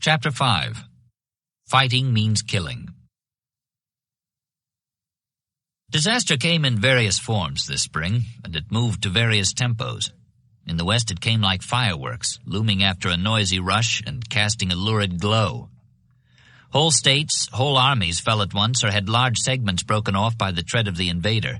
Chapter 5. Fighting Means Killing. Disaster came in various forms this spring, and it moved to various tempos. In the west it came like fireworks, looming after a noisy rush and casting a lurid glow. Whole states, whole armies fell at once or had large segments broken off by the tread of the invader.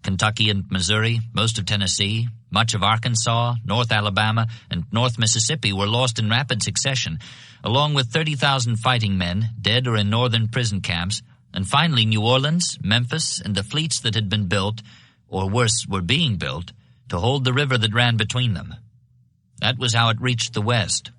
Kentucky and Missouri, most of Tennessee, much of Arkansas, North Alabama, and North Mississippi were lost in rapid succession, along with 30,000 fighting men, dead or in northern prison camps, and finally New Orleans, Memphis, and the fleets that had been built, or worse, were being built, to hold the river that ran between them. That was how it reached the west.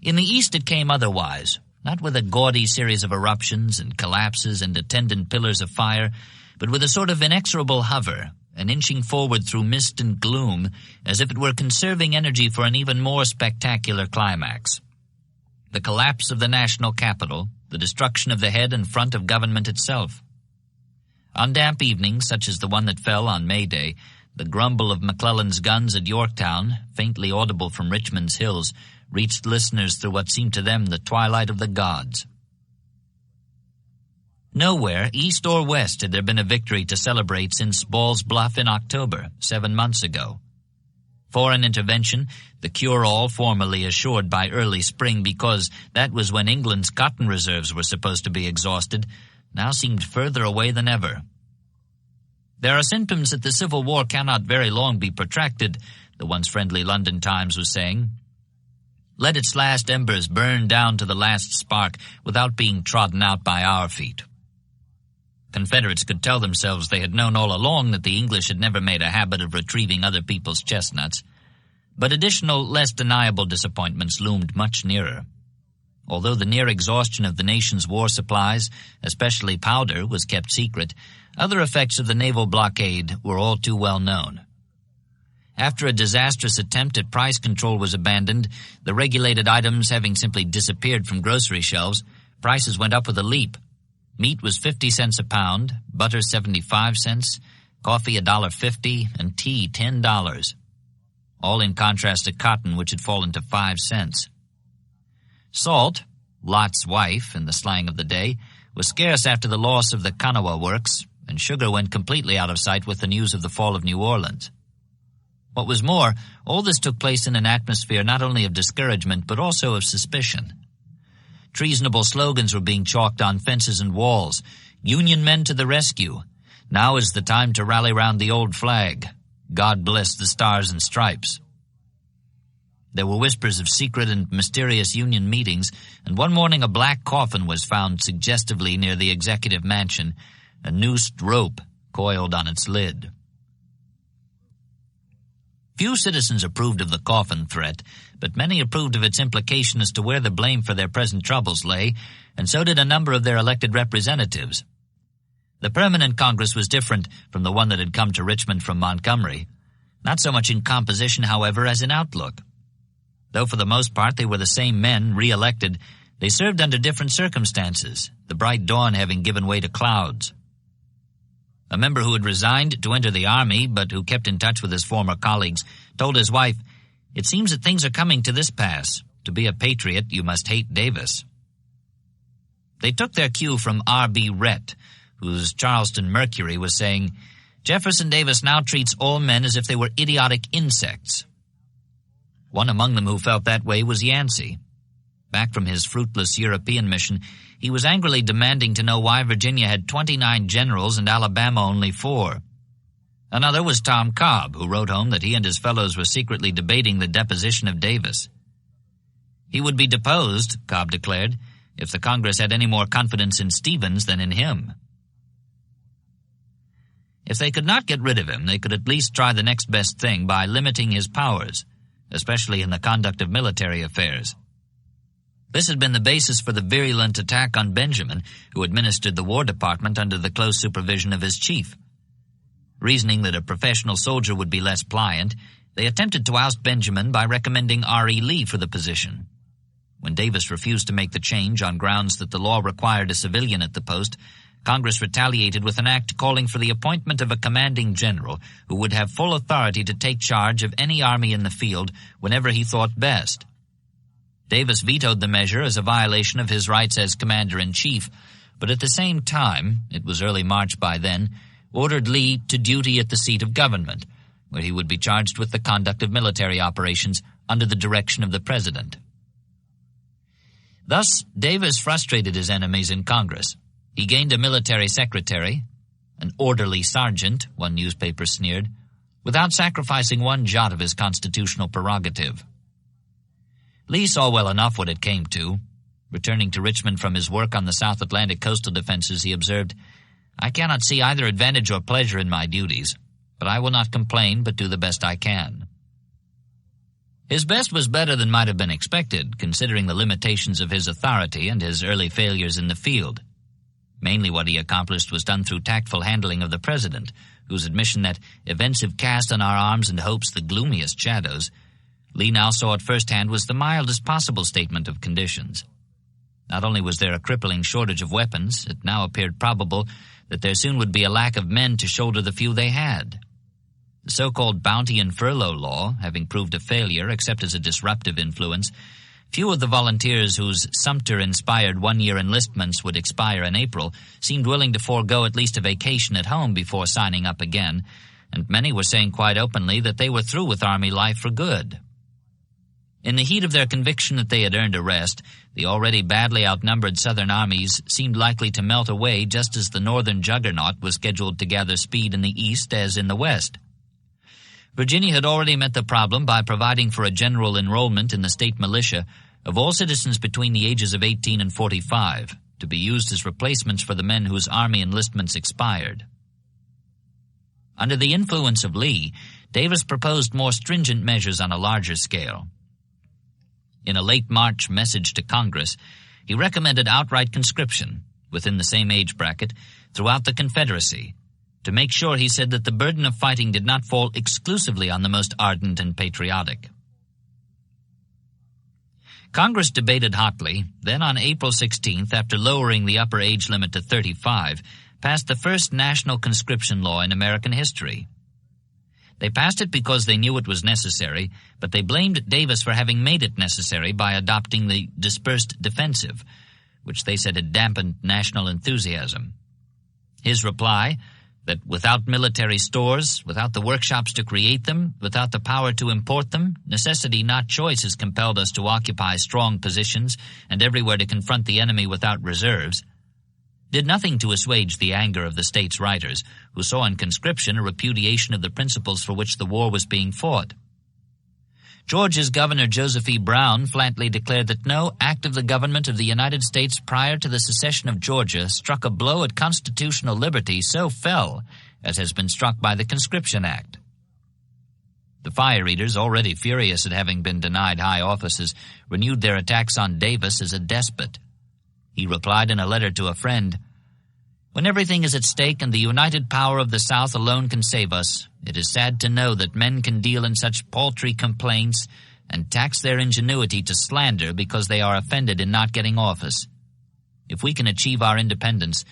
In the east it came otherwise, not with a gaudy series of eruptions and collapses and attendant pillars of fire, but with a sort of inexorable hover, and inching forward through mist and gloom, as if it were conserving energy for an even more spectacular climax. The collapse of the national capital, the destruction of the head and front of government itself. On damp evenings, such as the one that fell on May Day, the grumble of McClellan's guns at Yorktown, faintly audible from Richmond's hills, reached listeners through what seemed to them the twilight of the gods. Nowhere, east or west, had there been a victory to celebrate since Ball's Bluff in October, 7 months ago. Foreign intervention, the cure-all formerly assured by early spring because that was when England's cotton reserves were supposed to be exhausted, now seemed further away than ever. There are symptoms that the Civil War cannot very long be protracted, the once friendly London Times was saying. Let its last embers burn down to the last spark without being trodden out by our feet. Confederates could tell themselves they had known all along that the English had never made a habit of retrieving other people's chestnuts, but additional, less deniable disappointments loomed much nearer. Although the near exhaustion of the nation's war supplies, especially powder, was kept secret, other effects of the naval blockade were all too well known. After a disastrous attempt at price control was abandoned, the regulated items having simply disappeared from grocery shelves, prices went up with a leap. Meat was 50 cents a pound, butter 75 cents, coffee $1.50, and tea $10. All in contrast to cotton, which had fallen to 5 cents. Salt, Lot's wife in the slang of the day, was scarce after the loss of the Kanawha works, and sugar went completely out of sight with the news of the fall of New Orleans. What was more, all this took place in an atmosphere not only of discouragement but also of suspicion. Treasonable slogans were being chalked on fences and walls. Union men to the rescue. Now is the time to rally round the old flag. God bless the stars and stripes. There were whispers of secret and mysterious Union meetings, and one morning a black coffin was found suggestively near the executive mansion, a noosed rope coiled on its lid. Few citizens approved of the coffin threat, but many approved of its implication as to where the blame for their present troubles lay, and so did a number of their elected representatives. The permanent Congress was different from the one that had come to Richmond from Montgomery, not so much in composition, however, as in outlook. Though for the most part they were the same men, re-elected, they served under different circumstances, the bright dawn having given way to clouds. A member who had resigned to enter the army, but who kept in touch with his former colleagues, told his wife, "It seems that things are coming to this pass. To be a patriot, you must hate Davis." They took their cue from R.B. Rhett, whose Charleston Mercury was saying, "Jefferson Davis now treats all men as if they were idiotic insects." One among them who felt that way was Yancey. Back from his fruitless European mission, he was angrily demanding to know why Virginia had 29 generals and Alabama only 4. Another was Tom Cobb, who wrote home that he and his fellows were secretly debating the deposition of Davis. He would be deposed, Cobb declared, if the Congress had any more confidence in Stevens than in him. If they could not get rid of him, they could at least try the next best thing by limiting his powers, especially in the conduct of military affairs. This had been the basis for the virulent attack on Benjamin, who administered the War Department under the close supervision of his chief. Reasoning that a professional soldier would be less pliant, they attempted to oust Benjamin by recommending R.E. Lee for the position. When Davis refused to make the change on grounds that the law required a civilian at the post, Congress retaliated with an act calling for the appointment of a commanding general who would have full authority to take charge of any army in the field whenever he thought best. Davis vetoed the measure as a violation of his rights as commander-in-chief, but at the same time, it was early March by then, ordered Lee to duty at the seat of government, where he would be charged with the conduct of military operations under the direction of the president. Thus, Davis frustrated his enemies in Congress. He gained a military secretary, an orderly sergeant, one newspaper sneered, without sacrificing one jot of his constitutional prerogative. Lee saw well enough what it came to. Returning to Richmond from his work on the South Atlantic coastal defenses, he observed, "I cannot see either advantage or pleasure in my duties, but I will not complain, but do the best I can." His best was better than might have been expected, considering the limitations of his authority and his early failures in the field. Mainly what he accomplished was done through tactful handling of the president, whose admission that events have cast on our arms and hopes the gloomiest shadows, Lee now saw at first hand was the mildest possible statement of conditions. Not only was there a crippling shortage of weapons, it now appeared probable that there soon would be a lack of men to shoulder the few they had. The so-called bounty and furlough law, having proved a failure except as a disruptive influence, few of the volunteers whose Sumter-inspired one-year enlistments would expire in April seemed willing to forego at least a vacation at home before signing up again, and many were saying quite openly that they were through with Army life for good. In the heat of their conviction that they had earned a rest, the already badly outnumbered Southern armies seemed likely to melt away just as the Northern juggernaut was scheduled to gather speed in the East as in the West. Virginia had already met the problem by providing for a general enrollment in the state militia of all citizens between the ages of 18 and 45, to be used as replacements for the men whose Army enlistments expired. Under the influence of Lee, Davis proposed more stringent measures on a larger scale. In a late March message to Congress, he recommended outright conscription, within the same age bracket, throughout the Confederacy, to make sure, he said, that the burden of fighting did not fall exclusively on the most ardent and patriotic. Congress debated hotly, then on April 16th, after lowering the upper age limit to 35, passed the first national conscription law in American history. They passed it because they knew it was necessary, but they blamed Davis for having made it necessary by adopting the dispersed defensive, which they said had dampened national enthusiasm. His reply, that without military stores, without the workshops to create them, without the power to import them, necessity not choice has compelled us to occupy strong positions and everywhere to confront the enemy without reserves, did nothing to assuage the anger of the state's writers, who saw in conscription a repudiation of the principles for which the war was being fought. Georgia's Governor Joseph E. Brown flatly declared that no act of the government of the United States prior to the secession of Georgia struck a blow at constitutional liberty so fell as has been struck by the Conscription Act. The fire eaters, already furious at having been denied high offices, renewed their attacks on Davis as a despot. He replied in a letter to a friend, "When everything is at stake and the united power of the South alone can save us, it is sad to know that men can deal in such paltry complaints and tax their ingenuity to slander because they are offended in not getting office. If we can achieve our independence,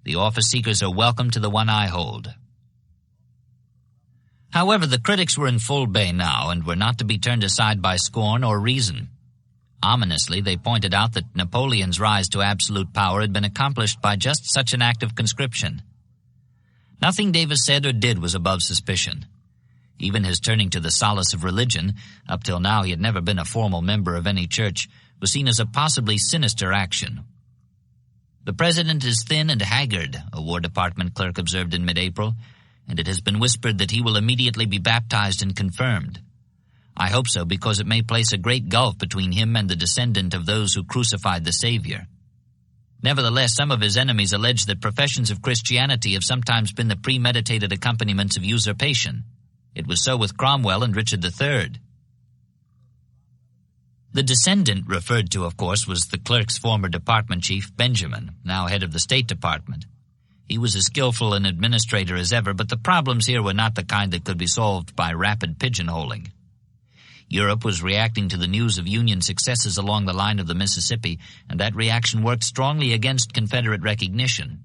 the office seekers are welcome to the one I hold." However, the critics were in full bay now and were not to be turned aside by scorn or reason. Ominously, they pointed out that Napoleon's rise to absolute power had been accomplished by just such an act of conscription. Nothing Davis said or did was above suspicion. Even his turning to the solace of religion, up till now he had never been a formal member of any church, was seen as a possibly sinister action. "The president is thin and haggard," a War Department clerk observed in mid-April, "and it has been whispered that he will immediately be baptized and confirmed. I hope so, because it may place a great gulf between him and the descendant of those who crucified the Savior. Nevertheless, some of his enemies allege that professions of Christianity have sometimes been the premeditated accompaniments of usurpation. It was so with Cromwell and Richard III. The descendant referred to, of course, was the clerk's former department chief, Benjamin, now head of the State Department. He was as skillful an administrator as ever, but the problems here were not the kind that could be solved by rapid pigeonholing. Europe was reacting to the news of Union successes along the line of the Mississippi, and that reaction worked strongly against Confederate recognition.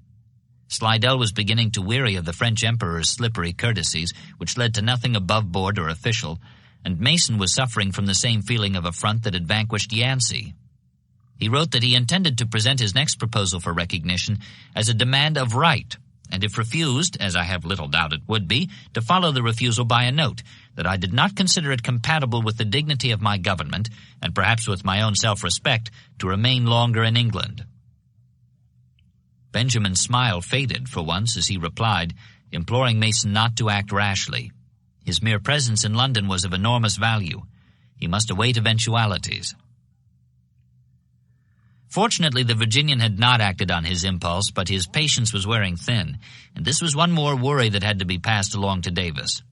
Slidell was beginning to weary of the French emperor's slippery courtesies, which led to nothing above board or official, and Mason was suffering from the same feeling of affront that had vanquished Yancey. He wrote that he intended to present his next proposal for recognition as a demand of right, and if refused, as I have little doubt it would be, to follow the refusal by a note that I did not consider it compatible with the dignity of my government, and perhaps with my own self-respect, to remain longer in England. Benjamin's smile faded for once as he replied, imploring Mason not to act rashly. His mere presence in London was of enormous value. He must await eventualities. Fortunately, the Virginian had not acted on his impulse, but his patience was wearing thin, and this was one more worry that had to be passed along to Davis.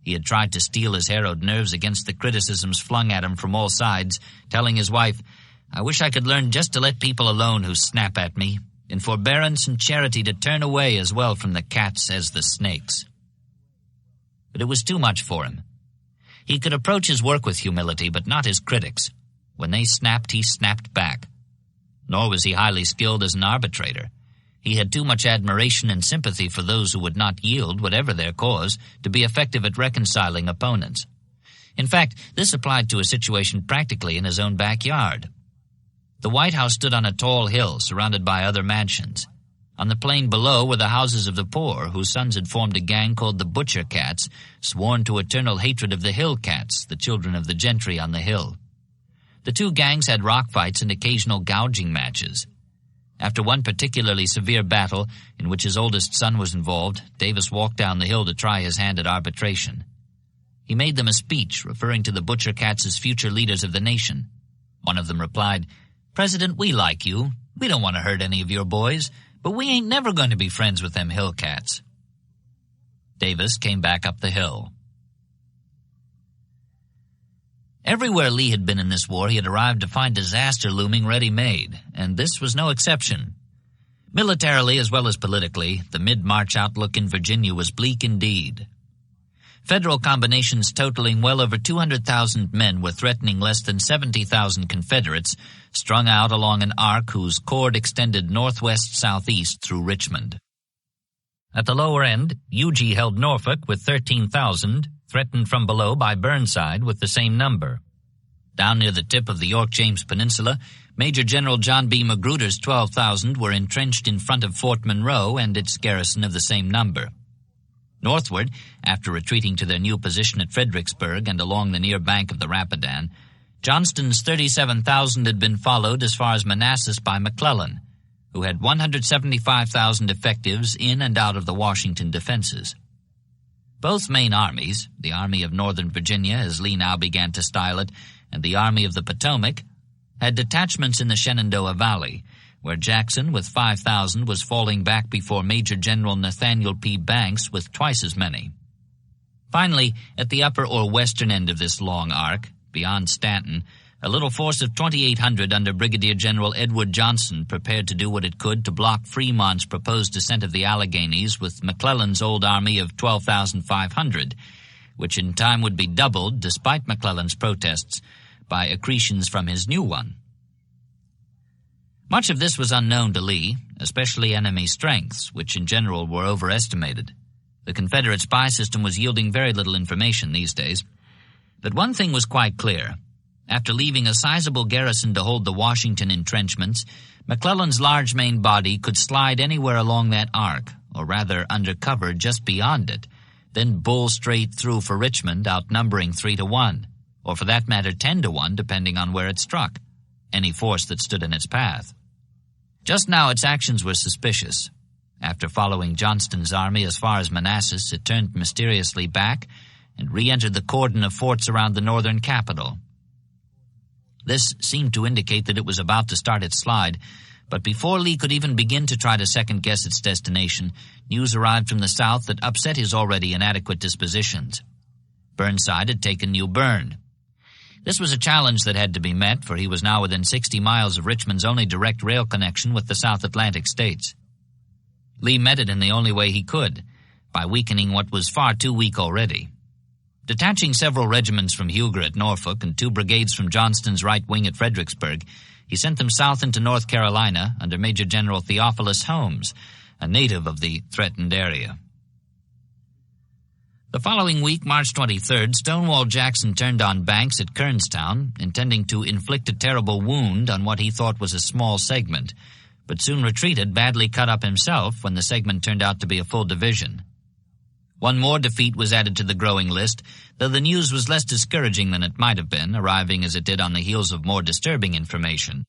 He had tried to steel his harrowed nerves against the criticisms flung at him from all sides, telling his wife, "I wish I could learn just to let people alone who snap at me, in forbearance and charity to turn away as well from the cats as the snakes." But it was too much for him. He could approach his work with humility, but not his critics. When they snapped, he snapped back. Nor was he highly skilled as an arbitrator. He had too much admiration and sympathy for those who would not yield, whatever their cause, to be effective at reconciling opponents. In fact, this applied to a situation practically in his own backyard. The White House stood on a tall hill surrounded by other mansions. On the plain below were the houses of the poor, whose sons had formed a gang called the Butcher Cats, sworn to eternal hatred of the Hill Cats, the children of the gentry on the hill. The two gangs had rock fights and occasional gouging matches. After one particularly severe battle, in which his oldest son was involved, Davis walked down the hill to try his hand at arbitration. He made them a speech referring to the Butcher Cats as future leaders of the nation. One of them replied, "President, we like you. We don't want to hurt any of your boys, but we ain't never going to be friends with them Hill Cats." Davis came back up the hill. Everywhere Lee had been in this war, he had arrived to find disaster looming ready-made, and this was no exception. Militarily as well as politically, the mid-March outlook in Virginia was bleak indeed. Federal combinations totaling well over 200,000 men were threatening less than 70,000 Confederates, strung out along an arc whose chord extended northwest-southeast through Richmond. At the lower end, Huger held Norfolk with 13,000, threatened from below by Burnside with the same number. Down near the tip of the York-James Peninsula, Major General John B. Magruder's 12,000 were entrenched in front of Fort Monroe and its garrison of the same number. Northward, after retreating to their new position at Fredericksburg and along the near bank of the Rapidan, Johnston's 37,000 had been followed as far as Manassas by McClellan, who had 175,000 effectives in and out of the Washington defenses. Both main armies, the Army of Northern Virginia, as Lee now began to style it, and the Army of the Potomac, had detachments in the Shenandoah Valley, where Jackson, with 5,000, was falling back before Major General Nathaniel P. Banks with twice as many. Finally, at the upper or western end of this long arc, beyond Stanton, a little force of 2,800 under Brigadier General Edward Johnson prepared to do what it could to block Fremont's proposed descent of the Alleghenies with McClellan's old army of 12,500, which in time would be doubled, despite McClellan's protests, by accretions from his new one. Much of this was unknown to Lee, especially enemy strengths, which in general were overestimated. The Confederate spy system was yielding very little information these days. But one thing was quite clear. After leaving a sizable garrison to hold the Washington entrenchments, McClellan's large main body could slide anywhere along that arc, or rather under cover just beyond it, then bull straight through for Richmond, outnumbering 3-1, or for that matter 10-1, depending on where it struck, any force that stood in its path. Just now its actions were suspicious. After following Johnston's army as far as Manassas, it turned mysteriously back and re-entered the cordon of forts around the northern capital. This seemed to indicate that it was about to start its slide, but before Lee could even begin to try to second-guess its destination, news arrived from the south that upset his already inadequate dispositions. Burnside had taken New Bern. This was a challenge that had to be met, for he was now within 60 miles of Richmond's only direct rail connection with the South Atlantic states. Lee met it in the only way he could, by weakening what was far too weak already. Detaching several regiments from Huger at Norfolk and 2 brigades from Johnston's right wing at Fredericksburg, he sent them south into North Carolina under Major General Theophilus Holmes, a native of the threatened area. The following week, March 23rd, Stonewall Jackson turned on Banks at Kernstown, intending to inflict a terrible wound on what he thought was a small segment, but soon retreated, badly cut up himself when the segment turned out to be a full division. One more defeat was added to the growing list, though the news was less discouraging than it might have been, arriving as it did on the heels of more disturbing information.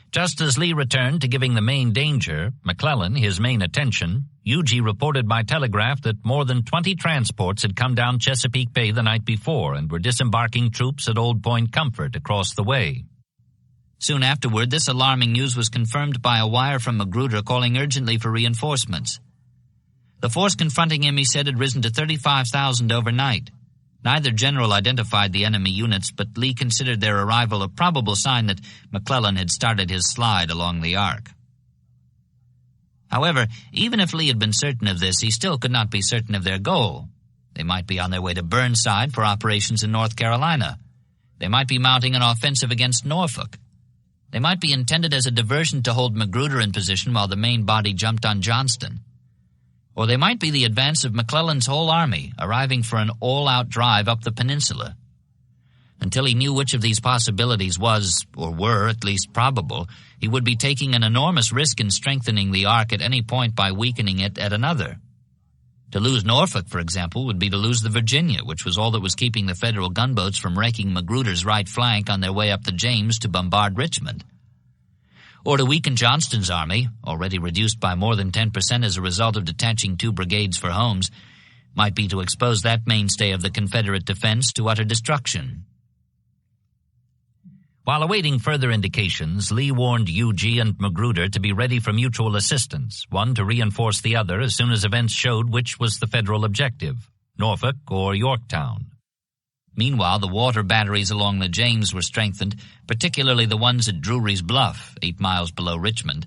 Just as Lee returned to giving the main danger, McClellan, his main attention, Huger reported by telegraph that more than 20 transports had come down Chesapeake Bay the night before and were disembarking troops at Old Point Comfort across the way. Soon afterward, this alarming news was confirmed by a wire from Magruder calling urgently for reinforcements. The force confronting him, he said, had risen to 35,000 overnight. Neither general identified the enemy units, but Lee considered their arrival a probable sign that McClellan had started his slide along the arc. However, even if Lee had been certain of this, he still could not be certain of their goal. They might be on their way to Burnside for operations in North Carolina. They might be mounting an offensive against Norfolk. They might be intended as a diversion to hold Magruder in position while the main body jumped on Johnston. Or they might be the advance of McClellan's whole army, arriving for an all-out drive up the peninsula. Until he knew which of these possibilities was, or were, at least probable, he would be taking an enormous risk in strengthening the arc at any point by weakening it at another. To lose Norfolk, for example, would be to lose the Virginia, which was all that was keeping the Federal gunboats from raking Magruder's right flank on their way up the James to bombard Richmond. Or to weaken Johnston's army, already reduced by more than 10% as a result of detaching 2 brigades for Holmes, might be to expose that mainstay of the Confederate defense to utter destruction. While awaiting further indications, Lee warned Huger and Magruder to be ready for mutual assistance, one to reinforce the other as soon as events showed which was the Federal objective, Norfolk or Yorktown. Meanwhile, the water batteries along the James were strengthened, particularly the ones at Drury's Bluff, 8 miles below Richmond,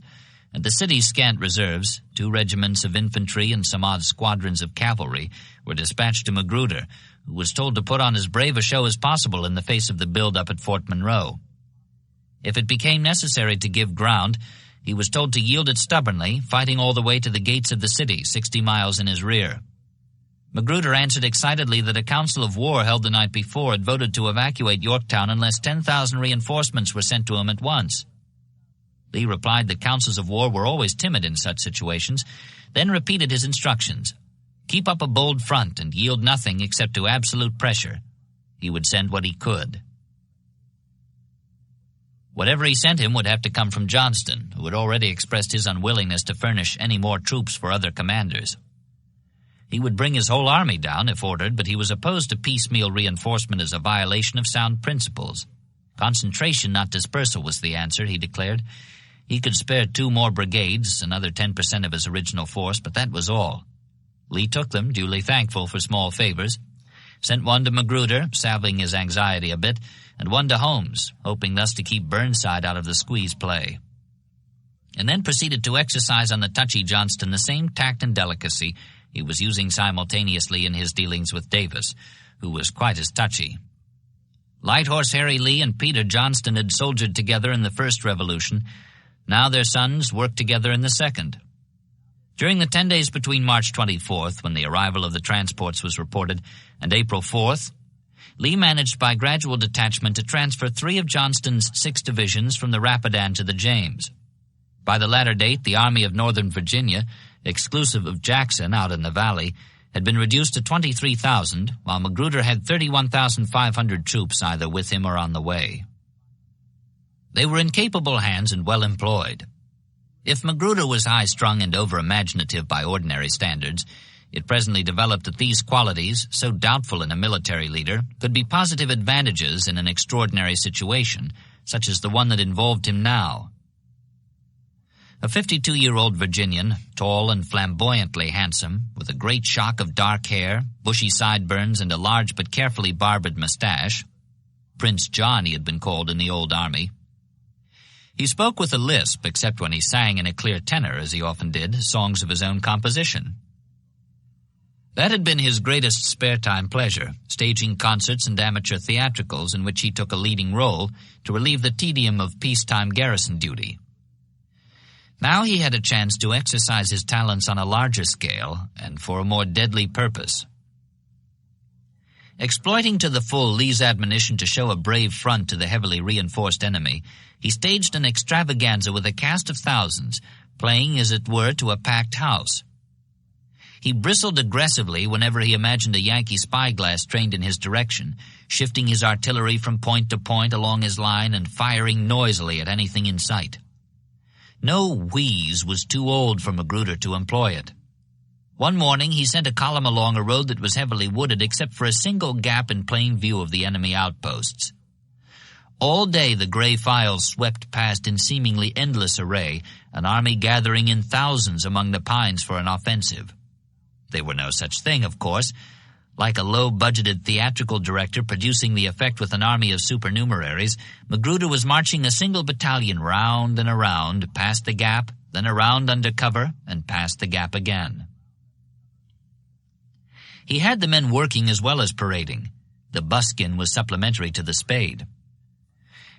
and the city's scant reserves, 2 regiments of infantry and some odd squadrons of cavalry, were dispatched to Magruder, who was told to put on as brave a show as possible in the face of the build-up at Fort Monroe. If it became necessary to give ground, he was told to yield it stubbornly, fighting all the way to the gates of the city, 60 miles in his rear. Magruder answered excitedly that a council of war held the night before had voted to evacuate Yorktown unless 10,000 reinforcements were sent to him at once. Lee replied that councils of war were always timid in such situations, then repeated his instructions. Keep up a bold front and yield nothing except to absolute pressure. He would send what he could. Whatever he sent him would have to come from Johnston, who had already expressed his unwillingness to furnish any more troops for other commanders. He would bring his whole army down if ordered, but he was opposed to piecemeal reinforcement as a violation of sound principles. Concentration, not dispersal, was the answer, he declared. He could spare 2 more brigades, another 10% of his original force, but that was all. Lee took them, duly thankful for small favors, sent one to Magruder, salving his anxiety a bit, and one to Holmes, hoping thus to keep Burnside out of the squeeze play. And then proceeded to exercise on the touchy Johnston the same tact and delicacy he was using simultaneously in his dealings with Davis, who was quite as touchy. Light Horse Harry Lee and Peter Johnston had soldiered together in the first revolution. Now their sons worked together in the second. During the 10 days between March 24th, when the arrival of the transports was reported, and April 4th, Lee managed by gradual detachment to transfer 3 of Johnston's 6 divisions from the Rapidan to the James. By the latter date, the Army of Northern Virginia, exclusive of Jackson out in the valley, had been reduced to 23,000, while Magruder had 31,500 troops either with him or on the way. They were in capable hands and well employed. If Magruder was high-strung and over-imaginative by ordinary standards, it presently developed that these qualities, so doubtful in a military leader, could be positive advantages in an extraordinary situation, such as the one that involved him now. A 52-year-old Virginian, tall and flamboyantly handsome, with a great shock of dark hair, bushy sideburns, and a large but carefully barbered mustache. Prince John he had been called in the old army. He spoke with a lisp, except when he sang in a clear tenor, as he often did, songs of his own composition. That had been his greatest spare-time pleasure, staging concerts and amateur theatricals in which he took a leading role to relieve the tedium of peacetime garrison duty. Now he had a chance to exercise his talents on a larger scale and for a more deadly purpose. Exploiting to the full Lee's admonition to show a brave front to the heavily reinforced enemy, he staged an extravaganza with a cast of thousands, playing as it were to a packed house. He bristled aggressively whenever he imagined a Yankee spyglass trained in his direction, shifting his artillery from point to point along his line and firing noisily at anything in sight. No wheeze was too old for Magruder to employ it. One morning he sent a column along a road that was heavily wooded except for a single gap in plain view of the enemy outposts. All day the gray files swept past in seemingly endless array, an army gathering in thousands among the pines for an offensive. They were no such thing, of course. Like a low-budgeted theatrical director producing the effect with an army of supernumeraries, Magruder was marching a single battalion round and around, past the gap, then around under cover, and past the gap again. He had the men working as well as parading. The buskin was supplementary to the spade.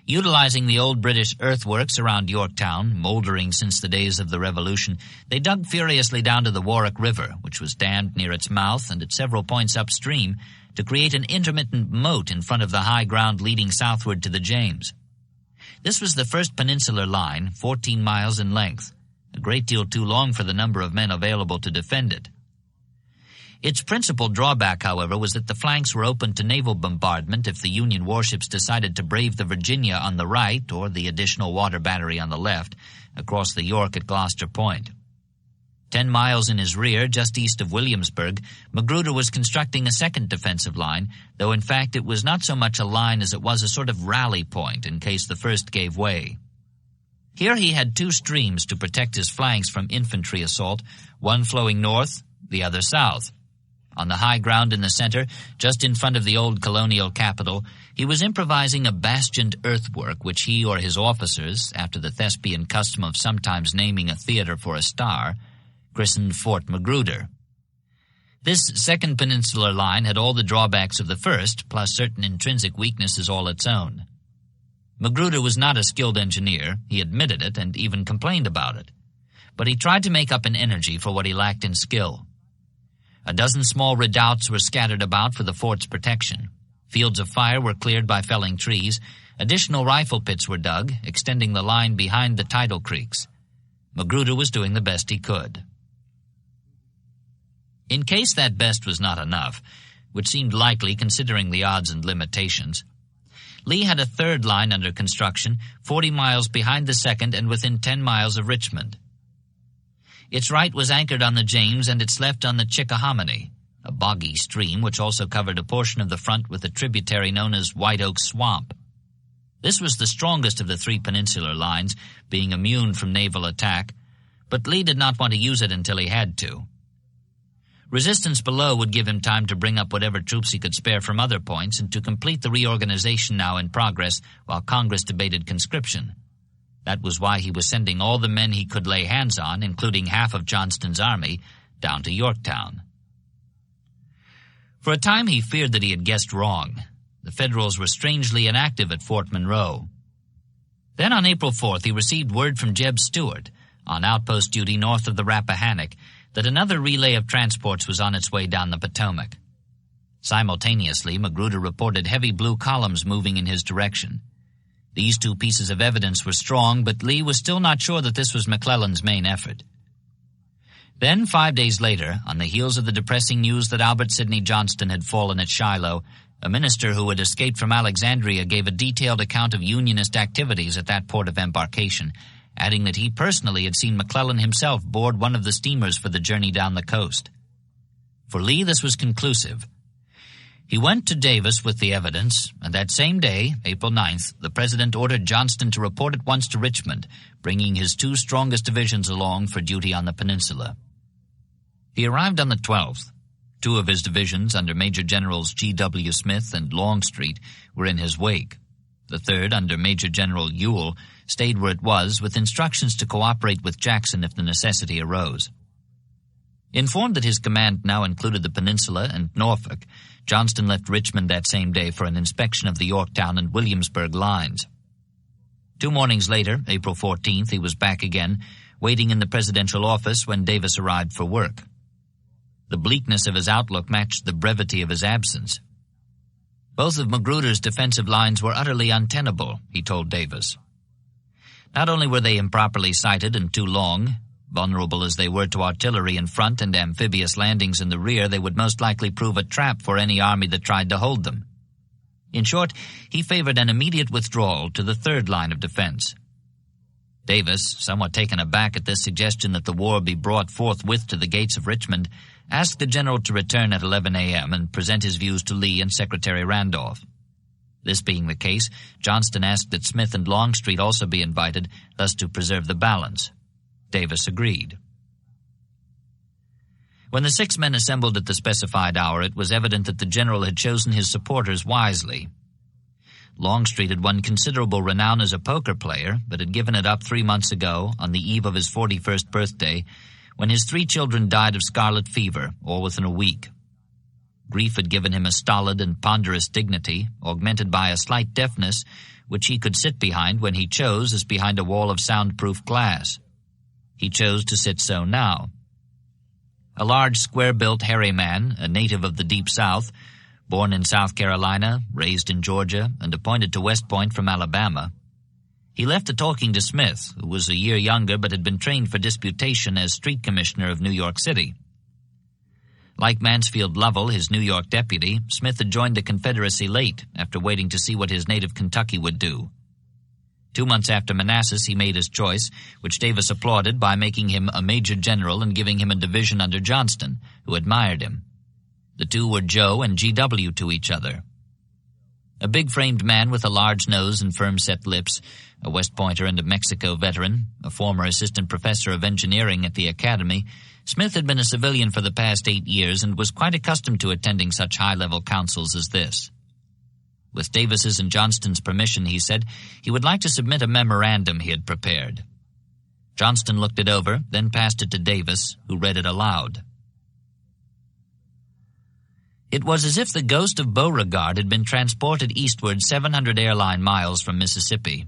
Utilizing the old British earthworks around Yorktown, moldering since the days of the Revolution, they dug furiously down to the Warwick River, which was dammed near its mouth and at several points upstream, to create an intermittent moat in front of the high ground leading southward to the James. This was the first peninsular line, 14 miles in length, a great deal too long for the number of men available to defend it. Its principal drawback, however, was that the flanks were open to naval bombardment if the Union warships decided to brave the Virginia on the right or the additional water battery on the left across the York at Gloucester Point. 10 miles in his rear, just east of Williamsburg, Magruder was constructing a second defensive line, though in fact it was not so much a line as it was a sort of rally point in case the first gave way. Here he had two streams to protect his flanks from infantry assault, one flowing north, the other south. On the high ground in the center, just in front of the old colonial capital, he was improvising a bastioned earthwork which he or his officers, after the thespian custom of sometimes naming a theater for a star, christened Fort Magruder. This second peninsular line had all the drawbacks of the first, plus certain intrinsic weaknesses all its own. Magruder was not a skilled engineer, he admitted it and even complained about it, but he tried to make up in energy for what he lacked in skill. A dozen small redoubts were scattered about for the fort's protection. Fields of fire were cleared by felling trees. Additional rifle pits were dug, extending the line behind the tidal creeks. Magruder was doing the best he could. In case that best was not enough, which seemed likely considering the odds and limitations, Lee had a third line under construction, 40 miles behind the second and within 10 miles of Richmond. Its right was anchored on the James and its left on the Chickahominy, a boggy stream which also covered a portion of the front with a tributary known as White Oak Swamp. This was the strongest of the three peninsular lines, being immune from naval attack, but Lee did not want to use it until he had to. Resistance below would give him time to bring up whatever troops he could spare from other points and to complete the reorganization now in progress while Congress debated conscription. That was why he was sending all the men he could lay hands on, including half of Johnston's army, down to Yorktown. For a time he feared that he had guessed wrong. The Federals were strangely inactive at Fort Monroe. Then on April 4th he received word from Jeb Stuart, on outpost duty north of the Rappahannock, that another relay of transports was on its way down the Potomac. Simultaneously, Magruder reported heavy blue columns moving in his direction. These two pieces of evidence were strong, but Lee was still not sure that this was McClellan's main effort. Then, 5 days later, on the heels of the depressing news that Albert Sidney Johnston had fallen at Shiloh, a minister who had escaped from Alexandria gave a detailed account of Unionist activities at that port of embarkation, adding that he personally had seen McClellan himself board one of the steamers for the journey down the coast. For Lee, this was conclusive. He went to Davis with the evidence, and that same day, April 9th, the President ordered Johnston to report at once to Richmond, bringing his two strongest divisions along for duty on the peninsula. He arrived on the 12th. Two of his divisions, under Major Generals G.W. Smith and Longstreet, were in his wake. The third, under Major General Ewell, stayed where it was, with instructions to cooperate with Jackson if the necessity arose. Informed that his command now included the peninsula and Norfolk, Johnston left Richmond that same day for an inspection of the Yorktown and Williamsburg lines. 2 mornings later, April 14th, he was back again, waiting in the presidential office when Davis arrived for work. The bleakness of his outlook matched the brevity of his absence. Both of Magruder's defensive lines were utterly untenable, he told Davis. Not only were they improperly sited and too long, vulnerable as they were to artillery in front and amphibious landings in the rear, they would most likely prove a trap for any army that tried to hold them. In short, he favored an immediate withdrawal to the third line of defense. Davis, somewhat taken aback at this suggestion that the war be brought forthwith to the gates of Richmond, asked the general to return at 11 a.m. and present his views to Lee and Secretary Randolph. This being the case, Johnston asked that Smith and Longstreet also be invited, thus to preserve the balance. Davis agreed. When the 6 men assembled at the specified hour, it was evident that the general had chosen his supporters wisely. Longstreet had won considerable renown as a poker player, but had given it up 3 months ago, on the eve of his 41st birthday, when his 3 children died of scarlet fever, all within a week. Grief had given him a stolid and ponderous dignity, augmented by a slight deafness, which he could sit behind when he chose as behind a wall of soundproof glass. He chose to sit so now. A large, square-built, hairy man, a native of the Deep South, born in South Carolina, raised in Georgia, and appointed to West Point from Alabama. He left the talking to Smith, who was a year younger but had been trained for disputation as street commissioner of New York City. Like Mansfield Lovell, his New York deputy, Smith had joined the Confederacy late, after waiting to see what his native Kentucky would do. 2 months after Manassas, he made his choice, which Davis applauded by making him a major general and giving him a division under Johnston, who admired him. The two were Joe and G.W. to each other. A big-framed man with a large nose and firm-set lips, a West Pointer and a Mexico veteran, a former assistant professor of engineering at the academy, Smith had been a civilian for the past 8 years and was quite accustomed to attending such high-level councils as this. With Davis's and Johnston's permission, he said, he would like to submit a memorandum he had prepared. Johnston looked it over, then passed it to Davis, who read it aloud. It was as if the ghost of Beauregard had been transported eastward 700 airline miles from Mississippi.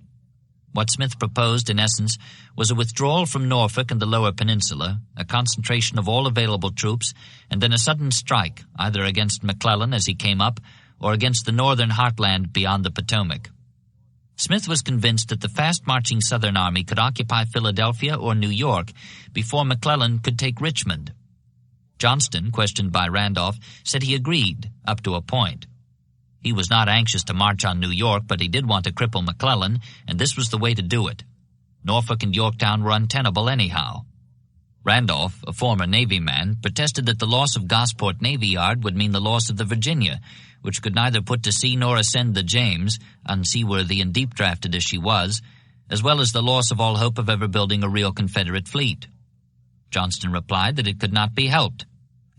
What Smith proposed, in essence, was a withdrawal from Norfolk and the Lower Peninsula, a concentration of all available troops, and then a sudden strike, either against McClellan as he came up, or against the northern heartland beyond the Potomac. Smith was convinced that the fast-marching Southern Army could occupy Philadelphia or New York before McClellan could take Richmond. Johnston, questioned by Randolph, said he agreed, up to a point. He was not anxious to march on New York, but he did want to cripple McClellan, and this was the way to do it. Norfolk and Yorktown were untenable anyhow. Randolph, a former Navy man, protested that the loss of Gosport Navy Yard would mean the loss of the Virginia, which could neither put to sea nor ascend the James, unseaworthy and deep-drafted as she was, as well as the loss of all hope of ever building a real Confederate fleet. Johnston replied that it could not be helped.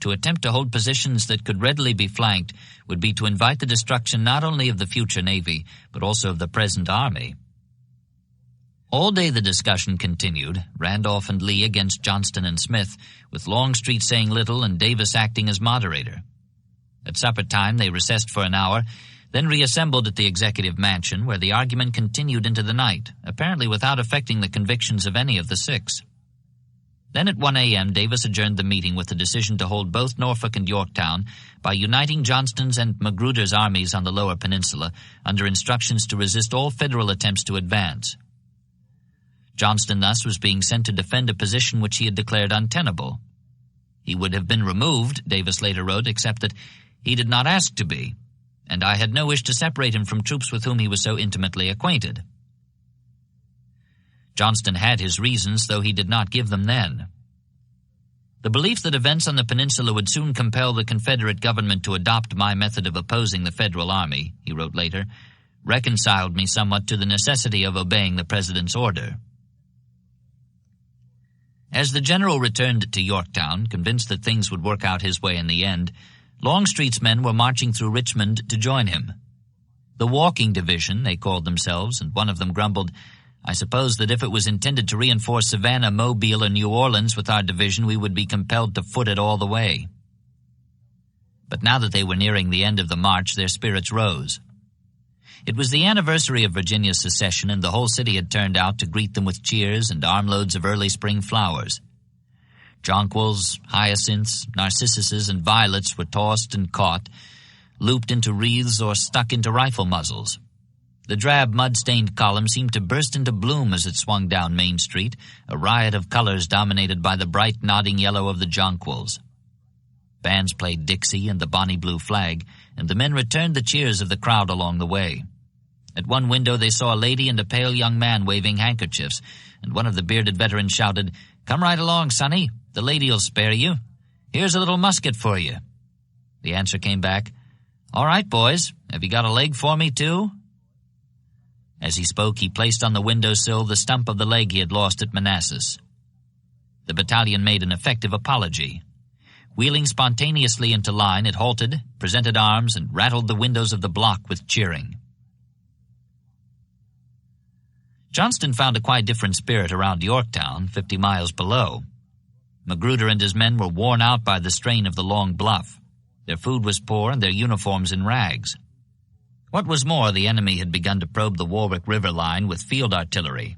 To attempt to hold positions that could readily be flanked would be to invite the destruction not only of the future Navy, but also of the present Army. All day the discussion continued, Randolph and Lee against Johnston and Smith, with Longstreet saying little and Davis acting as moderator. At supper time they recessed for an hour, then reassembled at the Executive Mansion, where the argument continued into the night, apparently without affecting the convictions of any of the 6. Then at 1 a.m. Davis adjourned the meeting with the decision to hold both Norfolk and Yorktown by uniting Johnston's and Magruder's armies on the Lower Peninsula under instructions to resist all Federal attempts to advance. Johnston thus was being sent to defend a position which he had declared untenable. He would have been removed, Davis later wrote, except that he did not ask to be, and I had no wish to separate him from troops with whom he was so intimately acquainted. Johnston had his reasons, though he did not give them then. The belief that events on the peninsula would soon compel the Confederate government to adopt my method of opposing the Federal Army, he wrote later, reconciled me somewhat to the necessity of obeying the President's order. As the general returned to Yorktown, convinced that things would work out his way in the end, Longstreet's men were marching through Richmond to join him. The Walking Division, they called themselves, and one of them grumbled, I suppose that if it was intended to reinforce Savannah, Mobile, or New Orleans with our division, we would be compelled to foot it all the way. But now that they were nearing the end of the march, their spirits rose. It was the anniversary of Virginia's secession, and the whole city had turned out to greet them with cheers and armloads of early spring flowers. Jonquils, hyacinths, narcissuses, and violets were tossed and caught. looped into wreaths or stuck into rifle muzzles. The drab, mud-stained column seemed to burst into bloom as it swung down Main Street, a riot of colors dominated by the bright, nodding yellow of the jonquils. Bands played Dixie and the Bonnie Blue Flag, and the men returned the cheers of the crowd along the way. At one window they saw a lady and a pale young man waving handkerchiefs, and one of the bearded veterans shouted, "Come right along, sonny. The lady'll spare you. Here's a little musket for you." The answer came back, "All right, boys. Have you got a leg for me, too?" As he spoke, he placed on the windowsill the stump of the leg he had lost at Manassas. The battalion made an effective apology. Wheeling spontaneously into line, it halted, presented arms, and rattled the windows of the block with cheering. Johnston found a quite different spirit around Yorktown, 50 miles below. Magruder and his men were worn out by the strain of the long bluff. Their food was poor and their uniforms in rags. What was more, the enemy had begun to probe the Warwick River line with field artillery.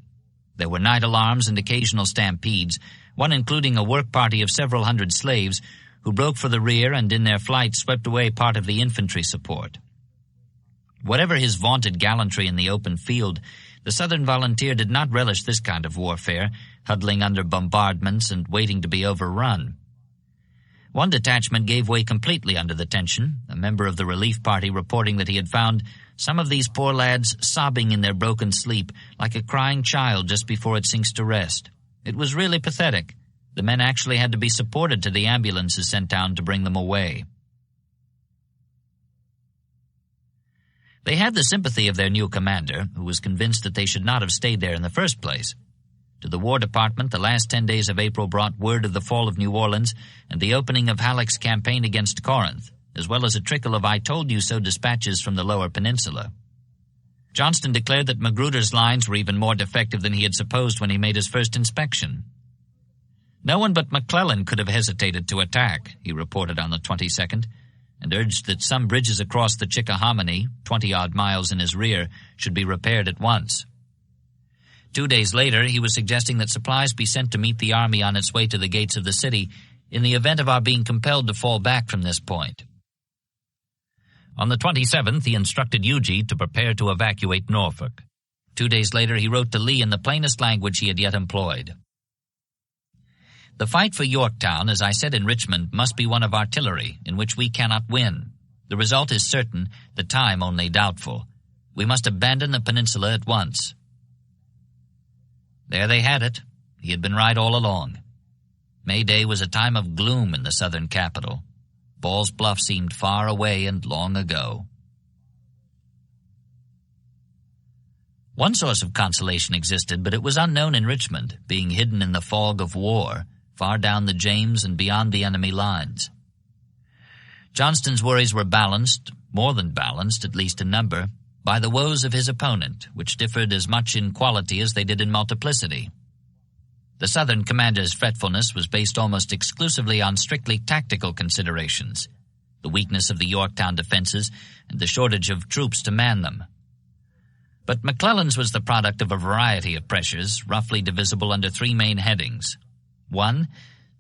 There were night alarms and occasional stampedes, one including a work party of several hundred slaves who broke for the rear and in their flight swept away part of the infantry support. Whatever his vaunted gallantry in the open field, the Southern volunteer did not relish this kind of warfare, huddling under bombardments and waiting to be overrun. One detachment gave way completely under the tension, a member of the relief party reporting that he had found some of these poor lads sobbing in their broken sleep like a crying child just before it sinks to rest. It was really pathetic. The men actually had to be supported to the ambulances sent down to bring them away. They had the sympathy of their new commander, who was convinced that they should not have stayed there in the first place. To the War Department, the last 10 days of April brought word of the fall of New Orleans and the opening of Halleck's campaign against Corinth, as well as a trickle of I-told-you-so dispatches from the lower peninsula. Johnston declared that Magruder's lines were even more defective than he had supposed when he made his first inspection. No one but McClellan could have hesitated to attack, he reported on the 22nd, and urged that some bridges across the Chickahominy, 20-odd miles in his rear, should be repaired at once. 2 days later, he was suggesting that supplies be sent to meet the army on its way to the gates of the city in the event of our being compelled to fall back from this point. On the 27th, he instructed Huger to prepare to evacuate Norfolk. 2 days later, he wrote to Lee in the plainest language he had yet employed. The fight for Yorktown, as I said in Richmond, must be one of artillery, in which we cannot win. The result is certain, the time only doubtful. We must abandon the peninsula at once. There they had it. He had been right all along. May Day was a time of gloom in the southern capital. Ball's Bluff seemed far away and long ago. One source of consolation existed, but it was unknown in Richmond, being hidden in the fog of war, far down the James and beyond the enemy lines. Johnston's worries were balanced, more than balanced, at least in number, by the woes of his opponent, which differed as much in quality as they did in multiplicity. The Southern commander's fretfulness was based almost exclusively on strictly tactical considerations, the weakness of the Yorktown defenses and the shortage of troops to man them. But McClellan's was the product of a variety of pressures, roughly divisible under three main headings. 1,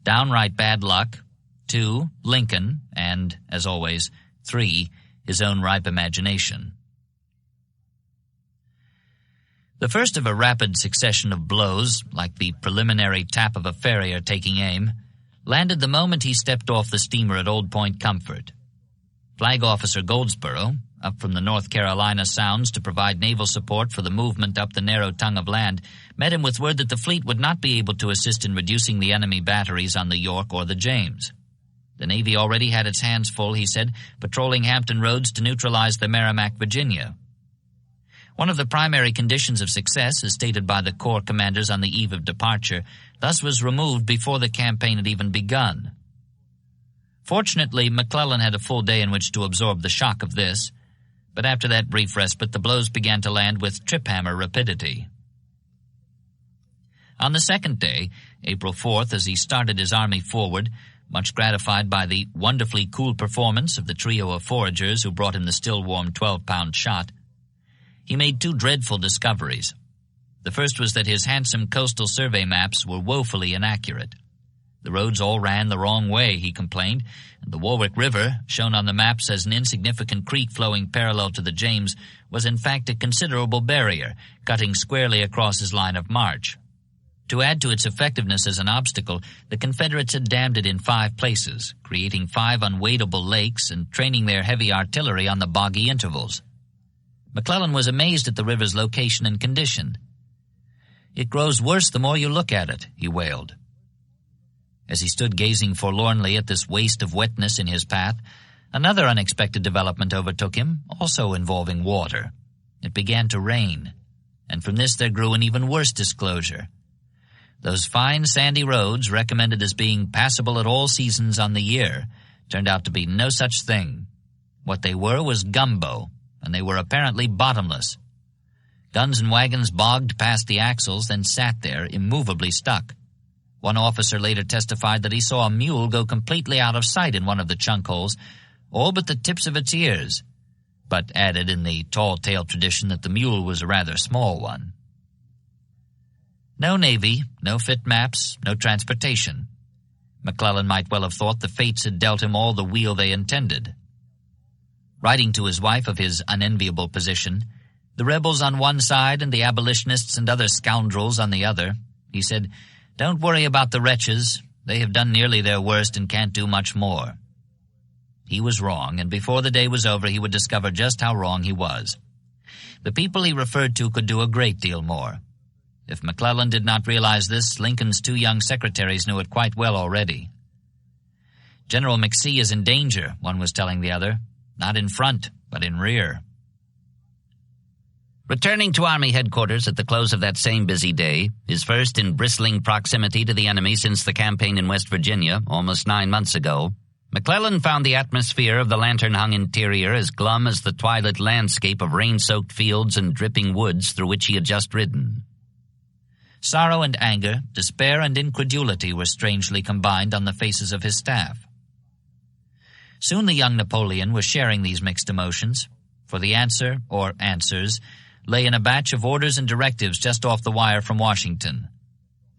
downright bad luck. 2, Lincoln. And, as always, 3, his own ripe imagination. The first of a rapid succession of blows, like the preliminary tap of a farrier taking aim, landed the moment he stepped off the steamer at Old Point Comfort. Flag Officer Goldsborough, up from the North Carolina Sounds to provide naval support for the movement up the narrow tongue of land, met him with word that the fleet would not be able to assist in reducing the enemy batteries on the York or the James. The Navy already had its hands full, he said, patrolling Hampton Roads to neutralize the Merrimac, Virginia. One of the primary conditions of success, as stated by the Corps commanders on the eve of departure, thus was removed before the campaign had even begun. Fortunately, McClellan had a full day in which to absorb the shock of this, but after that brief respite, the blows began to land with trip-hammer rapidity. On the second day, April 4th, as he started his army forward, much gratified by the wonderfully cool performance of the trio of foragers who brought him the still-warm 12-pound shot, he made two dreadful discoveries. The first was that his handsome coastal survey maps were woefully inaccurate. The roads all ran the wrong way, he complained, and the Warwick River, shown on the maps as an insignificant creek flowing parallel to the James, was in fact a considerable barrier, cutting squarely across his line of march. To add to its effectiveness as an obstacle, the Confederates had dammed it in 5 places, creating 5 unwadable lakes and training their heavy artillery on the boggy intervals. McClellan was amazed at the river's location and condition. "It grows worse the more you look at it," he wailed. As he stood gazing forlornly at this waste of wetness in his path, another unexpected development overtook him, also involving water. It began to rain, and from this there grew an even worse disclosure. Those fine sandy roads, recommended as being passable at all seasons on the year, turned out to be no such thing. What they were was gumbo, and they were apparently bottomless. Guns and wagons bogged past the axles, then sat there, immovably stuck. One officer later testified that he saw a mule go completely out of sight in one of the chunk holes, all but the tips of its ears, but added in the tall-tale tradition that the mule was a rather small one. No navy, no fit maps, no transportation. McClellan might well have thought the fates had dealt him all the weal they intended. Writing to his wife of his unenviable position, the rebels on one side and the abolitionists and other scoundrels on the other, he said, "Don't worry about the wretches. They have done nearly their worst and can't do much more." He was wrong, and before the day was over he would discover just how wrong he was. The people he referred to could do a great deal more. If McClellan did not realize this, Lincoln's 2 young secretaries knew it quite well already. "General McC is in danger," one was telling the other, "not in front, but in rear." Returning to Army headquarters at the close of that same busy day, his first in bristling proximity to the enemy since the campaign in West Virginia, almost 9 months ago, McClellan found the atmosphere of the lantern-hung interior as glum as the twilit landscape of rain-soaked fields and dripping woods through which he had just ridden. Sorrow and anger, despair and incredulity were strangely combined on the faces of his staff. Soon the young Napoleon was sharing these mixed emotions, for the answer, or answers, lay in a batch of orders and directives just off the wire from Washington.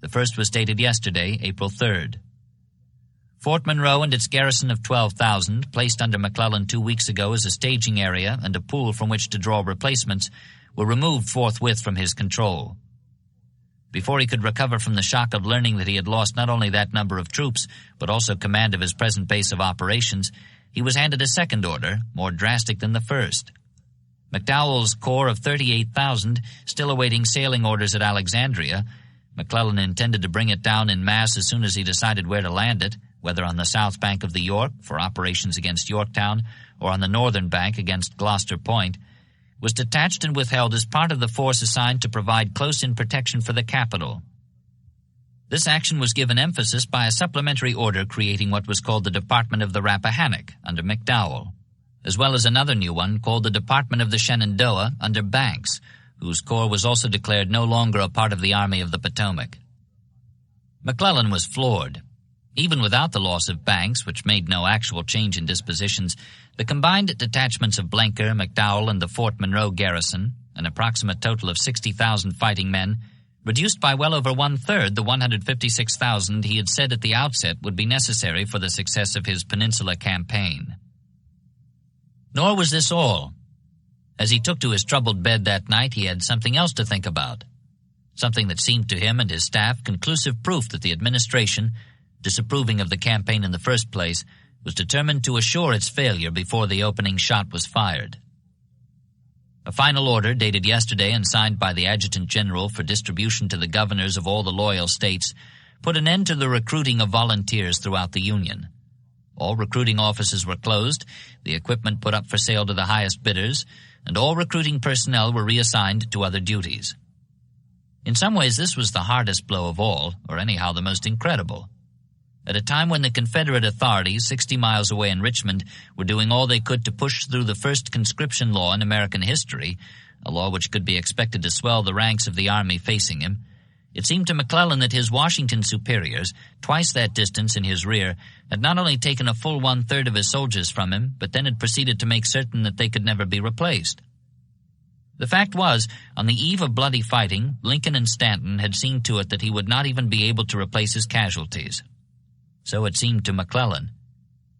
The first was dated yesterday, April 3rd. Fort Monroe and its garrison of 12,000, placed under McClellan 2 weeks ago as a staging area and a pool from which to draw replacements, were removed forthwith from his control. Before he could recover from the shock of learning that he had lost not only that number of troops, but also command of his present base of operations, he was handed a second order, more drastic than the first. McDowell's corps of 38,000, still awaiting sailing orders at Alexandria, McClellan intended to bring it down in mass as soon as he decided where to land it, whether on the south bank of the York for operations against Yorktown or on the northern bank against Gloucester Point, was detached and withheld as part of the force assigned to provide close-in protection for the capital. This action was given emphasis by a supplementary order creating what was called the Department of the Rappahannock under McDowell, as well as another new one called the Department of the Shenandoah under Banks, whose corps was also declared no longer a part of the Army of the Potomac. McClellan was floored. Even without the loss of Banks, which made no actual change in dispositions, the combined detachments of Blenker, McDowell, and the Fort Monroe garrison, an approximate total of 60,000 fighting men, reduced by well over 1/3 the 156,000 he had said at the outset would be necessary for the success of his Peninsula campaign. Nor was this all. As he took to his troubled bed that night, he had something else to think about, something that seemed to him and his staff conclusive proof that the administration, disapproving of the campaign in the first place, was determined to assure its failure before the opening shot was fired. A final order dated yesterday and signed by the Adjutant General for distribution to the governors of all the loyal states put an end to the recruiting of volunteers throughout the Union. All recruiting offices were closed, the equipment put up for sale to the highest bidders, and all recruiting personnel were reassigned to other duties. In some ways this was the hardest blow of all, or anyhow the most incredible. At a time when the Confederate authorities, 60 miles away in Richmond, were doing all they could to push through the first conscription law in American history, a law which could be expected to swell the ranks of the army facing him, it seemed to McClellan that his Washington superiors, twice that distance in his rear, had not only taken a full 1/3 of his soldiers from him, but then had proceeded to make certain that they could never be replaced. The fact was, on the eve of bloody fighting, Lincoln and Stanton had seen to it that he would not even be able to replace his casualties. So it seemed to McClellan.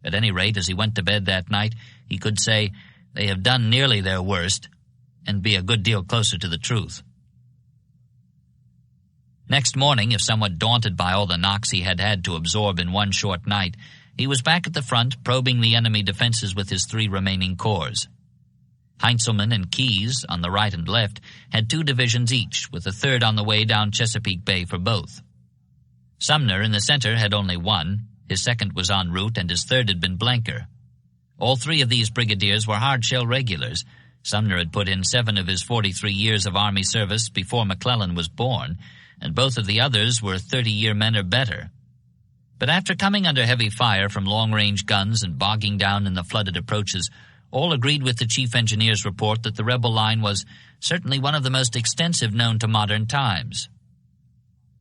At any rate, as he went to bed that night, he could say, "They have done nearly their worst," and be a good deal closer to the truth. Next morning, if somewhat daunted by all the knocks he had had to absorb in one short night, he was back at the front probing the enemy defenses with his 3 remaining corps. Heintzelman and Keyes, on the right and left, had 2 divisions each, with a third on the way down Chesapeake Bay for both. Sumner in the center had only 1, his second was en route, and his third had been Blenker. All 3 of these brigadiers were hard-shell regulars. Sumner had put in 7 of his 43 years of Army service before McClellan was born, and both of the others were 30-year men or better. But after coming under heavy fire from long-range guns and bogging down in the flooded approaches, all agreed with the chief engineer's report that the rebel line was certainly one of the most extensive known to modern times.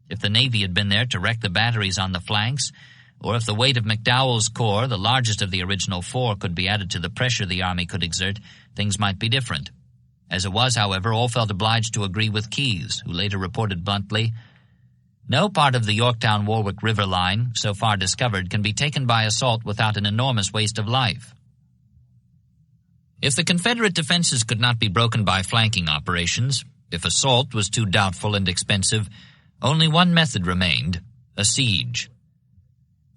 If the Navy had been there to wreck the batteries on the flanks, or if the weight of McDowell's corps, the largest of the original 4, could be added to the pressure the Army could exert, things might be different. As it was, however, all felt obliged to agree with Keyes, who later reported bluntly, "No part of the Yorktown-Warwick River line, so far discovered, can be taken by assault without an enormous waste of life." If the Confederate defenses could not be broken by flanking operations, if assault was too doubtful and expensive, only one method remained: a siege.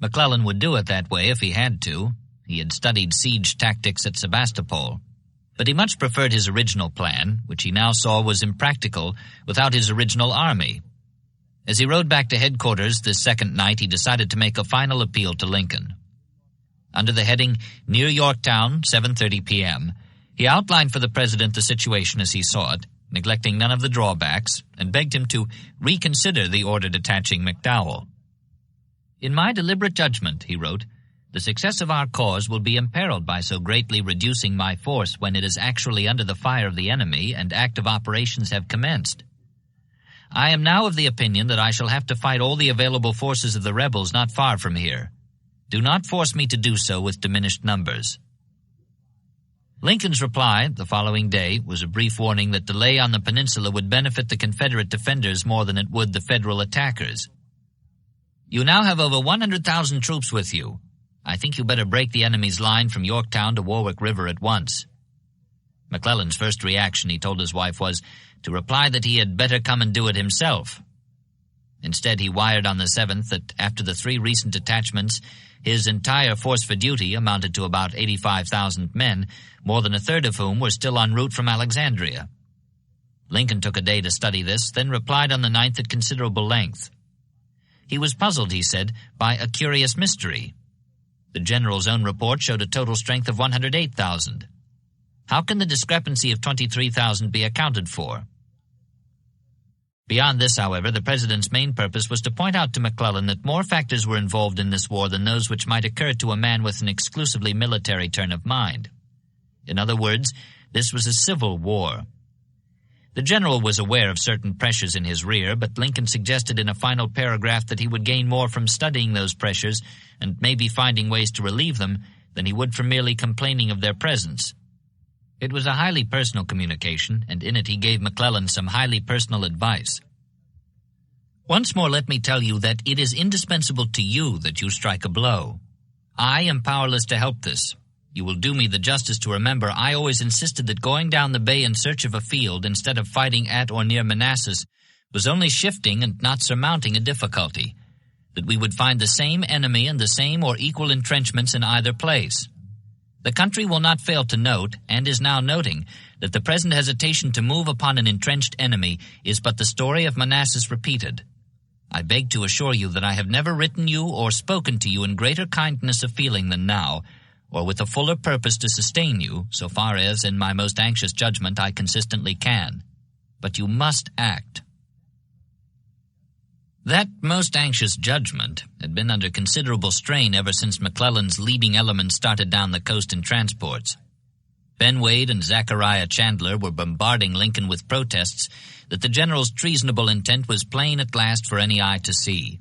McClellan would do it that way if he had to. He had studied siege tactics at Sebastopol. But he much preferred his original plan, which he now saw was impractical without his original army. As he rode back to headquarters this second night, he decided to make a final appeal to Lincoln. Under the heading, "Near Yorktown, 7:30 p.m., he outlined for the president the situation as he saw it, neglecting none of the drawbacks, and begged him to reconsider the order detaching McDowell. "In my deliberate judgment," he wrote, "the success of our cause will be imperiled by so greatly reducing my force when it is actually under the fire of the enemy and active operations have commenced. I am now of the opinion that I shall have to fight all the available forces of the rebels not far from here. Do not force me to do so with diminished numbers." Lincoln's reply the following day was a brief warning that delay on the peninsula would benefit the Confederate defenders more than it would the Federal attackers. "You now have over 100,000 troops with you. I think you better break the enemy's line from Yorktown to Warwick River at once." McClellan's first reaction, he told his wife, was to reply that he had better come and do it himself. Instead, he wired on the 7th that after the 3 recent detachments, his entire force for duty amounted to about 85,000 men, more than a third of whom were still en route from Alexandria. Lincoln took a day to study this, then replied on the 9th at considerable length. He was puzzled, he said, by a curious mystery. The general's own report showed a total strength of 108,000. How can the discrepancy of 23,000 be accounted for? Beyond this, however, the president's main purpose was to point out to McClellan that more factors were involved in this war than those which might occur to a man with an exclusively military turn of mind. In other words, this was a civil war. The general was aware of certain pressures in his rear, but Lincoln suggested in a final paragraph that he would gain more from studying those pressures and maybe finding ways to relieve them than he would from merely complaining of their presence. It was a highly personal communication, and in it he gave McClellan some highly personal advice. "Once more let me tell you that it is indispensable to you that you strike a blow. I am powerless to help this. You will do me the justice to remember I always insisted that going down the bay in search of a field instead of fighting at or near Manassas was only shifting and not surmounting a difficulty, that we would find the same enemy and the same or equal entrenchments in either place. The country will not fail to note, and is now noting, that the present hesitation to move upon an entrenched enemy is but the story of Manassas repeated. I beg to assure you that I have never written you or spoken to you in greater kindness of feeling than now, or with a fuller purpose to sustain you, so far as, in my most anxious judgment, I consistently can. But you must act." That most anxious judgment had been under considerable strain ever since McClellan's leading elements started down the coast in transports. Ben Wade and Zachariah Chandler were bombarding Lincoln with protests that the general's treasonable intent was plain at last for any eye to see.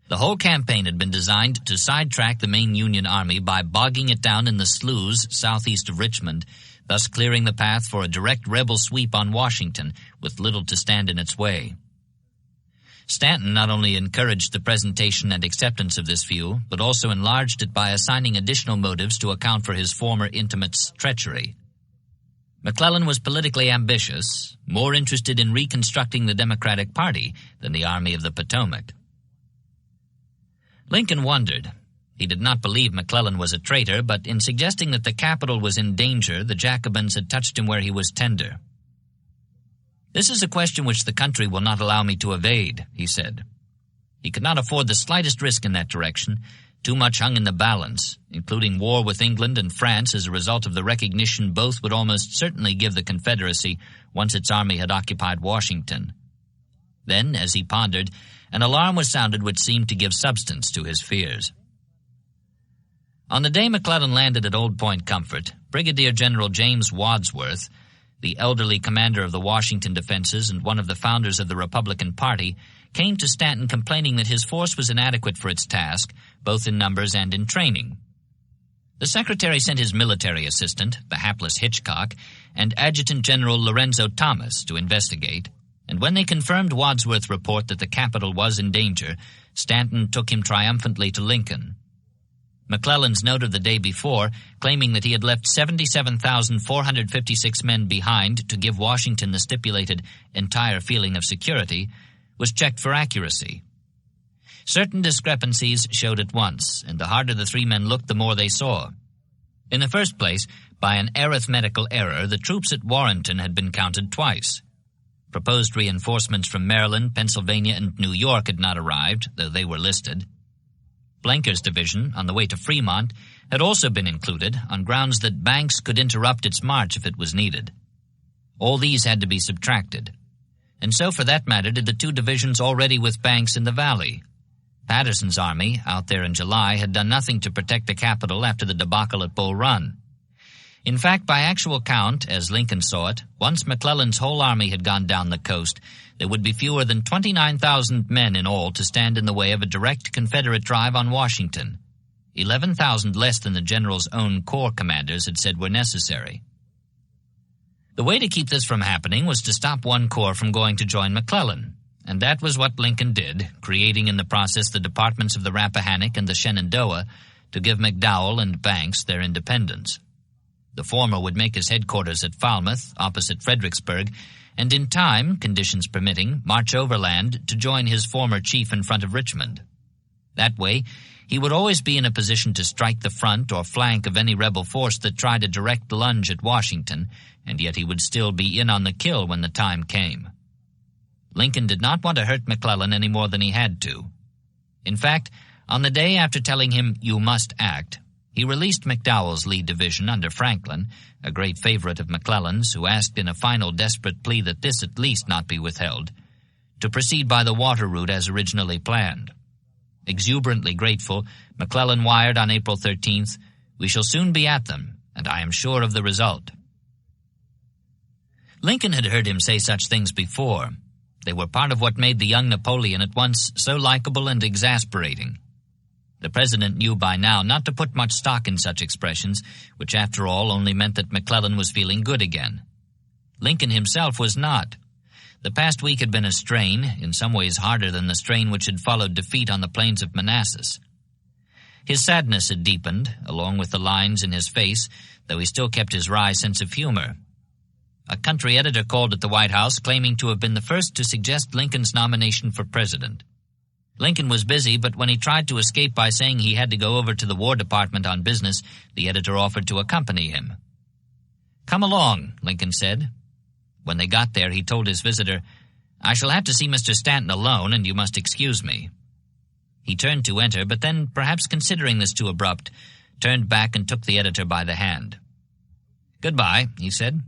The whole campaign had been designed to sidetrack the main Union army by bogging it down in the sloughs southeast of Richmond, thus clearing the path for a direct rebel sweep on Washington with little to stand in its way. Stanton not only encouraged the presentation and acceptance of this view, but also enlarged it by assigning additional motives to account for his former intimate's treachery. McClellan was politically ambitious, more interested in reconstructing the Democratic Party than the Army of the Potomac. Lincoln wondered. He did not believe McClellan was a traitor, but in suggesting that the capital was in danger, the Jacobins had touched him where he was tender. "This is a question which the country will not allow me to evade," he said. He could not afford the slightest risk in that direction. Too much hung in the balance, including war with England and France as a result of the recognition both would almost certainly give the Confederacy once its army had occupied Washington. Then, as he pondered, an alarm was sounded which seemed to give substance to his fears. On the day McClellan landed at Old Point Comfort, Brigadier General James Wadsworth, the elderly commander of the Washington defenses and one of the founders of the Republican Party, came to Stanton complaining that his force was inadequate for its task, both in numbers and in training. The secretary sent his military assistant, the hapless Hitchcock, and Adjutant General Lorenzo Thomas to investigate, and when they confirmed Wadsworth's report that the capital was in danger, Stanton took him triumphantly to Lincoln. McClellan's note of the day before, claiming that he had left 77,456 men behind to give Washington the stipulated entire feeling of security, was checked for accuracy. Certain discrepancies showed at once, and the harder the three men looked, the more they saw. In the first place, by an arithmetical error, the troops at Warrenton had been counted twice. Proposed reinforcements from Maryland, Pennsylvania, and New York had not arrived, though they were listed. Blenker's division, on the way to Fremont, had also been included on grounds that Banks could interrupt its march if it was needed. All these had to be subtracted. And so, for that matter, did the two divisions already with Banks in the valley. Patterson's army, out there in July, had done nothing to protect the capital after the debacle at Bull Run. In fact, by actual count, as Lincoln saw it, once McClellan's whole army had gone down the coast, there would be fewer than 29,000 men in all to stand in the way of a direct Confederate drive on Washington, 11,000 less than the general's own corps commanders had said were necessary. The way to keep this from happening was to stop one corps from going to join McClellan, and that was what Lincoln did, creating in the process the departments of the Rappahannock and the Shenandoah to give McDowell and Banks their independence. The former would make his headquarters at Falmouth, opposite Fredericksburg, and in time, conditions permitting, march overland to join his former chief in front of Richmond. That way, he would always be in a position to strike the front or flank of any rebel force that tried a direct lunge at Washington, and yet he would still be in on the kill when the time came. Lincoln did not want to hurt McClellan any more than he had to. In fact, on the day after telling him, "You must act," he released McDowell's lead division under Franklin, a great favorite of McClellan's, who asked in a final desperate plea that this at least not be withheld, to proceed by the water route as originally planned. Exuberantly grateful, McClellan wired on April 13th, "We shall soon be at them, and I am sure of the result." Lincoln had heard him say such things before. They were part of what made the young Napoleon at once so likable and exasperating. The president knew by now not to put much stock in such expressions, which after all only meant that McClellan was feeling good again. Lincoln himself was not. The past week had been a strain, in some ways harder than the strain which had followed defeat on the plains of Manassas. His sadness had deepened, along with the lines in his face, though he still kept his wry sense of humor. A country editor called at the White House claiming to have been the first to suggest Lincoln's nomination for president. Lincoln was busy, but when he tried to escape by saying he had to go over to the War Department on business, the editor offered to accompany him. "Come along," Lincoln said. When they got there, he told his visitor, "I shall have to see Mr. Stanton alone, and you must excuse me." He turned to enter, but then, perhaps considering this too abrupt, turned back and took the editor by the hand. "Goodbye," he said.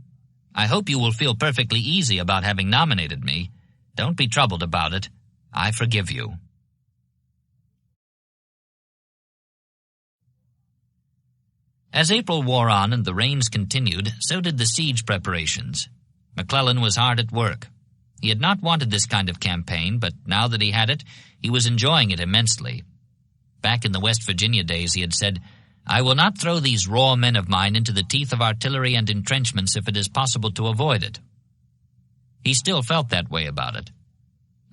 "I hope you will feel perfectly easy about having nominated me. Don't be troubled about it. I forgive you." As April wore on and the rains continued, so did the siege preparations. McClellan was hard at work. He had not wanted this kind of campaign, but now that he had it, he was enjoying it immensely. Back in the West Virginia days, he had said, "I will not throw these raw men of mine into the teeth of artillery and entrenchments if it is possible to avoid it." He still felt that way about it.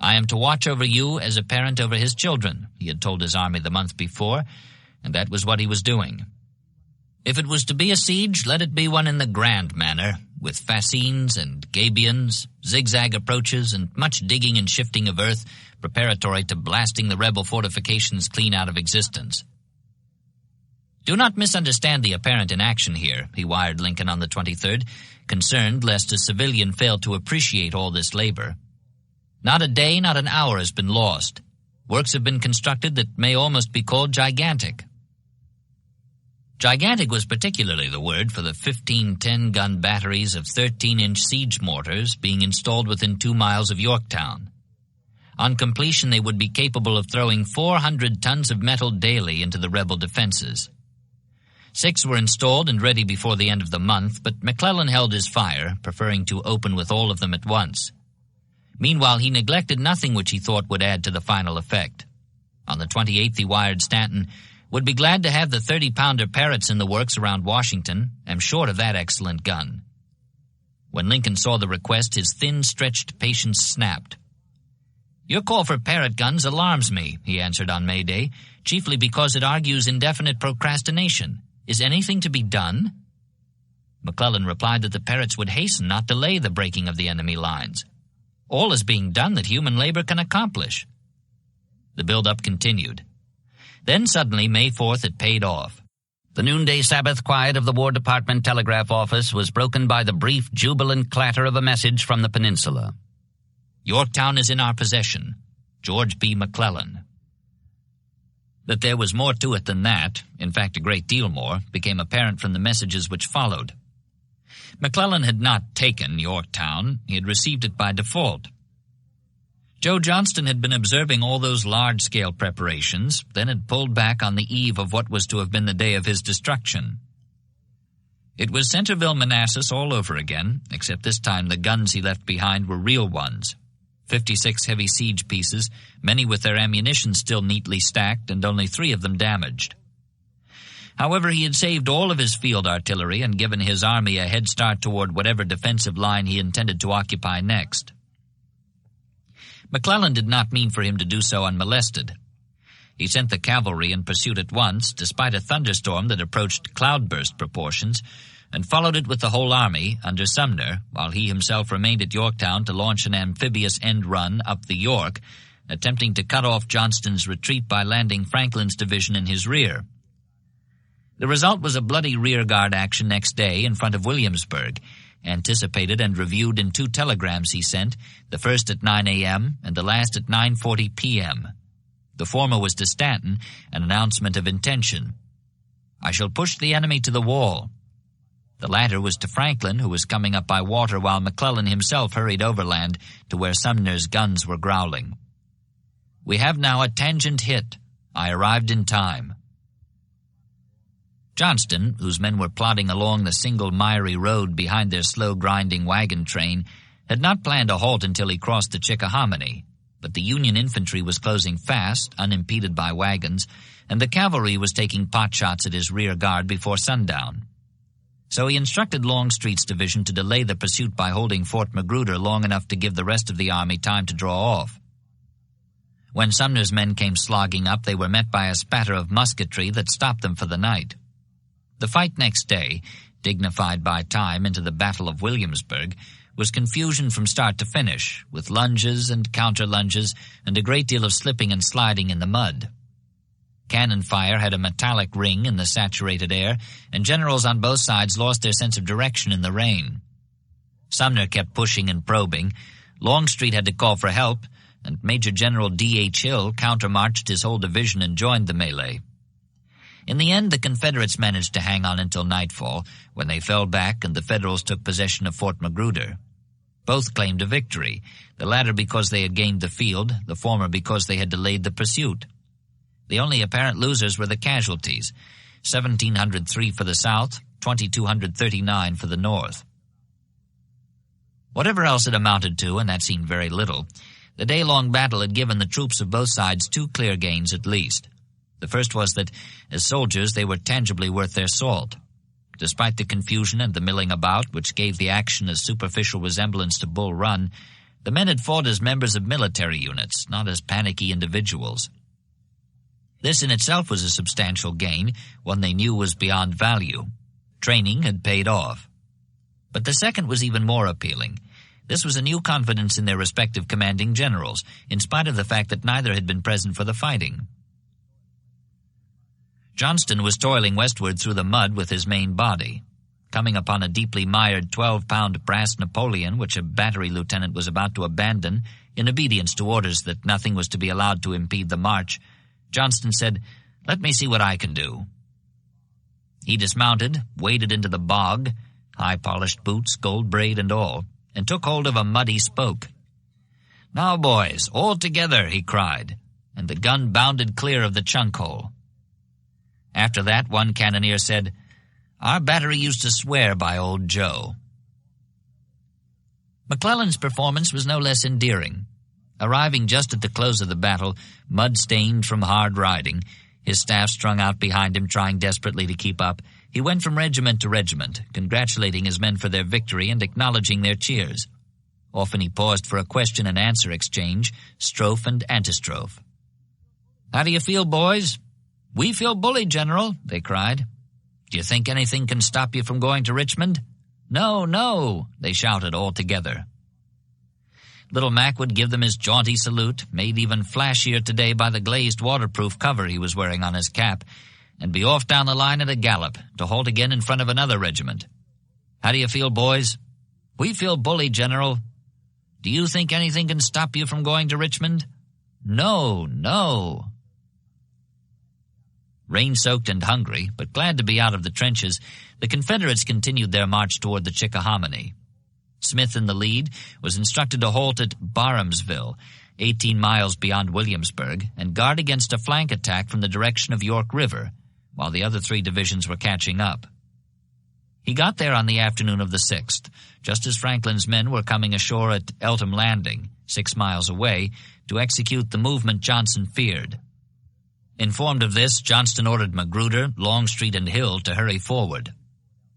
I am to watch over you as a parent over his children, he had told his army the month before, and that was what he was doing. If it was to be a siege, let it be one in the grand manner, with fascines and gabions, zigzag approaches, and much digging and shifting of earth preparatory to blasting the rebel fortifications clean out of existence. Do not misunderstand the apparent inaction here, he wired Lincoln on the 23rd, concerned lest a civilian fail to appreciate all this labor. Not a day, not an hour has been lost. Works have been constructed that may almost be called gigantic. Gigantic was particularly the word for the 15 10-gun batteries of 13-inch siege mortars being installed within 2 miles of Yorktown. On completion, they would be capable of throwing 400 tons of metal daily into the rebel defenses. 6 were installed and ready before the end of the month, but McClellan held his fire, preferring to open with all of them at once. Meanwhile, he neglected nothing which he thought would add to the final effect. On the 28th, he wired Stanton, "Would be glad to have the 30-pounder Parrotts in the works around Washington. Am short of that excellent gun." When Lincoln saw the request, his thin, stretched patience snapped. "Your call for Parrott guns alarms me," he answered on May Day, "chiefly because it argues indefinite procrastination. Is anything to be done?" McClellan replied that the Parrotts would hasten, not delay, the breaking of the enemy lines. All is being done that human labor can accomplish. The build-up continued. Then suddenly, May 4th, it paid off. The noonday Sabbath quiet of the War Department telegraph office was broken by the brief, jubilant clatter of a message from the peninsula. "Yorktown is in our possession. George B. McClellan." That there was more to it than that, in fact a great deal more, became apparent from the messages which followed. McClellan had not taken Yorktown, he had received it by default. Joe Johnston had been observing all those large-scale preparations, then had pulled back on the eve of what was to have been the day of his destruction. It was Centerville, Manassas all over again, except this time the guns he left behind were real ones. 56 heavy siege pieces, many with their ammunition still neatly stacked, and only 3 of them damaged. However, he had saved all of his field artillery and given his army a head start toward whatever defensive line he intended to occupy next. McClellan did not mean for him to do so unmolested. He sent the cavalry in pursuit at once, despite a thunderstorm that approached cloudburst proportions, and followed it with the whole army under Sumter, while he himself remained at Yorktown to launch an amphibious end run up the York, attempting to cut off Johnston's retreat by landing Franklin's division in his rear. The result was a bloody rearguard action next day in front of Williamsburg, anticipated and reviewed in 2 telegrams he sent, the first at 9 a.m. and the last at 9:40 p.m. The former was to Stanton, an announcement of intention. "I shall push the enemy to the wall." The latter was to Franklin, who was coming up by water while McClellan himself hurried overland to where Sumner's guns were growling. "We have now a tangent hit. I arrived in time." Johnston, whose men were plodding along the single miry road behind their slow-grinding wagon train, had not planned a halt until he crossed the Chickahominy, but the Union infantry was closing fast, unimpeded by wagons, and the cavalry was taking potshots at his rear guard before sundown. So he instructed Longstreet's division to delay the pursuit by holding Fort Magruder long enough to give the rest of the army time to draw off. When Sumner's men came slogging up, they were met by a spatter of musketry that stopped them for the night. The fight next day, dignified by time into the Battle of Williamsburg, was confusion from start to finish, with lunges and counter-lunges and a great deal of slipping and sliding in the mud. Cannon fire had a metallic ring in the saturated air, and generals on both sides lost their sense of direction in the rain. Sumner kept pushing and probing. Longstreet had to call for help, and Major General D.H. Hill countermarched his whole division and joined the melee. In the end, the Confederates managed to hang on until nightfall, when they fell back and the Federals took possession of Fort Magruder. Both claimed a victory, the latter because they had gained the field, the former because they had delayed the pursuit. The only apparent losers were the casualties, 1,703 for the South, 2,239 for the North. Whatever else it amounted to, and that seemed very little, the day-long battle had given the troops of both sides 2 clear gains at least. The first was that, as soldiers, they were tangibly worth their salt. Despite the confusion and the milling about, which gave the action a superficial resemblance to Bull Run, The men had fought as members of military units, not as panicky individuals. This in itself was a substantial gain, one they knew was beyond value. Training had paid off. But the second was even more appealing. This was a new confidence in their respective commanding generals, in spite of the fact that neither had been present for the fighting. Johnston was toiling westward through the mud with his main body. Coming upon a deeply mired 12-pound brass Napoleon, which a battery lieutenant was about to abandon, in obedience to orders that nothing was to be allowed to impede the march, Johnston said, "Let me see what I can do." He dismounted, waded into the bog, high-polished boots, gold braid and all, and took hold of a muddy spoke. "Now, boys, all together," he cried, and the gun bounded clear of the chunk hole. After that, one cannoneer said, "Our battery used to swear by old Joe." McClellan's performance was no less endearing. Arriving just at the close of the battle, mud-stained from hard riding, his staff strung out behind him trying desperately to keep up, he went from regiment to regiment, congratulating his men for their victory and acknowledging their cheers. Often he paused for a question-and-answer exchange, strophe and antistrophe. "How do you feel, boys?" "We feel bully, General," they cried. "Do you think anything can stop you from going to Richmond?" "No, no," they shouted all together. Little Mac would give them his jaunty salute, made even flashier today by the glazed waterproof cover he was wearing on his cap, and be off down the line at a gallop to halt again in front of another regiment. "How do you feel, boys?" "We feel bully, General." "Do you think anything can stop you from going to Richmond?" "No, no." Rain-soaked and hungry, but glad to be out of the trenches, the Confederates continued their march toward the Chickahominy. Smith, in the lead, was instructed to halt at Barhamsville, 18 miles beyond Williamsburg, and guard against a flank attack from the direction of York River, while the other 3 divisions were catching up. He got there on the afternoon of the 6th, just as Franklin's men were coming ashore at Eltham Landing, 6 miles away, to execute the movement Johnson feared. Informed of this, Johnston ordered Magruder, Longstreet, and Hill to hurry forward.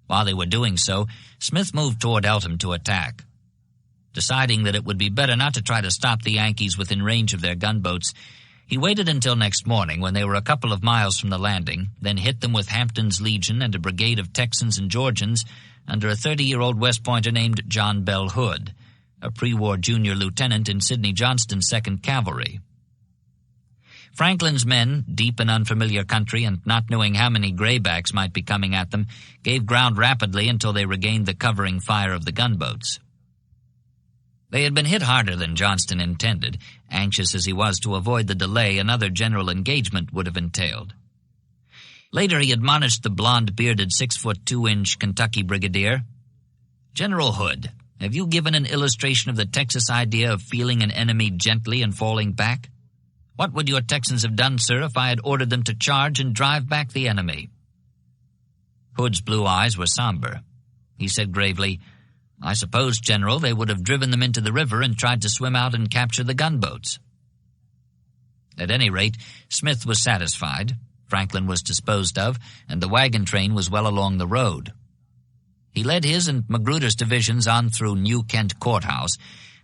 While they were doing so, Smith moved toward Eltham to attack. Deciding that it would be better not to try to stop the Yankees within range of their gunboats, he waited until next morning when they were a couple of miles from the landing, then hit them with Hampton's Legion and a brigade of Texans and Georgians under a 30-year-old West Pointer named John Bell Hood, a pre-war junior lieutenant in Sidney Johnston's 2nd Cavalry. Franklin's men, deep in unfamiliar country and not knowing how many graybacks might be coming at them, gave ground rapidly until they regained the covering fire of the gunboats. They had been hit harder than Johnston intended, anxious as he was to avoid the delay another general engagement would have entailed. Later he admonished the blonde-bearded 6'2" Kentucky brigadier, "General Hood, have you given an illustration of the Texas idea of feeling an enemy gently and falling back? What would your Texans have done, sir, if I had ordered them to charge and drive back the enemy?" Hood's blue eyes were somber. He said gravely, "I suppose, General, they would have driven them into the river and tried to swim out and capture the gunboats." At any rate, Smith was satisfied, Franklin was disposed of, and the wagon train was well along the road. He led his and Magruder's divisions on through New Kent Courthouse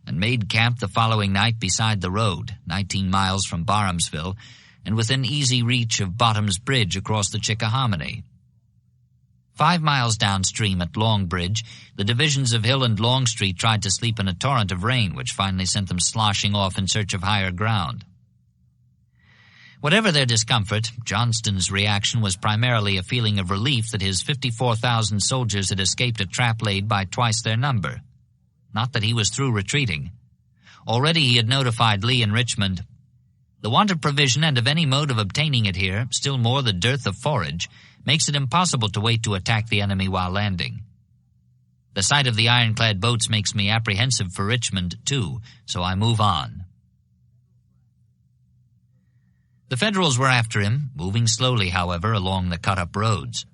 and made camp the following night beside the road, 19 miles from Barhamsville, and within easy reach of Bottom's Bridge across the Chickahominy. 5 miles downstream at Long Bridge, the divisions of Hill and Longstreet tried to sleep in a torrent of rain, which finally sent them sloshing off in search of higher ground. Whatever their discomfort, Johnston's reaction was primarily a feeling of relief that his 54,000 soldiers had escaped a trap laid by twice their number. Not that he was through retreating. Already he had notified Lee in Richmond, "The want of provision and of any mode of obtaining it here, still more the dearth of forage, makes it impossible to wait to attack the enemy while landing. The sight of the ironclad boats makes me apprehensive for Richmond, too, so I move on." The Federals were after him, moving slowly, however, along the cut-up roads.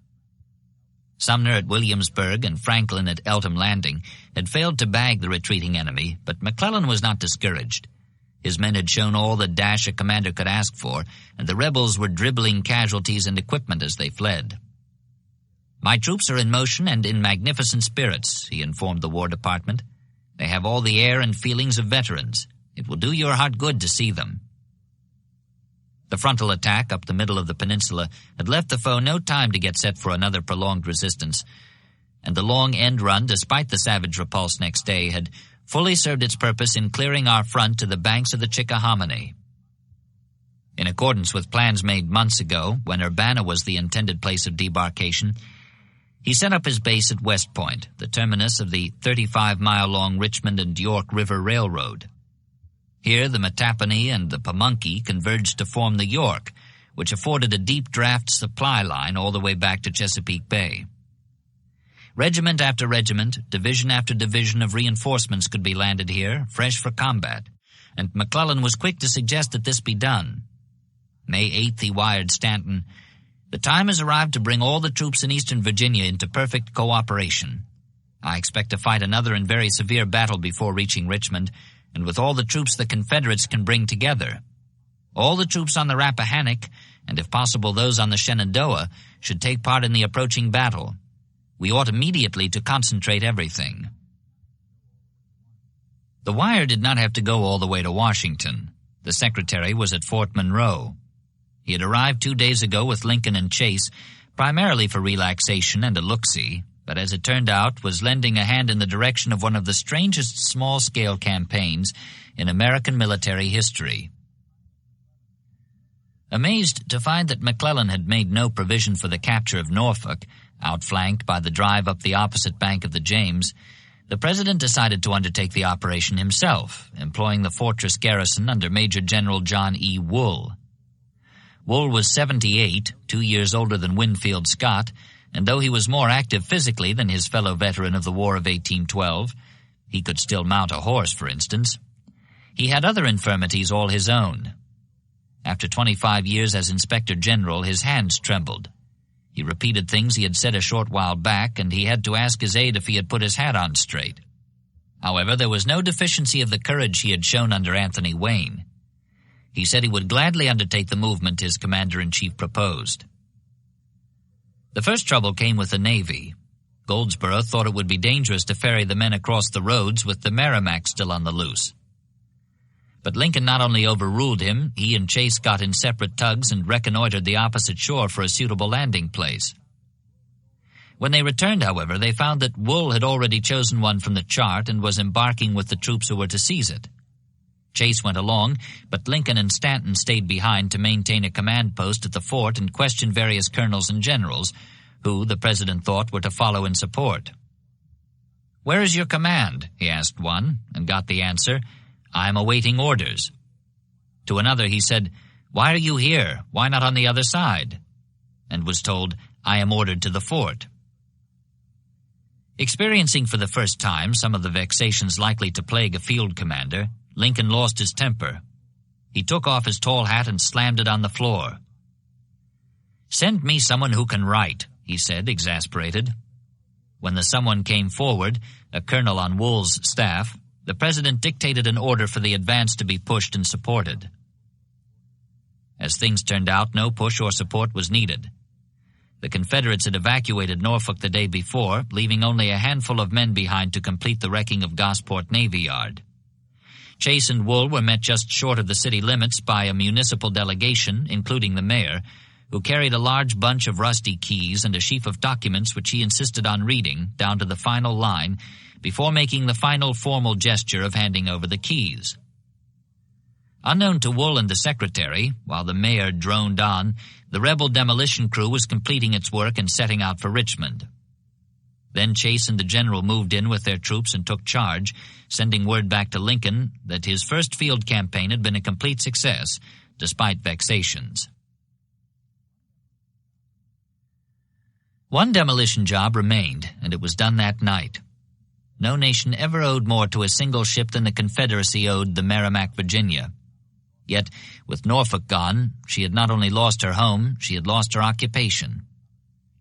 Sumner at Williamsburg and Franklin at Eltham Landing had failed to bag the retreating enemy, but McClellan was not discouraged. His men had shown all the dash a commander could ask for, and the rebels were dribbling casualties and equipment as they fled. "My troops are in motion and in magnificent spirits," he informed the War Department. They have all the air and feelings of veterans. It will do your heart good to see them. The frontal attack up the middle of the peninsula had left the foe no time to get set for another prolonged resistance, and the long end run, despite the savage repulse next day, had fully served its purpose in clearing our front to the banks of the Chickahominy. In accordance with plans made months ago, when Urbana was the intended place of debarkation, he set up his base at West Point, the terminus of the 35-mile-long Richmond and York River Railroad. Here the Mattapony and the Pamunkey converged to form the York, which afforded a deep draft supply line all the way back to Chesapeake Bay. Regiment after regiment, division after division of reinforcements could be landed here, fresh for combat, and McClellan was quick to suggest that this be done. May 8th he wired Stanton, "The time has arrived to bring all the troops in eastern Virginia into perfect cooperation. I expect to fight another and very severe battle before reaching Richmond, and with all the troops the Confederates can bring together. All the troops on the Rappahannock, and if possible those on the Shenandoah, should take part in the approaching battle. We ought immediately to concentrate everything." The wire did not have to go all the way to Washington. The secretary was at Fort Monroe. He had arrived 2 days ago with Lincoln and Chase, primarily for relaxation and a look-see, but as it turned out was lending a hand in the direction of one of the strangest small-scale campaigns in American military history. Amazed to find that McClellan had made no provision for the capture of Norfolk, outflanked by the drive up the opposite bank of the James, the president decided to undertake the operation himself, employing the fortress garrison under Major General John E. Wool. Wool was 78, 2 years older than Winfield Scott, and though he was more active physically than his fellow veteran of the War of 1812, he could still mount a horse, for instance, he had other infirmities all his own. After 25 years as Inspector General, his hands trembled. He repeated things he had said a short while back, and he had to ask his aide if he had put his hat on straight. However, there was no deficiency of the courage he had shown under Anthony Wayne. He said he would gladly undertake the movement his commander-in-chief proposed. The first trouble came with the Navy. Goldsborough thought it would be dangerous to ferry the men across the roads with the Merrimac still on the loose. But Lincoln not only overruled him, he and Chase got in separate tugs and reconnoitered the opposite shore for a suitable landing place. When they returned, however, they found that Wool had already chosen one from the chart and was embarking with the troops who were to seize it. Chase went along, but Lincoln and Stanton stayed behind to maintain a command post at the fort and question various colonels and generals, who, the president thought, were to follow in support. "Where is your command?" he asked one, and got the answer, "I am awaiting orders." To another he said, "Why are you here? Why not on the other side?" and was told, "I am ordered to the fort." Experiencing for the first time some of the vexations likely to plague a field commander, Lincoln lost his temper. He took off his tall hat and slammed it on the floor. "Send me someone who can write," he said, exasperated. When the someone came forward, a colonel on Wool's staff, the president dictated an order for the advance to be pushed and supported. As things turned out, no push or support was needed. The Confederates had evacuated Norfolk the day before, leaving only a handful of men behind to complete the wrecking of Gosport Navy Yard. Chase and Wool were met just short of the city limits by a municipal delegation, including the mayor, who carried a large bunch of rusty keys and a sheaf of documents which he insisted on reading down to the final line before making the final formal gesture of handing over the keys. Unknown to Wool and the secretary, while the mayor droned on, the rebel demolition crew was completing its work and setting out for Richmond. Then Chase and the general moved in with their troops and took charge, sending word back to Lincoln that his first field campaign had been a complete success, despite vexations. One demolition job remained, and it was done that night. No nation ever owed more to a single ship than the Confederacy owed the Merrimac, Virginia. Yet, with Norfolk gone, she had not only lost her home, she had lost her occupation.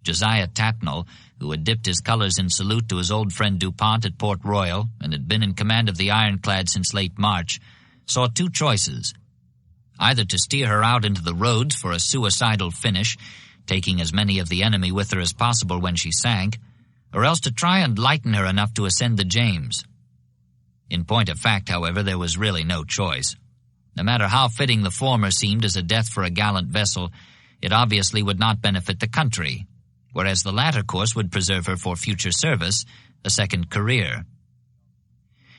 Josiah Tatnall, who had dipped his colors in salute to his old friend DuPont at Port Royal and had been in command of the ironclad since late March, saw two choices: either to steer her out into the roads for a suicidal finish, taking as many of the enemy with her as possible when she sank, or else to try and lighten her enough to ascend the James. In point of fact, however, there was really no choice. No matter how fitting the former seemed as a death for a gallant vessel, it obviously would not benefit the country, whereas the latter course would preserve her for future service, a second career.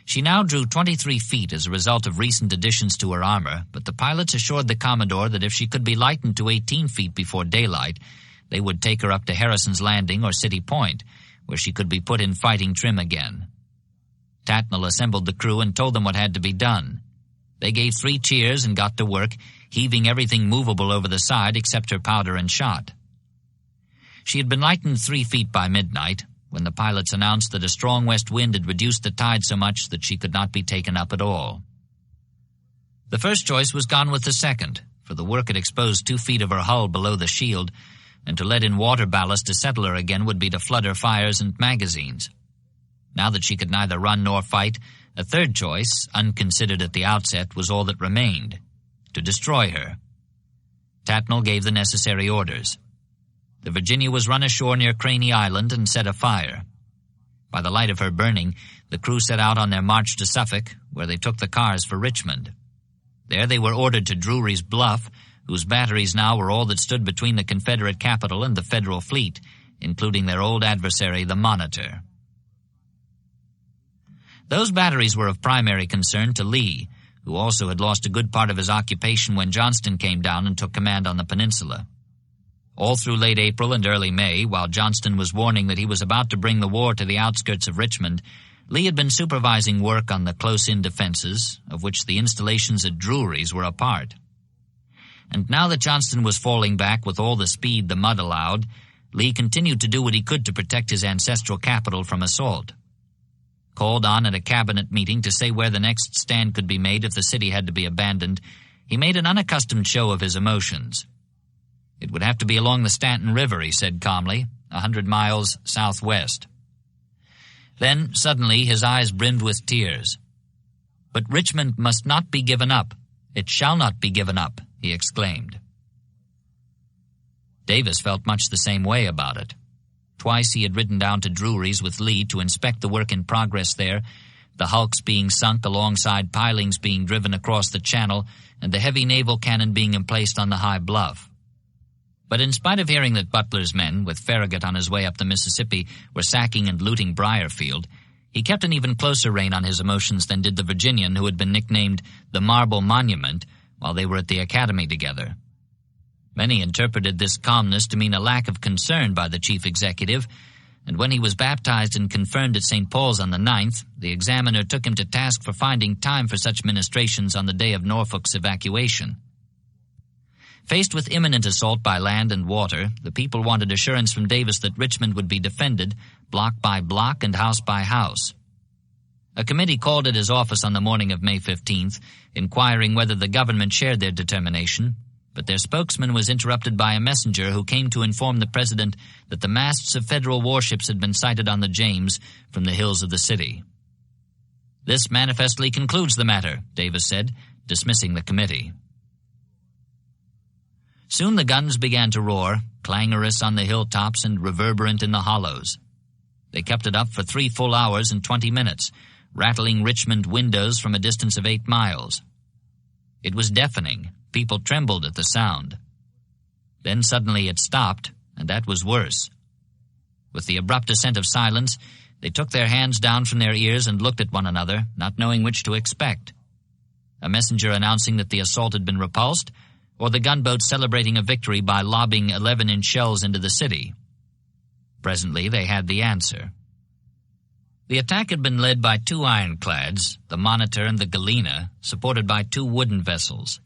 She now drew 23 feet as a result of recent additions to her armor, but the pilots assured the Commodore that if she could be lightened to 18 feet before daylight, they would take her up to Harrison's Landing or City Point, where she could be put in fighting trim again. Tattnall assembled the crew and told them what had to be done. They gave 3 cheers and got to work, heaving everything movable over the side except her powder and shot. She had been lightened 3 feet by midnight, when the pilots announced that a strong west wind had reduced the tide so much that she could not be taken up at all. The first choice was gone with the second, for the work had exposed 2 feet of her hull below the shield, and to let in water ballast to settle her again would be to flood her fires and magazines. Now that she could neither run nor fight, a third choice, unconsidered at the outset, was all that remained: to destroy her. Tattnall gave the necessary orders. The Virginia was run ashore near Craney Island and set afire. By the light of her burning, the crew set out on their march to Suffolk, where they took the cars for Richmond. There they were ordered to Drury's Bluff, whose batteries now were all that stood between the Confederate capital and the Federal fleet, including their old adversary, the Monitor. Those batteries were of primary concern to Lee, who also had lost a good part of his occupation when Johnston came down and took command on the peninsula. All through late April and early May, while Johnston was warning that he was about to bring the war to the outskirts of Richmond, Lee had been supervising work on the close-in defenses, of which the installations at Drury's were a part. And now that Johnston was falling back with all the speed the mud allowed, Lee continued to do what he could to protect his ancestral capital from assault. Called on at a cabinet meeting to say where the next stand could be made if the city had to be abandoned, he made an unaccustomed show of his emotions. "It would have to be along the Stanton River," he said calmly, 100 miles southwest. Then, suddenly, his eyes brimmed with tears. "But Richmond must not be given up. It shall not be given up," he exclaimed. Davis felt much the same way about it. Twice he had ridden down to Drury's with Lee to inspect the work in progress there, the hulks being sunk alongside pilings being driven across the channel, and the heavy naval cannon being emplaced on the high bluff. But in spite of hearing that Butler's men, with Farragut on his way up the Mississippi, were sacking and looting Briarfield, he kept an even closer rein on his emotions than did the Virginian who had been nicknamed the Marble Monument while they were at the academy together. Many interpreted this calmness to mean a lack of concern by the chief executive, and when he was baptized and confirmed at St. Paul's on the 9th, the examiner took him to task for finding time for such ministrations on the day of Norfolk's evacuation. Faced with imminent assault by land and water, the people wanted assurance from Davis that Richmond would be defended, block by block and house by house. A committee called at his office on the morning of May 15th, inquiring whether the government shared their determination, but their spokesman was interrupted by a messenger who came to inform the president that the masts of federal warships had been sighted on the James from the hills of the city. "This manifestly concludes the matter," Davis said, dismissing the committee. Soon the guns began to roar, clangorous on the hilltops and reverberant in the hollows. They kept it up for 3 full hours and 20 minutes, rattling Richmond windows from a distance of 8 miles. It was deafening. People trembled at the sound. Then suddenly it stopped, and that was worse. With the abrupt descent of silence, they took their hands down from their ears and looked at one another, not knowing which to expect. A messenger announcing that the assault had been repulsed, or the gunboats celebrating a victory by lobbing 11-inch shells into the city. Presently they had the answer. The attack had been led by 2 ironclads, the Monitor and the Galena, supported by 2 wooden vessels.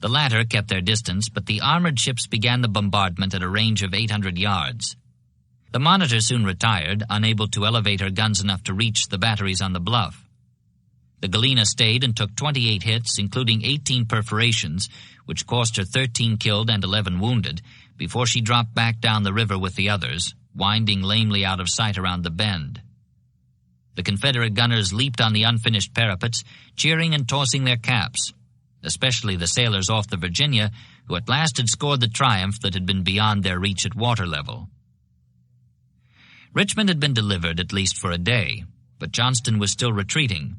The latter kept their distance, but the armored ships began the bombardment at a range of 800 yards. The Monitor soon retired, unable to elevate her guns enough to reach the batteries on the bluff. The Galena stayed and took 28 hits, including 18 perforations, which cost her 13 killed and 11 wounded, before she dropped back down the river with the others, winding lamely out of sight around the bend. The Confederate gunners leaped on the unfinished parapets, cheering and tossing their caps, especially the sailors off the Virginia, who at last had scored the triumph that had been beyond their reach at water level. Richmond had been delivered, at least for a day, but Johnston was still retreating,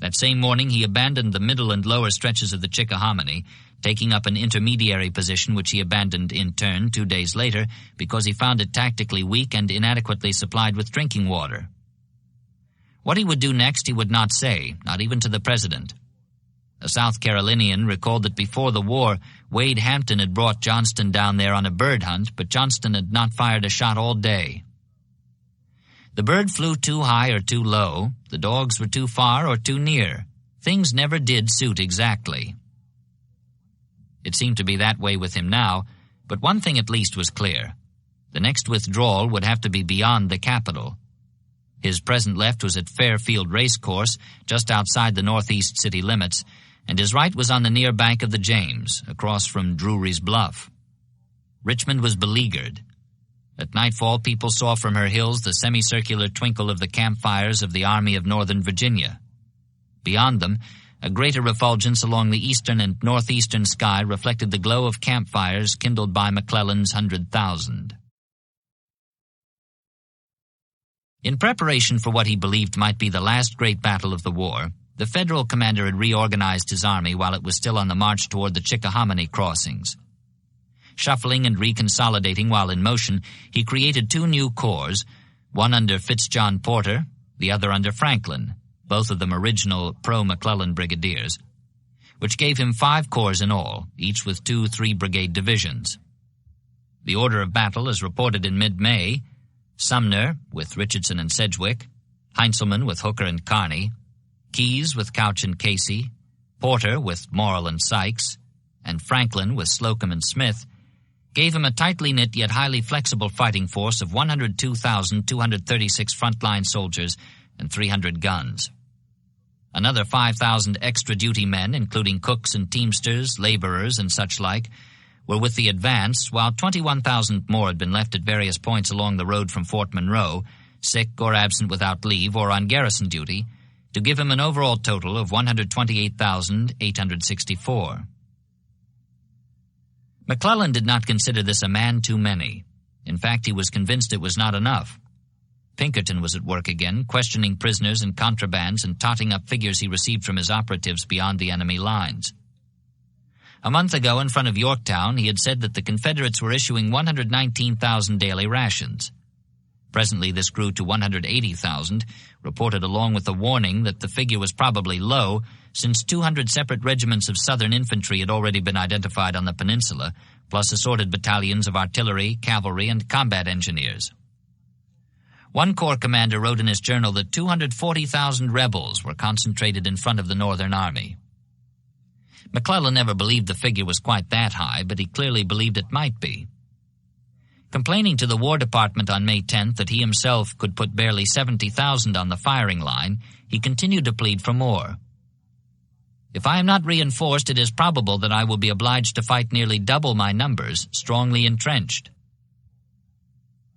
That same morning he abandoned the middle and lower stretches of the Chickahominy, taking up an intermediary position which he abandoned in turn 2 days later because he found it tactically weak and inadequately supplied with drinking water. What he would do next he would not say, not even to the president. A South Carolinian recalled that before the war, Wade Hampton had brought Johnston down there on a bird hunt, but Johnston had not fired a shot all day. The bird flew too high or too low, the dogs were too far or too near. Things never did suit exactly. It seemed to be that way with him now, but one thing at least was clear. The next withdrawal would have to be beyond the capital. His present left was at Fairfield Racecourse, just outside the northeast city limits, and his right was on the near bank of the James, across from Drury's Bluff. Richmond was beleaguered. At nightfall, people saw from her hills the semicircular twinkle of the campfires of the Army of Northern Virginia. Beyond them, a greater refulgence along the eastern and northeastern sky reflected the glow of campfires kindled by McClellan's 100,000. In preparation for what he believed might be the last great battle of the war, the Federal commander had reorganized his army while it was still on the march toward the Chickahominy crossings. Shuffling and reconsolidating while in motion, he created 2 new corps, one under Fitzjohn Porter, the other under Franklin, both of them original pro-McClellan brigadiers, which gave him 5 corps in all, each with 2 3-brigade divisions. The order of battle, as reported in mid-May: Sumner with Richardson and Sedgwick, Heintzelman with Hooker and Kearny, Keyes with Couch and Casey, Porter with Morrill and Sykes, and Franklin with Slocum and Smith, gave him a tightly knit yet highly flexible fighting force of 102,236 frontline soldiers and 300 guns. Another 5,000 extra duty men, including cooks and teamsters, laborers, and such like, were with the advance, while 21,000 more had been left at various points along the road from Fort Monroe, sick or absent without leave or on garrison duty, to give him an overall total of 128,864. McClellan did not consider this a man too many. In fact, he was convinced it was not enough. Pinkerton was at work again, questioning prisoners and contrabands and totting up figures he received from his operatives beyond the enemy lines. A month ago, in front of Yorktown, he had said that the Confederates were issuing 119,000 daily rations. Presently, this grew to 180,000, reported along with a warning that the figure was probably low, since 200 separate regiments of Southern infantry had already been identified on the peninsula, plus assorted battalions of artillery, cavalry, and combat engineers. One corps commander wrote in his journal that 240,000 rebels were concentrated in front of the Northern Army. McClellan never believed the figure was quite that high, but he clearly believed it might be. Complaining to the War Department on May 10th that he himself could put barely 70,000 on the firing line, he continued to plead for more. "If I am not reinforced, it is probable that I will be obliged to fight nearly double my numbers, strongly entrenched."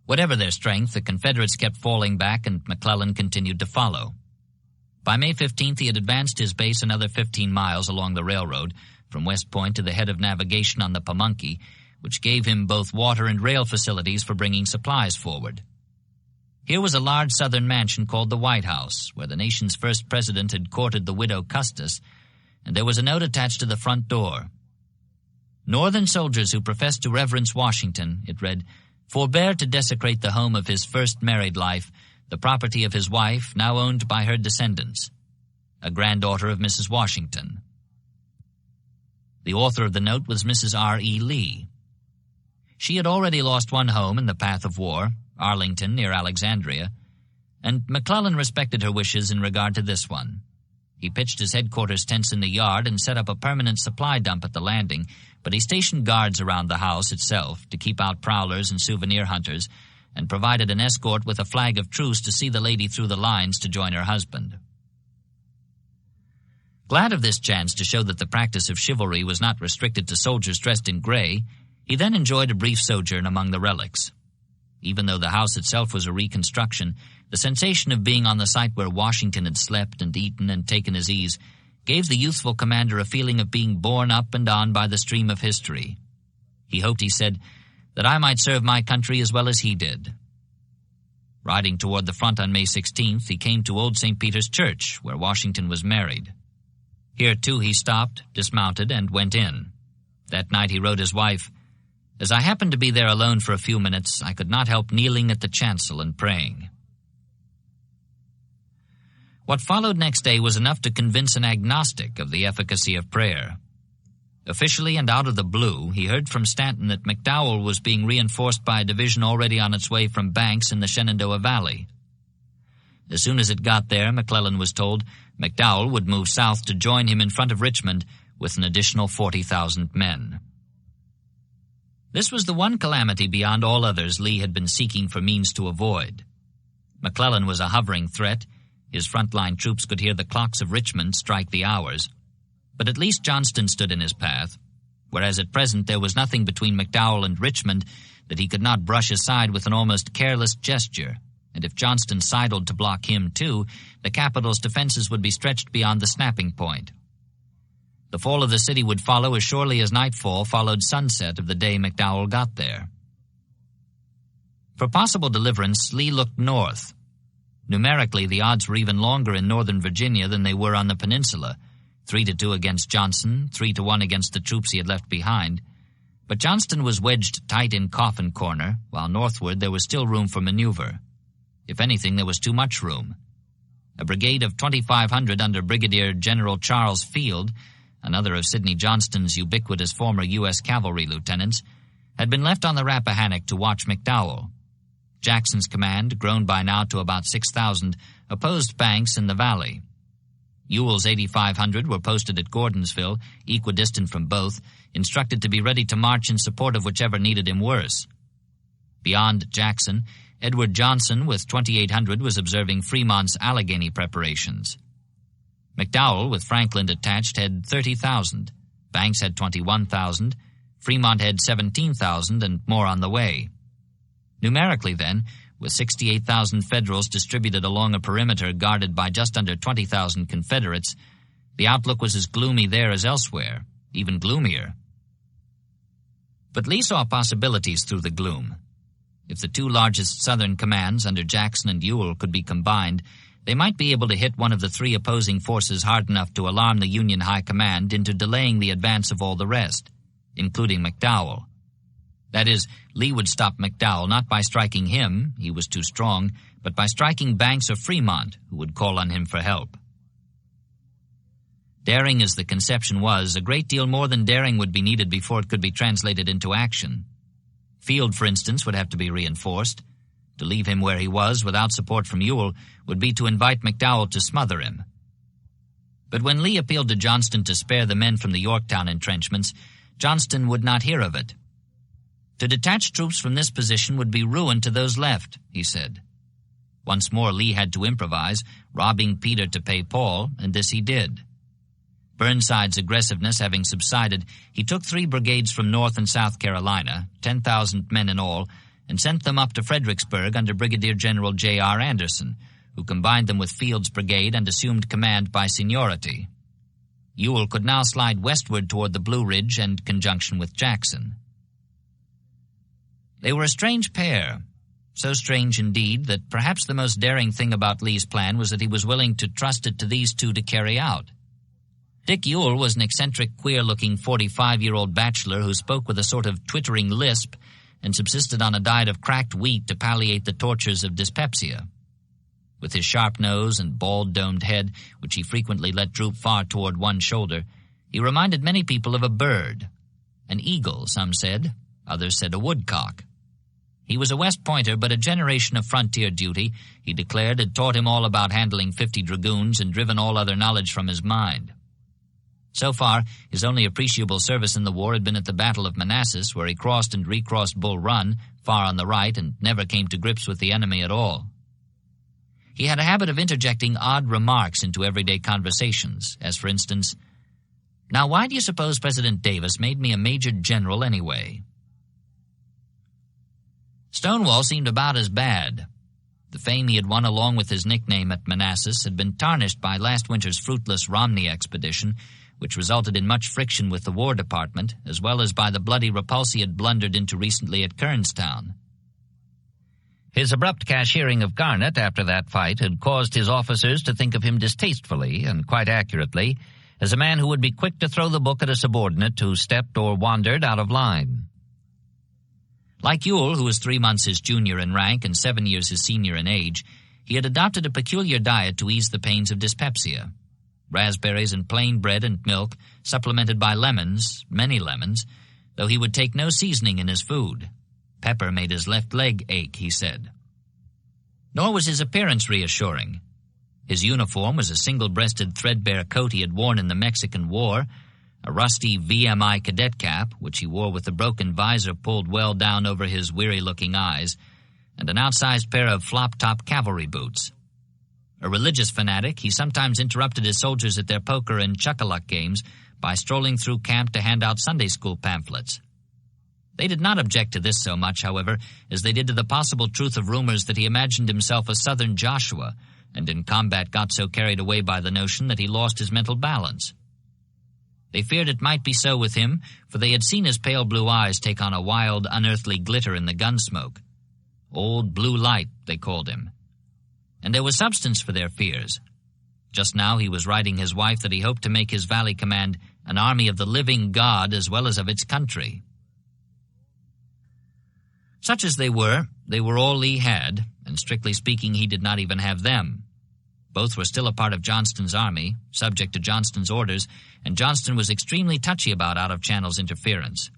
Whatever their strength, the Confederates kept falling back and McClellan continued to follow. By May 15th, he had advanced his base another 15 miles along the railroad, from West Point to the head of navigation on the Pamunkey, which gave him both water and rail facilities for bringing supplies forward. Here was a large southern mansion called the White House, where the nation's first president had courted the widow Custis, and there was a note attached to the front door. "Northern soldiers who profess to reverence Washington," it read, "forbear to desecrate the home of his first married life, the property of his wife, now owned by her descendants, a granddaughter of Mrs. Washington." The author of the note was Mrs. R.E. Lee. She had already lost one home in the path of war, Arlington near Alexandria, and McClellan respected her wishes in regard to this one. He pitched his headquarters tents in the yard and set up a permanent supply dump at the landing, but he stationed guards around the house itself to keep out prowlers and souvenir hunters, and provided an escort with a flag of truce to see the lady through the lines to join her husband. Glad of this chance to show that the practice of chivalry was not restricted to soldiers dressed in gray, he then enjoyed a brief sojourn among the relics. Even though the house itself was a reconstruction, the sensation of being on the site where Washington had slept and eaten and taken his ease gave the youthful commander a feeling of being borne up and on by the stream of history. He hoped, he said, that I might serve my country as well as he did. Riding toward the front on May 16th, he came to Old St. Peter's Church, where Washington was married. Here, too, he stopped, dismounted, and went in. That night he wrote his wife, "As I happened to be there alone for a few minutes, I could not help kneeling at the chancel and praying." What followed next day was enough to convince an agnostic of the efficacy of prayer. Officially and out of the blue, he heard from Stanton that McDowell was being reinforced by a division already on its way from Banks in the Shenandoah Valley. As soon as it got there, McClellan was told McDowell would move south to join him in front of Richmond with an additional 40,000 men. This was the one calamity beyond all others Lee had been seeking for means to avoid. McClellan was a hovering threat. His frontline troops could hear the clocks of Richmond strike the hours. But at least Johnston stood in his path, whereas at present there was nothing between McDowell and Richmond that he could not brush aside with an almost careless gesture, and if Johnston sidled to block him too, the capital's defenses would be stretched beyond the snapping point. The fall of the city would follow as surely as nightfall followed sunset of the day McDowell got there. For possible deliverance, Lee looked north. Numerically, the odds were even longer in northern Virginia than they were on the peninsula, 3-2 against Johnson, 3-1 against the troops he had left behind. But Johnston was wedged tight in Coffin Corner, while northward there was still room for maneuver. If anything, there was too much room. A brigade of 2,500 under Brigadier General Charles Field, another of Sidney Johnston's ubiquitous former U.S. cavalry lieutenants, had been left on the Rappahannock to watch McDowell. Jackson's command, grown by now to about 6,000, opposed Banks in the valley. Ewell's 8,500 were posted at Gordonsville, equidistant from both, instructed to be ready to march in support of whichever needed him worse. Beyond Jackson, Edward Johnson with 2,800 was observing Fremont's Allegheny preparations. McDowell, with Franklin attached, had 30,000. Banks had 21,000. Fremont had 17,000 and more on the way. Numerically, then, with 68,000 Federals distributed along a perimeter guarded by just under 20,000 Confederates, the outlook was as gloomy there as elsewhere, even gloomier. But Lee saw possibilities through the gloom. If the two largest Southern commands under Jackson and Ewell could be combined, they might be able to hit one of the three opposing forces hard enough to alarm the Union High Command into delaying the advance of all the rest, including McDowell. That is, Lee would stop McDowell not by striking him, he was too strong, but by striking Banks or Fremont, who would call on him for help. Daring as the conception was, a great deal more than daring would be needed before it could be translated into action. Field, for instance, would have to be reinforced. To leave him where he was without support from Ewell would be to invite McDowell to smother him. But when Lee appealed to Johnston to spare the men from the Yorktown entrenchments, Johnston would not hear of it. To detach troops from this position would be ruin to those left, he said. Once more Lee had to improvise, robbing Peter to pay Paul, and this he did. Burnside's aggressiveness having subsided, he took 3 brigades from North and South Carolina, 10,000 men in all, and sent them up to Fredericksburg under Brigadier General J.R. Anderson, who combined them with Field's brigade and assumed command by seniority. Ewell could now slide westward toward the Blue Ridge and conjunction with Jackson. They were a strange pair, so strange indeed that perhaps the most daring thing about Lee's plan was that he was willing to trust it to these two to carry out. Dick Ewell was an eccentric, queer-looking 45-year-old bachelor who spoke with a sort of twittering lisp and subsisted on a diet of cracked wheat to palliate the tortures of dyspepsia. With his sharp nose and bald-domed head, which he frequently let droop far toward one shoulder, he reminded many people of a bird. An eagle, some said. Others said a woodcock. He was a West Pointer, but a generation of frontier duty, he declared, had taught him all about handling 50 dragoons and driven all other knowledge from his mind. So far, his only appreciable service in the war had been at the Battle of Manassas, where he crossed and recrossed Bull Run, far on the right, and never came to grips with the enemy at all. He had a habit of interjecting odd remarks into everyday conversations, as for instance, "Now why do you suppose President Davis made me a major general anyway?" Stonewall seemed about as bad. The fame he had won along with his nickname at Manassas had been tarnished by last winter's fruitless Romney expedition, which resulted in much friction with the War Department, as well as by the bloody repulse he had blundered into recently at Kernstown. His abrupt cashiering of Garnett after that fight had caused his officers to think of him distastefully and quite accurately as a man who would be quick to throw the book at a subordinate who stepped or wandered out of line. Like Ewell, who was 3 months his junior in rank and 7 years his senior in age, he had adopted a peculiar diet to ease the pains of dyspepsia. Raspberries and plain bread and milk, supplemented by lemons, many lemons, though he would take no seasoning in his food. Pepper made his left leg ache, he said. Nor was his appearance reassuring. His uniform was a single-breasted threadbare coat he had worn in the Mexican War, a rusty VMI cadet cap, which he wore with the broken visor pulled well down over his weary-looking eyes, and an outsized pair of flop-top cavalry boots. A religious fanatic, he sometimes interrupted his soldiers at their poker and chuck-a-luck games by strolling through camp to hand out Sunday school pamphlets. They did not object to this so much, however, as they did to the possible truth of rumors that he imagined himself a Southern Joshua, and in combat got so carried away by the notion that he lost his mental balance. They feared it might be so with him, for they had seen his pale blue eyes take on a wild, unearthly glitter in the gun smoke. Old Blue Light, they called him. And there was substance for their fears. Just now he was writing his wife that he hoped to make his Valley Command an army of the living God as well as of its country. Such as they were all Lee had, and strictly speaking he did not even have them. Both were still a part of Johnston's army, subject to Johnston's orders, and Johnston was extremely touchy about out-of-channels interference.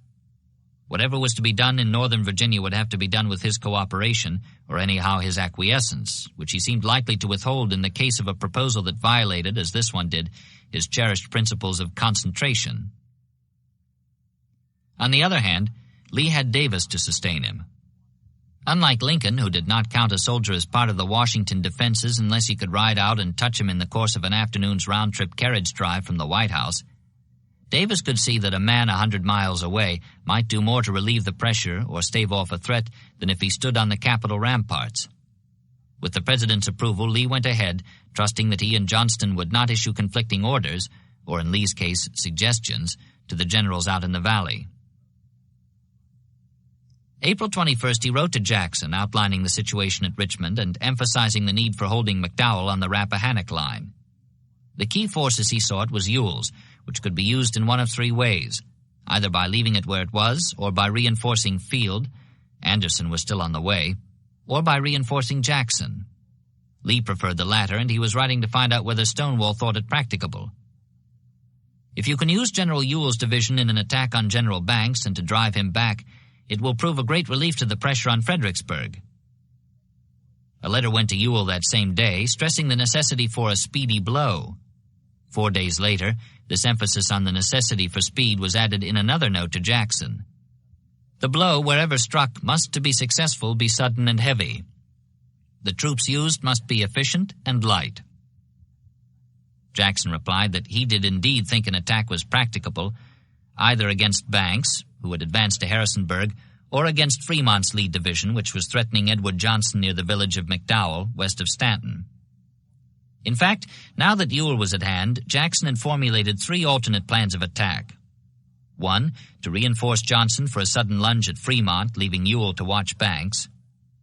Whatever was to be done in Northern Virginia would have to be done with his cooperation, or anyhow his acquiescence, which he seemed likely to withhold in the case of a proposal that violated, as this one did, his cherished principles of concentration. On the other hand, Lee had Davis to sustain him. Unlike Lincoln, who did not count a soldier as part of the Washington defenses unless he could ride out and touch him in the course of an afternoon's round-trip carriage drive from the White House, Davis could see that a man 100 miles away might do more to relieve the pressure or stave off a threat than if he stood on the Capitol ramparts. With the president's approval, Lee went ahead, trusting that he and Johnston would not issue conflicting orders, or in Lee's case, suggestions, to the generals out in the valley. April 21st, he wrote to Jackson outlining the situation at Richmond and emphasizing the need for holding McDowell on the Rappahannock line. The key force as he saw it was Ewell's, which could be used in one of 3 ways, either by leaving it where it was or by reinforcing Field — Anderson was still on the way — or by reinforcing Jackson. Lee preferred the latter, and he was writing to find out whether Stonewall thought it practicable. If you can use General Ewell's division in an attack on General Banks and to drive him back, it will prove a great relief to the pressure on Fredericksburg. A letter went to Ewell that same day, stressing the necessity for a speedy blow. 4 days later, this emphasis on the necessity for speed was added in another note to Jackson. The blow, wherever struck, must, to be successful, be sudden and heavy. The troops used must be efficient and light. Jackson replied that he did indeed think an attack was practicable, either against Banks, who had advanced to Harrisonburg, or against Fremont's lead division, which was threatening Edward Johnson near the village of McDowell, west of Stanton. In fact, now that Ewell was at hand, Jackson had formulated 3 alternate plans of attack. 1, to reinforce Johnson for a sudden lunge at Fremont, leaving Ewell to watch Banks.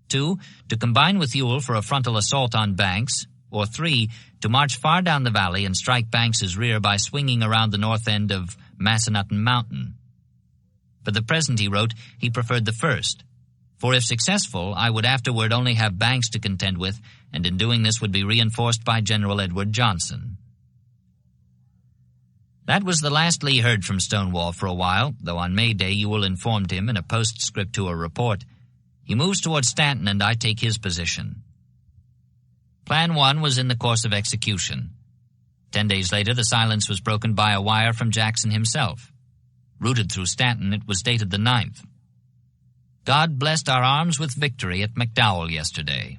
2, to combine with Ewell for a frontal assault on Banks. Or 3, to march far down the valley and strike Banks's rear by swinging around the north end of Massanutten Mountain. For the present, he wrote, he preferred the first. For if successful, I would afterward only have Banks to contend with, and in doing this would be reinforced by General Edward Johnson. That was the last Lee heard from Stonewall for a while, though on May Day Ewell informed him in a postscript to a report, "He moves toward Stanton and I take his position." Plan 1 was in the course of execution. 10 days later, the silence was broken by a wire from Jackson himself. Routed through Stanton, it was dated the 9th. "God blessed our arms with victory at McDowell yesterday."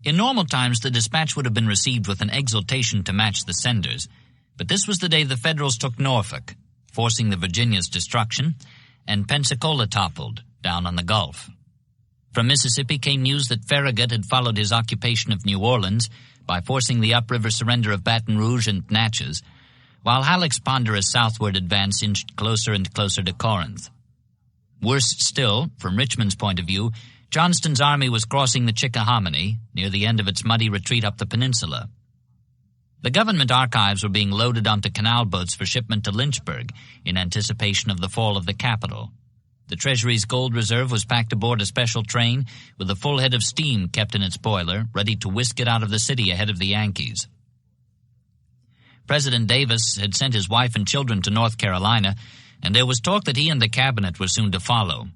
In normal times, the dispatch would have been received with an exultation to match the senders, but this was the day the Federals took Norfolk, forcing the Virginia's destruction, and Pensacola toppled, down on the Gulf. From Mississippi came news that Farragut had followed his occupation of New Orleans by forcing the upriver surrender of Baton Rouge and Natchez, while Halleck's ponderous southward advance inched closer and closer to Corinth. Worse still, from Richmond's point of view, Johnston's army was crossing the Chickahominy, near the end of its muddy retreat up the peninsula. The government archives were being loaded onto canal boats for shipment to Lynchburg in anticipation of the fall of the capital. The Treasury's gold reserve was packed aboard a special train with a full head of steam kept in its boiler, ready to whisk it out of the city ahead of the Yankees. President Davis had sent his wife and children to North Carolina, and there was talk that he and the cabinet were soon to follow.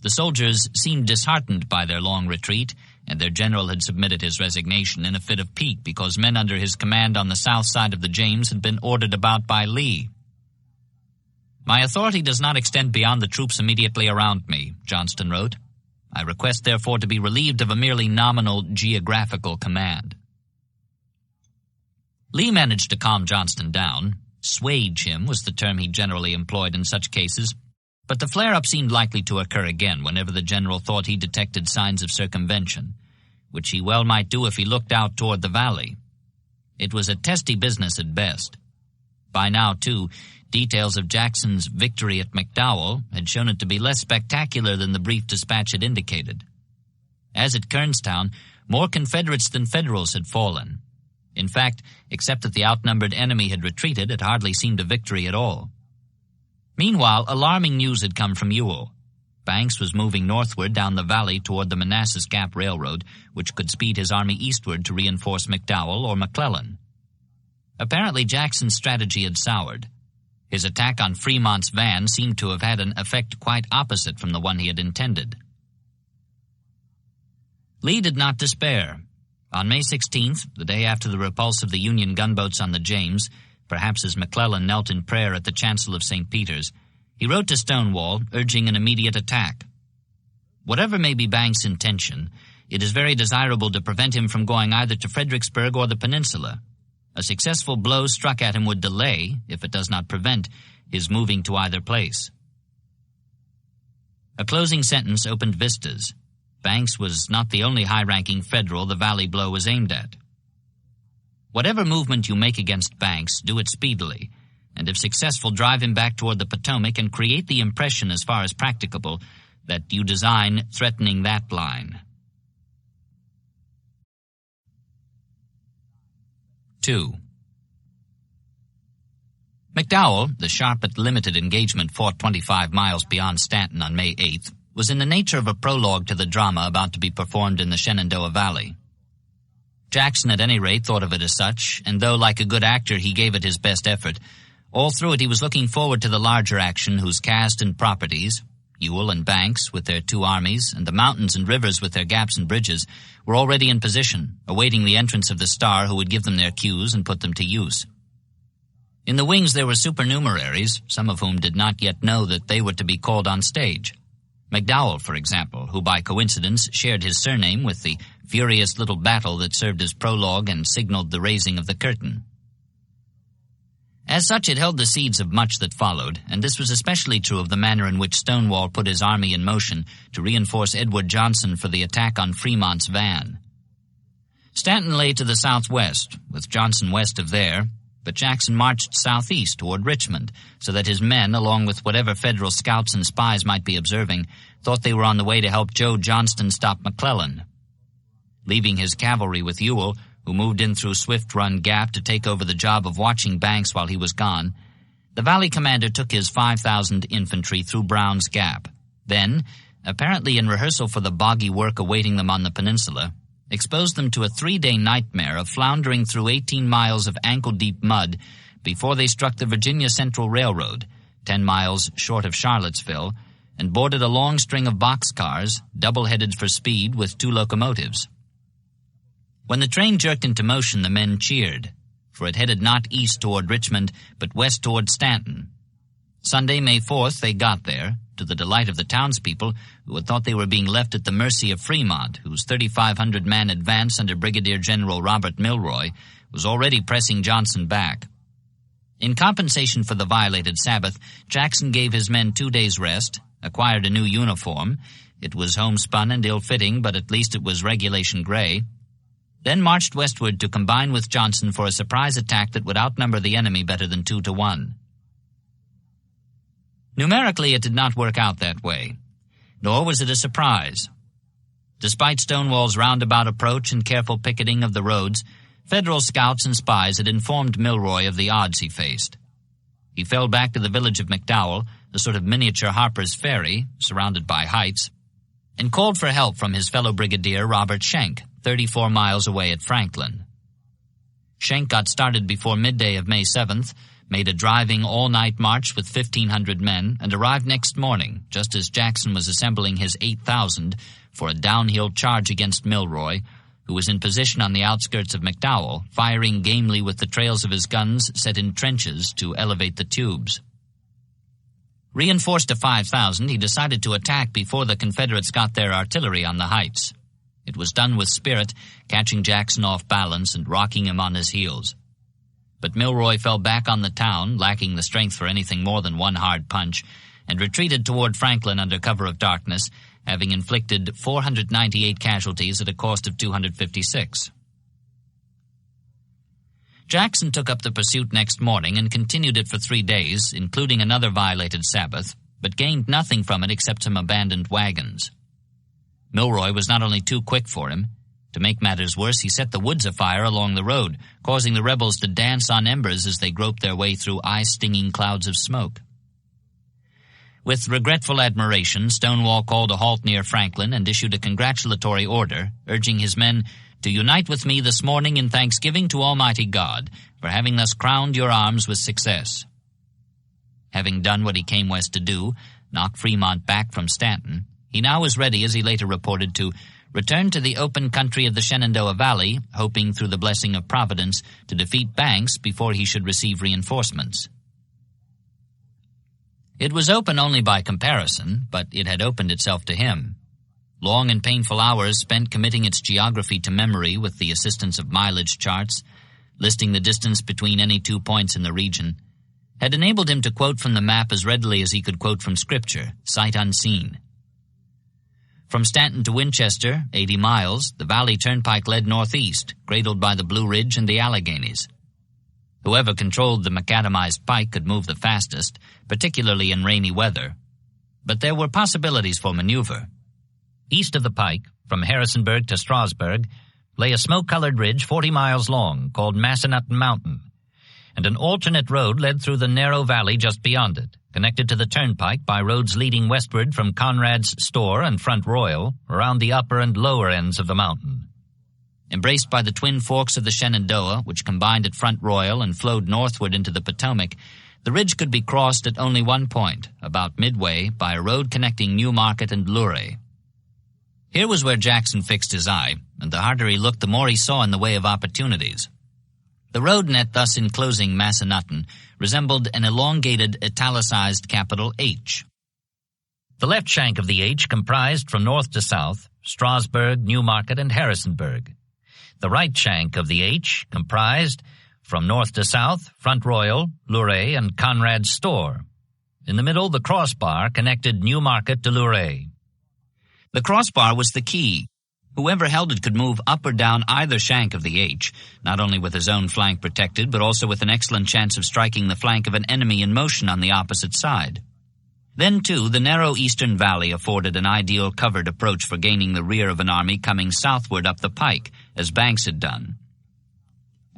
The soldiers seemed disheartened by their long retreat, and their general had submitted his resignation in a fit of pique because men under his command on the south side of the James had been ordered about by Lee. "My authority does not extend beyond the troops immediately around me," Johnston wrote. "I request, therefore, to be relieved of a merely nominal geographical command." Lee managed to calm Johnston down. "Swage him" was the term he generally employed in such cases. But the flare-up seemed likely to occur again whenever the general thought he detected signs of circumvention, which he well might do if he looked out toward the valley. It was a testy business at best. By now, too, details of Jackson's victory at McDowell had shown it to be less spectacular than the brief dispatch had indicated. As at Kernstown, more Confederates than Federals had fallen. In fact, except that the outnumbered enemy had retreated, it hardly seemed a victory at all. Meanwhile, alarming news had come from Ewell. Banks was moving northward down the valley toward the Manassas Gap Railroad, which could speed his army eastward to reinforce McDowell or McClellan. Apparently, Jackson's strategy had soured. His attack on Fremont's van seemed to have had an effect quite opposite from the one he had intended. Lee did not despair. On May 16th, the day after the repulse of the Union gunboats on the James, perhaps as McClellan knelt in prayer at the chancel of St. Peter's, he wrote to Stonewall, urging an immediate attack. "Whatever may be Banks' intention, it is very desirable to prevent him from going either to Fredericksburg or the peninsula. A successful blow struck at him would delay, if it does not prevent, his moving to either place." A closing sentence opened vistas. Banks was not the only high-ranking Federal the Valley blow was aimed at. "Whatever movement you make against Banks, do it speedily, and if successful, drive him back toward the Potomac and create the impression, as far as practicable, that you design threatening that line." 2. McDowell, the sharp but limited engagement fought 25 miles beyond Stanton on May 8th, was in the nature of a prologue to the drama about to be performed in the Shenandoah Valley. Jackson, at any rate, thought of it as such, and though, like a good actor, he gave it his best effort, all through it he was looking forward to the larger action whose cast and properties, Ewell and Banks with their two armies, and the mountains and rivers with their gaps and bridges, were already in position, awaiting the entrance of the star who would give them their cues and put them to use. In the wings there were supernumeraries, some of whom did not yet know that they were to be called on stage. McDowell, for example, who by coincidence shared his surname with the furious little battle that served as prologue and signaled the raising of the curtain. As such, it held the seeds of much that followed, and this was especially true of the manner in which Stonewall put his army in motion to reinforce Edward Johnson for the attack on Fremont's van. Stanton lay to the southwest, with Johnson west of there, but Jackson marched southeast toward Richmond, so that his men, along with whatever Federal scouts and spies might be observing, thought they were on the way to help Joe Johnston stop McClellan. Leaving his cavalry with Ewell, who moved in through Swift Run Gap to take over the job of watching Banks while he was gone, the Valley commander took his 5,000 infantry through Brown's Gap. Then, apparently in rehearsal for the boggy work awaiting them on the peninsula, exposed them to a 3-day nightmare of floundering through 18 miles of ankle-deep mud before they struck the Virginia Central Railroad, 10 miles short of Charlottesville, and boarded a long string of boxcars, double-headed for speed with 2 locomotives. When the train jerked into motion, the men cheered, for it headed not east toward Richmond, but west toward Stanton. Sunday, May 4th, they got there, to the delight of the townspeople, who had thought they were being left at the mercy of Fremont, whose 3,500-man advance under Brigadier General Robert Milroy was already pressing Johnson back. In compensation for the violated Sabbath, Jackson gave his men 2 days' rest, acquired a new uniform. It was homespun and ill-fitting, but at least it was regulation gray. Then marched westward to combine with Johnson for a surprise attack that would outnumber the enemy better than 2-1. Numerically, it did not work out that way, nor was it a surprise. Despite Stonewall's roundabout approach and careful picketing of the roads, Federal scouts and spies had informed Milroy of the odds he faced. He fell back to the village of McDowell, a sort of miniature Harper's Ferry, surrounded by heights, and called for help from his fellow brigadier Robert Schenck, 34 miles away at Franklin. Schenck got started before midday of May 7th, made a driving all-night march with 1,500 men, and arrived next morning, just as Jackson was assembling his 8,000 for a downhill charge against Milroy, who was in position on the outskirts of McDowell, firing gamely with the trails of his guns set in trenches to elevate the tubes. Reinforced to 5,000, he decided to attack before the Confederates got their artillery on the heights. It was done with spirit, catching Jackson off balance and rocking him on his heels. But Milroy fell back on the town, lacking the strength for anything more than one hard punch, and retreated toward Franklin under cover of darkness, having inflicted 498 casualties at a cost of 256. Jackson took up the pursuit next morning and continued it for 3 days, including another violated Sabbath, but gained nothing from it except some abandoned wagons. Milroy was not only too quick for him. To make matters worse, he set the woods afire along the road, causing the rebels to dance on embers as they groped their way through eye-stinging clouds of smoke. With regretful admiration, Stonewall called a halt near Franklin and issued a congratulatory order, urging his men to unite with me this morning in thanksgiving to Almighty God for having thus crowned your arms with success. Having done what he came west to do, knock Fremont back from Stanton, he now was ready, as he later reported, to return to the open country of the Shenandoah Valley, hoping through the blessing of Providence to defeat Banks before he should receive reinforcements. It was open only by comparison, but it had opened itself to him. Long and painful hours spent committing its geography to memory with the assistance of mileage charts, listing the distance between any 2 points in the region, had enabled him to quote from the map as readily as he could quote from Scripture, sight unseen. From Stanton to Winchester, 80 miles, the Valley Turnpike led northeast, cradled by the Blue Ridge and the Alleghanies. Whoever controlled the macadamized pike could move the fastest, particularly in rainy weather. But there were possibilities for maneuver. East of the pike, from Harrisonburg to Strasburg, lay a smoke-colored ridge 40 miles long called Massanutten Mountain, and an alternate road led through the narrow valley just beyond it, connected to the turnpike by roads leading westward from Conrad's Store and Front Royal around the upper and lower ends of the mountain. Embraced by the twin forks of the Shenandoah, which combined at Front Royal and flowed northward into the Potomac, the ridge could be crossed at only one point, about midway, by a road connecting Newmarket and Luray. Here was where Jackson fixed his eye, and the harder he looked, the more he saw in the way of opportunities. The road net thus enclosing Massanutten resembled an elongated, italicized capital H. The left shank of the H comprised, from north to south, Strasburg, Newmarket, and Harrisonburg. The right shank of the H comprised, from north to south, Front Royal, Luray, and Conrad's Store. In the middle, the crossbar connected Newmarket to Luray. The crossbar was the key. Whoever held it could move up or down either shank of the H, not only with his own flank protected, but also with an excellent chance of striking the flank of an enemy in motion on the opposite side. Then, too, the narrow eastern valley afforded an ideal covered approach for gaining the rear of an army coming southward up the pike, as Banks had done.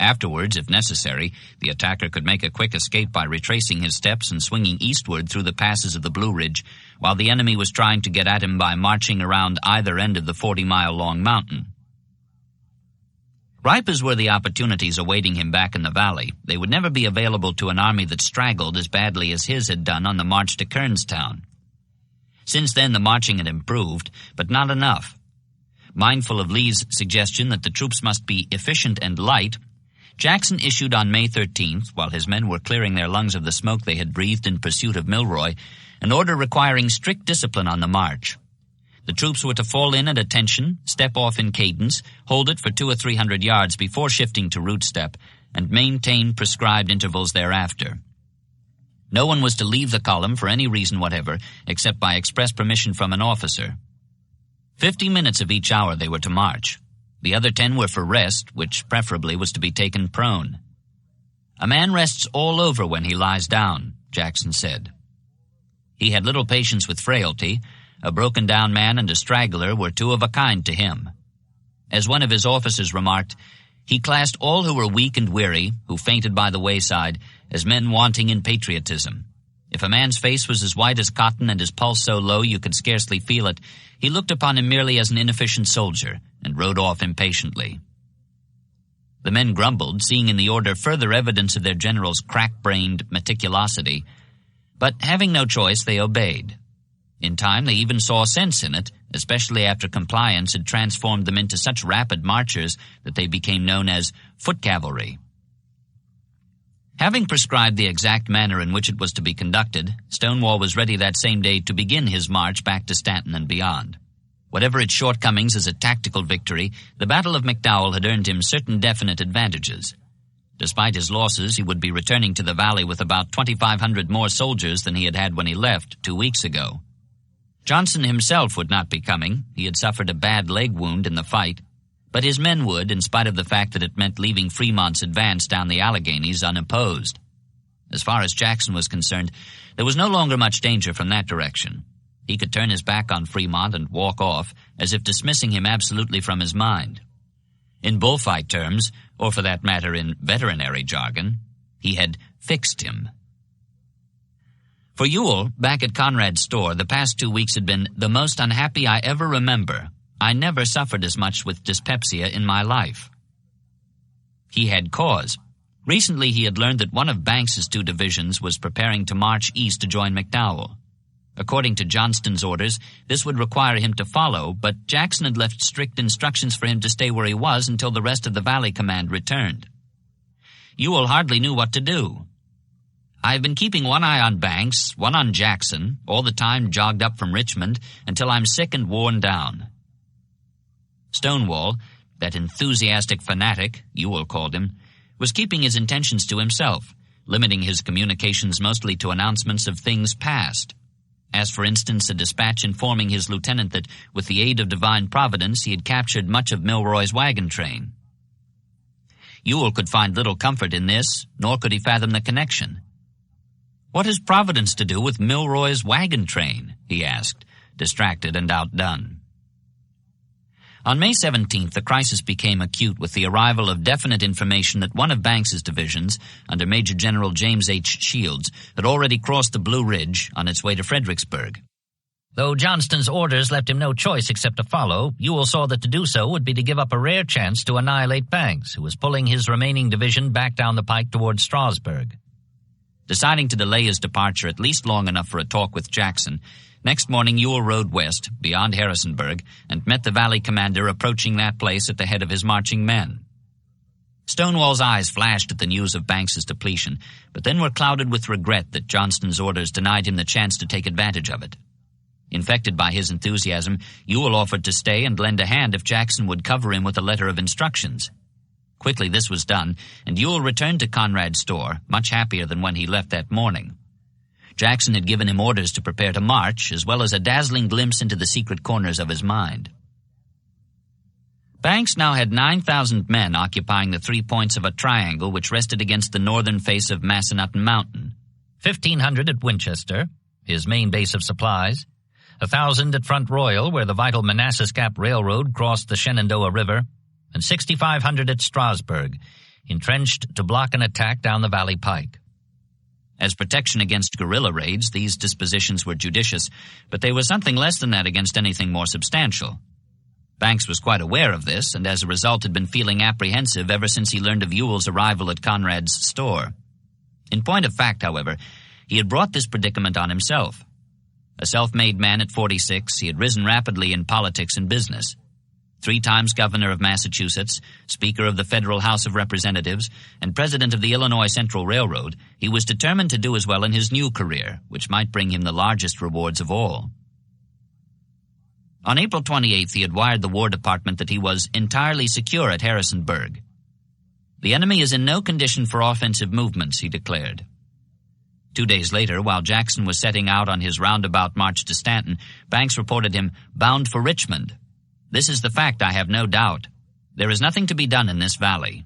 Afterwards, if necessary, the attacker could make a quick escape by retracing his steps and swinging eastward through the passes of the Blue Ridge, while the enemy was trying to get at him by marching around either end of the 40-mile-long mountain. Ripe as were the opportunities awaiting him back in the valley, they would never be available to an army that straggled as badly as his had done on the march to Kernstown. Since then, the marching had improved, but not enough. Mindful of Lee's suggestion that the troops must be efficient and light, Jackson issued on May 13th, while his men were clearing their lungs of the smoke they had breathed in pursuit of Milroy, an order requiring strict discipline on the march. The troops were to fall in at attention, step off in cadence, hold it for 200 or 300 yards before shifting to route step, and maintain prescribed intervals thereafter. No one was to leave the column for any reason whatever, except by express permission from an officer. 50 minutes of each hour they were to march. The other 10 were for rest, which preferably was to be taken prone. "A man rests all over when he lies down," Jackson said. He had little patience with frailty, a broken-down man and a straggler were two of a kind to him. As one of his officers remarked, he classed all who were weak and weary, who fainted by the wayside, as men wanting in patriotism. If a man's face was as white as cotton and his pulse so low you could scarcely feel it, he looked upon him merely as an inefficient soldier and rode off impatiently. The men grumbled, seeing in the order further evidence of their general's crack-brained meticulosity, but having no choice, they obeyed. In time, they even saw sense in it, especially after compliance had transformed them into such rapid marchers that they became known as foot cavalry. Having prescribed the exact manner in which it was to be conducted, Stonewall was ready that same day to begin his march back to Stanton and beyond. Whatever its shortcomings as a tactical victory, the Battle of McDowell had earned him certain definite advantages. Despite his losses, he would be returning to the valley with about 2,500 more soldiers than he had had when he left 2 weeks ago. Johnson himself would not be coming. He had suffered a bad leg wound in the fight. But his men would, in spite of the fact that it meant leaving Fremont's advance down the Alleghanies unopposed. As far as Jackson was concerned, there was no longer much danger from that direction. He could turn his back on Fremont and walk off, as if dismissing him absolutely from his mind. In bullfight terms, or for that matter in veterinary jargon, he had fixed him. For Ewell, back at Conrad's store, the past 2 weeks had been the most unhappy I ever remember. I never suffered as much with dyspepsia in my life. He had cause. Recently he had learned that one of Banks's 2 divisions was preparing to march east to join McDowell. According to Johnston's orders, this would require him to follow, but Jackson had left strict instructions for him to stay where he was until the rest of the Valley Command returned. Ewell hardly knew what to do. I have been keeping one eye on Banks, one on Jackson, all the time jogged up from Richmond, until I'm sick and worn down. Stonewall, that enthusiastic fanatic, Ewell called him, was keeping his intentions to himself, limiting his communications mostly to announcements of things past. As, for instance, a dispatch informing his lieutenant that, with the aid of divine providence, he had captured much of Milroy's wagon train. Ewell could find little comfort in this, nor could he fathom the connection. "What has Providence to do with Milroy's wagon train?" he asked, distracted and outdone. On May 17th, the crisis became acute with the arrival of definite information that one of Banks's divisions, under Major General James H. Shields, had already crossed the Blue Ridge on its way to Fredericksburg. Though Johnston's orders left him no choice except to follow, Ewell saw that to do so would be to give up a rare chance to annihilate Banks, who was pulling his remaining division back down the pike toward Strasburg. Deciding to delay his departure at least long enough for a talk with Jackson, next morning Ewell rode west, beyond Harrisonburg, and met the valley commander approaching that place at the head of his marching men. Stonewall's eyes flashed at the news of Banks's depletion, but then were clouded with regret that Johnston's orders denied him the chance to take advantage of it. Infected by his enthusiasm, Ewell offered to stay and lend a hand if Jackson would cover him with a letter of instructions. Quickly this was done, and Ewell returned to Conrad's store, much happier than when he left that morning. Jackson had given him orders to prepare to march, as well as a dazzling glimpse into the secret corners of his mind. Banks now had 9,000 men occupying the 3 points of a triangle which rested against the northern face of Massanutten Mountain. 1,500 at Winchester, his main base of supplies, 1,000 at Front Royal, where the vital Manassas Gap Railroad crossed the Shenandoah River, and 6,500 at Strasburg, entrenched to block an attack down the Valley Pike. As protection against guerrilla raids, these dispositions were judicious, but they were something less than that against anything more substantial. Banks was quite aware of this, and as a result had been feeling apprehensive ever since he learned of Ewell's arrival at Conrad's store. In point of fact, however, he had brought this predicament on himself. A self-made man at 46, he had risen rapidly in politics and business. 3 times governor of Massachusetts, Speaker of the Federal House of Representatives, and President of the Illinois Central Railroad, he was determined to do as well in his new career, which might bring him the largest rewards of all. On April 28th, he had wired the War Department that he was entirely secure at Harrisonburg. "The enemy is in no condition for offensive movements," he declared. 2 days later, while Jackson was setting out on his roundabout march to Stanton, Banks reported him bound for Richmond. "This is the fact, I have no doubt. There is nothing to be done in this valley."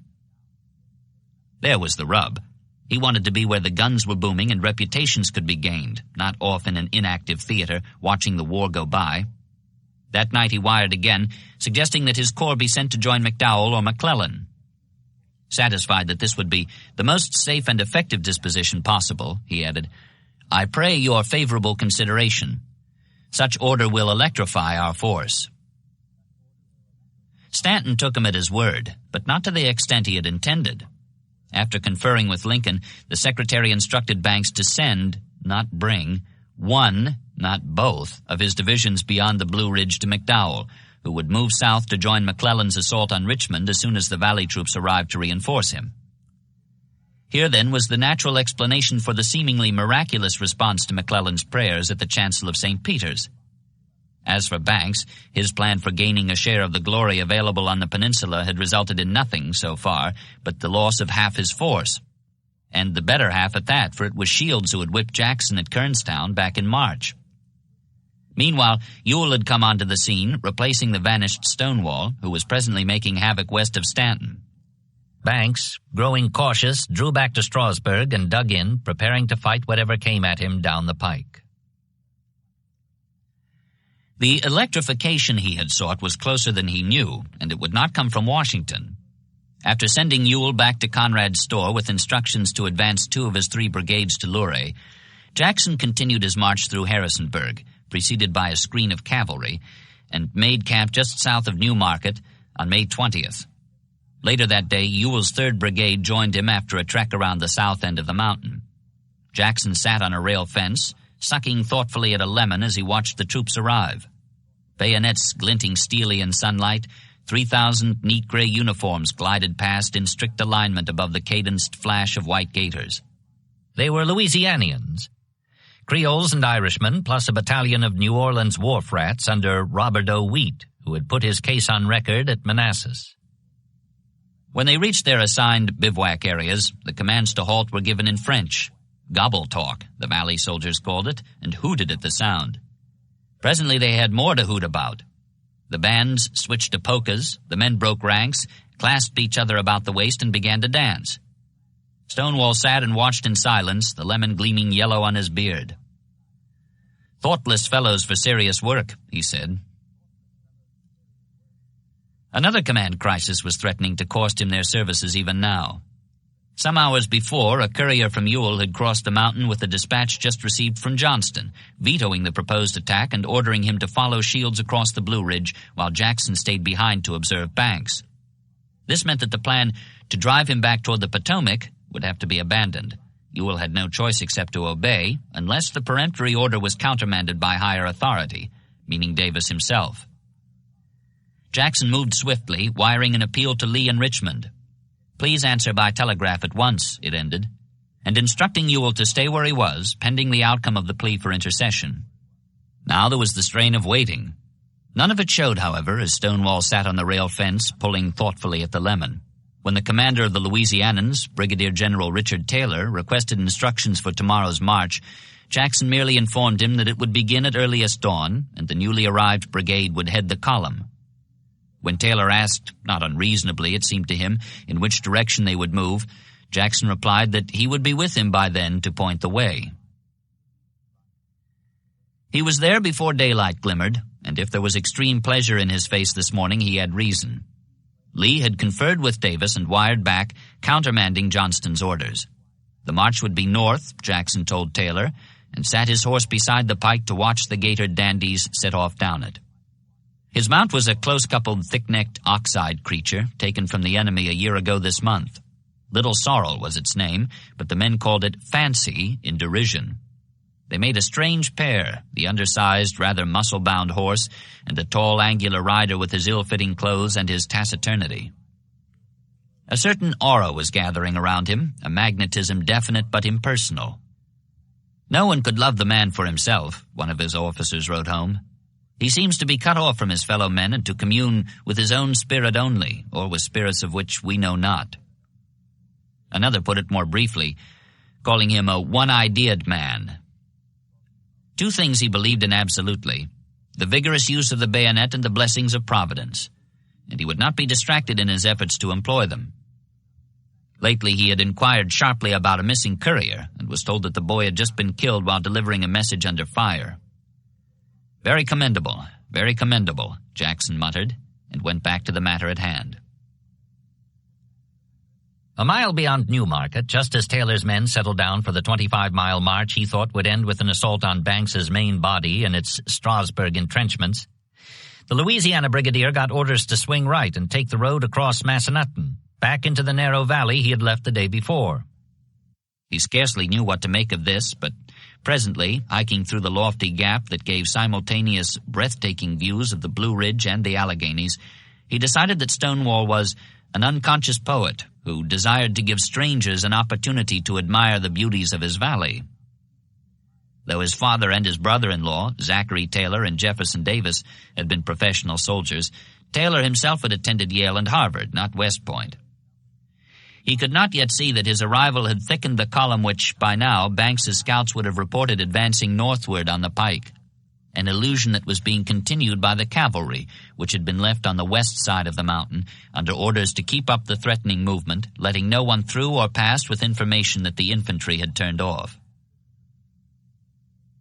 There was the rub. He wanted to be where the guns were booming and reputations could be gained, not off in an inactive theater watching the war go by. That night he wired again, suggesting that his corps be sent to join McDowell or McClellan. Satisfied that this would be the most safe and effective disposition possible, he added, "I pray your favorable consideration. Such order will electrify our force." Stanton took him at his word, but not to the extent he had intended. After conferring with Lincoln, the Secretary instructed Banks to send, not bring, one, not both, of his divisions beyond the Blue Ridge to McDowell, who would move south to join McClellan's assault on Richmond as soon as the Valley troops arrived to reinforce him. Here, then, was the natural explanation for the seemingly miraculous response to McClellan's prayers at the chancel of St. Peter's. As for Banks, his plan for gaining a share of the glory available on the peninsula had resulted in nothing so far but the loss of half his force, and the better half at that, for it was Shields who had whipped Jackson at Kernstown back in March. Meanwhile, Ewell had come onto the scene, replacing the vanished Stonewall, who was presently making havoc west of Stanton. Banks, growing cautious, drew back to Strasburg and dug in, preparing to fight whatever came at him down the pike. The electrification he had sought was closer than he knew, and it would not come from Washington. After sending Ewell back to Conrad's store with instructions to advance 2 of his 3 brigades to Luray, Jackson continued his march through Harrisonburg, preceded by a screen of cavalry, and made camp just south of New Market on May 20th. Later that day, Ewell's 3rd Brigade joined him after a trek around the south end of the mountain. Jackson sat on a rail fence, sucking thoughtfully at a lemon as he watched the troops arrive. Bayonets glinting steely in sunlight, 3,000 neat gray uniforms glided past in strict alignment above the cadenced flash of white gaiters. They were Louisianians, Creoles and Irishmen, plus a battalion of New Orleans wharf rats under Robert O. Wheat, who had put his case on record at Manassas. When they reached their assigned bivouac areas, the commands to halt were given in French. Gobble talk, the Valley soldiers called it, and hooted at the sound. Presently they had more to hoot about. The bands switched to polkas, the men broke ranks, clasped each other about the waist, and began to dance. Stonewall sat and watched in silence, the lemon gleaming yellow on his beard. "Thoughtless fellows for serious work," he said. Another command crisis was threatening to cost him their services even now. Some hours before, a courier from Ewell had crossed the mountain with a dispatch just received from Johnston, vetoing the proposed attack and ordering him to follow Shields across the Blue Ridge while Jackson stayed behind to observe Banks. This meant that the plan to drive him back toward the Potomac would have to be abandoned. Ewell had no choice except to obey, unless the peremptory order was countermanded by higher authority, meaning Davis himself. Jackson moved swiftly, wiring an appeal to Lee and Richmond. "Please answer by telegraph at once," it ended, and instructing Ewell to stay where he was, pending the outcome of the plea for intercession. Now there was the strain of waiting. None of it showed, however, as Stonewall sat on the rail fence, pulling thoughtfully at the lemon. When the commander of the Louisianians, Brigadier General Richard Taylor, requested instructions for tomorrow's march, Jackson merely informed him that it would begin at earliest dawn, and the newly arrived brigade would head the column. When Taylor asked, not unreasonably it seemed to him, in which direction they would move, Jackson replied that he would be with him by then to point the way. He was there before daylight glimmered, and if there was extreme pleasure in his face this morning, he had reason. Lee had conferred with Davis and wired back, countermanding Johnston's orders. The march would be north, Jackson told Taylor, and sat his horse beside the pike to watch the gaitered dandies set off down it. His mount was a close-coupled, thick-necked ox-eyed creature taken from the enemy a year ago this month. Little Sorrel was its name, but the men called it Fancy in derision. They made a strange pair, the undersized, rather muscle-bound horse, and the tall, angular rider with his ill-fitting clothes and his taciturnity. A certain aura was gathering around him, a magnetism definite but impersonal. "No one could love the man for himself," one of his officers wrote home. "He seems to be cut off from his fellow men and to commune with his own spirit only, or with spirits of which we know not." Another put it more briefly, calling him a one-idea'd man. 2 things he believed in absolutely: the vigorous use of the bayonet and the blessings of Providence, and he would not be distracted in his efforts to employ them. Lately he had inquired sharply about a missing courier and was told that the boy had just been killed while delivering a message under fire. Very commendable, Jackson muttered, and went back to the matter at hand. A mile beyond Newmarket, just as Taylor's men settled down for the 25-mile march he thought would end with an assault on Banks's main body and its Strasburg entrenchments, the Louisiana brigadier got orders to swing right and take the road across Massanutten, back into the narrow valley he had left the day before. He scarcely knew what to make of this, but presently, hiking through the lofty gap that gave simultaneous, breathtaking views of the Blue Ridge and the Alleghanies, he decided that Stonewall was an unconscious poet who desired to give strangers an opportunity to admire the beauties of his valley. Though his father and his brother-in-law, Zachary Taylor and Jefferson Davis, had been professional soldiers, Taylor himself had attended Yale and Harvard, not West Point. He could not yet see that his arrival had thickened the column which, by now, Banks's scouts would have reported advancing northward on the pike, an illusion that was being continued by the cavalry, which had been left on the west side of the mountain, under orders to keep up the threatening movement, letting no one through or past with information that the infantry had turned off.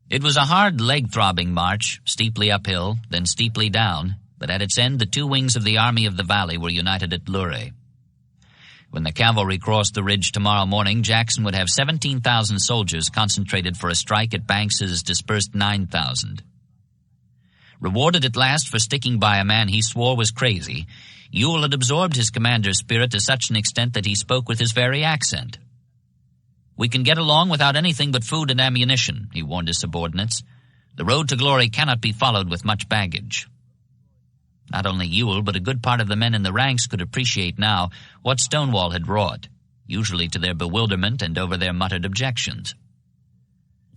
It was a hard, leg-throbbing march, steeply uphill, then steeply down, but at its end the two wings of the Army of the Valley were united at Luray. When the cavalry crossed the ridge tomorrow morning, Jackson would have 17,000 soldiers concentrated for a strike at Banks's dispersed 9,000. Rewarded at last for sticking by a man he swore was crazy, Ewell had absorbed his commander's spirit to such an extent that he spoke with his very accent. "We can get along without anything but food and ammunition," he warned his subordinates. "The road to glory cannot be followed with much baggage." Not only Ewell, but a good part of the men in the ranks could appreciate now what Stonewall had wrought, usually to their bewilderment and over their muttered objections.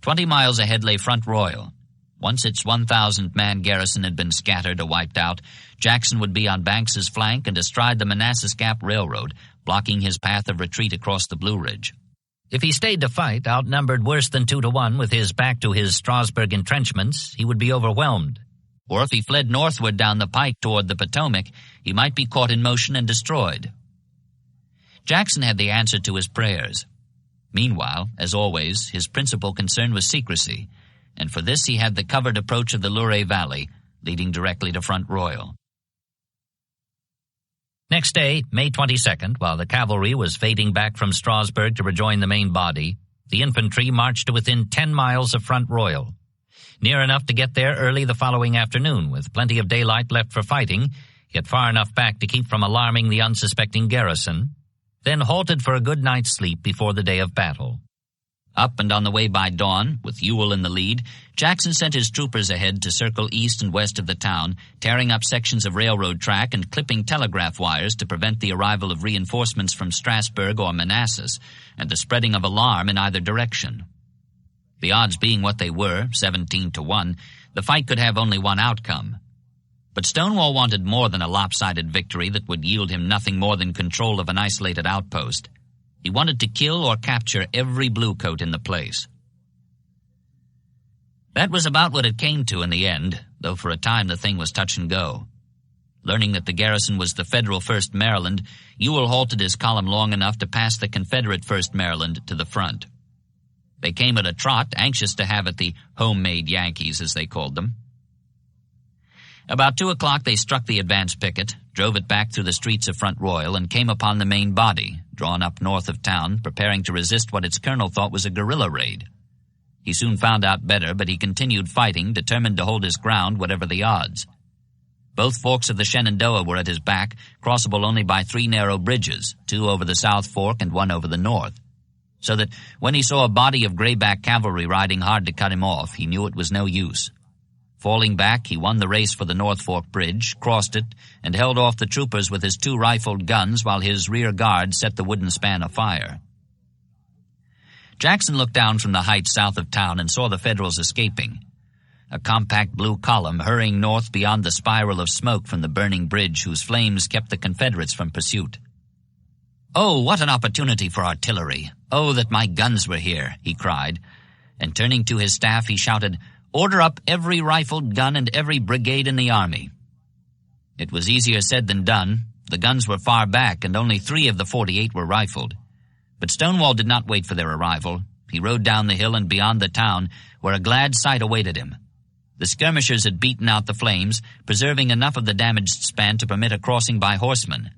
20 miles ahead lay Front Royal. Once its 1,000-man garrison had been scattered or wiped out, Jackson would be on Banks's flank and astride the Manassas Gap Railroad, blocking his path of retreat across the Blue Ridge. If he stayed to fight, outnumbered worse than 2-1 with his back to his Strasburg entrenchments, he would be overwhelmed. Or if he fled northward down the pike toward the Potomac, he might be caught in motion and destroyed. Jackson had the answer to his prayers. Meanwhile, as always, his principal concern was secrecy, and for this he had the covered approach of the Luray Valley, leading directly to Front Royal. Next day, May 22nd, while the cavalry was fading back from Strasburg to rejoin the main body, the infantry marched to within 10 miles of Front Royal. Near enough to get there early the following afternoon, with plenty of daylight left for fighting, yet far enough back to keep from alarming the unsuspecting garrison, then halted for a good night's sleep before the day of battle. Up and on the way by dawn, with Ewell in the lead, Jackson sent his troopers ahead to circle east and west of the town, tearing up sections of railroad track and clipping telegraph wires to prevent the arrival of reinforcements from Strasburg or Manassas, and the spreading of alarm in either direction. The odds being what they were, 17-1, the fight could have only one outcome. But Stonewall wanted more than a lopsided victory that would yield him nothing more than control of an isolated outpost. He wanted to kill or capture every bluecoat in the place. That was about what it came to in the end, though for a time the thing was touch and go. Learning that the garrison was the Federal 1st Maryland, Ewell halted his column long enough to pass the Confederate 1st Maryland to the front. They came at a trot, anxious to have at the homemade Yankees, as they called them. About 2 o'clock they struck the advance picket, drove it back through the streets of Front Royal, and came upon the main body, drawn up north of town, preparing to resist what its colonel thought was a guerrilla raid. He soon found out better, but he continued fighting, determined to hold his ground, whatever the odds. Both forks of the Shenandoah were at his back, crossable only by 3 narrow bridges, 2 over the South Fork and 1 over the North, so that when he saw a body of grayback cavalry riding hard to cut him off, he knew it was no use. Falling back, he won the race for the North Fork Bridge, crossed it, and held off the troopers with his 2 rifled guns while his rear guard set the wooden span afire. Jackson looked down from the heights south of town and saw the Federals escaping, a compact blue column hurrying north beyond the spiral of smoke from the burning bridge whose flames kept the Confederates from pursuit. "Oh, what an opportunity for artillery! Oh, that my guns were here!" he cried, and turning to his staff he shouted, "Order up every rifled gun and every brigade in the army." It was easier said than done. The guns were far back, and only 3 of the 48 were rifled. But Stonewall did not wait for their arrival. He rode down the hill and beyond the town, where a glad sight awaited him. The skirmishers had beaten out the flames, preserving enough of the damaged span to permit a crossing by horsemen.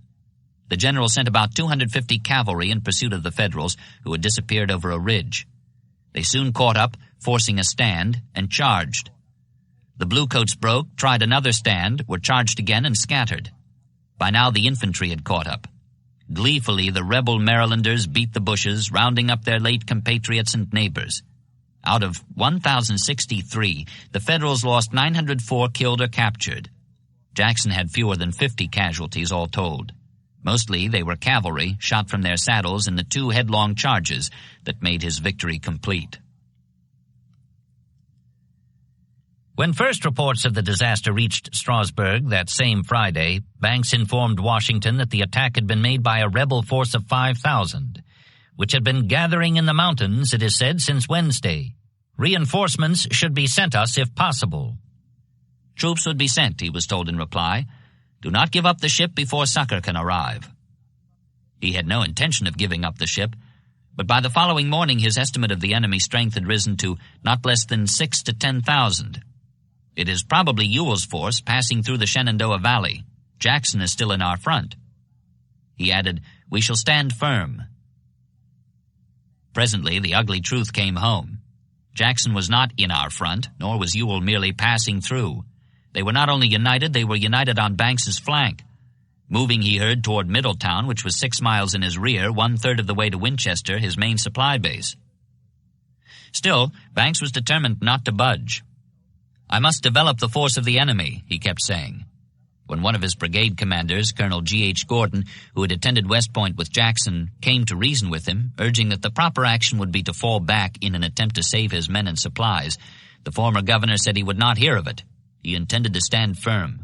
The general sent about 250 cavalry in pursuit of the Federals, who had disappeared over a ridge. They soon caught up, forcing a stand, and charged. The bluecoats broke, tried another stand, were charged again, and scattered. By now the infantry had caught up. Gleefully, the rebel Marylanders beat the bushes, rounding up their late compatriots and neighbors. Out of 1,063, the Federals lost 904 killed or captured. Jackson had fewer than 50 casualties all told. Mostly they were cavalry, shot from their saddles in the 2 headlong charges that made his victory complete. When first reports of the disaster reached Strasburg that same Friday, Banks informed Washington that the attack had been made by a rebel force of 5,000, which had been gathering in the mountains, it is said, since Wednesday. Reinforcements should be sent us if possible. Troops would be sent, he was told in reply. Do not give up the ship before succor can arrive. He had no intention of giving up the ship, but by the following morning his estimate of the enemy's strength had risen to not less than 6,000 to 10,000. It is probably Ewell's force passing through the Shenandoah Valley. Jackson is still in our front. He added, we shall stand firm. Presently the ugly truth came home. Jackson was not in our front, nor was Ewell merely passing through. They were not only united, they were united on Banks's flank. Moving, he heard, toward Middletown, which was 6 miles in his rear, 1/3 of the way to Winchester, his main supply base. Still, Banks was determined not to budge. I must develop the force of the enemy, he kept saying. When one of his brigade commanders, Colonel G.H. Gordon, who had attended West Point with Jackson, came to reason with him, urging that the proper action would be to fall back in an attempt to save his men and supplies, the former governor said he would not hear of it. He intended to stand firm.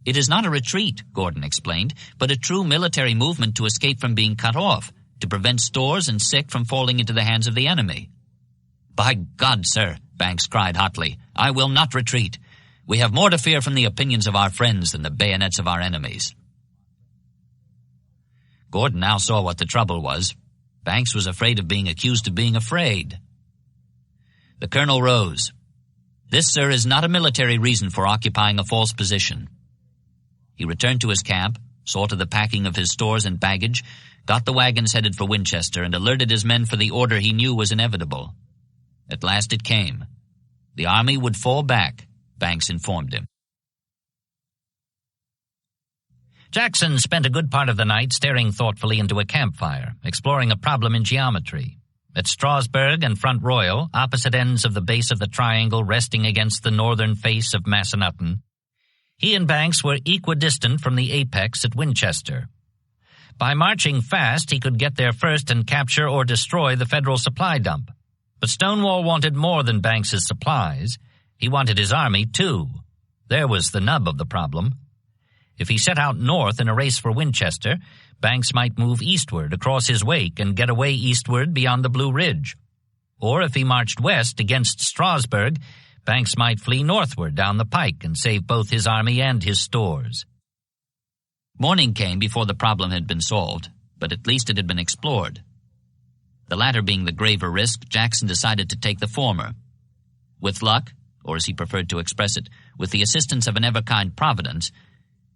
It is not a retreat, Gordon explained, but a true military movement to escape from being cut off, to prevent stores and sick from falling into the hands of the enemy. By God, sir, Banks cried hotly, I will not retreat. We have more to fear from the opinions of our friends than the bayonets of our enemies. Gordon now saw what the trouble was. Banks was afraid of being accused of being afraid. The colonel rose. This, sir, is not a military reason for occupying a false position. He returned to his camp, saw to the packing of his stores and baggage, got the wagons headed for Winchester, and alerted his men for the order he knew was inevitable. At last it came. The army would fall back, Banks informed him. Jackson spent a good part of the night staring thoughtfully into a campfire, exploring a problem in geometry. At Strasburg and Front Royal, opposite ends of the base of the triangle resting against the northern face of Massanutten, he and Banks were equidistant from the apex at Winchester. By marching fast, he could get there first and capture or destroy the Federal supply dump. But Stonewall wanted more than Banks's supplies. He wanted his army, too. There was the nub of the problem. If he set out north in a race for Winchester, Banks might move eastward across his wake and get away eastward beyond the Blue Ridge. Or if he marched west against Strasburg, Banks might flee northward down the pike and save both his army and his stores. Morning came before the problem had been solved, but at least it had been explored. The latter being the graver risk, Jackson decided to take the former. With luck, or as he preferred to express it, with the assistance of an ever-kind Providence,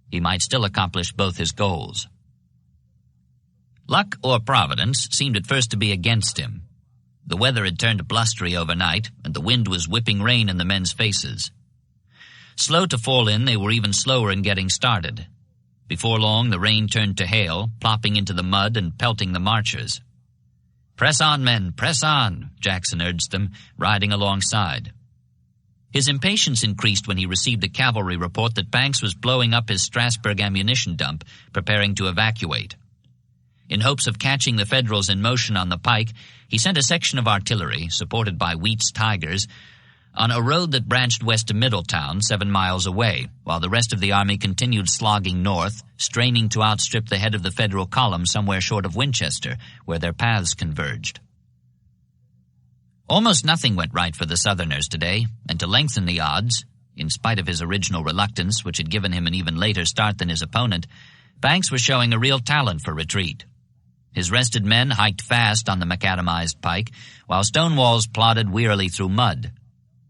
he might still accomplish both his goals. Luck or Providence seemed at first to be against him. The weather had turned blustery overnight, and the wind was whipping rain in the men's faces. Slow to fall in, they were even slower in getting started. Before long, the rain turned to hail, plopping into the mud and pelting the marchers. Press on, men, press on, Jackson urged them, riding alongside. His impatience increased when he received a cavalry report that Banks was blowing up his Strasburg ammunition dump, preparing to evacuate. In hopes of catching the Federals in motion on the pike, he sent a section of artillery, supported by Wheat's Tigers, on a road that branched west to Middletown, 7 miles away, while the rest of the army continued slogging north, straining to outstrip the head of the Federal column somewhere short of Winchester, where their paths converged. Almost nothing went right for the Southerners today, and to lengthen the odds, in spite of his original reluctance, which had given him an even later start than his opponent, Banks was showing a real talent for retreat. His rested men hiked fast on the macadamized pike, while Stonewall's plodded wearily through mud.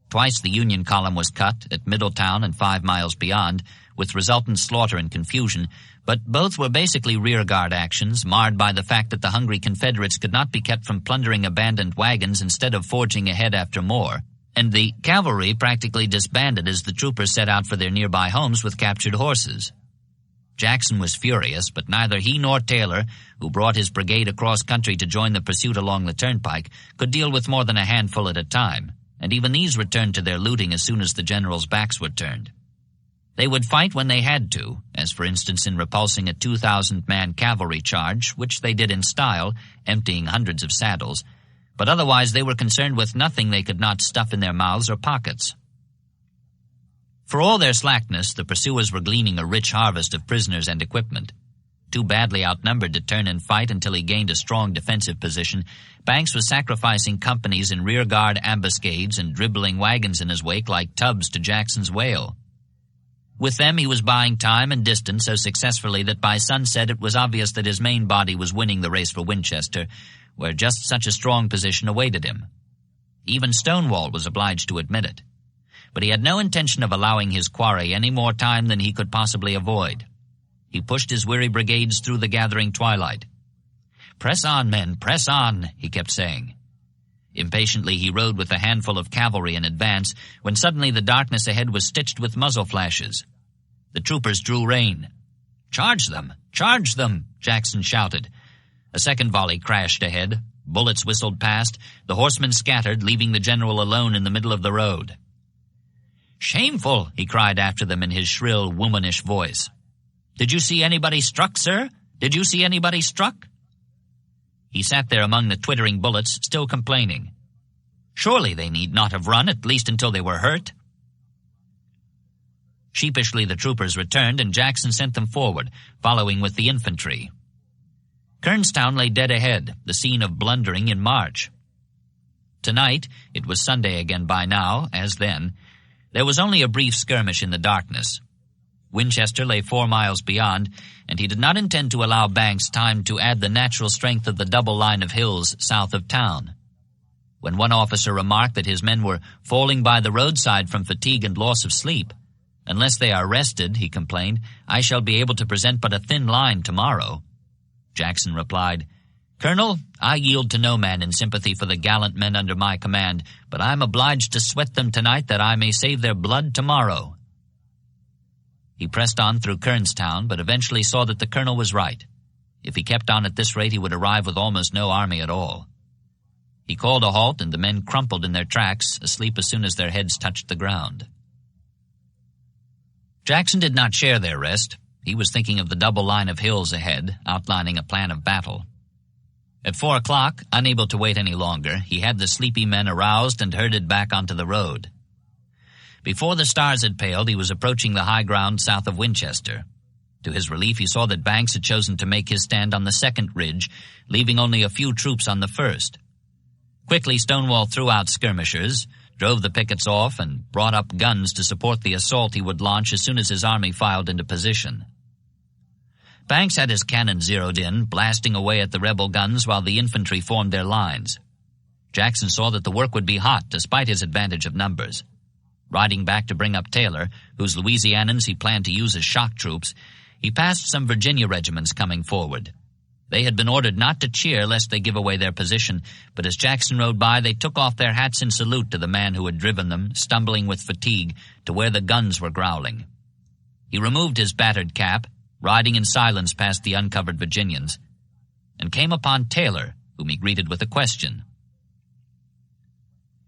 Twice the Union column was cut, at Middletown and 5 miles beyond, with resultant slaughter and confusion, but both were basically rearguard actions, marred by the fact that the hungry Confederates could not be kept from plundering abandoned wagons instead of forging ahead after more, and the cavalry practically disbanded as the troopers set out for their nearby homes with captured horses. Jackson was furious, but neither he nor Taylor, who brought his brigade across country to join the pursuit along the turnpike, could deal with more than a handful at a time, and even these returned to their looting as soon as the generals' backs were turned. They would fight when they had to, as for instance in repulsing a 2,000-man cavalry charge, which they did in style, emptying hundreds of saddles, but otherwise they were concerned with nothing they could not stuff in their mouths or pockets. For all their slackness, the pursuers were gleaning a rich harvest of prisoners and equipment. Too badly outnumbered to turn and fight until he gained a strong defensive position, Banks was sacrificing companies in rearguard ambuscades and dribbling wagons in his wake like tubs to Jackson's whale. With them he was buying time and distance so successfully that by sunset it was obvious that his main body was winning the race for Winchester, where just such a strong position awaited him. Even Stonewall was obliged to admit it. But he had no intention of allowing his quarry any more time than he could possibly avoid. He pushed his weary brigades through the gathering twilight. "Press on, men, press on," he kept saying. Impatiently he rode with a handful of cavalry in advance, when suddenly the darkness ahead was stitched with muzzle flashes. The troopers drew rein. "Charge them! Charge them!" Jackson shouted. A second volley crashed ahead. Bullets whistled past. The horsemen scattered, leaving the general alone in the middle of the road. "Shameful!" he cried after them in his shrill, womanish voice. "Did you see anybody struck, sir? Did you see anybody struck?" He sat there among the twittering bullets, still complaining. Surely they need not have run, at least until they were hurt. Sheepishly the troopers returned, and Jackson sent them forward, following with the infantry. Kernstown lay dead ahead, the scene of blundering in March. Tonight, it was Sunday again by now, as then, there was only a brief skirmish in the darkness. Winchester lay 4 miles beyond, and he did not intend to allow Banks time to add the natural strength of the double line of hills south of town. When one officer remarked that his men were falling by the roadside from fatigue and loss of sleep, "Unless they are rested," he complained, "I shall be able to present but a thin line tomorrow." Jackson replied, "Colonel, I yield to no man in sympathy for the gallant men under my command, but I am obliged to sweat them tonight that I may save their blood tomorrow." He pressed on through Kernstown, but eventually saw that the colonel was right. If he kept on at this rate, he would arrive with almost no army at all. He called a halt, and the men crumpled in their tracks, asleep as soon as their heads touched the ground. Jackson did not share their rest. He was thinking of the double line of hills ahead, outlining a plan of battle. At 4 o'clock, unable to wait any longer, he had the sleepy men aroused and herded back onto the road. Before the stars had paled, he was approaching the high ground south of Winchester. To his relief, he saw that Banks had chosen to make his stand on the second ridge, leaving only a few troops on the first. Quickly, Stonewall threw out skirmishers, drove the pickets off, and brought up guns to support the assault he would launch as soon as his army filed into position. Banks had his cannon zeroed in, blasting away at the rebel guns while the infantry formed their lines. Jackson saw that the work would be hot, despite his advantage of numbers. Riding back to bring up Taylor, whose Louisianans he planned to use as shock troops, he passed some Virginia regiments coming forward. They had been ordered not to cheer lest they give away their position, but as Jackson rode by, they took off their hats in salute to the man who had driven them, stumbling with fatigue, to where the guns were growling. He removed his battered cap, riding in silence past the uncovered Virginians, and came upon Taylor, whom he greeted with a question.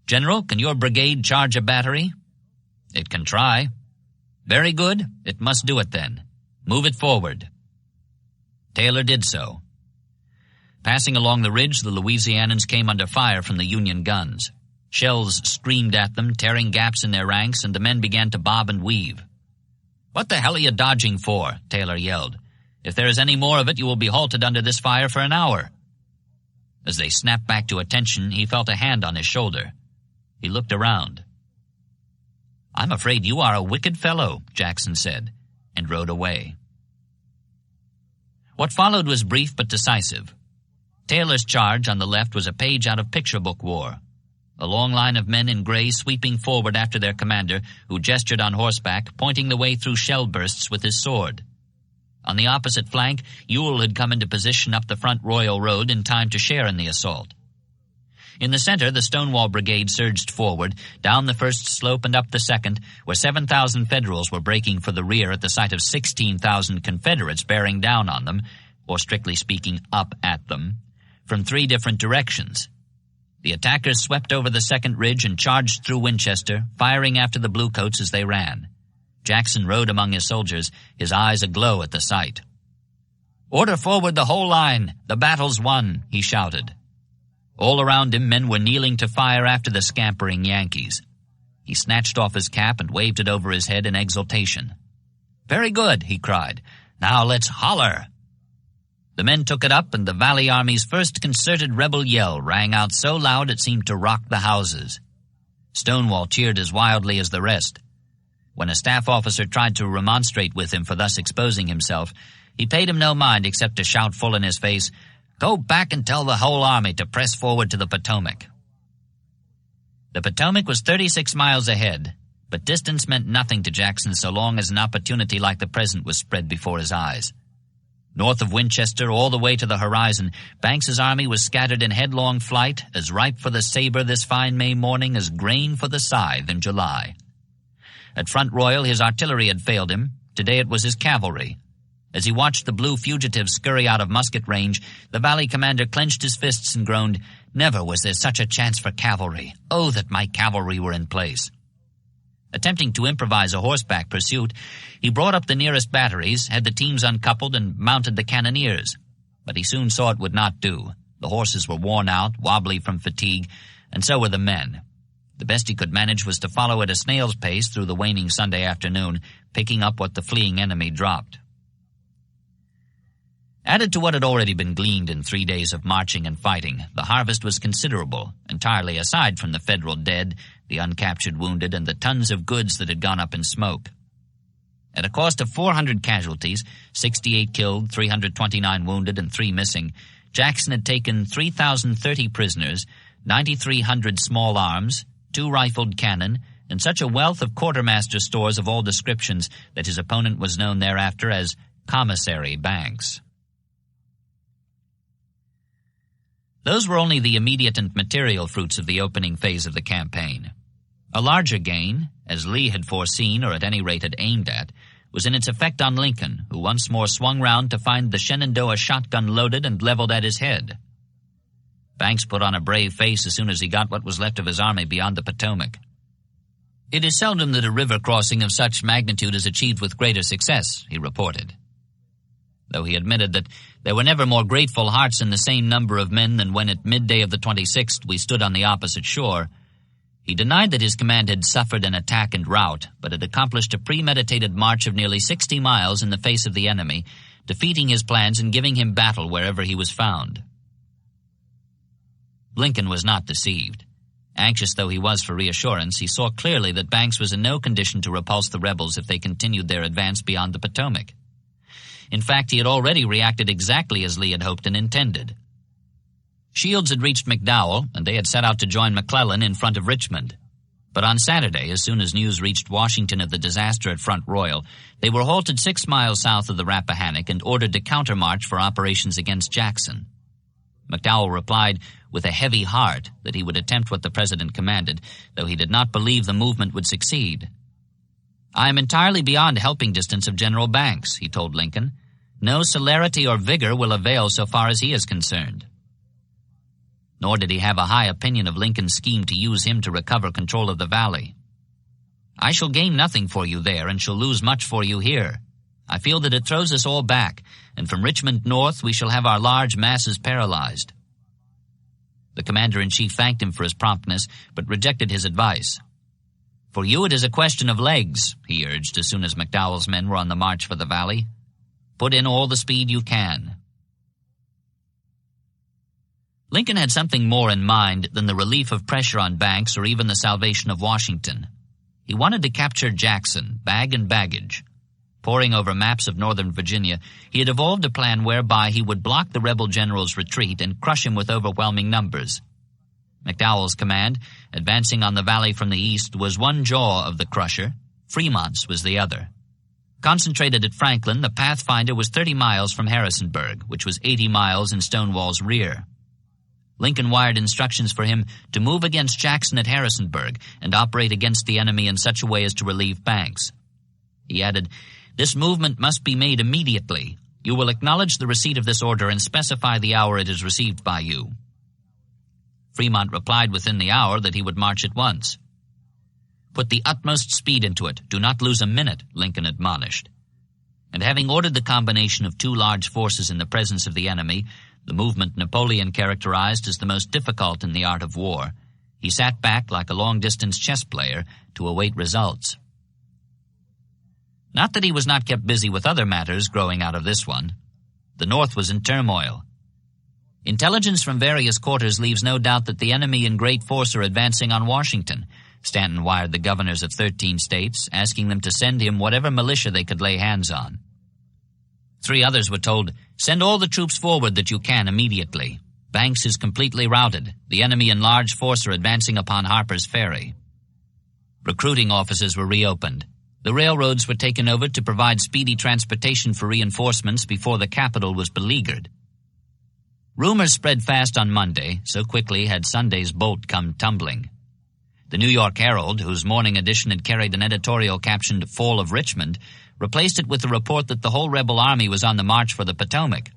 "General, can your brigade charge a battery?" "It can try." "Very good. It must do it then. Move it forward." Taylor did so. Passing along the ridge, the Louisianans came under fire from the Union guns. Shells screamed at them, tearing gaps in their ranks, and the men began to bob and weave. "What the hell are you dodging for?" Taylor yelled. "If there is any more of it, you will be halted under this fire for an hour." As they snapped back to attention, he felt a hand on his shoulder. He looked around. "I'm afraid you are a wicked fellow," Jackson said, and rode away. What followed was brief but decisive. Taylor's charge on the left was a page out of picture book war. A long line of men in gray sweeping forward after their commander, who gestured on horseback, pointing the way through shell bursts with his sword. On the opposite flank, Ewell had come into position up the front Royal Road in time to share in the assault. In the center, the Stonewall Brigade surged forward, down the first slope and up the second, where 7,000 Federals were breaking for the rear at the sight of 16,000 Confederates bearing down on them, or strictly speaking, up at them, from 3 different directions. The attackers swept over the second ridge and charged through Winchester, firing after the Bluecoats as they ran. Jackson rode among his soldiers, his eyes aglow at the sight. "Order forward the whole line! The battle's won!" he shouted. All around him, men were kneeling to fire after the scampering Yankees. He snatched off his cap and waved it over his head in exultation. "Very good," he cried. "Now let's holler!" The men took it up, and the Valley Army's first concerted rebel yell rang out so loud it seemed to rock the houses. Stonewall cheered as wildly as the rest. When a staff officer tried to remonstrate with him for thus exposing himself, he paid him no mind except to shout full in his face, "Go back and tell the whole army to press forward to the Potomac." The Potomac was 36 miles ahead, but distance meant nothing to Jackson so long as an opportunity like the present was spread before his eyes. North of Winchester, all the way to the horizon, Banks's army was scattered in headlong flight, as ripe for the saber this fine May morning as grain for the scythe in July. At Front Royal, his artillery had failed him. Today it was his cavalry. As he watched the blue fugitives scurry out of musket range, the Valley commander clenched his fists and groaned, "Never was there such a chance for cavalry. Oh, that my cavalry were in place." Attempting to improvise a horseback pursuit, he brought up the nearest batteries, had the teams uncoupled, and mounted the cannoneers. But he soon saw it would not do. The horses were worn out, wobbly from fatigue, and so were the men. The best he could manage was to follow at a snail's pace through the waning Sunday afternoon, picking up what the fleeing enemy dropped. Added to what had already been gleaned in 3 days of marching and fighting, the harvest was considerable, entirely aside from the Federal dead, the uncaptured wounded, and the tons of goods that had gone up in smoke. At a cost of 400 casualties, 68 killed, 329 wounded, and 3 missing, Jackson had taken 3,030 prisoners, 9,300 small arms, 2 rifled cannon, and such a wealth of quartermaster stores of all descriptions that his opponent was known thereafter as Commissary Banks. Those were only the immediate and material fruits of the opening phase of the campaign. A larger gain, as Lee had foreseen, or at any rate had aimed at, was in its effect on Lincoln, who once more swung round to find the Shenandoah shotgun loaded and leveled at his head. Banks put on a brave face as soon as he got what was left of his army beyond the Potomac. "It is seldom that a river crossing of such magnitude is achieved with greater success," he reported. Though he admitted that there were never more grateful hearts in the same number of men than when at midday of the 26th we stood on the opposite shore, he denied that his command had suffered an attack and rout, but had accomplished a premeditated march of nearly 60 miles in the face of the enemy, defeating his plans and giving him battle wherever he was found. Lincoln was not deceived. Anxious though he was for reassurance, he saw clearly that Banks was in no condition to repulse the rebels if they continued their advance beyond the Potomac. In fact, he had already reacted exactly as Lee had hoped and intended. Shields had reached McDowell, and they had set out to join McClellan in front of Richmond. But on Saturday, as soon as news reached Washington of the disaster at Front Royal, they were halted 6 miles south of the Rappahannock and ordered to countermarch for operations against Jackson. McDowell replied with a heavy heart that he would attempt what the president commanded, though he did not believe the movement would succeed. "I am entirely beyond helping distance of General Banks," he told Lincoln. "No celerity or vigor will avail so far as he is concerned." Nor did he have a high opinion of Lincoln's scheme to use him to recover control of the valley. "I shall gain nothing for you there and shall lose much for you here. I feel that it throws us all back, and from Richmond north we shall have our large masses paralyzed." The commander-in-chief thanked him for his promptness, but rejected his advice. "For you it is a question of legs," he urged as soon as McDowell's men were on the march for the valley. "Put in all the speed you can." Lincoln had something more in mind than the relief of pressure on Banks or even the salvation of Washington. He wanted to capture Jackson, bag and baggage. Poring over maps of northern Virginia, he had evolved a plan whereby he would block the rebel general's retreat and crush him with overwhelming numbers. McDowell's command, advancing on the valley from the east, was one jaw of the crusher. Fremont's was the other. Concentrated at Franklin, the Pathfinder was 30 miles from Harrisonburg, which was 80 miles in Stonewall's rear. Lincoln wired instructions for him to move against Jackson at Harrisonburg and operate against the enemy in such a way as to relieve Banks. He added, "This movement must be made immediately. You will acknowledge the receipt of this order and specify the hour it is received by you." Fremont replied within the hour that he would march at once. "Put the utmost speed into it. Do not lose a minute," Lincoln admonished. And having ordered the combination of two large forces in the presence of the enemy, the movement Napoleon characterized as the most difficult in the art of war, he sat back like a long-distance chess player to await results. Not that he was not kept busy with other matters growing out of this one. The North was in turmoil. Intelligence from various quarters leaves no doubt that the enemy in great force are advancing on Washington. Stanton wired the governors of 13 states, asking them to send him whatever militia they could lay hands on. 3 others were told, "Send all the troops forward that you can immediately. Banks is completely routed. The enemy in large force are advancing upon Harper's Ferry." Recruiting offices were reopened. The railroads were taken over to provide speedy transportation for reinforcements before the capital was beleaguered. Rumors spread fast on Monday, so quickly had Sunday's bolt come tumbling. The New York Herald, whose morning edition had carried an editorial captioned "Fall of Richmond," replaced it with the report that the whole rebel army was on the march for the Potomac.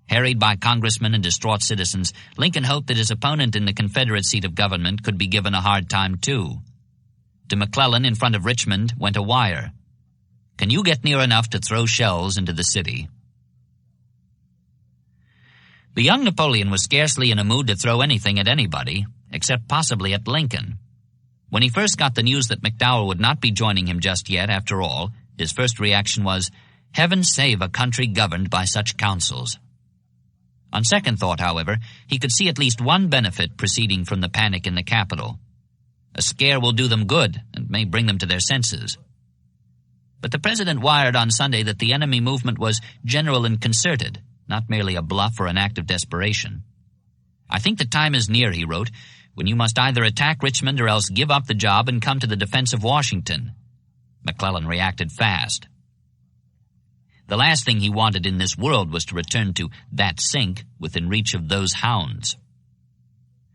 Harried by congressmen and distraught citizens, Lincoln hoped that his opponent in the Confederate seat of government could be given a hard time too. To McClellan in front of Richmond went a wire. "Can you get near enough to throw shells into the city?" The young Napoleon was scarcely in a mood to throw anything at anybody, except possibly at Lincoln. When he first got the news that McDowell would not be joining him just yet, after all, his first reaction was, "Heaven save a country governed by such counsels." On second thought, however, he could see at least one benefit proceeding from the panic in the capital. A scare will do them good and may bring them to their senses. But the president wired on Sunday that the enemy movement was general and concerted, not merely a bluff or an act of desperation. "I think the time is near," he wrote, "when you must either attack Richmond or else give up the job and come to the defense of Washington." McClellan reacted fast. The last thing he wanted in this world was to return to that sink within reach of those hounds.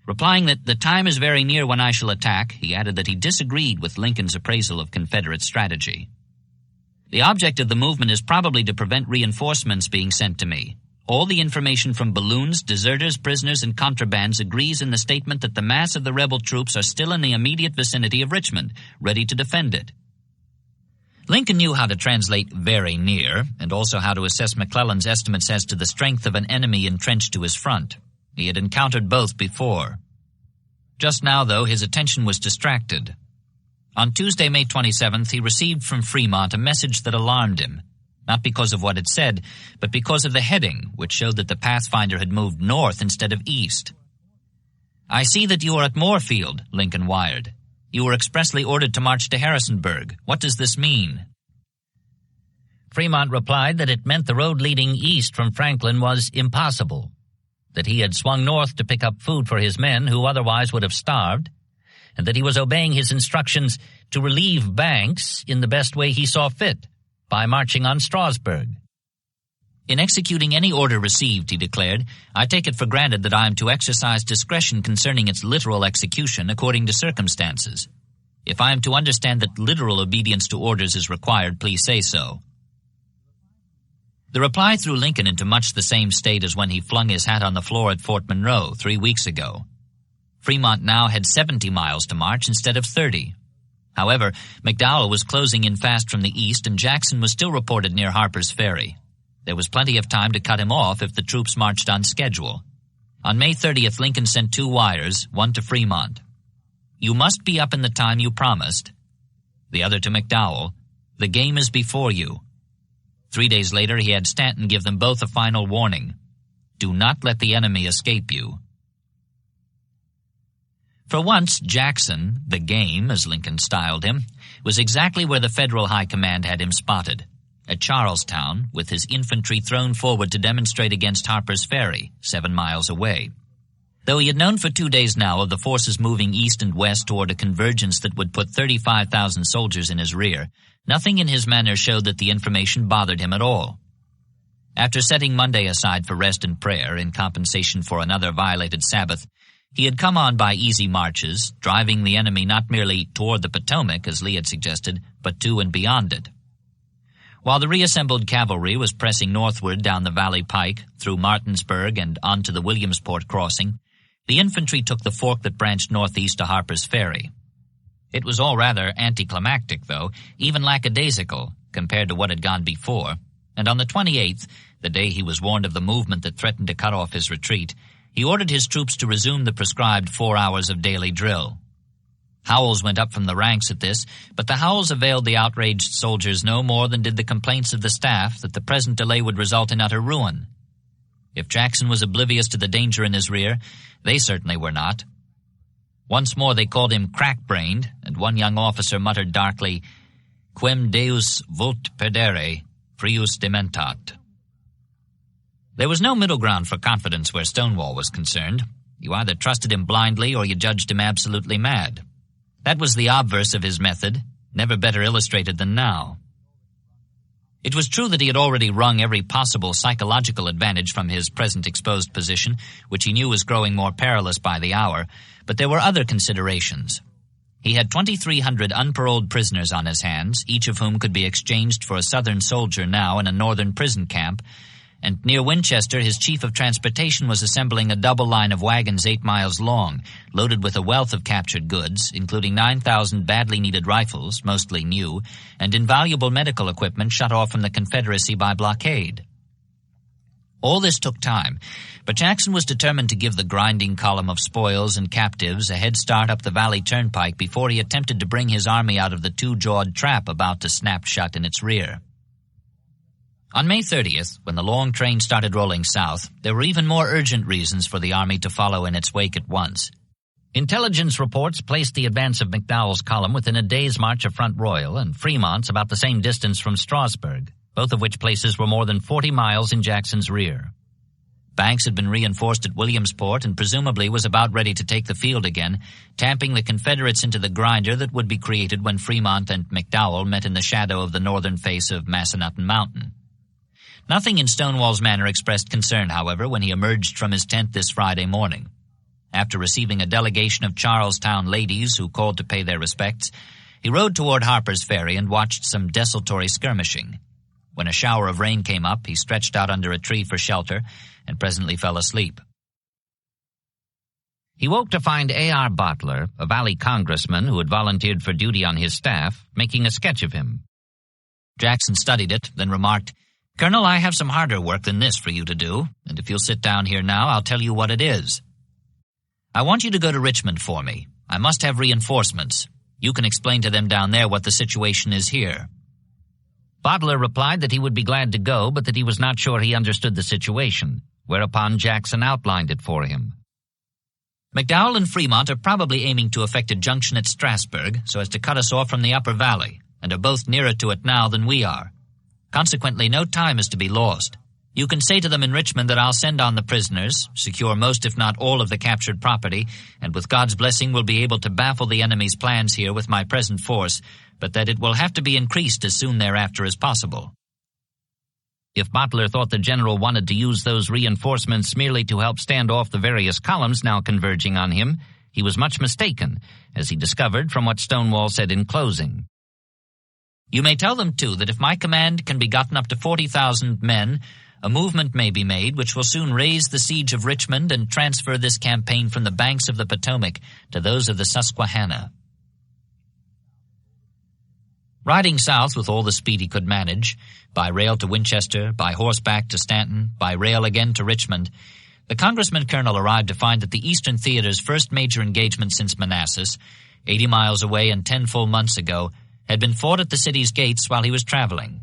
Replying that the time is very near when I shall attack, he added that he disagreed with Lincoln's appraisal of Confederate strategy. "The object of the movement is probably to prevent reinforcements being sent to me. All the information from balloons, deserters, prisoners, and contrabands agrees in the statement that the mass of the rebel troops are still in the immediate vicinity of Richmond, ready to defend it." Lincoln knew how to translate "very near," and also how to assess McClellan's estimates as to the strength of an enemy entrenched to his front. He had encountered both before. Just now, though, his attention was distracted. On Tuesday, May 27th, he received from Fremont a message that alarmed him, not because of what it said, but because of the heading, which showed that the Pathfinder had moved north instead of east. "I see that you are at Moorfield," Lincoln wired. "You were expressly ordered to march to Harrisonburg. What does this mean?" Fremont replied that it meant the road leading east from Franklin was impossible, that he had swung north to pick up food for his men who otherwise would have starved, and that he was obeying his instructions to relieve Banks in the best way he saw fit, by marching on Strasburg. "In executing any order received," he declared, "I take it for granted that I am to exercise discretion concerning its literal execution according to circumstances. If I am to understand that literal obedience to orders is required, please say so." The reply threw Lincoln into much the same state as when he flung his hat on the floor at Fort Monroe 3 weeks ago. Fremont now had 70 miles to march instead of 30. However, McDowell was closing in fast from the east, and Jackson was still reported near Harper's Ferry. There was plenty of time to cut him off if the troops marched on schedule. On May 30th, Lincoln sent 2 wires, one to Fremont. "You must be up in the time you promised." The other to McDowell, "The game is before you." 3 days later, he had Stanton give them both a final warning. "Do not let the enemy escape you." For once, Jackson, the game, as Lincoln styled him, was exactly where the Federal High Command had him spotted. At Charlestown, with his infantry thrown forward to demonstrate against Harper's Ferry, 7 miles away. Though he had known for 2 days now of the forces moving east and west toward a convergence that would put 35,000 soldiers in his rear, nothing in his manner showed that the information bothered him at all. After setting Monday aside for rest and prayer in compensation for another violated Sabbath, he had come on by easy marches, driving the enemy not merely toward the Potomac, as Lee had suggested, but to and beyond it. While the reassembled cavalry was pressing northward down the Valley Pike, through Martinsburg and onto the Williamsport crossing, the infantry took the fork that branched northeast to Harper's Ferry. It was all rather anticlimactic, though, even lackadaisical, compared to what had gone before, and on the 28th, the day he was warned of the movement that threatened to cut off his retreat, he ordered his troops to resume the prescribed 4 hours of daily drill. Howls went up from the ranks at this, but the howls availed the outraged soldiers no more than did the complaints of the staff that the present delay would result in utter ruin. If Jackson was oblivious to the danger in his rear, they certainly were not. Once more they called him crack-brained, and one young officer muttered darkly, "Quem Deus vult perdere, prius dementat." There was no middle ground for confidence where Stonewall was concerned. You either trusted him blindly or you judged him absolutely mad. That was the obverse of his method, never better illustrated than now. It was true that he had already wrung every possible psychological advantage from his present exposed position, which he knew was growing more perilous by the hour, but there were other considerations. He had 2,300 unparoled prisoners on his hands, each of whom could be exchanged for a Southern soldier now in a Northern prison camp, and near Winchester his chief of transportation was assembling a double line of wagons 8 miles long, loaded with a wealth of captured goods, including 9,000 badly needed rifles, mostly new, and invaluable medical equipment shut off from the Confederacy by blockade. All this took time, but Jackson was determined to give the grinding column of spoils and captives a head start up the Valley Turnpike before he attempted to bring his army out of the two-jawed trap about to snap shut in its rear. On May 30th, when the long train started rolling south, there were even more urgent reasons for the army to follow in its wake at once. Intelligence reports placed the advance of McDowell's column within a day's march of Front Royal, and Fremont's about the same distance from Strasburg, both of which places were more than 40 miles in Jackson's rear. Banks had been reinforced at Williamsport and presumably was about ready to take the field again, tamping the Confederates into the grinder that would be created when Fremont and McDowell met in the shadow of the northern face of Massanutten Mountain. Nothing in Stonewall's manner expressed concern, however, when he emerged from his tent this Friday morning. After receiving a delegation of Charlestown ladies who called to pay their respects, he rode toward Harper's Ferry and watched some desultory skirmishing. When a shower of rain came up, he stretched out under a tree for shelter and presently fell asleep. He woke to find A.R. Bottler, a Valley congressman who had volunteered for duty on his staff, making a sketch of him. Jackson studied it, then remarked, "Colonel, I have some harder work than this for you to do, and if you'll sit down here now, I'll tell you what it is. I want you to go to Richmond for me. I must have reinforcements. You can explain to them down there what the situation is here." Bottler replied that he would be glad to go, but that he was not sure he understood the situation, whereupon Jackson outlined it for him. "McDowell and Fremont are probably aiming to effect a junction at Strasburg so as to cut us off from the upper valley, and are both nearer to it now than we are. Consequently, no time is to be lost. You can say to them in Richmond that I'll send on the prisoners, secure most if not all of the captured property, and with God's blessing will be able to baffle the enemy's plans here with my present force, but that it will have to be increased as soon thereafter as possible." If Bottler thought the general wanted to use those reinforcements merely to help stand off the various columns now converging on him, he was much mistaken, as he discovered from what Stonewall said in closing. "You may tell them, too, that if my command can be gotten up to 40,000 men, a movement may be made which will soon raise the siege of Richmond and transfer this campaign from the banks of the Potomac to those of the Susquehanna." Riding south with all the speed he could manage, by rail to Winchester, by horseback to Stanton, by rail again to Richmond, the Congressman Colonel arrived to find that the Eastern Theater's first major engagement since Manassas, 80 miles away and 10 full months ago, had been fought at the city's gates while he was traveling.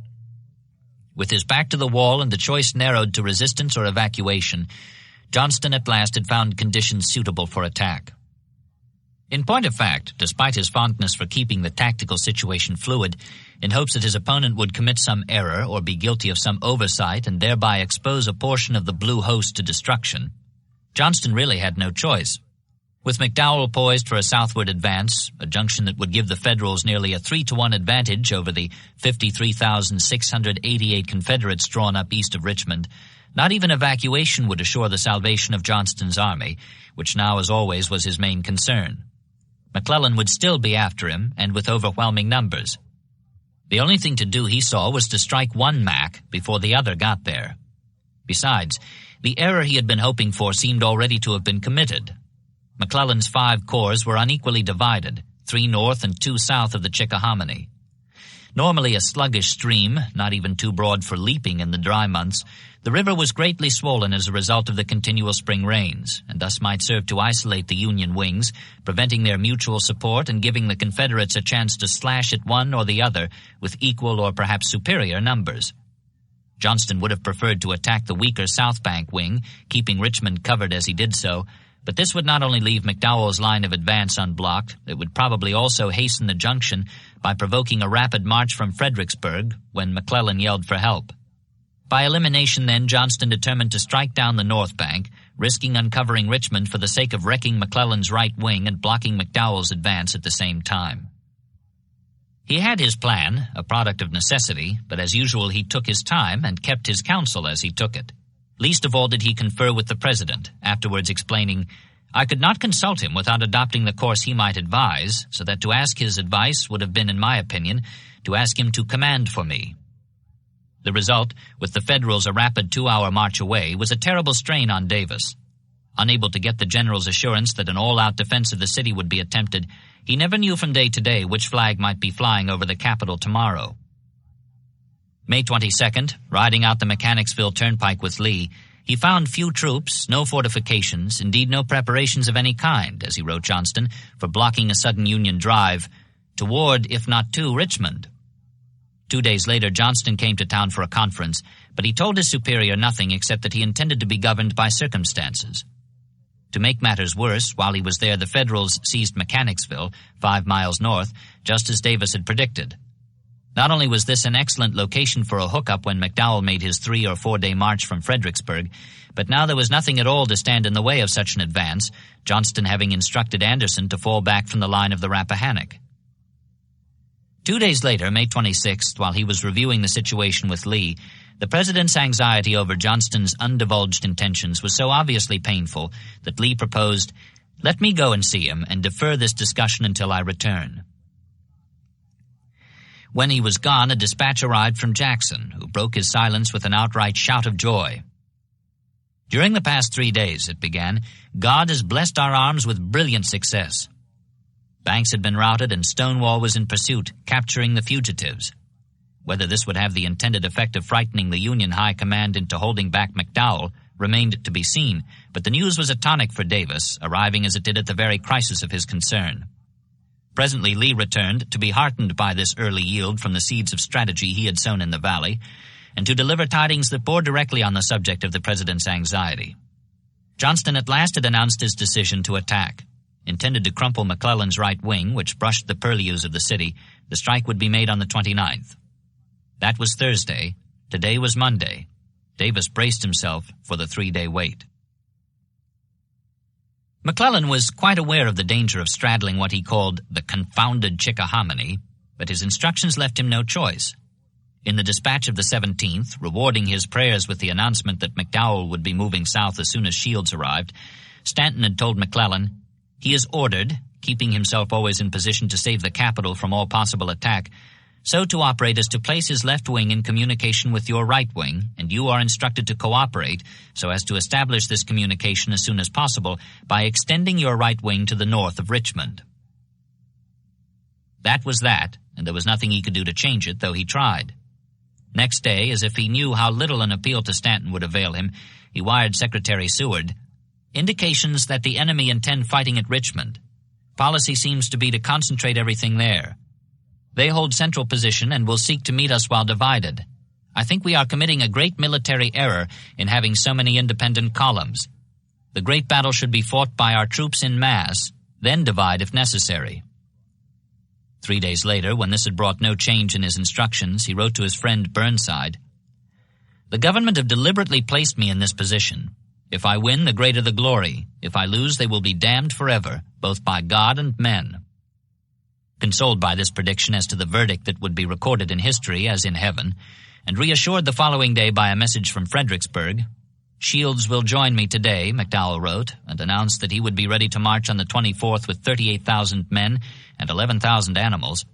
With his back to the wall and the choice narrowed to resistance or evacuation, Johnston at last had found conditions suitable for attack. In point of fact, despite his fondness for keeping the tactical situation fluid, in hopes that his opponent would commit some error or be guilty of some oversight and thereby expose a portion of the blue host to destruction, Johnston really had no choice. With McDowell poised for a southward advance, a junction that would give the Federals nearly a 3-to-1 advantage over the 53,688 Confederates drawn up east of Richmond, not even evacuation would assure the salvation of Johnston's army, which now as always was his main concern. McClellan would still be after him, and with overwhelming numbers. The only thing to do, he saw, was to strike one Mac before the other got there. Besides, the error he had been hoping for seemed already to have been committed. McClellan's 5 corps were unequally divided, 3 north and 2 south of the Chickahominy. Normally a sluggish stream, not even too broad for leaping in the dry months, the river was greatly swollen as a result of the continual spring rains, and thus might serve to isolate the Union wings, preventing their mutual support and giving the Confederates a chance to slash at one or the other with equal or perhaps superior numbers. Johnston would have preferred to attack the weaker South Bank wing, keeping Richmond covered as he did so, but this would not only leave McDowell's line of advance unblocked, it would probably also hasten the junction by provoking a rapid march from Fredericksburg when McClellan yelled for help. By elimination, then, Johnston determined to strike down the north bank, risking uncovering Richmond for the sake of wrecking McClellan's right wing and blocking McDowell's advance at the same time. He had his plan, a product of necessity, but as usual he took his time and kept his counsel as he took it. Least of all did he confer with the president, afterwards explaining, "I could not consult him without adopting the course he might advise, so that to ask his advice would have been, in my opinion, to ask him to command for me." The result, with the Federals a rapid 2-hour march away, was a terrible strain on Davis. Unable to get the general's assurance that an all-out defense of the city would be attempted, he never knew from day to day which flag might be flying over the capital tomorrow. May 22nd, riding out the Mechanicsville Turnpike with Lee, he found few troops, no fortifications, indeed no preparations of any kind, as he wrote Johnston, for blocking a sudden Union drive toward, if not to, Richmond. 2 days later, Johnston came to town for a conference, but he told his superior nothing except that he intended to be governed by circumstances. To make matters worse, while he was there, the Federals seized Mechanicsville, 5 miles north, just as Davis had predicted. Not only was this an excellent location for a hookup when McDowell made his 3- or 4-day march from Fredericksburg, but now there was nothing at all to stand in the way of such an advance, Johnston having instructed Anderson to fall back from the line of the Rappahannock. 2 days later, May 26th, while he was reviewing the situation with Lee, the president's anxiety over Johnston's undivulged intentions was so obviously painful that Lee proposed, "Let me go and see him and defer this discussion until I return." When he was gone, a dispatch arrived from Jackson, who broke his silence with an outright shout of joy. "During the past 3 days," it began, "God has blessed our arms with brilliant success. Banks had been routed and Stonewall was in pursuit, capturing the fugitives. Whether this would have the intended effect of frightening the Union high command into holding back McDowell remained to be seen, but the news was a tonic for Davis, arriving as it did at the very crisis of his concern. Presently Lee returned, to be heartened by this early yield from the seeds of strategy he had sown in the valley, and to deliver tidings that bore directly on the subject of the president's anxiety. Johnston at last had announced his decision to attack. Intended to crumple McClellan's right wing, which brushed the purlieus of the city, the strike would be made on the 29th. That was Thursday. Today was Monday. Davis braced himself for the 3-day wait. McClellan was quite aware of the danger of straddling what he called the confounded Chickahominy, but his instructions left him no choice. In the dispatch of the 17th, rewarding his prayers with the announcement that McDowell would be moving south as soon as Shields arrived, Stanton had told McClellan, "He is ordered, keeping himself always in position to save the capital from all possible attack, so to operate as to place his left wing in communication with your right wing, and you are instructed to cooperate so as to establish this communication as soon as possible by extending your right wing to the north of Richmond." That was that, and there was nothing he could do to change it, though he tried. Next day, as if he knew how little an appeal to Stanton would avail him, he wired Secretary Seward, "Indications that the enemy intend fighting at Richmond. Policy seems to be to concentrate everything there. They hold central position and will seek to meet us while divided. I think we are committing a great military error in having so many independent columns. The great battle should be fought by our troops in mass, then divide if necessary. 3 days later, when this had brought no change in his instructions, he wrote to his friend Burnside, "The government have deliberately placed me in this position. If I win, the greater the glory. If I lose, they will be damned forever, both by God and men." Consoled by this prediction as to the verdict that would be recorded in history as in heaven, and reassured the following day by a message from Fredericksburg, "Shields will join me today," McDowell wrote, and announced that he would be ready to march on the 24th with 38,000 men and 11,000 animals.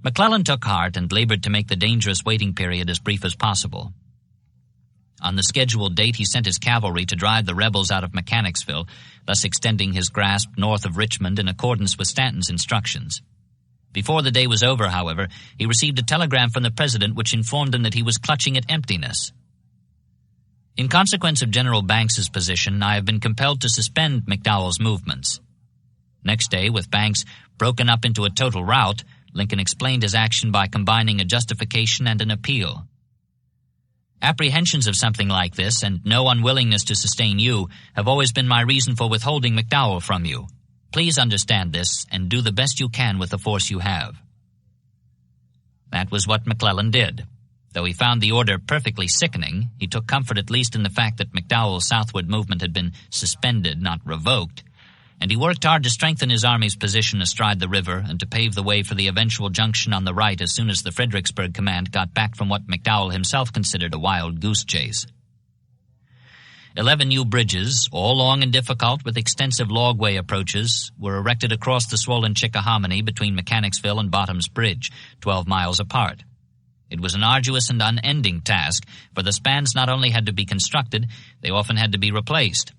McClellan took heart and labored to make the dangerous waiting period as brief as possible. On the scheduled date, he sent his cavalry to drive the rebels out of Mechanicsville, thus extending his grasp north of Richmond in accordance with Stanton's instructions. Before the day was over, however, he received a telegram from the President which informed him that he was clutching at emptiness. "In consequence of General Banks's position, I have been compelled to suspend McDowell's movements." Next day, with Banks broken up into a total rout, Lincoln explained his action by combining a justification and an appeal. "Apprehensions of something like this, and no unwillingness to sustain you, have always been my reason for withholding McDowell from you. Please understand this, and do the best you can with the force you have." That was what McClellan did. Though he found the order perfectly sickening, he took comfort at least in the fact that McDowell's southward movement had been suspended, not revoked, and he worked hard to strengthen his army's position astride the river and to pave the way for the eventual junction on the right as soon as the Fredericksburg command got back from what McDowell himself considered a wild goose chase. 11 new bridges, all long and difficult with extensive logway approaches, were erected across the swollen Chickahominy between Mechanicsville and Bottom's Bridge, 12 miles apart. It was an arduous and unending task, for the spans not only had to be constructed, they often had to be replaced.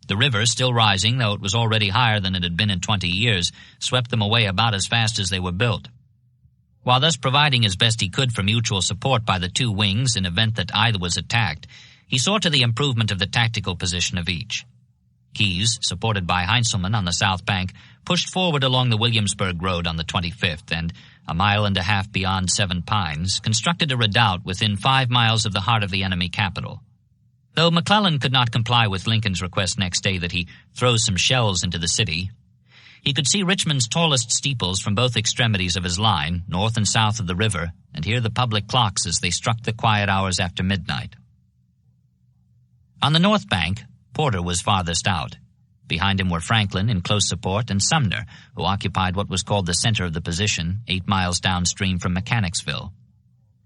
The river, still rising, though it was already higher than it had been in 20 years, swept them away about as fast as they were built. While thus providing as best he could for mutual support by the two wings in event that either was attacked, he saw to the improvement of the tactical position of each. Keyes, supported by Heintzelman on the south bank, pushed forward along the Williamsburg Road on the 25th and, a mile and a half beyond Seven Pines, constructed a redoubt within 5 miles of the heart of the enemy capital. Though McClellan could not comply with Lincoln's request next day that he throw some shells into the city, he could see Richmond's tallest steeples from both extremities of his line, north and south of the river, and hear the public clocks as they struck the quiet hours after midnight. On the north bank, Porter was farthest out. Behind him were Franklin in close support and Sumner, who occupied what was called the center of the position, 8 miles downstream from Mechanicsville.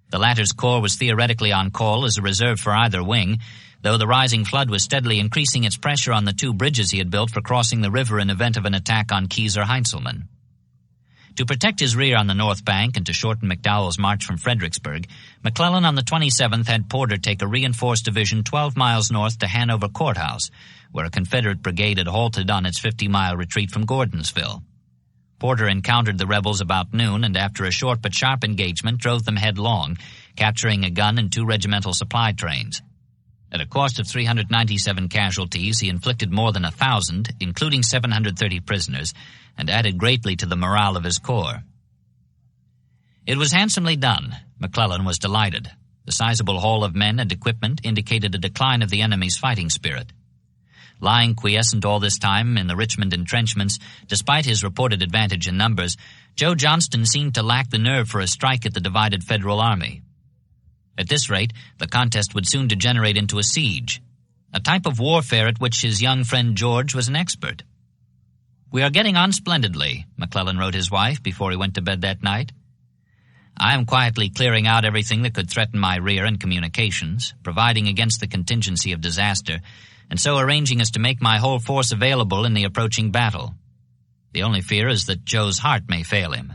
The latter's corps was theoretically on call as a reserve for either wing, though the rising flood was steadily increasing its pressure on the 2 bridges he had built for crossing the river in event of an attack on Keyes or Heintzelman. To protect his rear on the north bank and to shorten McDowell's march from Fredericksburg, McClellan on the 27th had Porter take a reinforced division 12 miles north to Hanover Courthouse, where a Confederate brigade had halted on its 50-mile retreat from Gordonsville. Porter encountered the rebels about noon and after a short but sharp engagement drove them headlong, capturing a gun and 2 regimental supply trains. At a cost of 397 casualties, he inflicted more than 1,000, including 730 prisoners, and added greatly to the morale of his corps. It was handsomely done. McClellan was delighted. The sizable haul of men and equipment indicated a decline of the enemy's fighting spirit. Lying quiescent all this time in the Richmond entrenchments, despite his reported advantage in numbers, Joe Johnston seemed to lack the nerve for a strike at the divided Federal army. At this rate, the contest would soon degenerate into a siege, a type of warfare at which his young friend George was an expert. "We are getting on splendidly," McClellan wrote his wife before he went to bed that night. "I am quietly clearing out everything that could threaten my rear and communications, providing against the contingency of disaster, and so arranging as to make my whole force available in the approaching battle. The only fear is that Joe's heart may fail him."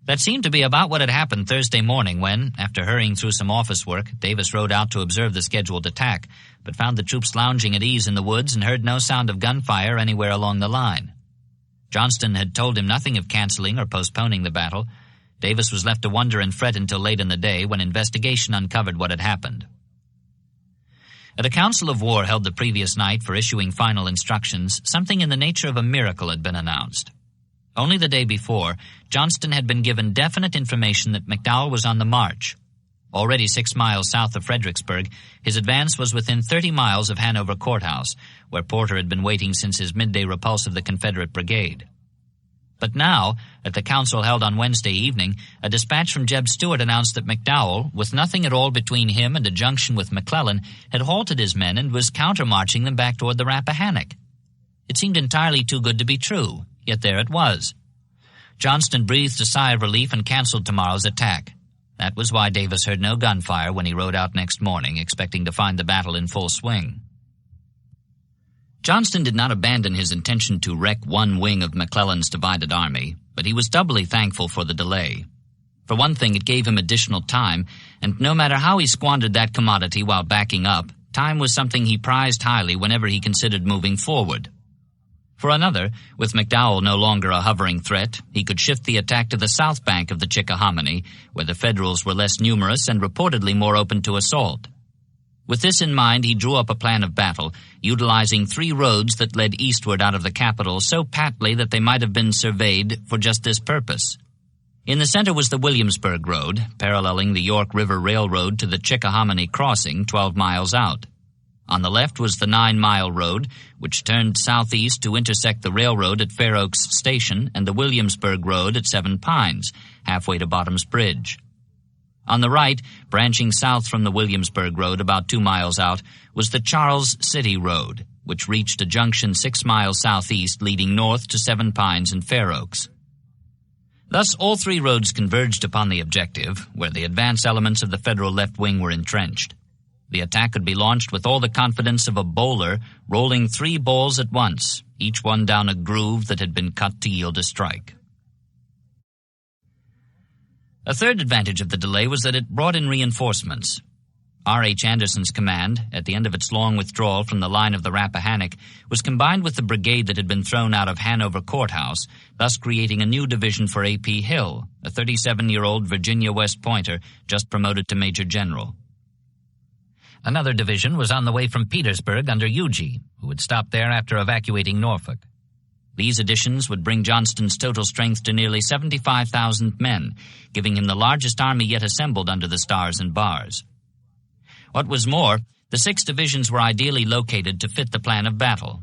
That seemed to be about what had happened Thursday morning when, after hurrying through some office work, Davis rode out to observe the scheduled attack, but found the troops lounging at ease in the woods and heard no sound of gunfire anywhere along the line. Johnston had told him nothing of canceling or postponing the battle. Davis was left to wonder and fret until late in the day when investigation uncovered what had happened. At a council of war held the previous night for issuing final instructions, something in the nature of a miracle had been announced. Only the day before, Johnston had been given definite information that McDowell was on the march. Already 6 miles south of Fredericksburg, his advance was within 30 miles of Hanover Courthouse, where Porter had been waiting since his midday repulse of the Confederate brigade. But now, at the council held on Wednesday evening, a dispatch from Jeb Stuart announced that McDowell, with nothing at all between him and a junction with McClellan, had halted his men and was countermarching them back toward the Rappahannock. It seemed entirely too good to be true, yet there it was. Johnston breathed a sigh of relief and canceled tomorrow's attack. That was why Davis heard no gunfire when he rode out next morning, expecting to find the battle in full swing. Johnston did not abandon his intention to wreck one wing of McClellan's divided army, but he was doubly thankful for the delay. For one thing, it gave him additional time, and no matter how he squandered that commodity while backing up, time was something he prized highly whenever he considered moving forward. For another, with McDowell no longer a hovering threat, he could shift the attack to the south bank of the Chickahominy, where the Federals were less numerous and reportedly more open to assault. With this in mind, he drew up a plan of battle, utilizing 3 roads that led eastward out of the capital so patly that they might have been surveyed for just this purpose. In the center was the Williamsburg Road, paralleling the York River Railroad to the Chickahominy Crossing 12 miles out. On the left was the 9-mile road, which turned southeast to intersect the railroad at Fair Oaks Station and the Williamsburg Road at 7 Pines, halfway to Bottom's Bridge. On the right, branching south from the Williamsburg Road about 2 miles out, was the Charles City Road, which reached a junction 6 miles southeast leading north to 7 Pines and Fair Oaks. Thus, all 3 roads converged upon the objective, where the advance elements of the Federal left wing were entrenched. The attack could be launched with all the confidence of a bowler rolling 3 balls at once, each one down a groove that had been cut to yield a strike. A third advantage of the delay was that it brought in reinforcements. R.H. Anderson's command, at the end of its long withdrawal from the line of the Rappahannock, was combined with the brigade that had been thrown out of Hanover Courthouse, thus creating a new division for A.P. Hill, a 37-year-old Virginia West Pointer just promoted to Major General. Another division was on the way from Petersburg under Huger, who would stop there after evacuating Norfolk. These additions would bring Johnston's total strength to nearly 75,000 men, giving him the largest army yet assembled under the Stars and Bars. What was more, the 6 divisions were ideally located to fit the plan of battle.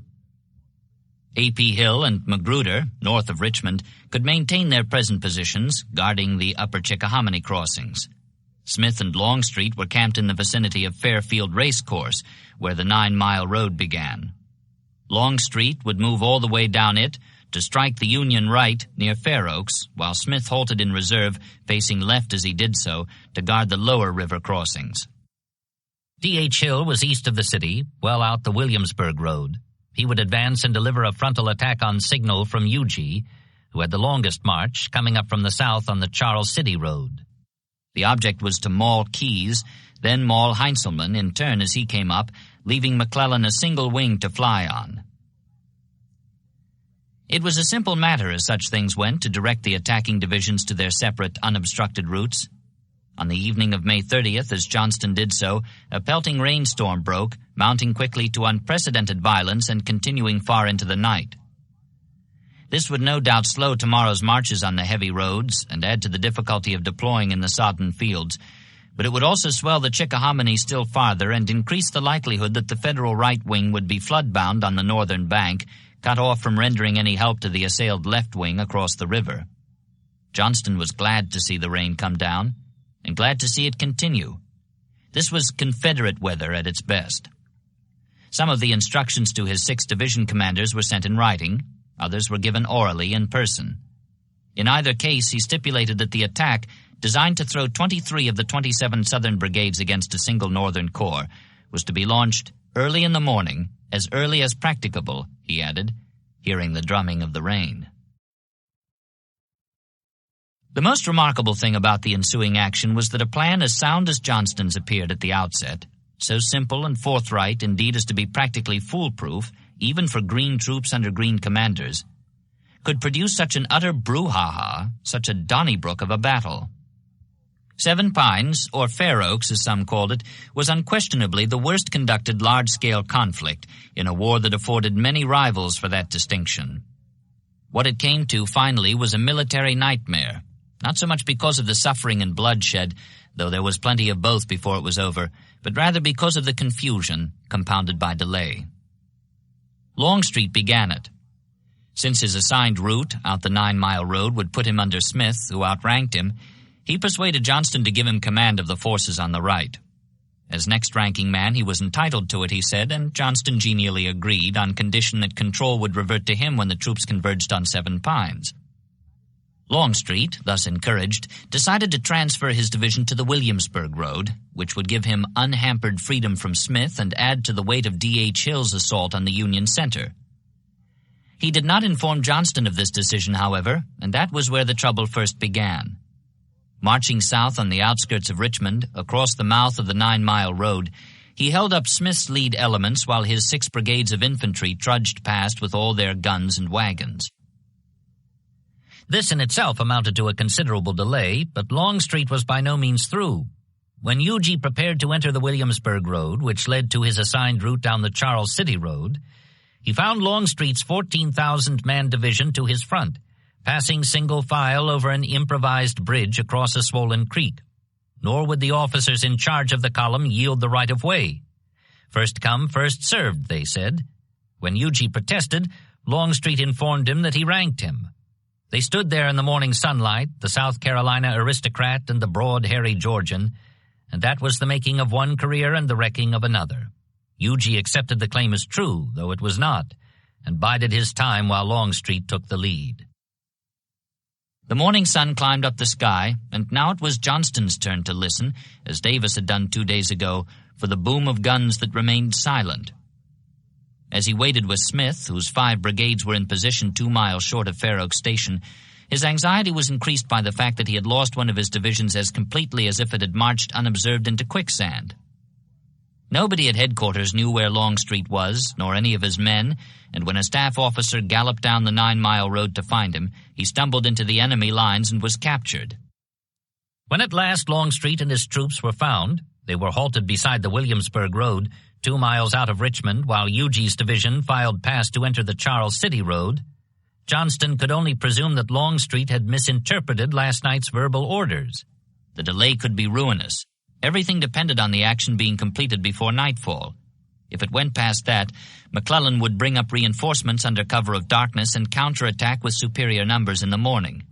A.P. Hill and Magruder, north of Richmond, could maintain their present positions, guarding the upper Chickahominy crossings. Smith and Longstreet were camped in the vicinity of Fairfield Racecourse, where the 9-mile road began. Longstreet would move all the way down it to strike the Union right near Fair Oaks, while Smith halted in reserve, facing left as he did so, to guard the lower river crossings. D.H. Hill was east of the city, well out the Williamsburg Road. He would advance and deliver a frontal attack on signal from Huger, who had the longest march, coming up from the south on the Charles City Road. The object was to maul Keyes, then maul Heintzelman in turn as he came up, leaving McClellan a single wing to fly on. It was a simple matter as such things went to direct the attacking divisions to their separate, unobstructed routes. On the evening of May 30th, as Johnston did so, a pelting rainstorm broke, mounting quickly to unprecedented violence and continuing far into the night. This would no doubt slow tomorrow's marches on the heavy roads and add to the difficulty of deploying in the sodden fields, but it would also swell the Chickahominy still farther and increase the likelihood that the Federal right wing would be floodbound on the northern bank, cut off from rendering any help to the assailed left wing across the river. Johnston was glad to see the rain come down, and glad to see it continue. This was Confederate weather at its best. Some of the instructions to his 6 division commanders were sent in writing, others were given orally in person. In either case, he stipulated that the attack, designed to throw 23 of the 27 Southern brigades against a single Northern corps, was to be launched early in the morning, as early as practicable, he added, hearing the drumming of the rain. The most remarkable thing about the ensuing action was that a plan as sound as Johnston's appeared at the outset, so simple and forthright indeed as to be practically foolproof, even for green troops under green commanders, could produce such an utter brouhaha, such a Donnybrook of a battle. 7 Pines, or Fair Oaks as some called it, was unquestionably the worst conducted large-scale conflict in a war that afforded many rivals for that distinction. What it came to finally was a military nightmare, not so much because of the suffering and bloodshed, though there was plenty of both before it was over, but rather because of the confusion compounded by delay. Longstreet began it. Since his assigned route out the 9-mile road would put him under Smith, who outranked him, he persuaded Johnston to give him command of the forces on the right. As next-ranking man, he was entitled to it, he said, and Johnston genially agreed on condition that control would revert to him when the troops converged on Seven Pines. Longstreet, thus encouraged, decided to transfer his division to the Williamsburg Road, which would give him unhampered freedom from Smith and add to the weight of D.H. Hill's assault on the Union center. He did not inform Johnston of this decision, however, and that was where the trouble first began. Marching south on the outskirts of Richmond, across the mouth of the 9-mile road, he held up Smith's lead elements while his 6 brigades of infantry trudged past with all their guns and wagons. This in itself amounted to a considerable delay, but Longstreet was by no means through. When Huger prepared to enter the Williamsburg Road, which led to his assigned route down the Charles City Road, he found Longstreet's 14,000-man division to his front, passing single file over an improvised bridge across a swollen creek. Nor would the officers in charge of the column yield the right of way. First come, first served, they said. When Huger protested, Longstreet informed him that he ranked him. They stood there in the morning sunlight, the South Carolina aristocrat and the broad, hairy Georgian, and that was the making of one career and the wrecking of another. Huger accepted the claim as true, though it was not, and bided his time while Longstreet took the lead. The morning sun climbed up the sky, and now it was Johnston's turn to listen, as Davis had done 2 days ago, for the boom of guns that remained silent. As he waited with Smith, whose 5 brigades were in position 2 miles short of Fair Oak Station, his anxiety was increased by the fact that he had lost one of his divisions as completely as if it had marched unobserved into quicksand. Nobody at headquarters knew where Longstreet was, nor any of his men, and when a staff officer galloped down the 9-mile road to find him, he stumbled into the enemy lines and was captured. When at last Longstreet and his troops were found, they were halted beside the Williamsburg Road, 2 miles out of Richmond, while Huger's division filed past to enter the Charles City Road. Johnston could only presume that Longstreet had misinterpreted last night's verbal orders. The delay could be ruinous. Everything depended on the action being completed before nightfall. If it went past that, McClellan would bring up reinforcements under cover of darkness and counterattack with superior numbers in the morning.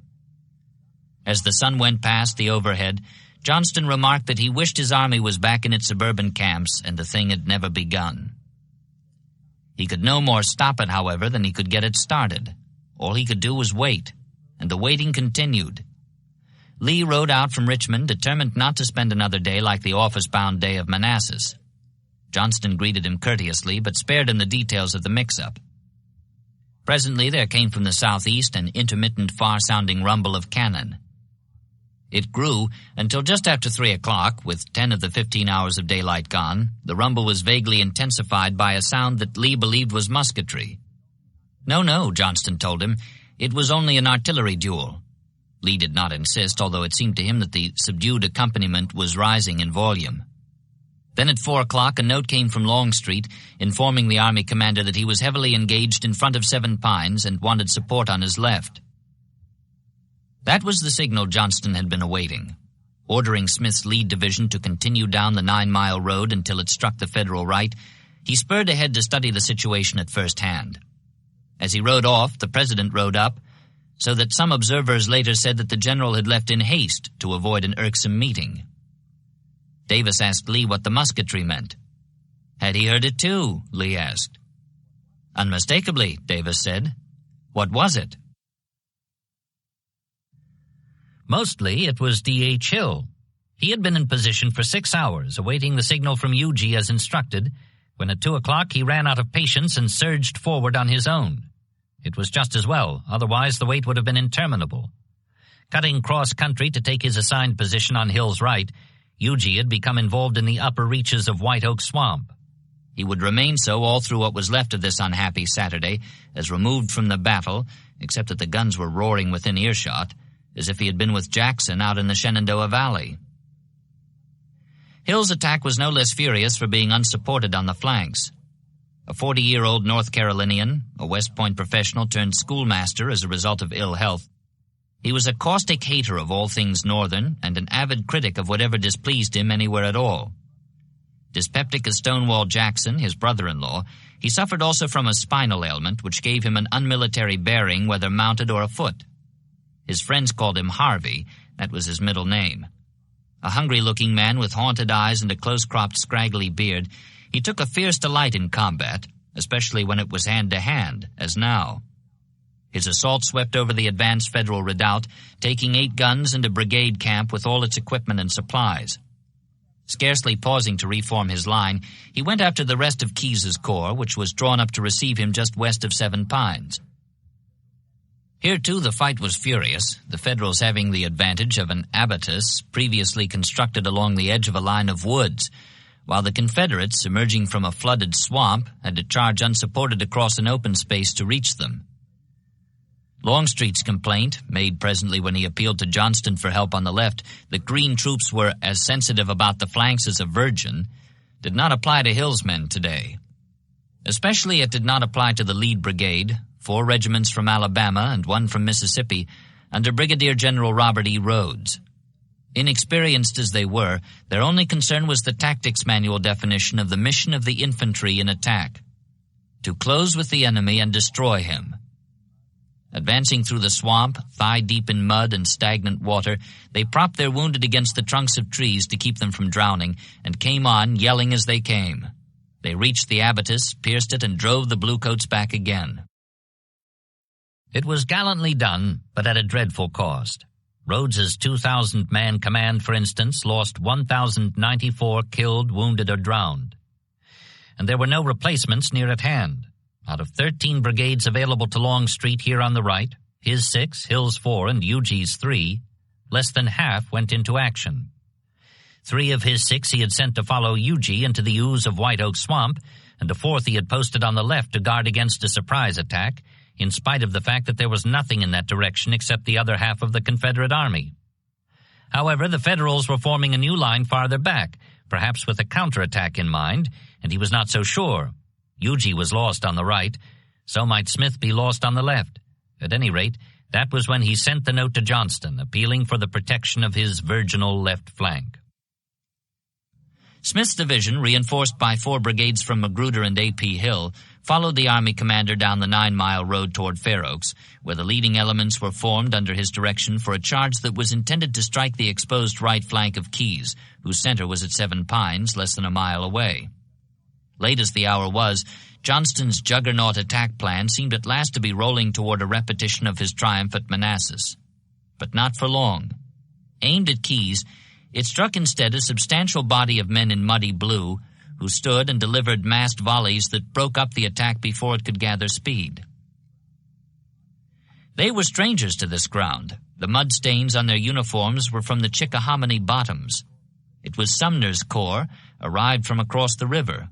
As the sun went past the overhead, Johnston remarked that he wished his army was back in its suburban camps and the thing had never begun. He could no more stop it, however, than he could get it started. All he could do was wait, and the waiting continued. Lee rode out from Richmond, determined not to spend another day like the office-bound day of Manassas. Johnston greeted him courteously, but spared him the details of the mix-up. Presently there came from the southeast an intermittent, far-sounding rumble of cannon. It grew until just after 3 o'clock, with 10 of the 15 hours of daylight gone. The rumble was vaguely intensified by a sound that Lee believed was musketry. No, Johnston told him. It was only an artillery duel. Lee did not insist, although it seemed to him that the subdued accompaniment was rising in volume. Then at 4 o'clock a note came from Longstreet informing the army commander that he was heavily engaged in front of Seven Pines and wanted support on his left. That was the signal Johnston had been awaiting. Ordering Smith's lead division to continue down the 9-mile road until it struck the Federal right, he spurred ahead to study the situation at first hand. As he rode off, the president rode up, so that some observers later said that the general had left in haste to avoid an irksome meeting. Davis asked Lee what the musketry meant. Had he heard it too? Lee asked. Unmistakably, Davis said. What was it? Mostly it was D.H. Hill. He had been in position for 6 hours, awaiting the signal from Huger as instructed, when at 2 o'clock he ran out of patience and surged forward on his own. It was just as well, otherwise the wait would have been interminable. Cutting cross-country to take his assigned position on Hill's right, Huger had become involved in the upper reaches of White Oak Swamp. He would remain so all through what was left of this unhappy Saturday, as removed from the battle, except that the guns were roaring within earshot, as if he had been with Jackson out in the Shenandoah Valley. Hill's attack was no less furious for being unsupported on the flanks. A 40-year-old North Carolinian, a West Point professional turned schoolmaster as a result of ill health, He was a caustic hater of all things Northern and an avid critic of whatever displeased him anywhere at all. Dyspeptic as Stonewall Jackson, his brother-in-law, he suffered also from a spinal ailment which gave him an unmilitary bearing whether mounted or afoot. His friends called him Harvey. That was his middle name. A hungry-looking man with haunted eyes and a close-cropped, scraggly beard, he took a fierce delight in combat, especially when it was hand-to-hand, as now. His assault swept over the advanced Federal redoubt, taking 8 guns and a brigade camp with all its equipment and supplies. Scarcely pausing to reform his line, he went after the rest of Keyes's corps, which was drawn up to receive him just west of Seven Pines. Here, too, the fight was furious, the Federals having the advantage of an abatis previously constructed along the edge of a line of woods, while the Confederates, emerging from a flooded swamp, had to charge unsupported across an open space to reach them. Longstreet's complaint, made presently when he appealed to Johnston for help on the left, that Green troops were as sensitive about the flanks as a virgin, did not apply to Hill's men today. Especially it did not apply to the lead brigade, 4 regiments from Alabama and 1 from Mississippi, under Brigadier General Robert E. Rhodes. Inexperienced as they were, their only concern was the tactics manual definition of the mission of the infantry in attack: to close with the enemy and destroy him. Advancing through the swamp, thigh-deep in mud and stagnant water, they propped their wounded against the trunks of trees to keep them from drowning, and came on, yelling as they came. They reached the abatis, pierced it, and drove the bluecoats back again. It was gallantly done, but at a dreadful cost. Rhodes's 2,000-man command, for instance, lost 1,094 killed, wounded, or drowned. And there were no replacements near at hand. Out of 13 brigades available to Longstreet here on the right, his 6, Hill's 4, and Huger's 3, less than half went into action. 3 of his 6 he had sent to follow Huger into the ooze of White Oak Swamp, and a 4th he had posted on the left to guard against a surprise attack, in spite of the fact that there was nothing in that direction except the other half of the Confederate Army. However, the Federals were forming a new line farther back, perhaps with a counterattack in mind, and he was not so sure. Huger was lost on the right, so might Smith be lost on the left. At any rate, that was when he sent the note to Johnston, appealing for the protection of his virginal left flank. Smith's division, reinforced by 4 brigades from Magruder and A.P. Hill, followed the Army commander down the 9-mile road toward Fair Oaks, where the leading elements were formed under his direction for a charge that was intended to strike the exposed right flank of Keyes, whose center was at 7 Pines, less than a mile away. Late as the hour was, Johnston's juggernaut attack plan seemed at last to be rolling toward a repetition of his triumph at Manassas. But not for long. Aimed at Keyes, it struck instead a substantial body of men in muddy blue, who stood and delivered massed volleys that broke up the attack before it could gather speed. They were strangers to this ground. The mud stains on their uniforms were from the Chickahominy bottoms. It was Sumner's corps, arrived from across the river.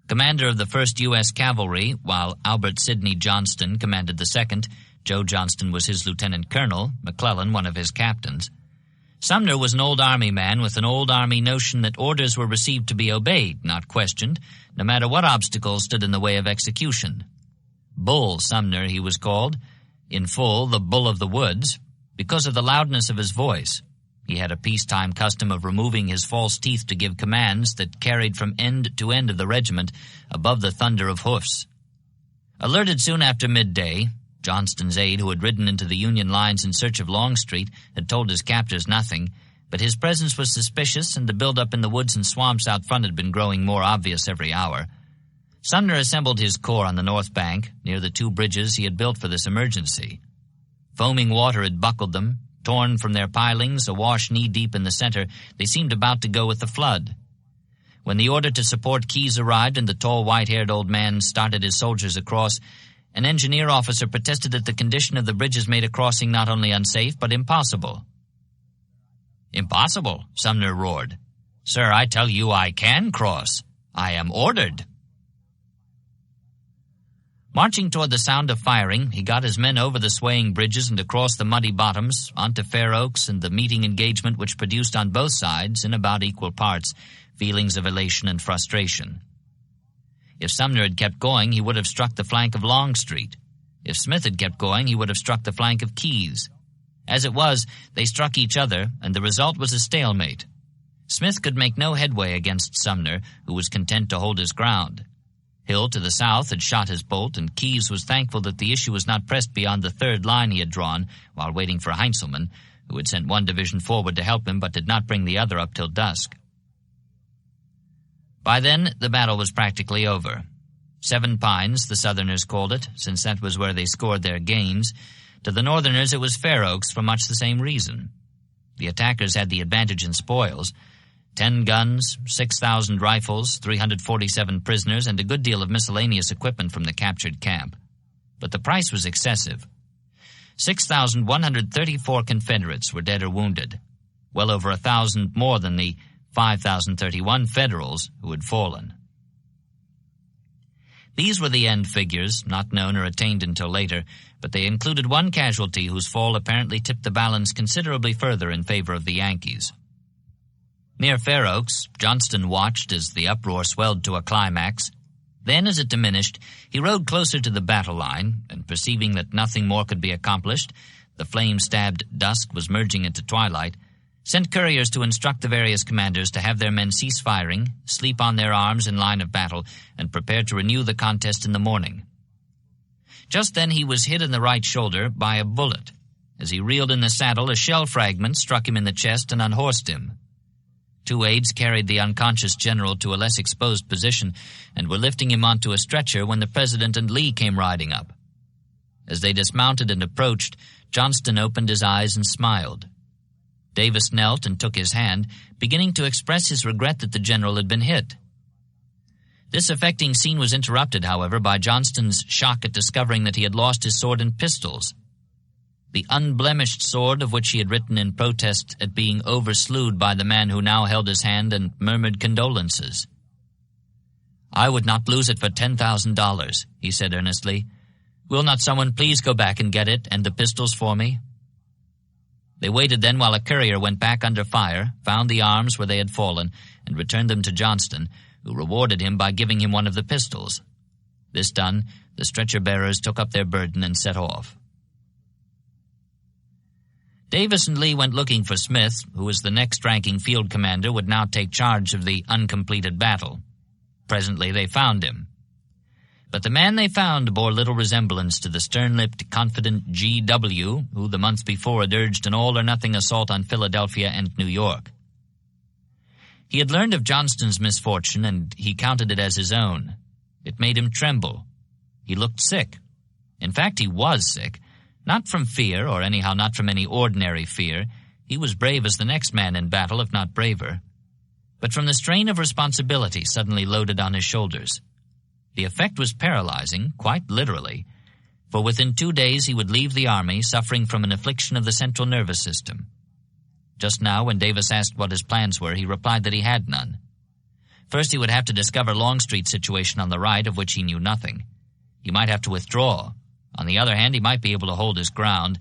Commander of the 1st U.S. Cavalry, while Albert Sidney Johnston commanded the 2nd, Joe Johnston was his lieutenant colonel, McClellan one of his captains. Sumner was an old Army man with an old Army notion that orders were received to be obeyed, not questioned, no matter what obstacles stood in the way of execution. Bull Sumner, he was called, in full the Bull of the Woods, because of the loudness of his voice. He had a peacetime custom of removing his false teeth to give commands that carried from end to end of the regiment above the thunder of hoofs. Alerted soon after midday, Johnston's aide, who had ridden into the Union lines in search of Longstreet, had told his captors nothing, but his presence was suspicious and the buildup in the woods and swamps out front had been growing more obvious every hour. Sumner assembled his corps on the north bank, near the 2 bridges he had built for this emergency. Foaming water had buckled them. Torn from their pilings, awash knee-deep in the center, they seemed about to go with the flood. When the order to support Keyes arrived and the tall, white-haired old man started his soldiers across, an engineer officer protested that the condition of the bridges made a crossing not only unsafe, but impossible. "Impossible," Sumner roared. "Sir, I tell you I can cross. I am ordered." Marching toward the sound of firing, he got his men over the swaying bridges and across the muddy bottoms, onto Fair Oaks and the meeting engagement which produced on both sides, in about equal parts, feelings of elation and frustration. If Sumner had kept going, he would have struck the flank of Longstreet. If Smith had kept going, he would have struck the flank of Keyes. As it was, they struck each other, and the result was a stalemate. Smith could make no headway against Sumner, who was content to hold his ground. Hill to the south had shot his bolt, and Keyes was thankful that the issue was not pressed beyond the third line he had drawn while waiting for Heintzelman, who had sent one division forward to help him but did not bring the other up till dusk. By then, the battle was practically over. 7 Pines, the Southerners called it, since that was where they scored their gains. To the Northerners, it was Fair Oaks for much the same reason. The attackers had the advantage in spoils: 10 guns, 6,000 rifles, 347 prisoners, and a good deal of miscellaneous equipment from the captured camp. But the price was excessive. 6,134 Confederates were dead or wounded, well over 1,000 more than the 5,031 Federals who had fallen. These were the end figures, not known or attained until later, but they included one casualty whose fall apparently tipped the balance considerably further in favor of the Yankees. Near Fair Oaks, Johnston watched as the uproar swelled to a climax. Then, as it diminished, he rode closer to the battle line, and perceiving that nothing more could be accomplished, the flame-stabbed dusk was merging into twilight, sent couriers to instruct the various commanders to have their men cease firing, sleep on their arms in line of battle, and prepare to renew the contest in the morning. Just then he was hit in the right shoulder by a bullet. As he reeled in the saddle, a shell fragment struck him in the chest and unhorsed him. 2 aides carried the unconscious general to a less exposed position and were lifting him onto a stretcher when the President and Lee came riding up. As they dismounted and approached, Johnston opened his eyes and smiled. Davis knelt and took his hand, beginning to express his regret that the general had been hit. This affecting scene was interrupted, however, by Johnston's shock at discovering that he had lost his sword and pistols. The unblemished sword of which he had written in protest at being overslewed by the man who now held his hand and murmured condolences. "I would not lose it for $10,000, he said earnestly. "Will not someone please go back and get it and the pistols for me?" They waited then while a courier went back under fire, found the arms where they had fallen, and returned them to Johnston, who rewarded him by giving him one of the pistols. This done, the stretcher-bearers took up their burden and set off. Davis and Lee went looking for Smith, who as the next-ranking field commander would now take charge of the uncompleted battle. Presently they found him. But the man they found bore little resemblance to the stern-lipped, confident G.W., who the month before had urged an all-or-nothing assault on Philadelphia and New York. He had learned of Johnston's misfortune, and he counted it as his own. It made him tremble. He looked sick. In fact, he was sick. Not from fear, or anyhow not from any ordinary fear. He was brave as the next man in battle, if not braver. But from the strain of responsibility suddenly loaded on his shoulders. The effect was paralyzing, quite literally, for within 2 days he would leave the army, suffering from an affliction of the central nervous system. Just now, when Davis asked what his plans were, he replied that he had none. First, he would have to discover Longstreet's situation on the right, of which he knew nothing. He might have to withdraw. On the other hand, he might be able to hold his ground.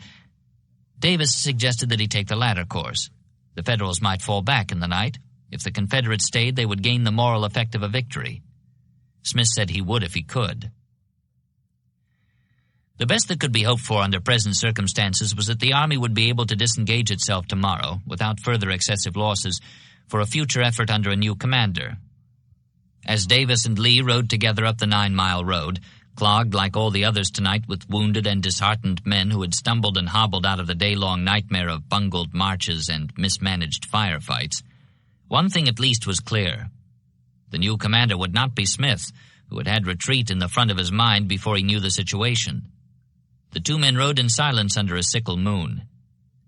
Davis suggested that he take the latter course. The Federals might fall back in the night. If the Confederates stayed, they would gain the moral effect of a victory. Smith said he would if he could. The best that could be hoped for under present circumstances was that the army would be able to disengage itself tomorrow, without further excessive losses, for a future effort under a new commander. As Davis and Lee rode together up the 9-mile road, clogged like all the others tonight with wounded and disheartened men who had stumbled and hobbled out of the day-long nightmare of bungled marches and mismanaged firefights, one thing at least was clear. The new commander would not be Smith, who had had retreat in the front of his mind before he knew the situation. The 2 men rode in silence under a sickle moon.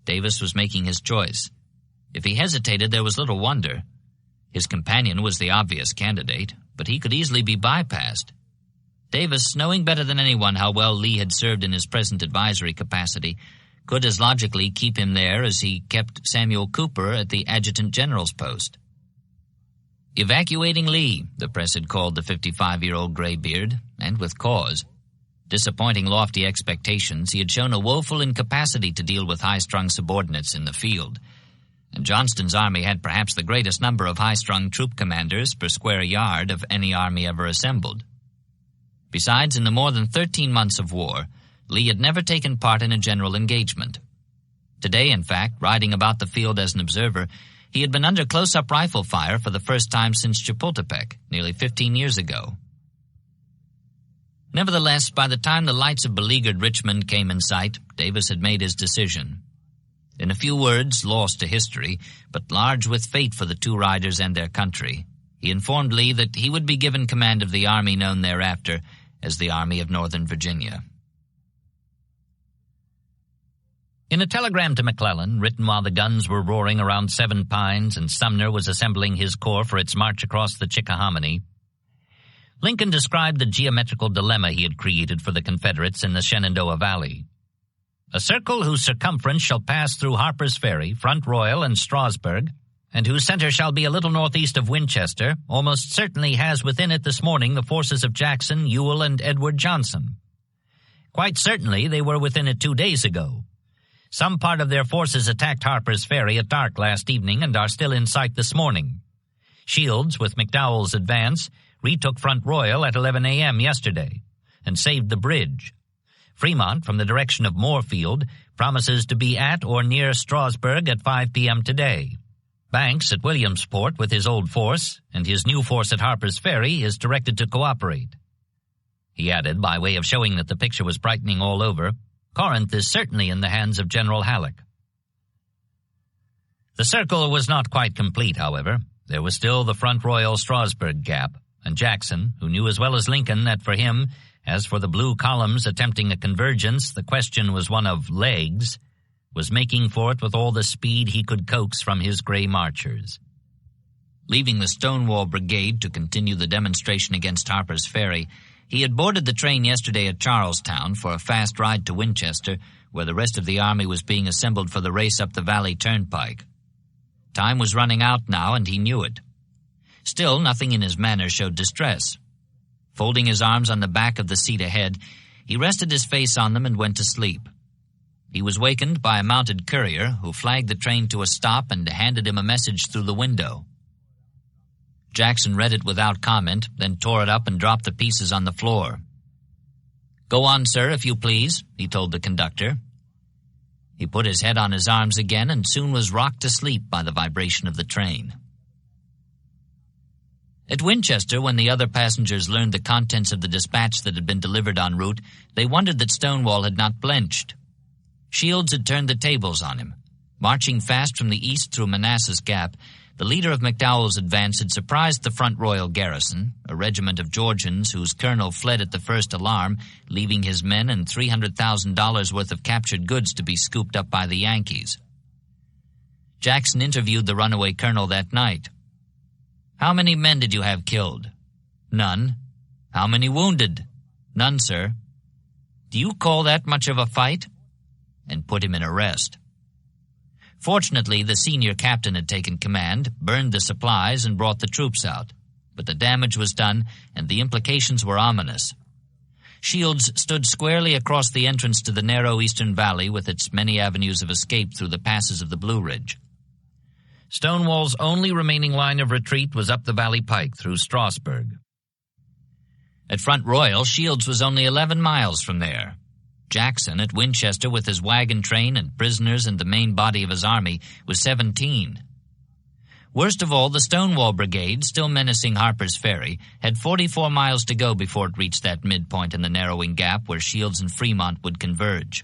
Davis was making his choice. If he hesitated, there was little wonder. His companion was the obvious candidate, but he could easily be bypassed. Davis, knowing better than anyone how well Lee had served in his present advisory capacity, could as logically keep him there as he kept Samuel Cooper at the adjutant general's post. Evacuating Lee, the press had called the 55-year-old graybeard, and with cause. Disappointing lofty expectations, he had shown a woeful incapacity to deal with high-strung subordinates in the field, and Johnston's army had perhaps the greatest number of high-strung troop commanders per square yard of any army ever assembled. Besides, in the more than 13 months of war, Lee had never taken part in a general engagement. Today, in fact, riding about the field as an observer, he had been under close-up rifle fire for the first time since Chapultepec, nearly 15 years ago. Nevertheless, by the time the lights of beleaguered Richmond came in sight, Davis had made his decision. In a few words, lost to history, but large with fate for the two riders and their country, he informed Lee that he would be given command of the army known thereafter as the Army of Northern Virginia. In a telegram to McClellan, written while the guns were roaring around Seven Pines and Sumner was assembling his corps for its march across the Chickahominy, Lincoln described the geometrical dilemma he had created for the Confederates in the Shenandoah Valley. A circle whose circumference shall pass through Harper's Ferry, Front Royal, and Strasburg, and whose center shall be a little northeast of Winchester, almost certainly has within it this morning the forces of Jackson, Ewell, and Edward Johnson. Quite certainly they were within it 2 days ago. Some part of their forces attacked Harper's Ferry at dark last evening and are still in sight this morning. Shields, with McDowell's advance, retook Front Royal at 11 a.m. yesterday and saved the bridge. Fremont, from the direction of Moorefield, promises to be at or near Strasburg at 5 p.m. today. Banks at Williamsport with his old force and his new force at Harper's Ferry is directed to cooperate. He added, by way of showing that the picture was brightening all over, Corinth is certainly in the hands of General Halleck. The circle was not quite complete, however. There was still the Front Royal-Strasburg gap, and Jackson, who knew as well as Lincoln that for him, as for the blue columns attempting a convergence, the question was one of legs, was making for it with all the speed he could coax from his gray marchers. Leaving the Stonewall Brigade to continue the demonstration against Harper's Ferry, he had boarded the train yesterday at Charlestown for a fast ride to Winchester, where the rest of the army was being assembled for the race up the Valley Turnpike. Time was running out now, and he knew it. Still, nothing in his manner showed distress. Folding his arms on the back of the seat ahead, he rested his face on them and went to sleep. He was wakened by a mounted courier who flagged the train to a stop and handed him a message through the window. Jackson read it without comment, then tore it up and dropped the pieces on the floor. "Go on, sir, if you please," he told the conductor. He put his head on his arms again and soon was rocked to sleep by the vibration of the train. At Winchester, when the other passengers learned the contents of the dispatch that had been delivered en route, they wondered that Stonewall had not blenched. Shields had turned the tables on him. Marching fast from the east through Manassas Gap, the leader of McDowell's advance had surprised the Front Royal garrison, a regiment of Georgians whose colonel fled at the first alarm, leaving his men and $300,000 worth of captured goods to be scooped up by the Yankees. Jackson interviewed the runaway colonel that night. "How many men did you have killed?" "None." "How many wounded?" "None, sir." "Do you call that much of a fight?" And put him in arrest. Fortunately, the senior captain had taken command, burned the supplies, and brought the troops out. But the damage was done, and the implications were ominous. Shields stood squarely across the entrance to the narrow eastern valley with its many avenues of escape through the passes of the Blue Ridge. Stonewall's only remaining line of retreat was up the Valley Pike through Strasburg. At Front Royal, Shields was only 11 miles from there. Jackson, at Winchester with his wagon train and prisoners and the main body of his army, was 17. Worst of all, the Stonewall Brigade, still menacing Harper's Ferry, had 44 miles to go before it reached that midpoint in the narrowing gap where Shields and Fremont would converge.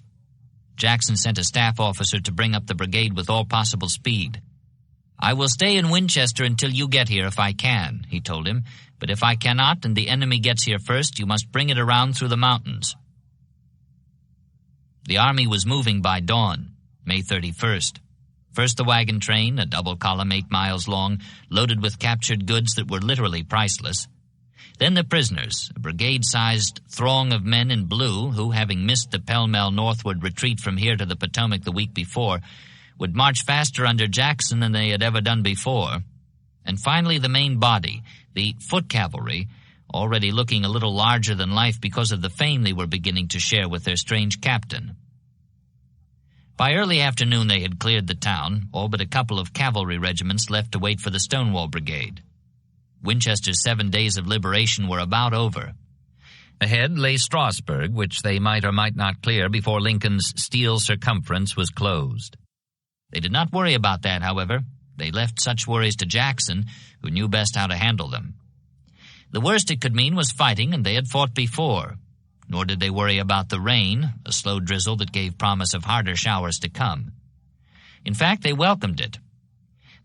Jackson sent a staff officer to bring up the brigade with all possible speed. "I will stay in Winchester until you get here if I can," he told him, "but if I cannot and the enemy gets here first, you must bring it around through the mountains." The army was moving by dawn, May 31st. First the wagon train, a double column 8 miles long, loaded with captured goods that were literally priceless. Then the prisoners, a brigade-sized throng of men in blue who, having missed the pell-mell northward retreat from here to the Potomac the week before, would march faster under Jackson than they had ever done before. And finally the main body, the foot cavalry, already looking a little larger than life because of the fame they were beginning to share with their strange captain. By early afternoon they had cleared the town, all but a couple of cavalry regiments left to wait for the Stonewall Brigade. Winchester's 7 days of liberation were about over. Ahead lay Strasburg, which they might or might not clear before Lincoln's steel circumference was closed. They did not worry about that, however. They left such worries to Jackson, who knew best how to handle them. The worst it could mean was fighting, and they had fought before. Nor did they worry about the rain, a slow drizzle that gave promise of harder showers to come. In fact, they welcomed it.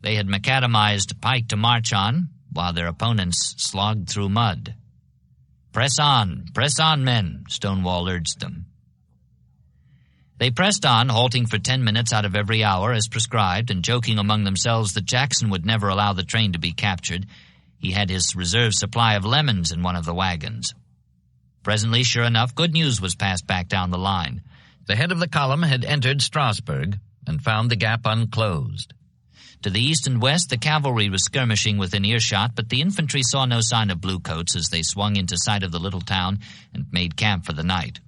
They had macadamized pike to march on, while their opponents slogged through mud. Press on, men," Stonewall urged them. They pressed on, halting for 10 minutes out of every hour as prescribed, and joking among themselves that Jackson would never allow the train to be captured. He had his reserve supply of lemons in one of the wagons. Presently, sure enough, good news was passed back down the line. The head of the column had entered Strasburg and found the gap unclosed. To the east and west, the cavalry was skirmishing within earshot, but the infantry saw no sign of bluecoats as they swung into sight of the little town and made camp for the night.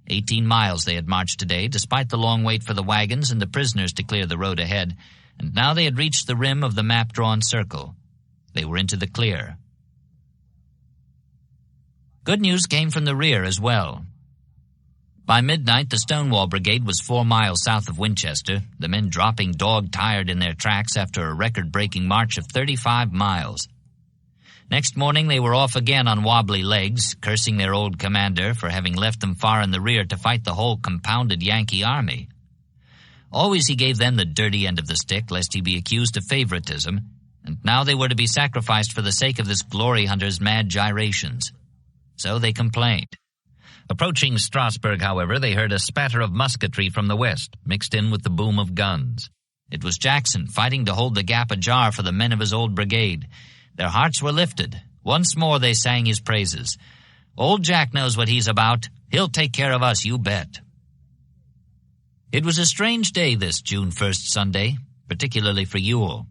18 miles they had marched today, despite the long wait for the wagons and the prisoners to clear the road ahead, and now they had reached the rim of the map-drawn circle. They were into the clear. Good news came from the rear as well. By midnight, the Stonewall Brigade was 4 miles south of Winchester, the men dropping dog-tired in their tracks after a record-breaking march of 35 miles. Next morning, they were off again on wobbly legs, cursing their old commander for having left them far in the rear to fight the whole compounded Yankee army. Always he gave them the dirty end of the stick, lest he be accused of favoritism, and now they were to be sacrificed for the sake of this glory hunter's mad gyrations. So they complained. Approaching Strasburg, however, they heard a spatter of musketry from the west, mixed in with the boom of guns. It was Jackson, fighting to hold the gap ajar for the men of his old brigade. Their hearts were lifted. Once more they sang his praises. "Old Jack knows what he's about. He'll take care of us, you bet." It was a strange day, this June 1st Sunday, particularly for Ewell.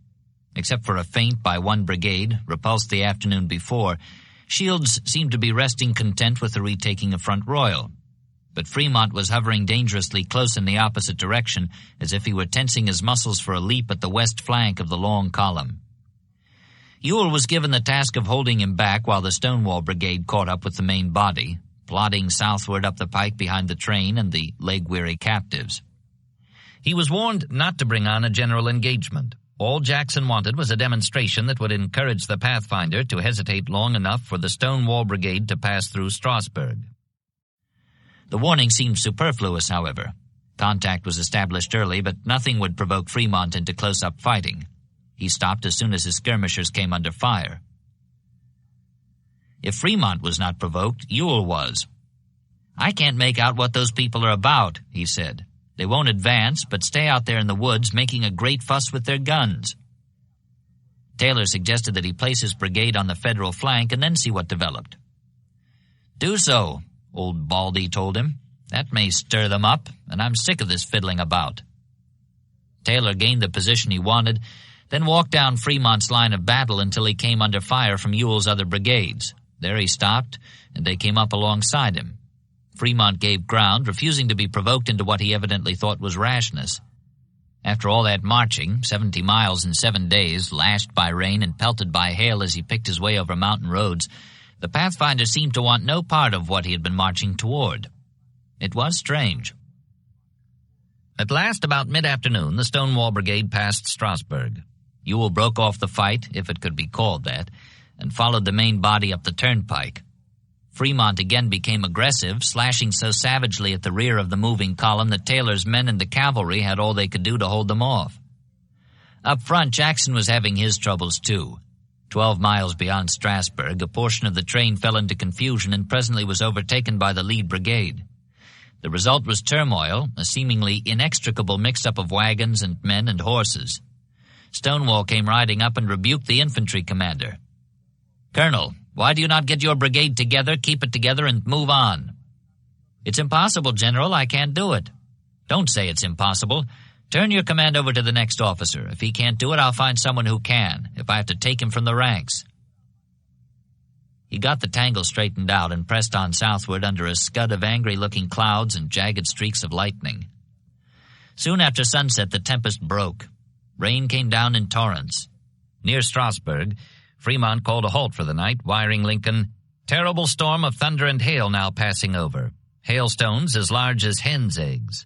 Except for a feint by one brigade, repulsed the afternoon before, Shields seemed to be resting content with the retaking of Front Royal. But Fremont was hovering dangerously close in the opposite direction, as if he were tensing his muscles for a leap at the west flank of the long column. Ewell was given the task of holding him back while the Stonewall Brigade caught up with the main body, plodding southward up the pike behind the train and the leg-weary captives. He was warned not to bring on a general engagement. All Jackson wanted was a demonstration that would encourage the Pathfinder to hesitate long enough for the Stonewall Brigade to pass through Strasburg. The warning seemed superfluous, however. Contact was established early, but nothing would provoke Fremont into close-up fighting. He stopped as soon as his skirmishers came under fire. If Fremont was not provoked, Ewell was. "I can't make out what those people are about," he said. "They won't advance, but stay out there in the woods making a great fuss with their guns." Taylor suggested that he place his brigade on the Federal flank and then see what developed. "Do so," old Baldy told him. "That may stir them up, and I'm sick of this fiddling about." Taylor gained the position he wanted, then walked down Fremont's line of battle until he came under fire from Ewell's other brigades. There he stopped, and they came up alongside him. Fremont gave ground, refusing to be provoked into what he evidently thought was rashness. After all that marching, 70 miles in 7 days, lashed by rain and pelted by hail as he picked his way over mountain roads, the Pathfinder seemed to want no part of what he had been marching toward. It was strange. At last, about mid-afternoon, the Stonewall Brigade passed Strasburg. Ewell broke off the fight, if it could be called that, and followed the main body up the turnpike. Fremont again became aggressive, slashing so savagely at the rear of the moving column that Taylor's men and the cavalry had all they could do to hold them off. Up front, Jackson was having his troubles too. 12 miles beyond Strasburg, a portion of the train fell into confusion and presently was overtaken by the lead brigade. The result was turmoil, a seemingly inextricable mix-up of wagons and men and horses. Stonewall came riding up and rebuked the infantry commander. "Colonel, why do you not get your brigade together, keep it together, and move on?" "It's impossible, General. I can't do it." "Don't say it's impossible. Turn your command over to the next officer. If he can't do it, I'll find someone who can, if I have to take him from the ranks." He got the tangle straightened out and pressed on southward under a scud of angry-looking clouds and jagged streaks of lightning. Soon after sunset, the tempest broke. Rain came down in torrents. Near Strasburg, Fremont called a halt for the night, wiring Lincoln, Terrible storm of thunder and hail now passing over. Hailstones as large as hens' eggs.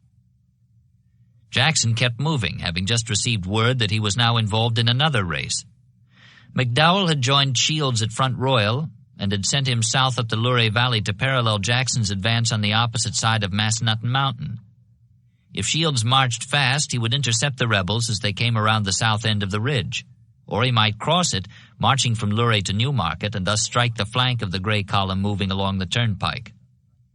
Jackson kept moving, having just received word that he was now involved in another race. McDowell had joined Shields at Front Royal and had sent him south up the Luray Valley to parallel Jackson's advance on the opposite side of Massanutten Mountain. If Shields marched fast, he would intercept the rebels as they came around the south end of the ridge, or he might cross it, marching from Luray to Newmarket, and thus strike the flank of the Gray column moving along the turnpike.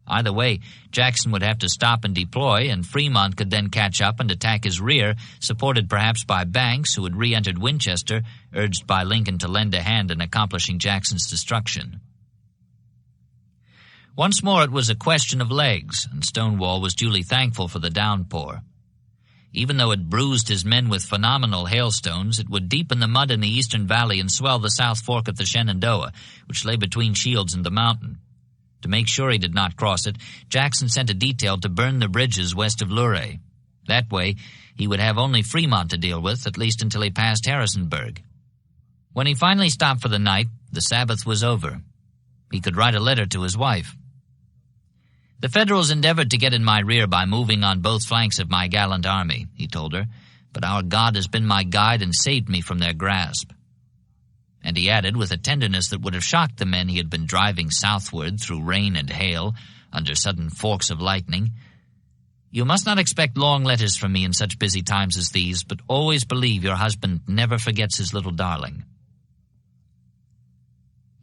Either way, Jackson would have to stop and deploy, and Fremont could then catch up and attack his rear, supported perhaps by Banks, who had re-entered Winchester, urged by Lincoln to lend a hand in accomplishing Jackson's destruction. Once more it was a question of legs, and Stonewall was duly thankful for the downpour. Even though it bruised his men with phenomenal hailstones, it would deepen the mud in the eastern valley and swell the south fork of the Shenandoah, which lay between Shields and the mountain. To make sure he did not cross it, Jackson sent a detail to burn the bridges west of Luray. That way, he would have only Fremont to deal with, at least until he passed Harrisonburg. When he finally stopped for the night, the Sabbath was over. He could write a letter to his wife. "The Federals endeavored to get in my rear by moving on both flanks of my gallant army," he told her, "but our God has been my guide and saved me from their grasp." And he added, with a tenderness that would have shocked the men he had been driving southward through rain and hail, under sudden forks of lightning, "You must not expect long letters from me in such busy times as these, but always believe your husband never forgets his little darling."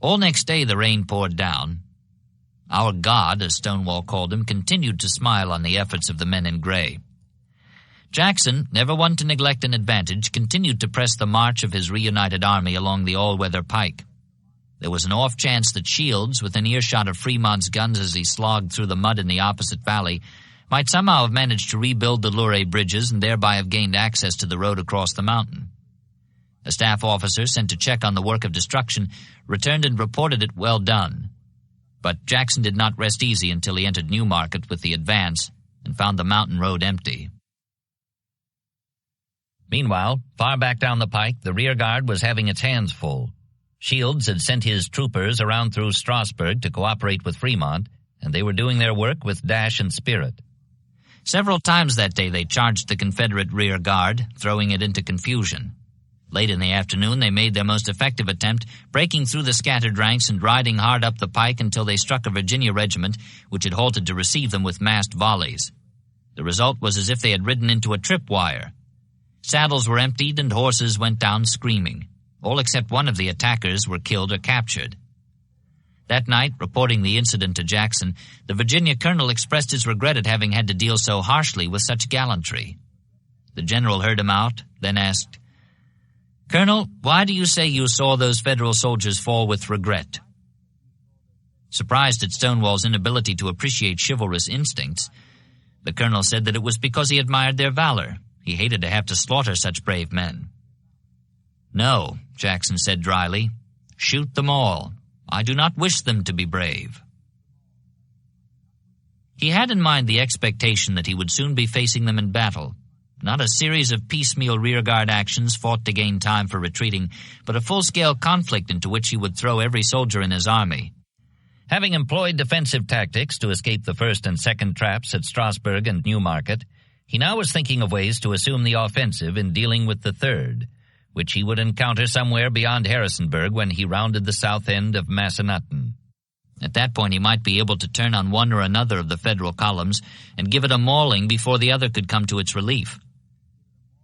All next day the rain poured down. Our God, as Stonewall called him, continued to smile on the efforts of the men in gray. Jackson, never one to neglect an advantage, continued to press the march of his reunited army along the all-weather pike. There was an off chance that Shields, within earshot of Fremont's guns as he slogged through the mud in the opposite valley, might somehow have managed to rebuild the Luray bridges and thereby have gained access to the road across the mountain. A staff officer sent to check on the work of destruction returned and reported it well done. But Jackson did not rest easy until he entered Newmarket with the advance and found the mountain road empty. Meanwhile, far back down the pike, the rear guard was having its hands full. Shields had sent his troopers around through Strasburg to cooperate with Fremont, and they were doing their work with dash and spirit. Several times that day they charged the Confederate rear guard, throwing it into confusion. Late in the afternoon they made their most effective attempt, breaking through the scattered ranks and riding hard up the pike until they struck a Virginia regiment, which had halted to receive them with massed volleys. The result was as if they had ridden into a tripwire. Saddles were emptied and horses went down screaming. All except one of the attackers were killed or captured. That night, reporting the incident to Jackson, the Virginia colonel expressed his regret at having had to deal so harshly with such gallantry. The general heard him out, then asked, "Colonel, why do you say you saw those Federal soldiers fall with regret?" Surprised at Stonewall's inability to appreciate chivalrous instincts, the colonel said that it was because he admired their valor. He hated to have to slaughter such brave men. "No," Jackson said dryly. "Shoot them all. I do not wish them to be brave." He had in mind the expectation that he would soon be facing them in battle. Not a series of piecemeal rearguard actions fought to gain time for retreating, but a full-scale conflict into which he would throw every soldier in his army. Having employed defensive tactics to escape the first and second traps at Strasburg and Newmarket, he now was thinking of ways to assume the offensive in dealing with the third, which he would encounter somewhere beyond Harrisonburg when he rounded the south end of Massanutten. At that point he might be able to turn on one or another of the Federal columns and give it a mauling before the other could come to its relief.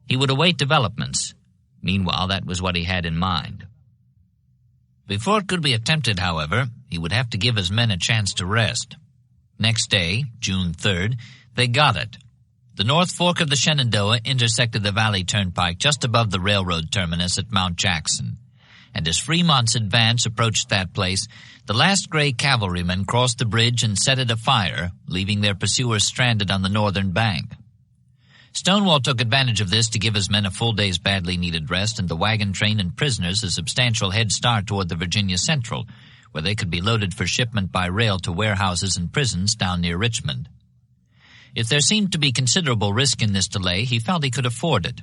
He would await developments. Meanwhile, that was what he had in mind. Before it could be attempted, however, he would have to give his men a chance to rest. Next day, June 3rd, they got it. The North Fork of the Shenandoah intersected the Valley Turnpike just above the railroad terminus at Mount Jackson, and as Fremont's advance approached that place, the last gray cavalrymen crossed the bridge and set it afire, leaving their pursuers stranded on the northern bank. Stonewall took advantage of this to give his men a full day's badly needed rest and the wagon train and prisoners a substantial head start toward the Virginia Central, where they could be loaded for shipment by rail to warehouses and prisons down near Richmond. If there seemed to be considerable risk in this delay, he felt he could afford it.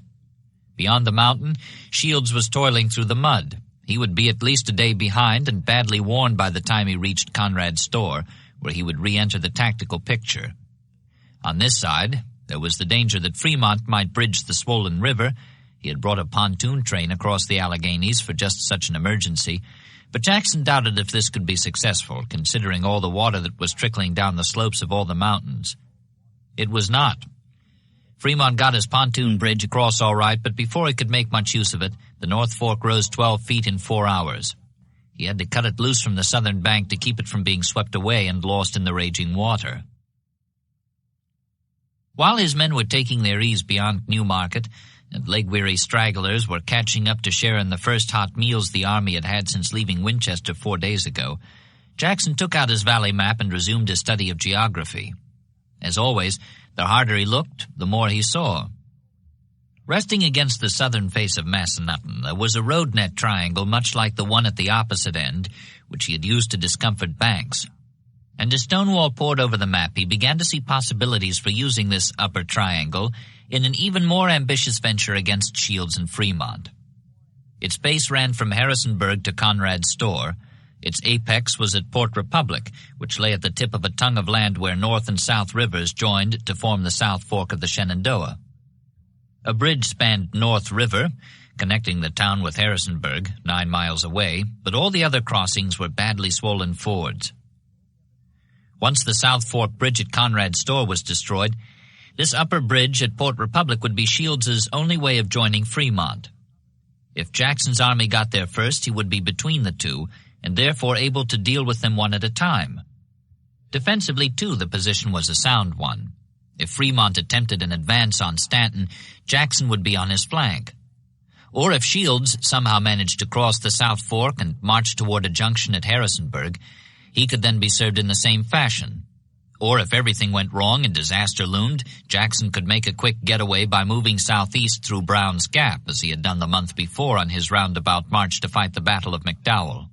Beyond the mountain, Shields was toiling through the mud, He would be at least a day behind and badly worn by the time he reached Conrad's store, where he would re-enter the tactical picture. On this side, there was the danger that Fremont might bridge the swollen river. He had brought a pontoon train across the Alleghenies for just such an emergency, but Jackson doubted if this could be successful, considering all the water that was trickling down the slopes of all the mountains. It was not. Fremont got his pontoon bridge across all right, but before he could make much use of it, the North Fork rose 12 feet in 4 hours. He had to cut it loose from the southern bank to keep it from being swept away and lost in the raging water. While his men were taking their ease beyond Newmarket, and leg-weary stragglers were catching up to share in the first hot meals the army had had since leaving Winchester 4 days ago, Jackson took out his valley map and resumed his study of geography. As always, the harder he looked, the more he saw. Resting against the southern face of Massanutten, there was a road net triangle much like the one at the opposite end, which he had used to discomfort Banks. And as Stonewall pored over the map, he began to see possibilities for using this upper triangle in an even more ambitious venture against Shields and Fremont. Its base ran from Harrisonburg to Conrad's store. Its apex was at Port Republic, which lay at the tip of a tongue of land where North and South rivers joined to form the South Fork of the Shenandoah. A bridge spanned North River, connecting the town with Harrisonburg, 9 miles away, but all the other crossings were badly swollen fords. Once the South Fork Bridge at Conrad's store was destroyed, this upper bridge at Port Republic would be Shields's only way of joining Fremont. If Jackson's army got there first, he would be between the two, and therefore able to deal with them one at a time. Defensively, too, the position was a sound one. If Fremont attempted an advance on Stanton, Jackson would be on his flank. Or if Shields somehow managed to cross the South Fork and march toward a junction at Harrisonburg, he could then be served in the same fashion. Or if everything went wrong and disaster loomed, Jackson could make a quick getaway by moving southeast through Brown's Gap, as he had done the month before on his roundabout march to fight the Battle of McDowell.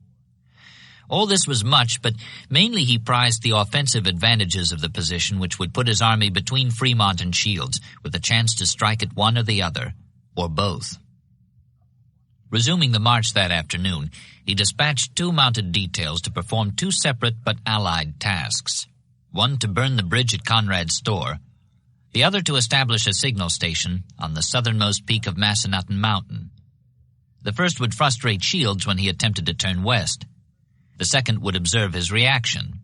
All this was much, but mainly he prized the offensive advantages of the position, which would put his army between Fremont and Shields, with a chance to strike at one or the other, or both. Resuming the march that afternoon, he dispatched 2 mounted details to perform 2 separate but allied tasks. One to burn the bridge at Conrad's store, the other to establish a signal station on the southernmost peak of Massanutten Mountain. The first would frustrate Shields when he attempted to turn west. The second would observe his reaction.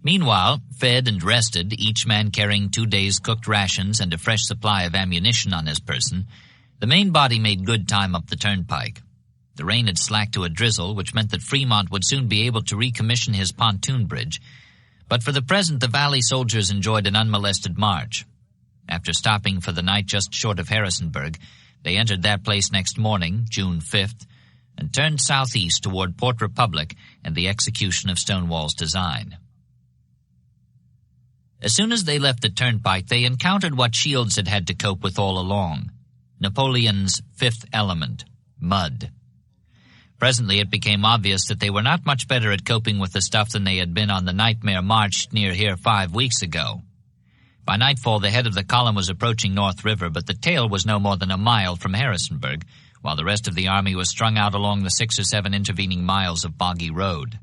Meanwhile, fed and rested, each man carrying 2 days' cooked rations and a fresh supply of ammunition on his person, the main body made good time up the turnpike. The rain had slacked to a drizzle, which meant that Fremont would soon be able to recommission his pontoon bridge. But for the present, the Valley soldiers enjoyed an unmolested march. After stopping for the night just short of Harrisonburg, they entered that place next morning, June 5th, and turned southeast toward Port Republic and the execution of Stonewall's design. As soon as they left the turnpike, they encountered what Shields had had to cope with all along, Napoleon's fifth element, mud. Presently it became obvious that they were not much better at coping with the stuff than they had been on the nightmare march near here 5 weeks ago. By nightfall, the head of the column was approaching North River, but the tail was no more than a mile from Harrisonburg, while the rest of the army was strung out along the 6 or 7 intervening miles of boggy road.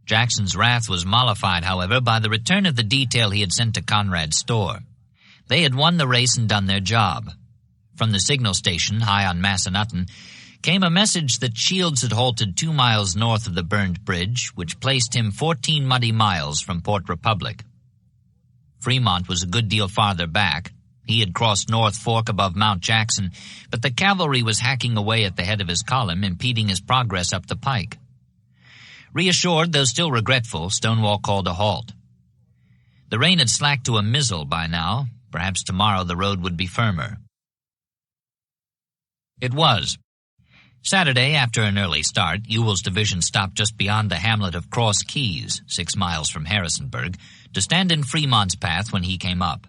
Jackson's wrath was mollified, however, by the return of the detail he had sent to Conrad's store. They had won the race and done their job. From the signal station, high on Massanutten, came a message that Shields had halted 2 miles north of the burned bridge, which placed him 14 muddy miles from Port Republic. Fremont was a good deal farther back. He had crossed North Fork above Mount Jackson, but the cavalry was hacking away at the head of his column, impeding his progress up the pike. Reassured, though still regretful, Stonewall called a halt. The rain had slacked to a mizzle by now. Perhaps tomorrow the road would be firmer. It was. Saturday, after an early start, Ewell's division stopped just beyond the hamlet of Cross Keys, 6 miles from Harrisonburg, to stand in Fremont's path when he came up.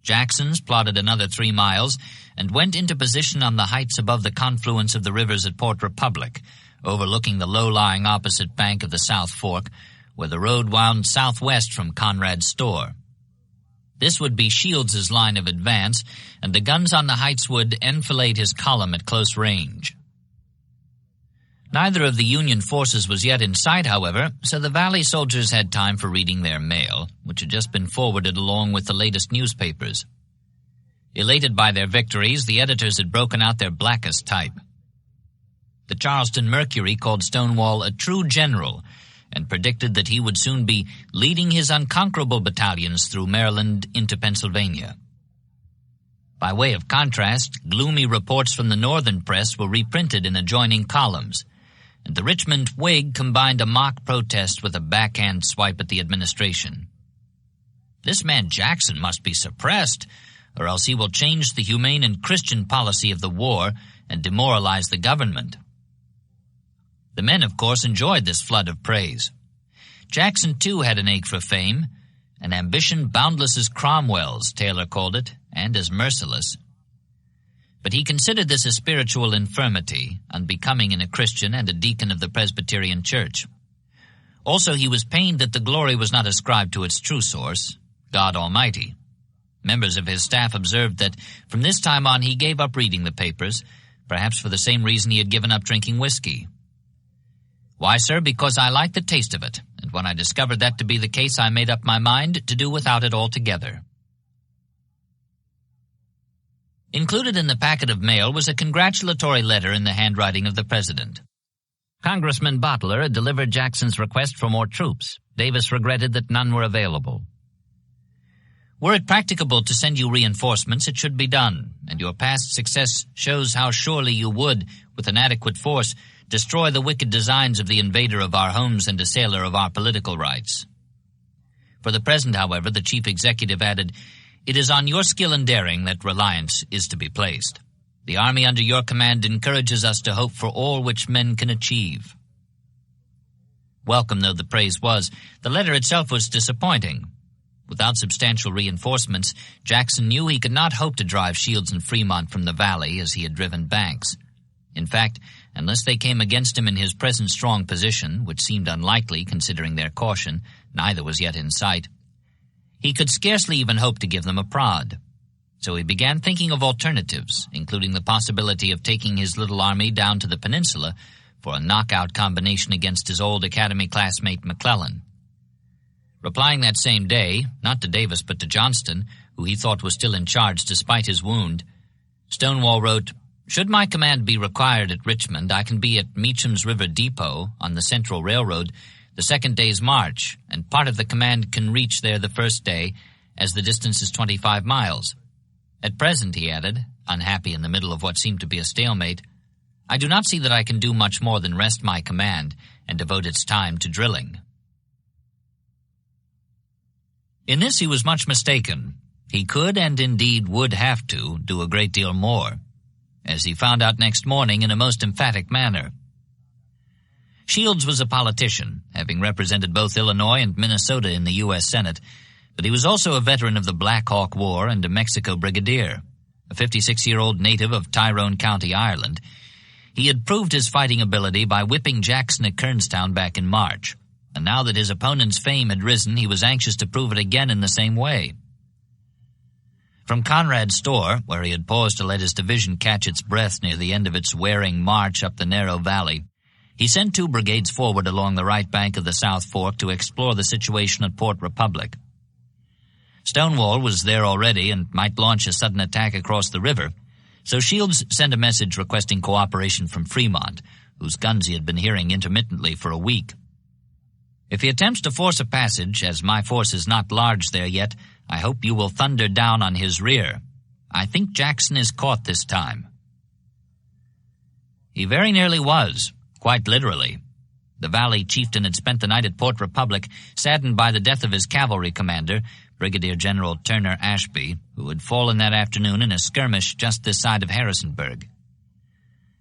Jackson's plodded another 3 miles and went into position on the heights above the confluence of the rivers at Port Republic, overlooking the low-lying opposite bank of the South Fork, where the road wound southwest from Conrad's store. This would be Shields's line of advance, and the guns on the heights would enfilade his column at close range. Neither of the Union forces was yet in sight, however, so the Valley soldiers had time for reading their mail, which had just been forwarded along with the latest newspapers. Elated by their victories, the editors had broken out their blackest type. The Charleston Mercury called Stonewall a true general and predicted that he would soon be leading his unconquerable battalions through Maryland into Pennsylvania. By way of contrast, gloomy reports from the northern press were reprinted in adjoining columns, and the Richmond Whig combined a mock protest with a backhand swipe at the administration. This man Jackson must be suppressed, or else he will change the humane and Christian policy of the war and demoralize the government. The men, of course, enjoyed this flood of praise. Jackson, too, had an ache for fame, an ambition boundless as Cromwell's, Taylor called it, and as merciless. But he considered this a spiritual infirmity, unbecoming in a Christian and a deacon of the Presbyterian Church. Also, he was pained that the glory was not ascribed to its true source, God Almighty. Members of his staff observed that from this time on he gave up reading the papers, perhaps for the same reason he had given up drinking whiskey. Why, sir, because I liked the taste of it, and when I discovered that to be the case, I made up my mind to do without it altogether. Included in the packet of mail was a congratulatory letter in the handwriting of the president. Congressman Bottler had delivered Jackson's request for more troops. Davis regretted that none were available. Were it practicable to send you reinforcements, it should be done, and your past success shows how surely you would, with an adequate force, destroy the wicked designs of the invader of our homes and assailer of our political rights. For the present, however, the chief executive added, "It is on your skill and daring that reliance is to be placed. The army under your command encourages us to hope for all which men can achieve." Welcome though the praise was, the letter itself was disappointing. Without substantial reinforcements, Jackson knew he could not hope to drive Shields and Fremont from the valley as he had driven Banks. In fact, unless they came against him in his present strong position, which seemed unlikely considering their caution, neither was yet in sight. He could scarcely even hope to give them a prod. So he began thinking of alternatives, including the possibility of taking his little army down to the peninsula for a knockout combination against his old academy classmate McClellan. Replying that same day, not to Davis but to Johnston, who he thought was still in charge despite his wound, Stonewall wrote, "Should my command be required at Richmond, I can be at Meacham's River Depot on the Central Railroad the second day's march, and part of the command can reach there the first day, as the distance is 25 miles. At present," he added, unhappy in the middle of what seemed to be a stalemate, "I do not see that I can do much more than rest my command and devote its time to drilling." In this he was much mistaken. He could, and indeed would have to, do a great deal more, as he found out next morning in a most emphatic manner. Shields was a politician, having represented both Illinois and Minnesota in the U.S. Senate, but he was also a veteran of the Black Hawk War and a Mexico brigadier. A 56-year-old native of Tyrone County, Ireland, he had proved his fighting ability by whipping Jackson at Kernstown back in March, and now that his opponent's fame had risen, he was anxious to prove it again in the same way. From Conrad's store, where he had paused to let his division catch its breath near the end of its wearing march up the narrow valley, he sent 2 brigades forward along the right bank of the South Fork to explore the situation at Port Republic. Stonewall was there already and might launch a sudden attack across the river, so Shields sent a message requesting cooperation from Fremont, whose guns he had been hearing intermittently for a week. "If he attempts to force a passage, as my force is not large there yet, I hope you will thunder down on his rear. I think Jackson is caught this time." He very nearly was, quite literally. The Valley chieftain had spent the night at Port Republic, saddened by the death of his cavalry commander, Brigadier General Turner Ashby, who had fallen that afternoon in a skirmish just this side of Harrisonburg.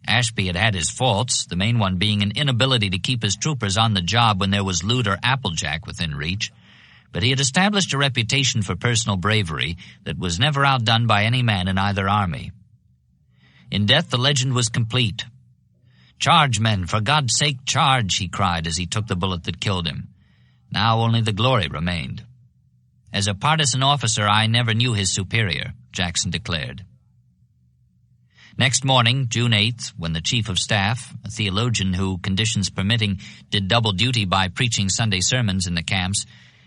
Ashby had had his faults, the main one being an inability to keep his troopers on the job when there was loot or applejack within reach, but he had established a reputation for personal bravery that was never outdone by any man in either army. In death, the legend was complete. "Charge, men, for God's sake, charge," he cried as he took the bullet that killed him. Now only the glory remained. "As a partisan officer, I never knew his superior," Jackson declared. Next morning, June 8th, when the Chief of Staff, a theologian who, conditions permitting, did double duty by preaching Sunday sermons in the camps,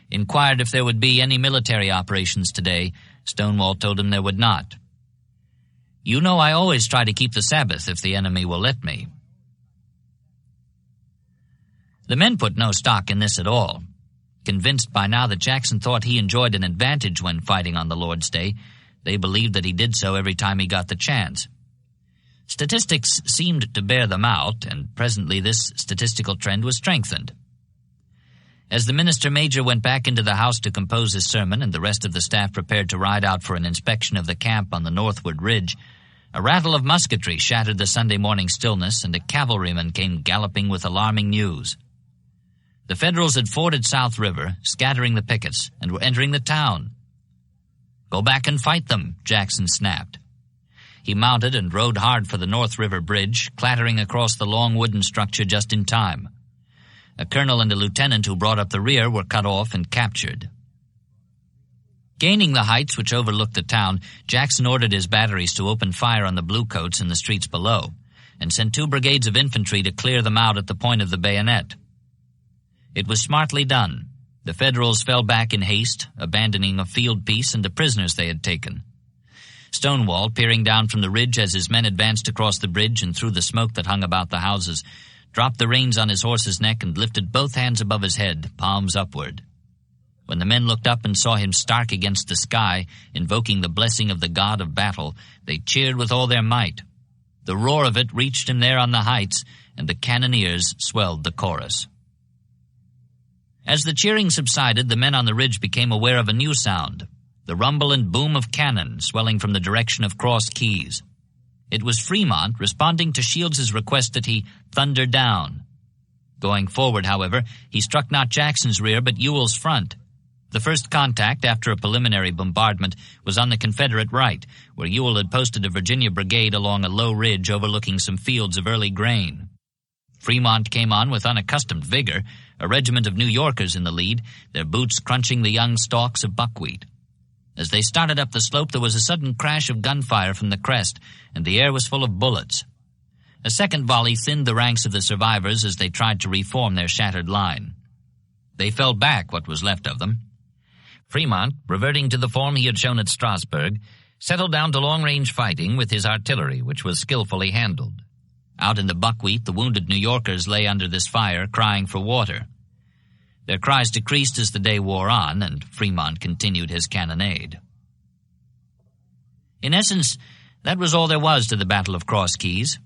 inquired if there would be any military operations today, Stonewall told him there would not. "You know I always try to keep the Sabbath if the enemy will let me." The men put no stock in this at all. Convinced by now that Jackson thought he enjoyed an advantage when fighting on the Lord's Day, they believed that he did so every time he got the chance. Statistics seemed to bear them out, and presently this statistical trend was strengthened. As the minister major went back into the house to compose his sermon and the rest of the staff prepared to ride out for an inspection of the camp on the northward ridge, a rattle of musketry shattered the Sunday morning stillness, and a cavalryman came galloping with alarming news. The Federals had forded South River, scattering the pickets, and were entering the town. "Go back and fight them," Jackson snapped. He mounted and rode hard for the North River Bridge, clattering across the long wooden structure just in time. A colonel and a lieutenant who brought up the rear were cut off and captured. Gaining the heights which overlooked the town, Jackson ordered his batteries to open fire on the bluecoats in the streets below, and sent 2 brigades of infantry to clear them out at the point of the bayonet. It was smartly done. The Federals fell back in haste, abandoning a field piece and the prisoners they had taken. Stonewall, peering down from the ridge as his men advanced across the bridge and through the smoke that hung about the houses, dropped the reins on his horse's neck and lifted both hands above his head, palms upward. When the men looked up and saw him stark against the sky, invoking the blessing of the god of battle, they cheered with all their might. The roar of it reached him there on the heights, and the cannoneers swelled the chorus. As the cheering subsided, the men on the ridge became aware of a new sound, the rumble and boom of cannon swelling from the direction of Cross Keys. It was Fremont responding to Shields' request that he thunder down. Going forward, however, he struck not Jackson's rear but Ewell's front. The first contact after a preliminary bombardment was on the Confederate right, where Ewell had posted a Virginia brigade along a low ridge overlooking some fields of early grain. Fremont came on with unaccustomed vigor, a regiment of New Yorkers in the lead, their boots crunching the young stalks of buckwheat. As they started up the slope, there was a sudden crash of gunfire from the crest, and the air was full of bullets. A second volley thinned the ranks of the survivors as they tried to reform their shattered line. They fell back, what was left of them. Fremont, reverting to the form he had shown at Strasburg, settled down to long-range fighting with his artillery, which was skillfully handled. Out in the buckwheat, the wounded New Yorkers lay under this fire, crying for water. Their cries decreased as the day wore on, and Fremont continued his cannonade. In essence, that was all there was to the Battle of Cross Keys.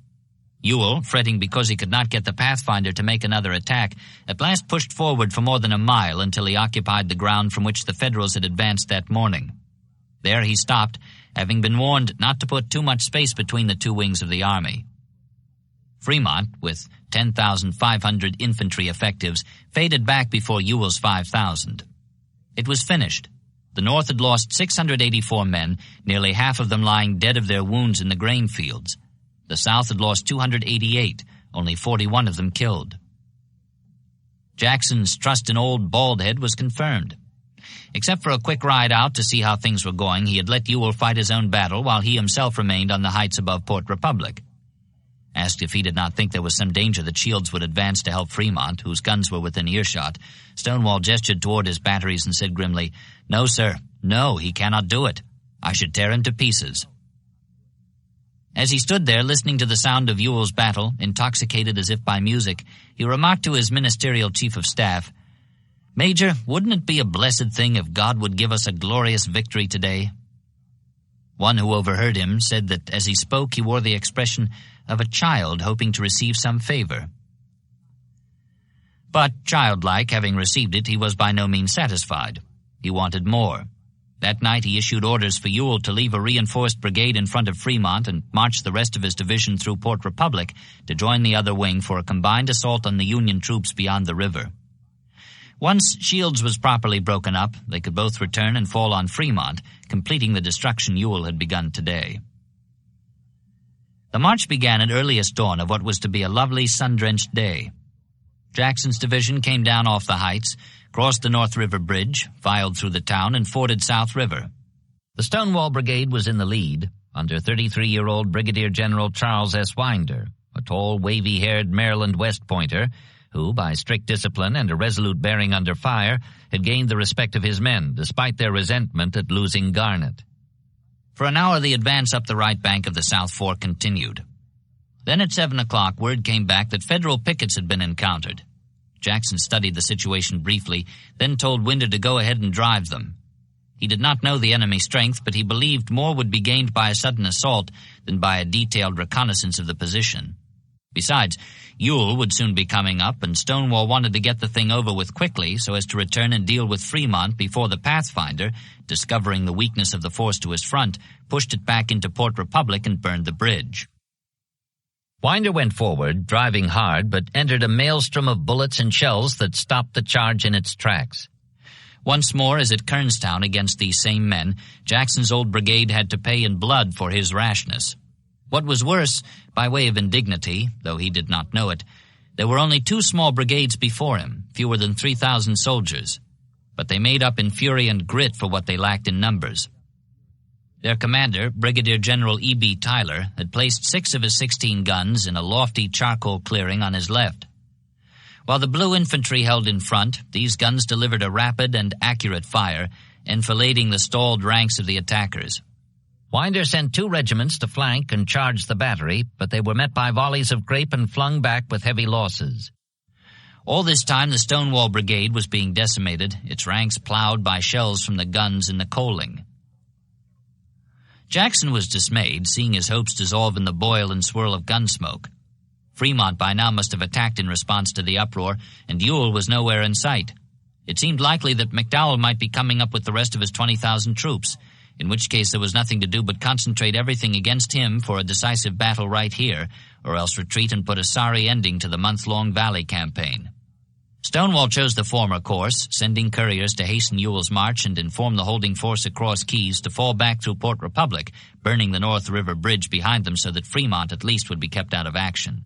Ewell, fretting because he could not get the Pathfinder to make another attack, at last pushed forward for more than a mile until he occupied the ground from which the Federals had advanced that morning. There he stopped, having been warned not to put too much space between the two wings of the army. Fremont, with 10,500 infantry effectives, faded back before Ewell's 5,000. It was finished. The North had lost 684 men, nearly half of them lying dead of their wounds in the grain fields. The South had lost 288, only 41 of them killed. Jackson's trust in Old Baldhead was confirmed. Except for a quick ride out to see how things were going, he had let Ewell fight his own battle while he himself remained on the heights above Port Republic. Asked if he did not think there was some danger that Shields would advance to help Fremont, whose guns were within earshot, Stonewall gestured toward his batteries and said grimly, "No, sir. No, he cannot do it. I should tear him to pieces." As he stood there listening to the sound of Ewell's battle, intoxicated as if by music, he remarked to his ministerial chief of staff, "Major, wouldn't it be a blessed thing if God would give us a glorious victory today?" One who overheard him said that as he spoke he wore the expression of a child hoping to receive some favor. But, childlike, having received it, he was by no means satisfied. He wanted more. That night he issued orders for Ewell to leave a reinforced brigade in front of Fremont and march the rest of his division through Port Republic to join the other wing for a combined assault on the Union troops beyond the river. Once Shields was properly broken up, they could both return and fall on Fremont, completing the destruction Ewell had begun today. The march began at earliest dawn of what was to be a lovely sun-drenched day. Jackson's division came down off the heights, crossed the North River Bridge, filed through the town, and forded South River. The Stonewall Brigade was in the lead. under 33-year-old Brigadier General Charles S. Winder, a tall, wavy-haired Maryland West Pointer who, by strict discipline and a resolute bearing under fire, had gained the respect of his men, despite their resentment at losing Garnett. For an hour the advance up the right bank of the South Fork continued. Then at 7 o'clock word came back that Federal pickets had been encountered. Jackson studied the situation briefly, then told Winder to go ahead and drive them. He did not know the enemy's strength, but he believed more would be gained by a sudden assault than by a detailed reconnaissance of the position. Besides, Ewell would soon be coming up, and Stonewall wanted to get the thing over with quickly so as to return and deal with Fremont before the Pathfinder, discovering the weakness of the force to his front, pushed it back into Port Republic and burned the bridge. Winder went forward, driving hard, but entered a maelstrom of bullets and shells that stopped the charge in its tracks. Once more, as at Kernstown against these same men, Jackson's old brigade had to pay in blood for his rashness. What was worse, by way of indignity, though he did not know it, there were only 2 small brigades before him, fewer than 3,000 soldiers. But they made up in fury and grit for what they lacked in numbers. Their commander, Brigadier General E.B. Tyler, had placed 6 of his 16 guns in a lofty charcoal clearing on his left. While the Blue Infantry held in front, these guns delivered a rapid and accurate fire, enfilading the stalled ranks of the attackers. Winder sent 2 regiments to flank and charge the battery, but they were met by volleys of grape and flung back with heavy losses. All this time the Stonewall Brigade was being decimated, its ranks plowed by shells from the guns in the coaling. Jackson was dismayed, seeing his hopes dissolve in the boil and swirl of gun smoke. Fremont by now must have attacked in response to the uproar, and Ewell was nowhere in sight. It seemed likely that McDowell might be coming up with the rest of his 20,000 troops, in which case there was nothing to do but concentrate everything against him for a decisive battle right here, or else retreat and put a sorry ending to the month-long Valley campaign. Stonewall chose the former course, sending couriers to hasten Ewell's march and inform the holding force across Keys to fall back through Port Republic, burning the North River Bridge behind them so that Fremont at least would be kept out of action.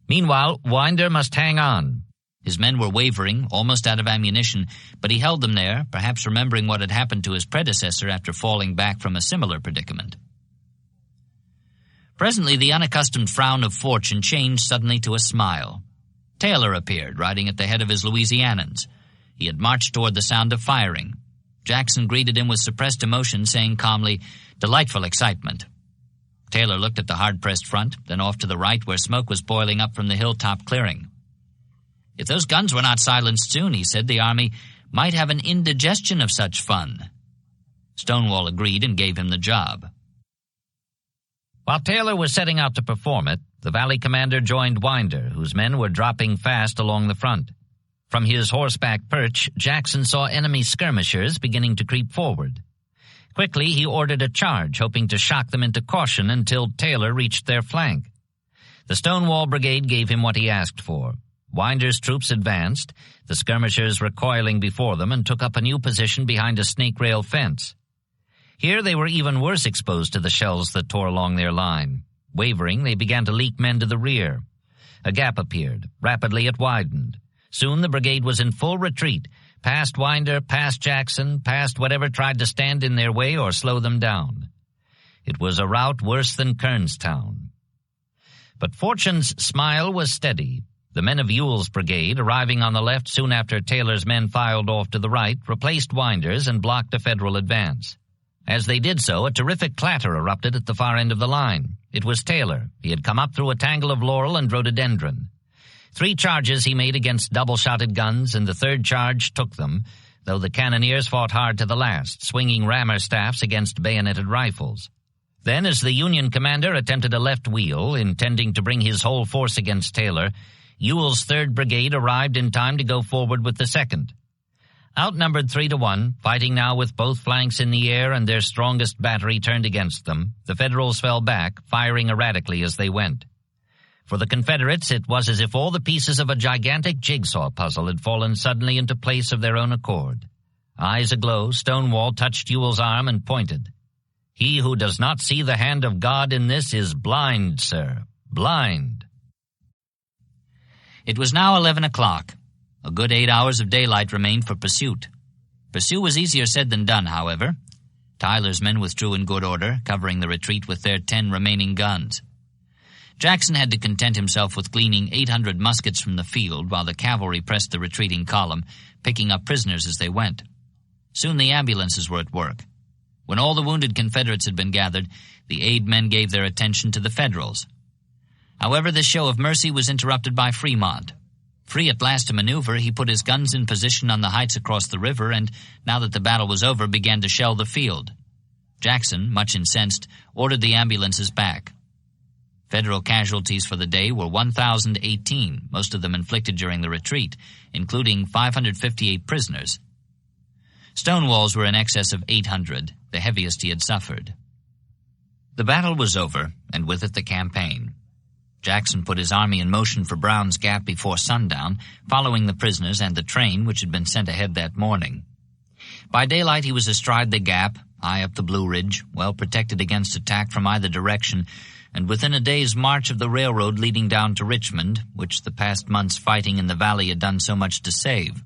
Meanwhile, Winder must hang on. His men were wavering, almost out of ammunition, but he held them there, perhaps remembering what had happened to his predecessor after falling back from a similar predicament. Presently, the unaccustomed frown of fortune changed suddenly to a smile. Taylor appeared, riding at the head of his Louisianans. He had marched toward the sound of firing. Jackson greeted him with suppressed emotion, saying calmly, "Delightful excitement." Taylor looked at the hard-pressed front, then off to the right where smoke was boiling up from the hilltop clearing. "If those guns were not silenced soon," he said, "the army might have an indigestion of such fun." Stonewall agreed and gave him the job. While Taylor was setting out to perform it, the Valley commander joined Winder, whose men were dropping fast along the front. From his horseback perch, Jackson saw enemy skirmishers beginning to creep forward. Quickly, he ordered a charge, hoping to shock them into caution until Taylor reached their flank. The Stonewall Brigade gave him what he asked for. Winder's troops advanced, the skirmishers recoiling before them, and took up a new position behind a snake-rail fence. Here they were even worse exposed to the shells that tore along their line. Wavering, they began to leak men to the rear. A gap appeared. Rapidly it widened. Soon the brigade was in full retreat, past Winder, past Jackson, past whatever tried to stand in their way or slow them down. It was a rout worse than Kernstown. But fortune's smile was steady. The men of Ewell's brigade, arriving on the left soon after Taylor's men filed off to the right, replaced Winder's and blocked a Federal advance. As they did so, a terrific clatter erupted at the far end of the line. It was Taylor. He had come up through a tangle of laurel and rhododendron. 3 charges he made against double-shotted guns, and the 3rd charge took them, though the cannoneers fought hard to the last, swinging rammer staffs against bayoneted rifles. Then, as the Union commander attempted a left wheel, intending to bring his whole force against Taylor, Ewell's 3rd Brigade arrived in time to go forward with the 2nd. Outnumbered 3-1, fighting now with both flanks in the air and their strongest battery turned against them, the Federals fell back, firing erratically as they went. For the Confederates, it was as if all the pieces of a gigantic jigsaw puzzle had fallen suddenly into place of their own accord. Eyes aglow, Stonewall touched Ewell's arm and pointed. "He who does not see the hand of God in this is blind, sir, blind." It was now 11 o'clock. A good 8 hours of daylight remained for pursuit. Pursuit was easier said than done, however. Tyler's men withdrew in good order, covering the retreat with their 10 remaining guns. Jackson had to content himself with gleaning 800 muskets from the field while the cavalry pressed the retreating column, picking up prisoners as they went. Soon the ambulances were at work. When all the wounded Confederates had been gathered, the aid men gave their attention to the Federals. However, this show of mercy was interrupted by Fremont. Free at last to maneuver, he put his guns in position on the heights across the river and, now that the battle was over, began to shell the field. Jackson, much incensed, ordered the ambulances back. Federal casualties for the day were 1,018, most of them inflicted during the retreat, including 558 prisoners. Stonewalls were in excess of 800, the heaviest he had suffered. The battle was over, and with it the campaign. Jackson put his army in motion for Brown's Gap before sundown, following the prisoners and the train which had been sent ahead that morning. By daylight he was astride the Gap, high up the Blue Ridge, well protected against attack from either direction, and within a day's march of the railroad leading down to Richmond, which the past month's fighting in the valley had done so much to save.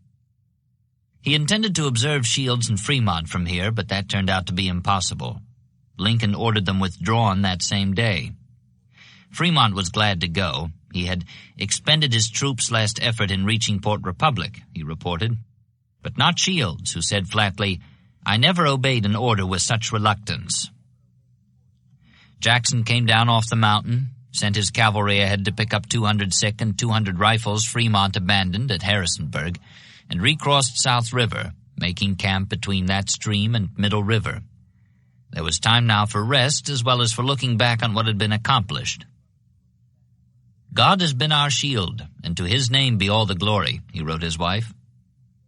He intended to observe Shields and Fremont from here, but that turned out to be impossible. Lincoln ordered them withdrawn that same day. Fremont was glad to go. He had expended his troops' last effort in reaching Port Republic, he reported. But not Shields, who said flatly, "I never obeyed an order with such reluctance." Jackson came down off the mountain, sent his cavalry ahead to pick up 200 sick and 200 rifles Fremont abandoned at Harrisonburg, and recrossed South River, making camp between that stream and Middle River. There was time now for rest as well as for looking back on what had been accomplished. "God has been our shield, and to his name be all the glory," he wrote his wife.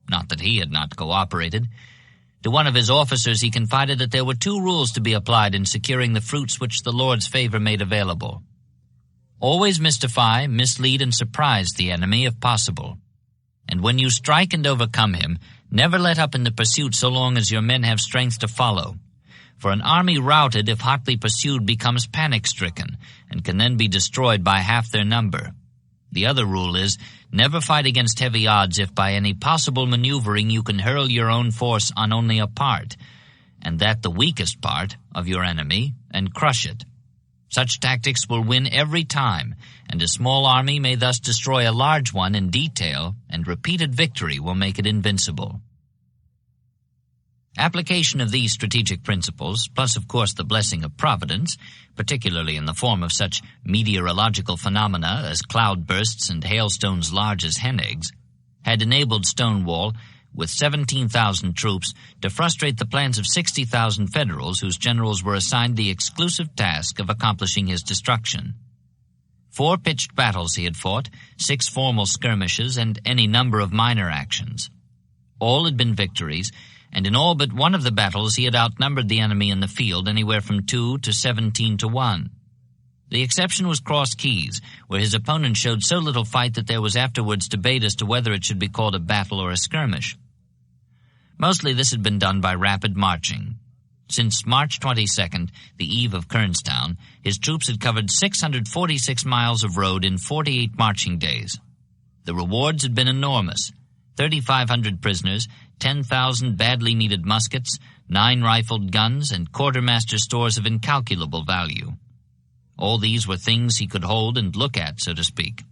Not that he had not cooperated. To one of his officers he confided that there were 2 rules to be applied in securing the fruits which the Lord's favor made available. Always mystify, mislead, and surprise the enemy if possible. And when you strike and overcome him, never let up in the pursuit so long as your men have strength to follow. For an army routed if hotly pursued becomes panic-stricken and can then be destroyed by half their number. The other rule is, never fight against heavy odds if by any possible maneuvering you can hurl your own force on only a part, and that the weakest part, of your enemy, and crush it. Such tactics will win every time, and a small army may thus destroy a large one in detail, and repeated victory will make it invincible. Application of these strategic principles, plus of course the blessing of Providence, particularly in the form of such meteorological phenomena as cloudbursts and hailstones large as hen eggs, had enabled Stonewall, with 17,000 troops, to frustrate the plans of 60,000 Federals whose generals were assigned the exclusive task of accomplishing his destruction. 4 pitched battles he had fought, 6 formal skirmishes, and any number of minor actions. All had been victories, and in all but one of the battles he had outnumbered the enemy in the field anywhere from 2 to 17 to 1. The exception was Cross Keys, where his opponent showed so little fight that there was afterwards debate as to whether it should be called a battle or a skirmish. Mostly this had been done by rapid marching. Since March 22nd, the eve of Kernstown, his troops had covered 646 miles of road in 48 marching days. The rewards had been enormous: 3,500 prisoners, 10,000 badly needed muskets, 9 rifled guns, and quartermaster stores of incalculable value. All these were things he could hold and look at, so to speak.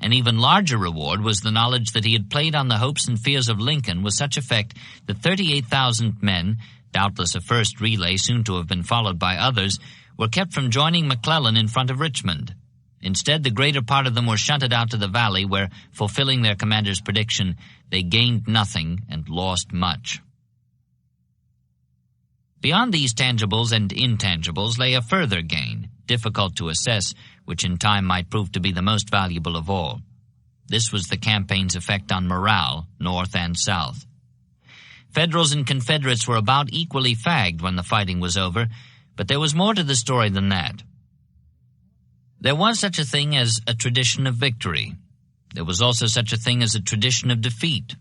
An even larger reward was the knowledge that he had played on the hopes and fears of Lincoln with such effect that 38,000 men, doubtless a first relay soon to have been followed by others, were kept from joining McClellan in front of Richmond. Instead, the greater part of them were shunted out to the valley where, fulfilling their commander's prediction, they gained nothing and lost much. Beyond these tangibles and intangibles lay a further gain, difficult to assess, which in time might prove to be the most valuable of all. This was the campaign's effect on morale, North and South. Federals and Confederates were about equally fagged when the fighting was over, but there was more to the story than that. There was such a thing as a tradition of victory. There was also such a thing as a tradition of defeat.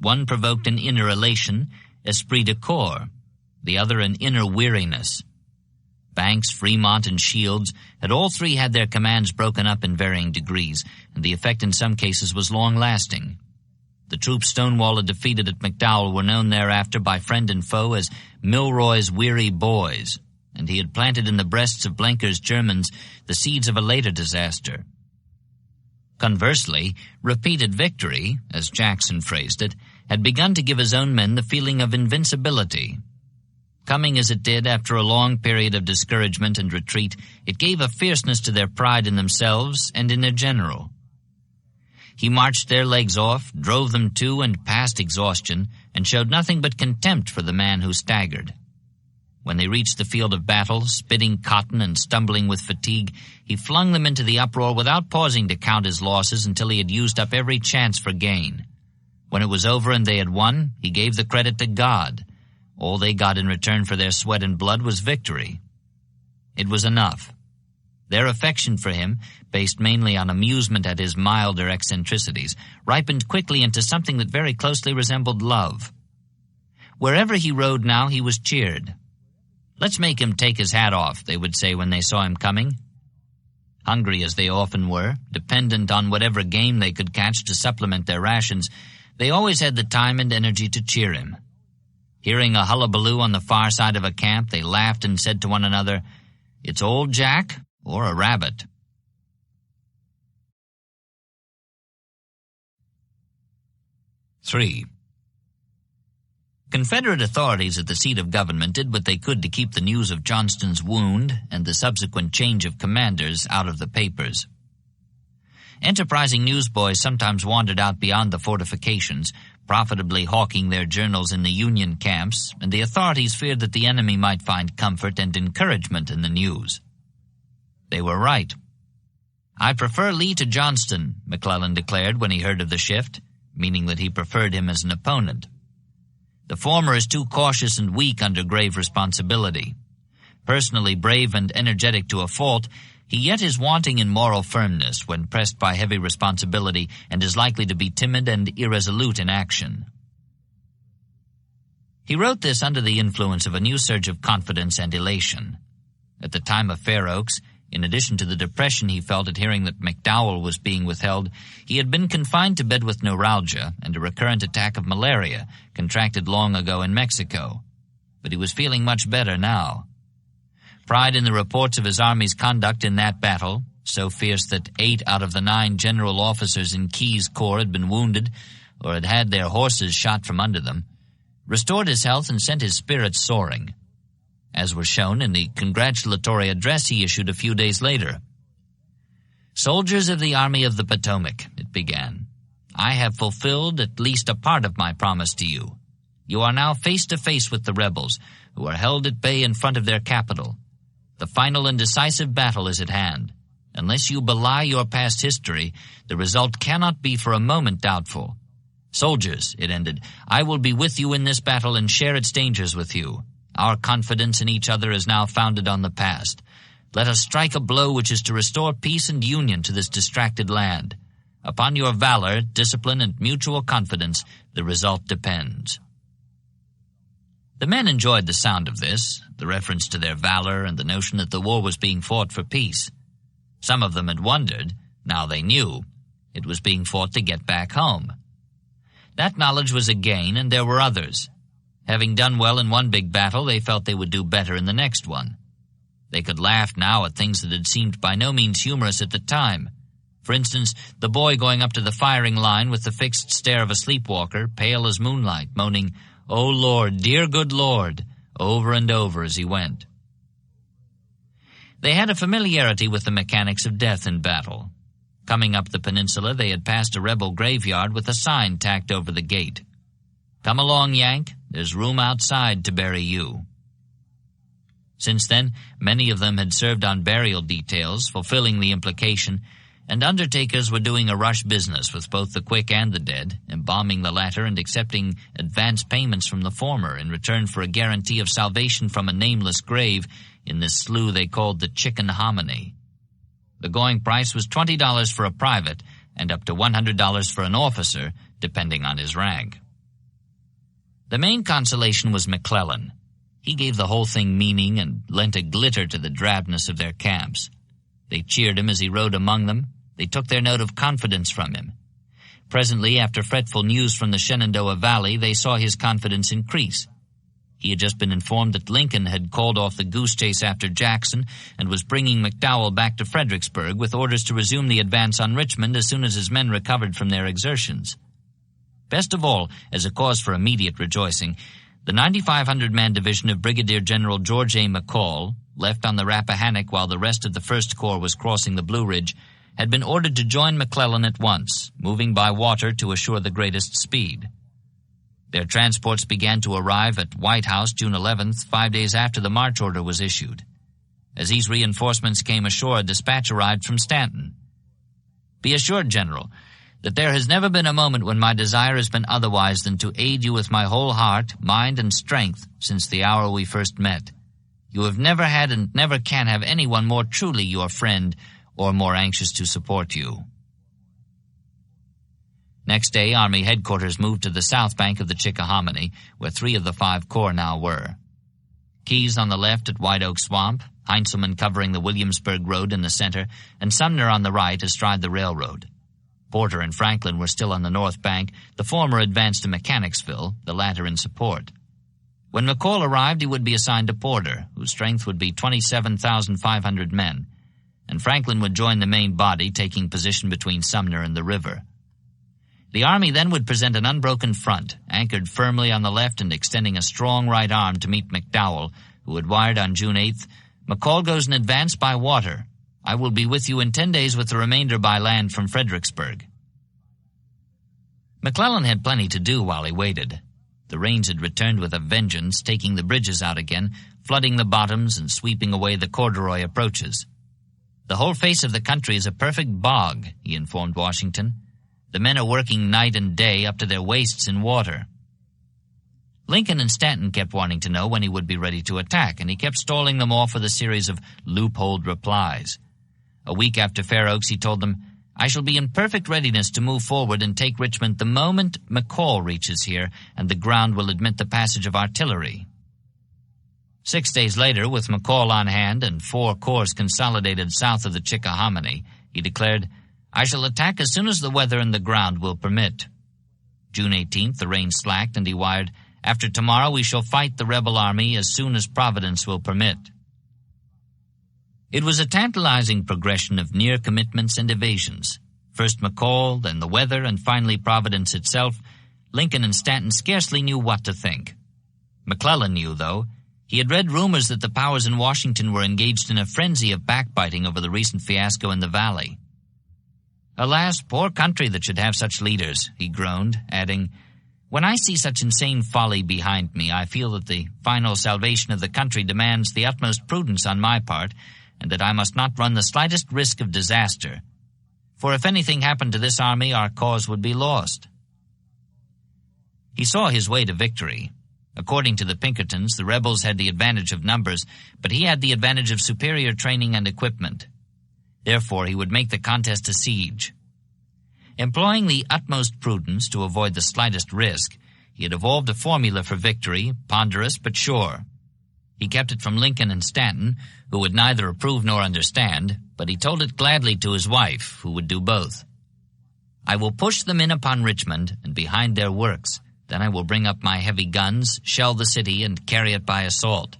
One provoked an inner elation, esprit de corps, the other an inner weariness. Banks, Fremont, and Shields had all 3 had their commands broken up in varying degrees, and the effect in some cases was long-lasting. The troops Stonewall had defeated at McDowell were known thereafter by friend and foe as Milroy's Weary Boys, and he had planted in the breasts of Blenker's Germans the seeds of a later disaster. Conversely, repeated victory, as Jackson phrased it, had begun to give his own men the feeling of invincibility. Coming as it did after a long period of discouragement and retreat, it gave a fierceness to their pride in themselves and in their general. He marched their legs off, drove them to and past exhaustion, and showed nothing but contempt for the man who staggered. When they reached the field of battle, spitting cotton and stumbling with fatigue, he flung them into the uproar without pausing to count his losses until he had used up every chance for gain. When it was over and they had won, he gave the credit to God. All they got in return for their sweat and blood was victory. It was enough. Their affection for him, based mainly on amusement at his milder eccentricities, ripened quickly into something that very closely resembled love. Wherever he rode now, he was cheered. "Let's make him take his hat off," they would say when they saw him coming. Hungry as they often were, dependent on whatever game they could catch to supplement their rations, they always had the time and energy to cheer him. Hearing a hullabaloo on the far side of a camp, they laughed and said to one another, "It's old Jack or a rabbit." Three. Confederate authorities at the seat of government did what they could to keep the news of Johnston's wound and the subsequent change of commanders out of the papers. Enterprising newsboys sometimes wandered out beyond the fortifications, profitably hawking their journals in the Union camps, and the authorities feared that the enemy might find comfort and encouragement in the news. They were right. "I prefer Lee to Johnston," McClellan declared when he heard of the shift, meaning that he preferred him as an opponent. "The former is too cautious and weak under grave responsibility. Personally brave and energetic to a fault, he yet is wanting in moral firmness when pressed by heavy responsibility and is likely to be timid and irresolute in action." He wrote this under the influence of a new surge of confidence and elation. At the time of Fair Oaks, in addition to the depression he felt at hearing that McDowell was being withheld, he had been confined to bed with neuralgia and a recurrent attack of malaria, contracted long ago in Mexico. But he was feeling much better now. Pride in the reports of his army's conduct in that battle, so fierce that 8 out of the 9 general officers in Keyes' corps had been wounded or had had their horses shot from under them, restored his health and sent his spirits soaring, as was shown in the congratulatory address he issued a few days later. "Soldiers of the Army of the Potomac," it began, "I have fulfilled at least a part of my promise to you. You are now face to face with the rebels, who are held at bay in front of their capital. The final and decisive battle is at hand. Unless you belie your past history, the result cannot be for a moment doubtful. Soldiers," it ended, "I will be with you in this battle and share its dangers with you. Our confidence in each other is now founded on the past. Let us strike a blow which is to restore peace and union to this distracted land. Upon your valor, discipline, and mutual confidence, the result depends." The men enjoyed the sound of this, the reference to their valor and the notion that the war was being fought for peace. Some of them had wondered, now they knew, it was being fought to get back home. That knowledge was a gain, and there were others. Having done well in one big battle, they felt they would do better in the next one. They could laugh now at things that had seemed by no means humorous at the time. For instance, the boy going up to the firing line with the fixed stare of a sleepwalker, pale as moonlight, moaning, "Oh Lord, dear good Lord," over and over as he went. They had a familiarity with the mechanics of death in battle. Coming up the peninsula, they had passed a rebel graveyard with a sign tacked over the gate. "Come along, Yank, there's room outside to bury you." Since then, many of them had served on burial details, fulfilling the implication, and undertakers were doing a rush business with both the quick and the dead, embalming the latter and accepting advance payments from the former in return for a guarantee of salvation from a nameless grave in this slough they called the Chicken Hominy. The going price was $20 for a private and up to $100 for an officer, depending on his rank. The main consolation was McClellan. He gave the whole thing meaning and lent a glitter to the drabness of their camps. They cheered him as he rode among them. They took their note of confidence from him. Presently, after fretful news from the Shenandoah Valley, they saw his confidence increase. He had just been informed that Lincoln had called off the goose chase after Jackson and was bringing McDowell back to Fredericksburg with orders to resume the advance on Richmond as soon as his men recovered from their exertions. Best of all, as a cause for immediate rejoicing, the 9,500-man division of Brigadier General George A. McCall, left on the Rappahannock while the rest of the First Corps was crossing the Blue Ridge, had been ordered to join McClellan at once, moving by water to assure the greatest speed. Their transports began to arrive at White House June 11th, 5 days after the march order was issued. As these reinforcements came ashore, a dispatch arrived from Stanton. "Be assured, General, that there has never been a moment when my desire has been otherwise than to aid you with my whole heart, mind, and strength since the hour we first met. You have never had and never can have anyone more truly your friend or more anxious to support you." Next day, Army headquarters moved to the south bank of the Chickahominy, where 3 of the 5 corps now were. Keyes on the left at White Oak Swamp, Heintzelman covering the Williamsburg Road in the center, and Sumner on the right astride the railroad. Porter and Franklin were still on the north bank, the former advanced to Mechanicsville, the latter in support. When McCall arrived, he would be assigned to Porter, whose strength would be 27,500 men, and Franklin would join the main body, taking position between Sumner and the river. The Army then would present an unbroken front, anchored firmly on the left and extending a strong right arm to meet McDowell, who had wired on June 8th, "McCall goes in advance by water. I will be with you in 10 days with the remainder by land from Fredericksburg." McClellan had plenty to do while he waited. The rains had returned with a vengeance, taking the bridges out again, flooding the bottoms and sweeping away the corduroy approaches. "The whole face of the country is a perfect bog," he informed Washington. "The men are working night and day up to their waists in water." Lincoln and Stanton kept wanting to know when he would be ready to attack, and he kept stalling them off with a series of loopholed replies. A week after Fair Oaks, he told them, "I shall be in perfect readiness to move forward and take Richmond the moment McCall reaches here, and the ground will admit the passage of artillery." 6 days later, with McCall on hand and 4 corps consolidated south of the Chickahominy, he declared, "I shall attack as soon as the weather and the ground will permit." June 18th, the rain slacked, and he wired, "After tomorrow we shall fight the rebel army as soon as Providence will permit." It was a tantalizing progression of near commitments and evasions. First McCall, then the weather, and finally Providence itself. Lincoln and Stanton scarcely knew what to think. McClellan knew, though. He had read rumors that the powers in Washington were engaged in a frenzy of backbiting over the recent fiasco in the Valley. "Alas, poor country that should have such leaders," he groaned, adding, "When I see such insane folly behind me, I feel that the final salvation of the country demands the utmost prudence on my part, and that I must not run the slightest risk of disaster. For if anything happened to this army, our cause would be lost." He saw his way to victory. According to the Pinkertons, the rebels had the advantage of numbers, but he had the advantage of superior training and equipment. Therefore, he would make the contest a siege. Employing the utmost prudence to avoid the slightest risk, he had evolved a formula for victory, ponderous but sure. He kept it from Lincoln and Stanton, who would neither approve nor understand, but he told it gladly to his wife, who would do both. "I will push them in upon Richmond and behind their works. Then I will bring up my heavy guns, shell the city, and carry it by assault."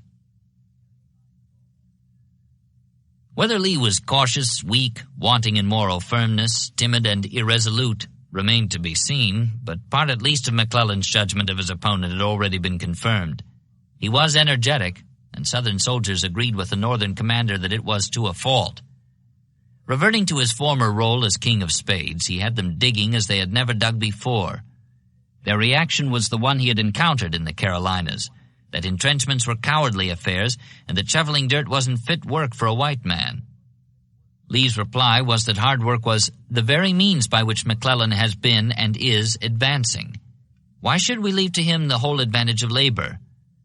Whether Lee was cautious, weak, wanting in moral firmness, timid, and irresolute remained to be seen, but part at least of McClellan's judgment of his opponent had already been confirmed. He was energetic, and Southern soldiers agreed with the Northern commander that it was to a fault. Reverting to his former role as King of Spades, he had them digging as they had never dug before. Their reaction was the one he had encountered in the Carolinas, that entrenchments were cowardly affairs and that shoveling dirt wasn't fit work for a white man. Lee's reply was that hard work was the very means by which McClellan has been and is advancing. Why should we leave to him the whole advantage of labor?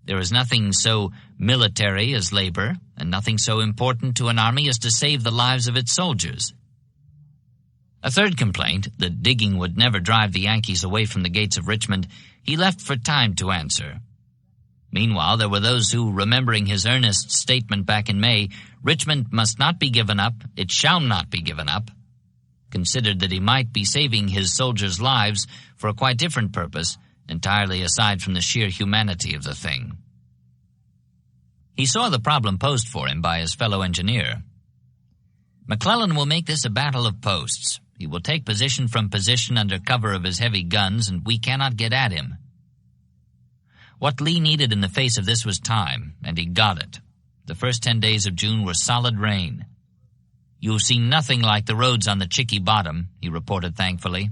There is nothing so military as labor, and nothing so important to an army as to save the lives of its soldiers. A third complaint, that digging would never drive the Yankees away from the gates of Richmond, he left for time to answer. Meanwhile, there were those who, remembering his earnest statement back in May, "Richmond must not be given up, it shall not be given up," considered that he might be saving his soldiers' lives for a quite different purpose, entirely aside from the sheer humanity of the thing. He saw the problem posed for him by his fellow engineer. McClellan will make this a battle of posts. He will take position from position under cover of his heavy guns, and we cannot get at him. What Lee needed in the face of this was time, and he got it. The first 10 days of June were solid rain. "You'll see nothing like the roads on the Chicky Bottom," he reported thankfully.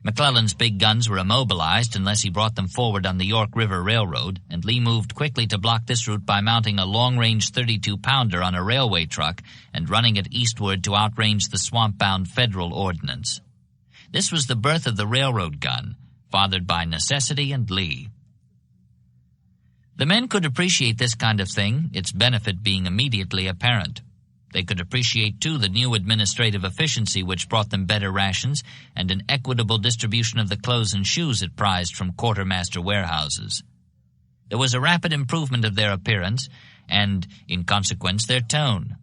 McClellan's big guns were immobilized unless he brought them forward on the York River Railroad, and Lee moved quickly to block this route by mounting a long-range 32-pounder on a railway truck and running it eastward to outrange the swamp-bound Federal ordnance. This was the birth of the railroad gun, fathered by necessity and Lee. The men could appreciate this kind of thing, its benefit being immediately apparent. They could appreciate, too, the new administrative efficiency which brought them better rations and an equitable distribution of the clothes and shoes it prized from quartermaster warehouses. There was a rapid improvement of their appearance and, in consequence, their tone.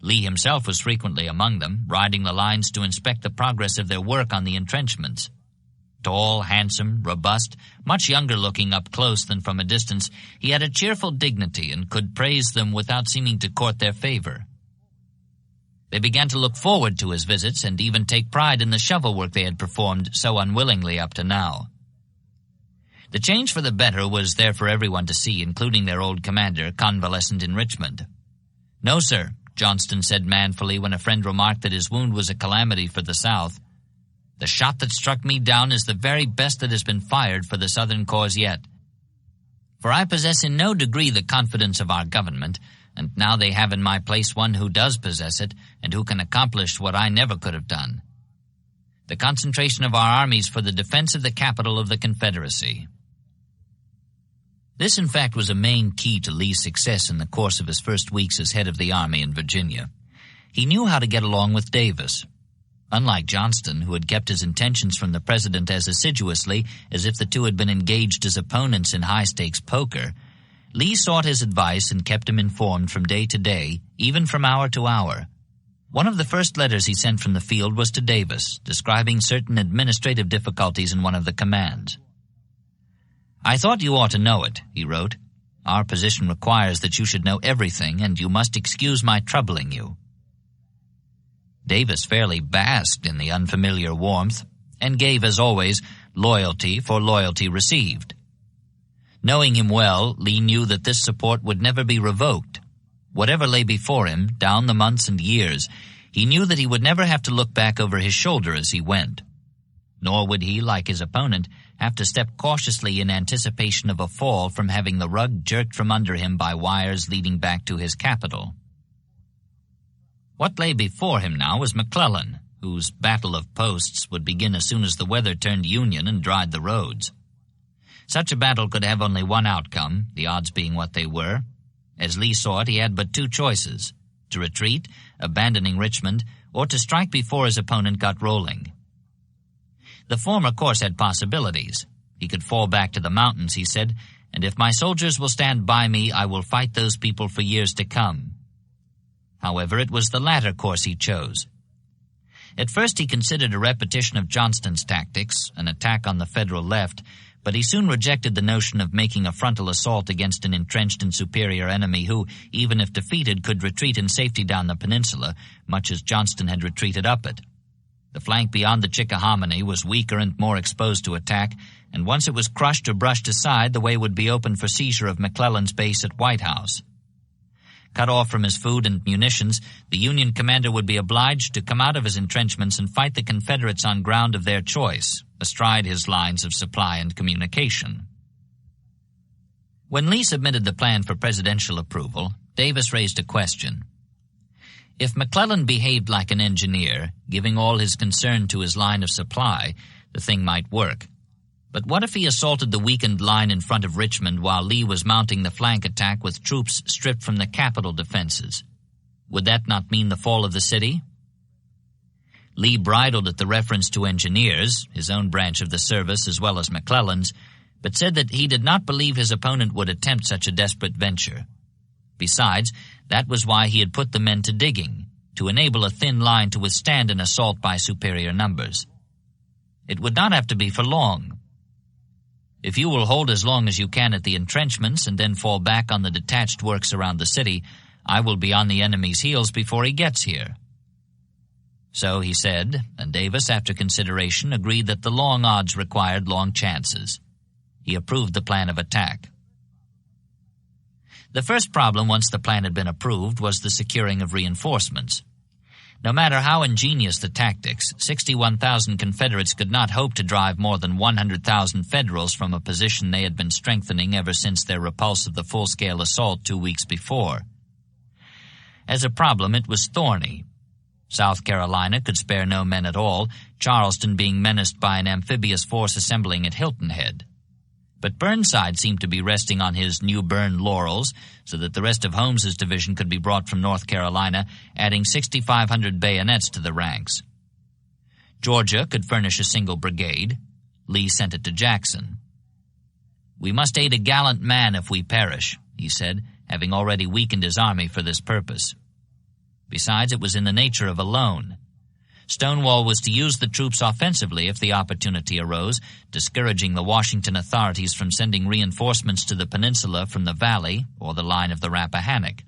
Lee himself was frequently among them, riding the lines to inspect the progress of their work on the entrenchments. Tall, handsome, robust, much younger looking up close than from a distance, he had a cheerful dignity and could praise them without seeming to court their favor. They began to look forward to his visits and even take pride in the shovel work they had performed so unwillingly up to now. The change for the better was there for everyone to see, including their old commander, convalescent in Richmond. "No, sir," Johnston said manfully when a friend remarked that his wound was a calamity for the South. "The shot that struck me down is the very best that has been fired for the Southern cause yet. For I possess in no degree the confidence of our government, and now they have in my place one who does possess it, and who can accomplish what I never could have done. The concentration of our armies for the defense of the capital of the Confederacy." This, in fact, was a main key to Lee's success in the course of his first weeks as head of the army in Virginia. He knew how to get along with Davis. Unlike Johnston, who had kept his intentions from the president as assiduously as if the two had been engaged as opponents in high-stakes poker, Lee sought his advice and kept him informed from day to day, even from hour to hour. One of the first letters he sent from the field was to Davis, describing certain administrative difficulties in one of the commands. "I thought you ought to know it," he wrote. "Our position requires that you should know everything, and you must excuse my troubling you." Davis fairly basked in the unfamiliar warmth, and gave, as always, loyalty for loyalty received. Knowing him well, Lee knew that this support would never be revoked. Whatever lay before him, down the months and years, he knew that he would never have to look back over his shoulder as he went. Nor would he, like his opponent, have to step cautiously in anticipation of a fall from having the rug jerked from under him by wires leading back to his capital. What lay before him now was McClellan, whose battle of posts would begin as soon as the weather turned Union and dried the roads. Such a battle could have only one outcome, the odds being what they were. As Lee saw it, he had but two choices: to retreat, abandoning Richmond, or to strike before his opponent got rolling. The former course had possibilities. He could fall back to the mountains, he said, and if my soldiers will stand by me, I will fight those people for years to come. However, it was the latter course he chose. At first he considered a repetition of Johnston's tactics, an attack on the Federal left, but he soon rejected the notion of making a frontal assault against an entrenched and superior enemy who, even if defeated, could retreat in safety down the peninsula, much as Johnston had retreated up it. The flank beyond the Chickahominy was weaker and more exposed to attack, and once it was crushed or brushed aside, the way would be open for seizure of McClellan's base at White House. Cut off from his food and munitions, the Union commander would be obliged to come out of his entrenchments and fight the Confederates on ground of their choice, astride his lines of supply and communication. When Lee submitted the plan for presidential approval, Davis raised a question. If McClellan behaved like an engineer, giving all his concern to his line of supply, the thing might work. But what if he assaulted the weakened line in front of Richmond while Lee was mounting the flank attack with troops stripped from the capital defenses? Would that not mean the fall of the city? Lee bridled at the reference to engineers, his own branch of the service as well as McClellan's, but said that he did not believe his opponent would attempt such a desperate venture. Besides, that was why he had put the men to digging, to enable a thin line to withstand an assault by superior numbers. It would not have to be for long. If you will hold as long as you can at the entrenchments and then fall back on the detached works around the city, I will be on the enemy's heels before he gets here." So he said, and Davis, after consideration, agreed that the long odds required long chances. He approved the plan of attack. The first problem, once the plan had been approved, was the securing of reinforcements. No matter how ingenious the tactics, 61,000 Confederates could not hope to drive more than 100,000 Federals from a position they had been strengthening ever since their repulse of the full-scale assault 2 weeks before. As a problem, it was thorny. South Carolina could spare no men at all, Charleston being menaced by an amphibious force assembling at Hilton Head. But Burnside seemed to be resting on his New Bern laurels, so that the rest of Holmes's division could be brought from North Carolina, adding 6,500 bayonets to the ranks. Georgia could furnish a single brigade. Lee sent it to Jackson. "We must aid a gallant man if we perish," he said, having already weakened his army for this purpose. Besides, it was in the nature of a loan. Stonewall was to use the troops offensively if the opportunity arose, discouraging the Washington authorities from sending reinforcements to the peninsula from the valley or the line of the Rappahannock.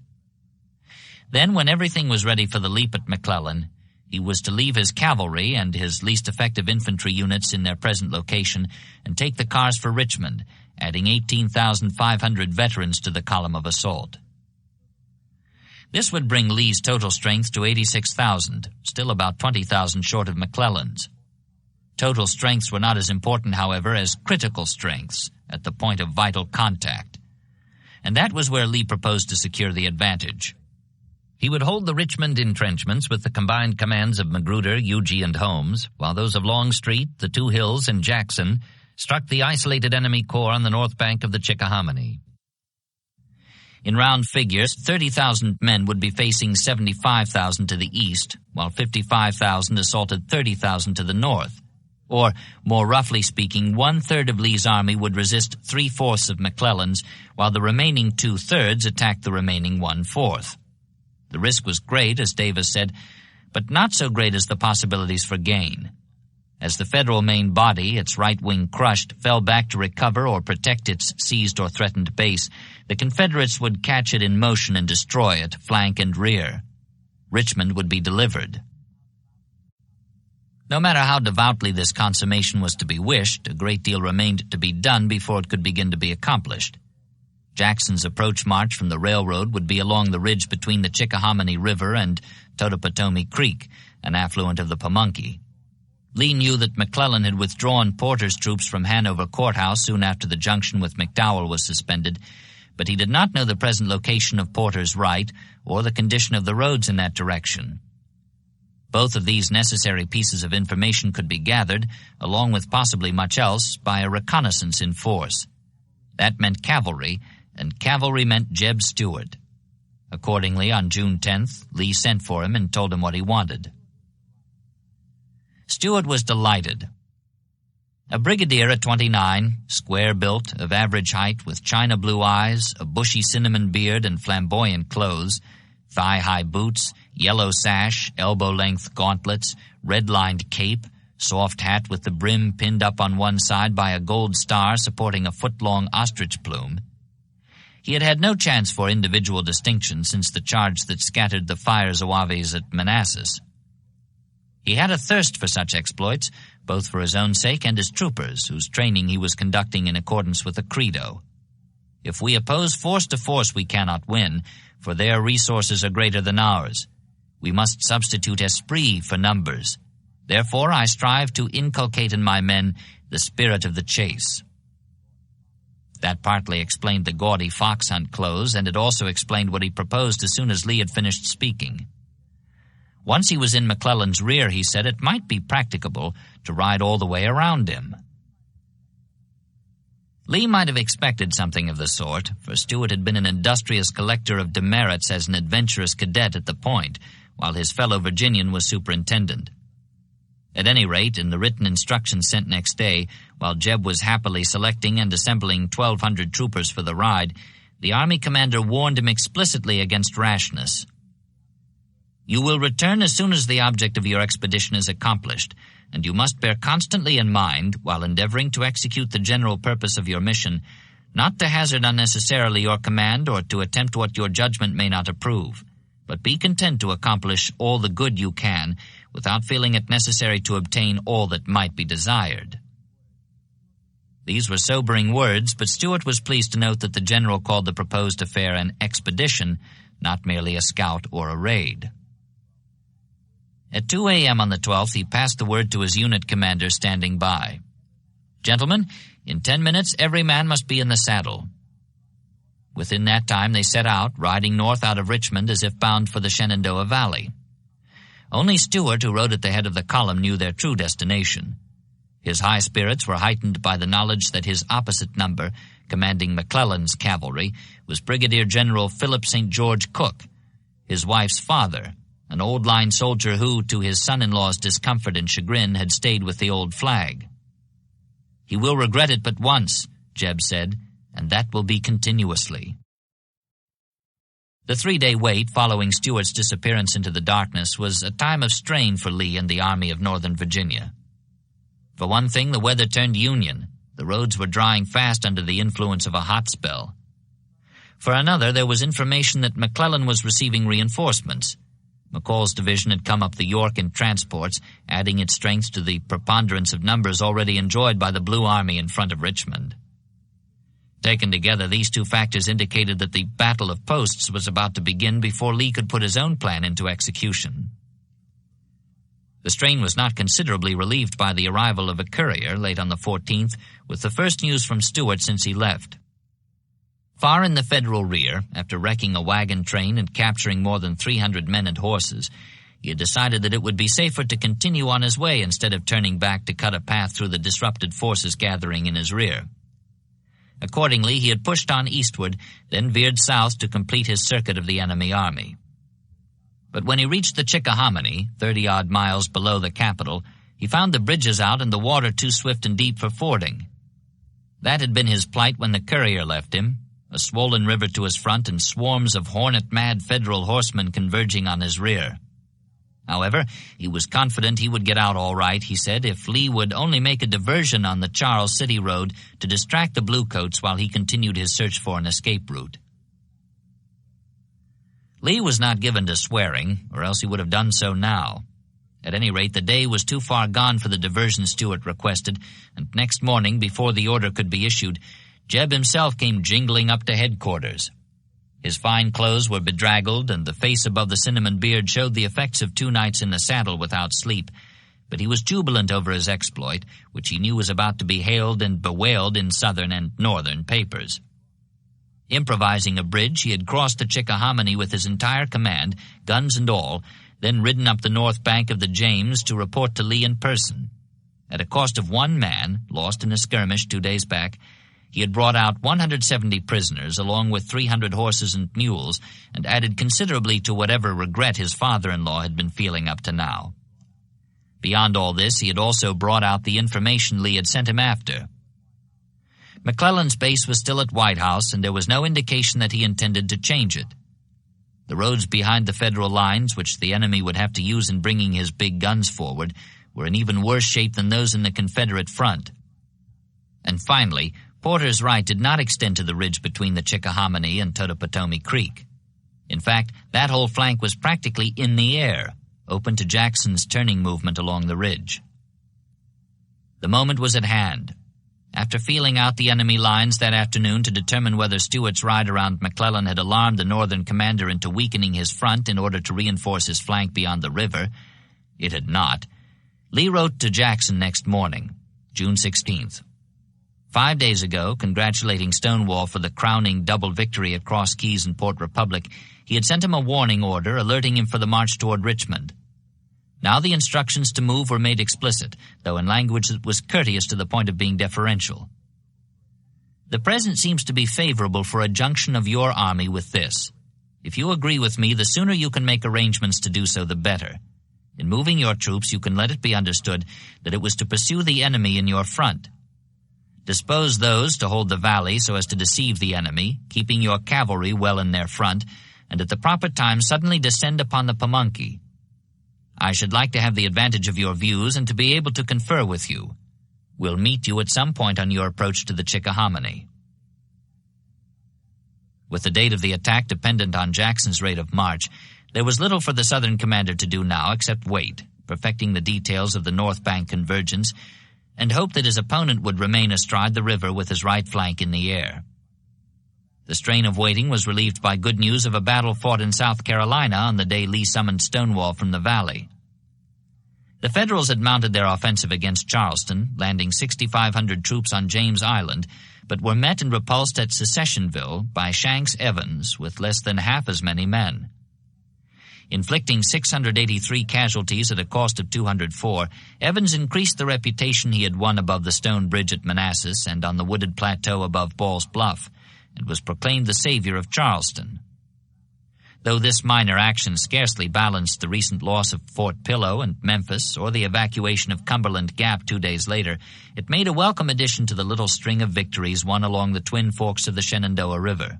Then, when everything was ready for the leap at McClellan, he was to leave his cavalry and his least effective infantry units in their present location and take the cars for Richmond, adding 18,500 veterans to the column of assault. This would bring Lee's total strength to 86,000, still about 20,000 short of McClellan's. Total strengths were not as important, however, as critical strengths at the point of vital contact. And that was where Lee proposed to secure the advantage. He would hold the Richmond entrenchments with the combined commands of Magruder, Huger, and Holmes, while those of Longstreet, the Two Hills, and Jackson struck the isolated enemy corps on the north bank of the Chickahominy. In round figures, 30,000 men would be facing 75,000 to the east, while 55,000 assaulted 30,000 to the north. Or, more roughly speaking, 1/3 of Lee's army would resist 3/4 of McClellan's, while the remaining 2/3 attacked the remaining 1/4. The risk was great, as Davis said, but not so great as the possibilities for gain. As the Federal main body, its right wing crushed, fell back to recover or protect its seized or threatened base, the Confederates would catch it in motion and destroy it, flank and rear. Richmond would be delivered. No matter how devoutly this consummation was to be wished, a great deal remained to be done before it could begin to be accomplished. Jackson's approach march from the railroad would be along the ridge between the Chickahominy River and Totopotomoy Creek, an affluent of the Pamunkey. Lee knew that McClellan had withdrawn Porter's troops from Hanover Courthouse soon after the junction with McDowell was suspended, but he did not know the present location of Porter's right or the condition of the roads in that direction. Both of these necessary pieces of information could be gathered, along with possibly much else, by a reconnaissance in force. That meant cavalry, and cavalry meant Jeb Stuart. Accordingly, on June 10th, Lee sent for him and told him what he wanted. Stuart was delighted. A brigadier at 29, square-built, of average height, with china blue eyes, a bushy cinnamon beard, and flamboyant clothes, thigh-high boots, yellow sash, elbow-length gauntlets, red-lined cape, soft hat with the brim pinned up on one side by a gold star supporting a foot-long ostrich plume. He had had no chance for individual distinction since the charge that scattered the fire zouaves at Manassas. He had a thirst for such exploits, both for his own sake and his troopers, whose training he was conducting in accordance with a credo. If we oppose force to force, we cannot win, for their resources are greater than ours. We must substitute esprit for numbers. Therefore, I strive to inculcate in my men the spirit of the chase. That partly explained the gaudy fox hunt clothes, and it also explained what he proposed as soon as Lee had finished speaking. Once he was in McClellan's rear, he said it might be practicable to ride all the way around him. Lee might have expected something of the sort, for Stuart had been an industrious collector of demerits as an adventurous cadet at the Point, while his fellow Virginian was superintendent. At any rate, in the written instructions sent next day, while Jeb was happily selecting and assembling 1,200 troopers for the ride, the Army commander warned him explicitly against rashness. You will return as soon as the object of your expedition is accomplished, and you must bear constantly in mind, while endeavoring to execute the general purpose of your mission, not to hazard unnecessarily your command or to attempt what your judgment may not approve, but be content to accomplish all the good you can without feeling it necessary to obtain all that might be desired. These were sobering words, but Stuart was pleased to note that the general called the proposed affair an expedition, not merely a scout or a raid. At 2 a.m. on the 12th, he passed the word to his unit commander standing by. "Gentlemen, in 10 minutes every man must be in the saddle." Within that time they set out, riding north out of Richmond as if bound for the Shenandoah Valley. Only Stuart, who rode at the head of the column, knew their true destination. His high spirits were heightened by the knowledge that his opposite number, commanding McClellan's cavalry, was Brigadier General Philip St. George Cooke, his wife's father, an old-line soldier who, to his son-in-law's discomfort and chagrin, had stayed with the old flag. "He will regret it but once," Jeb said, "and that will be continuously." The 3-day wait following Stuart's disappearance into the darkness was a time of strain for Lee and the Army of Northern Virginia. For one thing, the weather turned Union. The roads were drying fast under the influence of a hot spell. For another, there was information that McClellan was receiving reinforcements. McCall's division had come up the York in transports, adding its strength to the preponderance of numbers already enjoyed by the Blue Army in front of Richmond. Taken together, these two factors indicated that the Battle of Posts was about to begin before Lee could put his own plan into execution. The strain was not considerably relieved by the arrival of a courier late on the 14th, with the first news from Stuart since he left. Far in the Federal rear, after wrecking a wagon train and capturing more than 300 men and horses, he had decided that it would be safer to continue on his way instead of turning back to cut a path through the disrupted forces gathering in his rear. Accordingly, he had pushed on eastward, then veered south to complete his circuit of the enemy army. But when he reached the Chickahominy, 30-odd miles below the capital, he found the bridges out and the water too swift and deep for fording. That had been his plight when the courier left him, a swollen river to his front and swarms of hornet-mad Federal horsemen converging on his rear. However, he was confident he would get out all right, he said, if Lee would only make a diversion on the Charles City Road to distract the Bluecoats while he continued his search for an escape route. Lee was not given to swearing, or else he would have done so now. At any rate, the day was too far gone for the diversion Stuart requested, and next morning, before the order could be issued, Jeb himself came jingling up to headquarters. His fine clothes were bedraggled, and the face above the cinnamon beard showed the effects of 2 nights in the saddle without sleep. But he was jubilant over his exploit, which he knew was about to be hailed and bewailed in Southern and Northern papers. Improvising a bridge, he had crossed the Chickahominy with his entire command, guns and all, then ridden up the north bank of the James to report to Lee in person. At a cost of 1 man, lost in a skirmish 2 days back, he had brought out 170 prisoners, along with 300 horses and mules, and added considerably to whatever regret his father-in-law had been feeling up to now. Beyond all this, he had also brought out the information Lee had sent him after. McClellan's base was still at White House, and there was no indication that he intended to change it. The roads behind the Federal lines, which the enemy would have to use in bringing his big guns forward, were in even worse shape than those in the Confederate front. And finally, Porter's right did not extend to the ridge between the Chickahominy and Totopotomoy Creek. In fact, that whole flank was practically in the air, open to Jackson's turning movement along the ridge. The moment was at hand. After feeling out the enemy lines that afternoon to determine whether Stuart's ride around McClellan had alarmed the Northern commander into weakening his front in order to reinforce his flank beyond the river, it had not. Lee wrote to Jackson next morning, June 16th. 5 days ago, congratulating Stonewall for the crowning double victory at Cross Keys and Port Republic, he had sent him a warning order alerting him for the march toward Richmond. Now the instructions to move were made explicit, though in language that was courteous to the point of being deferential. The present seems to be favorable for a junction of your army with this. If you agree with me, the sooner you can make arrangements to do so, the better. In moving your troops, you can let it be understood that it was to pursue the enemy in your front. Dispose those to hold the valley so as to deceive the enemy, keeping your cavalry well in their front, and at the proper time suddenly descend upon the Pamunkey. I should like to have the advantage of your views and to be able to confer with you. We'll meet you at some point on your approach to the Chickahominy." With the date of the attack dependent on Jackson's rate of march, there was little for the Southern commander to do now except wait, perfecting the details of the North Bank convergence, and hope that his opponent would remain astride the river with his right flank in the air. The strain of waiting was relieved by good news of a battle fought in South Carolina on the day Lee summoned Stonewall from the valley. The Federals had mounted their offensive against Charleston, landing 6,500 troops on James Island, but were met and repulsed at Secessionville by Shanks Evans with less than half as many men. Inflicting 683 casualties at a cost of 204, Evans increased the reputation he had won above the stone bridge at Manassas and on the wooded plateau above Ball's Bluff, and was proclaimed the savior of Charleston. Though this minor action scarcely balanced the recent loss of Fort Pillow and Memphis or the evacuation of Cumberland Gap 2 days later, it made a welcome addition to the little string of victories won along the twin forks of the Shenandoah River.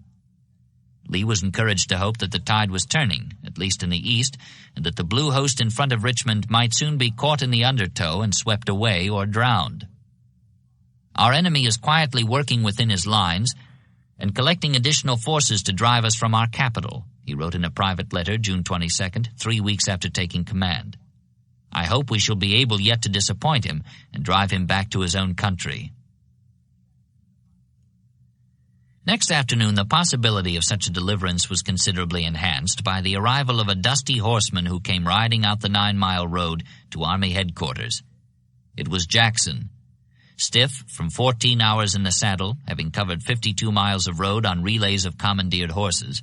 Lee was encouraged to hope that the tide was turning, at least in the east, and that the blue host in front of Richmond might soon be caught in the undertow and swept away or drowned. "Our enemy is quietly working within his lines and collecting additional forces to drive us from our capital," he wrote in a private letter June 22nd, 3 weeks after taking command. "I hope we shall be able yet to disappoint him and drive him back to his own country." Next afternoon, the possibility of such a deliverance was considerably enhanced by the arrival of a dusty horseman who came riding out the 9-mile road to Army headquarters. It was Jackson. Stiff from 14 hours in the saddle, having covered 52 miles of road on relays of commandeered horses,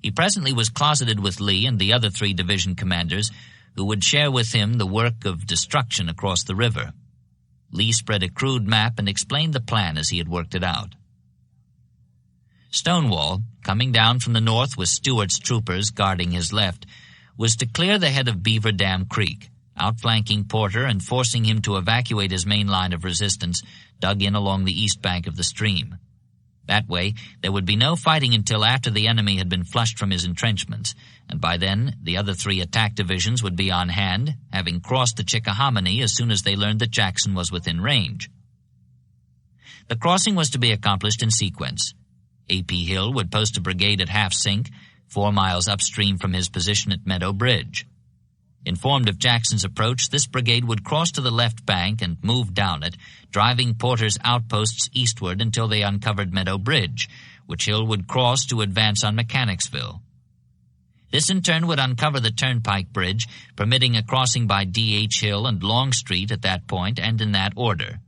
he presently was closeted with Lee and the other 3 division commanders who would share with him the work of destruction across the river. Lee spread a crude map and explained the plan as he had worked it out. Stonewall, coming down from the north with Stewart's troopers guarding his left, was to clear the head of Beaver Dam Creek, outflanking Porter and forcing him to evacuate his main line of resistance, dug in along the east bank of the stream. That way, there would be no fighting until after the enemy had been flushed from his entrenchments, and by then the other 3 attack divisions would be on hand, having crossed the Chickahominy as soon as they learned that Jackson was within range. The crossing was to be accomplished in sequence. A.P. Hill would post a brigade at Half Sink, 4 miles upstream from his position at Meadow Bridge. Informed of Jackson's approach, this brigade would cross to the left bank and move down it, driving Porter's outposts eastward until they uncovered Meadow Bridge, which Hill would cross to advance on Mechanicsville. This in turn would uncover the Turnpike Bridge, permitting a crossing by D.H. Hill and Longstreet at that point and in that order.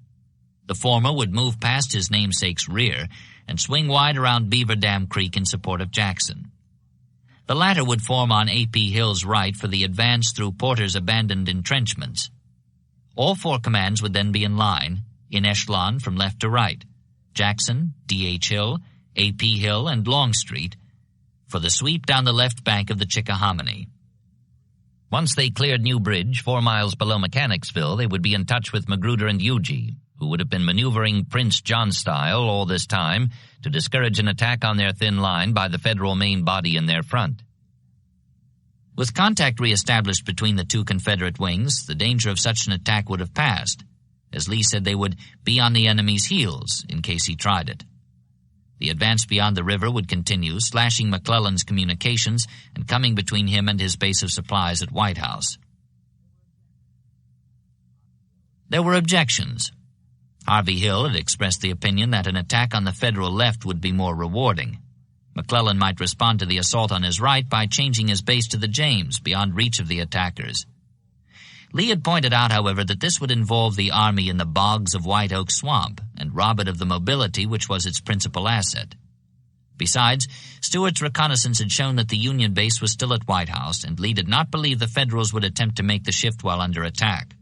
The former would move past his namesake's rear and swing wide around Beaver Dam Creek in support of Jackson. The latter would form on A.P. Hill's right for the advance through Porter's abandoned entrenchments. All 4 commands would then be in line, in echelon from left to right, Jackson, D.H. Hill, A.P. Hill, and Longstreet, for the sweep down the left bank of the Chickahominy. Once they cleared New Bridge, 4 miles below Mechanicsville, they would be in touch with Magruder and Huger, who would have been maneuvering Prince John style all this time to discourage an attack on their thin line by the Federal main body in their front. With contact reestablished between the 2 Confederate wings, the danger of such an attack would have passed, as Lee said they would be on the enemy's heels in case he tried it. The advance beyond the river would continue, slashing McClellan's communications and coming between him and his base of supplies at White House. There were objections. Harvey Hill had expressed the opinion that an attack on the Federal left would be more rewarding. McClellan might respond to the assault on his right by changing his base to the James, beyond reach of the attackers. Lee had pointed out, however, that this would involve the army in the bogs of White Oak Swamp and rob it of the mobility which was its principal asset. Besides, Stewart's reconnaissance had shown that the Union base was still at White House, and Lee did not believe the Federals would attempt to make the shift while under attack.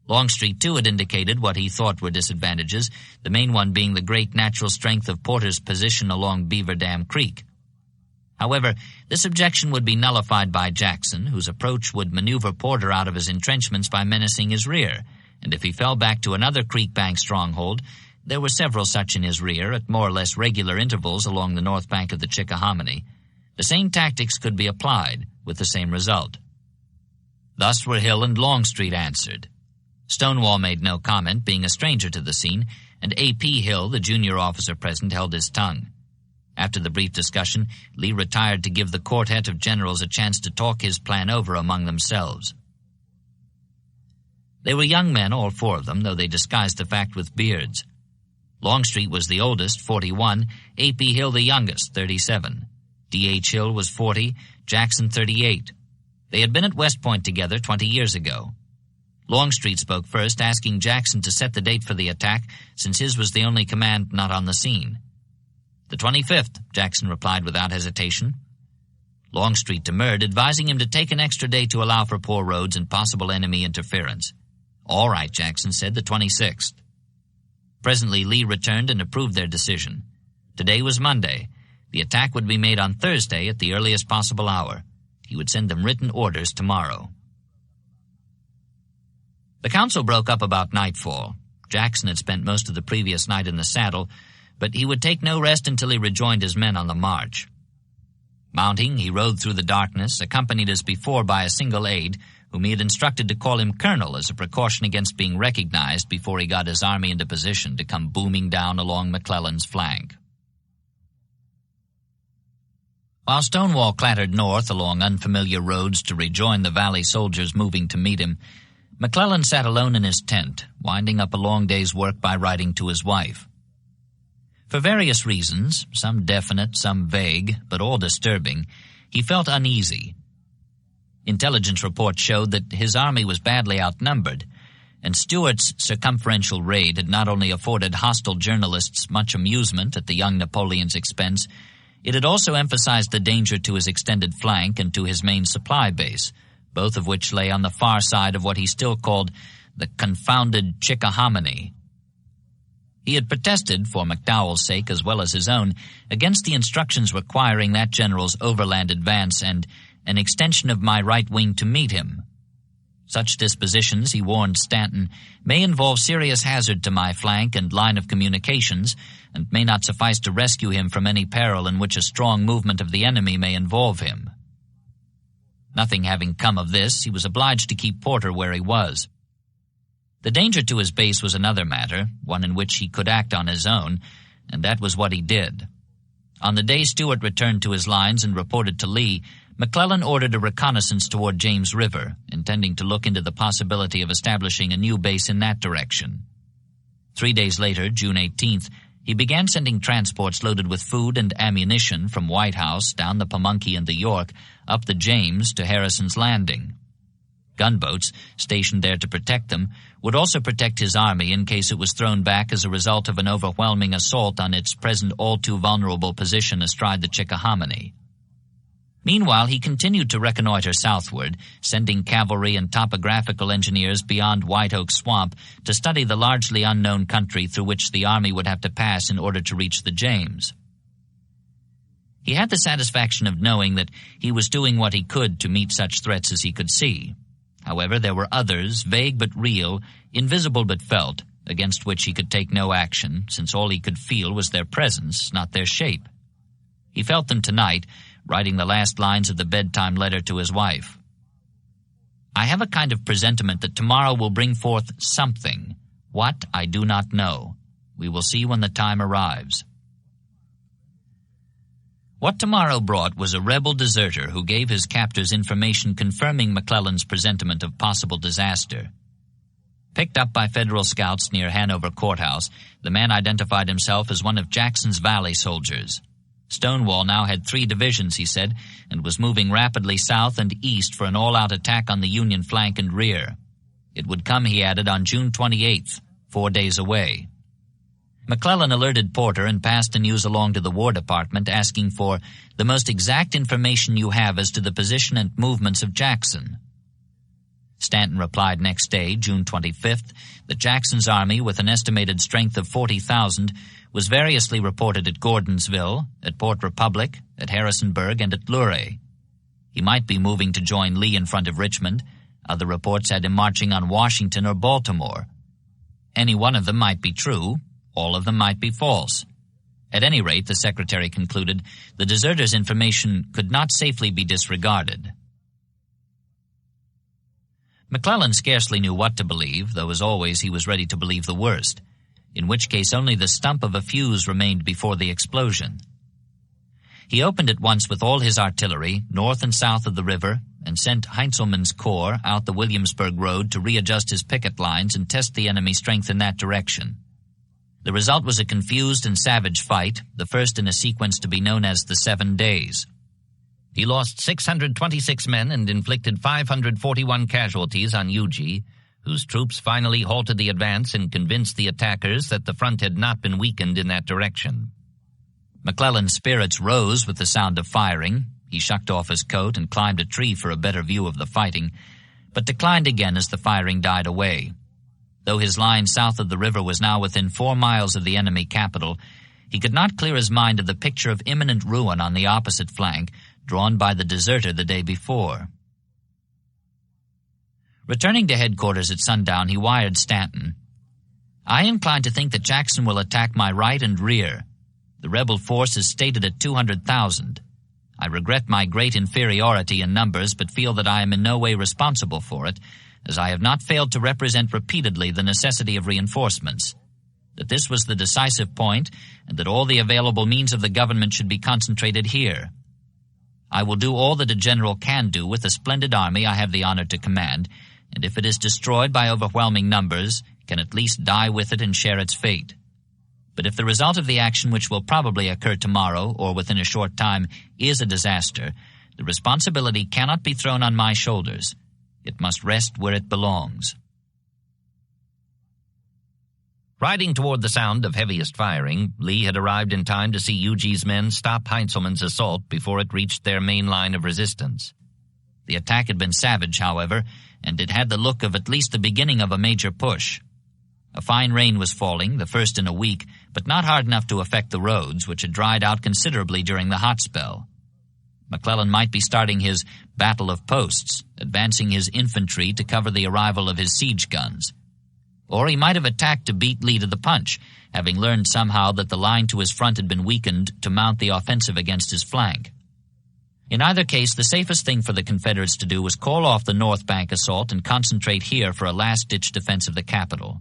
Longstreet, too, had indicated what he thought were disadvantages, the main one being the great natural strength of Porter's position along Beaver Dam Creek. However, this objection would be nullified by Jackson, whose approach would maneuver Porter out of his entrenchments by menacing his rear, and if he fell back to another creek bank stronghold, there were several such in his rear at more or less regular intervals along the north bank of the Chickahominy, The same tactics could be applied, with the same result. Thus were Hill and Longstreet answered. Stonewall made no comment, being a stranger to the scene, and A.P. Hill, the junior officer present, held his tongue. After the brief discussion, Lee retired to give the quartet of generals a chance to talk his plan over among themselves. They were young men, all four of them, though they disguised the fact with beards. Longstreet was the oldest, 41, A.P. Hill the youngest, 37. D.H. Hill was 40, Jackson 38. They had been at West Point together 20 years ago. Longstreet spoke first, asking Jackson to set the date for the attack, since his was the only command not on the scene. "The 25th, Jackson replied without hesitation. Longstreet demurred, advising him to take an extra day to allow for poor roads and possible enemy interference. "All right," Jackson said, "the 26th. Presently Lee returned and approved their decision. Today was Monday. The attack would be made on Thursday at the earliest possible hour. He would send them written orders tomorrow. The council broke up about nightfall. Jackson had spent most of the previous night in the saddle, but he would take no rest until he rejoined his men on the march. Mounting, he rode through the darkness, accompanied as before by a single aide, whom he had instructed to call him colonel as a precaution against being recognized before he got his army into position to come booming down along McClellan's flank. While Stonewall clattered north along unfamiliar roads to rejoin the valley soldiers moving to meet him, McClellan sat alone in his tent, winding up a long day's work by writing to his wife. For various reasons, some definite, some vague, but all disturbing, he felt uneasy. Intelligence reports showed that his army was badly outnumbered, and Stuart's circumferential raid had not only afforded hostile journalists much amusement at the young Napoleon's expense, it had also emphasized the danger to his extended flank and to his main supply base, both of which lay on the far side of what he still called the confounded Chickahominy. He had protested, for McDowell's sake as well as his own, against the instructions requiring that general's overland advance and an extension of my right wing to meet him. Such dispositions, he warned Stanton, may involve serious hazard to my flank and line of communications, and may not suffice to rescue him from any peril in which a strong movement of the enemy may involve him. Nothing having come of this, he was obliged to keep Porter where he was. The danger to his base was another matter, one in which he could act on his own, and that was what he did. On the day Stuart returned to his lines and reported to Lee, McClellan ordered a reconnaissance toward James River, intending to look into the possibility of establishing a new base in that direction. 3 days later, June 18th, he began sending transports loaded with food and ammunition from White House down the Pamunkey and the York up the James to Harrison's Landing. Gunboats, stationed there to protect them, would also protect his army in case it was thrown back as a result of an overwhelming assault on its present all-too-vulnerable position astride the Chickahominy. Meanwhile, he continued to reconnoiter southward, sending cavalry and topographical engineers beyond White Oak Swamp to study the largely unknown country through which the army would have to pass in order to reach the James. He had the satisfaction of knowing that he was doing what he could to meet such threats as he could see. However, there were others, vague but real, invisible but felt, against which he could take no action, since all he could feel was their presence, not their shape. He felt them tonight, writing the last lines of the bedtime letter to his wife. I have a kind of presentiment that tomorrow will bring forth something. What, I do not know. We will see when the time arrives. What tomorrow brought was a rebel deserter who gave his captors information confirming McClellan's presentiment of possible disaster. Picked up by Federal scouts near Hanover Courthouse, the man identified himself as one of Jackson's Valley soldiers. Stonewall now had 3 divisions, he said, and was moving rapidly south and east for an all-out attack on the Union flank and rear. It would come, he added, on June 28th, 4 days away. McClellan alerted Porter and passed the news along to the War Department, asking for the most exact information you have as to the position and movements of Jackson. Stanton replied next day, June 25th, that Jackson's army, with an estimated strength of 40,000, was variously reported at Gordonsville, at Port Republic, at Harrisonburg, and at Luray. He might be moving to join Lee in front of Richmond. Other reports had him marching on Washington or Baltimore. Any one of them might be true. All of them might be false. At any rate, the secretary concluded, the deserters' information could not safely be disregarded. McClellan scarcely knew what to believe, though as always he was ready to believe the worst, in which case only the stump of a fuse remained before the explosion. He opened at once with all his artillery, north and south of the river, and sent Heintzelman's corps out the Williamsburg road to readjust his picket lines and test the enemy strength in that direction. The result was a confused and savage fight, the first in a sequence to be known as the 7 Days. He lost 626 men and inflicted 541 casualties on Huger, whose troops finally halted the advance and convinced the attackers that the front had not been weakened in that direction. McClellan's spirits rose with the sound of firing. He shucked off his coat and climbed a tree for a better view of the fighting, but declined again as the firing died away. Though his line south of the river was now within 4 miles of the enemy capital, he could not clear his mind of the picture of imminent ruin on the opposite flank, drawn by the deserter the day before. Returning to headquarters at sundown, he wired Stanton, "I incline to think that Jackson will attack my right and rear. The rebel force is stated at 200,000. I regret my great inferiority in numbers, but feel that I am in no way responsible for it, as I have not failed to represent repeatedly the necessity of reinforcements, that this was the decisive point, and that all the available means of the government should be concentrated here. I will do all that a general can do with the splendid army I have the honor to command, and if it is destroyed by overwhelming numbers, can at least die with it and share its fate. But if the result of the action which will probably occur tomorrow or within a short time is a disaster, the responsibility cannot be thrown on my shoulders. It must rest where it belongs." Riding toward the sound of heaviest firing, Lee had arrived in time to see Huger's men stop Heintzelman's assault before it reached their main line of resistance. The attack had been savage, however, and it had the look of at least the beginning of a major push. A fine rain was falling, the first in a week, but not hard enough to affect the roads, which had dried out considerably during the hot spell. McClellan might be starting his battle of posts, advancing his infantry to cover the arrival of his siege guns. Or he might have attacked to beat Lee to the punch, having learned somehow that the line to his front had been weakened to mount the offensive against his flank. In either case, the safest thing for the Confederates to do was call off the North Bank assault and concentrate here for a last-ditch defense of the capital.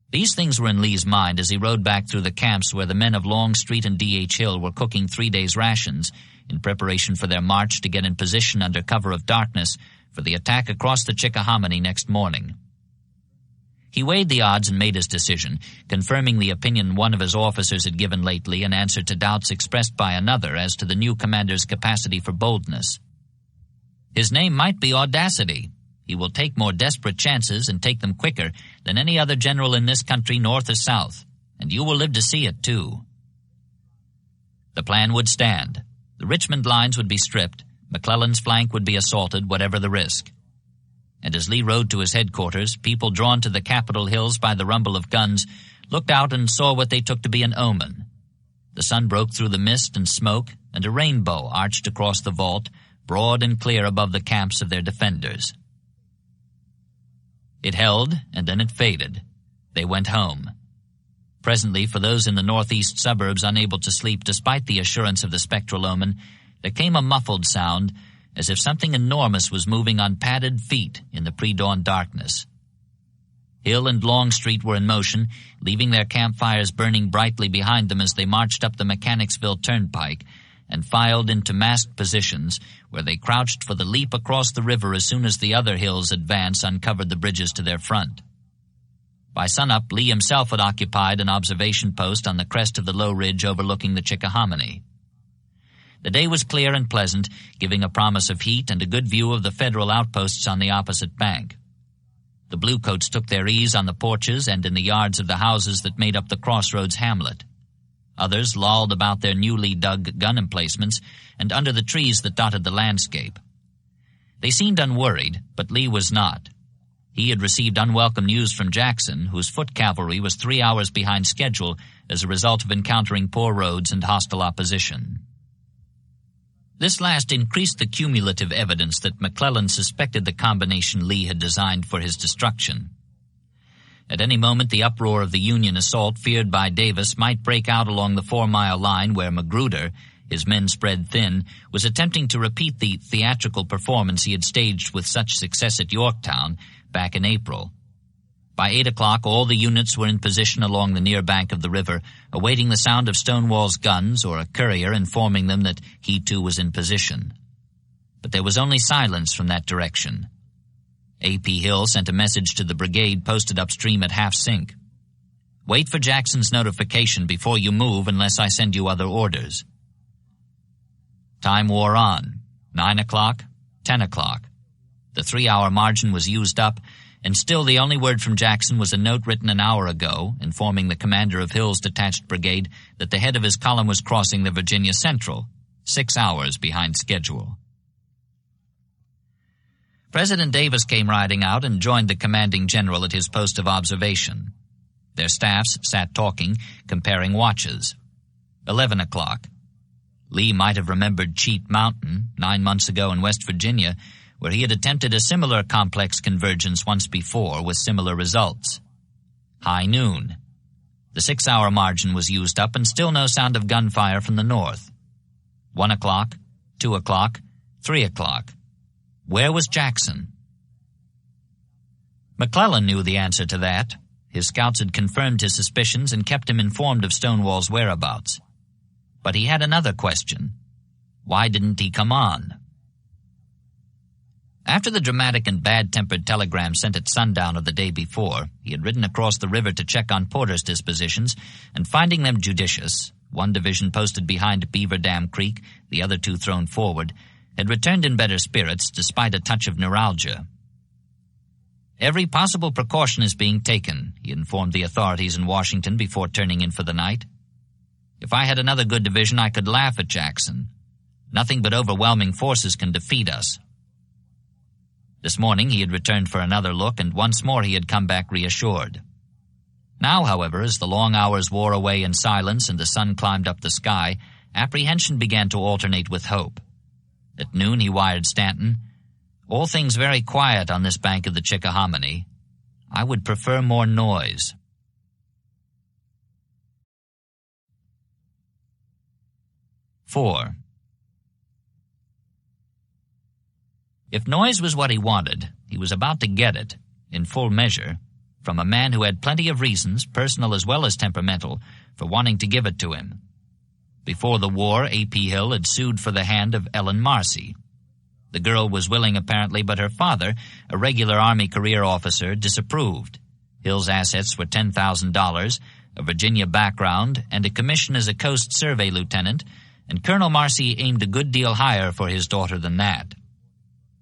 These things were in Lee's mind as he rode back through the camps where the men of Longstreet and D.H. Hill were cooking 3 days' rations in preparation for their march to get in position under cover of darkness for the attack across the Chickahominy next morning. He weighed the odds and made his decision, confirming the opinion one of his officers had given lately in answer to doubts expressed by another as to the new commander's capacity for boldness. His name might be Audacity. He will take more desperate chances and take them quicker than any other general in this country, north or south, and you will live to see it, too. The plan would stand. The Richmond lines would be stripped. McClellan's flank would be assaulted, whatever the risk. And as Lee rode to his headquarters, people drawn to the Capitol hills by the rumble of guns looked out and saw what they took to be an omen. The sun broke through the mist and smoke, and a rainbow arched across the vault, broad and clear above the camps of their defenders. It held, and then it faded. They went home. Presently, for those in the northeast suburbs unable to sleep despite the assurance of the spectral omen, there came a muffled sound, as if something enormous was moving on padded feet in the pre-dawn darkness. Hill and Longstreet were in motion, leaving their campfires burning brightly behind them as they marched up the Mechanicsville Turnpike and filed into massed positions, where they crouched for the leap across the river as soon as the other Hill's advance uncovered the bridges to their front. By sunup, Lee himself had occupied an observation post on the crest of the low ridge overlooking the Chickahominy. The day was clear and pleasant, giving a promise of heat and a good view of the Federal outposts on the opposite bank. The bluecoats took their ease on the porches and in the yards of the houses that made up the Crossroads hamlet. Others lolled about their newly dug gun emplacements and under the trees that dotted the landscape. They seemed unworried, but Lee was not. He had received unwelcome news from Jackson, whose foot cavalry was 3 hours behind schedule as a result of encountering poor roads and hostile opposition. This last increased the cumulative evidence that McClellan suspected the combination Lee had designed for his destruction. At any moment the uproar of the Union assault feared by Davis might break out along the 4-mile line where Magruder, his men spread thin, was attempting to repeat the theatrical performance he had staged with such success at Yorktown back in April. By 8 o'clock all the units were in position along the near bank of the river, awaiting the sound of Stonewall's guns or a courier informing them that he too was in position. But there was only silence from that direction. A.P. Hill sent a message to the brigade posted upstream at Half Sink. "Wait for Jackson's notification before you move unless I send you other orders." Time wore on. 9 o'clock, 10 o'clock. The 3-hour margin was used up, and still the only word from Jackson was a note written an hour ago informing the commander of Hill's detached brigade that the head of his column was crossing the Virginia Central, 6 hours behind schedule. President Davis came riding out and joined the commanding general at his post of observation. Their staffs sat talking, comparing watches. 11 o'clock. Lee might have remembered Cheat Mountain, 9 months ago in West Virginia, where he had attempted a similar complex convergence once before with similar results. High noon. The 6-hour margin was used up and still no sound of gunfire from the north. 1 o'clock, 2 o'clock, 3 o'clock. Where was Jackson? McClellan knew the answer to that. His scouts had confirmed his suspicions and kept him informed of Stonewall's whereabouts. But he had another question. Why didn't he come on? After the dramatic and bad-tempered telegram sent at sundown of the day before, he had ridden across the river to check on Porter's dispositions, and finding them judicious, one division posted behind Beaver Dam Creek, the other 2 thrown forward, had returned in better spirits despite a touch of neuralgia. "Every possible precaution is being taken," he informed the authorities in Washington before turning in for the night. "If I had another good division, I could laugh at Jackson. Nothing but overwhelming forces can defeat us." This morning he had returned for another look, and once more he had come back reassured. Now, however, as the long hours wore away in silence and the sun climbed up the sky, apprehension began to alternate with hope. At noon he wired Stanton, "All things very quiet on this bank of the Chickahominy. I would prefer more noise." "4. If noise was what he wanted, he was about to get it, in full measure, from a man who had plenty of reasons, personal as well as temperamental, for wanting to give it to him. Before the war, A.P. Hill had sued for the hand of Ellen Marcy. The girl was willing apparently, but her father, a regular Army career officer, disapproved. Hill's assets were $10,000, a Virginia background, and a commission as a Coast Survey lieutenant, and Colonel Marcy aimed a good deal higher for his daughter than that.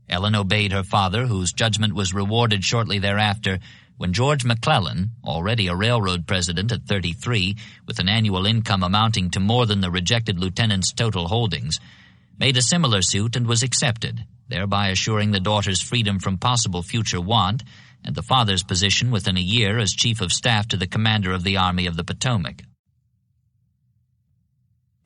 Ellen obeyed her father, whose judgment was rewarded shortly thereafter, when George McClellan, already a railroad president at 33, with an annual income amounting to more than the rejected lieutenant's total holdings, made a similar suit and was accepted, thereby assuring the daughter's freedom from possible future want and the father's position within a year as chief of staff to the commander of the Army of the Potomac.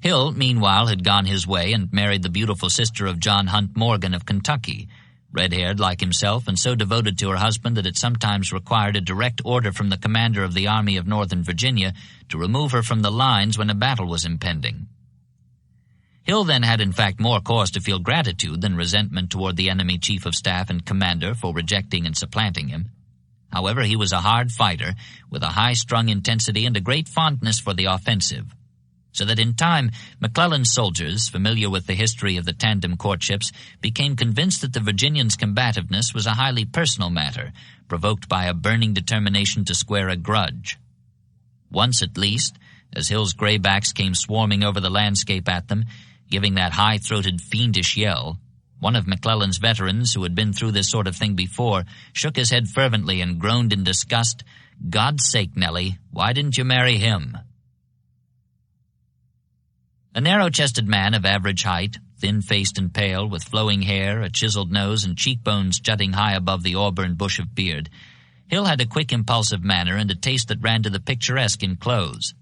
Hill, meanwhile, had gone his way and married the beautiful sister of John Hunt Morgan of Kentucky, red-haired like himself and so devoted to her husband that it sometimes required a direct order from the commander of the Army of Northern Virginia to remove her from the lines when a battle was impending. Hill then had in fact more cause to feel gratitude than resentment toward the enemy chief of staff and commander for rejecting and supplanting him. However, he was a hard fighter with a high-strung intensity and a great fondness for the offensive, so that in time McClellan's soldiers, familiar with the history of the tandem courtships, became convinced that the Virginian's combativeness was a highly personal matter, provoked by a burning determination to square a grudge. Once at least, as Hill's graybacks came swarming over the landscape at them, giving that high-throated fiendish yell, one of McClellan's veterans, who had been through this sort of thing before, shook his head fervently and groaned in disgust, "God's sake, Nellie, why didn't you marry him?" A narrow-chested man of average height, thin-faced and pale, with flowing hair, a chiseled nose, and cheekbones jutting high above the auburn bush of beard, Hill had a quick, impulsive manner and a taste that ran to the picturesque in clothes.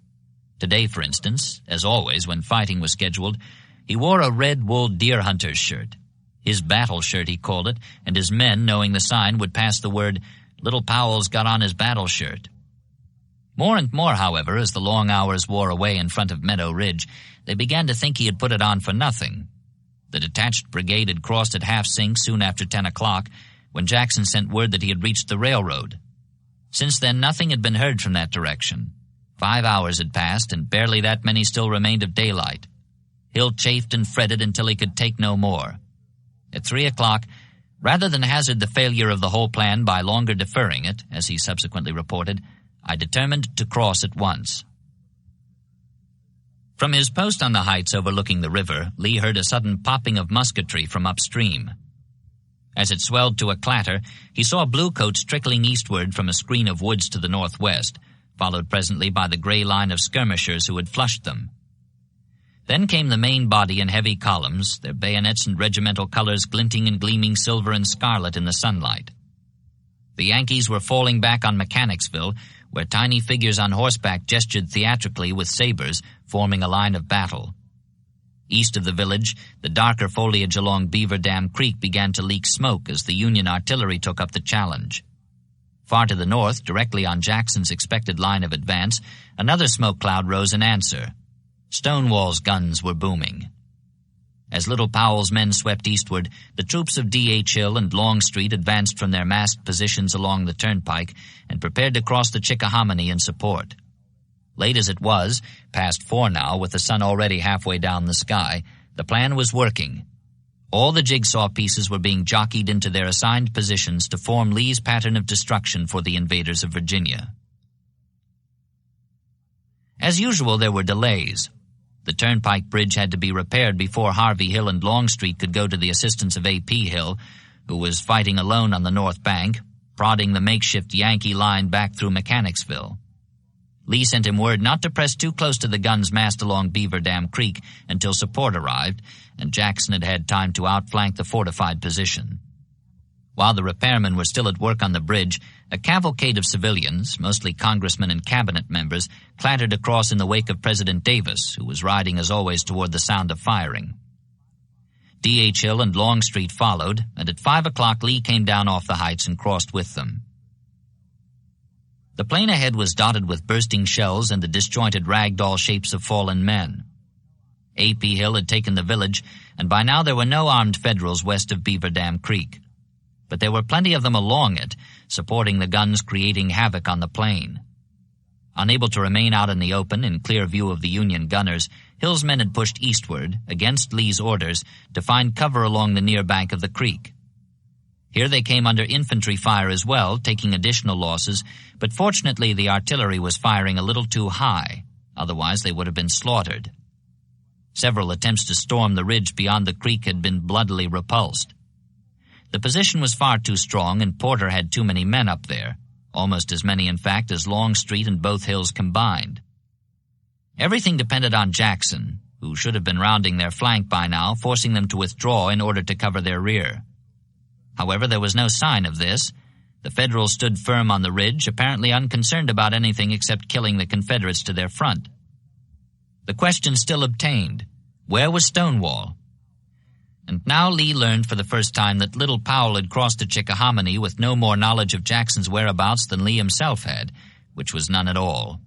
Today, for instance, as always when fighting was scheduled, he wore a red wool deer hunter's shirt. His battle shirt, he called it, and his men, knowing the sign, would pass the word, Little Powell's got on his battle shirt. More and more, however, as the long hours wore away in front of Meadow Ridge, they began to think he had put it on for nothing. The detached brigade had crossed at half-sync soon after 10 o'clock, when Jackson sent word that he had reached the railroad. Since then, nothing had been heard from that direction. 5 hours had passed, and barely that many still remained of daylight. Hill chafed and fretted until he could take no more. At 3 o'clock, rather than hazard the failure of the whole plan by longer deferring it, as he subsequently reported, I determined to cross at once. From his post on the heights overlooking the river, Lee heard a sudden popping of musketry from upstream. As it swelled to a clatter, he saw bluecoats trickling eastward from a screen of woods to the northwest, followed presently by the gray line of skirmishers who had flushed them. Then came the main body in heavy columns, their bayonets and regimental colors glinting and gleaming silver and scarlet in the sunlight. The Yankees were falling back on Mechanicsville, where tiny figures on horseback gestured theatrically with sabers, forming a line of battle. East of the village, the darker foliage along Beaver Dam Creek began to leak smoke as the Union artillery took up the challenge. Far to the north, directly on Jackson's expected line of advance, another smoke cloud rose in answer. Stonewall's guns were booming. As Little Powell's men swept eastward, the troops of D.H. Hill and Longstreet advanced from their masked positions along the turnpike and prepared to cross the Chickahominy in support. Late as it was, past 4 now, with the sun already halfway down the sky, the plan was working. All the jigsaw pieces were being jockeyed into their assigned positions to form Lee's pattern of destruction for the invaders of Virginia. As usual, there were delays. The turnpike bridge had to be repaired before Harvey Hill and Longstreet could go to the assistance of A.P. Hill, who was fighting alone on the north bank, prodding the makeshift Yankee line back through Mechanicsville. Lee sent him word not to press too close to the guns massed along Beaver Dam Creek until support arrived, and Jackson had had time to outflank the fortified position. While the repairmen were still at work on the bridge, a cavalcade of civilians, mostly congressmen and cabinet members, clattered across in the wake of President Davis, who was riding as always toward the sound of firing. D.H. Hill and Longstreet followed, and at 5 o'clock Lee came down off the heights and crossed with them. The plain ahead was dotted with bursting shells and the disjointed ragdoll shapes of fallen men. A.P. Hill had taken the village, and by now there were no armed Federals west of Beaver Dam Creek. But there were plenty of them along it, supporting the guns creating havoc on the plain. Unable to remain out in the open in clear view of the Union gunners, Hill's men had pushed eastward, against Lee's orders, to find cover along the near bank of the creek. Here they came under infantry fire as well, taking additional losses, but fortunately the artillery was firing a little too high, otherwise they would have been slaughtered. Several attempts to storm the ridge beyond the creek had been bloodily repulsed. The position was far too strong, and Porter had too many men up there, almost as many, in fact, as Longstreet and both Hills combined. Everything depended on Jackson, who should have been rounding their flank by now, forcing them to withdraw in order to cover their rear. However, there was no sign of this. The Federals stood firm on the ridge, apparently unconcerned about anything except killing the Confederates to their front. The question still obtained: where was Stonewall? And now Lee learned for the first time that Little Powell had crossed the Chickahominy with no more knowledge of Jackson's whereabouts than Lee himself had, which was none at all.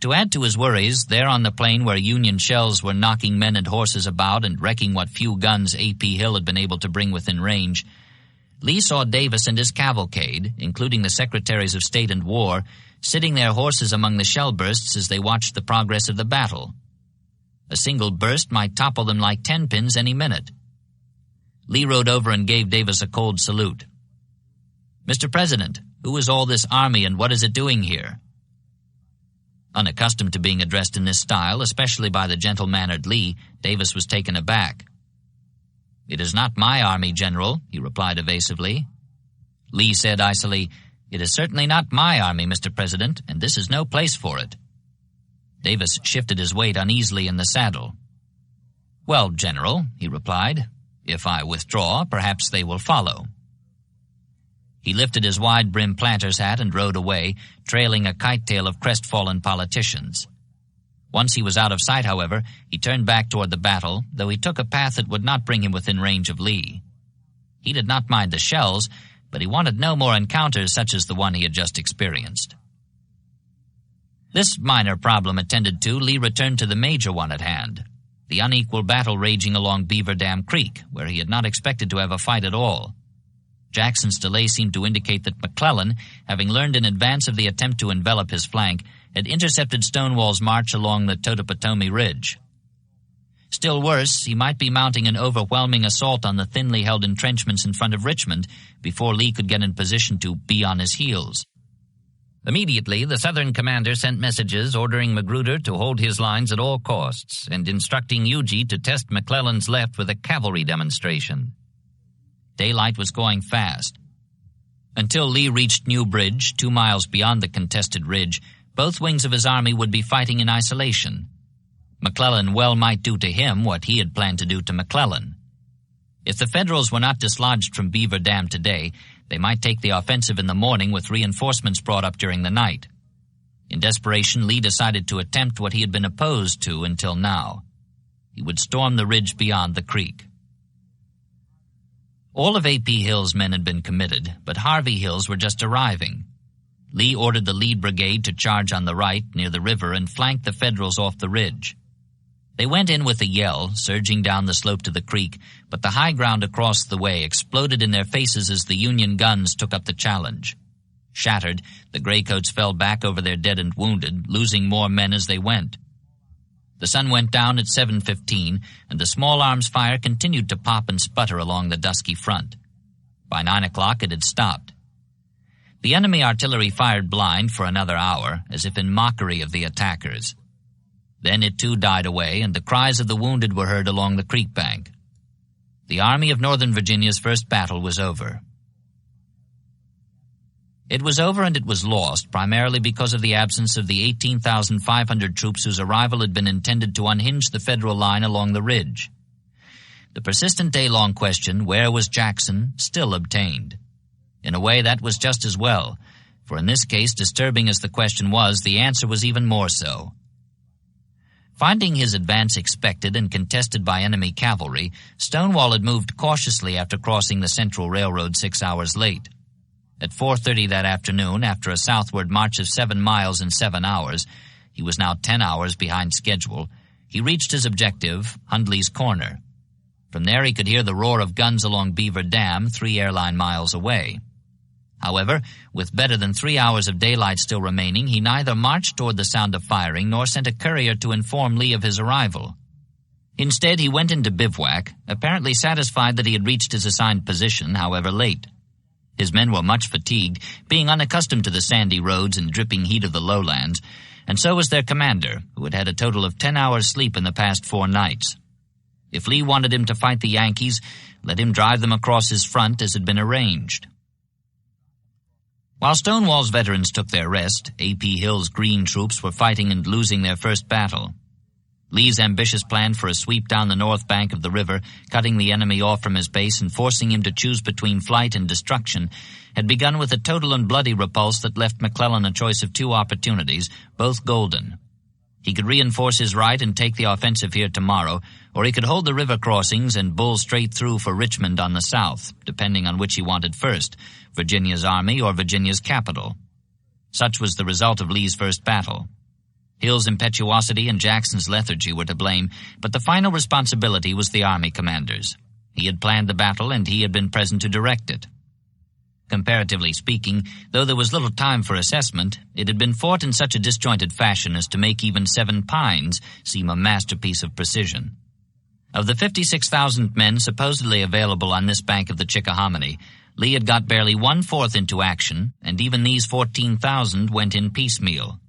To add to his worries, there on the plain where Union shells were knocking men and horses about and wrecking what few guns A.P. Hill had been able to bring within range, Lee saw Davis and his cavalcade, including the Secretaries of State and War, sitting their horses among the shell bursts as they watched the progress of the battle. A single burst might topple them like 10 pins any minute. Lee rode over and gave Davis a cold salute. "Mr. President, who is all this army and what is it doing here?" Unaccustomed to being addressed in this style, especially by the gentle-mannered Lee, Davis was taken aback. "It is not my army, General," he replied evasively. Lee said icily, "It is certainly not my army, Mr. President, and this is no place for it." Davis shifted his weight uneasily in the saddle. "Well, General," he replied, "if I withdraw, perhaps they will follow." He lifted his wide-brimmed planter's hat and rode away, trailing a kite-tail of crestfallen politicians. Once he was out of sight, however, he turned back toward the battle, though he took a path that would not bring him within range of Lee. He did not mind the shells, but he wanted no more encounters such as the one he had just experienced. This minor problem attended to, Lee returned to the major one at hand, the unequal battle raging along Beaver Dam Creek, where he had not expected to have a fight at all. Jackson's delay seemed to indicate that McClellan, having learned in advance of the attempt to envelop his flank, had intercepted Stonewall's march along the Totopotomoy Ridge. Still worse, he might be mounting an overwhelming assault on the thinly held entrenchments in front of Richmond before Lee could get in position to be on his heels. Immediately, the Southern commander sent messages ordering Magruder to hold his lines at all costs and instructing Huger to test McClellan's left with a cavalry demonstration. Daylight was going fast. Until Lee reached New Bridge, 2 miles beyond the contested ridge, both wings of his army would be fighting in isolation. McClellan well might do to him what he had planned to do to McClellan. If the Federals were not dislodged from Beaver Dam today, they might take the offensive in the morning with reinforcements brought up during the night. In desperation, Lee decided to attempt what he had been opposed to until now. He would storm the ridge beyond the creek. All of A.P. Hill's men had been committed, but Harvey Hill's were just arriving. Lee ordered the lead brigade to charge on the right near the river and flank the Federals off the ridge. They went in with a yell, surging down the slope to the creek, but the high ground across the way exploded in their faces as the Union guns took up the challenge. Shattered, the Graycoats fell back over their dead and wounded, losing more men as they went. The sun went down at 7:15, and the small arms fire continued to pop and sputter along the dusky front. By 9 o'clock it had stopped. The enemy artillery fired blind for another hour, as if in mockery of the attackers. Then it too died away, and the cries of the wounded were heard along the creek bank. The Army of Northern Virginia's first battle was over. It was over, and it was lost, primarily because of the absence of the 18,500 troops whose arrival had been intended to unhinge the Federal line along the ridge. The persistent day-long question, where was Jackson, still obtained. In a way, that was just as well, for in this case, disturbing as the question was, the answer was even more so. Finding his advance expected and contested by enemy cavalry, Stonewall had moved cautiously after crossing the Central Railroad 6 hours late. At 4:30 that afternoon, after a southward march of 7 miles in 7 hours, he was now 10 hours behind schedule, he reached his objective, Hundley's Corner. From there he could hear the roar of guns along Beaver Dam, 3 airline miles away. However, with better than 3 hours of daylight still remaining, he neither marched toward the sound of firing nor sent a courier to inform Lee of his arrival. Instead, he went into bivouac, apparently satisfied that he had reached his assigned position, however late. His men were much fatigued, being unaccustomed to the sandy roads and dripping heat of the lowlands, and so was their commander, who had had a total of 10 hours' sleep in the past 4 nights. If Lee wanted him to fight the Yankees, let him drive them across his front as had been arranged. While Stonewall's veterans took their rest, A.P. Hill's Green troops were fighting and losing their first battle. Lee's ambitious plan for a sweep down the north bank of the river, cutting the enemy off from his base and forcing him to choose between flight and destruction, had begun with a total and bloody repulse that left McClellan a choice of 2 opportunities, both golden. He could reinforce his right and take the offensive here tomorrow, or he could hold the river crossings and bull straight through for Richmond on the south, depending on which he wanted first, Virginia's army or Virginia's capital. Such was the result of Lee's first battle. Hill's impetuosity and Jackson's lethargy were to blame, but the final responsibility was the army commander's. He had planned the battle, and he had been present to direct it. Comparatively speaking, though there was little time for assessment, it had been fought in such a disjointed fashion as to make even 7 Pines seem a masterpiece of precision. Of the 56,000 men supposedly available on this bank of the Chickahominy, Lee had got barely 1/4 into action, and even these 14,000 went in piecemeal.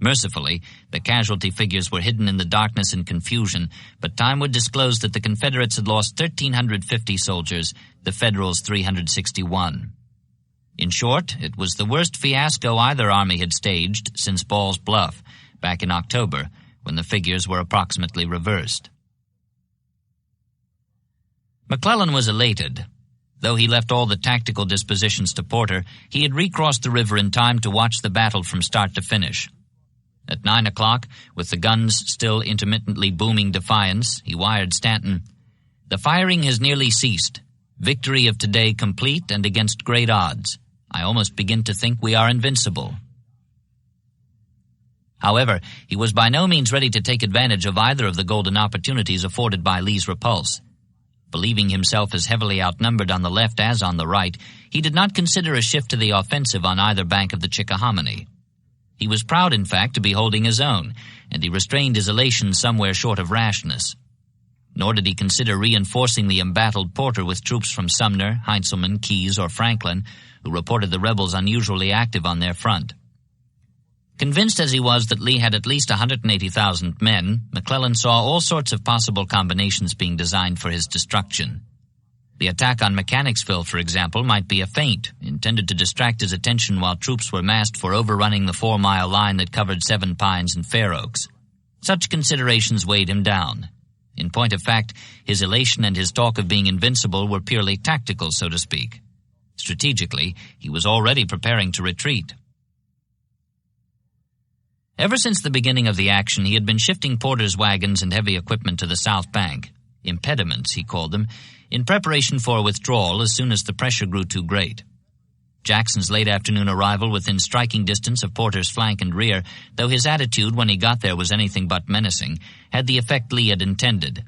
Mercifully, the casualty figures were hidden in the darkness and confusion, but time would disclose that the Confederates had lost 1,350 soldiers, the Federals 361. In short, it was the worst fiasco either army had staged since Ball's Bluff, back in October, when the figures were approximately reversed. McClellan was elated. Though he left all the tactical dispositions to Porter, he had recrossed the river in time to watch the battle from start to finish. At 9 o'clock, with the guns still intermittently booming defiance, he wired Stanton, "The firing has nearly ceased. Victory of today complete and against great odds. I almost begin to think we are invincible." However, he was by no means ready to take advantage of either of the golden opportunities afforded by Lee's repulse. Believing himself as heavily outnumbered on the left as on the right, he did not consider a shift to the offensive on either bank of the Chickahominy. He was proud, in fact, to be holding his own, and he restrained his elation somewhere short of rashness. Nor did he consider reinforcing the embattled Porter with troops from Sumner, Heintzelman, Keyes, or Franklin, who reported the rebels unusually active on their front. Convinced as he was that Lee had at least 180,000 men, McClellan saw all sorts of possible combinations being designed for his destruction. The attack on Mechanicsville, for example, might be a feint, intended to distract his attention while troops were massed for overrunning the 4-mile line that covered Seven Pines and Fair Oaks. Such considerations weighed him down. In point of fact, his elation and his talk of being invincible were purely tactical, so to speak. Strategically, he was already preparing to retreat. Ever since the beginning of the action, he had been shifting Porter's wagons and heavy equipment to the south bank, impediments, he called them, in preparation for a withdrawal as soon as the pressure grew too great. Jackson's late afternoon arrival within striking distance of Porter's flank and rear, though his attitude when he got there was anything but menacing, had the effect Lee had intended.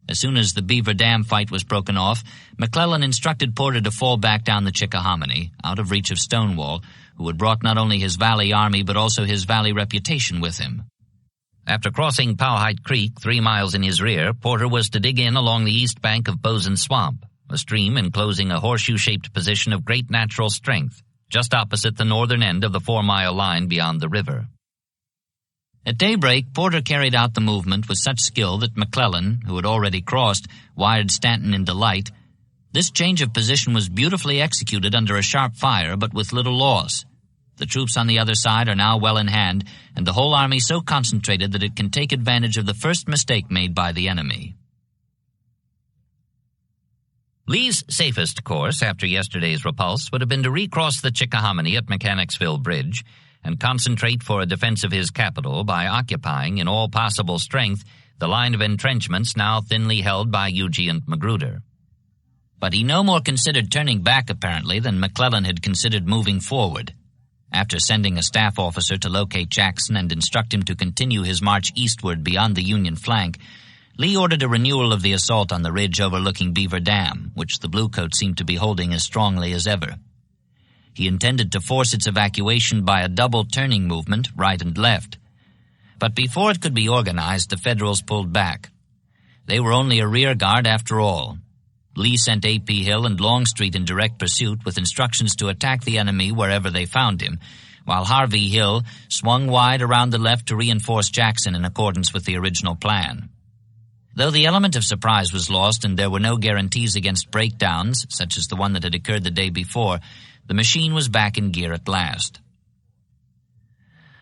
As soon as the Beaver Dam fight was broken off, McClellan instructed Porter to fall back down the Chickahominy, out of reach of Stonewall, who had brought not only his Valley army but also his Valley reputation with him. After crossing Powhite Creek 3 miles in his rear, Porter was to dig in along the east bank of Bosun Swamp, a stream enclosing a horseshoe-shaped position of great natural strength, just opposite the northern end of the 4-mile line beyond the river. At daybreak, Porter carried out the movement with such skill that McClellan, who had already crossed, wired Stanton in delight. This change of position was beautifully executed under a sharp fire, but with little loss. The troops on the other side are now well in hand, and the whole army so concentrated that it can take advantage of the first mistake made by the enemy. Lee's safest course after yesterday's repulse would have been to recross the Chickahominy at Mechanicsville Bridge and concentrate for a defense of his capital by occupying in all possible strength the line of entrenchments now thinly held by Huger and Magruder. But he no more considered turning back, apparently, than McClellan had considered moving forward. After sending a staff officer to locate Jackson and instruct him to continue his march eastward beyond the Union flank, Lee ordered a renewal of the assault on the ridge overlooking Beaver Dam, which the Bluecoats seemed to be holding as strongly as ever. He intended to force its evacuation by a double turning movement, right and left. But before it could be organized, the Federals pulled back. They were only a rear guard after all. Lee sent A.P. Hill and Longstreet in direct pursuit with instructions to attack the enemy wherever they found him, while Harvey Hill swung wide around the left to reinforce Jackson in accordance with the original plan. Though the element of surprise was lost and there were no guarantees against breakdowns, such as the one that had occurred the day before, the machine was back in gear at last.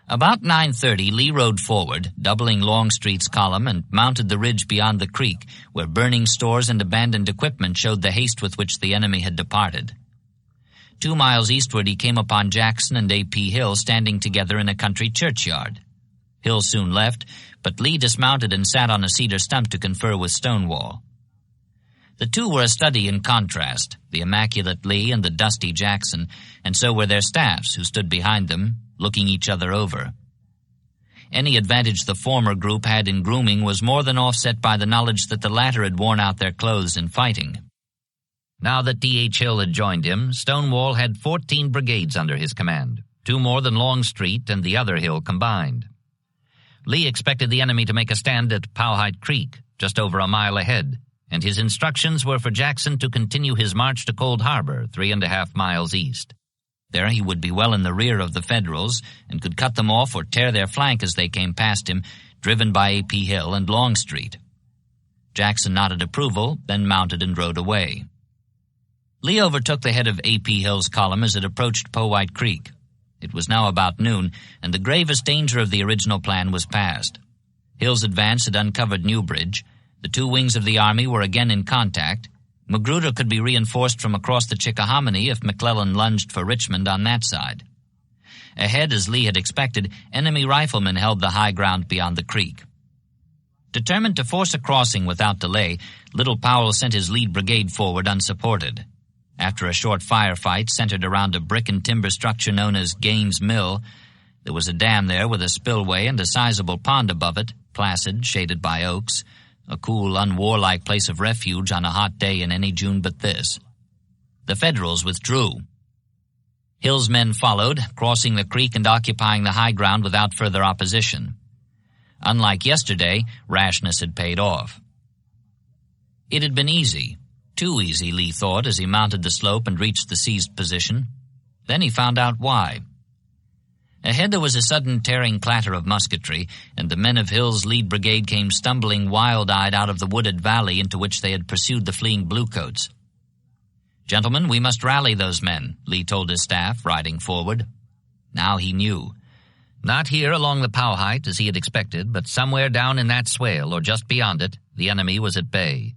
About 9:30, Lee rode forward, doubling Longstreet's column, and mounted the ridge beyond the creek, where burning stores and abandoned equipment showed the haste with which the enemy had departed. 2 miles eastward he came upon Jackson and A.P. Hill standing together in a country churchyard. Hill soon left, but Lee dismounted and sat on a cedar stump to confer with Stonewall. The two were a study in contrast, the immaculate Lee and the dusty Jackson, and so were their staffs, who stood behind them, looking each other over. Any advantage the former group had in grooming was more than offset by the knowledge that the latter had worn out their clothes in fighting. Now that D.H. Hill had joined him, Stonewall had 14 brigades under his command, 2 more than Longstreet and the other Hill combined. Lee expected the enemy to make a stand at Powhite Creek, just over a mile ahead, and his instructions were for Jackson to continue his march to Cold Harbor, 3.5 miles east. There he would be well in the rear of the Federals and could cut them off or tear their flank as they came past him, driven by A.P. Hill and Longstreet. Jackson nodded approval, then mounted and rode away. Lee overtook the head of A.P. Hill's column as it approached Powhite Creek. It was now about noon, and the gravest danger of the original plan was past. Hill's advance had uncovered Newbridge. The 2 wings of the army were again in contact. Magruder could be reinforced from across the Chickahominy if McClellan lunged for Richmond on that side. Ahead, as Lee had expected, enemy riflemen held the high ground beyond the creek. Determined to force a crossing without delay, Little Powell sent his lead brigade forward unsupported. After a short firefight centered around a brick and timber structure known as Gaines Mill, there was a dam there with a spillway and a sizable pond above it, placid, shaded by oaks, a cool, unwarlike place of refuge on a hot day in any June but this. The Federals withdrew. Hill's men followed, crossing the creek and occupying the high ground without further opposition. Unlike yesterday, rashness had paid off. It had been easy. Too easy, Lee thought, as he mounted the slope and reached the seized position. Then he found out why. Ahead there was a sudden tearing clatter of musketry, and the men of Hill's lead brigade came stumbling wild-eyed out of the wooded valley into which they had pursued the fleeing bluecoats. "Gentlemen, we must rally those men," Lee told his staff, riding forward. Now he knew. Not here along the Powhite, as he had expected, but somewhere down in that swale, or just beyond it, the enemy was at bay.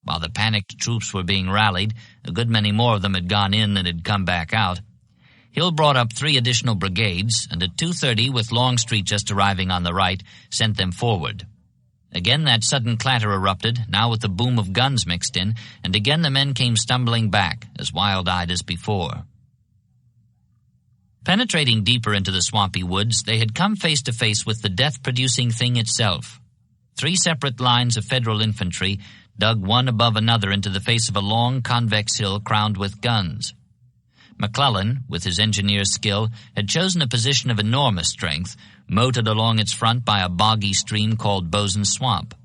While the panicked troops were being rallied, a good many more of them had gone in than had come back out. Hill brought up 3 additional brigades, and at 2:30, with Longstreet just arriving on the right, sent them forward. Again that sudden clatter erupted, now with the boom of guns mixed in, and again the men came stumbling back, as wild-eyed as before. Penetrating deeper into the swampy woods, they had come face to face with the death-producing thing itself. 3 separate lines of Federal infantry dug one above another into the face of a long, convex hill crowned with guns. McClellan, with his engineer's skill, had chosen a position of enormous strength, moated along its front by a boggy stream called Bosun's Swamp.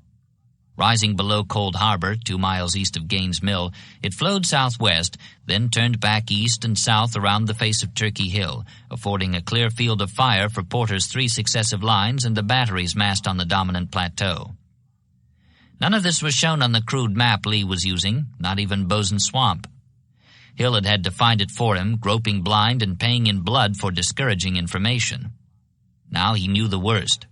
Rising below Cold Harbor, 2 miles east of Gaines Mill, it flowed southwest, then turned back east and south around the face of Turkey Hill, affording a clear field of fire for Porter's 3 successive lines and the batteries massed on the dominant plateau. None of this was shown on the crude map Lee was using, not even Bosun's Swamp. Hill had had to find it for him, groping blind and paying in blood for discouraging information. Now he knew the worst.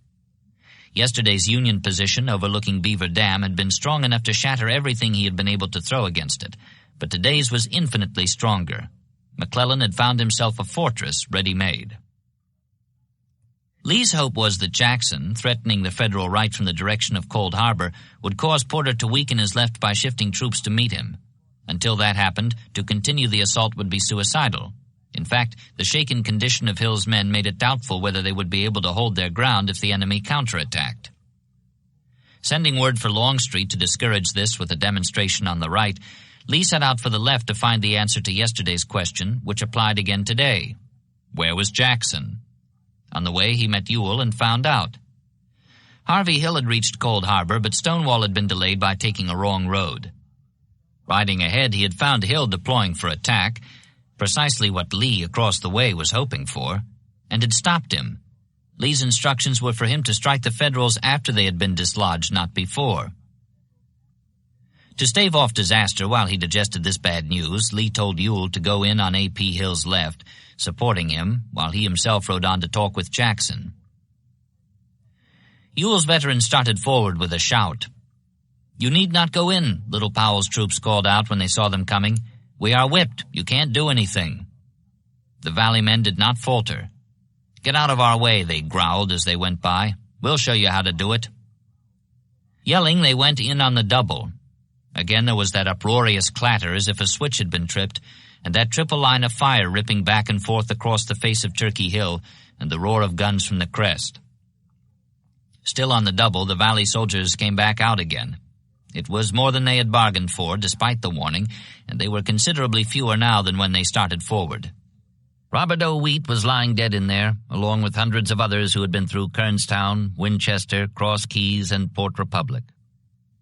Yesterday's Union position overlooking Beaver Dam had been strong enough to shatter everything he had been able to throw against it, but today's was infinitely stronger. McClellan had found himself a fortress ready-made. Lee's hope was that Jackson, threatening the Federal right from the direction of Cold Harbor, would cause Porter to weaken his left by shifting troops to meet him. Until that happened, to continue the assault would be suicidal. In fact, the shaken condition of Hill's men made it doubtful whether they would be able to hold their ground if the enemy counterattacked. Sending word for Longstreet to discourage this with a demonstration on the right, Lee set out for the left to find the answer to yesterday's question, which applied again today. Where was Jackson? On the way, he met Ewell and found out. Harvey Hill had reached Cold Harbor, but Stonewall had been delayed by taking a wrong road. Riding ahead, he had found Hill deploying for attack, precisely what Lee across the way was hoping for, and had stopped him. Lee's instructions were for him to strike the Federals after they had been dislodged, not before. To stave off disaster while he digested this bad news, Lee told Ewell to go in on A.P. Hill's left, supporting him, while he himself rode on to talk with Jackson. Ewell's veterans started forward with a shout. "You need not go in," Little Powell's troops called out when they saw them coming. "We are whipped. You can't do anything." The Valley men did not falter. "Get out of our way," they growled as they went by. "We'll show you how to do it." Yelling, they went in on the double. Again there was that uproarious clatter as if a switch had been tripped, and that triple line of fire ripping back and forth across the face of Turkey Hill, and the roar of guns from the crest. Still on the double, the Valley soldiers came back out again. It was more than they had bargained for, despite the warning, and they were considerably fewer now than when they started forward. Robert O. Wheat was lying dead in there, along with hundreds of others who had been through Kernstown, Winchester, Cross Keys, and Port Republic.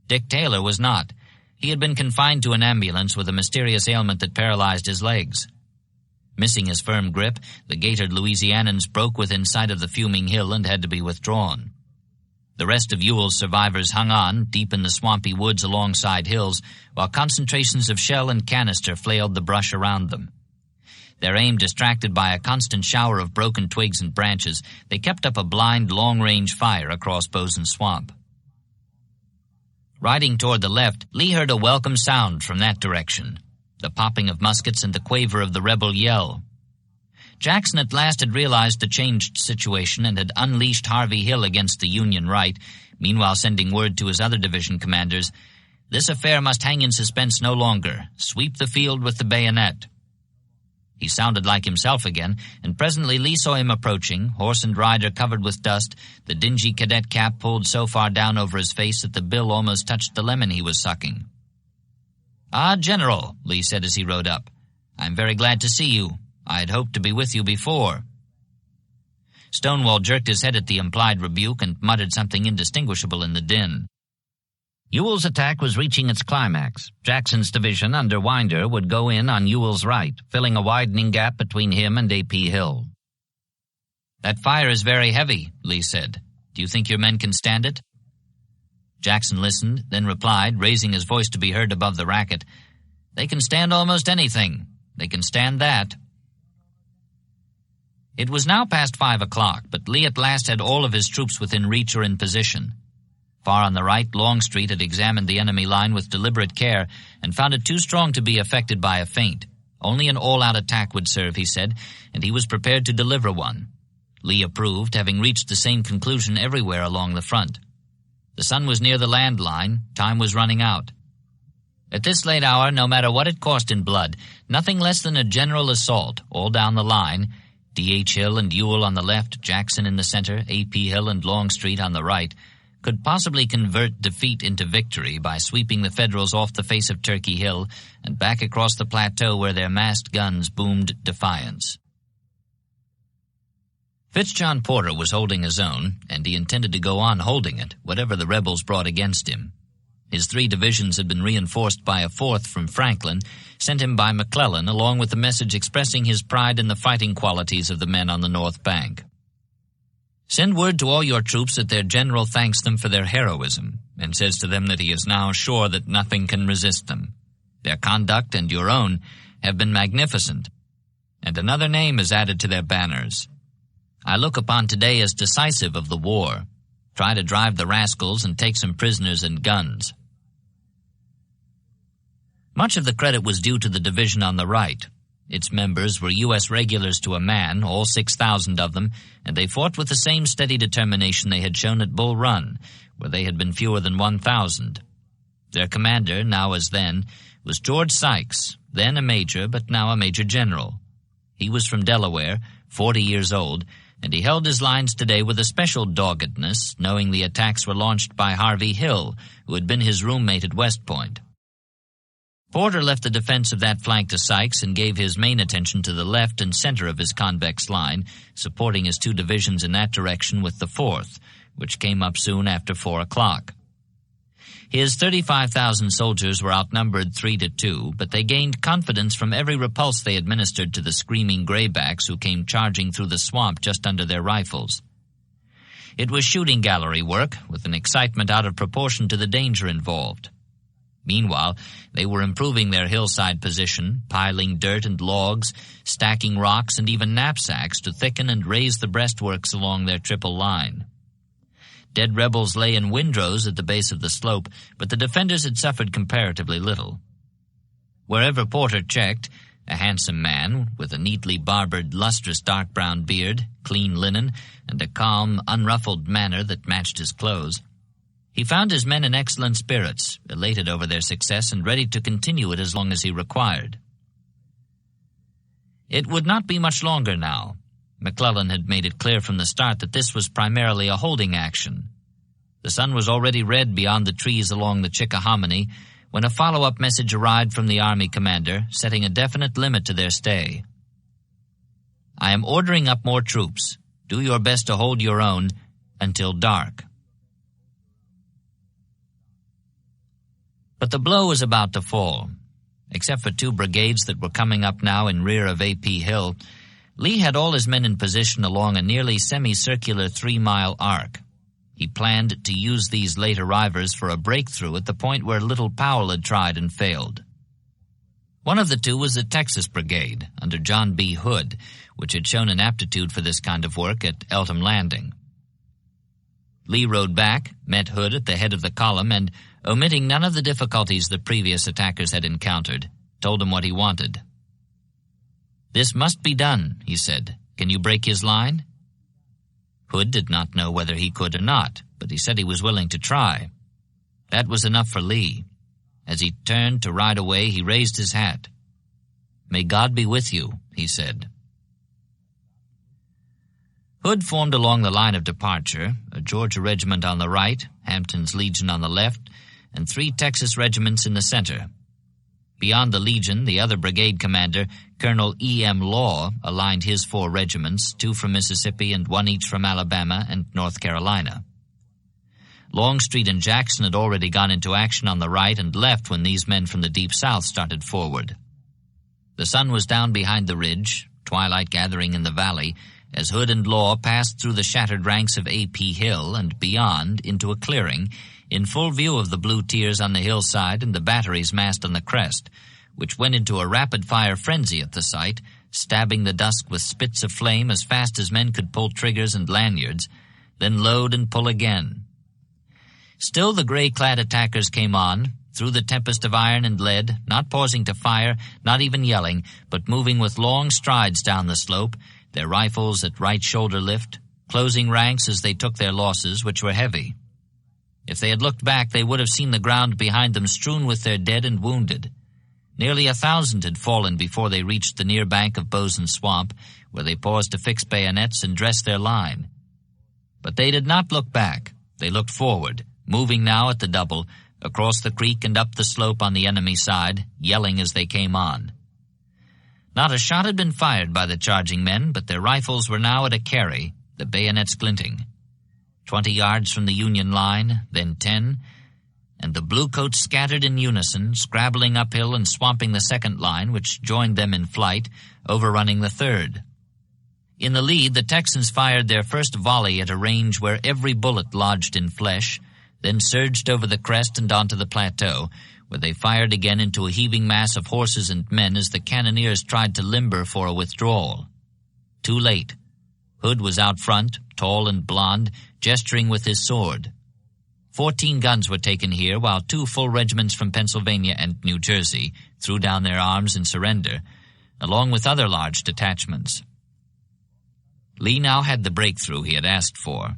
Dick Taylor was not. He had been confined to an ambulance with a mysterious ailment that paralyzed his legs. Missing his firm grip, the gaitered Louisianans broke within sight of the fuming hill and had to be withdrawn. The rest of Ewell's survivors hung on, deep in the swampy woods alongside hills, while concentrations of shell and canister flailed the brush around them. Their aim distracted by a constant shower of broken twigs and branches, they kept up a blind, long-range fire across Bosun's Swamp. Riding toward the left, Lee heard a welcome sound from that direction, the popping of muskets and the quaver of the rebel yell. Jackson at last had realized the changed situation and had unleashed Harvey Hill against the Union right, meanwhile sending word to his other division commanders, "This affair must hang in suspense no longer. Sweep the field with the bayonet." He sounded like himself again, and presently Lee saw him approaching, horse and rider covered with dust, the dingy cadet cap pulled so far down over his face that the bill almost touched the lemon he was sucking. "Ah, General," Lee said as he rode up, "I'm very glad to see you. I had hoped to be with you before." Stonewall jerked his head at the implied rebuke and muttered something indistinguishable in the din. Ewell's attack was reaching its climax. Jackson's division under Winder would go in on Ewell's right, filling a widening gap between him and A.P. Hill. "That fire is very heavy," Lee said. "Do you think your men can stand it?" Jackson listened, then replied, raising his voice to be heard above the racket, "They can stand almost anything. They can stand that." It was now past 5 o'clock, but Lee at last had all of his troops within reach or in position. Far on the right, Longstreet had examined the enemy line with deliberate care and found it too strong to be affected by a feint. Only an all-out attack would serve, he said, and he was prepared to deliver one. Lee approved, having reached the same conclusion everywhere along the front. The sun was near the land line. Time was running out. At this late hour, no matter what it cost in blood, nothing less than a general assault, all down the line, D.H. Hill and Ewell on the left, Jackson in the center, A.P. Hill and Longstreet on the right, could possibly convert defeat into victory by sweeping the Federals off the face of Turkey Hill and back across the plateau where their massed guns boomed defiance. Fitzjohn Porter was holding his own, and he intended to go on holding it, whatever the rebels brought against him. His 3 divisions had been reinforced by a 4th from Franklin, sent him by McClellan, along with a message expressing his pride in the fighting qualities of the men on the north bank. "Send word to all your troops that their general thanks them for their heroism, and says to them that he is now sure that nothing can resist them. Their conduct and your own have been magnificent, and another name is added to their banners. I look upon today as decisive of the war. Try to drive the rascals and take some prisoners and guns." Much of the credit was due to the division on the right. Its members were U.S. regulars to a man, all 6,000 of them, and they fought with the same steady determination they had shown at Bull Run, where they had been fewer than 1,000. Their commander, now as then, was George Sykes, then a major, but now a major general. He was from Delaware, 40 years old, and he held his lines today with a special doggedness, knowing the attacks were launched by Harvey Hill, who had been his roommate at West Point. Porter left the defense of that flank to Sykes and gave his main attention to the left and center of his convex line, supporting his 2 divisions in that direction with the 4th, which came up soon after 4 o'clock. His 35,000 soldiers were outnumbered 3-2, but they gained confidence from every repulse they administered to the screaming graybacks who came charging through the swamp just under their rifles. It was shooting gallery work, with an excitement out of proportion to the danger involved. Meanwhile, they were improving their hillside position, piling dirt and logs, stacking rocks and even knapsacks to thicken and raise the breastworks along their triple line. Dead rebels lay in windrows at the base of the slope, but the defenders had suffered comparatively little. Wherever Porter checked, a handsome man with a neatly barbered, lustrous dark brown beard, clean linen, and a calm, unruffled manner that matched his clothes, he found his men in excellent spirits, elated over their success and ready to continue it as long as he required. It would not be much longer now. McClellan had made it clear from the start that this was primarily a holding action. The sun was already red beyond the trees along the Chickahominy when a follow-up message arrived from the Army commander, setting a definite limit to their stay. "I am ordering up more troops. Do your best to hold your own until dark." But the blow was about to fall. Except for 2 brigades that were coming up now in rear of A.P. Hill, Lee had all his men in position along a nearly semicircular 3-mile arc. He planned to use these late arrivers for a breakthrough at the point where Little Powell had tried and failed. One of the 2 was the Texas Brigade, under John B. Hood, which had shown an aptitude for this kind of work at Eltham Landing. Lee rode back, met Hood at the head of the column, and, omitting none of the difficulties the previous attackers had encountered, told him what he wanted. "This must be done," he said. "Can you break his line?" Hood did not know whether he could or not, but he said he was willing to try. That was enough for Lee. As he turned to ride away, he raised his hat. "May God be with you," he said. Hood formed along the line of departure, a Georgia regiment on the right, Hampton's Legion on the left, and 3 Texas regiments in the center. Beyond the Legion, the other brigade commander, Colonel E.M. Law, aligned his 4 regiments, 2 from Mississippi and 1 each from Alabama and North Carolina. Longstreet and Jackson had already gone into action on the right and left when these men from the Deep South started forward. The sun was down behind the ridge, twilight gathering in the valley, as Hood and Law passed through the shattered ranks of A.P. Hill and beyond into a clearing, in full view of the blue tiers on the hillside and the batteries massed on the crest, which went into a rapid-fire frenzy at the sight, stabbing the dusk with spits of flame as fast as men could pull triggers and lanyards, then load and pull again. Still the gray-clad attackers came on, through the tempest of iron and lead, not pausing to fire, not even yelling, but moving with long strides down the slope, their rifles at right shoulder lift, closing ranks as they took their losses, which were heavy. If they had looked back, they would have seen the ground behind them strewn with their dead and wounded. Nearly 1,000 had fallen before they reached the near bank of Boson Swamp, where they paused to fix bayonets and dress their line. But they did not look back. They looked forward, moving now at the double, across the creek and up the slope on the enemy side, yelling as they came on. Not a shot had been fired by the charging men, but their rifles were now at a carry, the bayonets glinting. 20 yards from the Union line, then 10, and the bluecoats scattered in unison, scrabbling uphill and swamping the second line, which joined them in flight, overrunning the third. In the lead, the Texans fired their first volley at a range where every bullet lodged in flesh, then surged over the crest and onto the plateau, where they fired again into a heaving mass of horses and men as the cannoneers tried to limber for a withdrawal. Too late. Hood was out front, tall and blond, gesturing with his sword. 14 guns were taken here, while 2 full regiments from Pennsylvania and New Jersey threw down their arms in surrender, along with other large detachments. Lee now had the breakthrough he had asked for.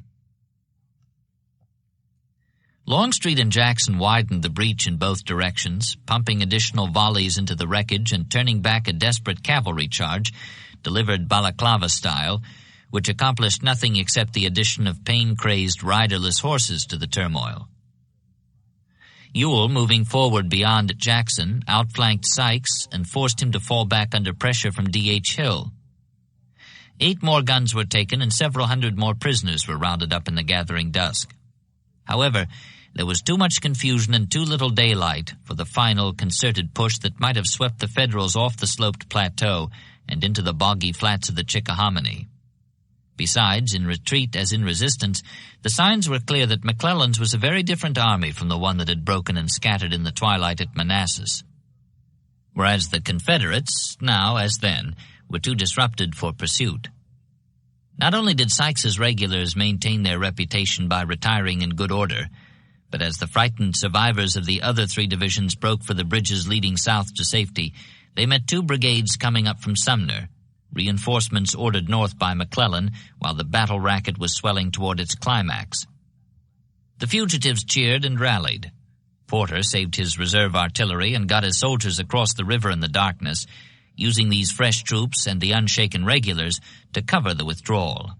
Longstreet and Jackson widened the breach in both directions, pumping additional volleys into the wreckage and turning back a desperate cavalry charge, delivered balaclava style, which accomplished nothing except the addition of pain-crazed riderless horses to the turmoil. Ewell, moving forward beyond Jackson, outflanked Sykes and forced him to fall back under pressure from D.H. Hill. 8 more guns were taken and several hundred more prisoners were rounded up in the gathering dusk. However, there was too much confusion and too little daylight for the final concerted push that might have swept the Federals off the sloped plateau and into the boggy flats of the Chickahominy. Besides, in retreat as in resistance, the signs were clear that McClellan's was a very different army from the one that had broken and scattered in the twilight at Manassas. Whereas the Confederates, now as then, were too disrupted for pursuit. Not only did Sykes's regulars maintain their reputation by retiring in good order, but as the frightened survivors of the other 3 divisions broke for the bridges leading south to safety, they met 2 brigades coming up from Sumter, reinforcements ordered north by McClellan, while the battle racket was swelling toward its climax. The fugitives cheered and rallied. Porter saved his reserve artillery and got his soldiers across the river in the darkness, using these fresh troops and the unshaken regulars to cover the withdrawal.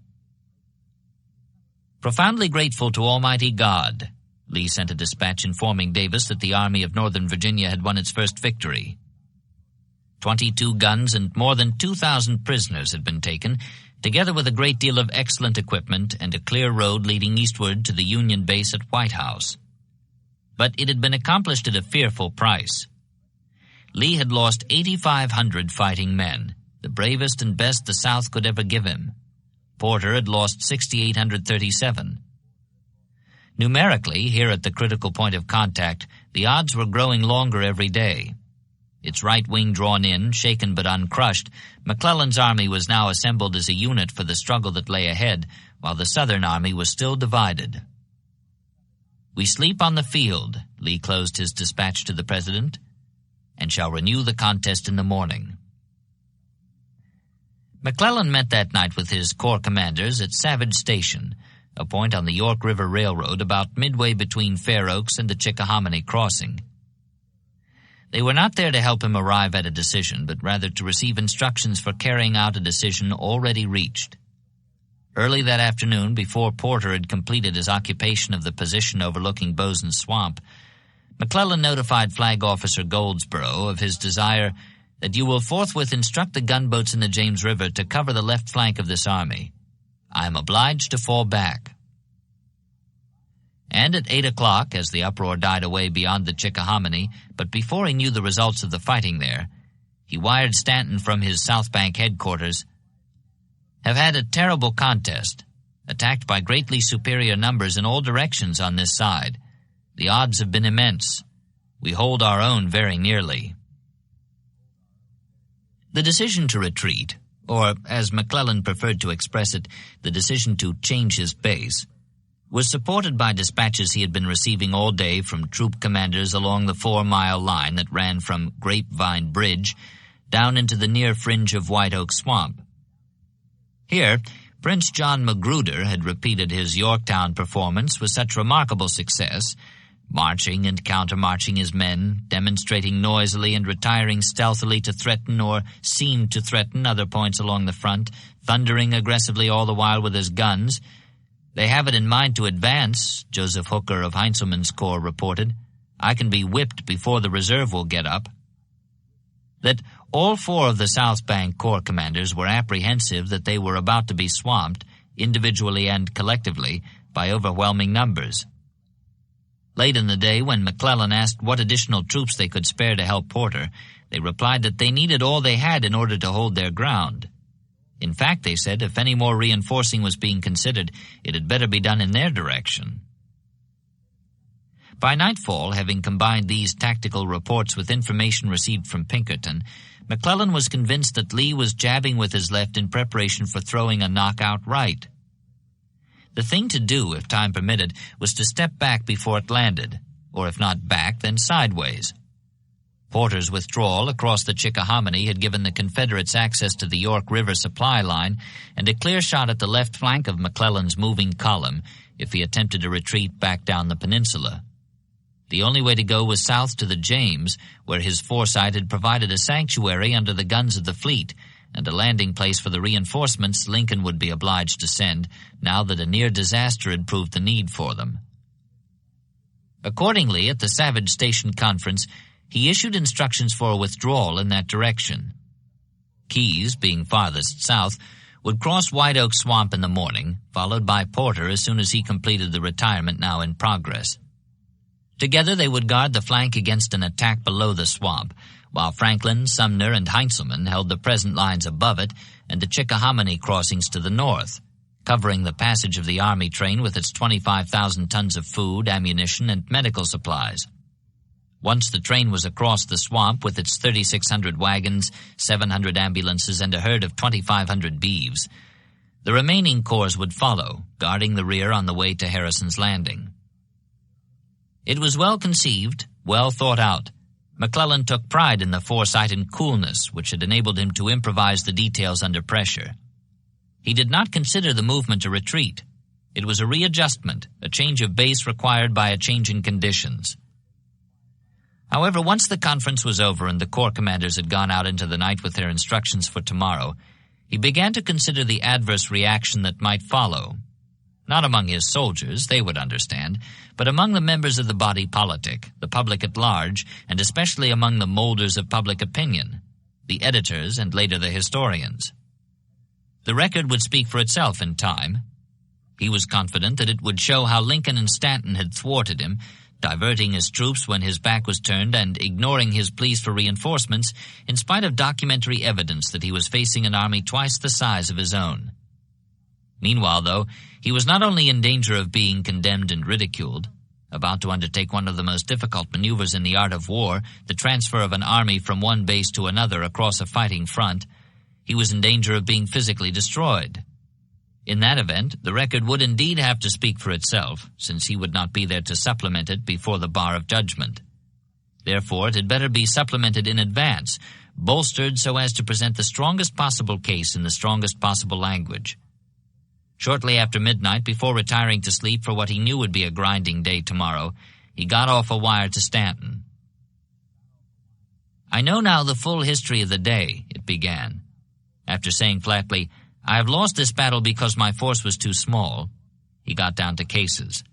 Profoundly grateful to Almighty God, Lee sent a dispatch informing Davis that the Army of Northern Virginia had won its first victory. 22 guns and more than 2,000 prisoners had been taken, together with a great deal of excellent equipment and a clear road leading eastward to the Union base at White House. But it had been accomplished at a fearful price. Lee had lost 8,500 fighting men, the bravest and best the South could ever give him. Porter had lost 6,837. Numerically, here at the critical point of contact, the odds were growing longer every day. Its right wing drawn in, shaken but uncrushed, McClellan's army was now assembled as a unit for the struggle that lay ahead, while the Southern army was still divided. "We sleep on the field," Lee closed his dispatch to the President, "and shall renew the contest in the morning." McClellan met that night with his corps commanders at Savage Station, a point on the York River Railroad about midway between Fair Oaks and the Chickahominy crossing. They were not there to help him arrive at a decision, but rather to receive instructions for carrying out a decision already reached. Early that afternoon, before Porter had completed his occupation of the position overlooking Boson Swamp, McClellan notified Flag Officer Goldsborough of his desire that you will forthwith instruct the gunboats in the James River to cover the left flank of this army. I am obliged to fall back. And at 8 o'clock, as the uproar died away beyond the Chickahominy, but before he knew the results of the fighting there, he wired Stanton from his South Bank headquarters, "Have had a terrible contest, attacked by greatly superior numbers in all directions on this side. The odds have been immense. We hold our own very nearly." The decision to retreat, or as McClellan preferred to express it, the decision to change his base, was supported by dispatches he had been receiving all day from troop commanders along the 4-mile line that ran from Grapevine Bridge down into the near fringe of White Oak Swamp. Here, Prince John Magruder had repeated his Yorktown performance with such remarkable success, marching and countermarching his men, demonstrating noisily and retiring stealthily to threaten or seem to threaten other points along the front, thundering aggressively all the while with his guns. "They have it in mind to advance," Joseph Hooker of Heintzelman's corps reported. "I can be whipped before the reserve will get up." That all 4 of the South Bank corps commanders were apprehensive that they were about to be swamped, individually and collectively, by overwhelming numbers. Late in the day, when McClellan asked what additional troops they could spare to help Porter, they replied that they needed all they had in order to hold their ground. In fact, they said, if any more reinforcing was being considered, it had better be done in their direction. By nightfall, having combined these tactical reports with information received from Pinkerton, McClellan was convinced that Lee was jabbing with his left in preparation for throwing a knockout right. The thing to do, if time permitted, was to step back before it landed, or if not back, then sideways. Porter's withdrawal across the Chickahominy had given the Confederates access to the York River supply line and a clear shot at the left flank of McClellan's moving column if he attempted to retreat back down the peninsula. The only way to go was south to the James, where his foresight had provided a sanctuary under the guns of the fleet and a landing place for the reinforcements Lincoln would be obliged to send now that a near disaster had proved the need for them. Accordingly, at the Savage Station Conference, he issued instructions for a withdrawal in that direction. Keyes, being farthest south, would cross White Oak Swamp in the morning, followed by Porter as soon as he completed the retirement now in progress. Together they would guard the flank against an attack below the swamp, while Franklin, Sumner, and Heintzelman held the present lines above it and the Chickahominy crossings to the north, covering the passage of the Army train with its 25,000 tons of food, ammunition, and medical supplies. Once the train was across the swamp with its 3,600 wagons, 700 ambulances, and a herd of 2,500 beeves, the remaining corps would follow, guarding the rear on the way to Harrison's Landing. It was well conceived, well thought out. McClellan took pride in the foresight and coolness which had enabled him to improvise the details under pressure. He did not consider the movement a retreat. It was a readjustment, a change of base required by a change in conditions. However, once the conference was over and the corps commanders had gone out into the night with their instructions for tomorrow, he began to consider the adverse reaction that might follow. Not among his soldiers, they would understand, but among the members of the body politic, the public at large, and especially among the molders of public opinion, the editors and later the historians. The record would speak for itself in time. He was confident that it would show how Lincoln and Stanton had thwarted him, diverting his troops when his back was turned and ignoring his pleas for reinforcements in spite of documentary evidence that he was facing an army twice the size of his own. Meanwhile, though, he was not only in danger of being condemned and ridiculed, about to undertake one of the most difficult maneuvers in the art of war, the transfer of an army from one base to another across a fighting front, he was in danger of being physically destroyed. In that event, the record would indeed have to speak for itself, since he would not be there to supplement it before the bar of judgment. Therefore, it had better be supplemented in advance, bolstered so as to present the strongest possible case in the strongest possible language. Shortly after midnight, before retiring to sleep for what he knew would be a grinding day tomorrow, he got off a wire to Stanton. "I know now the full history of the day," it began. After saying flatly, "I have lost this battle because my force was too small," he got down to cases.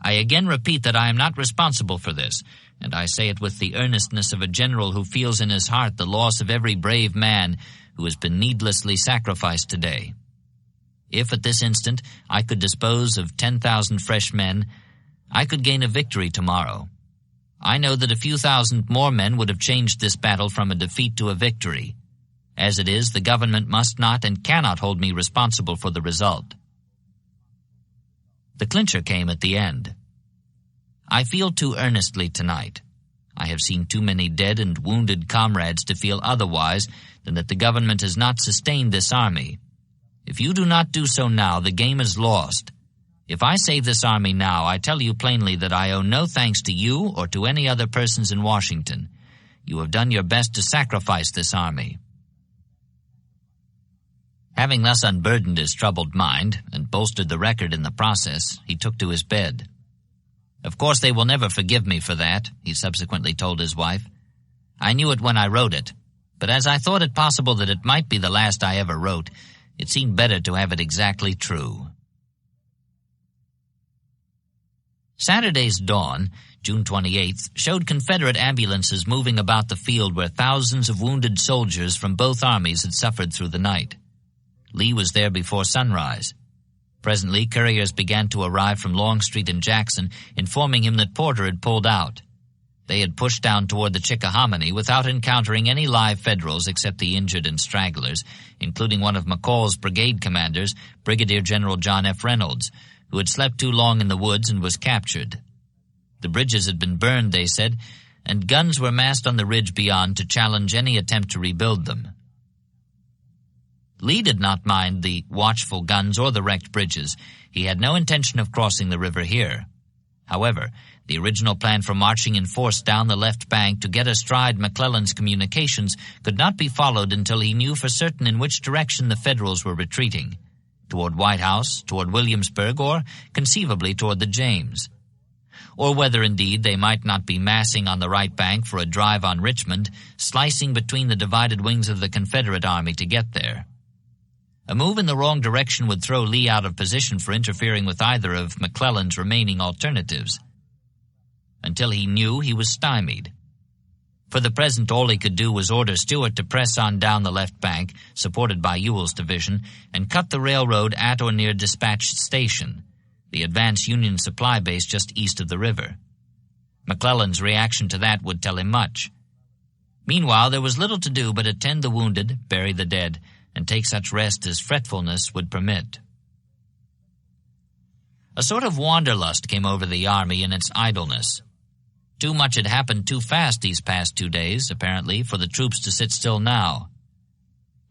"I again repeat that I am not responsible for this, and I say it with the earnestness of a general who feels in his heart the loss of every brave man who has been needlessly sacrificed today. If at this instant I could dispose of 10,000 fresh men, I could gain a victory tomorrow. I know that a few thousand more men would have changed this battle from a defeat to a victory. As it is, the government must not and cannot hold me responsible for the result." The clincher came at the end. "I feel too earnestly tonight. I have seen too many dead and wounded comrades to feel otherwise than that the government has not sustained this army. If you do not do so now, the game is lost. If I save this army now, I tell you plainly that I owe no thanks to you or to any other persons in Washington. You have done your best to sacrifice this army." Having thus unburdened his troubled mind and bolstered the record in the process, he took to his bed. "Of course they will never forgive me for that," he subsequently told his wife. "I knew it when I wrote it, but as I thought it possible that it might be the last I ever wrote, it seemed better to have it exactly true." Saturday's dawn, June 28th, showed Confederate ambulances moving about the field where thousands of wounded soldiers from both armies had suffered through the night. Lee was there before sunrise. Presently, couriers began to arrive from Longstreet and Jackson, informing him that Porter had pulled out. They had pushed down toward the Chickahominy without encountering any live Federals except the injured and stragglers, including one of McCall's brigade commanders, Brigadier General John F. Reynolds, who had slept too long in the woods and was captured. The bridges had been burned, they said, and guns were massed on the ridge beyond to challenge any attempt to rebuild them. Lee did not mind the watchful guns or the wrecked bridges. He had no intention of crossing the river here. However, the original plan for marching in force down the left bank to get astride McClellan's communications could not be followed until he knew for certain in which direction the Federals were retreating, toward White House, toward Williamsburg, or conceivably toward the James. Or whether indeed they might not be massing on the right bank for a drive on Richmond, slicing between the divided wings of the Confederate army to get there. A move in the wrong direction would throw Lee out of position for interfering with either of McClellan's remaining alternatives. Until he knew, he was stymied. For the present, all he could do was order Stuart to press on down the left bank, supported by Ewell's division, and cut the railroad at or near Dispatch Station, the advanced Union supply base just east of the river. McClellan's reaction to that would tell him much. Meanwhile, there was little to do but attend the wounded, bury the dead, and take such rest as fretfulness would permit. A sort of wanderlust came over the army in its idleness. Too much had happened too fast these past 2 days, apparently, for the troops to sit still now.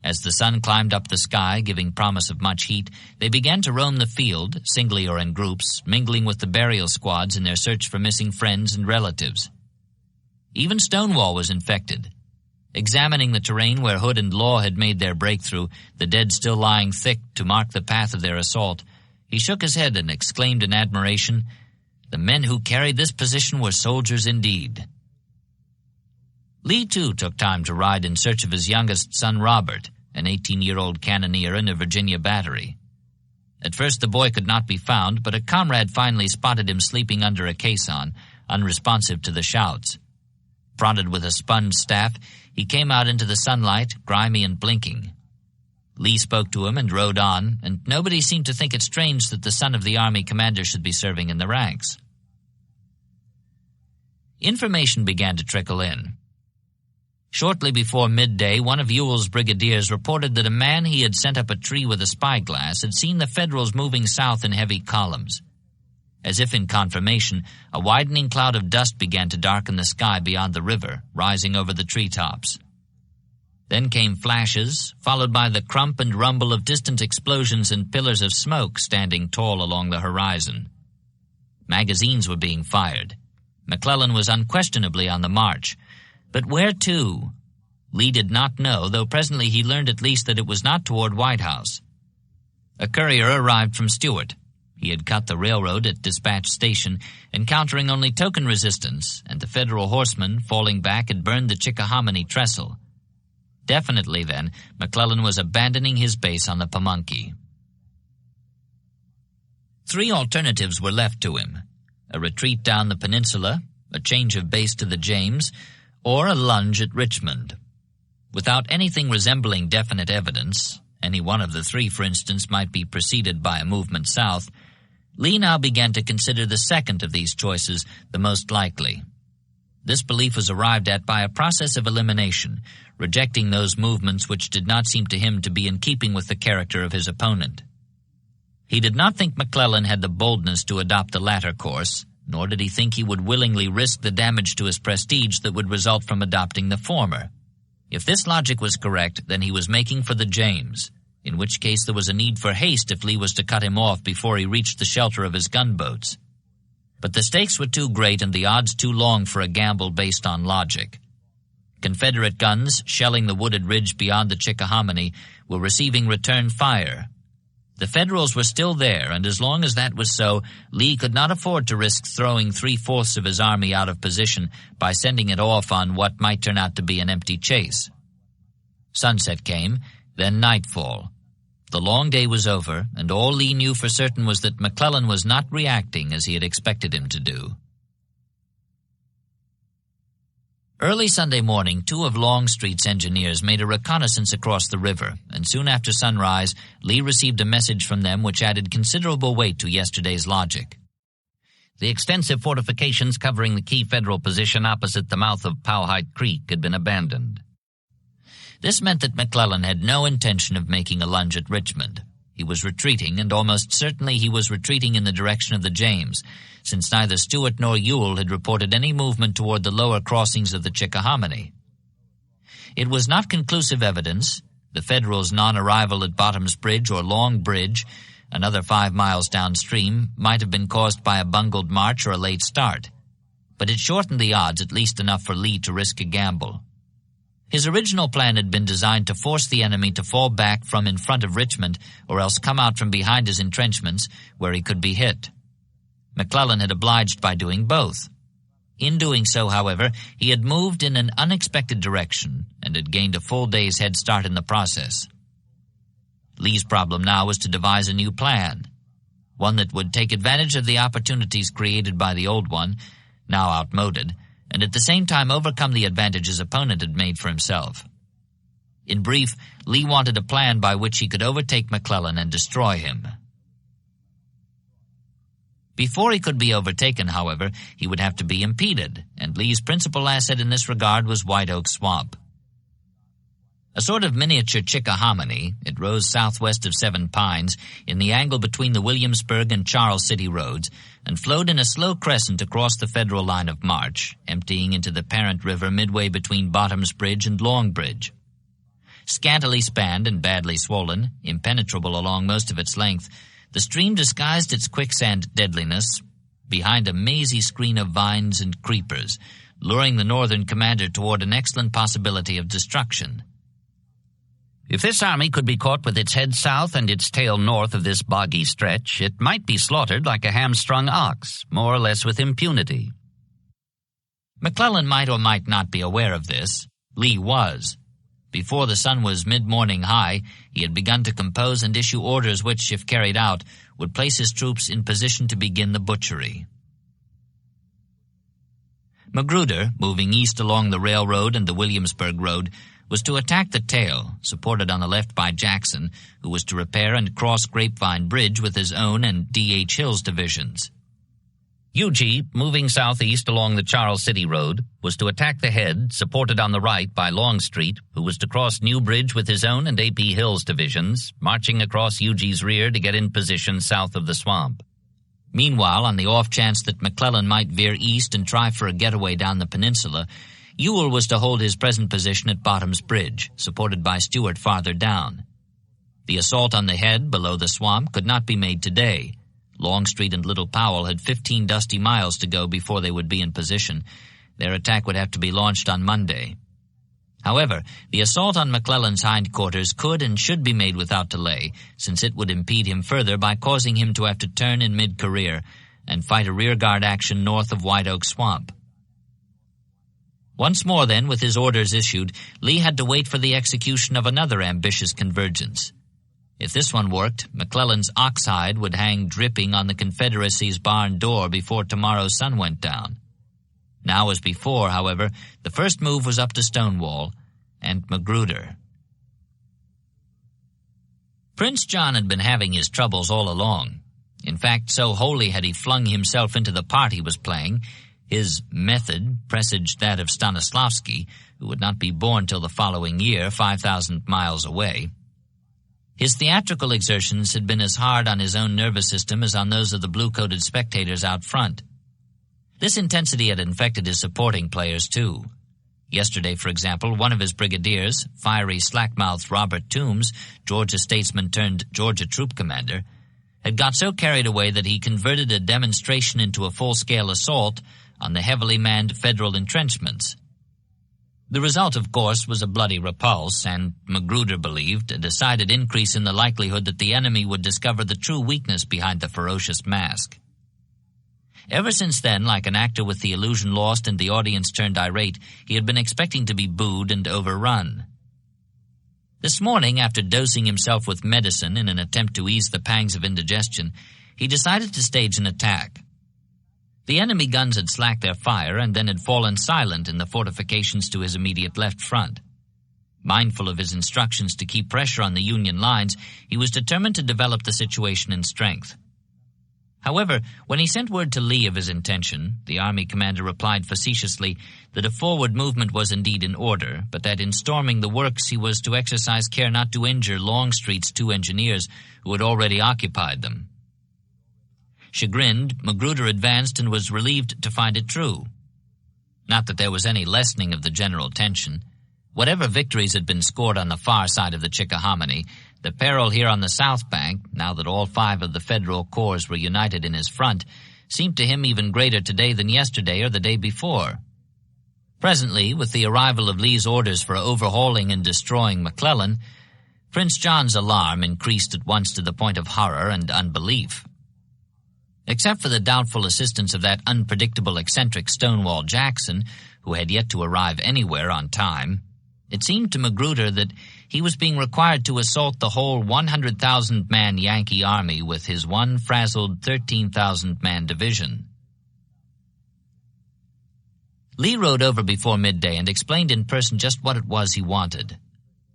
As the sun climbed up the sky, giving promise of much heat, they began to roam the field, singly or in groups, mingling with the burial squads in their search for missing friends and relatives. Even Stonewall was infected. Examining the terrain where Hood and Law had made their breakthrough, the dead still lying thick to mark the path of their assault, he shook his head and exclaimed in admiration, "The men who carried this position were soldiers indeed." Lee, too, took time to ride in search of his youngest son, Robert, an 18-year-old cannoneer in a Virginia battery. At first the boy could not be found, but a comrade finally spotted him sleeping under a caisson, unresponsive to the shouts. Prodded with a sponge staff, he came out into the sunlight, grimy and blinking. Lee spoke to him and rode on, and nobody seemed to think it strange that the son of the army commander should be serving in the ranks. Information began to trickle in. Shortly before midday, one of Ewell's brigadiers reported that a man he had sent up a tree with a spyglass had seen the Federals moving south in heavy columns. As if in confirmation, a widening cloud of dust began to darken the sky beyond the river, rising over the treetops. Then came flashes, followed by the crump and rumble of distant explosions and pillars of smoke standing tall along the horizon. Magazines were being fired. McClellan was unquestionably on the march. But where to? Lee did not know, though presently he learned at least that it was not toward White House. A courier arrived from Stuart. He had cut the railroad at Dispatch Station, encountering only token resistance, and the Federal horsemen, falling back, had burned the Chickahominy trestle. Definitely, then, McClellan was abandoning his base on the Pamunkey. 3 alternatives were left to him: a retreat down the peninsula, a change of base to the James, or a lunge at Richmond. Without anything resembling definite evidence, any one of the 3, for instance, might be preceded by a movement south, Lee now began to consider the second of these choices the most likely. This belief was arrived at by a process of elimination, rejecting those movements which did not seem to him to be in keeping with the character of his opponent. He did not think McClellan had the boldness to adopt the latter course, nor did he think he would willingly risk the damage to his prestige that would result from adopting the former. If this logic was correct, then he was making for the James, in which case there was a need for haste if Lee was to cut him off before he reached the shelter of his gunboats. But the stakes were too great and the odds too long for a gamble based on logic. Confederate guns, shelling the wooded ridge beyond the Chickahominy, were receiving return fire. The Federals were still there, and as long as that was so, Lee could not afford to risk throwing 3/4 of his army out of position by sending it off on what might turn out to be an empty chase. Sunset came, then nightfall. The long day was over, and all Lee knew for certain was that McClellan was not reacting as he had expected him to do. Early Sunday morning, 2 of Longstreet's engineers made a reconnaissance across the river, and soon after sunrise, Lee received a message from them which added considerable weight to yesterday's logic. The extensive fortifications covering the key Federal position opposite the mouth of Powhite Creek had been abandoned. This meant that McClellan had no intention of making a lunge at Richmond. He was retreating, and almost certainly he was retreating in the direction of the James, since neither Stuart nor Ewell had reported any movement toward the lower crossings of the Chickahominy. It was not conclusive evidence. The Federals' non-arrival at Bottom's Bridge or Long Bridge, another 5 miles downstream, might have been caused by a bungled march or a late start. But it shortened the odds at least enough for Lee to risk a gamble. His original plan had been designed to force the enemy to fall back from in front of Richmond or else come out from behind his entrenchments where he could be hit. McClellan had obliged by doing both. In doing so, however, he had moved in an unexpected direction and had gained a full day's head start in the process. Lee's problem now was to devise a new plan, one that would take advantage of the opportunities created by the old one, now outmoded, and at the same time overcome the advantage his opponent had made for himself. In brief, Lee wanted a plan by which he could overtake McClellan and destroy him. Before he could be overtaken, however, he would have to be impeded, and Lee's principal asset in this regard was White Oak Swamp. A sort of miniature Chickahominy, it rose southwest of Seven Pines in the angle between the Williamsburg and Charles City roads and flowed in a slow crescent across the Federal line of march, emptying into the Parent River midway between Bottom's Bridge and Long Bridge. Scantily spanned and badly swollen, impenetrable along most of its length, the stream disguised its quicksand deadliness behind a mazy screen of vines and creepers, luring the Northern commander toward an excellent possibility of destruction. If this army could be caught with its head south and its tail north of this boggy stretch, it might be slaughtered like a hamstrung ox, more or less with impunity. McClellan might or might not be aware of this. Lee was. Before the sun was mid-morning high, he had begun to compose and issue orders which, if carried out, would place his troops in position to begin the butchery. Magruder, moving east along the railroad and the Williamsburg road, was to attack the tail, supported on the left by Jackson, who was to repair and cross Grapevine Bridge with his own and D.H. Hill's divisions. Huger, moving southeast along the Charles City Road, was to attack the head, supported on the right by Longstreet, who was to cross New Bridge with his own and A.P. Hill's divisions, marching across Huger's rear to get in position south of the swamp. Meanwhile, on the off chance that McClellan might veer east and try for a getaway down the peninsula, Ewell was to hold his present position at Bottom's Bridge, supported by Stuart farther down. The assault on the head below the swamp could not be made today. Longstreet and Little Powell had 15 dusty miles to go before they would be in position. Their attack would have to be launched on Monday. However, the assault on McClellan's hindquarters could and should be made without delay, since it would impede him further by causing him to have to turn in mid-career and fight a rearguard action north of White Oak Swamp. Once more, then, with his orders issued, Lee had to wait for the execution of another ambitious convergence. If this one worked, McClellan's oxhide would hang dripping on the Confederacy's barn door before tomorrow's sun went down. Now as before, however, the first move was up to Stonewall and Magruder. Prince John had been having his troubles all along. In fact, so wholly had he flung himself into the part he was playing, his method presaged that of Stanislavski, who would not be born till the following year, 5,000 miles away. His theatrical exertions had been as hard on his own nervous system as on those of the blue-coated spectators out front. This intensity had infected his supporting players, too. Yesterday, for example, one of his brigadiers, fiery slack-mouthed Robert Toombs, Georgia statesman turned Georgia troop commander, had got so carried away that he converted a demonstration into a full-scale assault on the heavily manned federal entrenchments. The result, of course, was a bloody repulse, and Magruder believed a decided increase in the likelihood that the enemy would discover the true weakness behind the ferocious mask. Ever since then, like an actor with the illusion lost and the audience turned irate, he had been expecting to be booed and overrun. This morning, after dosing himself with medicine in an attempt to ease the pangs of indigestion, he decided to stage an attack. The enemy guns had slacked their fire and then had fallen silent in the fortifications to his immediate left front. Mindful of his instructions to keep pressure on the Union lines, he was determined to develop the situation in strength. However, when he sent word to Lee of his intention, the Army commander replied facetiously that a forward movement was indeed in order, but that in storming the works he was to exercise care not to injure Longstreet's 2 engineers who had already occupied them. Chagrined, Magruder advanced and was relieved to find it true. Not that there was any lessening of the general tension. Whatever victories had been scored on the far side of the Chickahominy, the peril here on the south bank, now that all 5 of the Federal corps were united in his front, seemed to him even greater today than yesterday or the day before. Presently, with the arrival of Lee's orders for overhauling and destroying McClellan, Prince John's alarm increased at once to the point of horror and unbelief. Except for the doubtful assistance of that unpredictable eccentric Stonewall Jackson, who had yet to arrive anywhere on time, it seemed to Magruder that he was being required to assault the whole 100,000-man Yankee army with his one frazzled 13,000-man division. Lee rode over before midday and explained in person just what it was he wanted.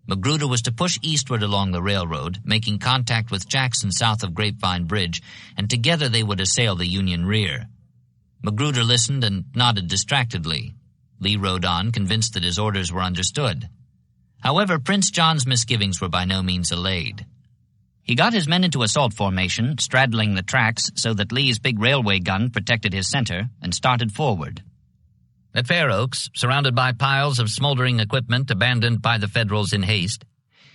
Magruder was to push eastward along the railroad, making contact with Jackson south of Grapevine Bridge, and together they would assail the Union rear. Magruder listened and nodded distractedly. Lee rode on, convinced that his orders were understood. However, Prince John's misgivings were by no means allayed. He got his men into assault formation, straddling the tracks so that Lee's big railway gun protected his center, and started forward. At Fair Oaks, surrounded by piles of smoldering equipment abandoned by the Federals in haste,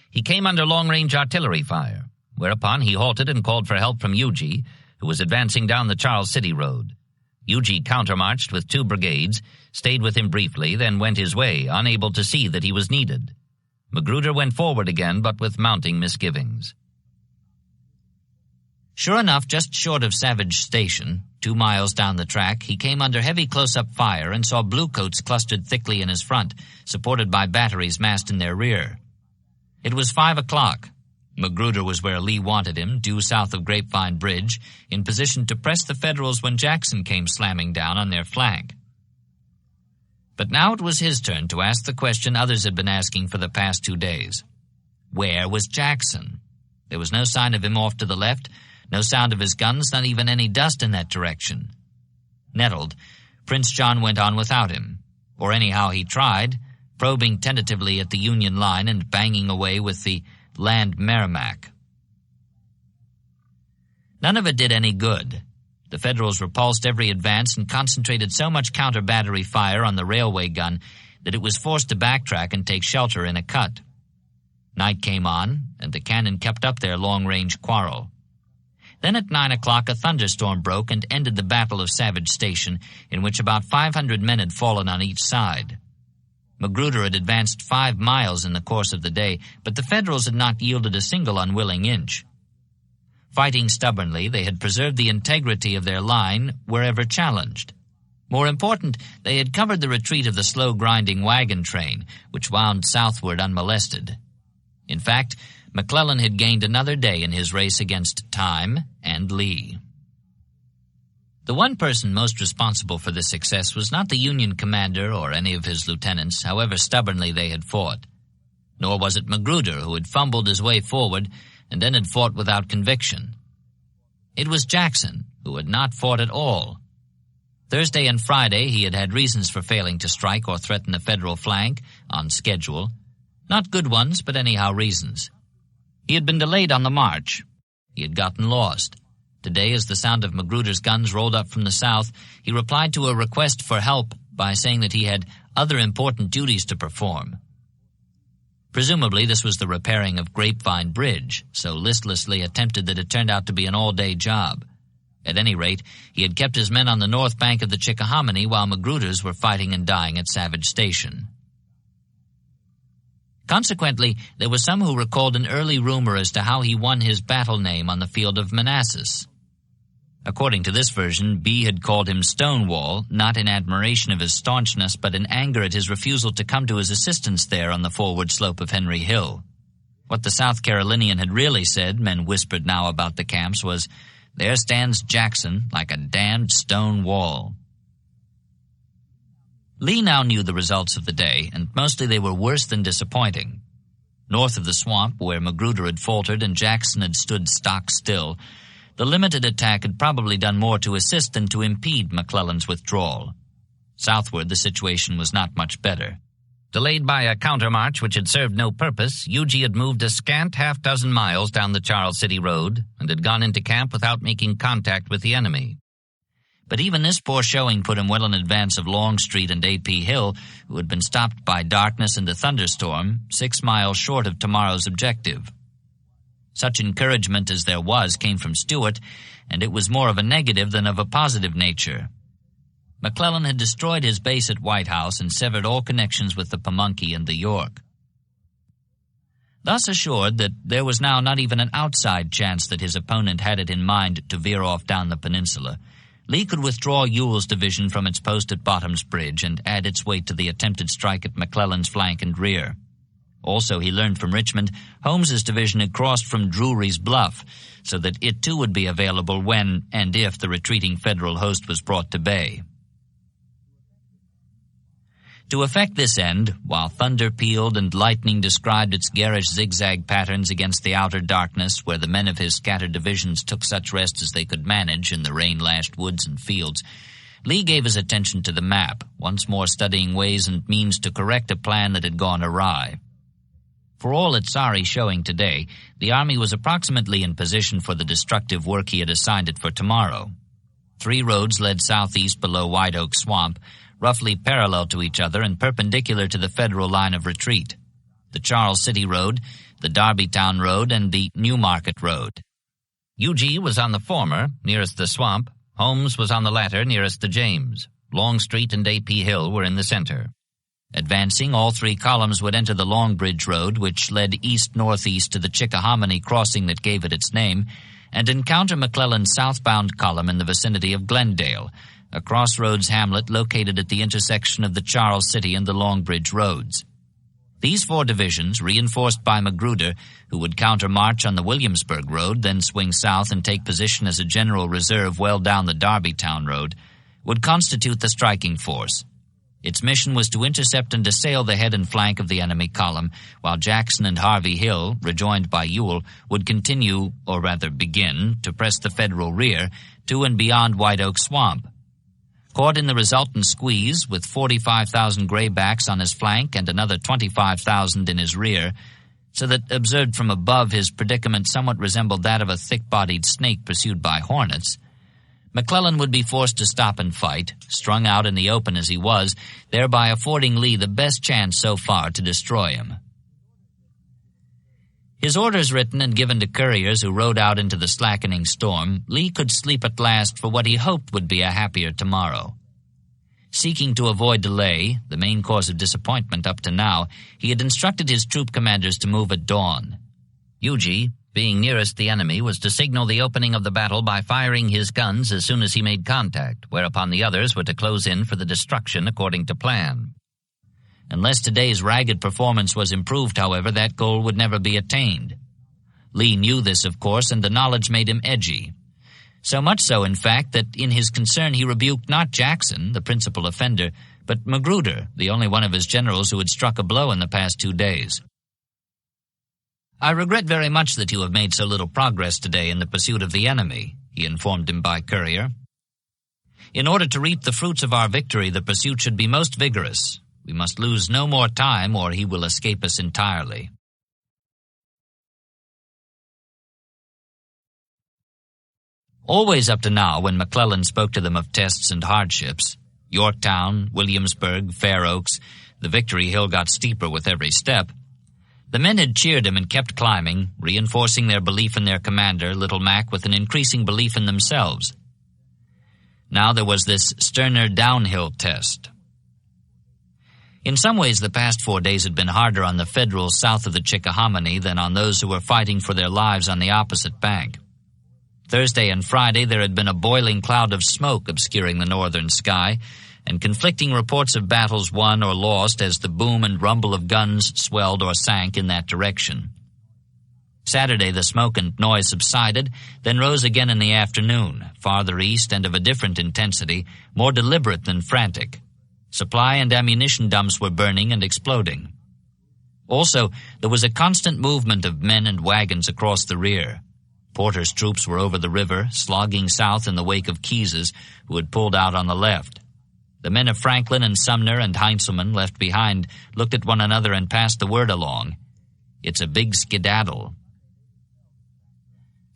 he came under long-range artillery fire, whereupon he halted and called for help from Huger, who was advancing down the Charles City Road. Huger countermarched with 2 brigades, stayed with him briefly, then went his way, unable to see that he was needed. Magruder went forward again, but with mounting misgivings. Sure enough, just short of Savage Station, 2 miles down the track, he came under heavy close-up fire and saw bluecoats clustered thickly in his front, supported by batteries massed in their rear. It was 5 o'clock. Magruder was where Lee wanted him, due south of Grapevine Bridge, in position to press the Federals when Jackson came slamming down on their flank. But now it was his turn to ask the question others had been asking for the past 2 days. Where was Jackson? There was no sign of him off to the left, no sound of his guns, not even any dust in that direction. Nettled, Prince John went on without him, or anyhow he tried, probing tentatively at the Union line and banging away with the land Merrimac. None of it did any good. The Federals repulsed every advance and concentrated so much counter-battery fire on the railway gun that it was forced to backtrack and take shelter in a cut. Night came on, and the cannon kept up their long-range quarrel. Then at 9 o'clock a thunderstorm broke and ended the Battle of Savage Station, in which about 500 men had fallen on each side. Magruder had advanced 5 miles in the course of the day, but the Federals had not yielded a single unwilling inch. Fighting stubbornly, they had preserved the integrity of their line wherever challenged. More important, they had covered the retreat of the slow-grinding wagon train, which wound southward unmolested. In fact, McClellan had gained another day in his race against time and Lee. The one person most responsible for this success was not the Union commander or any of his lieutenants, however stubbornly they had fought. Nor was it Magruder, who had fumbled his way forward and then had fought without conviction. It was Jackson, who had not fought at all. Thursday and Friday he had had reasons for failing to strike or threaten the Federal flank on schedule. Not good ones, but anyhow reasons. He had been delayed on the march. He had gotten lost. Today, as the sound of Magruder's guns rolled up from the south, he replied to a request for help by saying that he had other important duties to perform. Presumably, this was the repairing of Grapevine Bridge, so listlessly attempted that it turned out to be an all-day job. At any rate, he had kept his men on the north bank of the Chickahominy while Magruder's were fighting and dying at Savage Station. Consequently, there were some who recalled an early rumor as to how he won his battle name on the field of Manassas. According to this version, B had called him Stonewall, not in admiration of his staunchness, but in anger at his refusal to come to his assistance there on the forward slope of Henry Hill. What the South Carolinian had really said, men whispered now about the camps, was, "There stands Jackson like a damned stone wall." Lee now knew the results of the day, and mostly they were worse than disappointing. North of the swamp, where Magruder had faltered and Jackson had stood stock still, the limited attack had probably done more to assist than to impede McClellan's withdrawal. Southward, the situation was not much better. Delayed by a countermarch which had served no purpose, Huger had moved a scant half-dozen miles down the Charles City Road and had gone into camp without making contact with the enemy. But even this poor showing put him well in advance of Longstreet and A.P. Hill, who had been stopped by darkness and a thunderstorm, 6 miles short of tomorrow's objective. Such encouragement as there was came from Stuart, and it was more of a negative than of a positive nature. McClellan had destroyed his base at White House and severed all connections with the Pamunkey and the York. Thus assured that there was now not even an outside chance that his opponent had it in mind to veer off down the peninsula, Lee could withdraw Ewell's division from its post at Bottom's Bridge and add its weight to the attempted strike at McClellan's flank and rear. Also, he learned from Richmond, Holmes's division had crossed from Drury's Bluff, so that it too would be available when and if the retreating Federal host was brought to bay. To effect this end, while thunder pealed and lightning described its garish zigzag patterns against the outer darkness where the men of his scattered divisions took such rest as they could manage in the rain-lashed woods and fields, Lee gave his attention to the map, once more studying ways and means to correct a plan that had gone awry. For all its sorry showing today, the army was approximately in position for the destructive work he had assigned it for tomorrow. 3 roads led southeast below White Oak Swamp, roughly parallel to each other and perpendicular to the Federal line of retreat: the Charles City Road, the Darbytown Road, and the Newmarket Road. Huger was on the former, nearest the swamp. Holmes was on the latter, nearest the James. Longstreet and A.P. Hill were in the center. Advancing, all 3 columns would enter the Long Bridge Road, which led east-northeast to the Chickahominy crossing that gave it its name, and encounter McClellan's southbound column in the vicinity of Glendale, a crossroads hamlet located at the intersection of the Charles City and the Long Bridge roads. These 4 divisions, reinforced by Magruder, who would countermarch on the Williamsburg Road, then swing south and take position as a general reserve well down the Darbytown Road, would constitute the striking force. Its mission was to intercept and assail the head and flank of the enemy column, while Jackson and Harvey Hill, rejoined by Ewell, would continue, or rather begin, to press the Federal rear to and beyond White Oak Swamp. Caught in the resultant squeeze, with 45,000 graybacks on his flank and another 25,000 in his rear, so that, observed from above, his predicament somewhat resembled that of a thick-bodied snake pursued by hornets, McClellan would be forced to stop and fight, strung out in the open as he was, thereby affording Lee the best chance so far to destroy him. His orders written and given to couriers who rode out into the slackening storm, Lee could sleep at last for what he hoped would be a happier tomorrow. Seeking to avoid delay, the main cause of disappointment up to now, he had instructed his troop commanders to move at dawn. Yuji, being nearest the enemy, was to signal the opening of the battle by firing his guns as soon as he made contact, whereupon the others were to close in for the destruction according to plan. Unless today's ragged performance was improved, however, that goal would never be attained. Lee knew this, of course, and the knowledge made him edgy. So much so, in fact, that in his concern he rebuked not Jackson, the principal offender, but Magruder, the only one of his generals who had struck a blow in the past 2 days. "I regret very much that you have made so little progress today in the pursuit of the enemy," he informed him by courier. "In order to reap the fruits of our victory, the pursuit should be most vigorous. We must lose no more time, or he will escape us entirely." Always up to now, when McClellan spoke to them of tests and hardships, Yorktown, Williamsburg, Fair Oaks, the victory hill got steeper with every step, the men had cheered him and kept climbing, reinforcing their belief in their commander, Little Mac, with an increasing belief in themselves. Now there was this sterner downhill test. In some ways, the past 4 days had been harder on the Federals south of the Chickahominy than on those who were fighting for their lives on the opposite bank. Thursday and Friday there had been a boiling cloud of smoke obscuring the northern sky, and conflicting reports of battles won or lost as the boom and rumble of guns swelled or sank in that direction. Saturday the smoke and noise subsided, then rose again in the afternoon, farther east and of a different intensity, more deliberate than frantic. Supply and ammunition dumps were burning and exploding. Also, there was a constant movement of men and wagons across the rear. Porter's troops were over the river, slogging south in the wake of Keyes's, who had pulled out on the left. The men of Franklin and Sumner and Heintzelman, left behind, looked at one another and passed the word along. "It's a big skedaddle."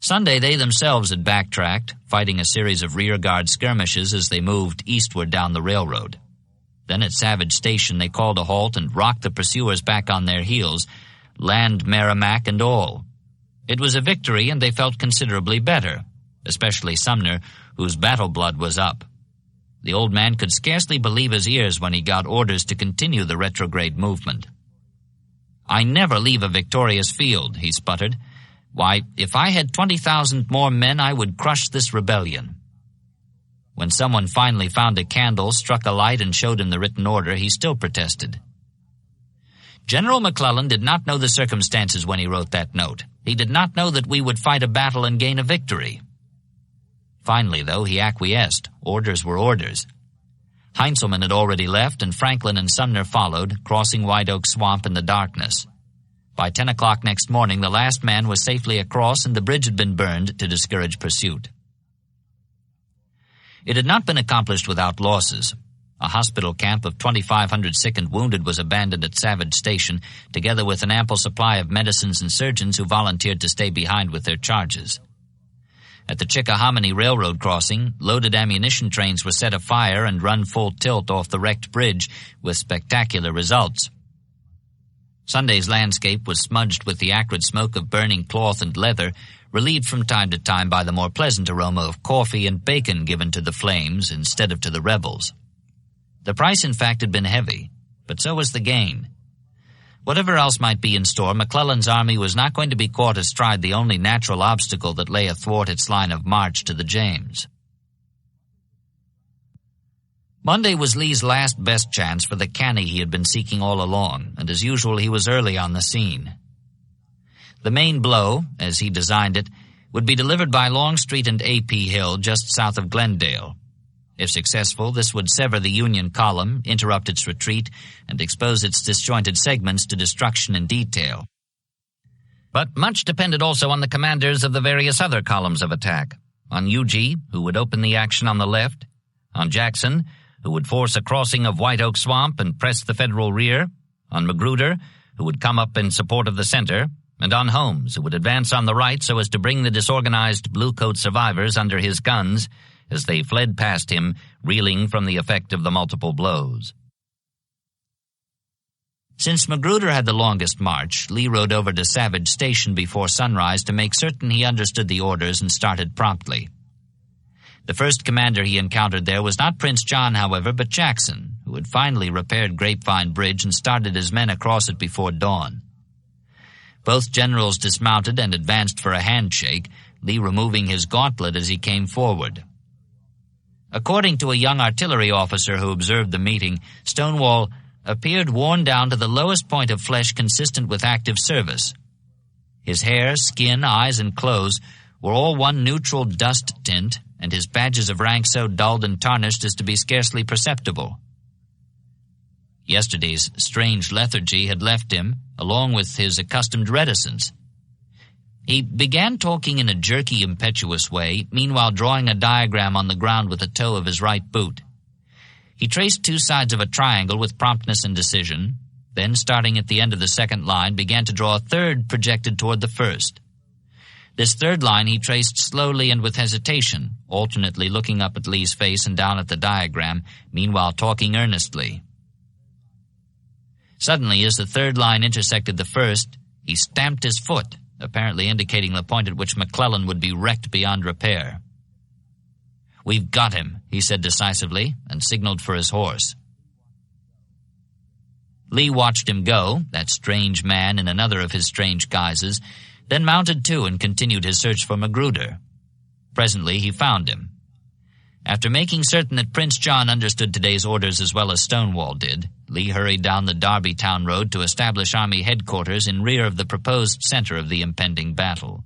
Sunday they themselves had backtracked, fighting a series of rearguard skirmishes as they moved eastward down the railroad. Then at Savage Station they called a halt and rocked the pursuers back on their heels, land Merrimac and all. It was a victory, and they felt considerably better, especially Sumner, whose battle blood was up. The old man could scarcely believe his ears when he got orders to continue the retrograde movement. "I never leave a victorious field," he sputtered. "Why, if I had 20,000 more men, I would crush this rebellion." When someone finally found a candle, struck a light, and showed him the written order, he still protested. General McClellan did not know the circumstances when he wrote that note. He did not know that we would fight a battle and gain a victory. Finally, though, he acquiesced. Orders were orders. Heintzelman had already left, and Franklin and Sumner followed, crossing White Oak Swamp in the darkness. By 10 o'clock next morning, the last man was safely across, and the bridge had been burned to discourage pursuit. It had not been accomplished without losses. A hospital camp of 2,500 sick and wounded was abandoned at Savage Station, together with an ample supply of medicines and surgeons who volunteered to stay behind with their charges. At the Chickahominy Railroad crossing, loaded ammunition trains were set afire and run full tilt off the wrecked bridge, with spectacular results. Sunday's landscape was smudged with the acrid smoke of burning cloth and leather, relieved from time to time by the more pleasant aroma of coffee and bacon given to the flames instead of to the rebels. The price, in fact, had been heavy, but so was the gain. Whatever else might be in store, McClellan's army was not going to be caught astride the only natural obstacle that lay athwart its line of march to the James. Monday was Lee's last best chance for the canny he had been seeking all along, and as usual he was early on the scene. The main blow, as he designed it, would be delivered by Longstreet and A.P. Hill just south of Glendale. If successful, this would sever the Union column, interrupt its retreat, and expose its disjointed segments to destruction in detail. But much depended also on the commanders of the various other columns of attack. On Yuji, who would open the action on the left, on Jackson, who would force a crossing of White Oak Swamp and press the Federal rear, on Magruder, who would come up in support of the center, and on Holmes, who would advance on the right so as to bring the disorganized Bluecoat survivors under his guns as they fled past him, reeling from the effect of the multiple blows. Since Magruder had the longest march, Lee rode over to Savage Station before sunrise to make certain he understood the orders and started promptly. The first commander he encountered there was not Prince John, however, but Jackson, who had finally repaired Grapevine Bridge and started his men across it before dawn. Both generals dismounted and advanced for a handshake, Lee removing his gauntlet as he came forward. According to a young artillery officer who observed the meeting, Stonewall appeared worn down to the lowest point of flesh consistent with active service. His hair, skin, eyes, and clothes were all one neutral dust tint, and his badges of rank so dulled and tarnished as to be scarcely perceptible. Yesterday's strange lethargy had left him, along with his accustomed reticence. He began talking in a jerky, impetuous way, meanwhile drawing a diagram on the ground with the toe of his right boot. He traced two sides of a triangle with promptness and decision, then, starting at the end of the second line, began to draw a third projected toward the first. This third line he traced slowly and with hesitation, alternately looking up at Lee's face and down at the diagram, meanwhile talking earnestly. Suddenly, as the third line intersected the first, he stamped his foot, apparently indicating the point at which McClellan would be wrecked beyond repair. "We've got him," he said decisively, and signaled for his horse. Lee watched him go, that strange man in another of his strange guises, then mounted too and continued his search for Magruder. Presently he found him. After making certain that Prince John understood today's orders as well as Stonewall did, Lee hurried down the Darbytown road to establish Army headquarters in rear of the proposed center of the impending battle.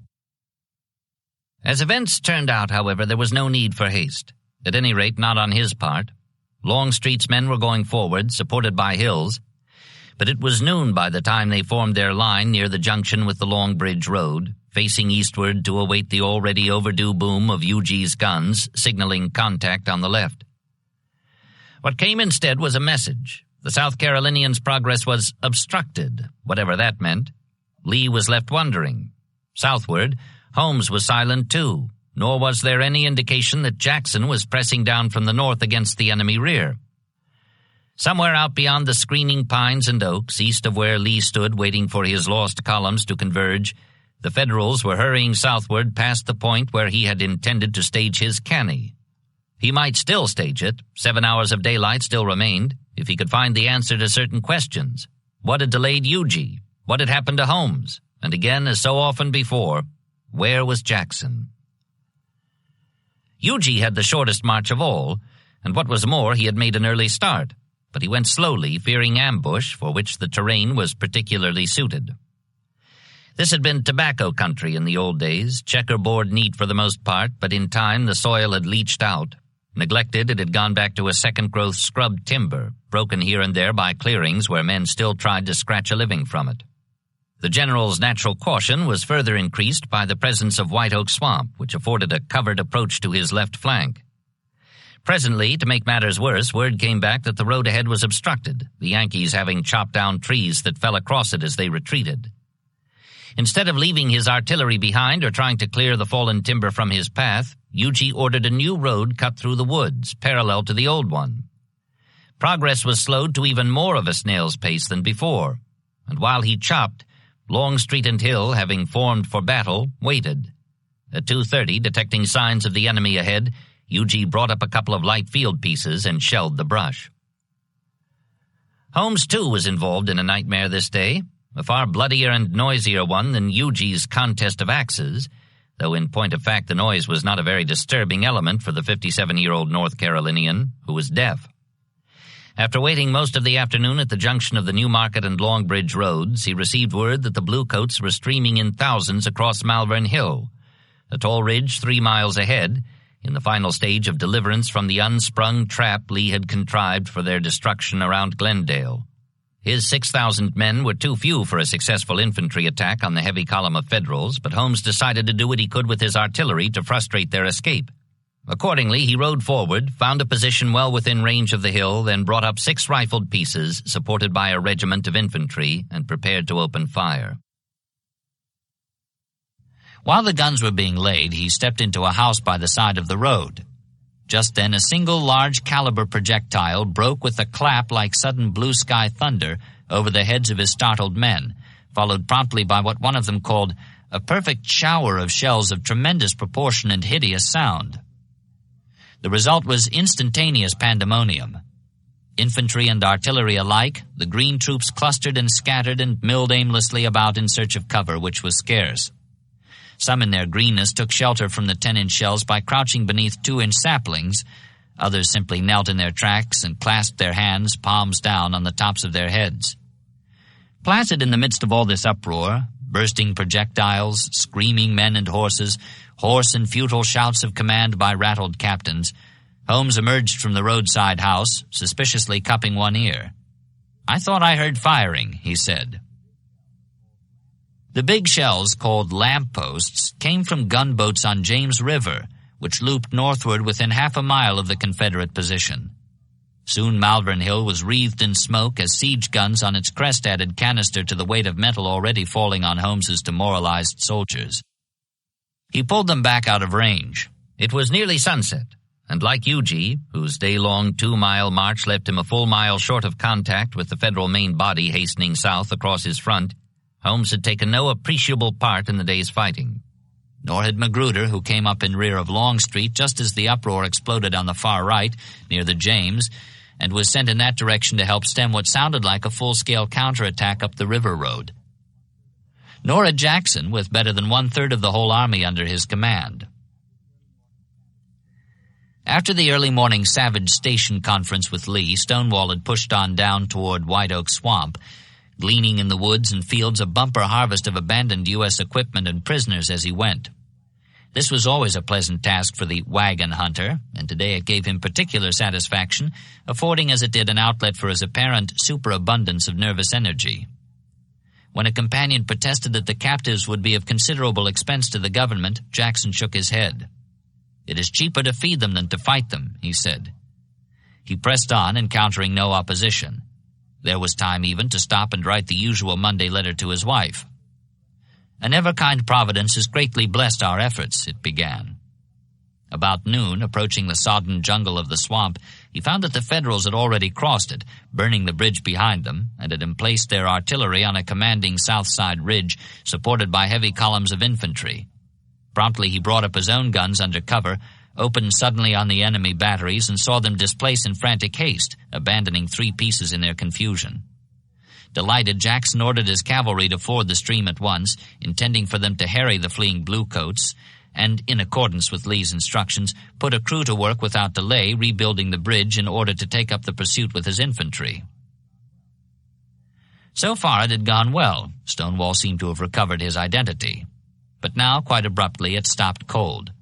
As events turned out, however, there was no need for haste, at any rate not on his part. Longstreet's men were going forward, supported by Hill's, but it was noon by the time they formed their line near the junction with the Long Bridge Road, facing eastward to await the already overdue boom of UG's guns, signaling contact on the left. What came instead was a message. The South Carolinians' progress was obstructed, whatever that meant. Lee was left wondering. Southward, Holmes was silent too, nor was there any indication that Jackson was pressing down from the north against the enemy rear. Somewhere out beyond the screening pines and oaks, east of where Lee stood waiting for his lost columns to converge, the Federals were hurrying southward past the point where he had intended to stage his canny. He might still stage it. 7 hours of daylight still remained, if he could find the answer to certain questions. What had delayed UG? What had happened to Holmes? And again, as so often before, where was Jackson? UG had the shortest march of all, and what was more, he had made an early start. But he went slowly, fearing ambush, for which the terrain was particularly suited. This had been tobacco country in the old days, checkerboard neat for the most part, but in time the soil had leached out. Neglected, it had gone back to a second-growth scrub timber, broken here and there by clearings where men still tried to scratch a living from it. The general's natural caution was further increased by the presence of White Oak Swamp, which afforded a covered approach to his left flank. Presently, to make matters worse, word came back that the road ahead was obstructed, the Yankees having chopped down trees that fell across it as they retreated. Instead of leaving his artillery behind or trying to clear the fallen timber from his path, UG ordered a new road cut through the woods, parallel to the old one. Progress was slowed to even more of a snail's pace than before, and while he chopped, Longstreet and Hill, having formed for battle, waited. At 2:30, detecting signs of the enemy ahead, UG brought up a couple of light field pieces and shelled the brush. Holmes, too, was involved in a nightmare this day, a far bloodier and noisier one than UG's contest of axes, though in point of fact the noise was not a very disturbing element for the 57-year-old North Carolinian, who was deaf. After waiting most of the afternoon at the junction of the New Market and Long Bridge roads, he received word that the Bluecoats were streaming in thousands across Malvern Hill, a tall ridge 3 miles ahead, in the final stage of deliverance from the unsprung trap Lee had contrived for their destruction around Glendale. His 6,000 men were too few for a successful infantry attack on the heavy column of Federals, but Holmes decided to do what he could with his artillery to frustrate their escape. Accordingly, he rode forward, found a position well within range of the hill, then brought up 6 rifled pieces, supported by a regiment of infantry, and prepared to open fire. While the guns were being laid, he stepped into a house by the side of the road. Just then, a single large-caliber projectile broke with a clap like sudden blue-sky thunder over the heads of his startled men, followed promptly by what one of them called a perfect shower of shells of tremendous proportion and hideous sound. The result was instantaneous pandemonium. Infantry and artillery alike, the green troops clustered and scattered and milled aimlessly about in search of cover, which was scarce. Some in their greenness took shelter from the 10-inch shells by crouching beneath 2-inch saplings. Others simply knelt in their tracks and clasped their hands, palms down, on the tops of their heads. Placid in the midst of all this uproar, bursting projectiles, screaming men and horses, hoarse and futile shouts of command by rattled captains, Holmes emerged from the roadside house, suspiciously cupping one ear. "I thought I heard firing," he said. The big shells, called lampposts, came from gunboats on James River, which looped northward within half a mile of the Confederate position. Soon Malvern Hill was wreathed in smoke as siege guns on its crest added canister to the weight of metal already falling on Holmes's demoralized soldiers. He pulled them back out of range. It was nearly sunset, and like UG, whose day-long 2-mile march left him a full mile short of contact with the Federal main body hastening south across his front, Holmes had taken no appreciable part in the day's fighting. Nor had Magruder, who came up in rear of Longstreet just as the uproar exploded on the far right, near the James, and was sent in that direction to help stem what sounded like a full-scale counterattack up the river road. Nor had Jackson, with better than 1/3 of the whole army under his command. After the early morning Savage Station conference with Lee, Stonewall had pushed on down toward White Oak Swamp, gleaning in the woods and fields a bumper harvest of abandoned U.S. equipment and prisoners as he went. This was always a pleasant task for the wagon hunter, and today it gave him particular satisfaction, affording as it did an outlet for his apparent superabundance of nervous energy. When a companion protested that the captives would be of considerable expense to the government, Jackson shook his head. "It is cheaper to feed them than to fight them," he said. He pressed on, encountering no opposition. There was time even to stop and write the usual Monday letter to his wife. "An ever-kind Providence has greatly blessed our efforts," it began. About noon, approaching the sodden jungle of the swamp, he found that the Federals had already crossed it, burning the bridge behind them, and had emplaced their artillery on a commanding south side ridge, supported by heavy columns of infantry. Promptly he brought up his own guns under cover, opened suddenly on the enemy batteries, and saw them displace in frantic haste, abandoning 3 pieces in their confusion. Delighted, Jackson ordered his cavalry to ford the stream at once, intending for them to harry the fleeing bluecoats, and, in accordance with Lee's instructions, put a crew to work without delay, rebuilding the bridge in order to take up the pursuit with his infantry. So far it had gone well. Stonewall seemed to have recovered his identity. But now, quite abruptly, it stopped cold.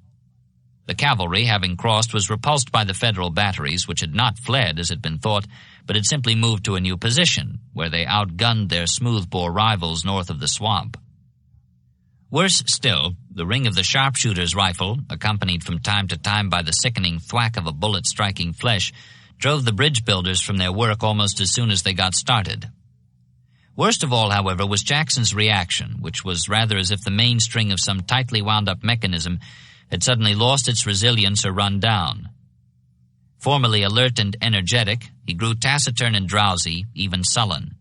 The cavalry, having crossed, was repulsed by the Federal batteries, which had not fled, as had been thought, but had simply moved to a new position, where they outgunned their smoothbore rivals north of the swamp. Worse still, the ring of the sharpshooter's rifle, accompanied from time to time by the sickening thwack of a bullet striking flesh, drove the bridge builders from their work almost as soon as they got started. Worst of all, however, was Jackson's reaction, which was rather as if the mainstring of some tightly wound-up mechanism had suddenly lost its resilience or run down. Formerly alert and energetic, he grew taciturn and drowsy, even sullen.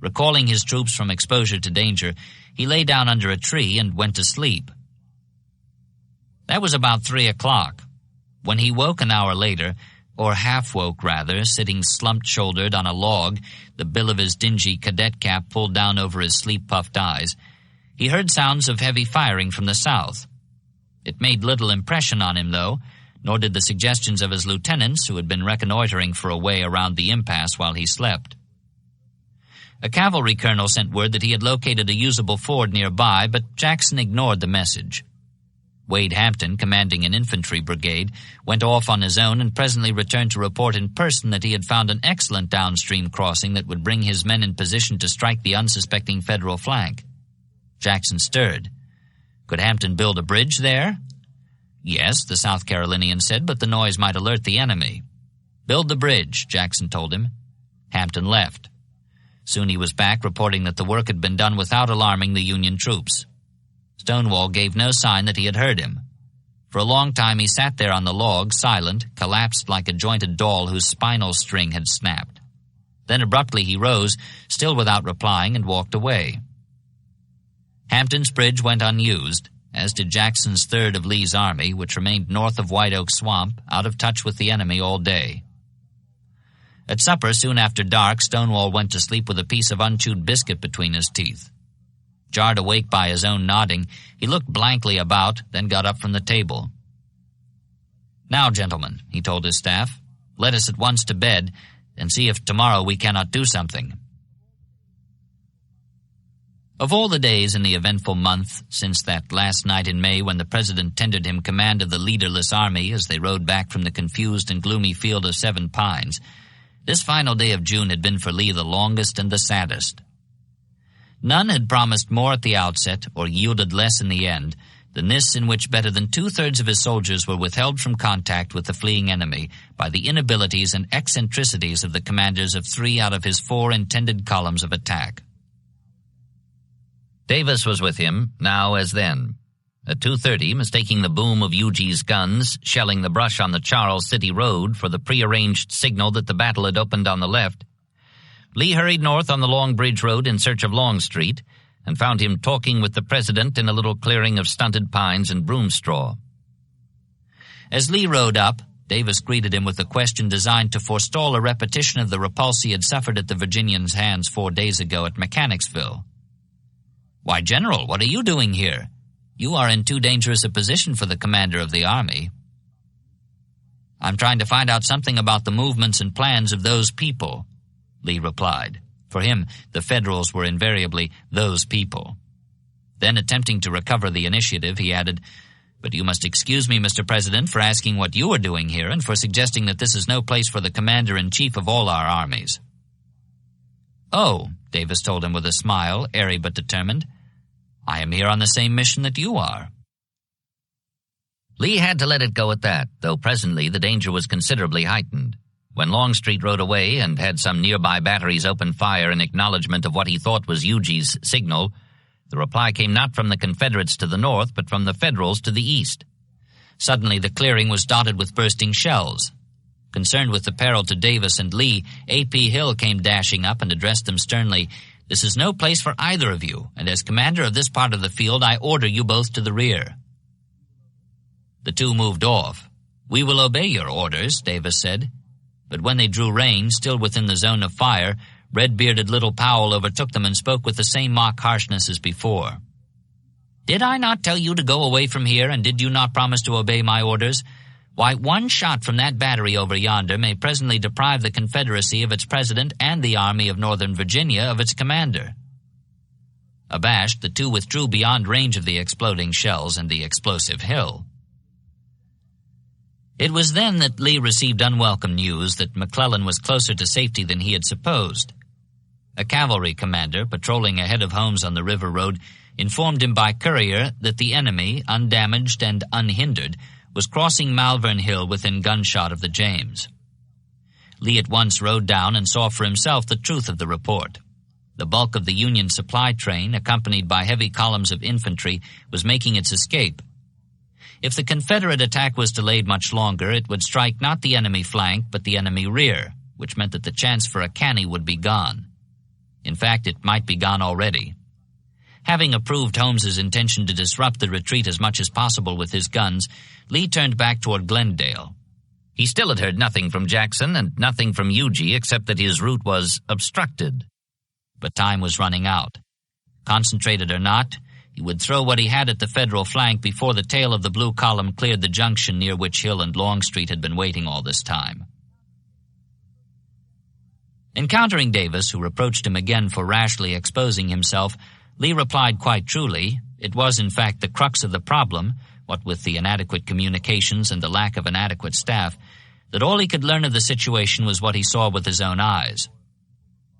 Recalling his troops from exposure to danger, he lay down under a tree and went to sleep. That was about 3 o'clock. When he woke an hour later, or half-woke rather, sitting slumped-shouldered on a log, the bill of his dingy cadet cap pulled down over his sleep-puffed eyes, he heard sounds of heavy firing from the south. It made little impression on him, though, nor did the suggestions of his lieutenants, who had been reconnoitering for a way around the impasse while he slept. A cavalry colonel sent word that he had located a usable ford nearby, but Jackson ignored the message. Wade Hampton, commanding an infantry brigade, went off on his own and presently returned to report in person that he had found an excellent downstream crossing that would bring his men in position to strike the unsuspecting Federal flank. Jackson stirred. Could Hampton build a bridge there? Yes, the South Carolinian said, but the noise might alert the enemy. Build the bridge, Jackson told him. Hampton left. Soon he was back, reporting that the work had been done without alarming the Union troops. Stonewall gave no sign that he had heard him. For a long time he sat there on the log, silent, collapsed like a jointed doll whose spinal string had snapped. Then abruptly he rose, still without replying, and walked away. Hampton's Bridge went unused, as did Jackson's third of Lee's army, which remained north of White Oak Swamp, out of touch with the enemy all day. At supper, soon after dark, Stonewall went to sleep with a piece of unchewed biscuit between his teeth. Jarred awake by his own nodding, he looked blankly about, then got up from the table. "Now, gentlemen," he told his staff, "let us at once to bed, and see if tomorrow we cannot do something." Of all the days in the eventful month since that last night in May when the President tendered him command of the leaderless army as they rode back from the confused and gloomy field of Seven Pines, this final day of June had been for Lee the longest and the saddest. None had promised more at the outset or yielded less in the end than this in which better than two-thirds of his soldiers were withheld from contact with the fleeing enemy by the inabilities and eccentricities of the commanders of 3 out of his 4 intended columns of attack. Davis was with him, now as then. At 2:30, mistaking the boom of UG's guns shelling the brush on the Charles City Road for the prearranged signal that the battle had opened on the left, Lee hurried north on the Long Bridge Road in search of Longstreet and found him talking with the President in a little clearing of stunted pines and broom straw. As Lee rode up, Davis greeted him with a question designed to forestall a repetition of the repulse he had suffered at the Virginians' hands 4 days ago at Mechanicsville. "Why, General, what are you doing here? You are in too dangerous a position for the commander of the army." "I'm trying to find out something about the movements and plans of those people," Lee replied. For him, the Federals were invariably those people. Then, attempting to recover the initiative, he added, "But you must excuse me, Mr. President, for asking what you are doing here and for suggesting that this is no place for the commander-in-chief of all our armies." "Oh," Davis told him with a smile, airy but determined, "I am here on the same mission that you are." Lee had to let it go at that, though presently the danger was considerably heightened. When Longstreet rode away and had some nearby batteries open fire in acknowledgment of what he thought was UG's signal, the reply came not from the Confederates to the north, but from the Federals to the east. Suddenly the clearing was dotted with bursting shells. Concerned with the peril to Davis and Lee, A.P. Hill came dashing up and addressed them sternly. "This is no place for either of you, and as commander of this part of the field, I order you both to the rear." The two moved off. "We will obey your orders," Davis said. But when they drew rein, still within the zone of fire, red-bearded little Powell overtook them and spoke with the same mock harshness as before. "Did I not tell you to go away from here, and did you not promise to obey my orders? Why, one shot from that battery over yonder may presently deprive the Confederacy of its president and the Army of Northern Virginia of its commander." Abashed, the two withdrew beyond range of the exploding shells and the explosive Hill. It was then that Lee received unwelcome news that McClellan was closer to safety than he had supposed. A cavalry commander, patrolling ahead of Holmes on the river road, informed him by courier that the enemy, undamaged and unhindered, was crossing Malvern Hill within gunshot of the James. Lee at once rode down and saw for himself the truth of the report. The bulk of the Union supply train, accompanied by heavy columns of infantry, was making its escape. If the Confederate attack was delayed much longer, it would strike not the enemy flank, but the enemy rear, which meant that the chance for a canny would be gone. In fact, it might be gone already. Having approved Holmes's intention to disrupt the retreat as much as possible with his guns, Lee turned back toward Glendale. He still had heard nothing from Jackson and nothing from UG except that his route was obstructed. But time was running out. Concentrated or not, he would throw what he had at the Federal flank before the tail of the blue column cleared the junction near which Hill and Longstreet had been waiting all this time. Encountering Davis, who reproached him again for rashly exposing himself, Lee replied quite truly, it was in fact the crux of the problem, what with the inadequate communications and the lack of an adequate staff, that all he could learn of the situation was what he saw with his own eyes.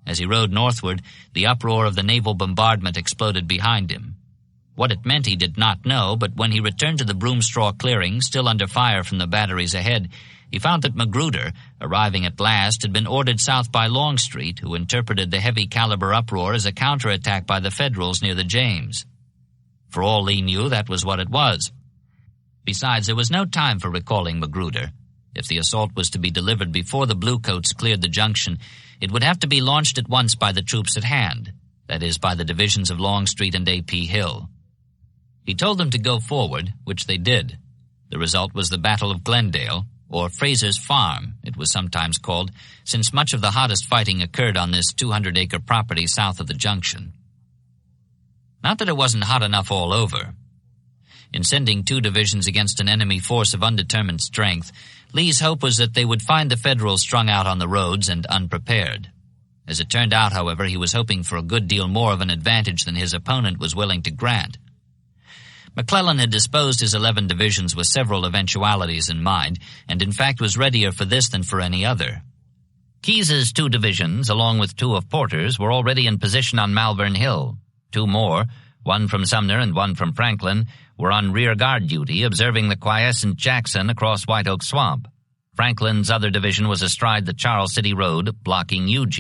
As he rode northward, the uproar of the naval bombardment exploded behind him. What it meant he did not know, but when he returned to the Broomstraw clearing, still under fire from the batteries ahead, he found that Magruder, arriving at last, had been ordered south by Longstreet, who interpreted the heavy-caliber uproar as a counterattack by the Federals near the James. For all Lee knew, that was what it was. Besides, there was no time for recalling Magruder. If the assault was to be delivered before the Bluecoats cleared the junction, it would have to be launched at once by the troops at hand, that is, by the divisions of Longstreet and A.P. Hill. He told them to go forward, which they did. The result was the Battle of Glendale, or Fraser's Farm, it was sometimes called, since much of the hottest fighting occurred on this 200-acre property south of the junction. Not that it wasn't hot enough all over. In sending 2 divisions against an enemy force of undetermined strength, Lee's hope was that they would find the Federals strung out on the roads and unprepared. As it turned out, however, he was hoping for a good deal more of an advantage than his opponent was willing to grant. McClellan had disposed his 11 divisions with several eventualities in mind, and in fact was readier for this than for any other. Keyes's 2 divisions, along with 2 of Porter's, were already in position on Malvern Hill. 2 more, one from Sumner and one from Franklin, were on rear guard duty, observing the quiescent Jackson across White Oak Swamp. Franklin's other division was astride the Charles City Road, blocking UG.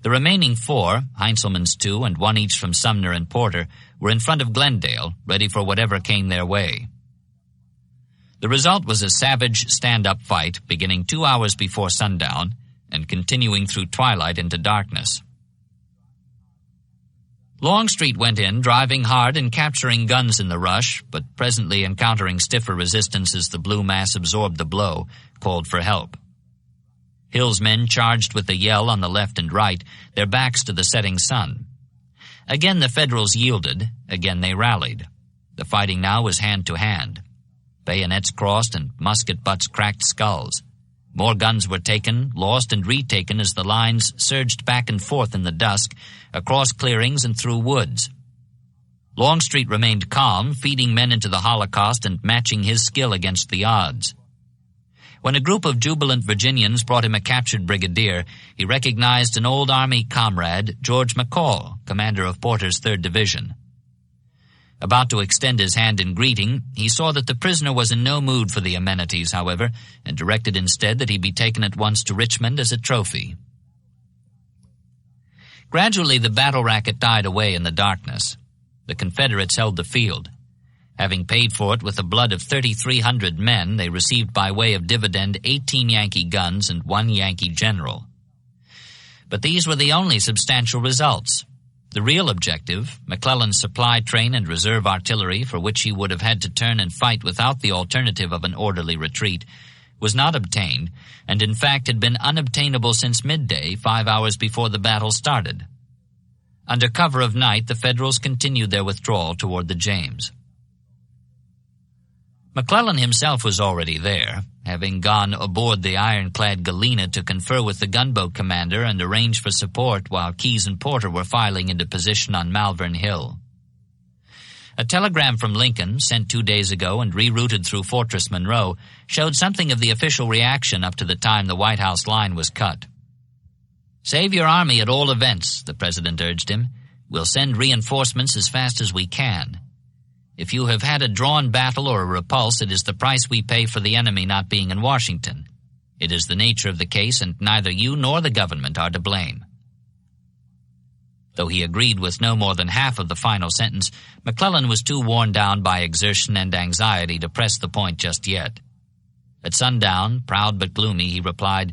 The remaining 4, Heintzelman's 2 and 1 each from Sumner and Porter, were in front of Glendale, ready for whatever came their way. The result was a savage stand-up fight beginning 2 hours before sundown and continuing through twilight into darkness. Longstreet went in, driving hard and capturing guns in the rush, but presently encountering stiffer resistance as the blue mass absorbed the blow, called for help. Hill's men charged with a yell on the left and right, their backs to the setting sun. Again the Federals yielded, again they rallied. The fighting now was hand to hand. Bayonets crossed and musket butts cracked skulls. More guns were taken, lost, and retaken as the lines surged back and forth in the dusk, across clearings and through woods. Longstreet remained calm, feeding men into the Holocaust and matching his skill against the odds. When a group of jubilant Virginians brought him a captured brigadier, he recognized an old Army comrade, George McCall, commander of Porter's 3rd Division. About to extend his hand in greeting, he saw that the prisoner was in no mood for the amenities, however, and directed instead that he be taken at once to Richmond as a trophy. Gradually the battle racket died away in the darkness. The Confederates held the field. Having paid for it with the blood of 3,300 men, they received by way of dividend 18 Yankee guns and 1 Yankee general. But these were the only substantial results. The real objective, McClellan's supply train and reserve artillery, for which he would have had to turn and fight without the alternative of an orderly retreat, was not obtained, and in fact had been unobtainable since midday, 5 hours before the battle started. Under cover of night, the Federals continued their withdrawal toward the James. McClellan himself was already there, having gone aboard the ironclad Galena to confer with the gunboat commander and arrange for support while Keyes and Porter were filing into position on Malvern Hill. A telegram from Lincoln, sent 2 days ago and rerouted through Fortress Monroe, showed something of the official reaction up to the time the White House line was cut. "Save your army at all events," the president urged him. "We'll send reinforcements as fast as we can. If you have had a drawn battle or a repulse, it is the price we pay for the enemy not being in Washington. It is the nature of the case, and neither you nor the government are to blame." Though he agreed with no more than half of the final sentence, McClellan was too worn down by exertion and anxiety to press the point just yet. At sundown, proud but gloomy, he replied,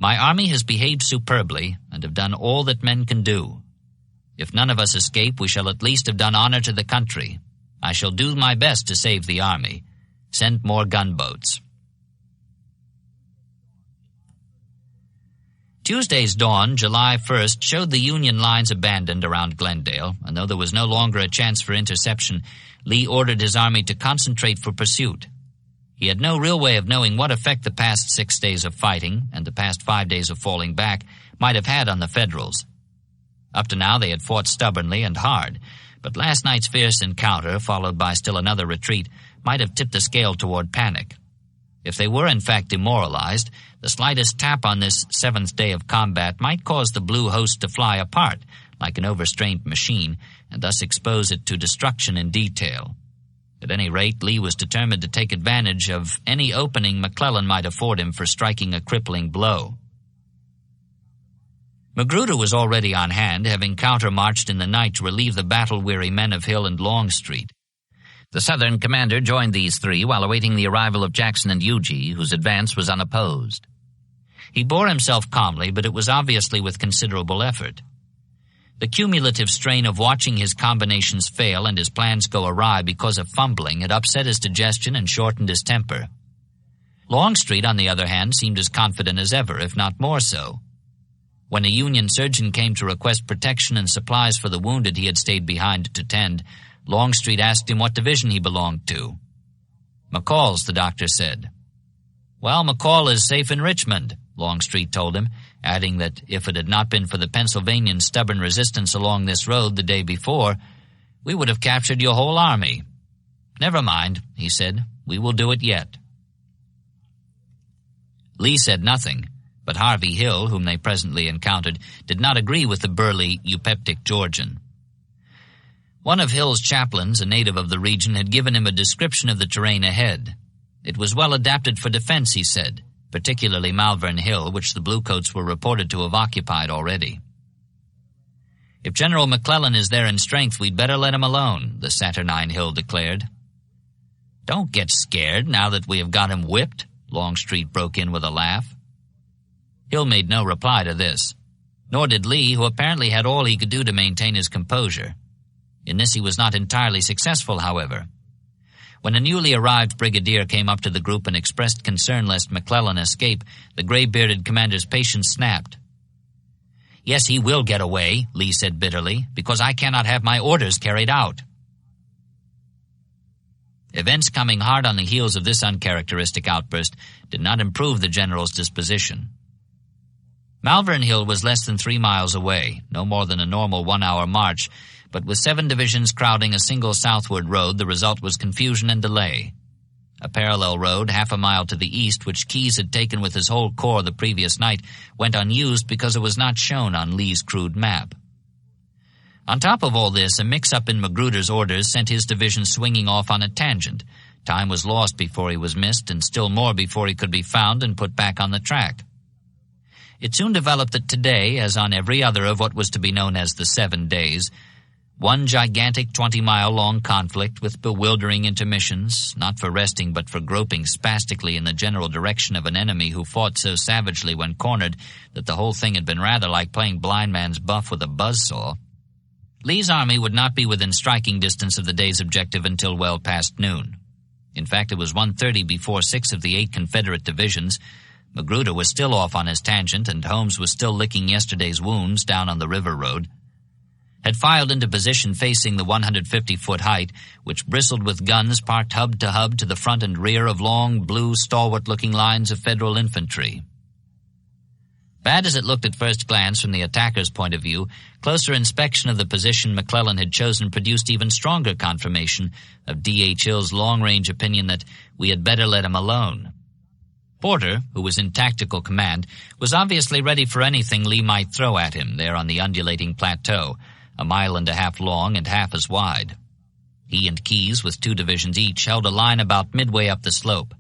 "My army has behaved superbly and have done all that men can do. If none of us escape, we shall at least have done honor to the country. I shall do my best to save the army. Send more gunboats." Tuesday's dawn, July 1st, showed the Union lines abandoned around Glendale, and though there was no longer a chance for interception, Lee ordered his army to concentrate for pursuit. He had no real way of knowing what effect the past 6 days of fighting and the past 5 days of falling back might have had on the Federals. Up to now they had fought stubbornly and hard, but last night's fierce encounter, followed by still another retreat, might have tipped the scale toward panic. If they were in fact demoralized, the slightest tap on this 7th day of combat might cause the blue host to fly apart like an overstrained machine, and thus expose it to destruction in detail. At any rate, Lee was determined to take advantage of any opening McClellan might afford him for striking a crippling blow. Magruder was already on hand, having counter-marched in the night to relieve the battle-weary men of Hill and Longstreet. The Southern commander joined these 3 while awaiting the arrival of Jackson and Huger, whose advance was unopposed. He bore himself calmly, but it was obviously with considerable effort. The cumulative strain of watching his combinations fail and his plans go awry because of fumbling had upset his digestion and shortened his temper. Longstreet, on the other hand, seemed as confident as ever, if not more so. When a Union surgeon came to request protection and supplies for the wounded he had stayed behind to tend, Longstreet asked him what division he belonged to. "McCall's," the doctor said. "Well, McCall is safe in Richmond," Longstreet told him, adding that if it had not been for the Pennsylvanians' stubborn resistance along this road the day before, we would have captured your whole army. "Never mind," he said. "We will do it yet." Lee said nothing, but Harvey Hill, whom they presently encountered, did not agree with the burly, eupeptic Georgian. One of Hill's chaplains, a native of the region, had given him a description of the terrain ahead. It was well adapted for defense, he said, particularly Malvern Hill, which the Bluecoats were reported to have occupied already. "If General McClellan is there in strength, we'd better let him alone," the saturnine Hill declared. "Don't get scared now that we have got him whipped," Longstreet broke in with a laugh. Hill made no reply to this, nor did Lee, who apparently had all he could do to maintain his composure. In this he was not entirely successful, however. When a newly arrived brigadier came up to the group and expressed concern lest McClellan escape, the gray-bearded commander's patience snapped. "Yes, he will get away," Lee said bitterly, "because I cannot have my orders carried out." Events coming hard on the heels of this uncharacteristic outburst did not improve the general's disposition. Malvern Hill was less than 3 miles away, no more than a normal 1-hour march, but with 7 divisions crowding a single southward road, the result was confusion and delay. A parallel road, half a mile to the east, which Keyes had taken with his whole corps the previous night, went unused because it was not shown on Lee's crude map. On top of all this, a mix-up in Magruder's orders sent his division swinging off on a tangent. Time was lost before he was missed, and still more before he could be found and put back on the track. It soon developed that today, as on every other of what was to be known as the 7 days, one gigantic 20-mile-long conflict with bewildering intermissions, not for resting but for groping spastically in the general direction of an enemy who fought so savagely when cornered that the whole thing had been rather like playing blind man's buff with a buzzsaw. Lee's army would not be within striking distance of the day's objective until well past noon. In fact, it was 1:30 before 6 of the 8 Confederate divisions. Magruder was still off on his tangent, and Holmes was still licking yesterday's wounds down on the river road, had filed into position facing the 150-foot height, which bristled with guns parked hub to the front and rear of long, blue, stalwart-looking lines of Federal infantry. Bad as it looked at first glance from the attacker's point of view, closer inspection of the position McClellan had chosen produced even stronger confirmation of D.H. Hill's long-range opinion that we had better let him alone. Porter, who was in tactical command, was obviously ready for anything Lee might throw at him there on the undulating plateau, 1.5 miles long and half as wide. He and Keyes, with 2 divisions each, held a line about midway up the slope.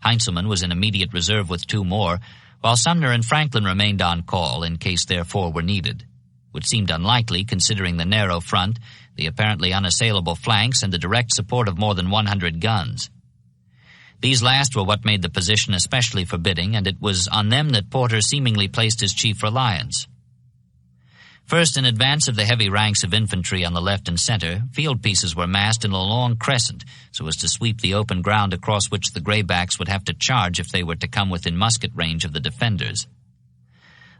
Heintzelman was in immediate reserve with 2 more, while Sumner and Franklin remained on call in case their 4 were needed, which seemed unlikely considering the narrow front, the apparently unassailable flanks, and the direct support of more than 100 guns. These last were what made the position especially forbidding, and it was on them that Porter seemingly placed his chief reliance. First, in advance of the heavy ranks of infantry on the left and center, field pieces were massed in a long crescent so as to sweep the open ground across which the Graybacks would have to charge if they were to come within musket range of the defenders.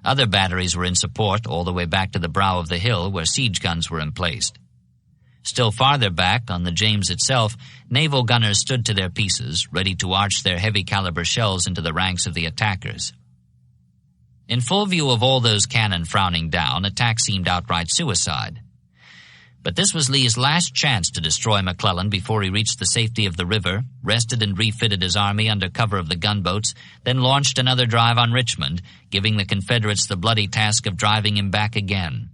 Other batteries were in support all the way back to the brow of the hill where siege guns were emplaced. Still farther back, on the James itself, naval gunners stood to their pieces, ready to arch their heavy-caliber shells into the ranks of the attackers. In full view of all those cannon frowning down, attack seemed outright suicide. But this was Lee's last chance to destroy McClellan before he reached the safety of the river, rested and refitted his army under cover of the gunboats, then launched another drive on Richmond, giving the Confederates the bloody task of driving him back again.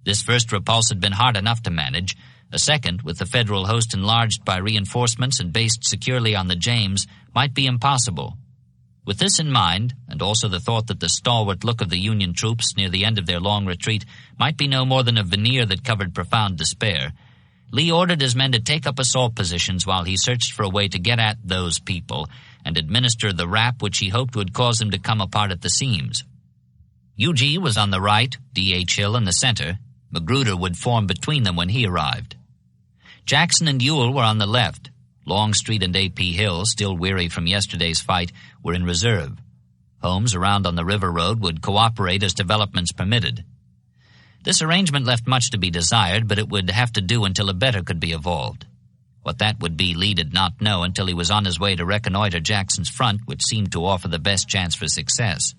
This first repulse had been hard enough to manage. A second, with the Federal host enlarged by reinforcements and based securely on the James, might be impossible. With this in mind, and also the thought that the stalwart look of the Union troops near the end of their long retreat might be no more than a veneer that covered profound despair, Lee ordered his men to take up assault positions while he searched for a way to get at those people and administer the rap which he hoped would cause him to come apart at the seams. UG was on the right, D.H. Hill in the center. Magruder would form between them when he arrived. Jackson and Ewell were on the left. Longstreet and A.P. Hill, still weary from yesterday's fight, were in reserve. Holmes, around on the river road, would cooperate as developments permitted. This arrangement left much to be desired, but it would have to do until a better could be evolved. What that would be, Lee did not know until he was on his way to reconnoiter Jackson's front, which seemed to offer the best chance for success.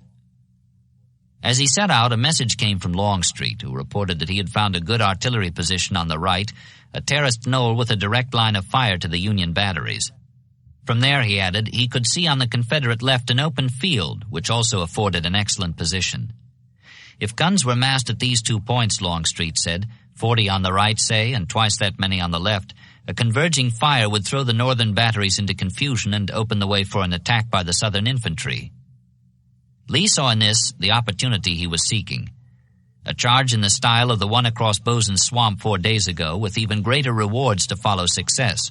As he set out, a message came from Longstreet, who reported that he had found a good artillery position on the right, a terraced knoll with a direct line of fire to the Union batteries. From there, he added, he could see on the Confederate left an open field, which also afforded an excellent position. If guns were massed at these 2 points, Longstreet said, 40 on the right, say, and twice that many on the left, a converging fire would throw the northern batteries into confusion and open the way for an attack by the Southern infantry. Lee saw in this the opportunity he was seeking. A charge in the style of the one across Bosun's Swamp 4 days ago, with even greater rewards to follow success.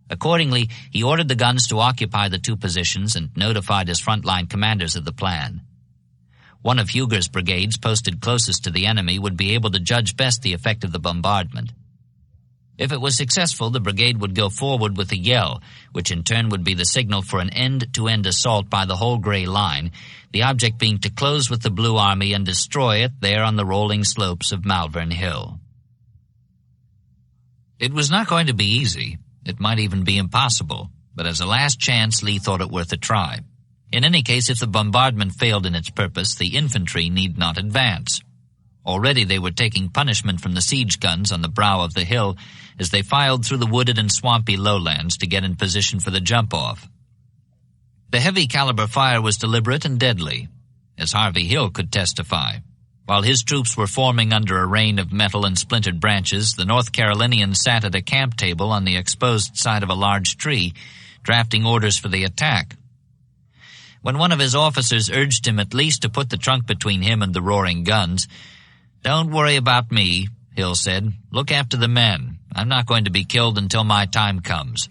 Accordingly, he ordered the guns to occupy the 2 positions and notified his frontline commanders of the plan. One of Huger's brigades, posted closest to the enemy, would be able to judge best the effect of the bombardment. If it was successful, the brigade would go forward with a yell, which in turn would be the signal for an end-to-end assault by the whole Gray Line, the object being to close with the Blue Army and destroy it there on the rolling slopes of Malvern Hill. It was not going to be easy. It might even be impossible, but as a last chance, Lee thought it worth a try. In any case, if the bombardment failed in its purpose, the infantry need not advance. Already they were taking punishment from the siege guns on the brow of the hill as they filed through the wooded and swampy lowlands to get in position for the jump-off. The heavy-caliber fire was deliberate and deadly, as Harvey Hill could testify. While his troops were forming under a rain of metal and splintered branches, the North Carolinians sat at a camp table on the exposed side of a large tree, drafting orders for the attack. When one of his officers urged him at least to put the trunk between him and the roaring guns, "Don't worry about me," Hill said. "Look after the men. I'm not going to be killed until my time comes."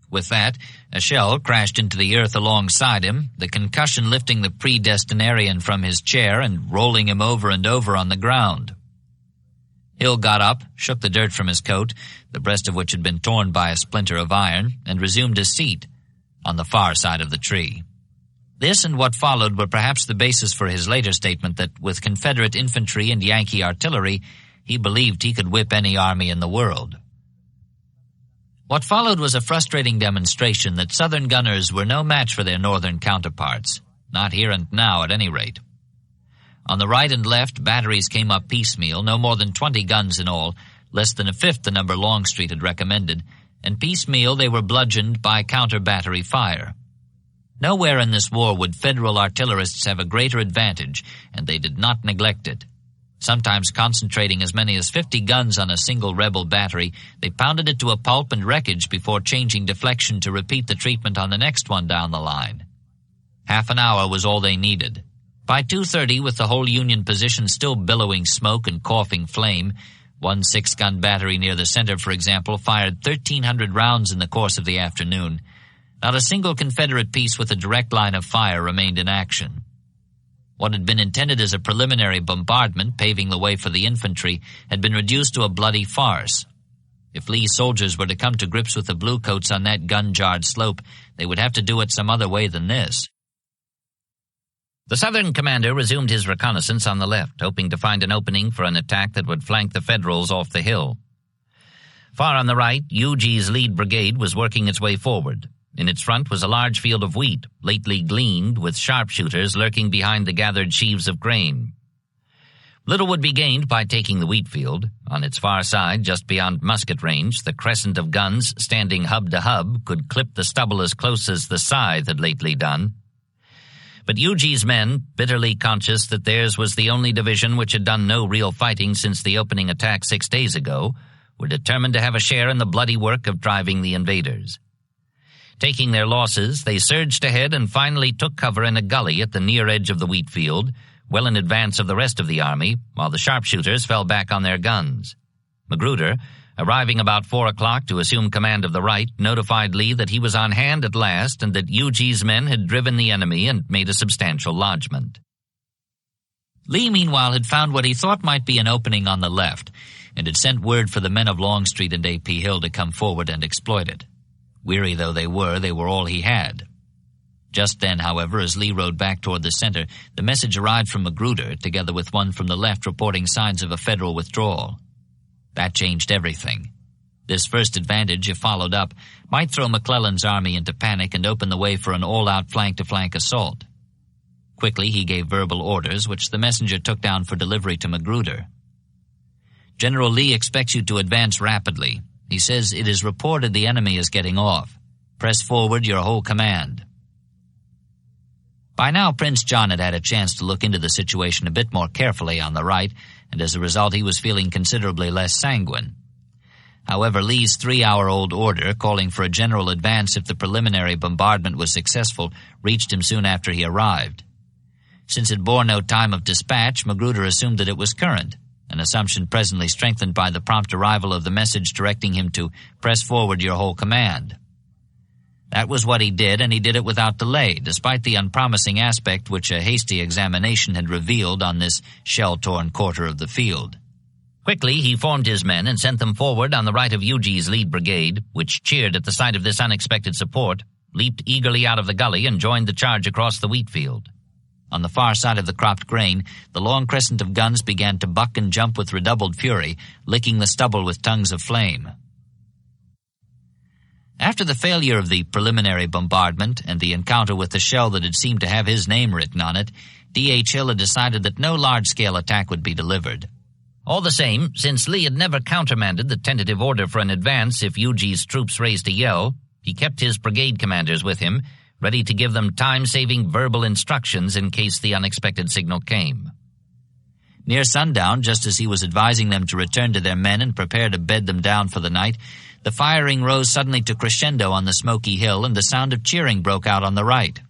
With that, a shell crashed into the earth alongside him, the concussion lifting the predestinarian from his chair and rolling him over and over on the ground. Hill got up, shook the dirt from his coat, the breast of which had been torn by a splinter of iron, and resumed his seat on the far side of the tree. This and what followed were perhaps the basis for his later statement that with Confederate infantry and Yankee artillery, he believed he could whip any army in the world. What followed was a frustrating demonstration that Southern gunners were no match for their Northern counterparts, not here and now at any rate. On the right and left, batteries came up piecemeal, no more than 20 guns in all, less than a fifth the number Longstreet had recommended, and piecemeal they were bludgeoned by counter-battery fire. Nowhere in this war would Federal artillerists have a greater advantage, and they did not neglect it. Sometimes concentrating as many as 50 guns on a single rebel battery, they pounded it to a pulp and wreckage before changing deflection to repeat the treatment on the next one down the line. Half an hour was all they needed. By 2:30, with the whole Union position still billowing smoke and coughing flame, one 6-gun battery near the center, for example, fired 1,300 rounds in the course of the afternoon. Not a single Confederate piece with a direct line of fire remained in action. What had been intended as a preliminary bombardment, paving the way for the infantry, had been reduced to a bloody farce. If Lee's soldiers were to come to grips with the bluecoats on that gun-jarred slope, they would have to do it some other way than this. The Southern commander resumed his reconnaissance on the left, hoping to find an opening for an attack that would flank the Federals off the hill. Far on the right, UG's lead brigade was working its way forward. In its front was a large field of wheat, lately gleaned, with sharpshooters lurking behind the gathered sheaves of grain. Little would be gained by taking the wheat field. On its far side, just beyond musket range, the crescent of guns, standing hub to hub, could clip the stubble as close as the scythe had lately done. But UG's men, bitterly conscious that theirs was the only division which had done no real fighting since the opening attack 6 days ago, were determined to have a share in the bloody work of driving the invaders. Taking their losses, they surged ahead and finally took cover in a gully at the near edge of the wheat field, well in advance of the rest of the army, while the sharpshooters fell back on their guns. Magruder, arriving about 4 o'clock to assume command of the right, notified Lee that he was on hand at last and that Huger's men had driven the enemy and made a substantial lodgment. Lee, meanwhile, had found what he thought might be an opening on the left and had sent word for the men of Longstreet and A.P. Hill to come forward and exploit it. Weary though they were all he had. Just then, however, as Lee rode back toward the center, the message arrived from Magruder, together with one from the left reporting signs of a Federal withdrawal. That changed everything. This first advantage, if followed up, might throw McClellan's army into panic and open the way for an all-out flank-to-flank assault. Quickly, he gave verbal orders, which the messenger took down for delivery to Magruder. General Lee expects you to advance rapidly. He says it is reported the enemy is getting off. Press forward your whole command. By now, Prince John had had a chance to look into the situation a bit more carefully on the right, and as a result he was feeling considerably less sanguine. However, Lee's 3-hour-old order calling for a general advance if the preliminary bombardment was successful reached him soon after he arrived. Since it bore no time of dispatch, Magruder assumed that it was current, an assumption presently strengthened by the prompt arrival of the message directing him to press forward your whole command. That was what he did, and he did it without delay, despite the unpromising aspect which a hasty examination had revealed on this shell-torn quarter of the field. Quickly he formed his men and sent them forward on the right of Huger's lead brigade, which cheered at the sight of this unexpected support, leaped eagerly out of the gully, and joined the charge across the wheat field. On the far side of the cropped grain, the long crescent of guns began to buck and jump with redoubled fury, licking the stubble with tongues of flame. After the failure of the preliminary bombardment and the encounter with the shell that had seemed to have his name written on it, D.H. Hill had decided that no large-scale attack would be delivered. All the same, since Lee had never countermanded the tentative order for an advance if Huger's troops raised a yell, he kept his brigade commanders with him, ready to give them time-saving verbal instructions in case the unexpected signal came. Near sundown, just as he was advising them to return to their men and prepare to bed them down for the night, the firing rose suddenly to crescendo on the smoky hill, and the sound of cheering broke out on the right.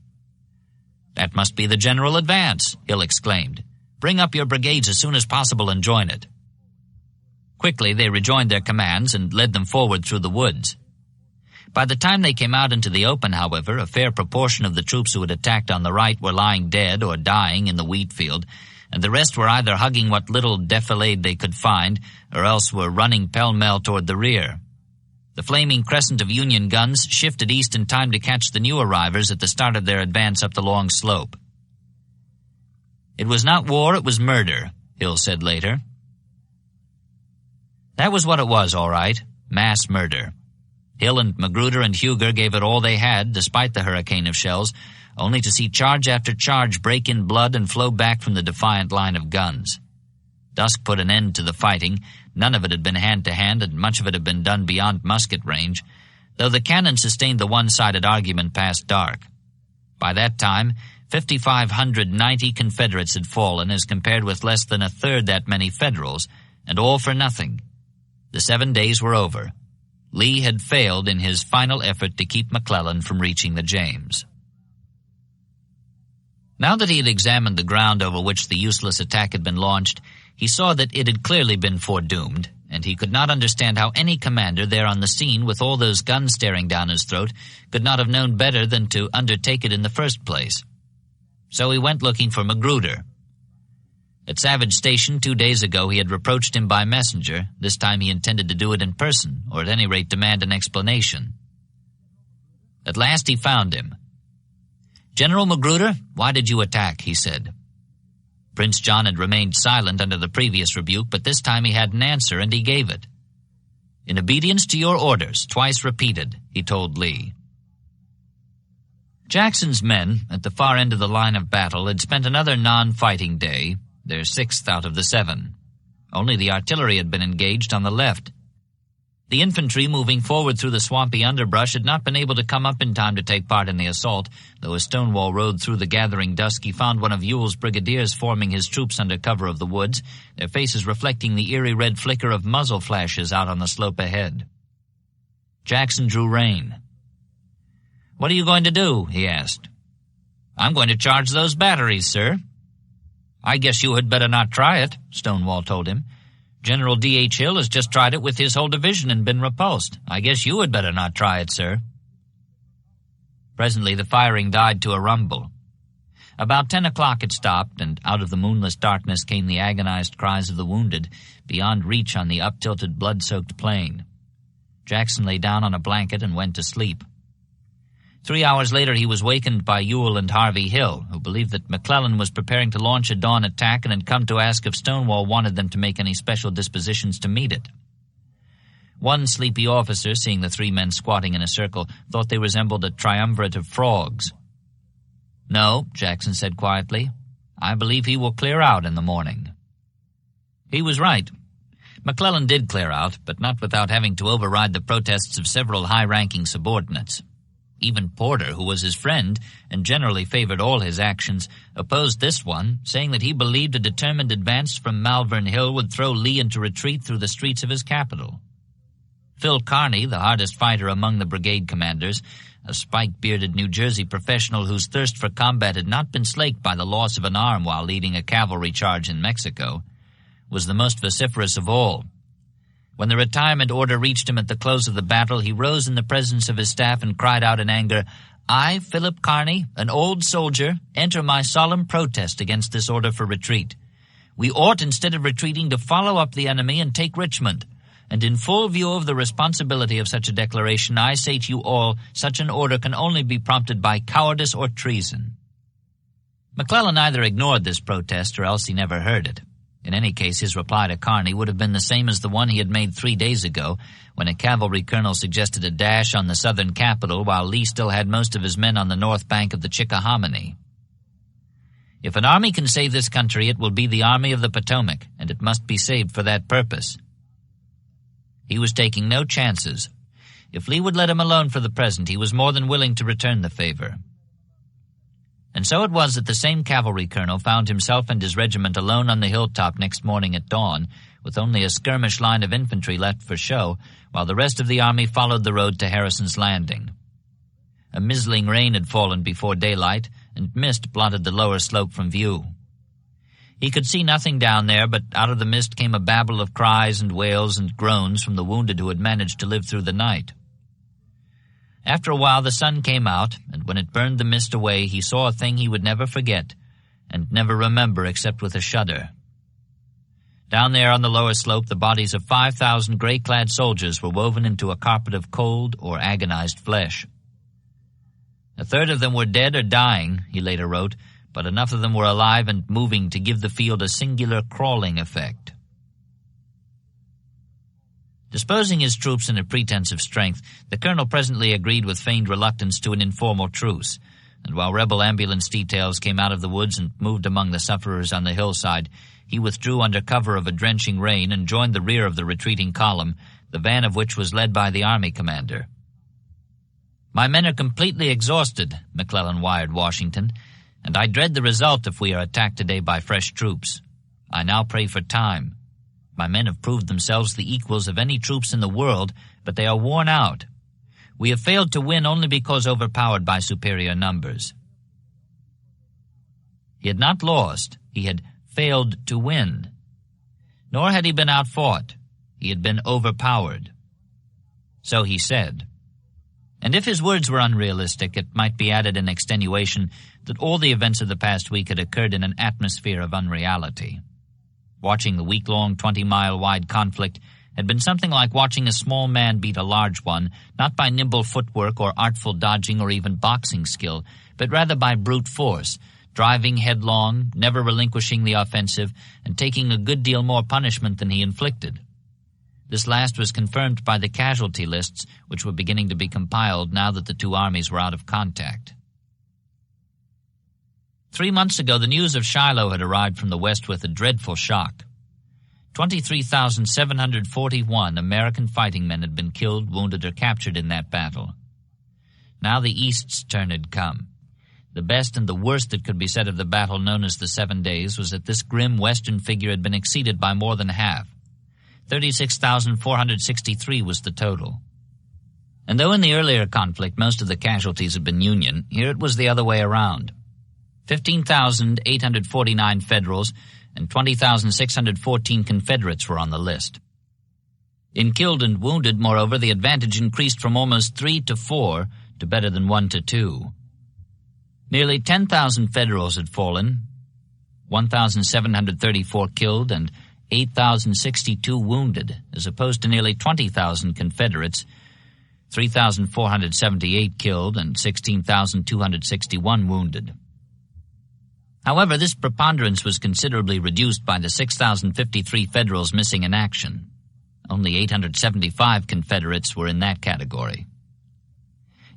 "That must be the general advance," Hill exclaimed. "Bring up your brigades as soon as possible and join it." Quickly they rejoined their commands and led them forward through the woods. By the time they came out into the open, however, a fair proportion of the troops who had attacked on the right were lying dead or dying in the wheat field, and the rest were either hugging what little defilade they could find or else were running pell-mell toward the rear. The flaming crescent of Union guns shifted east in time to catch the new arrivers at the start of their advance up the long slope. "It was not war, it was murder," Hill said later. That was what it was, all right. Mass murder. Hill and Magruder and Huger gave it all they had, despite the hurricane of shells, only to see charge after charge break in blood and flow back from the defiant line of guns. Dusk put an end to the fighting. None of it had been hand-to-hand, and much of it had been done beyond musket range, though the cannon sustained the one-sided argument past dark. By that time, 5,590 Confederates had fallen as compared with less than a third that many Federals, and all for nothing. The 7 days were over. Lee had failed in his final effort to keep McClellan from reaching the James. Now that he had examined the ground over which the useless attack had been launched, he saw that it had clearly been foredoomed, and he could not understand how any commander there on the scene with all those guns staring down his throat could not have known better than to undertake it in the first place. So he went looking for Magruder. At Savage Station 2 days ago he had reproached him by messenger. This time he intended to do it in person, or at any rate demand an explanation. At last he found him. "General Magruder, why did you attack?" he said. Prince John had remained silent under the previous rebuke, but this time he had an answer, and he gave it. "In obedience to your orders, twice repeated," he told Lee. Jackson's men, at the far end of the line of battle, had spent another non-fighting day, their 6th out of the 7. Only the artillery had been engaged on the left. The infantry moving forward through the swampy underbrush had not been able to come up in time to take part in the assault, though as Stonewall rode through the gathering dusk he found one of Ewell's brigadiers forming his troops under cover of the woods, their faces reflecting the eerie red flicker of muzzle flashes out on the slope ahead. Jackson drew rein. "What are you going to do?" he asked. "I'm going to charge those batteries, sir." "I guess you had better not try it," Stonewall told him. General D.H. Hill has just tried it with his whole division and been repulsed. I guess you had better not try it, sir." Presently the firing died to a rumble. About 10 o'clock it stopped, and out of the moonless darkness came the agonized cries of the wounded, beyond reach on the up-tilted, blood-soaked plain. Jackson lay down on a blanket and went to sleep. 3 hours later he was wakened by Ewell and Harvey Hill, who believed that McClellan was preparing to launch a dawn attack and had come to ask if Stonewall wanted them to make any special dispositions to meet it. One sleepy officer, seeing the three men squatting in a circle, thought they resembled a triumvirate of frogs. "No," Jackson said quietly. "I believe he will clear out in the morning." He was right. McClellan did clear out, but not without having to override the protests of several high-ranking subordinates. Even Porter, who was his friend and generally favored all his actions, opposed this one, saying that he believed a determined advance from Malvern Hill would throw Lee into retreat through the streets of his capital. Phil Kearny, the hardest fighter among the brigade commanders, a spike-bearded New Jersey professional whose thirst for combat had not been slaked by the loss of an arm while leading a cavalry charge in Mexico, was the most vociferous of all. When the retirement order reached him at the close of the battle, he rose in the presence of his staff and cried out in anger, "I, Philip Kearny, an old soldier, enter my solemn protest against this order for retreat. We ought, instead of retreating, to follow up the enemy and take Richmond. And in full view of the responsibility of such a declaration, I say to you all, such an order can only be prompted by cowardice or treason." McClellan either ignored this protest or else he never heard it. In any case, his reply to Kearny would have been the same as the one he had made 3 days ago, when a cavalry colonel suggested a dash on the southern capital while Lee still had most of his men on the north bank of the Chickahominy. "If an army can save this country, it will be the Army of the Potomac, and it must be saved for that purpose." He was taking no chances. If Lee would let him alone for the present, he was more than willing to return the favor. And so it was that the same cavalry colonel found himself and his regiment alone on the hilltop next morning at dawn, with only a skirmish line of infantry left for show, while the rest of the army followed the road to Harrison's Landing. A mizzling rain had fallen before daylight, and mist blotted the lower slope from view. He could see nothing down there, but out of the mist came a babble of cries and wails and groans from the wounded who had managed to live through the night. After a while the sun came out, and when it burned the mist away, he saw a thing he would never forget, and never remember except with a shudder. Down there on the lower slope, the bodies of 5,000 gray-clad soldiers were woven into a carpet of cold or agonized flesh. A third of them were dead or dying, he later wrote, but enough of them were alive and moving to give the field a singular crawling effect. Disposing his troops in a pretense of strength, the colonel presently agreed with feigned reluctance to an informal truce, and while rebel ambulance details came out of the woods and moved among the sufferers on the hillside, he withdrew under cover of a drenching rain and joined the rear of the retreating column, the van of which was led by the army commander. "My men are completely exhausted," McClellan wired Washington, "and I dread the result if we are attacked today by fresh troops. I now pray for time. My men have proved themselves the equals of any troops in the world, but they are worn out. We have failed to win only because overpowered by superior numbers." He had not lost, he had failed to win. Nor had he been outfought, he had been overpowered. So he said. And if his words were unrealistic, it might be added in extenuation that all the events of the past week had occurred in an atmosphere of unreality. Watching the week-long 20-mile-wide conflict had been something like watching a small man beat a large one, not by nimble footwork or artful dodging or even boxing skill, but rather by brute force, driving headlong, never relinquishing the offensive, and taking a good deal more punishment than he inflicted. This last was confirmed by the casualty lists, which were beginning to be compiled now that the two armies were out of contact. 3 months ago, the news of Shiloh had arrived from the west with a dreadful shock. 23,741 American fighting men had been killed, wounded, or captured in that battle. Now the East's turn had come. The best and the worst that could be said of the battle known as the 7 Days was that this grim western figure had been exceeded by more than half. 36,463 was the total. And though in the earlier conflict most of the casualties had been Union, here it was the other way around. 15,849 Federals and 20,614 Confederates were on the list. In killed and wounded, moreover, the advantage increased from almost 3 to 4 to better than 1 to 2. Nearly 10,000 Federals had fallen, 1,734 killed, and 8,062 wounded, as opposed to nearly 20,000 Confederates, 3,478 killed, and 16,261 wounded. However, this preponderance was considerably reduced by the 6,053 Federals missing in action. Only 875 Confederates were in that category.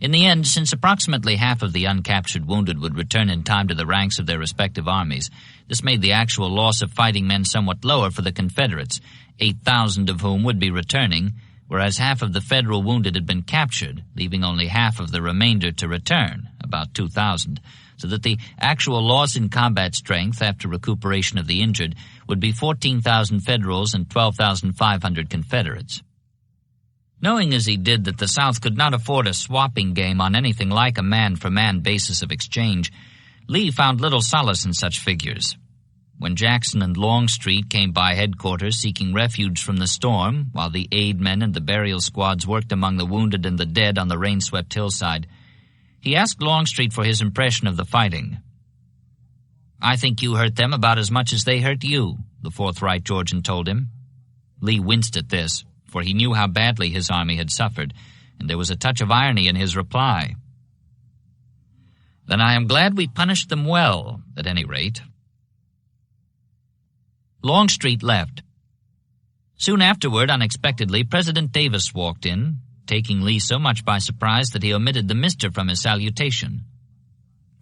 In the end, since approximately half of the uncaptured wounded would return in time to the ranks of their respective armies, this made the actual loss of fighting men somewhat lower for the Confederates, 8,000 of whom would be returning, whereas half of the Federal wounded had been captured, leaving only half of the remainder to return, about 2,000, so that the actual loss in combat strength after recuperation of the injured would be 14,000 Federals and 12,500 Confederates. Knowing as he did that the South could not afford a swapping game on anything like a man-for-man basis of exchange, Lee found little solace in such figures. When Jackson and Longstreet came by headquarters seeking refuge from the storm, while the aid men and the burial squads worked among the wounded and the dead on the rain-swept hillside, he asked Longstreet for his impression of the fighting. "I think you hurt them about as much as they hurt you," the forthright Georgian told him. Lee winced at this, for he knew how badly his army had suffered, and there was a touch of irony in his reply. "Then I am glad we punished them well, at any rate." Longstreet left. Soon afterward, unexpectedly, President Davis walked in, taking Lee so much by surprise that he omitted the Mr. from his salutation.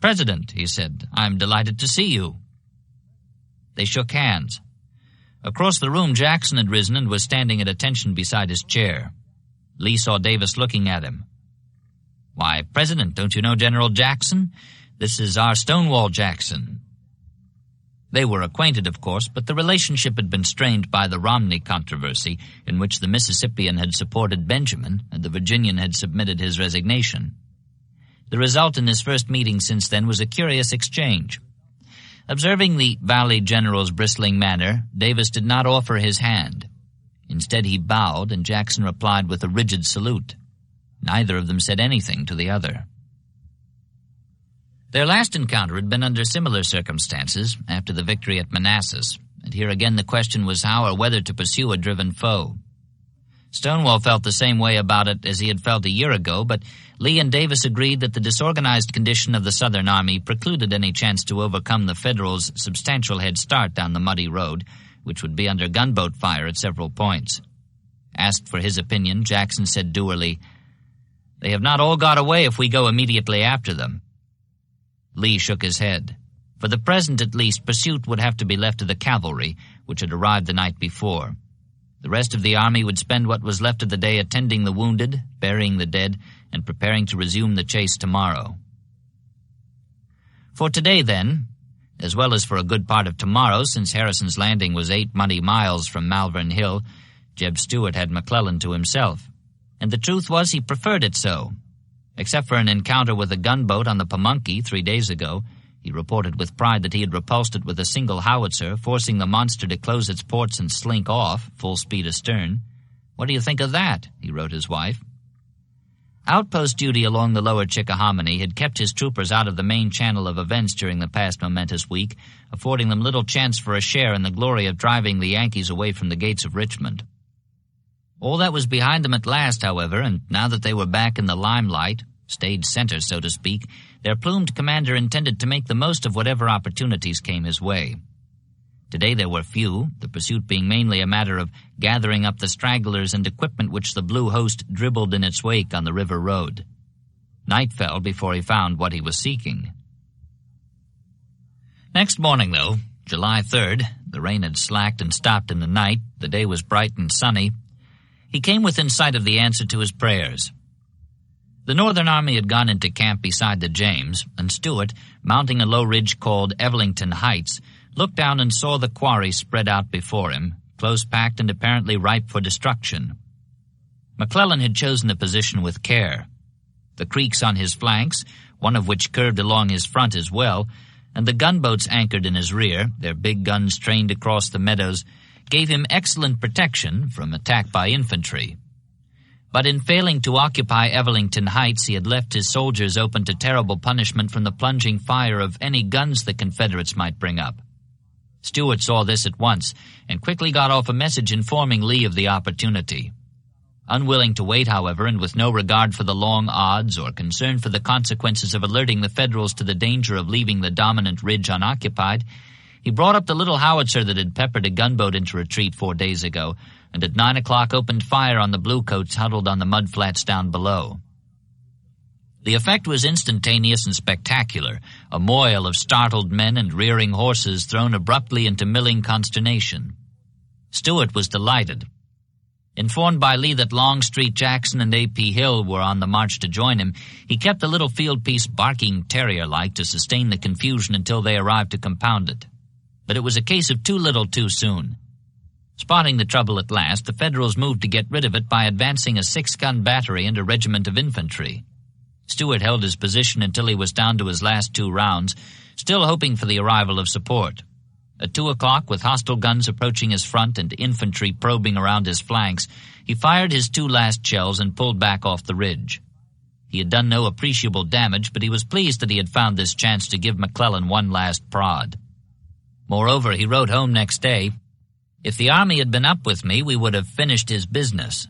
"President," he said, "I'm delighted to see you." They shook hands. Across the room, Jackson had risen and was standing at attention beside his chair. Lee saw Davis looking at him. "Why, President, don't you know General Jackson? This is our Stonewall Jackson." They were acquainted, of course, but the relationship had been strained by the Romney controversy, in which the Mississippian had supported Benjamin and the Virginian had submitted his resignation. The result in this first meeting since then was a curious exchange. Observing the Valley General's bristling manner, Davis did not offer his hand. Instead, he bowed, and Jackson replied with a rigid salute. Neither of them said anything to the other. Their last encounter had been under similar circumstances after the victory at Manassas, and here again the question was how or whether to pursue a driven foe. Stonewall felt the same way about it as he had felt a year ago, but Lee and Davis agreed that the disorganized condition of the Southern Army precluded any chance to overcome the Federals' substantial head start down the muddy road, which would be under gunboat fire at several points. Asked for his opinion, Jackson said dourly, "They have not all got away if we go immediately after them." Lee shook his head. For the present, at least, pursuit would have to be left to the cavalry, which had arrived the night before. The rest of the army would spend what was left of the day attending the wounded, burying the dead, and preparing to resume the chase tomorrow. For today, then, as well as for a good part of tomorrow, since Harrison's Landing was 8 muddy miles from Malvern Hill, Jeb Stuart had McClellan to himself. And the truth was he preferred it so. Except for an encounter with a gunboat on the Pamunkey 3 days ago, he reported with pride that he had repulsed it with a single howitzer, forcing the monster to close its ports and slink off, full speed astern. "What do you think of that?" he wrote his wife. Outpost duty along the lower Chickahominy had kept his troopers out of the main channel of events during the past momentous week, affording them little chance for a share in the glory of driving the Yankees away from the gates of Richmond. All that was behind them at last, however, and now that they were back in the limelight, stage center, so to speak, their plumed commander intended to make the most of whatever opportunities came his way. Today there were few, the pursuit being mainly a matter of gathering up the stragglers and equipment which the blue host dribbled in its wake on the river road. Night fell before he found what he was seeking. Next morning, though, July 3rd, the rain had slacked and stopped in the night, the day was bright and sunny, he came within sight of the answer to his prayers. The Northern Army had gone into camp beside the James, and Stuart, mounting a low ridge called Evelington Heights, looked down and saw the quarry spread out before him, close-packed and apparently ripe for destruction. McClellan had chosen the position with care. The creeks on his flanks, one of which curved along his front as well, and the gunboats anchored in his rear, their big guns trained across the meadows, gave him excellent protection from attack by infantry. But in failing to occupy Everlington Heights, he had left his soldiers open to terrible punishment from the plunging fire of any guns the Confederates might bring up. Stuart saw this at once and quickly got off a message informing Lee of the opportunity. Unwilling to wait, however, and with no regard for the long odds or concern for the consequences of alerting the Federals to the danger of leaving the dominant ridge unoccupied, he brought up the little howitzer that had peppered a gunboat into retreat 4 days ago, and at 9 o'clock opened fire on the bluecoats huddled on the mudflats down below. The effect was instantaneous and spectacular, a moil of startled men and rearing horses thrown abruptly into milling consternation. Stuart was delighted. Informed by Lee that Longstreet, Jackson, and A.P. Hill were on the march to join him, he kept the little field piece barking terrier-like to sustain the confusion until they arrived to compound it. But it was a case of too little too soon. Spotting the trouble at last, the Federals moved to get rid of it by advancing a 6-gun battery and a regiment of infantry. Stuart held his position until he was down to his last 2 rounds, still hoping for the arrival of support. At 2 o'clock, with hostile guns approaching his front and infantry probing around his flanks, he fired his 2 last shells and pulled back off the ridge. He had done no appreciable damage, but he was pleased that he had found this chance to give McClellan one last prod. Moreover, he wrote home next day, "If the army had been up with me, we would have finished his business."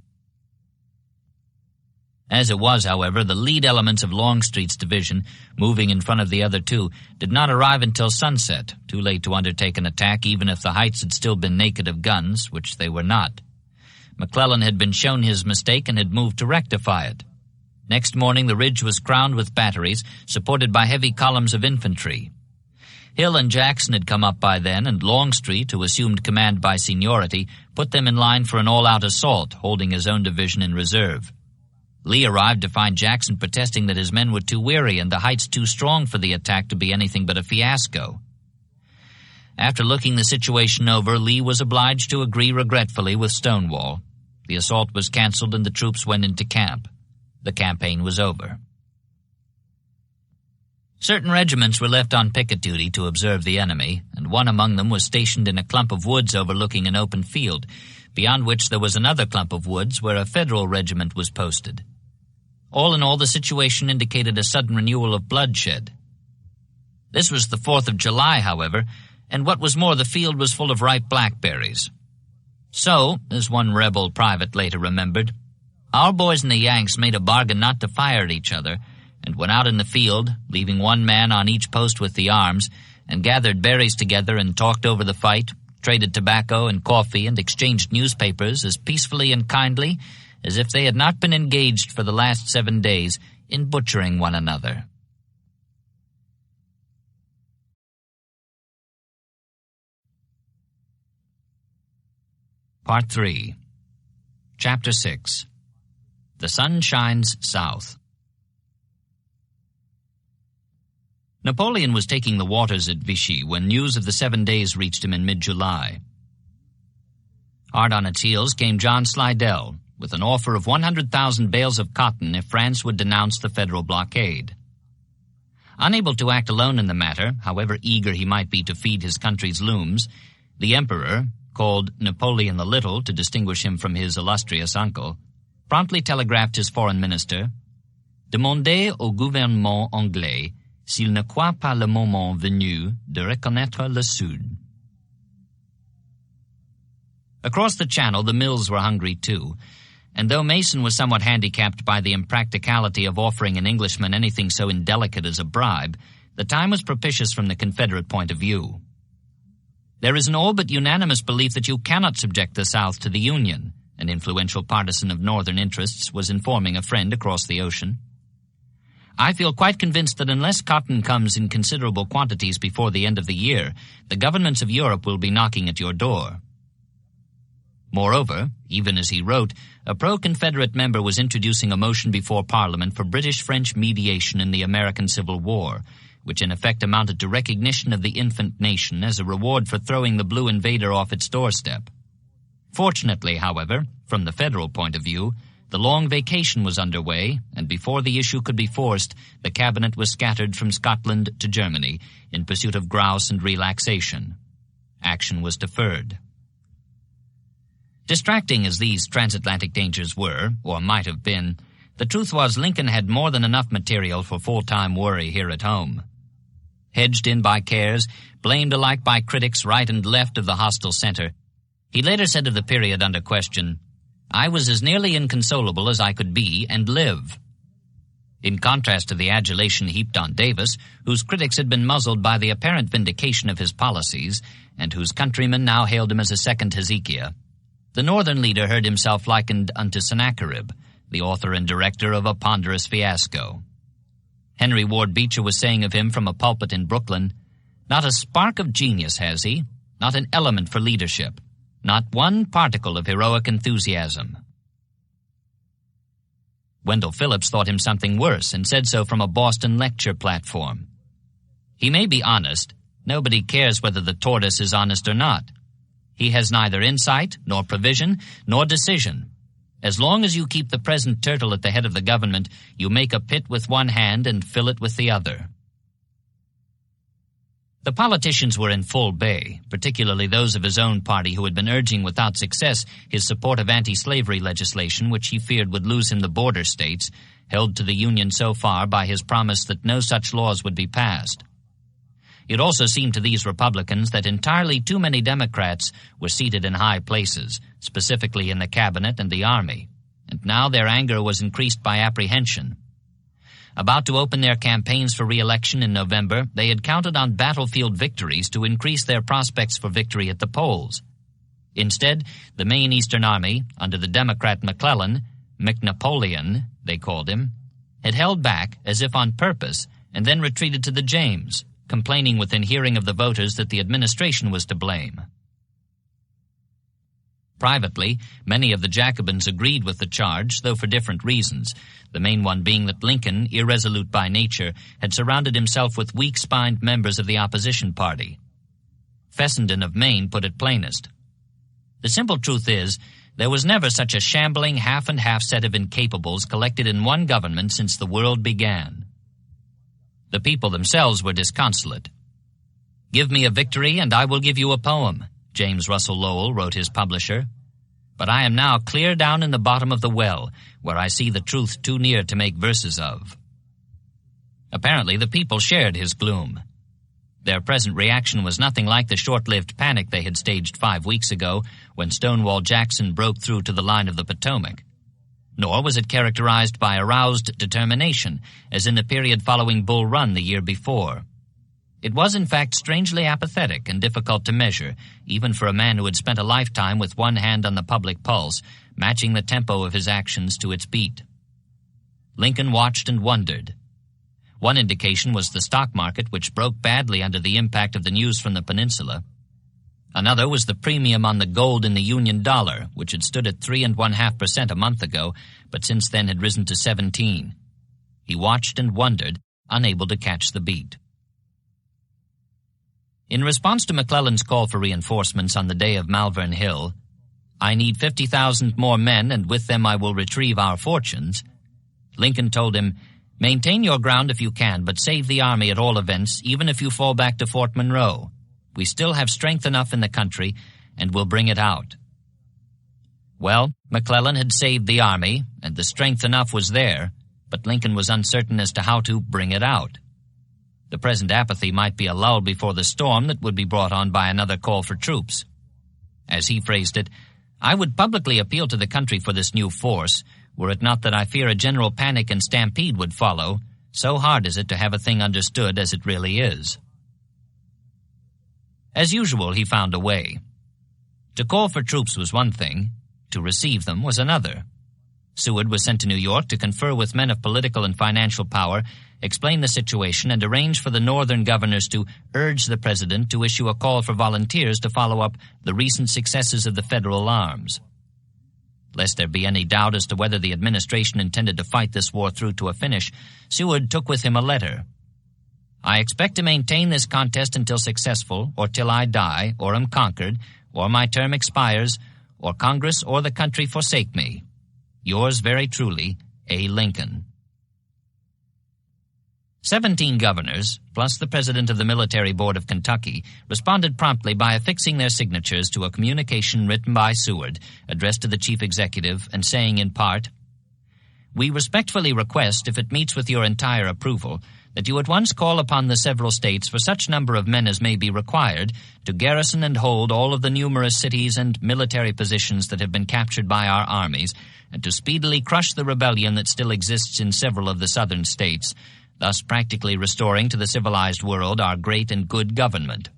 As it was, however, the lead elements of Longstreet's division, moving in front of the other 2, did not arrive until sunset, too late to undertake an attack even if the heights had still been naked of guns, which they were not. McClellan had been shown his mistake and had moved to rectify it. Next morning the ridge was crowned with batteries, supported by heavy columns of infantry. Hill and Jackson had come up by then, and Longstreet, who assumed command by seniority, put them in line for an all-out assault, holding his own division in reserve. Lee arrived to find Jackson protesting that his men were too weary and the heights too strong for the attack to be anything but a fiasco. After looking the situation over, Lee was obliged to agree regretfully with Stonewall. The assault was canceled and the troops went into camp. The campaign was over. Certain regiments were left on picket duty to observe the enemy, and one among them was stationed in a clump of woods overlooking an open field, beyond which there was another clump of woods where a Federal regiment was posted. All in all, the situation indicated a sudden renewal of bloodshed. This was the 4th of July, however, and what was more, the field was full of ripe blackberries. So, as one rebel private later remembered, our boys and the Yanks made a bargain not to fire at each other, and went out in the field, leaving one man on each post with the arms, and gathered berries together and talked over the fight, traded tobacco and coffee, and exchanged newspapers as peacefully and kindly as if they had not been engaged for the last 7 days in butchering one another. Part 3. Chapter 6. The Sun Shines South. Napoleon was taking the waters at Vichy when news of the 7 days reached him in mid-July. Hard on its heels came John Slidell, with an offer of 100,000 bales of cotton if France would denounce the Federal blockade. Unable to act alone in the matter, however eager he might be to feed his country's looms, the Emperor, called Napoleon the Little to distinguish him from his illustrious uncle, promptly telegraphed his foreign minister, "Demandez au gouvernement anglais s'il ne croit pas le moment venu de reconnaître le Sud." Across the Channel, the mills were hungry too, and though Mason was somewhat handicapped by the impracticality of offering an Englishman anything so indelicate as a bribe, the time was propitious from the Confederate point of view. There is an all but unanimous belief that you cannot subject the South to the Union, an influential partisan of Northern interests was informing a friend across the ocean. I feel quite convinced that unless cotton comes in considerable quantities before the end of the year, the governments of Europe will be knocking at your door. Moreover, even as he wrote, a pro-Confederate member was introducing a motion before Parliament for British-French mediation in the American Civil War, which in effect amounted to recognition of the infant nation as a reward for throwing the blue invader off its doorstep. Fortunately, however, from the federal point of view, The long vacation was underway, and before the issue could be forced, the cabinet was scattered from Scotland to Germany in pursuit of grouse and relaxation. Action was deferred. Distracting as these transatlantic dangers were, or might have been, the truth was Lincoln had more than enough material for full-time worry here at home. Hedged in by cares, blamed alike by critics right and left of the hostile center, he later said of the period under question, "I was as nearly inconsolable as I could be and live." In contrast to the adulation heaped on Davis, whose critics had been muzzled by the apparent vindication of his policies, and whose countrymen now hailed him as a second Hezekiah, the Northern leader heard himself likened unto Sennacherib, the author and director of a ponderous fiasco. Henry Ward Beecher was saying of him from a pulpit in Brooklyn, "Not a spark of genius has he, not an element for leadership, not one particle of heroic enthusiasm." Wendell Phillips thought him something worse and said so from a Boston lecture platform. "He may be honest. Nobody cares whether the tortoise is honest or not. He has neither insight, nor provision, nor decision. As long as you keep the present turtle at the head of the government, you make a pit with one hand and fill it with the other." The politicians were in full bay, particularly those of his own party who had been urging without success his support of anti-slavery legislation, which he feared would lose him the border states, held to the Union so far by his promise that no such laws would be passed. It also seemed to these Republicans that entirely too many Democrats were seated in high places, specifically in the cabinet and the army, and now their anger was increased by apprehension. About to open their campaigns for re-election in November, they had counted on battlefield victories to increase their prospects for victory at the polls. Instead, the Maine Eastern Army, under the Democrat McClellan, McNapoleon, they called him, had held back as if on purpose and then retreated to the James, complaining within hearing of the voters that the administration was to blame. Privately, many of the Jacobins agreed with the charge, though for different reasons, the main one being that Lincoln, irresolute by nature, had surrounded himself with weak-spined members of the opposition party. Fessenden of Maine put it plainest. "The simple truth is, there was never such a shambling half-and-half set of incapables collected in one government since the world began." The people themselves were disconsolate. "Give me a victory and I will give you a poem," James Russell Lowell wrote his publisher. "But I am now clear down in the bottom of the well, where I see the truth too near to make verses of." Apparently the people shared his gloom. Their present reaction was nothing like the short-lived panic they had staged 5 weeks ago when Stonewall Jackson broke through to the line of the Potomac. Nor was it characterized by aroused determination, as in the period following Bull Run the year before. It was, in fact, strangely apathetic and difficult to measure, even for a man who had spent a lifetime with one hand on the public pulse, matching the tempo of his actions to its beat. Lincoln watched and wondered. One indication was the stock market, which broke badly under the impact of the news from the peninsula. Another was the premium on the gold in the Union dollar, which had stood at 3.5% a month ago, but since then had risen to 17%. He watched and wondered, unable to catch the beat. In response to McClellan's call for reinforcements on the day of Malvern Hill, "I need 50,000 more men, and with them I will retrieve our fortunes," Lincoln told him, "Maintain your ground if you can, but save the army at all events, even if you fall back to Fort Monroe. We still have strength enough in the country, and will bring it out." Well, McClellan had saved the army, and the strength enough was there, but Lincoln was uncertain as to how to bring it out. The present apathy might be a lull before the storm that would be brought on by another call for troops. As he phrased it, "I would publicly appeal to the country for this new force, were it not that I fear a general panic and stampede would follow, so hard is it to have a thing understood as it really is." As usual, he found a way. To call for troops was one thing, to receive them was another. Seward was sent to New York to confer with men of political and financial power, explain the situation, and arrange for the northern governors to urge the president to issue a call for volunteers to follow up the recent successes of the federal arms. Lest there be any doubt as to whether the administration intended to fight this war through to a finish, Seward took with him a letter. "I expect to maintain this contest until successful, or till I die, or am conquered, or my term expires, or Congress or the country forsake me. Yours very truly, A. Lincoln. 17 governors, plus the president of the Military Board of Kentucky, responded promptly by affixing their signatures to a communication written by Seward, addressed to the chief executive, and saying in part, "We respectfully request, if it meets with your entire approval, that you at once call upon the several states for such number of men as may be required to garrison and hold all of the numerous cities and military positions that have been captured by our armies, and to speedily crush the rebellion that still exists in several of the southern states, thus practically restoring to the civilized world our great and good government."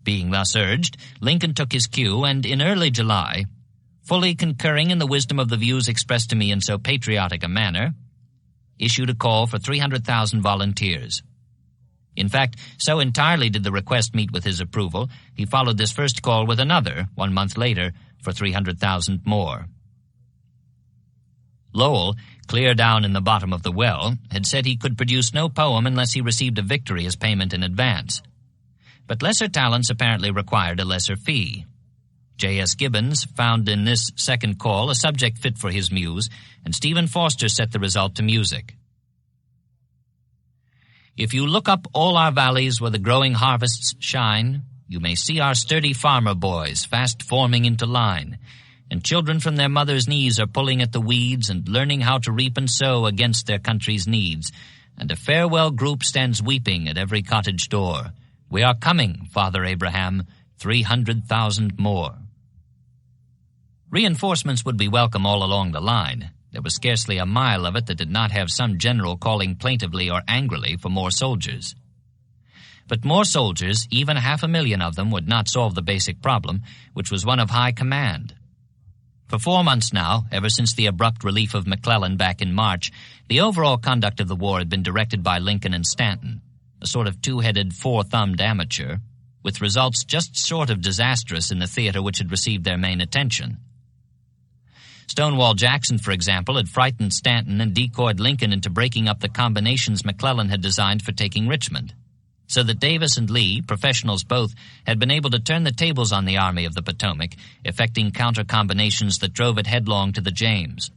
Being thus urged, Lincoln took his cue and in early July, fully concurring in the wisdom of the views expressed to me in so patriotic a manner, issued a call for 300,000 volunteers. In fact, so entirely did the request meet with his approval, he followed this first call with another, 1 month later, for 300,000 more. Lowell, clear down in the bottom of the well, had said he could produce no poem unless he received a victory as payment in advance. But lesser talents apparently required a lesser fee. J.S. Gibbons found in this second call a subject fit for his muse, and Stephen Foster set the result to music. "If you look up all our valleys where the growing harvests shine, you may see our sturdy farmer boys fast forming into line, and children from their mothers' knees are pulling at the weeds and learning how to reap and sow against their country's needs, and a farewell group stands weeping at every cottage door. We are coming, Father Abraham, 300,000 more." Reinforcements would be welcome all along the line. There was scarcely a mile of it that did not have some general calling plaintively or angrily for more soldiers. But more soldiers, even 500,000 of them, would not solve the basic problem, which was one of high command. For 4 months now, ever since the abrupt relief of McClellan back in March, the overall conduct of the war had been directed by Lincoln and Stanton, a sort of two-headed, four-thumbed amateur, with results just short of disastrous in the theater which had received their main attention. Stonewall Jackson, for example, had frightened Stanton and decoyed Lincoln into breaking up the combinations McClellan had designed for taking Richmond, so that Davis and Lee, professionals both, had been able to turn the tables on the Army of the Potomac, effecting counter-combinations that drove it headlong to the James.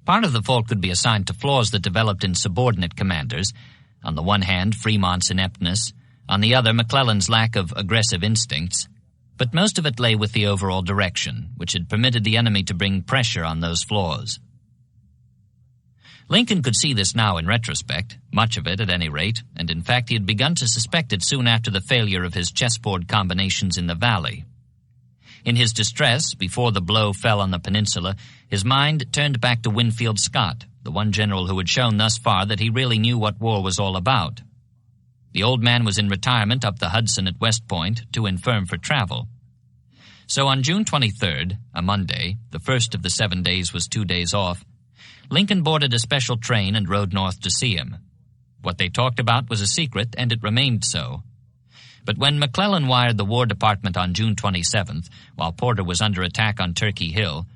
Part of the fault could be assigned to flaws that developed in subordinate commanders, on the one hand Fremont's ineptness, on the other McClellan's lack of aggressive instincts, but most of it lay with the overall direction, which had permitted the enemy to bring pressure on those flaws. Lincoln could see this now in retrospect, much of it at any rate, and in fact he had begun to suspect it soon after the failure of his chessboard combinations in the valley. In his distress, before the blow fell on the peninsula, his mind turned back to Winfield Scott, the one general who had shown thus far that he really knew what war was all about. The old man was in retirement up the Hudson at West Point, too infirm for travel. So on June 23rd, a Monday, the first of the 7 days was 2 days off, Lincoln boarded a special train and rode north to see him. What they talked about was a secret, and it remained so. But when McClellan wired the War Department on June 27th, while Porter was under attack on Turkey Hill,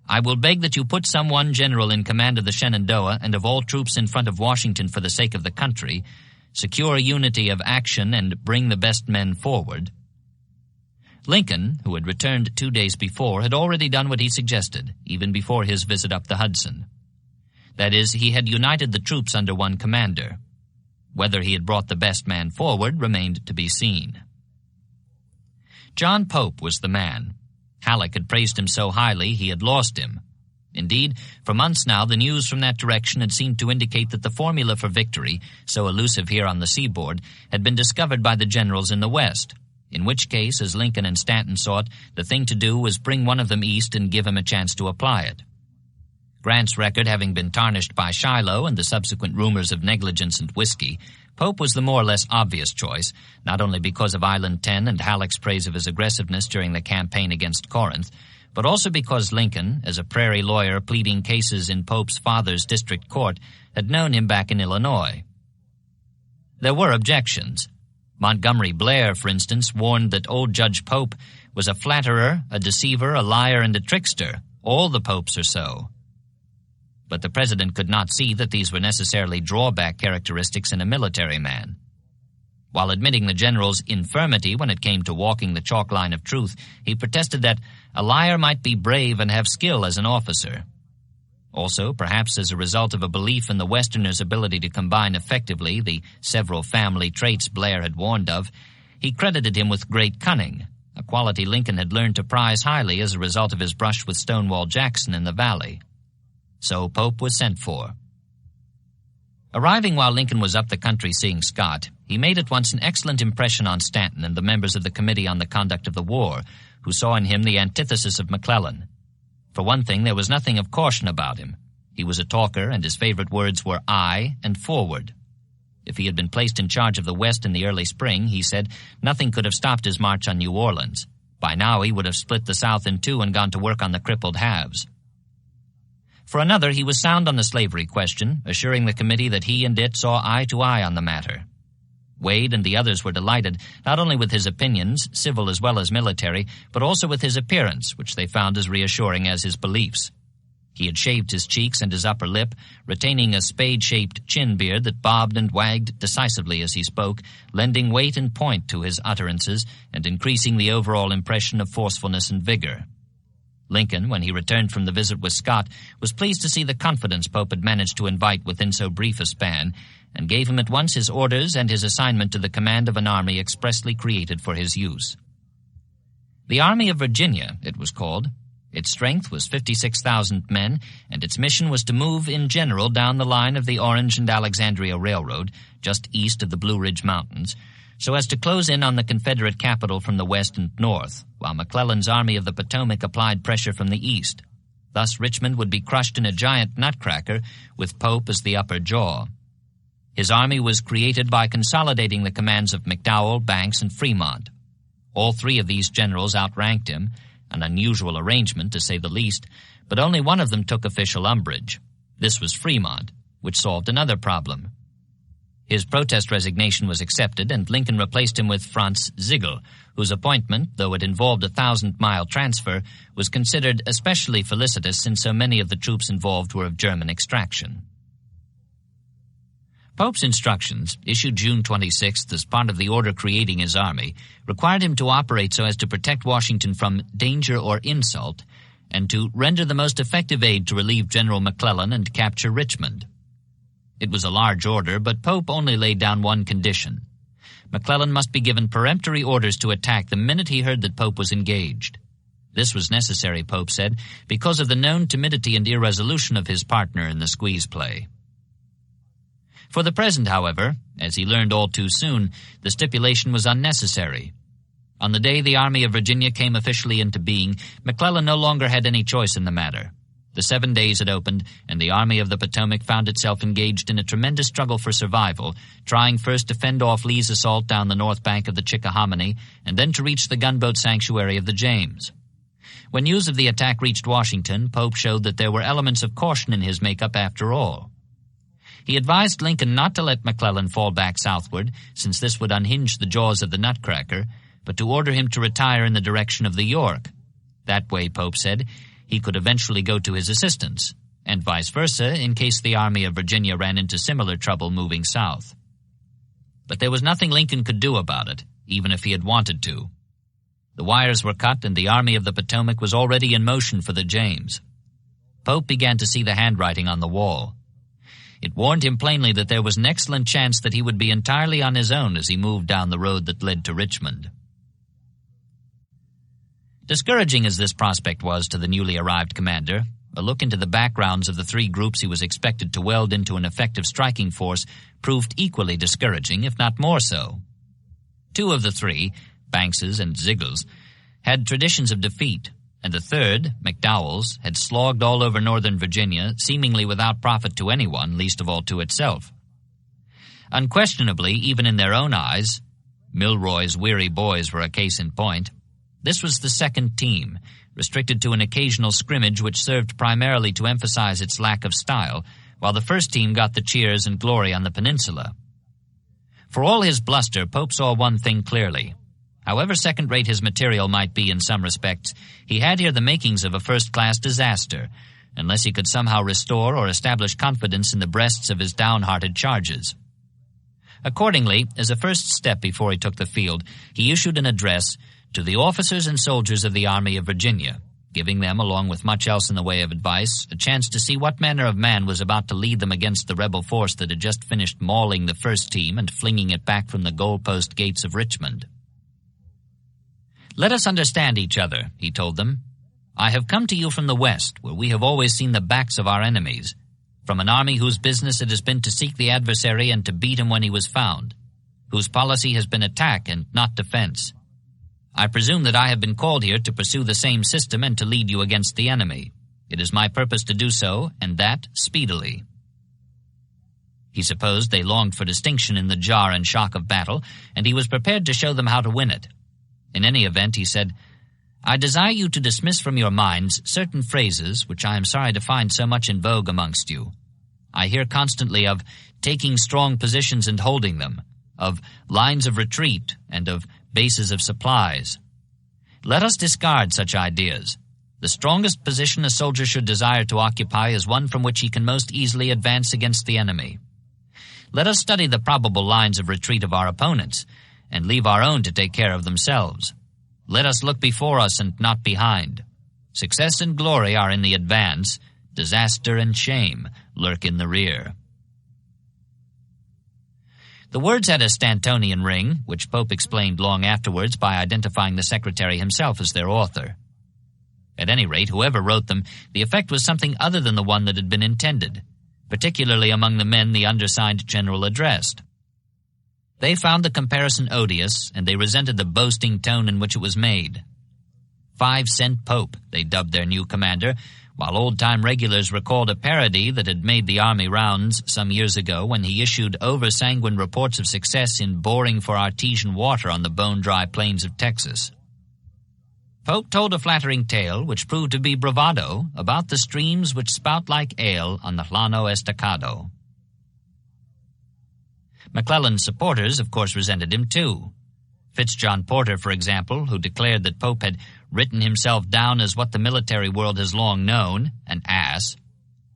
"I will beg that you put some one general in command of the Shenandoah and of all troops in front of Washington for the sake of the country, secure unity of action, and bring the best men forward." Lincoln, who had returned 2 days before, had already done what he suggested, even before his visit up the Hudson. That is, he had united the troops under one commander. Whether he had brought the best man forward remained to be seen. John Pope was the man. Halleck had praised him so highly he had lost him. Indeed, for months now the news from that direction had seemed to indicate that the formula for victory, so elusive here on the seaboard, had been discovered by the generals in the West, in which case, as Lincoln and Stanton saw it, the thing to do was bring one of them east and give him a chance to apply it. Grant's record having been tarnished by Shiloh and the subsequent rumors of negligence and whiskey, Pope was the more or less obvious choice, not only because of Island 10 and Halleck's praise of his aggressiveness during the campaign against Corinth, but also because Lincoln, as a prairie lawyer pleading cases in Pope's father's district court, had known him back in Illinois. There were objections. Montgomery Blair, for instance, warned that old Judge Pope was a flatterer, a deceiver, a liar, and a trickster. All the Popes are so. But the president could not see that these were necessarily drawback characteristics in a military man. While admitting the general's infirmity when it came to walking the chalk line of truth, he protested that a liar might be brave and have skill as an officer. Also, perhaps as a result of a belief in the Westerner's ability to combine effectively the several family traits Blair had warned of, he credited him with great cunning, a quality Lincoln had learned to prize highly as a result of his brush with Stonewall Jackson in the valley. So Pope was sent for. Arriving while Lincoln was up the country seeing Scott, he made at once an excellent impression on Stanton and the members of the Committee on the Conduct of the War, who saw in him the antithesis of McClellan. For one thing, there was nothing of caution about him. He was a talker, and his favorite words were "I" and "forward." If he had been placed in charge of the West in the early spring, he said, nothing could have stopped his march on New Orleans. By now he would have split the South in two and gone to work on the crippled halves. For another, he was sound on the slavery question, assuring the committee that he and it saw eye to eye on the matter. Wade and the others were delighted not only with his opinions, civil as well as military, but also with his appearance, which they found as reassuring as his beliefs. He had shaved his cheeks and his upper lip, retaining a spade-shaped chin beard that bobbed and wagged decisively as he spoke, lending weight and point to his utterances and increasing the overall impression of forcefulness and vigor. Lincoln, when he returned from the visit with Scott, was pleased to see the confidence Pope had managed to invite within so brief a span, and gave him at once his orders and his assignment to the command of an army expressly created for his use. The Army of Virginia, it was called. Its strength was 56,000 men, and its mission was to move in general down the line of the Orange and Alexandria Railroad, just east of the Blue Ridge Mountains, so as to close in on the Confederate capital from the west and north, while McClellan's Army of the Potomac applied pressure from the east. Thus Richmond would be crushed in a giant nutcracker, with Pope as the upper jaw. His army was created by consolidating the commands of McDowell, Banks, and Fremont. All three of these generals outranked him, an unusual arrangement to say the least, but only one of them took official umbrage. This was Fremont, which solved another problem. His protest resignation was accepted, and Lincoln replaced him with Franz Sigel, whose appointment, though it involved a 1,000-mile transfer, was considered especially felicitous since so many of the troops involved were of German extraction. Pope's instructions, issued June 26th as part of the order creating his army, required him to operate so as to protect Washington from danger or insult, and to render the most effective aid to relieve General McClellan and capture Richmond. It was a large order, but Pope only laid down one condition. McClellan must be given peremptory orders to attack the minute he heard that Pope was engaged. This was necessary, Pope said, because of the known timidity and irresolution of his partner in the squeeze play. For the present, however, as he learned all too soon, the stipulation was unnecessary. On the day the Army of Virginia came officially into being, McClellan no longer had any choice in the matter. The 7 days had opened, and the Army of the Potomac found itself engaged in a tremendous struggle for survival, trying first to fend off Lee's assault down the north bank of the Chickahominy, and then to reach the gunboat sanctuary of the James. When news of the attack reached Washington, Pope showed that there were elements of caution in his makeup after all. He advised Lincoln not to let McClellan fall back southward, since this would unhinge the jaws of the nutcracker, but to order him to retire in the direction of the York. That way, Pope said, he could eventually go to his assistance, and vice versa in case the Army of Virginia ran into similar trouble moving south. But there was nothing Lincoln could do about it, even if he had wanted to. The wires were cut, and the Army of the Potomac was already in motion for the James. Pope began to see the handwriting on the wall. It warned him plainly that there was an excellent chance that he would be entirely on his own as he moved down the road that led to Richmond. Discouraging as this prospect was to the newly arrived commander, a look into the backgrounds of the three groups he was expected to weld into an effective striking force proved equally discouraging, if not more so. Two of the three, Banks's and Sigel's, had traditions of defeat, and the third, McDowell's, had slogged all over northern Virginia, seemingly without profit to anyone, least of all to itself. Unquestionably, even in their own eyes, Milroy's weary boys were a case in point, this was the second team, restricted to an occasional scrimmage which served primarily to emphasize its lack of style, while the first team got the cheers and glory on the peninsula. For all his bluster, Pope saw one thing clearly. However second-rate his material might be in some respects, he had here the makings of a first-class disaster, unless he could somehow restore or establish confidence in the breasts of his downhearted charges. Accordingly, as a first step before he took the field, he issued an address to the officers and soldiers of the Army of Virginia, giving them, along with much else in the way of advice, a chance to see what manner of man was about to lead them against the rebel force that had just finished mauling the first team and flinging it back from the goalpost gates of Richmond. "Let us understand each other," he told them. "I have come to you from the West, where we have always seen the backs of our enemies, from an army whose business it has been to seek the adversary and to beat him when he was found, whose policy has been attack and not defense. I presume that I have been called here to pursue the same system and to lead you against the enemy. It is my purpose to do so, and that speedily." He supposed they longed for distinction in the jar and shock of battle, and he was prepared to show them how to win it. In any event, he said, "I desire you to dismiss from your minds certain phrases which I am sorry to find so much in vogue amongst you. I hear constantly of taking strong positions and holding them, of lines of retreat, and of bases of supplies. Let us discard such ideas. The strongest position a soldier should desire to occupy is one from which he can most easily advance against the enemy. Let us study the probable lines of retreat of our opponents, and leave our own to take care of themselves. Let us look before us and not behind. Success and glory are in the advance. Disaster and shame lurk in the rear." The words had a Stantonian ring, which Pope explained long afterwards by identifying the secretary himself as their author. At any rate, whoever wrote them, the effect was something other than the one that had been intended, particularly among the men the undersigned general addressed. They found the comparison odious, and they resented the boasting tone in which it was made. 5-cent Pope, they dubbed their new commander, while old-time regulars recalled a parody that had made the Army rounds some years ago when he issued over-sanguine reports of success in boring for artesian water on the bone-dry plains of Texas. Pope told a flattering tale, which proved to be bravado, about the streams which spout like ale on the Llano Estacado. McClellan's supporters, of course, resented him too. Fitzjohn Porter, for example, who declared that Pope had written himself down as what the military world has long known, an ass.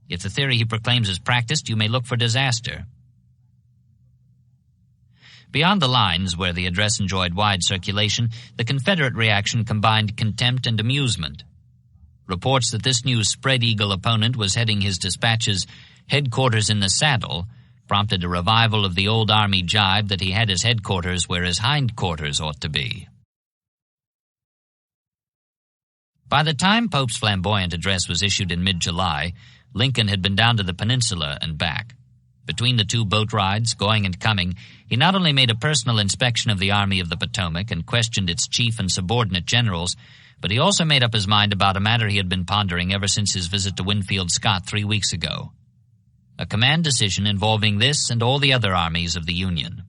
If the theory he proclaims is practiced, you may look for disaster. Beyond the lines, where the address enjoyed wide circulation, the Confederate reaction combined contempt and amusement. Reports that this new spread-eagle opponent was heading his dispatches headquarters in the saddle prompted a revival of the old Army jibe that he had his headquarters where his hindquarters ought to be. By the time Pope's flamboyant address was issued in mid-July, Lincoln had been down to the peninsula and back. Between the two boat rides, going and coming, he not only made a personal inspection of the Army of the Potomac and questioned its chief and subordinate generals, but he also made up his mind about a matter he had been pondering ever since his visit to Winfield Scott 3 weeks ago. A command decision involving this and all the other armies of the Union.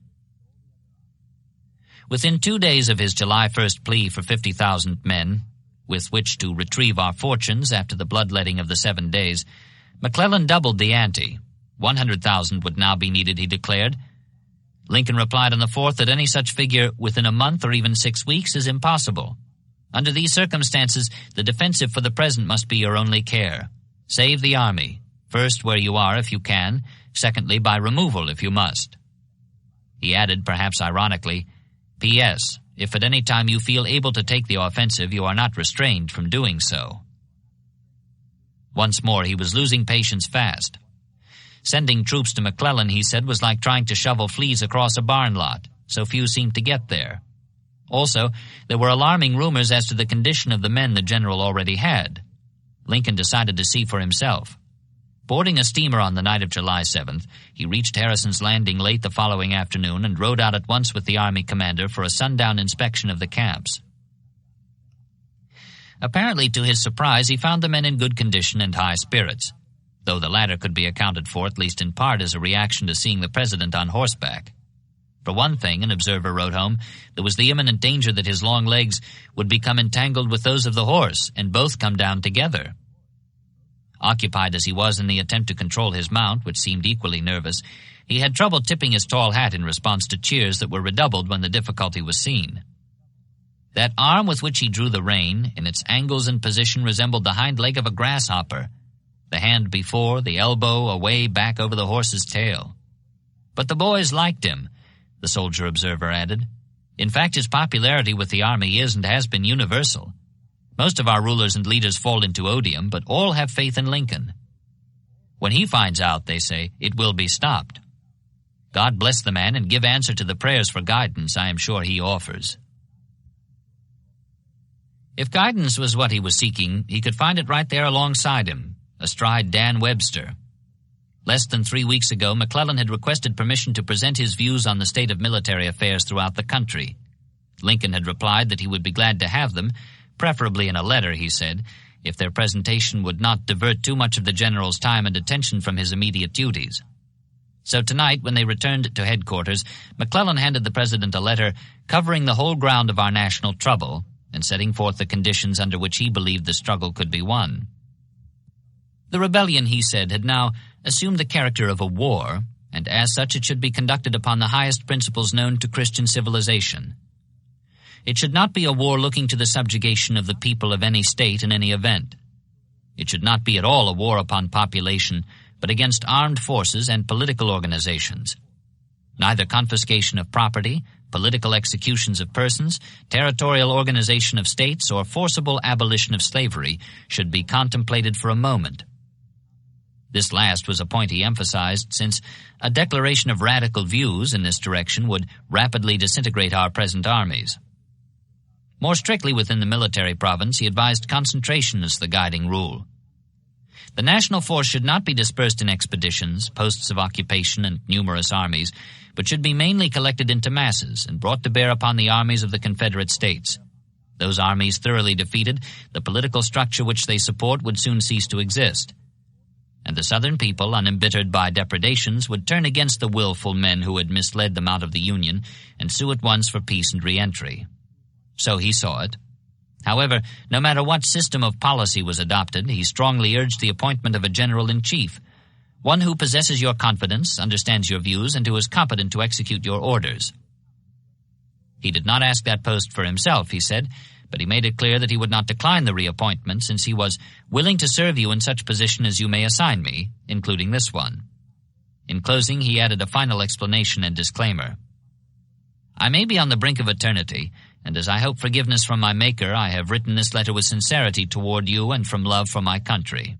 Within 2 days of his July 1st plea for 50,000 men, with which to retrieve our fortunes after the bloodletting of the 7 days, McClellan doubled the ante. 100,000 would now be needed, he declared. Lincoln replied on the 4th that any such figure within a month or even 6 weeks is impossible. Under these circumstances, the defensive for the present must be your only care. Save the army, first where you are if you can, secondly by removal if you must. He added, perhaps ironically, P.S. If at any time you feel able to take the offensive, you are not restrained from doing so. Once more, he was losing patience fast. Sending troops to McClellan, he said, was like trying to shovel fleas across a barn lot. So few seemed to get there. Also, there were alarming rumors as to the condition of the men the general already had. Lincoln decided to see for himself. Boarding a steamer on the night of July 7th, he reached Harrison's Landing late the following afternoon and rode out at once with the Army commander for a sundown inspection of the camps. Apparently, to his surprise, he found the men in good condition and high spirits, though the latter could be accounted for, at least in part, as a reaction to seeing the president on horseback. For one thing, an observer wrote home, there was the imminent danger that his long legs would become entangled with those of the horse, and both come down together. Occupied as he was in the attempt to control his mount, which seemed equally nervous, he had trouble tipping his tall hat in response to cheers that were redoubled when the difficulty was seen. That arm with which he drew the rein, in its angles and position, resembled the hind leg of a grasshopper, the hand before, the elbow away back over the horse's tail. But the boys liked him, the soldier observer added. In fact, his popularity with the Army is and has been universal. Most of our rulers and leaders fall into odium, but all have faith in Lincoln. When he finds out, they say, it will be stopped. God bless the man and give answer to the prayers for guidance I am sure he offers. If guidance was what he was seeking, he could find it right there alongside him, astride Dan Webster. Less than 3 weeks ago, McClellan had requested permission to present his views on the state of military affairs throughout the country. Lincoln had replied that he would be glad to have them, preferably in a letter, he said, if their presentation would not divert too much of the general's time and attention from his immediate duties. So tonight, when they returned to headquarters, McClellan handed the president a letter covering the whole ground of our national trouble and setting forth the conditions under which he believed the struggle could be won. The rebellion, he said, had now assumed the character of a war, and as such it should be conducted upon the highest principles known to Christian civilization. It should not be a war looking to the subjugation of the people of any state in any event. It should not be at all a war upon population, but against armed forces and political organizations. Neither confiscation of property, political executions of persons, territorial organization of states, or forcible abolition of slavery should be contemplated for a moment. This last was a point he emphasized, since a declaration of radical views in this direction would rapidly disintegrate our present armies. More strictly within the military province, he advised concentration as the guiding rule. The national force should not be dispersed in expeditions, posts of occupation, and numerous armies, but should be mainly collected into masses and brought to bear upon the armies of the Confederate States. Those armies thoroughly defeated, the political structure which they support would soon cease to exist, and the Southern people, unembittered by depredations, would turn against the willful men who had misled them out of the Union and sue at once for peace and re-entry. So he saw it. However, no matter what system of policy was adopted, he strongly urged the appointment of a general-in-chief, one who possesses your confidence, understands your views, and who is competent to execute your orders. He did not ask that post for himself, he said, but he made it clear that he would not decline the reappointment, since he was willing to serve you in such position as you may assign me, including this one. In closing, he added a final explanation and disclaimer. I may be on the brink of eternity, and as I hope forgiveness from my Maker, I have written this letter with sincerity toward you and from love for my country.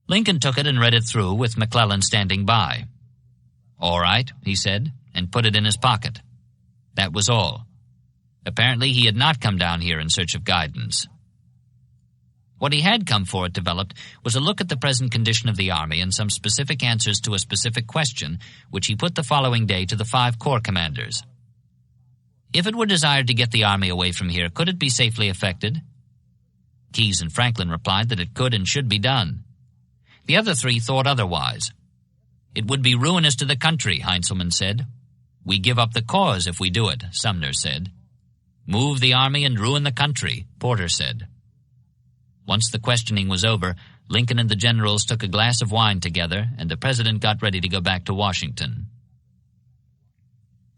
Lincoln took it and read it through, with McClellan standing by. All right, he said, and put it in his pocket. That was all. Apparently he had not come down here in search of guidance. What he had come for, it developed, was a look at the present condition of the Army and some specific answers to a specific question, which he put the following day to the 5 corps commanders. If it were desired to get the Army away from here, could it be safely effected? Keyes and Franklin replied that it could and should be done. The other 3 thought otherwise. It would be ruinous to the country, Heintzelman said. We give up the cause if we do it, Sumner said. Move the Army and ruin the country, Porter said. Once the questioning was over, Lincoln and the generals took a glass of wine together, and the president got ready to go back to Washington.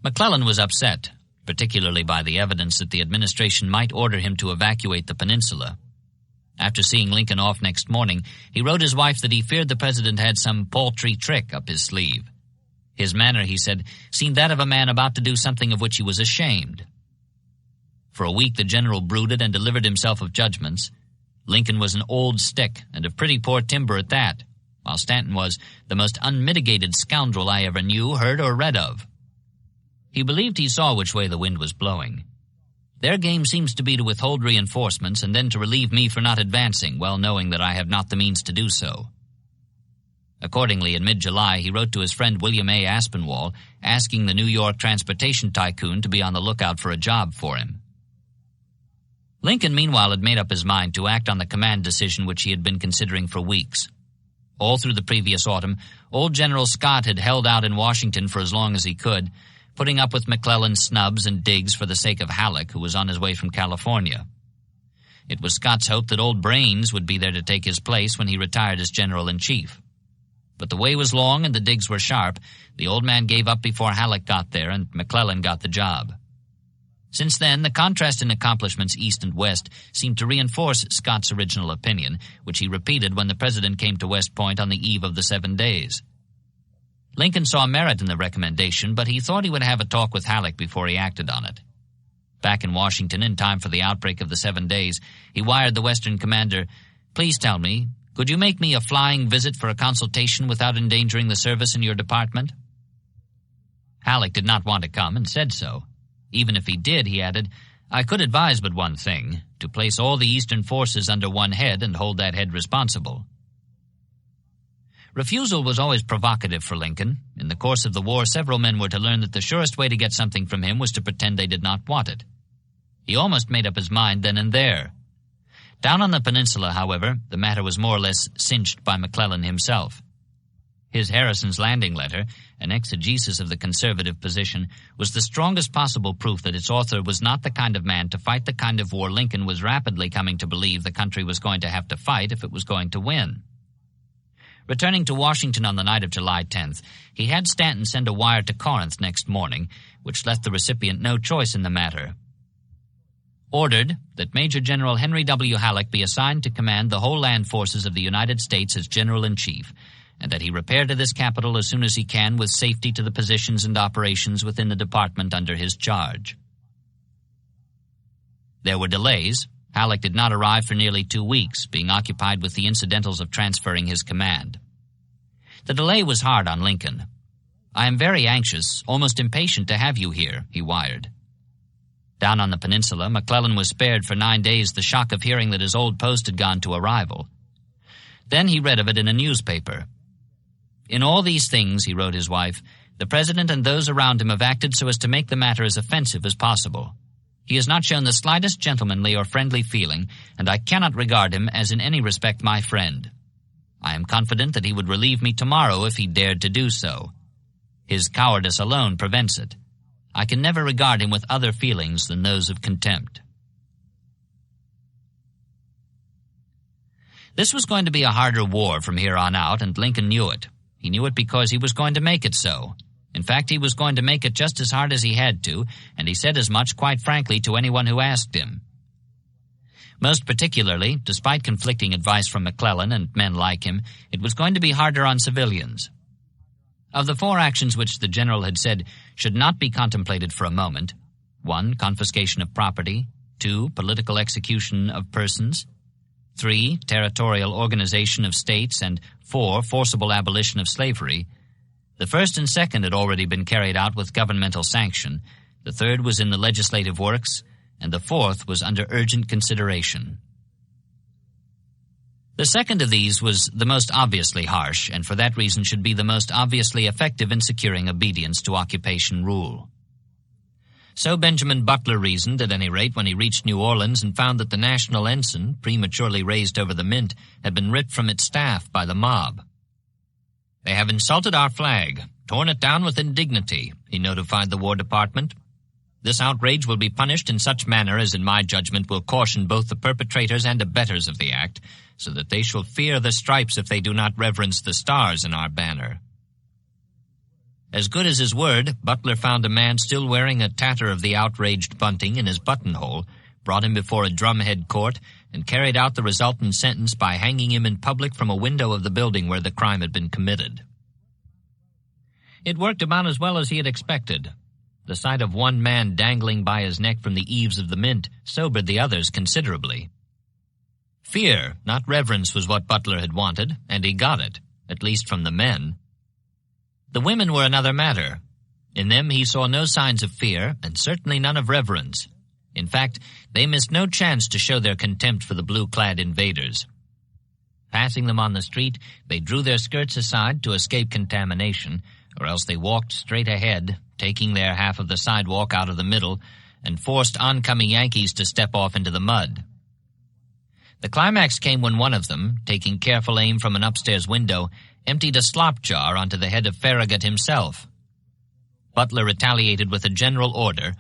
McClellan was upset, particularly by the evidence that the administration might order him to evacuate the peninsula. After seeing Lincoln off next morning, he wrote his wife that he feared the president had some paltry trick up his sleeve. His manner, he said, seemed that of a man about to do something of which he was ashamed. For a week the general brooded and delivered himself of judgments. Lincoln was an old stick, and of pretty poor timber at that, while Stanton was the most unmitigated scoundrel I ever knew, heard, or read of. He believed he saw which way the wind was blowing. Their game seems to be to withhold reinforcements and then to relieve me for not advancing, well knowing that I have not the means to do so. Accordingly, in mid-July, he wrote to his friend William A. Aspinwall, asking the New York transportation tycoon to be on the lookout for a job for him. Lincoln, meanwhile, had made up his mind to act on the command decision which he had been considering for weeks. All through the previous autumn, old General Scott had held out in Washington for as long as he could, putting up with McClellan's snubs and digs for the sake of Halleck, who was on his way from California. It was Scott's hope that old Brains would be there to take his place when he retired as general-in-chief. But the way was long and the digs were sharp. The old man gave up before Halleck got there, and McClellan got the job. Since then, the contrast in accomplishments east and west seemed to reinforce Scott's original opinion, which he repeated when the president came to West Point on the eve of the 7 days. Lincoln saw merit in the recommendation, but he thought he would have a talk with Halleck before he acted on it. Back in Washington in time for the outbreak of the 7 days, he wired the Western commander, "Please tell me, could you make me a flying visit for a consultation without endangering the service in your department?" Halleck did not want to come and said so. Even if he did, he added, "I could advise but one thing, to place all the Eastern forces under one head and hold that head responsible." Refusal was always provocative for Lincoln. In the course of the war, several men were to learn that the surest way to get something from him was to pretend they did not want it. He almost made up his mind then and there. Down on the peninsula, however, the matter was more or less cinched by McClellan himself. His Harrison's Landing letter, an exegesis of the conservative position, was the strongest possible proof that its author was not the kind of man to fight the kind of war Lincoln was rapidly coming to believe the country was going to have to fight if it was going to win. Returning to Washington on the night of July 10th, he had Stanton send a wire to Corinth next morning, which left the recipient no choice in the matter. Ordered that Major General Henry W. Halleck be assigned to command the whole land forces of the United States as General-in-Chief, and that he repair to this capital as soon as he can with safety to the positions and operations within the department under his charge. There were delays. Halleck did not arrive for nearly 2 weeks, being occupied with the incidentals of transferring his command. The delay was hard on Lincoln. "I am very anxious, almost impatient to have you here," he wired. Down on the peninsula, McClellan was spared for 9 days the shock of hearing that his old post had gone to a rival. Then he read of it in a newspaper. "In all these things," he wrote his wife, "the President and those around him have acted so as to make the matter as offensive as possible. He has not shown the slightest gentlemanly or friendly feeling, and I cannot regard him as in any respect my friend. I am confident that he would relieve me tomorrow if he dared to do so. His cowardice alone prevents it. I can never regard him with other feelings than those of contempt." This was going to be a harder war from here on out, and Lincoln knew it. He knew it because he was going to make it so. In fact, he was going to make it just as hard as he had to, and he said as much quite frankly to anyone who asked him. Most particularly, despite conflicting advice from McClellan and men like him, it was going to be harder on civilians. Of the 4 actions which the general had said should not be contemplated for a moment, 1, confiscation of property, 2, political execution of persons, 3, territorial organization of states, and 4, forcible abolition of slavery, the first and second had already been carried out with governmental sanction, the third was in the legislative works, and the fourth was under urgent consideration. The second of these was the most obviously harsh, and for that reason should be the most obviously effective in securing obedience to occupation rule. So Benjamin Butler reasoned, at any rate, when he reached New Orleans and found that the national ensign, prematurely raised over the mint, had been ripped from its staff by the mob. "They have insulted our flag, torn it down with indignity," he notified the War Department. "This outrage will be punished in such manner as in my judgment will caution both the perpetrators and abettors of the act, so that they shall fear the stripes if they do not reverence the stars in our banner." As good as his word, Butler found a man still wearing a tatter of the outraged bunting in his buttonhole, brought him before a drumhead court, and carried out the resultant sentence by hanging him in public from a window of the building where the crime had been committed. It worked about as well as he had expected. The sight of one man dangling by his neck from the eaves of the mint sobered the others considerably. Fear, not reverence, was what Butler had wanted, and he got it, at least from the men. The women were another matter. In them he saw no signs of fear, and certainly none of reverence. In fact, they missed no chance to show their contempt for the blue-clad invaders. Passing them on the street, they drew their skirts aside to escape contamination, or else they walked straight ahead, taking their half of the sidewalk out of the middle, and forced oncoming Yankees to step off into the mud. The climax came when one of them, taking careful aim from an upstairs window, emptied a slop jar onto the head of Farragut himself. Butler retaliated with a general order,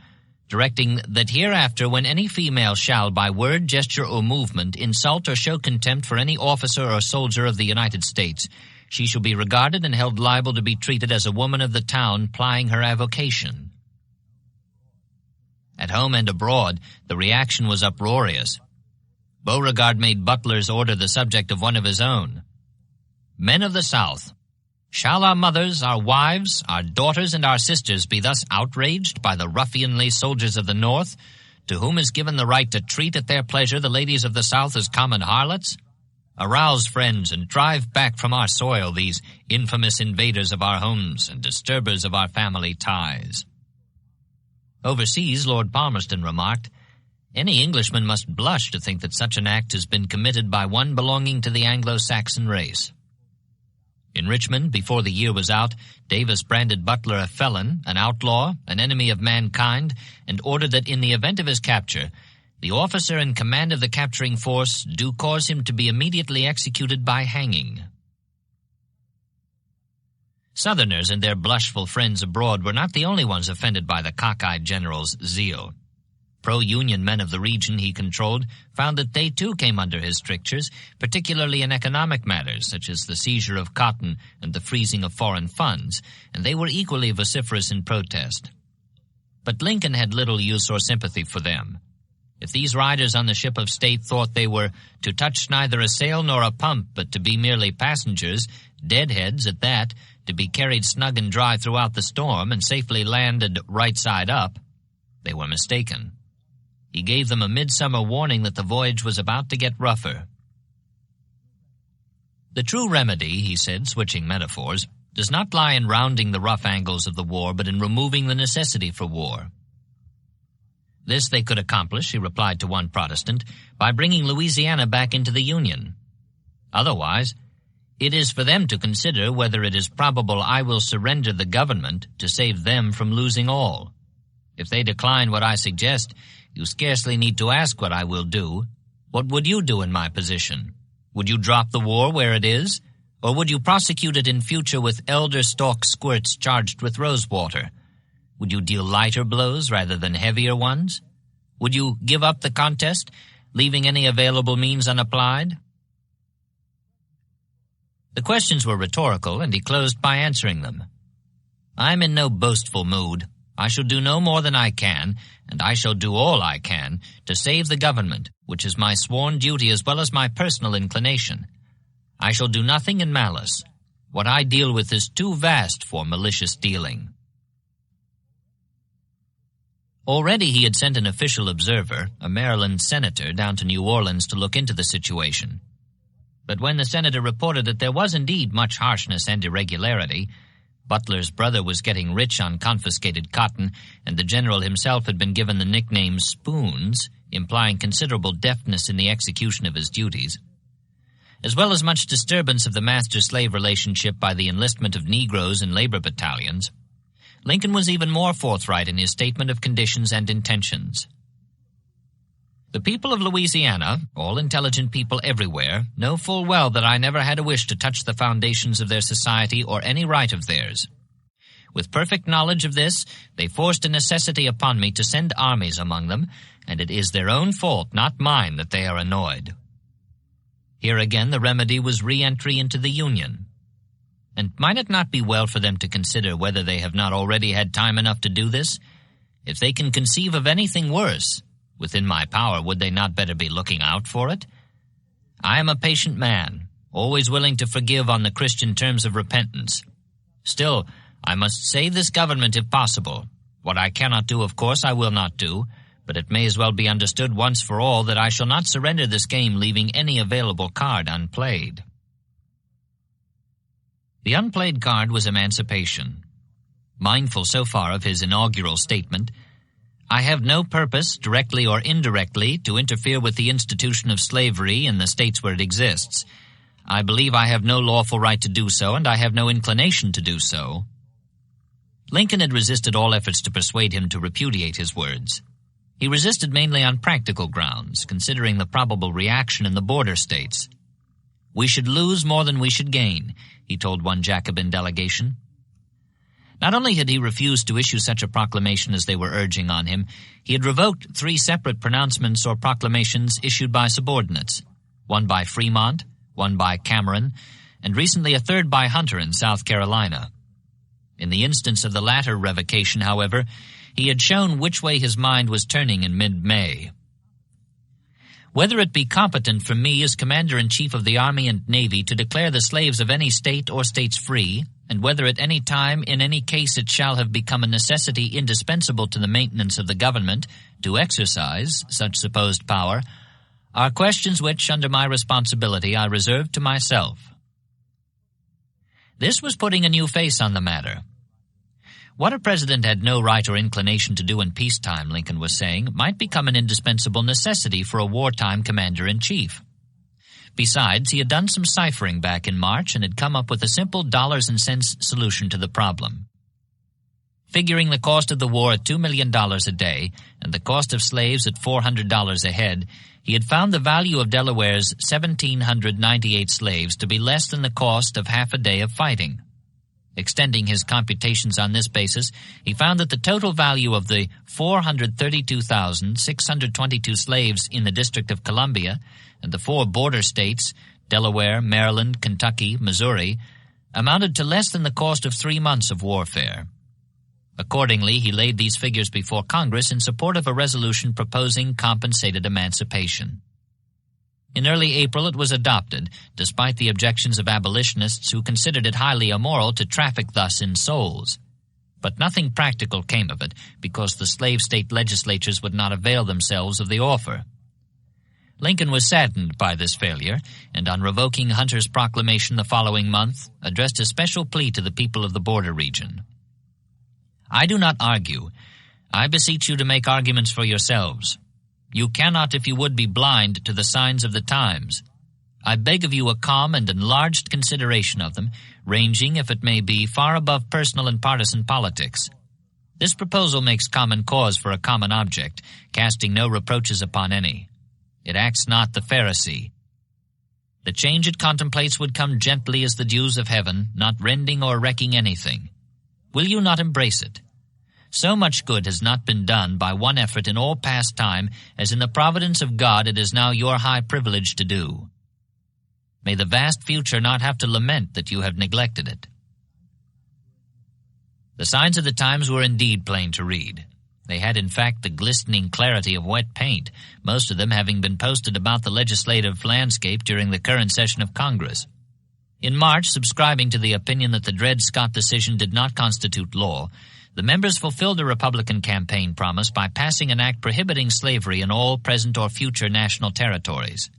directing that hereafter when any female shall, by word, gesture, or movement, insult or show contempt for any officer or soldier of the United States, she shall be regarded and held liable to be treated as a woman of the town plying her avocation. At home and abroad, the reaction was uproarious. Beauregard made Butler's order the subject of one of his own. "Men of the South, shall our mothers, our wives, our daughters, and our sisters be thus outraged by the ruffianly soldiers of the North, to whom is given the right to treat at their pleasure the ladies of the South as common harlots? Arouse, friends, and drive back from our soil these infamous invaders of our homes and disturbers of our family ties." Overseas, Lord Palmerston remarked, "Any Englishman must blush to think that such an act has been committed by one belonging to the Anglo-Saxon race." In Richmond, before the year was out, Davis branded Butler a felon, an outlaw, an enemy of mankind, and ordered that in the event of his capture, the officer in command of the capturing force do cause him to be immediately executed by hanging. Southerners and their blushful friends abroad were not the only ones offended by the cockeyed general's zeal. Pro-Union men of the region he controlled found that they too came under his strictures, particularly in economic matters such as the seizure of cotton and the freezing of foreign funds, and they were equally vociferous in protest. But Lincoln had little use or sympathy for them. If these riders on the ship of state thought they were to touch neither a sail nor a pump, but to be merely passengers, deadheads at that, to be carried snug and dry throughout the storm and safely landed right side up, they were mistaken. He gave them a midsummer warning that the voyage was about to get rougher. "The true remedy," he said, switching metaphors, "does not lie in rounding the rough angles of the war, but in removing the necessity for war." This they could accomplish, he replied to one Protestant, by bringing Louisiana back into the Union. Otherwise, it is for them to consider whether it is probable I will surrender the government to save them from losing all. If they decline what I suggest, you scarcely need to ask what I will do. What would you do in my position? Would you drop the war where it is? Or would you prosecute it in future with elder stalk squirts charged with rosewater? Would you deal lighter blows rather than heavier ones? Would you give up the contest, leaving any available means unapplied? The questions were rhetorical, and he closed by answering them. "I am in no boastful mood. I shall do no more than I can, and I shall do all I can to save the government, which is my sworn duty as well as my personal inclination. I shall do nothing in malice. What I deal with is too vast for malicious dealing." Already he had sent an official observer, a Maryland senator, down to New Orleans to look into the situation. But when the senator reported that there was indeed much harshness and irregularity, Butler's brother was getting rich on confiscated cotton, and the general himself had been given the nickname Spoons, implying considerable deftness in the execution of his duties, as well as much disturbance of the master-slave relationship by the enlistment of Negroes in labor battalions, Lincoln was even more forthright in his statement of conditions and intentions. "The people of Louisiana, all intelligent people everywhere, know full well that I never had a wish to touch the foundations of their society or any right of theirs. With perfect knowledge of this, they forced a necessity upon me to send armies among them, and it is their own fault, not mine, that they are annoyed." Here again the remedy was re-entry into the Union. And might it not be well for them to consider whether they have not already had time enough to do this? If they can conceive of anything worse, within my power, would they not better be looking out for it? I am a patient man, always willing to forgive on the Christian terms of repentance. Still, I must save this government if possible. What I cannot do, of course, I will not do, but it may as well be understood once for all that I shall not surrender this game, leaving any available card unplayed. The unplayed card was emancipation. Mindful so far of his inaugural statement, "I have no purpose, directly or indirectly, to interfere with the institution of slavery in the states where it exists. I believe I have no lawful right to do so, and I have no inclination to do so." Lincoln had resisted all efforts to persuade him to repudiate his words. He resisted mainly on practical grounds, considering the probable reaction in the border states. "We should lose more than we should gain," he told one Jacobin delegation. Not only had he refused to issue such a proclamation as they were urging on him, he had revoked 3 separate pronouncements or proclamations issued by subordinates, one by Fremont, one by Cameron, and recently a third by Hunter in South Carolina. In the instance of the latter revocation, however, he had shown which way his mind was turning in mid-May. "Whether it be competent for me as Commander-in-Chief of the Army and Navy to declare the slaves of any state or states free, and whether at any time in any case it shall have become a necessity indispensable to the maintenance of the government to exercise such supposed power, are questions which, under my responsibility, I reserve to myself. This was putting a new face on the matter. What a president had no right or inclination to do in peacetime, Lincoln was saying, might become an indispensable necessity for a wartime commander-in-chief. Besides, he had done some ciphering back in March and had come up with a simple dollars and cents solution to the problem. Figuring the cost of the war at $2 million a day and the cost of slaves at $400 a head, he had found the value of Delaware's 1,798 slaves to be less than the cost of half a day of fighting. Extending his computations on this basis, he found that the total value of the 432,622 slaves in the District of Columbia and the 4 border states, Delaware, Maryland, Kentucky, Missouri, amounted to less than the cost of 3 months of warfare. Accordingly, he laid these figures before Congress in support of a resolution proposing compensated emancipation. In early April it was adopted, despite the objections of abolitionists who considered it highly immoral to traffic thus in souls. But nothing practical came of it, because the slave state legislatures would not avail themselves of the offer. Lincoln was saddened by this failure, and on revoking Hunter's proclamation the following month, addressed a special plea to the people of the border region. I do not argue. I beseech you to make arguments for yourselves. You cannot, if you would, be blind to the signs of the times. I beg of you a calm and enlarged consideration of them, ranging, if it may be, far above personal and partisan politics. This proposal makes common cause for a common object, casting no reproaches upon any. It acts not the Pharisee. The change it contemplates would come gently as the dews of heaven, not rending or wrecking anything. Will you not embrace it? So much good has not been done by one effort in all past time as in the providence of God it is now your high privilege to do. May the vast future not have to lament that you have neglected it. The signs of the times were indeed plain to read. They had in fact the glistening clarity of wet paint, most of them having been posted about the legislative landscape during the current session of Congress. In March, subscribing to the opinion that the Dred Scott decision did not constitute law, the members fulfilled a Republican campaign promise by passing an act prohibiting slavery in all present or future national territories.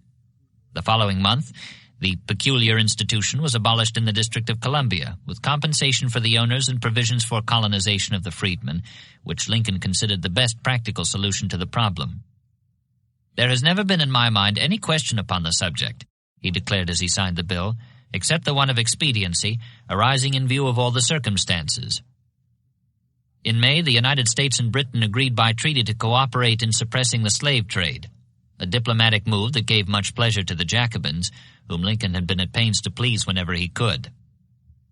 The following month, the peculiar institution was abolished in the District of Columbia, with compensation for the owners and provisions for colonization of the freedmen, which Lincoln considered the best practical solution to the problem. There has never been in my mind any question upon the subject, he declared as he signed the bill, except the one of expediency, arising in view of all the circumstances. In May, the United States and Britain agreed by treaty to cooperate in suppressing the slave trade, a diplomatic move that gave much pleasure to the Jacobins, whom Lincoln had been at pains to please whenever he could.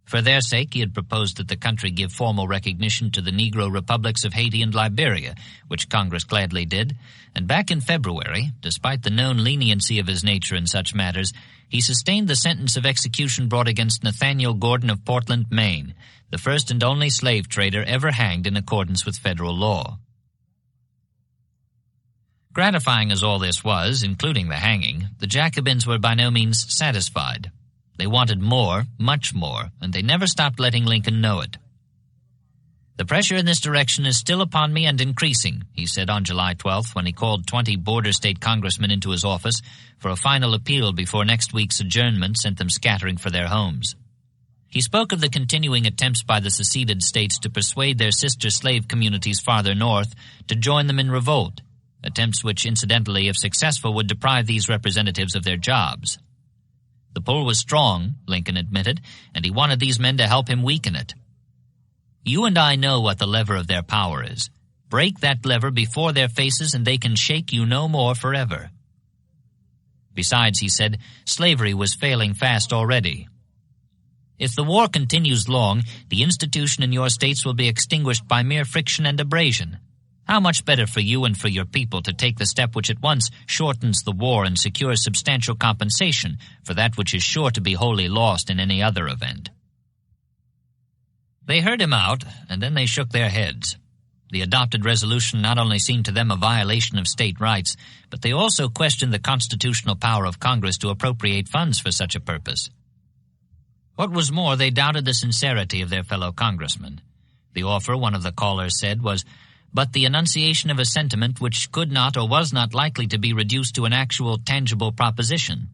For their sake, he had proposed that the country give formal recognition to the Negro republics of Haiti and Liberia, which Congress gladly did, and back in February, despite the known leniency of his nature in such matters, he sustained the sentence of execution brought against Nathaniel Gordon of Portland, Maine, the first and only slave trader ever hanged in accordance with federal law. Gratifying as all this was, including the hanging, the Jacobins were by no means satisfied. They wanted more, much more, and they never stopped letting Lincoln know it. The pressure in this direction is still upon me and increasing, he said on July 12th when he called 20 border state congressmen into his office for a final appeal before next week's adjournment sent them scattering for their homes. He spoke of the continuing attempts by the seceded states to persuade their sister slave communities farther north to join them in revolt, attempts which, incidentally, if successful, would deprive these representatives of their jobs. The pull was strong, Lincoln admitted, and he wanted these men to help him weaken it. You and I know what the lever of their power is. Break that lever before their faces and they can shake you no more forever. Besides, he said, slavery was failing fast already. If the war continues long, the institution in your states will be extinguished by mere friction and abrasion. How much better for you and for your people to take the step which at once shortens the war and secures substantial compensation for that which is sure to be wholly lost in any other event. They heard him out, and then they shook their heads. The adopted resolution not only seemed to them a violation of state rights, but they also questioned the constitutional power of Congress to appropriate funds for such a purpose. What was more, they doubted the sincerity of their fellow congressman. The offer, one of the callers said, was but the enunciation of a sentiment which could not or was not likely to be reduced to an actual, tangible proposition.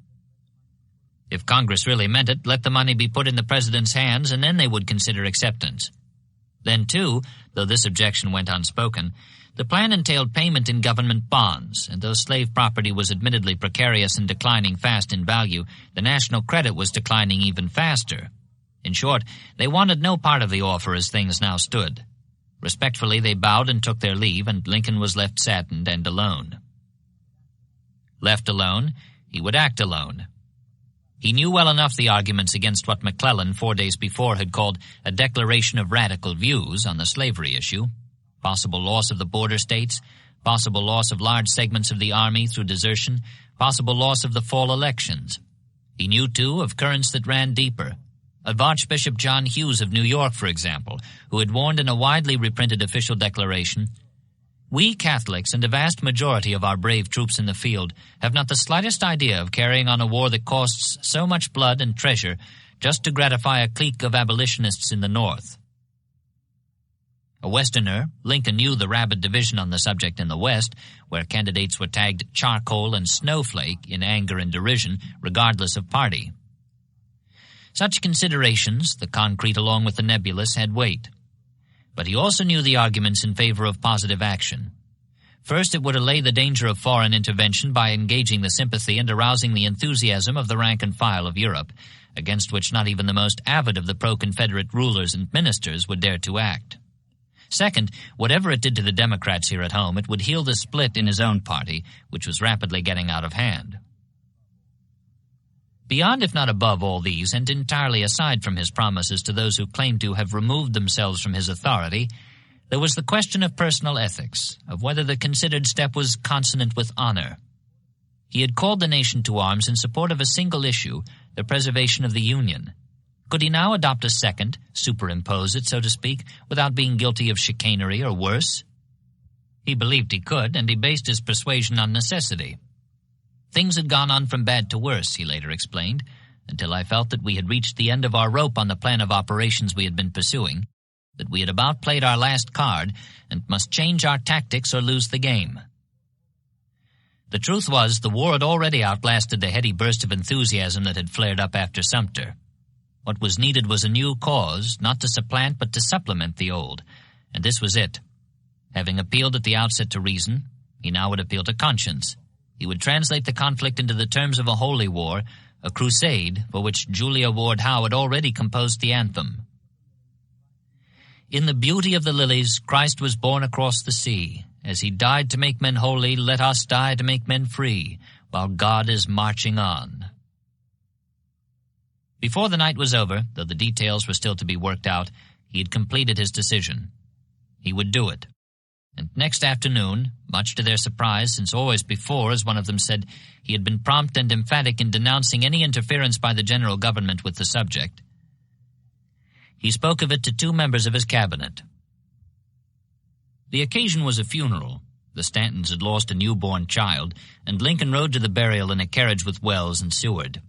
If Congress really meant it, let the money be put in the president's hands, and then they would consider acceptance. Then, too, though this objection went unspoken, the plan entailed payment in government bonds, and though slave property was admittedly precarious and declining fast in value, the national credit was declining even faster. In short, they wanted no part of the offer as things now stood. Respectfully, they bowed and took their leave, and Lincoln was left saddened and alone. Left alone, he would act alone. He knew well enough the arguments against what McClellan 4 days before had called a declaration of radical views on the slavery issue. Possible loss of the border states, possible loss of large segments of the Army through desertion, possible loss of the fall elections. He knew, too, of currents that ran deeper. Of Archbishop John Hughes of New York, for example, who had warned in a widely reprinted official declaration, "We Catholics and a vast majority of our brave troops in the field have not the slightest idea of carrying on a war that costs so much blood and treasure just to gratify a clique of abolitionists in the North." A Westerner, Lincoln knew the rabid division on the subject in the West, where candidates were tagged charcoal and snowflake in anger and derision, regardless of party. Such considerations, the concrete along with the nebulous, had weight. But he also knew the arguments in favor of positive action. First, it would allay the danger of foreign intervention by engaging the sympathy and arousing the enthusiasm of the rank and file of Europe, against which not even the most avid of the pro-Confederate rulers and ministers would dare to act. Second, whatever it did to the Democrats here at home, it would heal the split in his own party, which was rapidly getting out of hand. Beyond, if not above, all these, and entirely aside from his promises to those who claimed to have removed themselves from his authority, there was the question of personal ethics, of whether the considered step was consonant with honor. He had called the nation to arms in support of a single issue, the preservation of the Union. Could he now adopt a second, superimpose it, so to speak, without being guilty of chicanery or worse? He believed he could, and he based his persuasion on necessity. Things had gone on from bad to worse, he later explained, until I felt that we had reached the end of our rope on the plan of operations we had been pursuing, that we had about played our last card and must change our tactics or lose the game. The truth was, the war had already outlasted the heady burst of enthusiasm that had flared up after Sumter. What was needed was a new cause, not to supplant but to supplement the old, and this was it. Having appealed at the outset to reason, he now would appeal to conscience. He would translate the conflict into the terms of a holy war, a crusade for which Julia Ward Howe had already composed the anthem. In the beauty of the lilies, Christ was born across the sea. As he died to make men holy, let us die to make men free, while God is marching on. Before the night was over, though the details were still to be worked out, he had completed his decision. He would do it. And next afternoon, much to their surprise, since always before, as one of them said, he had been prompt and emphatic in denouncing any interference by the general government with the subject, he spoke of it to 2 members of his cabinet. The occasion was a funeral. The Stantons had lost a newborn child, and Lincoln rode to the burial in a carriage with Wells and Seward.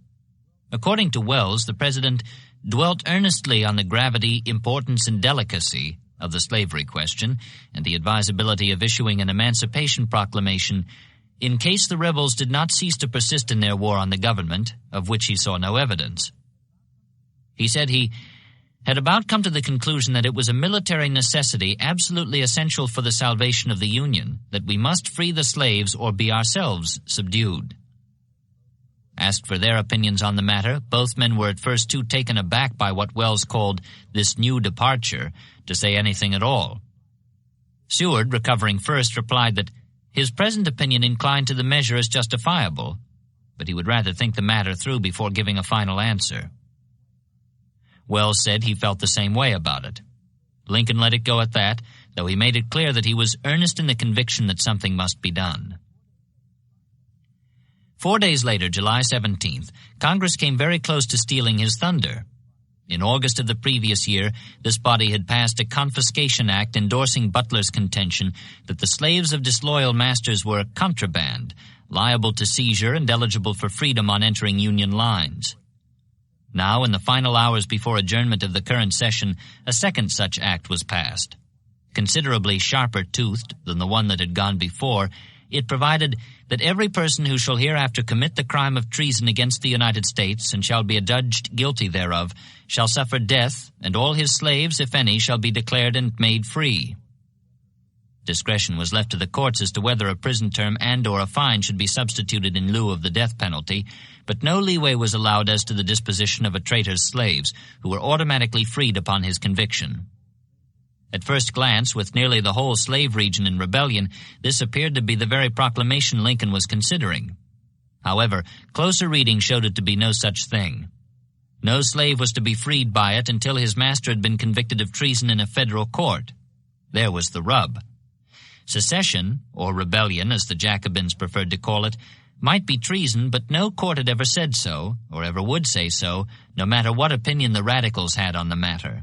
According to Wells, the president dwelt earnestly on the gravity, importance, and delicacy of the slavery question and the advisability of issuing an emancipation proclamation in case the rebels did not cease to persist in their war on the government, of which he saw no evidence. He said he had about come to the conclusion that it was a military necessity absolutely essential for the salvation of the Union, that we must free the slaves or be ourselves subdued. Asked for their opinions on the matter, both men were at first too taken aback by what Wells called this new departure to say anything at all. Seward, recovering first, replied that his present opinion inclined to the measure as justifiable, but he would rather think the matter through before giving a final answer. Wells said he felt the same way about it. Lincoln let it go at that, though he made it clear that he was earnest in the conviction that something must be done. 4 days later, July 17th, Congress came very close to stealing his thunder. In August of the previous year, this body had passed a confiscation act endorsing Butler's contention that the slaves of disloyal masters were contraband, liable to seizure and eligible for freedom on entering Union lines. Now, in the final hours before adjournment of the current session, a second such act was passed. Considerably sharper-toothed than the one that had gone before, it provided that every person who shall hereafter commit the crime of treason against the United States and shall be adjudged guilty thereof shall suffer death, and all his slaves, if any, shall be declared and made free. Discretion was left to the courts as to whether a prison term and or a fine should be substituted in lieu of the death penalty, but no leeway was allowed as to the disposition of a traitor's slaves, who were automatically freed upon his conviction. At first glance, with nearly the whole slave region in rebellion, this appeared to be the very proclamation Lincoln was considering. However, closer reading showed it to be no such thing. No slave was to be freed by it until his master had been convicted of treason in a federal court. There was the rub. Secession, or rebellion as the Jacobins preferred to call it, might be treason, but no court had ever said so, or ever would say so, no matter what opinion the radicals had on the matter.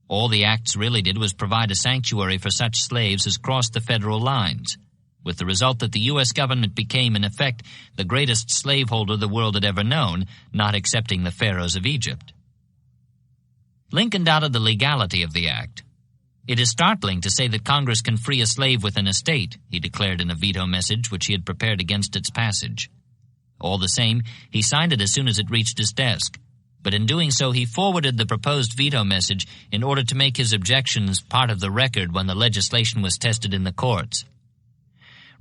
All the acts really did was provide a sanctuary for such slaves as crossed the federal lines, with the result that the U.S. government became, in effect, the greatest slaveholder the world had ever known, not excepting the pharaohs of Egypt. Lincoln doubted the legality of the act. "It is startling to say that Congress can free a slave within a state," he declared in a veto message which he had prepared against its passage. All the same, he signed it as soon as it reached his desk. But in doing so, he forwarded the proposed veto message in order to make his objections part of the record when the legislation was tested in the courts.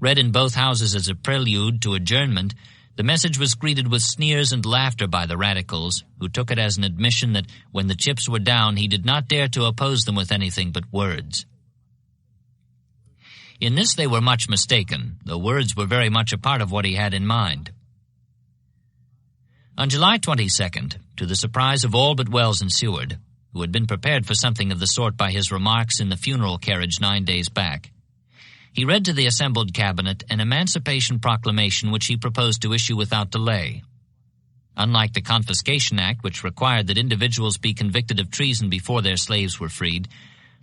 Read in both houses as a prelude to adjournment, the message was greeted with sneers and laughter by the radicals, who took it as an admission that when the chips were down, he did not dare to oppose them with anything but words. In this they were much mistaken, though words were very much a part of what he had in mind. On July 22nd, to the surprise of all but Wells and Seward, who had been prepared for something of the sort by his remarks in the funeral carriage 9 days back, he read to the assembled cabinet an emancipation proclamation which he proposed to issue without delay. Unlike the Confiscation Act, which required that individuals be convicted of treason before their slaves were freed,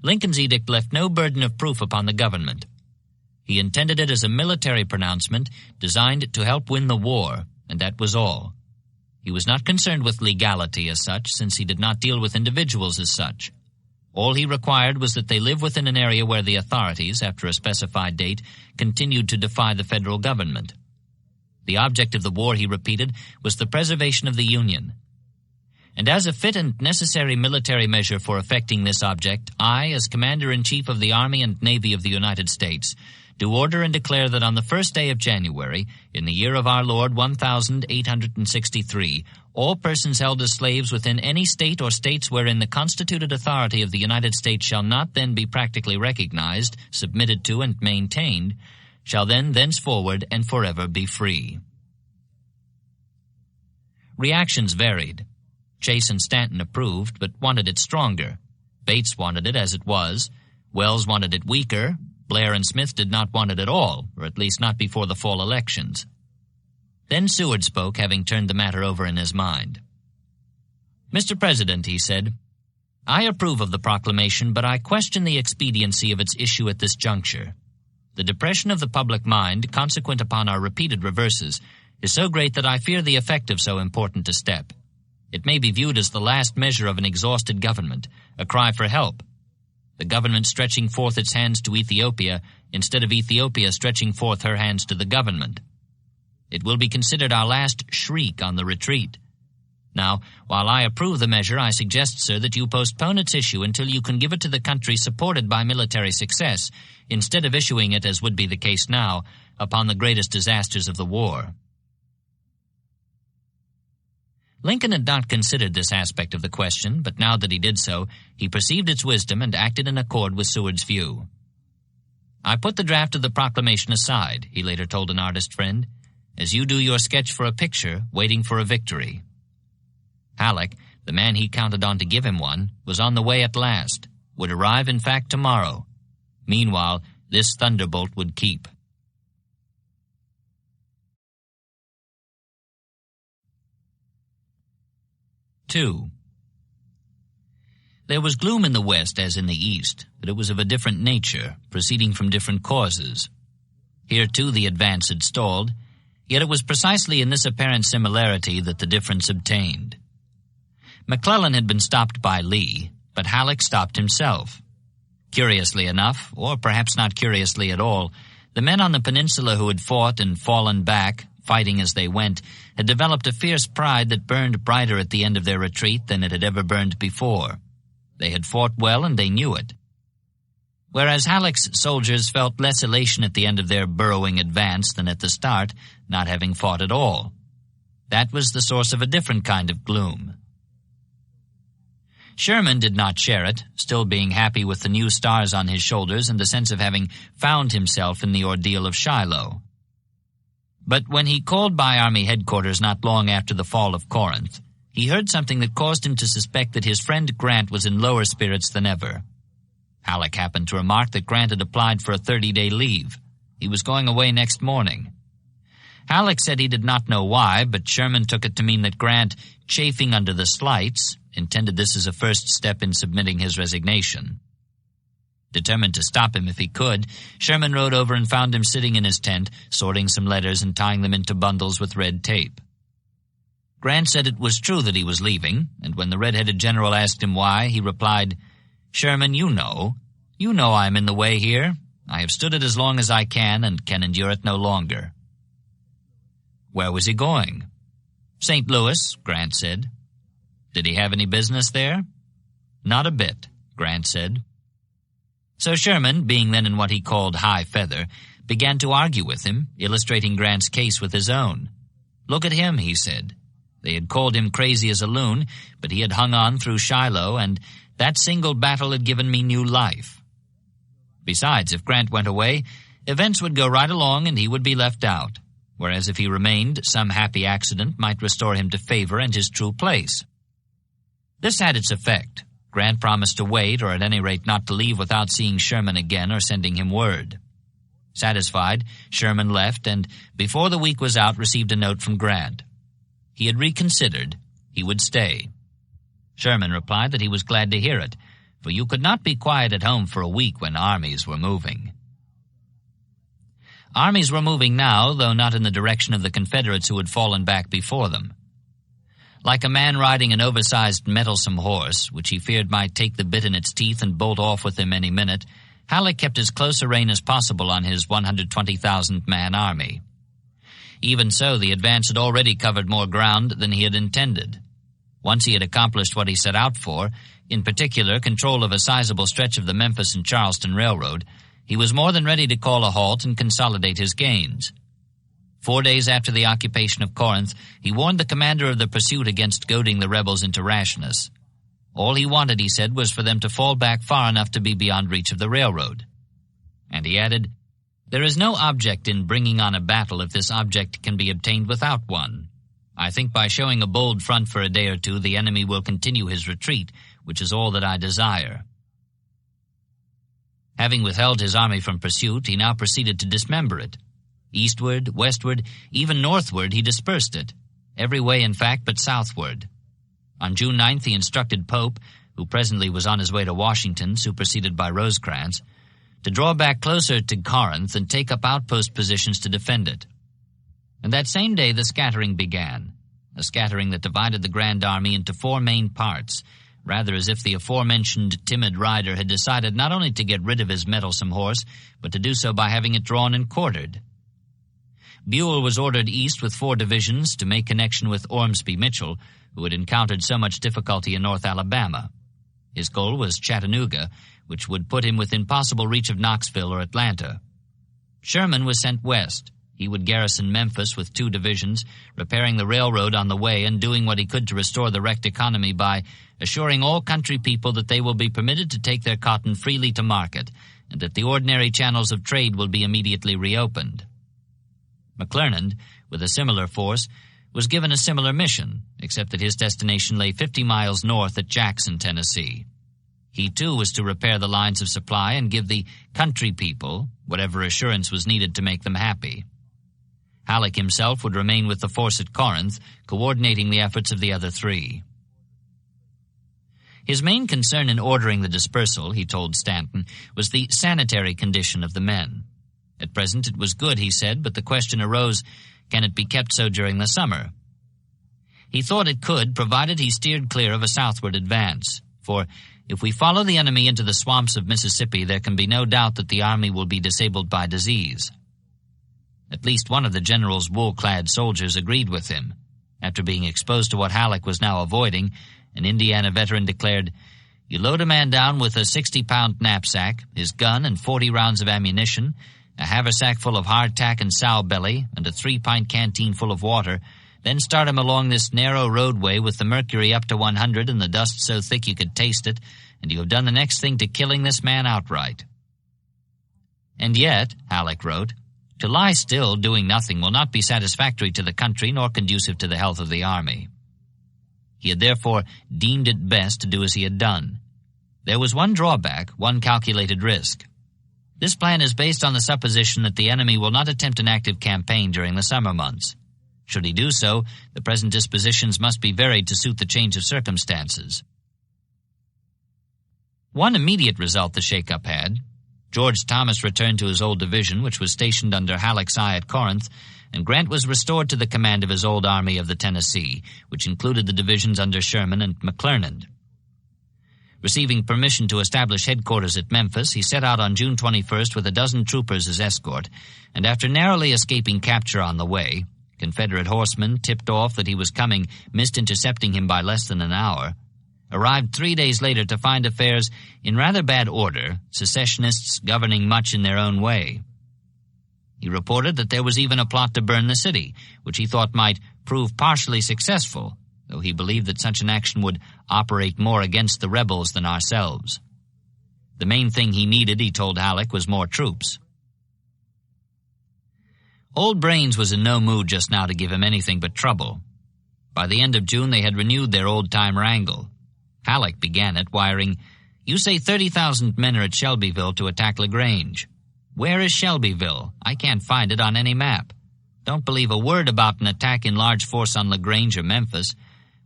Lincoln's edict left no burden of proof upon the government. He intended it as a military pronouncement designed to help win the war, and that was all. He was not concerned with legality as such, since he did not deal with individuals as such. All he required was that they live within an area where the authorities, after a specified date, continued to defy the federal government. The object of the war, he repeated, was the preservation of the Union. And as a fit and necessary military measure for effecting this object, I, as Commander-in-Chief of the Army and Navy of the United States, do order and declare that on the first day of January, in the year of our Lord 1863, all persons held as slaves within any state or states wherein the constituted authority of the United States shall not then be practically recognized, submitted to, and maintained, shall then thenceforward and forever be free. Reactions varied. Chase and Stanton approved, but wanted it stronger. Bates wanted it as it was. Wells wanted it weaker. Blair and Smith did not want it at all, or at least not before the fall elections. Then Seward spoke, having turned the matter over in his mind. "Mr. President," he said, "I approve of the proclamation, but I question the expediency of its issue at this juncture. The depression of the public mind, consequent upon our repeated reverses, is so great that I fear the effect of so important a step. It may be viewed as the last measure of an exhausted government, a cry for help. The government stretching forth its hands to Ethiopia, instead of Ethiopia stretching forth her hands to the government. It will be considered our last shriek on the retreat. Now, while I approve the measure, I suggest, sir, that you postpone its issue until you can give it to the country supported by military success, instead of issuing it, as would be the case now, upon the greatest disasters of the war." Lincoln had not considered this aspect of the question, but now that he did so, he perceived its wisdom and acted in accord with Seward's view. "I put the draft of the proclamation aside," he later told an artist friend, "as you do your sketch for a picture, waiting for a victory." Halleck, the man he counted on to give him one, was on the way at last, would arrive in fact tomorrow. Meanwhile, this thunderbolt would keep. Two. There was gloom in the West as in the East, but it was of a different nature, proceeding from different causes. Here, too, the advance had stalled, yet it was precisely in this apparent similarity that the difference obtained. McClellan had been stopped by Lee, but Halleck stopped himself. Curiously enough, or perhaps not curiously at all, the men on the peninsula who had fought and fallen back, fighting as they went, had developed a fierce pride that burned brighter at the end of their retreat than it had ever burned before. They had fought well, and they knew it. Whereas Halleck's soldiers felt less elation at the end of their burrowing advance than at the start, not having fought at all. That was the source of a different kind of gloom. Sherman did not share it, still being happy with the new stars on his shoulders and the sense of having found himself in the ordeal of Shiloh. But when he called by Army headquarters not long after the fall of Corinth, he heard something that caused him to suspect that his friend Grant was in lower spirits than ever. Halleck happened to remark that Grant had applied for a 30-day leave. He was going away next morning. Halleck said he did not know why, but Sherman took it to mean that Grant, chafing under the slights, intended this as a first step in submitting his resignation. Determined to stop him if he could, Sherman rode over and found him sitting in his tent, sorting some letters and tying them into bundles with red tape. Grant said it was true that he was leaving, and when the red-headed general asked him why, he replied, "Sherman, you know I am in the way here. I have stood it as long as I can and can endure it no longer." Where was he going? St. Louis, Grant said. Did he have any business there? Not a bit, Grant said. So Sherman, being then in what he called high feather, began to argue with him, illustrating Grant's case with his own. Look at him, he said. They had called him crazy as a loon, but he had hung on through Shiloh, and that single battle had given me new life. Besides, if Grant went away, events would go right along and he would be left out, whereas if he remained, some happy accident might restore him to favor and his true place. This had its effect. Grant promised to wait, or at any rate not to leave without seeing Sherman again or sending him word. Satisfied, Sherman left, and before the week was out received a note from Grant. He had reconsidered. He would stay. Sherman replied that he was glad to hear it, for you could not be quiet at home for a week when armies were moving. Armies were moving now, though not in the direction of the Confederates who had fallen back before them. Like a man riding an oversized mettlesome horse, which he feared might take the bit in its teeth and bolt off with him any minute, Halleck kept as close a rein as possible on his 120,000-man army. Even so, the advance had already covered more ground than he had intended. Once he had accomplished what he set out for, in particular control of a sizable stretch of the Memphis and Charleston Railroad, he was more than ready to call a halt and consolidate his gains. 4 days after the occupation of Corinth, he warned the commander of the pursuit against goading the rebels into rashness. All he wanted, he said, was for them to fall back far enough to be beyond reach of the railroad. And he added, "There is no object in bringing on a battle if this object can be obtained without one. I think by showing a bold front for a day or two, the enemy will continue his retreat, which is all that I desire." Having withheld his army from pursuit, he now proceeded to dismember it. Eastward, westward, even northward, he dispersed it, every way, in fact, but southward. On June 9th, he instructed Pope, who presently was on his way to Washington, superseded by Rosecrans, to draw back closer to Corinth and take up outpost positions to defend it. And that same day the scattering began, a scattering that divided the Grand Army into 4 main parts, rather as if the aforementioned timid rider had decided not only to get rid of his mettlesome horse, but to do so by having it drawn and quartered. Buell was ordered east with 4 divisions to make connection with Ormsby Mitchell, who had encountered so much difficulty in North Alabama. His goal was Chattanooga, which would put him within possible reach of Knoxville or Atlanta. Sherman was sent west. He would garrison Memphis with 2 divisions, repairing the railroad on the way and doing what he could to restore the wrecked economy by assuring all country people that they will be permitted to take their cotton freely to market and that the ordinary channels of trade will be immediately reopened. McClernand, with a similar force, was given a similar mission, except that his destination lay 50 miles north at Jackson, Tennessee. He, too, was to repair the lines of supply and give the country people whatever assurance was needed to make them happy. Halleck himself would remain with the force at Corinth, coordinating the efforts of the other 3. His main concern in ordering the dispersal, he told Stanton, was the sanitary condition of the men. At present it was good, he said, but the question arose, can it be kept so during the summer? He thought it could, provided he steered clear of a southward advance. For if we follow the enemy into the swamps of Mississippi, there can be no doubt that the army will be disabled by disease. At least one of the general's wool-clad soldiers agreed with him. After being exposed to what Halleck was now avoiding, an Indiana veteran declared, "You load a man down with a 60-pound knapsack, his gun and 40 rounds of ammunition, a haversack full of hardtack and sow belly, and a 3-pint canteen full of water, then start him along this narrow roadway with the mercury up to 100 and the dust so thick you could taste it, and you have done the next thing to killing this man outright." And yet, Halleck wrote, to lie still, doing nothing, will not be satisfactory to the country nor conducive to the health of the army. He had therefore deemed it best to do as he had done. There was one drawback, one calculated risk. This plan is based on the supposition that the enemy will not attempt an active campaign during the summer months. Should he do so, the present dispositions must be varied to suit the change of circumstances. One immediate result the shake-up had. George Thomas returned to his old division, which was stationed under Halleck's eye at Corinth, and Grant was restored to the command of his old Army of the Tennessee, which included the divisions under Sherman and McClernand. Receiving permission to establish headquarters at Memphis, he set out on June 21st with a dozen troopers as escort, and after narrowly escaping capture on the way, Confederate horsemen, tipped off that he was coming, missed intercepting him by less than an hour, arrived 3 days later to find affairs in rather bad order, secessionists governing much in their own way. He reported that there was even a plot to burn the city, which he thought might prove partially successful, though he believed that such an action would operate more against the rebels than ourselves. The main thing he needed, he told Halleck, was more troops. Old Brains was in no mood just now to give him anything but trouble. By the end of June they had renewed their old-time wrangle. Halleck began it, wiring, "You say 30,000 men are at Shelbyville to attack LaGrange. Where is Shelbyville? I can't find it on any map. Don't believe a word about an attack in large force on LaGrange or Memphis.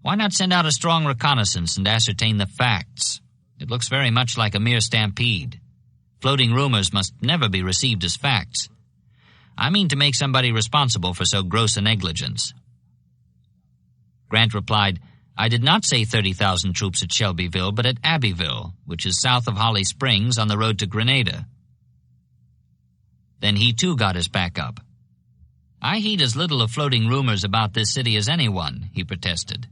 Why not send out a strong reconnaissance and ascertain the facts? It looks very much like a mere stampede. Floating rumors must never be received as facts. I mean to make somebody responsible for so gross a negligence." Grant replied, "I did not say 30,000 troops at Shelbyville, but at Abbeville, which is south of Holly Springs on the road to Grenada." Then he too got his back up. "I heed as little of floating rumors about this city as anyone," he protested.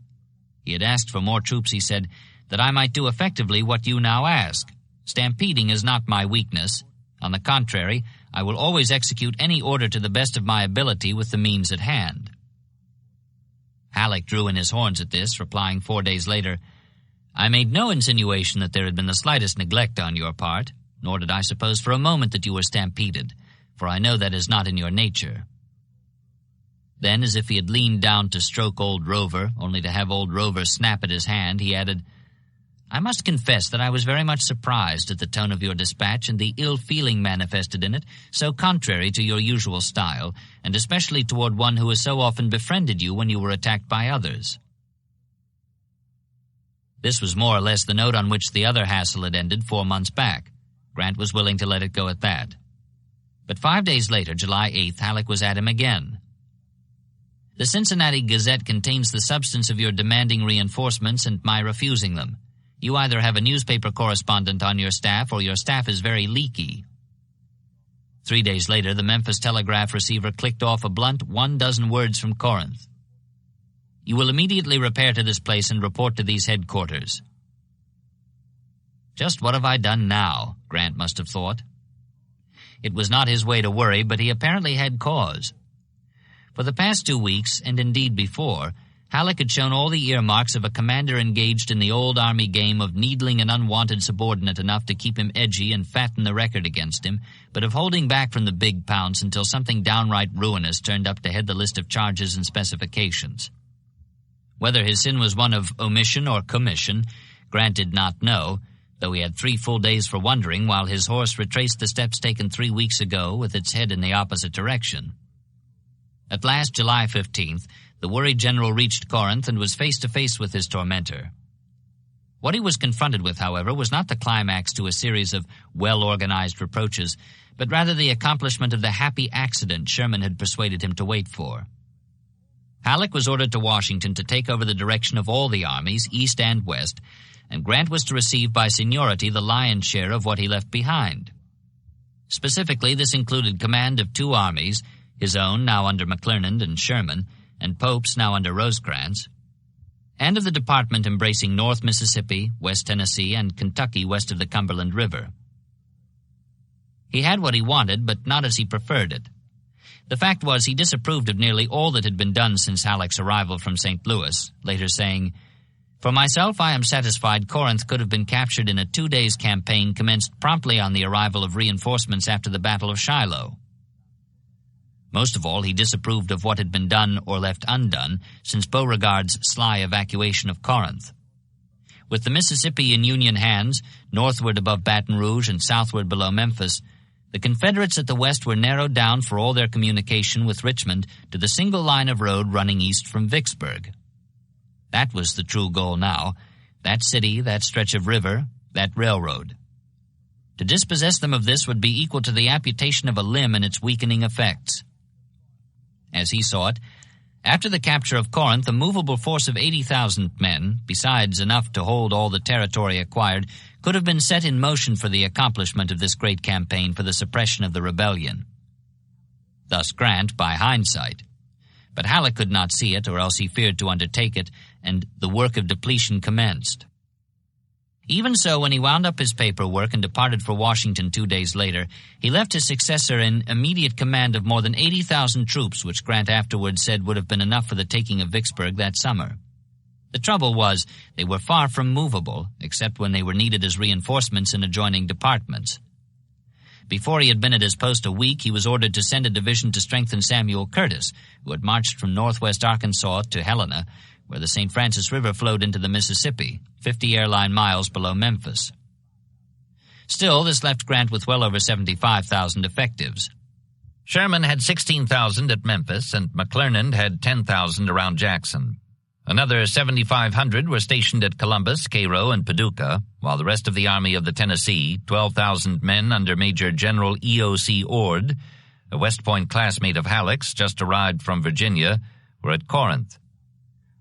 He had asked for more troops, he said, "that I might do effectively what you now ask. Stampeding is not my weakness. On the contrary, I will always execute any order to the best of my ability with the means at hand." Halleck drew in his horns at this, replying 4 days later, "I made no insinuation that there had been the slightest neglect on your part, nor did I suppose for a moment that you were stampeded, for I know that is not in your nature." Then, as if he had leaned down to stroke old Rover, only to have old Rover snap at his hand, he added, "I must confess that I was very much surprised at the tone of your dispatch and the ill feeling manifested in it, so contrary to your usual style, and especially toward one who has so often befriended you when you were attacked by others." This was more or less the note on which the other hassle had ended 4 months back. Grant was willing to let it go at that. But 5 days later, July 8th, Halleck was at him again. "The Cincinnati Gazette contains the substance of your demanding reinforcements and my refusing them. You either have a newspaper correspondent on your staff or your staff is very leaky." 3 days later, the Memphis telegraph receiver clicked off a blunt 12 words from Corinth. "You will immediately repair to this place and report to these headquarters." Just what have I done now? Grant must have thought. It was not his way to worry, but he apparently had cause. For the past 2 weeks, and indeed before, Halleck had shown all the earmarks of a commander engaged in the old Army game of needling an unwanted subordinate enough to keep him edgy and fatten the record against him, but of holding back from the big pounce until something downright ruinous turned up to head the list of charges and specifications. Whether his sin was one of omission or commission, Grant did not know, though he had 3 full days for wondering while his horse retraced the steps taken 3 weeks ago with its head in the opposite direction. At last, July 15th, the worried general reached Corinth and was face-to-face with his tormentor. What he was confronted with, however, was not the climax to a series of well-organized reproaches, but rather the accomplishment of the happy accident Sherman had persuaded him to wait for. Halleck was ordered to Washington to take over the direction of all the armies, east and west, and Grant was to receive by seniority the lion's share of what he left behind. Specifically, this included command of 2 armies, his own now under McClernand and Sherman, and Pope's now under Rosecrans, and of the department embracing North Mississippi, West Tennessee, and Kentucky west of the Cumberland River. He had what he wanted, but not as he preferred it. The fact was he disapproved of nearly all that had been done since Halleck's arrival from St. Louis, later saying, "For myself, I am satisfied Corinth could have been captured in a 2 days campaign commenced promptly on the arrival of reinforcements after the Battle of Shiloh." Most of all, he disapproved of what had been done or left undone since Beauregard's sly evacuation of Corinth. With the Mississippi in Union hands, northward above Baton Rouge and southward below Memphis, the Confederates at the west were narrowed down for all their communication with Richmond to the single line of road running east from Vicksburg. That was the true goal now, that city, that stretch of river, that railroad. To dispossess them of this would be equal to the amputation of a limb and its weakening effects. As he saw it, after the capture of Corinth, a movable force of 80,000 men, besides enough to hold all the territory acquired, could have been set in motion for the accomplishment of this great campaign for the suppression of the rebellion. Thus Grant, by hindsight. But Halleck could not see it, or else he feared to undertake it, and the work of depletion commenced. Even so, when he wound up his paperwork and departed for Washington 2 days later, he left his successor in immediate command of more than 80,000 troops, which Grant afterwards said would have been enough for the taking of Vicksburg that summer. The trouble was, they were far from movable, except when they were needed as reinforcements in adjoining departments. Before he had been at his post a week, he was ordered to send a division to strengthen Samuel Curtis, who had marched from northwest Arkansas to Helena, where the St. Francis River flowed into the Mississippi, 50 airline miles below Memphis. Still, this left Grant with well over 75,000 effectives. Sherman had 16,000 at Memphis, and McClernand had 10,000 around Jackson. Another 7,500 were stationed at Columbus, Cairo, and Paducah, while the rest of the Army of the Tennessee, 12,000 men under Major General E.O.C. Ord, a West Point classmate of Halleck's just arrived from Virginia, were at Corinth.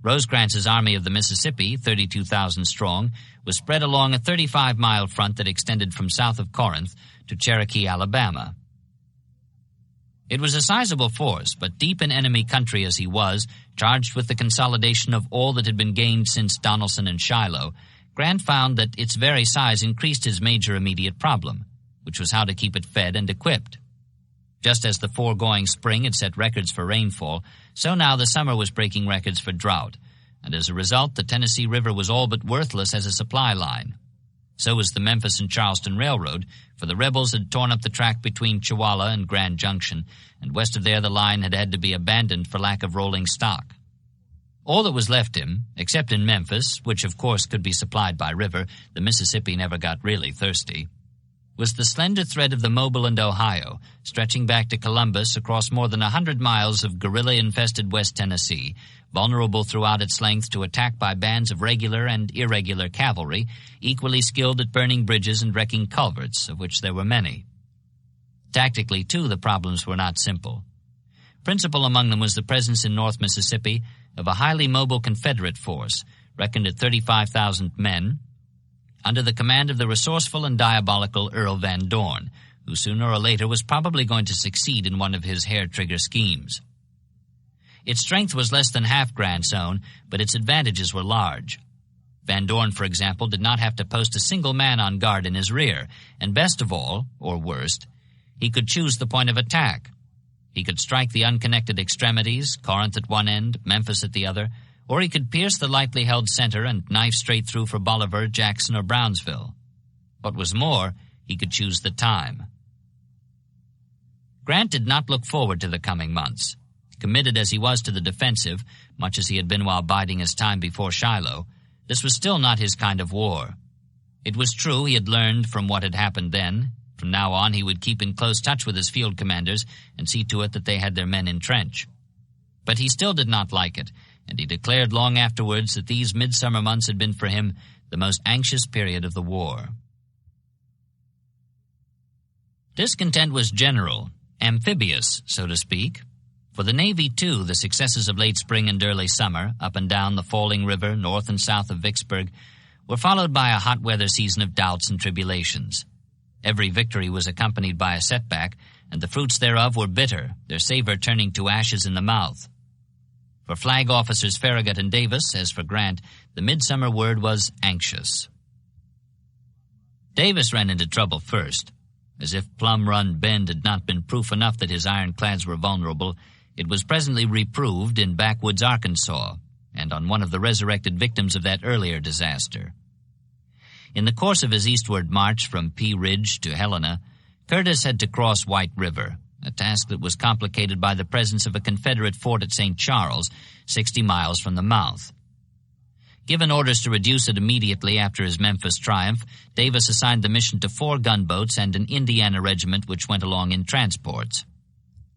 Rosecrans's Army of the Mississippi, 32,000 strong, was spread along a 35-mile front that extended from south of Corinth to Cherokee, Alabama. It was a sizable force, but deep in enemy country as he was, charged with the consolidation of all that had been gained since Donelson and Shiloh, Grant found that its very size increased his major immediate problem, which was how to keep it fed and equipped. Just as the foregoing spring had set records for rainfall, so now the summer was breaking records for drought, and as a result the Tennessee River was all but worthless as a supply line. So was the Memphis and Charleston Railroad, for the rebels had torn up the track between Chewalla and Grand Junction, and west of there the line had to be abandoned for lack of rolling stock. All that was left him, except in Memphis, which of course could be supplied by river, the Mississippi never got really thirsty, was the slender thread of the Mobile and Ohio, stretching back to Columbus across more than 100 miles of guerrilla-infested West Tennessee, vulnerable throughout its length to attack by bands of regular and irregular cavalry, equally skilled at burning bridges and wrecking culverts, of which there were many. Tactically, too, the problems were not simple. Principal among them was the presence in North Mississippi of a highly mobile Confederate force, reckoned at 35,000 men, under the command of the resourceful and diabolical Earl Van Dorn, who sooner or later was probably going to succeed in one of his hair-trigger schemes. Its strength was less than half Grant's own, but its advantages were large. Van Dorn, for example, did not have to post a single man on guard in his rear, and best of all, or worst, he could choose the point of attack. He could strike the unconnected extremities, Corinth at one end, Memphis at the other, or he could pierce the lightly held center and knife straight through for Bolivar, Jackson, or Brownsville. What was more, he could choose the time. Grant did not look forward to the coming months. Committed as he was to the defensive, much as he had been while biding his time before Shiloh, this was still not his kind of war. It was true he had learned from what had happened then. From now on he would keep in close touch with his field commanders and see to it that they had their men in trench. But he still did not like it, and he declared long afterwards that these midsummer months had been for him the most anxious period of the war. Discontent was general, amphibious, so to speak. For the Navy, too, the successes of late spring and early summer, up and down the falling river, north and south of Vicksburg, were followed by a hot weather season of doubts and tribulations. Every victory was accompanied by a setback, and the fruits thereof were bitter, their savor turning to ashes in the mouth. For Flag Officers Farragut and Davis, as for Grant, the midsummer word was anxious. Davis ran into trouble first. As if Plum Run Bend had not been proof enough that his ironclads were vulnerable, it was presently reproved in backwoods Arkansas, and on one of the resurrected victims of that earlier disaster. In the course of his eastward march from Pea Ridge to Helena, Curtis had to cross White River, a task that was complicated by the presence of a Confederate fort at St. Charles, 60 miles from the mouth. Given orders to reduce it immediately after his Memphis triumph, Davis assigned the mission to 4 gunboats and an Indiana regiment which went along in transports.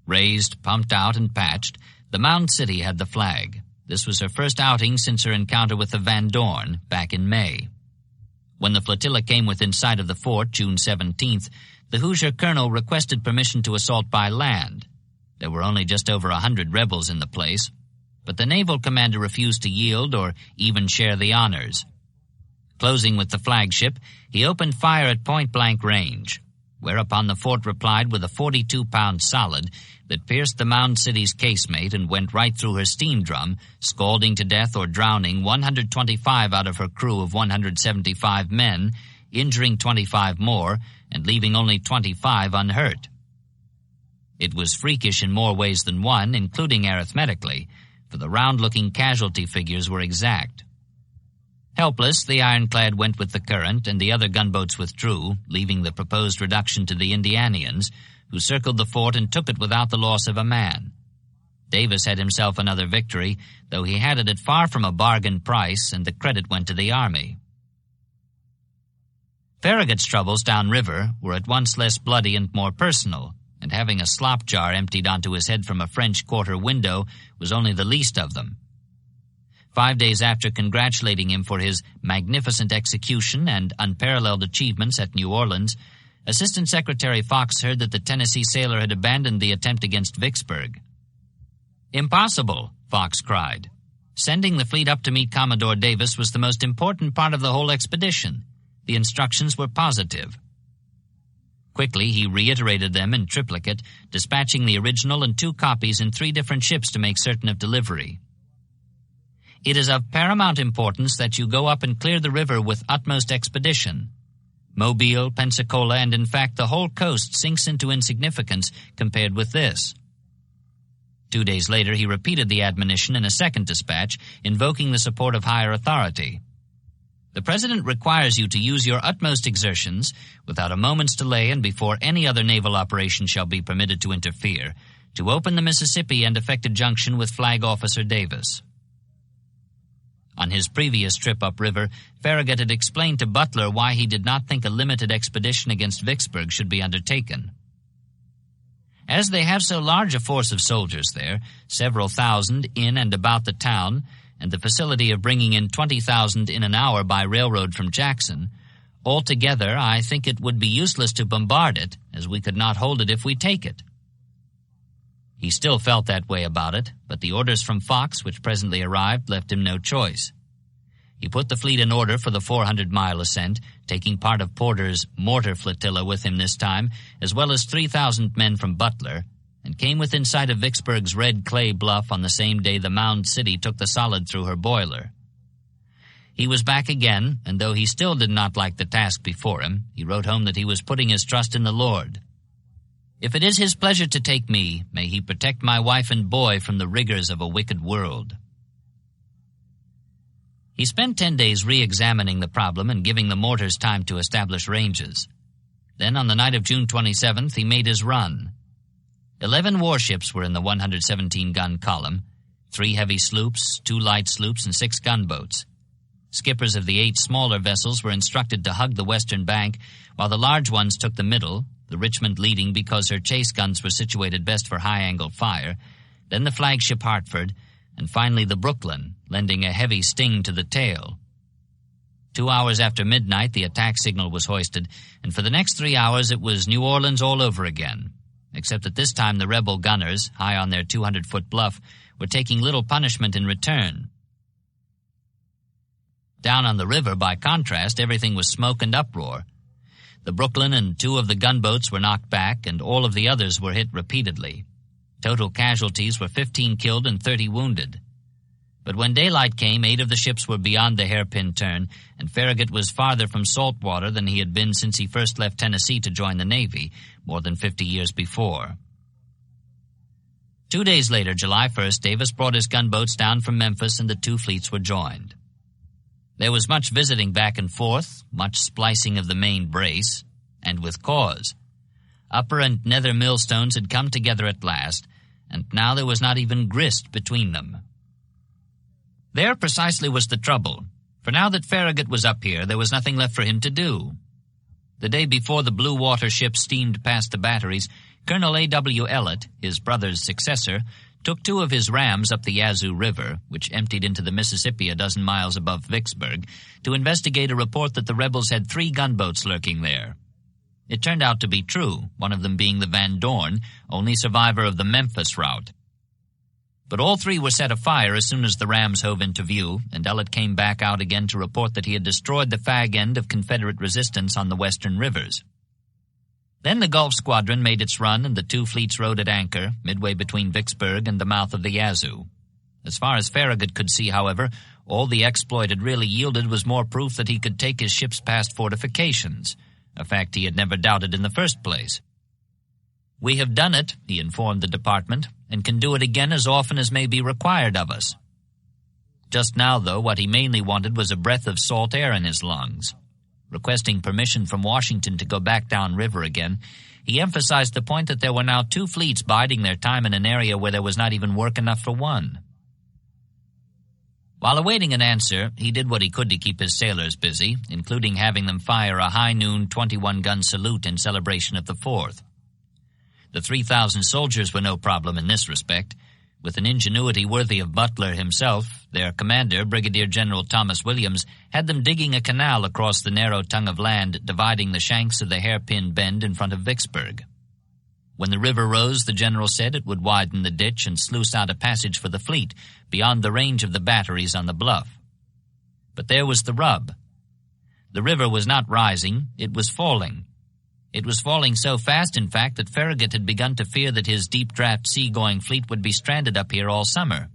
Raised, pumped out, and patched, the Mound City had the flag. This was her first outing since her encounter with the Van Dorn back in May. When the flotilla came within sight of the fort, June 17th, the Hoosier colonel requested permission to assault by land. There were only just over 100 rebels in the place, but the naval commander refused to yield or even share the honors. Closing with the flagship, he opened fire at point-blank range, whereupon the fort replied with a 42-pound solid that pierced the Mound City's casemate and went right through her steam drum, scalding to death or drowning 125 out of her crew of 175 men, injuring 25 more, and leaving only 25 unhurt. It was freakish in more ways than one, including arithmetically, for the round-looking casualty figures were exact. Helpless, the ironclad went with the current, and the other gunboats withdrew, leaving the proposed reduction to the Indianians, who circled the fort and took it without the loss of a man. Davis had himself another victory, though he had it at far from a bargain price, and the credit went to the Army. Farragut's troubles downriver were at once less bloody and more personal, and having a slop jar emptied onto his head from a French quarter window was only the least of them. 5 days after congratulating him for his magnificent execution and unparalleled achievements at New Orleans, Assistant Secretary Fox heard that the Tennessee sailor had abandoned the attempt against Vicksburg. "Impossible," Fox cried. "Sending the fleet up to meet Commodore Davis was the most important part of the whole expedition. The instructions were positive." Quickly, he reiterated them in triplicate, dispatching the original and 2 copies in 3 different ships to make certain of delivery. "It is of paramount importance that you go up and clear the river with utmost expedition. Mobile, Pensacola, and in fact the whole coast sinks into insignificance compared with this." 2 days later, he repeated the admonition in a second dispatch, invoking the support of higher authority. "The President requires you to use your utmost exertions, without a moment's delay and before any other naval operation shall be permitted to interfere, to open the Mississippi and effect a junction with Flag Officer Davis." On his previous trip upriver, Farragut had explained to Butler why he did not think a limited expedition against Vicksburg should be undertaken. "As they have so large a force of soldiers there, several thousand in and about the town, and the facility of bringing in 20,000 in an hour by railroad from Jackson, altogether I think it would be useless to bombard it, as we could not hold it if we take it." He still felt that way about it, but the orders from Fox, which presently arrived, left him no choice. He put the fleet in order for the 400-mile ascent, taking part of Porter's mortar flotilla with him this time, as well as 3,000 men from Butler, and came within sight of Vicksburg's red clay bluff on the same day the Mound City took the solid through her boiler. He was back again, and though he still did not like the task before him, he wrote home that he was putting his trust in the Lord. "If it is his pleasure to take me, may he protect my wife and boy from the rigors of a wicked world." He spent 10 days re-examining the problem and giving the mortars time to establish ranges. Then, on the night of June 27th, he made his run. 11 warships were in the 117-gun column, 3 heavy sloops, 2 light sloops, and 6 gunboats. Skippers of the 8 smaller vessels were instructed to hug the western bank, while the large ones took the middle, the Richmond leading because her chase guns were situated best for high-angle fire, then the flagship Hartford, and finally the Brooklyn, lending a heavy sting to the tail. 2 hours after midnight, the attack signal was hoisted, and for the next 3 hours it was New Orleans all over again. except that this time the rebel gunners, high on their 200-foot bluff, were taking little punishment in return. Down on the river, by contrast, everything was smoke and uproar. The Brooklyn and 2 of the gunboats were knocked back, and all of the others were hit repeatedly. Total casualties were 15 killed and 30 wounded. But when daylight came, 8 of the ships were beyond the hairpin turn, and Farragut was farther from salt water than he had been since he first left Tennessee to join the Navy, more than 50 years before. 2 days later, July 1st, Davis brought his gunboats down from Memphis, and the 2 fleets were joined. There was much visiting back and forth, much splicing of the main brace, and with cause. Upper and nether millstones had come together at last, and now there was not even grist between them. There precisely was the trouble, for now that Farragut was up here, there was nothing left for him to do. The day before the Blue Water ship steamed past the batteries, Colonel A.W. Ellett, his brother's successor, took 2 of his rams up the Yazoo River, which emptied into the Mississippi a dozen miles above Vicksburg, to investigate a report that the rebels had 3 gunboats lurking there. It turned out to be true, one of them being the Van Dorn, only survivor of the Memphis route. But all 3 were set afire as soon as the rams hove into view, and Ellett came back out again to report that he had destroyed the fag end of Confederate resistance on the western rivers. Then the Gulf Squadron made its run, and the 2 fleets rode at anchor, midway between Vicksburg and the mouth of the Yazoo. As far as Farragut could see, however, all the exploit had really yielded was more proof that he could take his ships past fortifications, a fact he had never doubted in the first place. "We have done it," he informed the department, "and can do it again as often as may be required of us." Just now, though, what he mainly wanted was a breath of salt air in his lungs. Requesting permission from Washington to go back down river again, he emphasized the point that there were now 2 fleets biding their time in an area where there was not even work enough for one. While awaiting an answer, he did what he could to keep his sailors busy, including having them fire a high-noon 21-gun salute in celebration of the 4th. The 3,000 soldiers were no problem in this respect. With an ingenuity worthy of Butler himself, their commander, Brigadier General Thomas Williams, had them digging a canal across the narrow tongue of land dividing the shanks of the hairpin bend in front of Vicksburg. When the river rose, the general said it would widen the ditch and sluice out a passage for the fleet beyond the range of the batteries on the bluff. But there was the rub. The river was not rising, it was falling. It was falling so fast, in fact, that Farragut had begun to fear that his deep-draft sea-going fleet would be stranded up here all summer.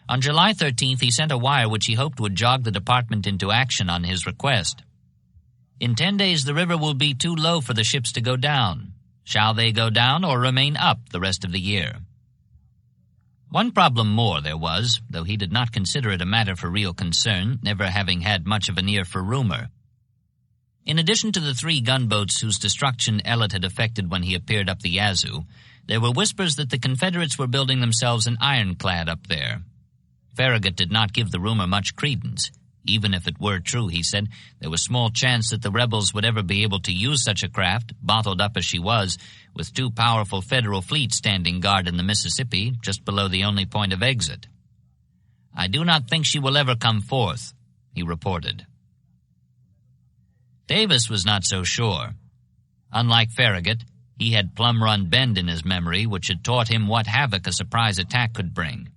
On July 13th, he sent a wire which he hoped would jog the department into action on his request. "In 10 days the river will be too low for the ships to go down. Shall they go down or remain up the rest of the year?" One problem more there was, though he did not consider it a matter for real concern, never having had much of an ear for rumor. In addition to the 3 gunboats whose destruction Ellett had effected when he appeared up the Yazoo, there were whispers that the Confederates were building themselves an ironclad up there. Farragut did not give the rumor much credence. Even if it were true, he said, there was small chance that the rebels would ever be able to use such a craft, bottled up as she was, with 2 powerful Federal fleets standing guard in the Mississippi, just below the only point of exit. "I do not think she will ever come forth," he reported. Davis was not so sure. Unlike Farragut, he had Plum Run Bend in his memory, which had taught him what havoc a surprise attack could bring.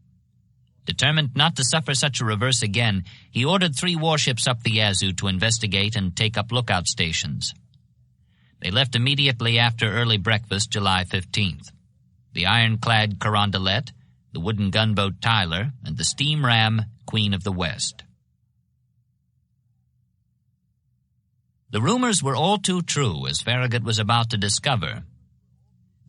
Determined not to suffer such a reverse again, he ordered 3 warships up the Yazoo to investigate and take up lookout stations. They left immediately after early breakfast, July 15th. The ironclad Carondelet, the wooden gunboat Tyler, and the steam ram Queen of the West. The rumors were all too true, as Farragut was about to discover.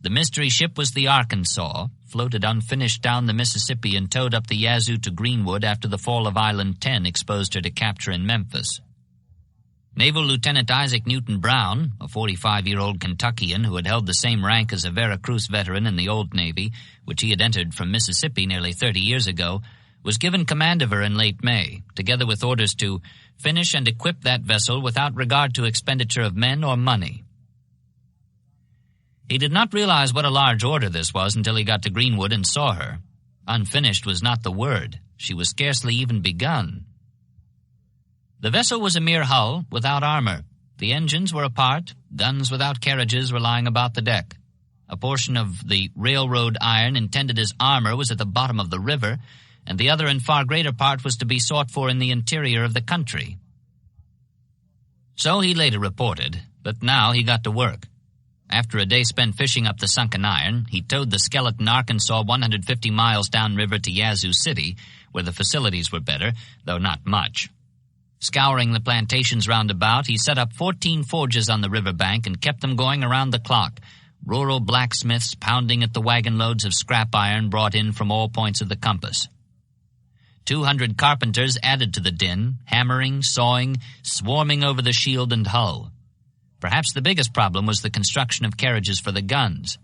The mystery ship was the Arkansas, floated unfinished down the Mississippi and towed up the Yazoo to Greenwood after the fall of Island 10 exposed her to capture in Memphis. Naval Lieutenant Isaac Newton Brown, a 45-year-old Kentuckian who had held the same rank as a Veracruz veteran in the Old Navy, which he had entered from Mississippi nearly 30 years ago, was given command of her in late May, together with orders to finish and equip that vessel without regard to expenditure of men or money. He did not realize what a large order this was until he got to Greenwood and saw her. Unfinished was not the word. She was scarcely even begun. The vessel was a mere hull, without armor. The engines were apart, guns without carriages were lying about the deck. A portion of the railroad iron intended as armor was at the bottom of the river, and the other and far greater part was to be sought for in the interior of the country. So he later reported, but now he got to work. After a day spent fishing up the sunken iron, he towed the skeleton Arkansas 150 miles downriver to Yazoo City, where the facilities were better, though not much. Scouring the plantations round about, he set up 14 forges on the riverbank and kept them going around the clock, rural blacksmiths pounding at the wagon loads of scrap iron brought in from all points of the compass. 200 carpenters added to the din, hammering, sawing, swarming over the shield and hull. Perhaps the biggest problem was the construction of carriages for the guns.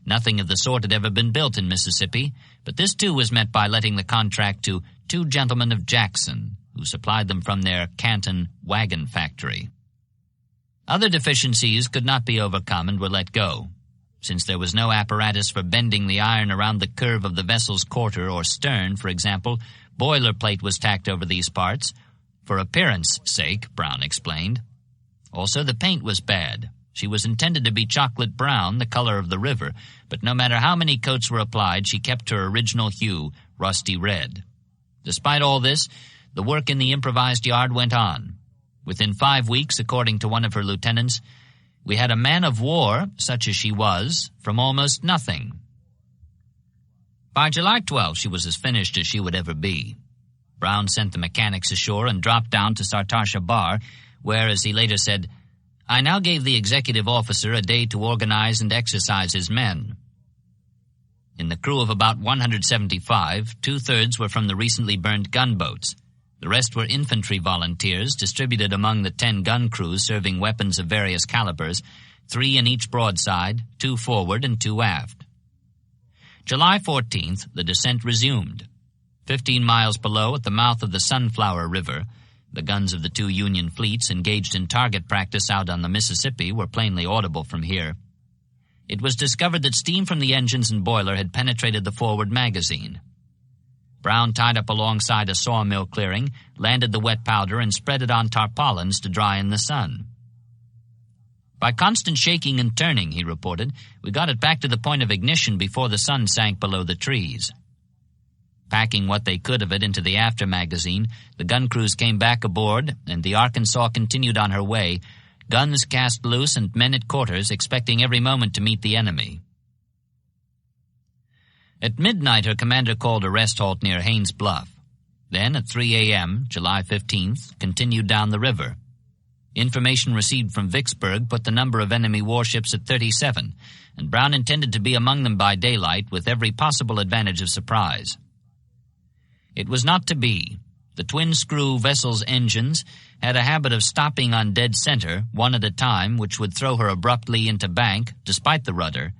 Nothing of the sort had ever been built in Mississippi, but this too was met by letting the contract to 2 gentlemen of Jackson, who supplied them from their Canton wagon factory. Other deficiencies could not be overcome and were let go. Since there was no apparatus for bending the iron around the curve of the vessel's quarter or stern, for example, boilerplate was tacked over these parts, for appearance sake, Brown explained. Also, the paint was bad. She was intended to be chocolate brown, the color of the river, but no matter how many coats were applied, she kept her original hue, rusty red. Despite all this, the work in the improvised yard went on. Within 5 weeks, according to one of her lieutenants, we had a man of war, such as she was, from almost nothing. By July 12, she was as finished as she would ever be. Brown sent the mechanics ashore and dropped down to Sartasha Bar, where, as he later said, I now gave the executive officer a day to organize and exercise his men. In the crew of about 175, 2/3 were from the recently burned gunboats. The rest were infantry volunteers distributed among the 10 gun crews serving weapons of various calibers, 3 in each broadside, 2 forward and 2 aft. July 14th, the descent resumed. 15 miles below, at the mouth of the Sunflower River, the guns of the 2 Union fleets engaged in target practice out on the Mississippi were plainly audible from here. It was discovered that steam from the engines and boiler had penetrated the forward magazine. Brown tied up alongside a sawmill clearing, landed the wet powder, and spread it on tarpaulins to dry in the sun. By constant shaking and turning, he reported, we got it back to the point of ignition before the sun sank below the trees. Packing what they could of it into the after magazine, the gun crews came back aboard, and the Arkansas continued on her way, guns cast loose and men at quarters, expecting every moment to meet the enemy. At midnight, her commander called a rest halt near Haynes Bluff. Then, at 3 a.m., July 15th, continued down the river. Information received from Vicksburg put the number of enemy warships at 37, and Brown intended to be among them by daylight with every possible advantage of surprise. It was not to be. The twin-screw vessel's engines had a habit of stopping on dead center, one at a time, which would throw her abruptly into bank, despite the rudder,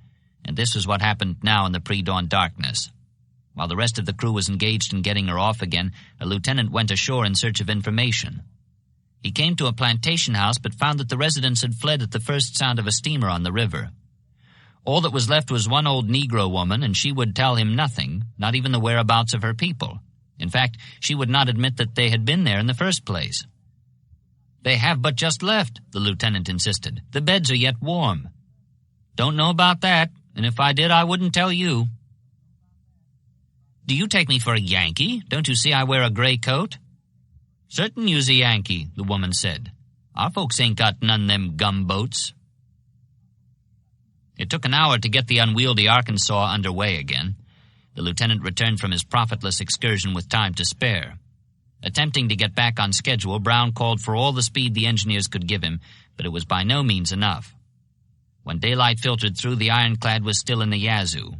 and this was what happened now in the pre-dawn darkness. While the rest of the crew was engaged in getting her off again, a lieutenant went ashore in search of information. He came to a plantation house, but found that the residents had fled at the first sound of a steamer on the river. All that was left was one old Negro woman, and she would tell him nothing, not even the whereabouts of her people. In fact, she would not admit that they had been there in the first place. They have but just left, the lieutenant insisted. The beds are yet warm. Don't know about that, and if I did, I wouldn't tell you. Do you take me for a Yankee? Don't you see I wear a gray coat? Certain you's a Yankee, the woman said. Our folks ain't got none them gumboats. It took an hour to get the unwieldy Arkansas underway again. The lieutenant returned from his profitless excursion with time to spare. Attempting to get back on schedule, Brown called for all the speed the engineers could give him, but it was by no means enough. When daylight filtered through, the ironclad was still in the Yazoo.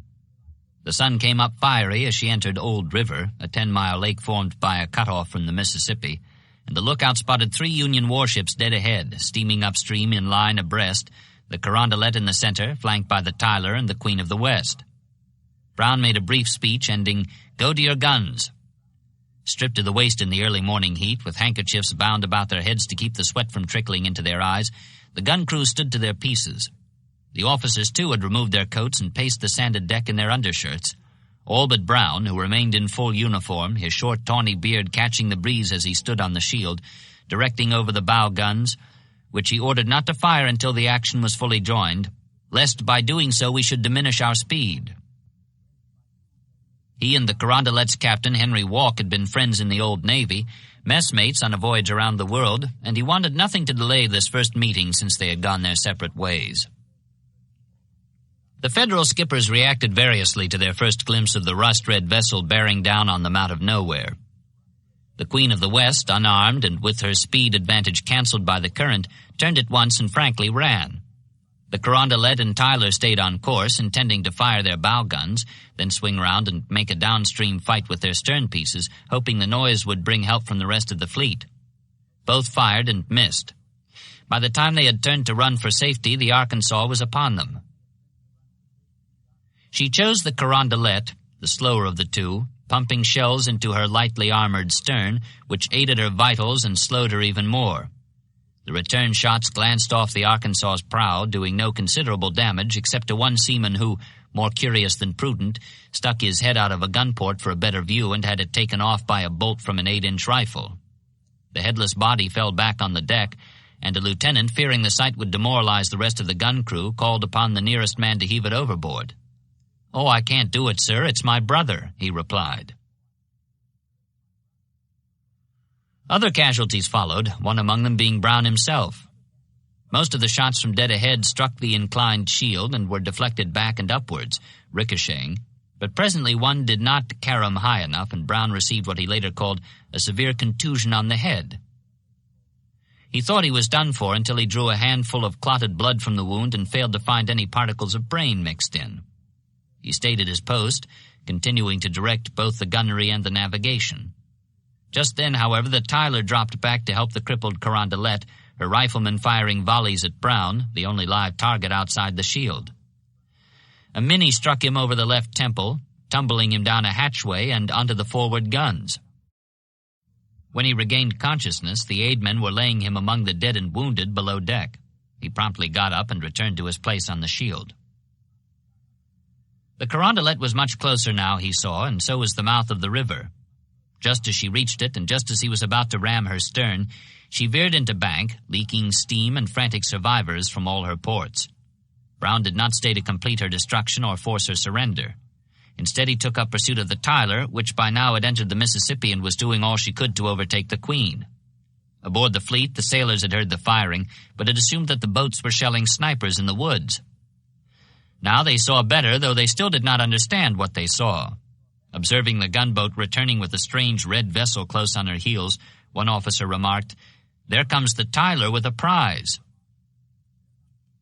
The sun came up fiery as she entered Old River, a 10-mile lake formed by a cutoff from the Mississippi, and the lookout spotted 3 Union warships dead ahead, steaming upstream in line abreast, the Carondelet in the center, flanked by the Tyler and the Queen of the West. Brown made a brief speech ending, "Go to your guns." Stripped to the waist in the early morning heat, with handkerchiefs bound about their heads to keep the sweat from trickling into their eyes, the gun crew stood to their pieces. The officers, too, had removed their coats and paced the sanded deck in their undershirts. All but Brown, who remained in full uniform, his short, tawny beard catching the breeze as he stood on the shield, directing over the bow guns, which he ordered not to fire until the action was fully joined, lest by doing so we should diminish our speed. He and the Carondelet's captain, Henry Walk, had been friends in the old Navy, messmates on a voyage around the world, and he wanted nothing to delay this first meeting since they had gone their separate ways. The Federal skippers reacted variously to their first glimpse of the rust-red vessel bearing down on them out of nowhere. The Queen of the West, unarmed and with her speed advantage canceled by the current, turned at once and frankly ran. The Carondelet and Tyler stayed on course, intending to fire their bow guns, then swing round and make a downstream fight with their stern pieces, hoping the noise would bring help from the rest of the fleet. Both fired and missed. By the time they had turned to run for safety, the Arkansas was upon them. She chose the Carondelet, the slower of the two, pumping shells into her lightly armored stern, which aided her vitals and slowed her even more. The return shots glanced off the Arkansas's prow, doing no considerable damage except to one seaman who, more curious than prudent, stuck his head out of a gun port for a better view and had it taken off by a bolt from an 8-inch rifle. The headless body fell back on the deck, and a lieutenant, fearing the sight would demoralize the rest of the gun crew, called upon the nearest man to heave it overboard. "Oh, I can't do it, sir. It's my brother," he replied. Other casualties followed, one among them being Brown himself. Most of the shots from dead ahead struck the inclined shield and were deflected back and upwards, ricocheting, but presently one did not carom high enough, and Brown received what he later called a severe contusion on the head. He thought he was done for until he drew a handful of clotted blood from the wound and failed to find any particles of brain mixed in. He stayed at his post, continuing to direct both the gunnery and the navigation. Just then, however, the Tyler dropped back to help the crippled Carondelet, her riflemen firing volleys at Brown, the only live target outside the shield. A Minnie struck him over the left temple, tumbling him down a hatchway and onto the forward guns. When he regained consciousness, the aidmen were laying him among the dead and wounded below deck. He promptly got up and returned to his place on the shield. The Carondelet was much closer now, he saw, and so was the mouth of the river. Just as she reached it, and just as he was about to ram her stern, she veered into bank, leaking steam and frantic survivors from all her ports. Brown did not stay to complete her destruction or force her surrender. Instead, he took up pursuit of the Tyler, which by now had entered the Mississippi and was doing all she could to overtake the Queen. Aboard the fleet, the sailors had heard the firing, but had assumed that the boats were shelling snipers in the woods. Now they saw better, though they still did not understand what they saw. Observing the gunboat returning with a strange red vessel close on her heels, one officer remarked, "There comes the Tyler with a prize."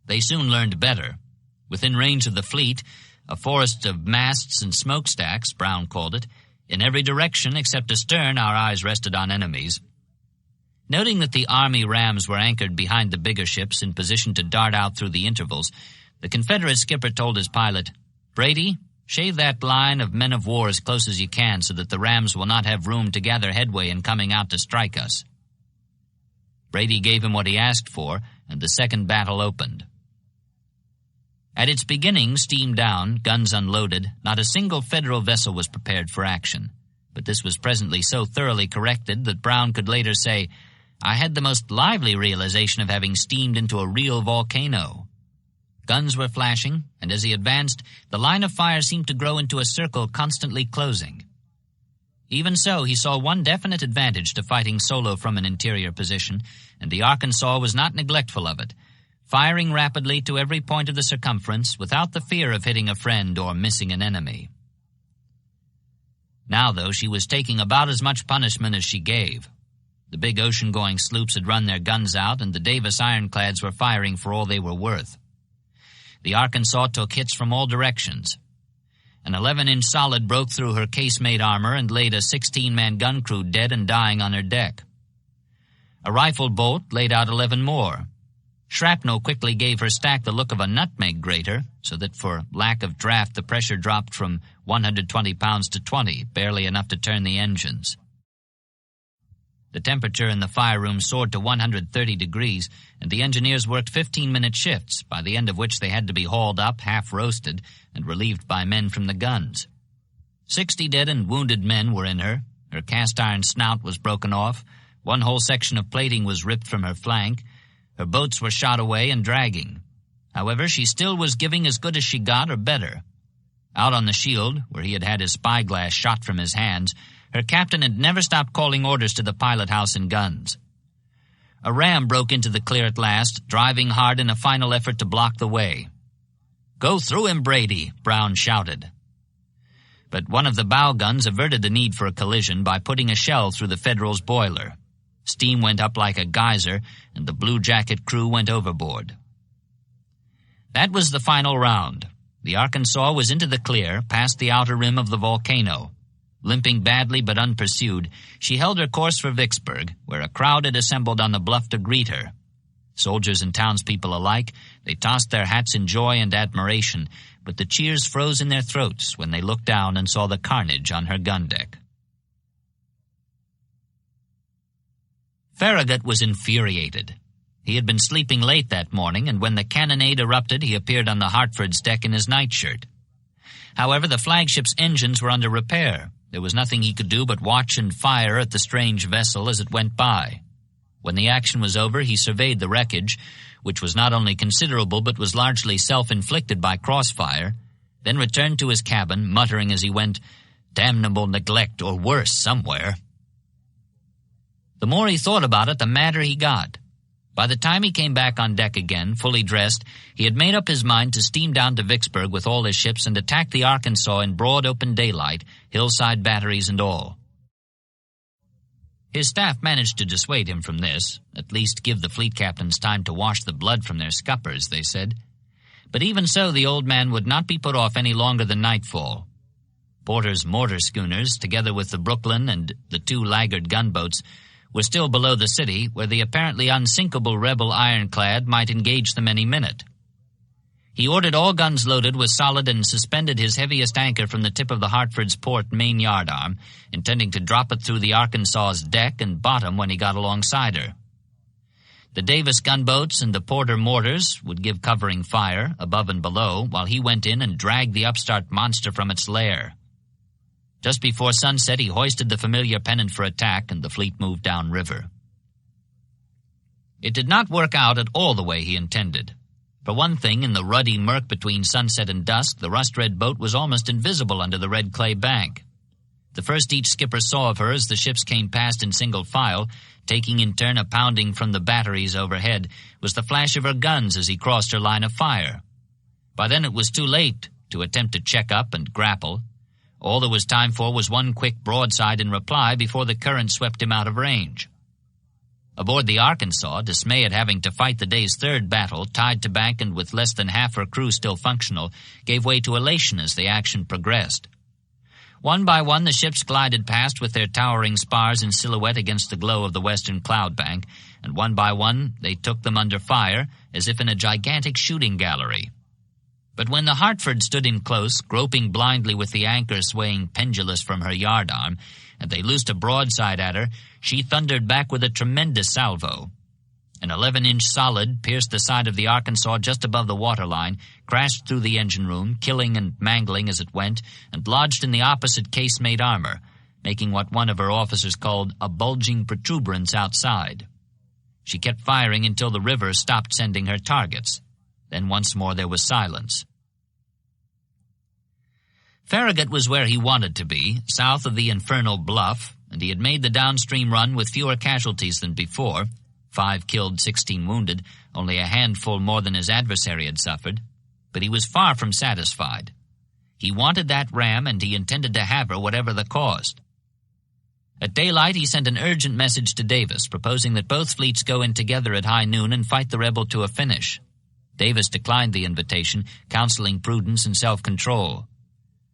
They soon learned better. Within range of the fleet, a forest of masts and smokestacks, Brown called it, in every direction except astern, our eyes rested on enemies. Noting that the Army rams were anchored behind the bigger ships in position to dart out through the intervals, the Confederate skipper told his pilot, "Brady, shave that line of men of war as close as you can so that the rams will not have room to gather headway in coming out to strike us." Brady gave him what he asked for, and the second battle opened. At its beginning, steam down, guns unloaded, not a single Federal vessel was prepared for action. But this was presently so thoroughly corrected that Brown could later say, "I had the most lively realization of having steamed into a real volcano." Guns were flashing, and as he advanced, the line of fire seemed to grow into a circle constantly closing. Even so, he saw one definite advantage to fighting solo from an interior position, and the Arkansas was not neglectful of it, firing rapidly to every point of the circumference without the fear of hitting a friend or missing an enemy. Now, though, she was taking about as much punishment as she gave. The big ocean-going sloops had run their guns out, and the Davis ironclads were firing for all they were worth. The Arkansas took hits from all directions. An 11-inch solid broke through her casemate armor and laid a 16-man gun crew dead and dying on her deck. A rifle bolt laid out 11 more. Shrapnel quickly gave her stack the look of a nutmeg grater, so that for lack of draft the pressure dropped from 120 pounds to 20, barely enough to turn the engines. The temperature in the fire room soared to 130 degrees, and the engineers worked 15-minute shifts, by the end of which they had to be hauled up, half-roasted, and relieved by men from the guns. 60 dead and wounded men were in her. Her cast-iron snout was broken off. One whole section of plating was ripped from her flank. Her boats were shot away and dragging. However, she still was giving as good as she got or better. Out on the Shield, where he had had his spyglass shot from his hands, her captain had never stopped calling orders to the pilot house and guns. A ram broke into the clear at last, driving hard in a final effort to block the way. "Go through him, Brady," Brown shouted. But one of the bow guns averted the need for a collision by putting a shell through the Federal's boiler. Steam went up like a geyser, and the Blue Jacket crew went overboard. That was the final round. The Arkansas was into the clear, past the outer rim of the volcano. Limping badly but unpursued, she held her course for Vicksburg, where a crowd had assembled on the bluff to greet her. Soldiers and townspeople alike, they tossed their hats in joy and admiration, but the cheers froze in their throats when they looked down and saw the carnage on her gun deck. Farragut was infuriated. He had been sleeping late that morning, and when the cannonade erupted, he appeared on the Hartford's deck in his nightshirt. However, the flagship's engines were under repair. There was nothing he could do but watch and fire at the strange vessel as it went by. When the action was over, he surveyed the wreckage, which was not only considerable but was largely self-inflicted by crossfire, then returned to his cabin, muttering as he went, "Damnable neglect, or worse, somewhere." The more he thought about it, the madder he got. By the time he came back on deck again, fully dressed, he had made up his mind to steam down to Vicksburg with all his ships and attack the Arkansas in broad open daylight, hillside batteries and all. His staff managed to dissuade him from this, at least give the fleet captains time to wash the blood from their scuppers, they said. But even so, the old man would not be put off any longer than nightfall. Porter's mortar schooners, together with the Brooklyn and the two laggard gunboats, were still below the city, where the apparently unsinkable rebel ironclad might engage them any minute. He ordered all guns loaded with solid and suspended his heaviest anchor from the tip of the Hartford's port main yard arm, intending to drop it through the Arkansas's deck and bottom when he got alongside her. The Davis gunboats and the Porter mortars would give covering fire, above and below, while he went in and dragged the upstart monster from its lair. Just before sunset, he hoisted the familiar pennant for attack, and the fleet moved downriver. It did not work out at all the way he intended. For one thing, in the ruddy murk between sunset and dusk, the rust-red boat was almost invisible under the red clay bank. The first each skipper saw of her as the ships came past in single file, taking in turn a pounding from the batteries overhead, was the flash of her guns as he crossed her line of fire. By then it was too late to attempt to check up and grapple. All there was time for was one quick broadside in reply before the current swept him out of range. Aboard the Arkansas, dismay at having to fight the day's third battle, tied to bank and with less than half her crew still functional, gave way to elation as the action progressed. One by one, the ships glided past with their towering spars in silhouette against the glow of the western cloud bank, and one by one they took them under fire, as if in a gigantic shooting gallery. But when the Hartford stood in close, groping blindly with the anchor swaying pendulous from her yardarm, and they loosed a broadside at her, she thundered back with a tremendous salvo. An 11-inch solid pierced the side of the Arkansas just above the waterline, crashed through the engine room, killing and mangling as it went, and lodged in the opposite casemate armor, making what one of her officers called a bulging protuberance outside. She kept firing until the river stopped sending her targets. Then once more there was silence. Farragut was where he wanted to be, south of the infernal Bluff, and he had made the downstream run with fewer casualties than before, 5 killed, 16 wounded, only a handful more than his adversary had suffered. But he was far from satisfied. He wanted that ram, and he intended to have her whatever the cost. At daylight, he sent an urgent message to Davis, proposing that both fleets go in together at high noon and fight the rebel to a finish. Davis declined the invitation, counseling prudence and self-control.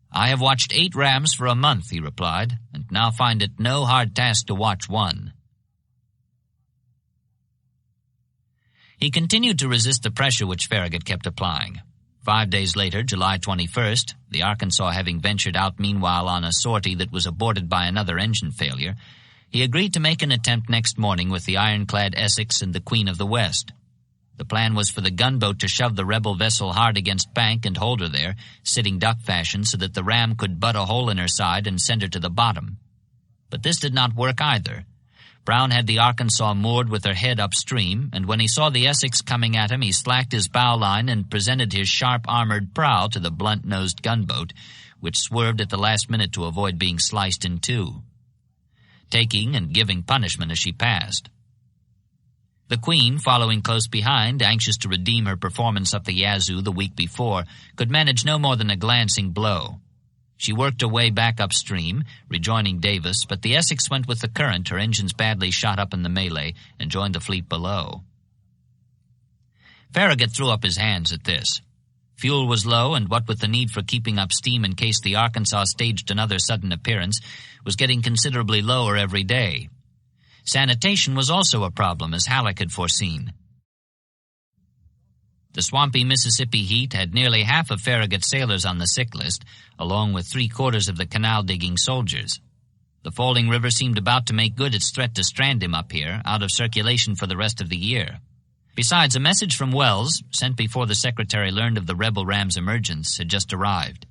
"I have watched 8 rams for a month," he replied, "and now find it no hard task to watch one." He continued to resist the pressure which Farragut kept applying. 5 days later, July 21st, the Arkansas having ventured out meanwhile on a sortie that was aborted by another engine failure, he agreed to make an attempt next morning with the ironclad Essex and the Queen of the West. The plan was for the gunboat to shove the rebel vessel hard against bank and hold her there, sitting duck fashion, so that the ram could butt a hole in her side and send her to the bottom. But this did not work either. Brown had the Arkansas moored with her head upstream, and when he saw the Essex coming at him, he slacked his bow line and presented his sharp armored prow to the blunt-nosed gunboat, which swerved at the last minute to avoid being sliced in two, taking and giving punishment as she passed. The Queen, following close behind, anxious to redeem her performance up the Yazoo the week before, could manage no more than a glancing blow. She worked her way back upstream, rejoining Davis, but the Essex went with the current, her engines badly shot up in the melee, and joined the fleet below. Farragut threw up his hands at this. Fuel was low, and what with the need for keeping up steam in case the Arkansas staged another sudden appearance, was getting considerably lower every day. Sanitation was also a problem, as Halleck had foreseen. The swampy Mississippi heat had nearly half of Farragut's sailors on the sick list, along with 3/4 of the canal-digging soldiers. The falling river seemed about to make good its threat to strand him up here, out of circulation for the rest of the year. Besides, a message from Wells, sent before the Secretary learned of the rebel ram's emergence, had just arrived.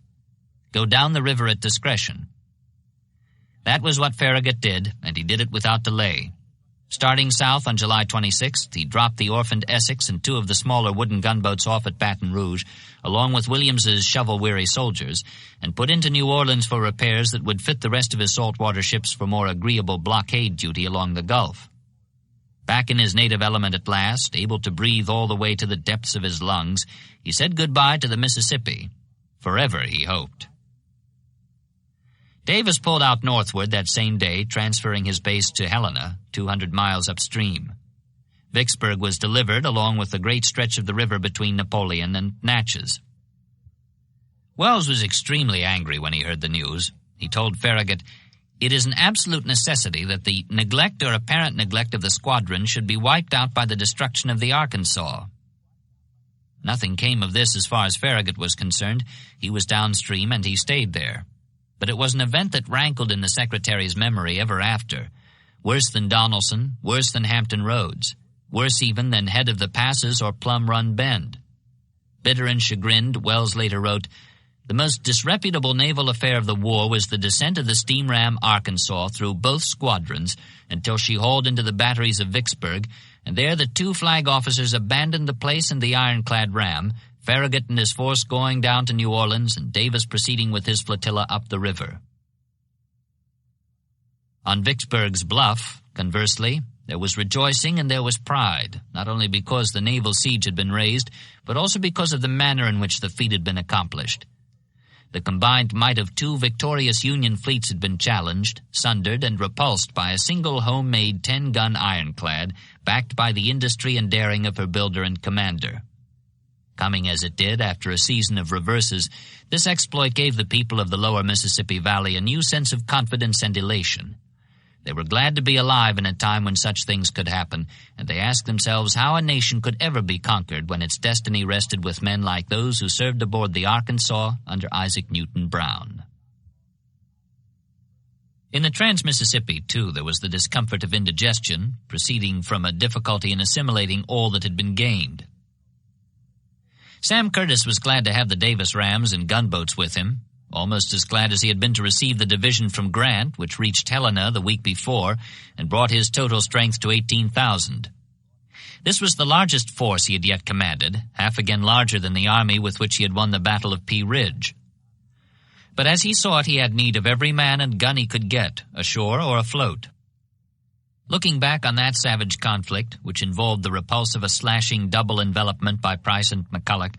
Go down the river at discretion. That was what Farragut did, and he did it without delay. Starting south on July 26th, he dropped the orphaned Essex and 2 of the smaller wooden gunboats off at Baton Rouge, along with Williams's shovel-weary soldiers, and put into New Orleans for repairs that would fit the rest of his saltwater ships for more agreeable blockade duty along the Gulf. Back in his native element at last, able to breathe all the way to the depths of his lungs, he said goodbye to the Mississippi. Forever, he hoped. Davis pulled out northward that same day, transferring his base to Helena, 200 miles upstream. Vicksburg was delivered, along with the great stretch of the river between Napoleon and Natchez. Wells was extremely angry when he heard the news. He told Farragut, "It is an absolute necessity that the neglect or apparent neglect of the squadron should be wiped out by the destruction of the Arkansas." Nothing came of this as far as Farragut was concerned. He was downstream, and he stayed there. But it was an event that rankled in the Secretary's memory ever after. Worse than Donelson, worse than Hampton Roads, worse even than Head of the Passes or Plum Run Bend. Bitter and chagrined, Wells later wrote, "The most disreputable naval affair of the war was the descent of the steam ram Arkansas through both squadrons until she hauled into the batteries of Vicksburg, and there the 2 flag officers abandoned the place and the ironclad ram, Farragut and his force going down to New Orleans, and Davis proceeding with his flotilla up the river." On Vicksburg's Bluff, conversely, there was rejoicing and there was pride, not only because the naval siege had been raised, but also because of the manner in which the feat had been accomplished. The combined might of 2 victorious Union fleets had been challenged, sundered, and repulsed by a single homemade 10-gun ironclad, backed by the industry and daring of her builder and commander. Coming as it did after a season of reverses, this exploit gave the people of the lower Mississippi Valley a new sense of confidence and elation. They were glad to be alive in a time when such things could happen, and they asked themselves how a nation could ever be conquered when its destiny rested with men like those who served aboard the Arkansas under Isaac Newton Brown. In the Trans-Mississippi, too, there was the discomfort of indigestion, proceeding from a difficulty in assimilating all that had been gained. Sam Curtis was glad to have the Davis rams and gunboats with him, almost as glad as he had been to receive the division from Grant, which reached Helena the week before and brought his total strength to 18,000. This was the largest force he had yet commanded, half again larger than the army with which he had won the Battle of Pea Ridge. But as he saw it, he had need of every man and gun he could get, ashore or afloat. Looking back on that savage conflict, which involved the repulse of a slashing double envelopment by Price and McCulloch,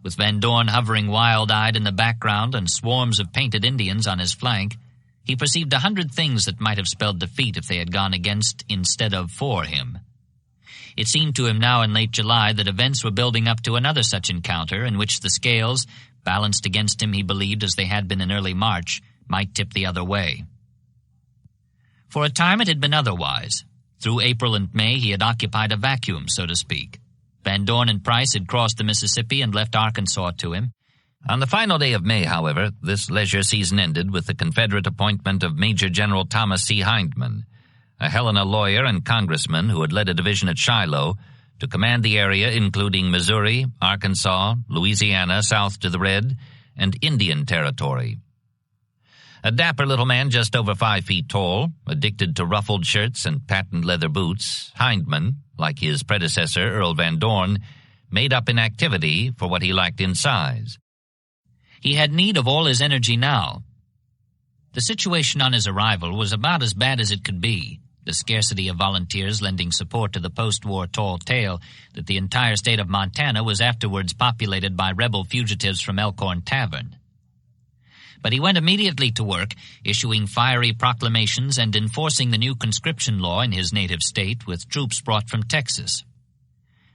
with Van Dorn hovering wild-eyed in the background and swarms of painted Indians on his flank, he perceived 100 things that might have spelled defeat if they had gone against instead of for him. It seemed to him now in late July that events were building up to another such encounter in which the scales, balanced against him he believed as they had been in early March, might tip the other way. For a time it had been otherwise. Through April and May he had occupied a vacuum, so to speak. Van Dorn and Price had crossed the Mississippi and left Arkansas to him. On the final day of May, however, this leisure season ended with the Confederate appointment of Major General Thomas C. Hindman, a Helena lawyer and congressman who had led a division at Shiloh, to command the area including Missouri, Arkansas, Louisiana south to the Red, and Indian Territory. A dapper little man just over 5 feet tall, addicted to ruffled shirts and patent leather boots, Hindman, like his predecessor Earl Van Dorn, made up in activity for what he lacked in size. He had need of all his energy now. The situation on his arrival was about as bad as it could be, the scarcity of volunteers lending support to the post-war tall tale that the entire state of Montana was afterwards populated by rebel fugitives from Elkhorn Tavern. But he went immediately to work, issuing fiery proclamations and enforcing the new conscription law in his native state with troops brought from Texas.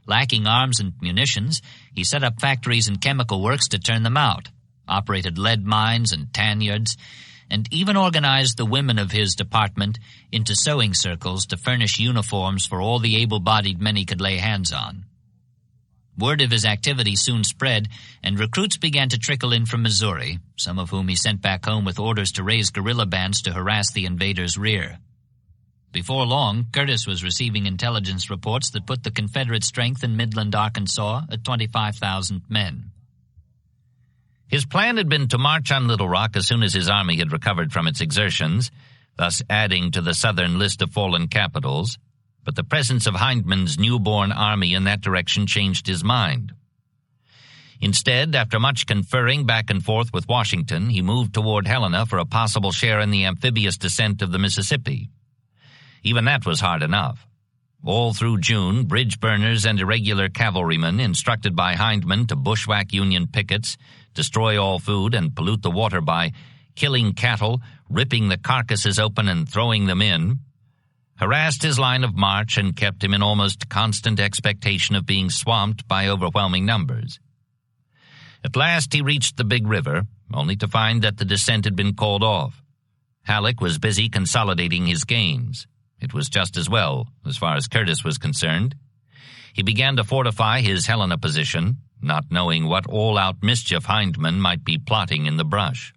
Lacking arms and munitions, he set up factories and chemical works to turn them out, operated lead mines and tan yards, and even organized the women of his department into sewing circles to furnish uniforms for all the able-bodied men he could lay hands on. Word of his activity soon spread, and recruits began to trickle in from Missouri, some of whom he sent back home with orders to raise guerrilla bands to harass the invaders' rear. Before long, Curtis was receiving intelligence reports that put the Confederate strength in Midland, Arkansas at 25,000 men. His plan had been to march on Little Rock as soon as his army had recovered from its exertions, thus adding to the Southern list of fallen capitals, but the presence of Hindman's newborn army in that direction changed his mind. Instead, after much conferring back and forth with Washington, he moved toward Helena for a possible share in the amphibious descent of the Mississippi. Even that was hard enough. All through June, bridge burners and irregular cavalrymen, instructed by Hindman to bushwhack Union pickets, destroy all food, and pollute the water by killing cattle, ripping the carcasses open and throwing them in, harassed his line of march and kept him in almost constant expectation of being swamped by overwhelming numbers. At last he reached the Big River, only to find that the descent had been called off. Halleck was busy consolidating his gains. It was just as well, as far as Curtis was concerned. He began to fortify his Helena position, not knowing what all-out mischief Hindman might be plotting in the brush.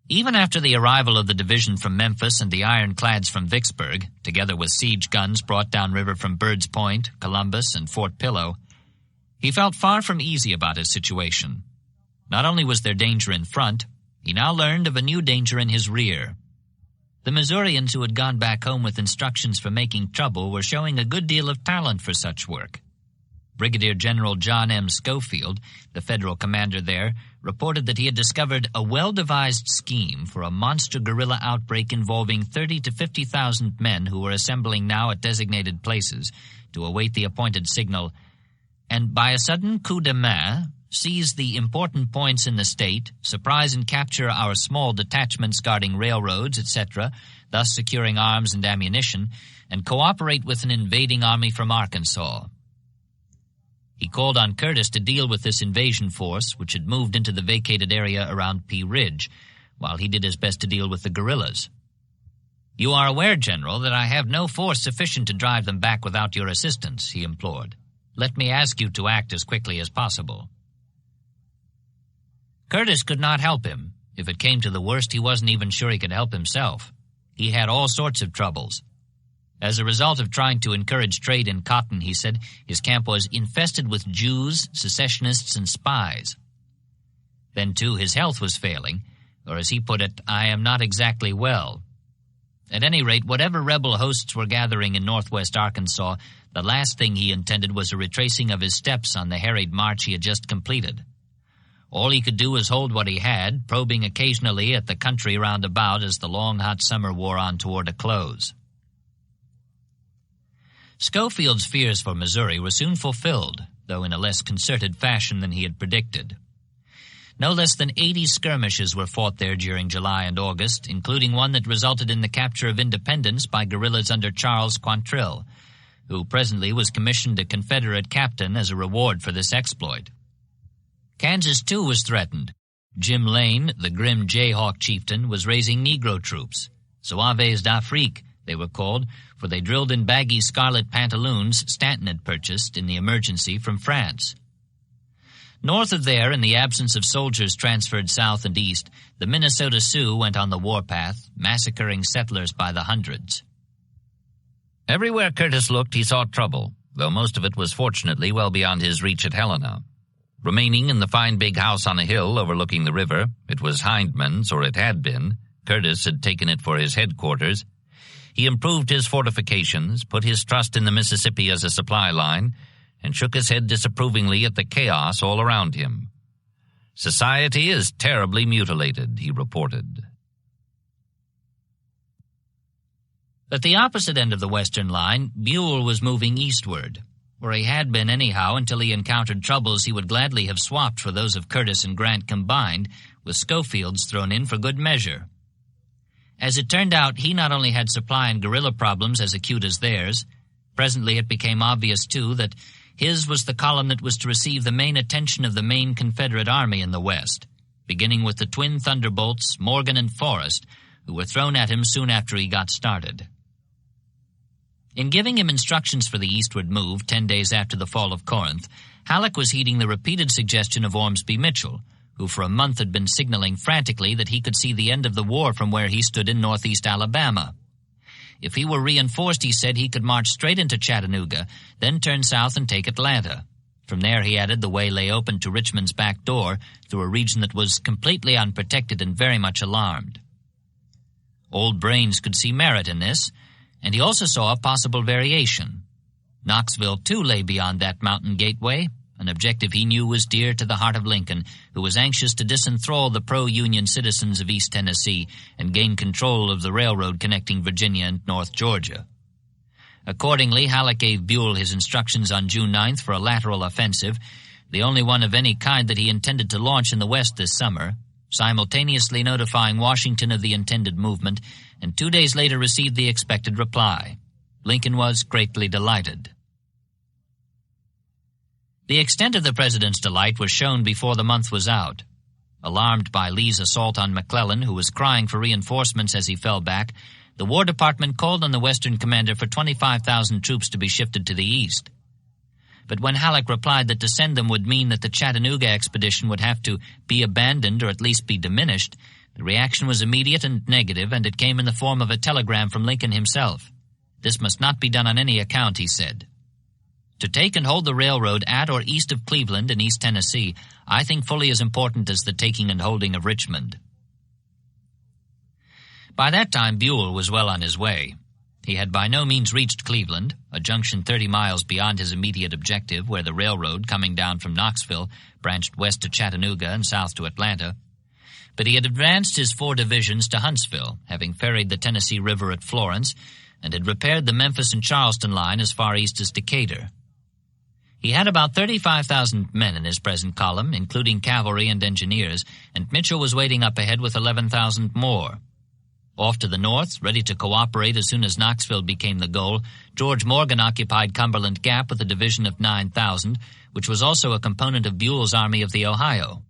Even after the arrival of the division from Memphis and the ironclads from Vicksburg, together with siege guns brought downriver from Bird's Point, Columbus, and Fort Pillow, he felt far from easy about his situation. Not only was there danger in front, he now learned of a new danger in his rear. The Missourians who had gone back home with instructions for making trouble were showing a good deal of talent for such work. Brigadier General John M. Schofield, the federal commander there, reported that he had discovered a well-devised scheme for a monster guerrilla outbreak involving 30 to 50,000 men who were assembling now at designated places to await the appointed signal, and by a sudden coup de main, seize the important points in the state, surprise and capture our small detachments guarding railroads, etc., thus securing arms and ammunition, and cooperate with an invading army from Arkansas. He called on Curtis to deal with this invasion force, which had moved into the vacated area around Pea Ridge, while he did his best to deal with the guerrillas. "You are aware, General, that I have no force sufficient to drive them back without your assistance," he implored. "Let me ask you to act as quickly as possible." Curtis could not help him. If it came to the worst, he wasn't even sure he could help himself. He had all sorts of troubles. As a result of trying to encourage trade in cotton, he said, his camp was infested with Jews, secessionists, and spies. Then, too, his health was failing, or as he put it, "I am not exactly well." At any rate, whatever rebel hosts were gathering in northwest Arkansas, the last thing he intended was a retracing of his steps on the harried march he had just completed. All he could do was hold what he had, probing occasionally at the country round about as the long, hot summer wore on toward a close. Schofield's fears for Missouri were soon fulfilled, though in a less concerted fashion than he had predicted. No less than 80 skirmishes were fought there during July and August, including one that resulted in the capture of Independence by guerrillas under Charles Quantrill, who presently was commissioned a Confederate captain as a reward for this exploit. Kansas, too, was threatened. Jim Lane, the grim Jayhawk chieftain, was raising Negro troops. Zouaves d'Afrique, they were called, for they drilled in baggy scarlet pantaloons Stanton had purchased in the emergency from France. North of there, in the absence of soldiers transferred south and east, the Minnesota Sioux went on the warpath, massacring settlers by the hundreds. Everywhere Curtis looked, he saw trouble, though most of it was fortunately well beyond his reach at Helena. Remaining in the fine big house on a hill overlooking the river, it was Hindman's, or it had been. Curtis had taken it for his headquarters. He improved his fortifications, put his trust in the Mississippi as a supply line, and shook his head disapprovingly at the chaos all around him. "Society is terribly mutilated," he reported. At the opposite end of the western line, Buell was moving eastward, where he had been anyhow until he encountered troubles he would gladly have swapped for those of Curtis and Grant combined, with Schofield's thrown in for good measure. As it turned out, he not only had supply and guerrilla problems as acute as theirs. Presently it became obvious, too, that his was the column that was to receive the main attention of the main Confederate army in the West, beginning with the twin thunderbolts, Morgan and Forrest, who were thrown at him soon after he got started. In giving him instructions for the eastward move 10 days after the fall of Corinth, Halleck was heeding the repeated suggestion of Ormsby Mitchell, who for a month had been signaling frantically that he could see the end of the war from where he stood in northeast Alabama. If he were reinforced, he said, he could march straight into Chattanooga, then turn south and take Atlanta. From there, he added, the way lay open to Richmond's back door through a region that was completely unprotected and very much alarmed. Old Brains could see merit in this, and he also saw a possible variation. Knoxville, too, lay beyond that mountain gateway, an objective he knew was dear to the heart of Lincoln, who was anxious to disenthrall the pro-Union citizens of East Tennessee and gain control of the railroad connecting Virginia and North Georgia. Accordingly, Halleck gave Buell his instructions on June 9th for a lateral offensive, the only one of any kind that he intended to launch in the West this summer, simultaneously notifying Washington of the intended movement, and 2 days later received the expected reply. Lincoln was greatly delighted. The extent of the president's delight was shown before the month was out. Alarmed by Lee's assault on McClellan, who was crying for reinforcements as he fell back, the War Department called on the Western commander for 25,000 troops to be shifted to the east. But when Halleck replied that to send them would mean that the Chattanooga expedition would have to be abandoned or at least be diminished, the reaction was immediate and negative, and it came in the form of a telegram from Lincoln himself. This must not be done on any account, he said. To take and hold the railroad at or east of Cleveland in East Tennessee, I think fully as important as the taking and holding of Richmond. By that time, Buell was well on his way. He had by no means reached Cleveland, a junction 30 miles beyond his immediate objective, where the railroad, coming down from Knoxville, branched west to Chattanooga and south to Atlanta. But he had advanced his 4 divisions to Huntsville, having ferried the Tennessee River at Florence, and had repaired the Memphis and Charleston line as far east as Decatur. He had about 35,000 men in his present column, including cavalry and engineers, and Mitchell was waiting up ahead with 11,000 more. Off to the north, ready to cooperate as soon as Knoxville became the goal, George Morgan occupied Cumberland Gap with a division of 9,000, which was also a component of Buell's Army of the Ohio.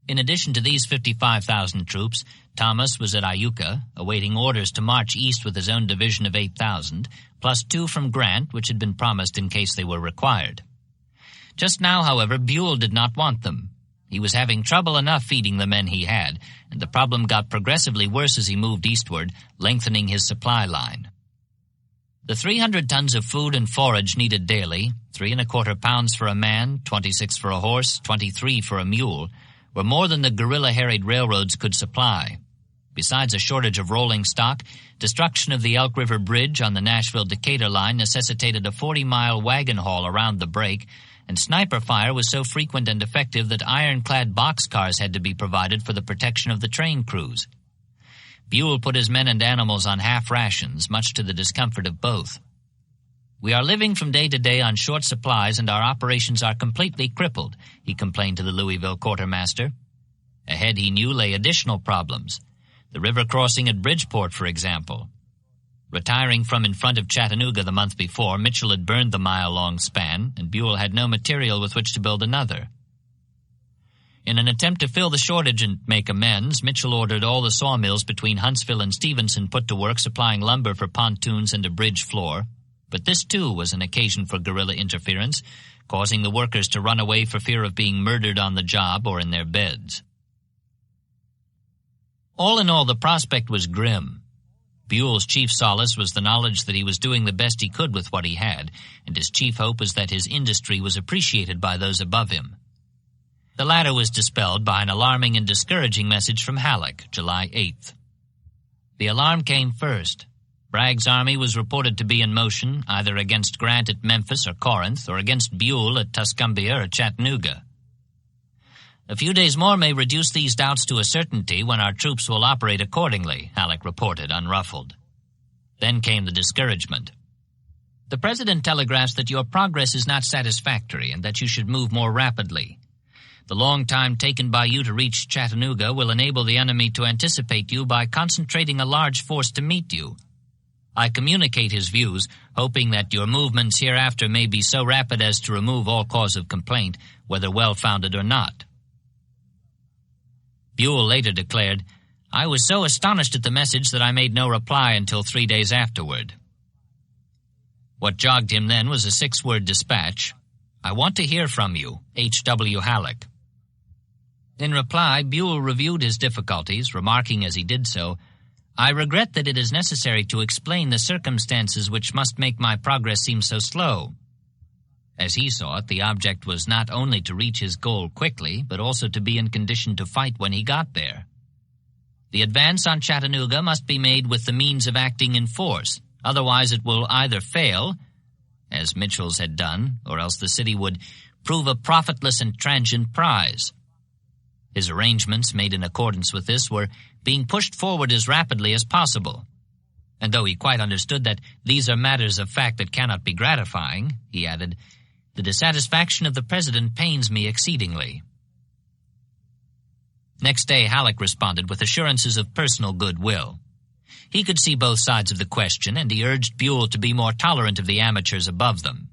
In addition to these 55,000 troops, Thomas was at Iuka, awaiting orders to march east with his own division of 8,000, plus 2 from Grant, which had been promised in case they were required. Just now, however, Buell did not want them. He was having trouble enough feeding the men he had, and the problem got progressively worse as he moved eastward, lengthening his supply line. The 300 tons of food and forage needed daily, 3¼ pounds for a man, 26 for a horse, 23 for a mule, were more than the guerrilla-harried railroads could supply. Besides a shortage of rolling stock, destruction of the Elk River Bridge on the Nashville-Decatur line necessitated a 40-mile wagon haul around the break, and sniper fire was so frequent and effective that ironclad boxcars had to be provided for the protection of the train crews. Buell put his men and animals on half rations, much to the discomfort of both. "We are living from day to day on short supplies, and our operations are completely crippled," he complained to the Louisville quartermaster. Ahead, he knew, lay additional problems. The river crossing at Bridgeport, for example. Retiring from in front of Chattanooga the month before, Mitchell had burned the mile-long span, and Buell had no material with which to build another. In an attempt to fill the shortage and make amends, Mitchell ordered all the sawmills between Huntsville and Stevenson put to work supplying lumber for pontoons and a bridge floor. But this, too, was an occasion for guerrilla interference, causing the workers to run away for fear of being murdered on the job or in their beds. All in all, the prospect was grim. Buell's chief solace was the knowledge that he was doing the best he could with what he had, and his chief hope was that his industry was appreciated by those above him. The latter was dispelled by an alarming and discouraging message from Halleck, July 8th. The alarm came first. Bragg's army was reported to be in motion, either against Grant at Memphis or Corinth, or against Buell at Tuscumbia or Chattanooga. A few days more may reduce these doubts to a certainty when our troops will operate accordingly, Halleck reported, unruffled. Then came the discouragement. The President telegraphs that your progress is not satisfactory and that you should move more rapidly. The long time taken by you to reach Chattanooga will enable the enemy to anticipate you by concentrating a large force to meet you. I communicate his views, hoping that your movements hereafter may be so rapid as to remove all cause of complaint, whether well-founded or not. Buell later declared, I was so astonished at the message that I made no reply until 3 days afterward. What jogged him then was a 6-word dispatch. I want to hear from you, H.W. Halleck. In reply, Buell reviewed his difficulties, remarking as he did so, I regret that it is necessary to explain the circumstances which must make my progress seem so slow. As he saw it, the object was not only to reach his goal quickly, but also to be in condition to fight when he got there. The advance on Chattanooga must be made with the means of acting in force, otherwise it will either fail, as Mitchell's had done, or else the city would prove a profitless and transient prize. His arrangements, made in accordance with this, were being pushed forward as rapidly as possible. And though he quite understood that these are matters of fact that cannot be gratifying, he added, the dissatisfaction of the President pains me exceedingly. Next day, Halleck responded with assurances of personal goodwill. He could see both sides of the question, and he urged Buell to be more tolerant of the amateurs above them.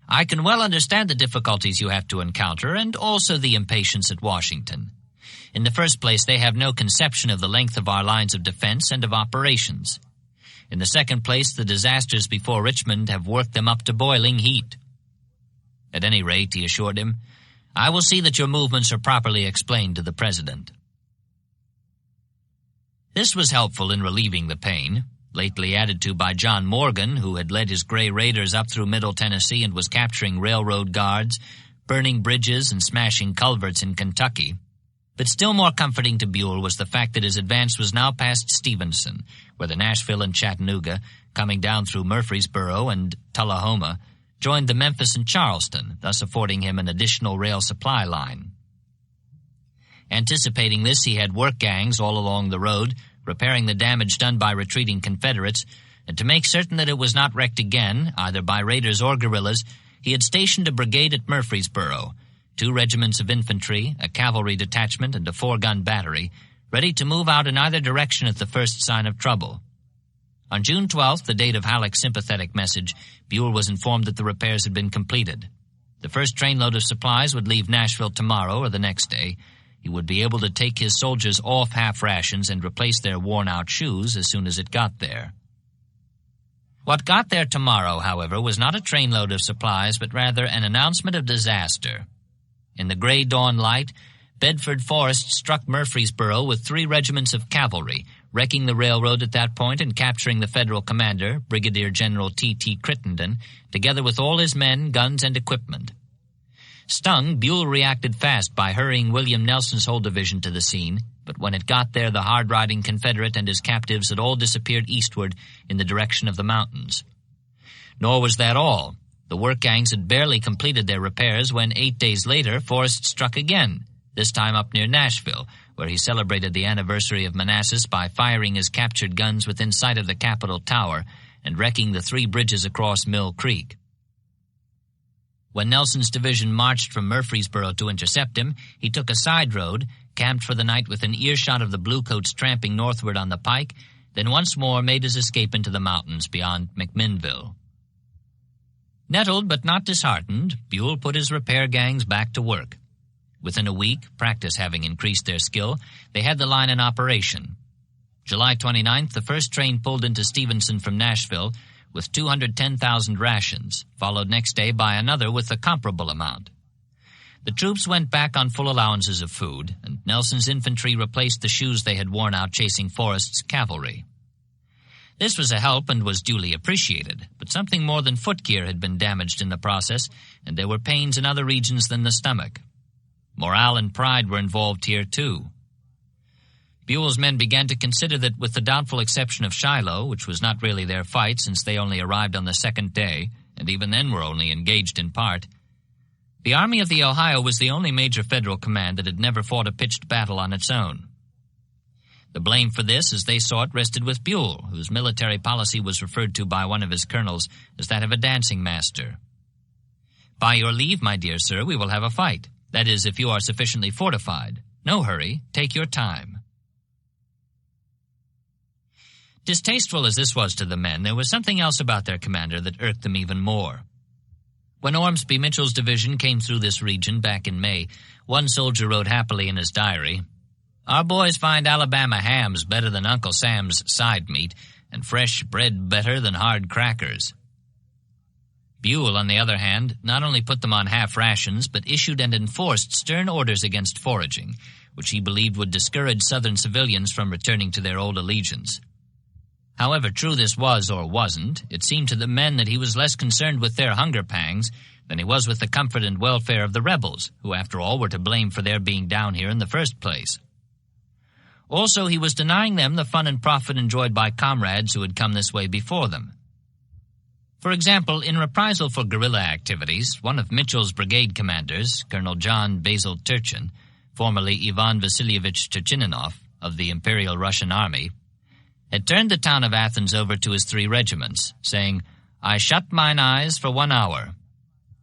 I can well understand the difficulties you have to encounter, and also the impatience at Washington. In the first place, they have no conception of the length of our lines of defense and of operations. In the second place, the disasters before Richmond have worked them up to boiling heat. At any rate, he assured him, I will see that your movements are properly explained to the President. This was helpful in relieving the pain, lately added to by John Morgan, who had led his Gray Raiders up through Middle Tennessee and was capturing railroad guards, burning bridges, and smashing culverts in Kentucky. But still more comforting to Buell was the fact that his advance was now past Stevenson, where the Nashville and Chattanooga, coming down through Murfreesboro and Tullahoma, joined the Memphis and Charleston, thus affording him an additional rail supply line. Anticipating this, he had work gangs all along the road, repairing the damage done by retreating Confederates, and to make certain that it was not wrecked again, either by raiders or guerrillas, he had stationed a brigade at Murfreesboro, 2 regiments of infantry, a cavalry detachment, and a 4-gun battery, ready to move out in either direction at the first sign of trouble. On June 12th, the date of Halleck's sympathetic message, Buell was informed that the repairs had been completed. The first trainload of supplies would leave Nashville tomorrow or the next day. He would be able to take his soldiers off half rations and replace their worn-out shoes as soon as it got there. What got there tomorrow, however, was not a trainload of supplies, but rather an announcement of disaster. In the gray dawn light, Bedford Forrest struck Murfreesboro with 3 regiments of cavalry, wrecking the railroad at that point and capturing the Federal commander, Brigadier General T.T. Crittenden, together with all his men, guns, and equipment. Stung, Buell reacted fast by hurrying William Nelson's whole division to the scene, but when it got there, the hard-riding Confederate and his captives had all disappeared eastward in the direction of the mountains. Nor was that all. The work gangs had barely completed their repairs when 8 days later Forrest struck again, this time up near Nashville, where he celebrated the anniversary of Manassas by firing his captured guns within sight of the Capitol Tower and wrecking the 3 bridges across Mill Creek. When Nelson's division marched from Murfreesboro to intercept him, he took a side road, camped for the night within earshot of the Bluecoats tramping northward on the pike, then once more made his escape into the mountains beyond McMinnville. Nettled but not disheartened, Buell put his repair gangs back to work. Within a week, practice having increased their skill, they had the line in operation. July 29th, the first train pulled into Stevenson from Nashville with 210,000 rations, followed next day by another with a comparable amount. The troops went back on full allowances of food, and Nelson's infantry replaced the shoes they had worn out chasing Forrest's cavalry. This was a help and was duly appreciated, but something more than footgear had been damaged in the process, and there were pains in other regions than the stomach. Morale and pride were involved here, too. Buell's men began to consider that, with the doubtful exception of Shiloh, which was not really their fight since they only arrived on the second day, and even then were only engaged in part, the Army of the Ohio was the only major federal command that had never fought a pitched battle on its own. The blame for this, as they saw it, rested with Buell, whose military policy was referred to by one of his colonels as that of a dancing master. "By your leave, my dear sir, we will have a fight. That is, if you are sufficiently fortified. No hurry. Take your time." Distasteful as this was to the men, there was something else about their commander that irked them even more. When Ormsby Mitchell's division came through this region back in May, one soldier wrote happily in his diary, "Our boys find Alabama hams better than Uncle Sam's side meat, and fresh bread better than hard crackers." Buell, on the other hand, not only put them on half rations, but issued and enforced stern orders against foraging, which he believed would discourage Southern civilians from returning to their old allegiance. However true this was or wasn't, it seemed to the men that he was less concerned with their hunger pangs than he was with the comfort and welfare of the rebels, who after all were to blame for their being down here in the first place. Also, he was denying them the fun and profit enjoyed by comrades who had come this way before them. For example, in reprisal for guerrilla activities, one of Mitchell's brigade commanders, Colonel John Basil Turchin, formerly Ivan Vasilievich Turchininov of the Imperial Russian Army, had turned the town of Athens over to his 3 regiments, saying, "I shut mine eyes for 1 hour."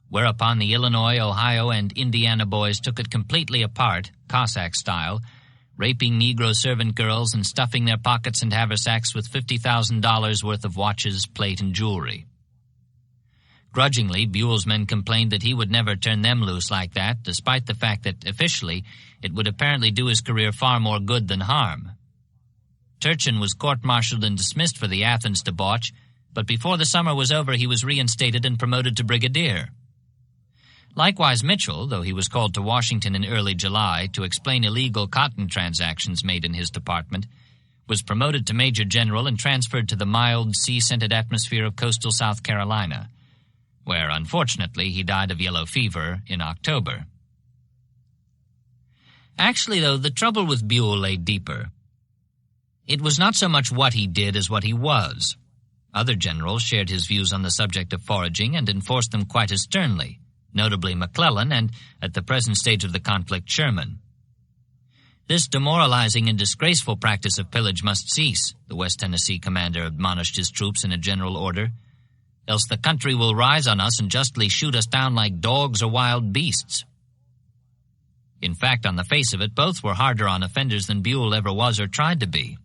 Whereupon the Illinois, Ohio, and Indiana boys took it completely apart, Cossack style, raping Negro servant girls and stuffing their pockets and haversacks with $50,000 worth of watches, plate, and jewelry. Grudgingly, Buell's men complained that he would never turn them loose like that, despite the fact that, officially, it would apparently do his career far more good than harm. Turchin was court-martialed and dismissed for the Athens debauch, but before the summer was over he was reinstated and promoted to brigadier. Likewise Mitchell, though he was called to Washington in early July to explain illegal cotton transactions made in his department, was promoted to major general and transferred to the mild, sea-scented atmosphere of coastal South Carolina, where, unfortunately, he died of yellow fever in October. Actually, though, the trouble with Buell lay deeper. It was not so much what he did as what he was. Other generals shared his views on the subject of foraging and enforced them quite as sternly, notably McClellan and, at the present stage of the conflict, Sherman. This demoralizing and disgraceful practice of pillage must cease, the West Tennessee commander admonished his troops in a general order, else the country will rise on us and justly shoot us down like dogs or wild beasts. In fact, on the face of it, both were harder on offenders than Buell ever was or tried to be.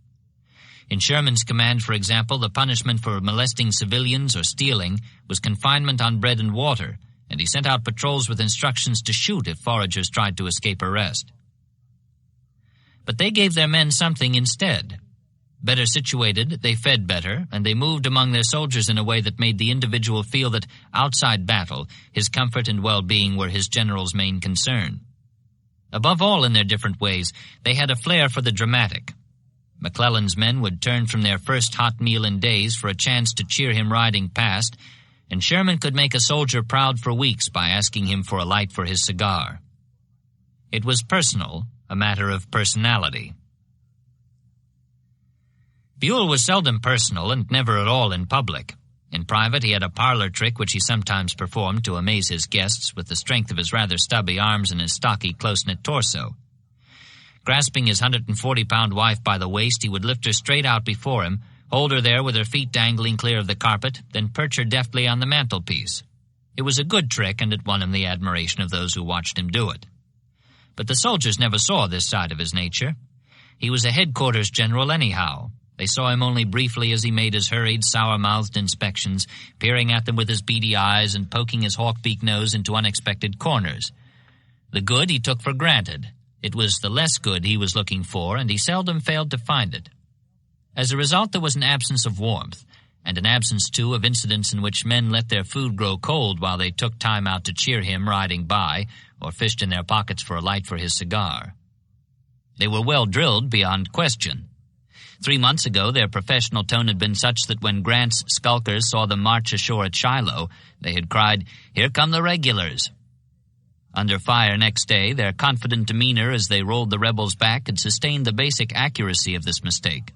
In Sherman's command, for example, the punishment for molesting civilians or stealing was confinement on bread and water, and he sent out patrols with instructions to shoot if foragers tried to escape arrest. But they gave their men something instead. Better situated, they fed better, and they moved among their soldiers in a way that made the individual feel that, outside battle, his comfort and well-being were his general's main concern. Above all, in their different ways, they had a flair for the dramatic. McClellan's men would turn from their first hot meal in days for a chance to cheer him riding past, and Sherman could make a soldier proud for weeks by asking him for a light for his cigar. It was personal, a matter of personality. Buell was seldom personal and never at all in public. In private, he had a parlor trick which he sometimes performed to amaze his guests with the strength of his rather stubby arms and his stocky, close-knit torso. Grasping his 140-pound wife by the waist, he would lift her straight out before him, hold her there with her feet dangling clear of the carpet, then perch her deftly on the mantelpiece. It was a good trick, and it won him the admiration of those who watched him do it. But the soldiers never saw this side of his nature. He was a headquarters general anyhow. They saw him only briefly as he made his hurried, sour-mouthed inspections, peering at them with his beady eyes and poking his hawk-beak nose into unexpected corners. The good he took for granted. It was the less good he was looking for, and he seldom failed to find it. As a result, there was an absence of warmth, and an absence, too, of incidents in which men let their food grow cold while they took time out to cheer him riding by, or fished in their pockets for a light for his cigar. They were well drilled beyond question. 3 months ago, their professional tone had been such that when Grant's skulkers saw them march ashore at Shiloh, they had cried, "Here come the regulars." Under fire next day, their confident demeanor as they rolled the rebels back had sustained the basic accuracy of this mistake.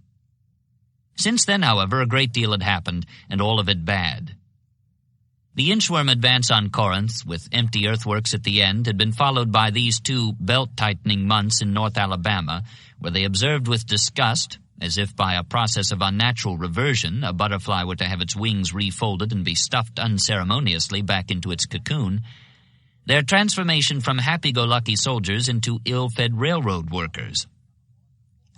Since then, however, a great deal had happened, and all of it bad. The inchworm advance on Corinth, with empty earthworks at the end, had been followed by these 2 belt-tightening months in North Alabama, where they observed with disgust, as if by a process of unnatural reversion a butterfly were to have its wings refolded and be stuffed unceremoniously back into its cocoon, their transformation from happy-go-lucky soldiers into ill-fed railroad workers.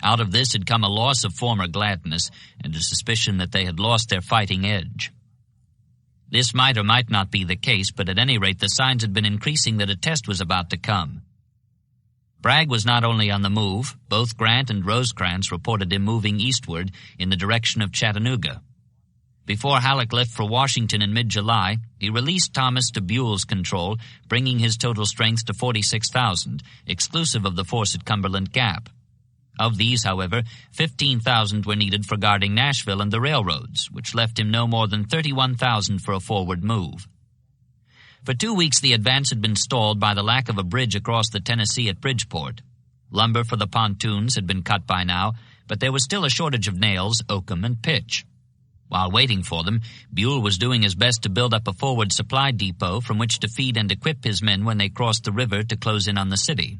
Out of this had come a loss of former gladness and a suspicion that they had lost their fighting edge. This might or might not be the case, but at any rate the signs had been increasing that a test was about to come. Bragg was not only on the move, both Grant and Rosecrans reported him moving eastward in the direction of Chattanooga. Before Halleck left for Washington in mid-July, he released Thomas to Buell's control, bringing his total strength to 46,000, exclusive of the force at Cumberland Gap. Of these, however, 15,000 were needed for guarding Nashville and the railroads, which left him no more than 31,000 for a forward move. For 2 weeks the advance had been stalled by the lack of a bridge across the Tennessee at Bridgeport. Lumber for the pontoons had been cut by now, but there was still a shortage of nails, oakum, and pitch. While waiting for them, Buell was doing his best to build up a forward supply depot from which to feed and equip his men when they crossed the river to close in on the city.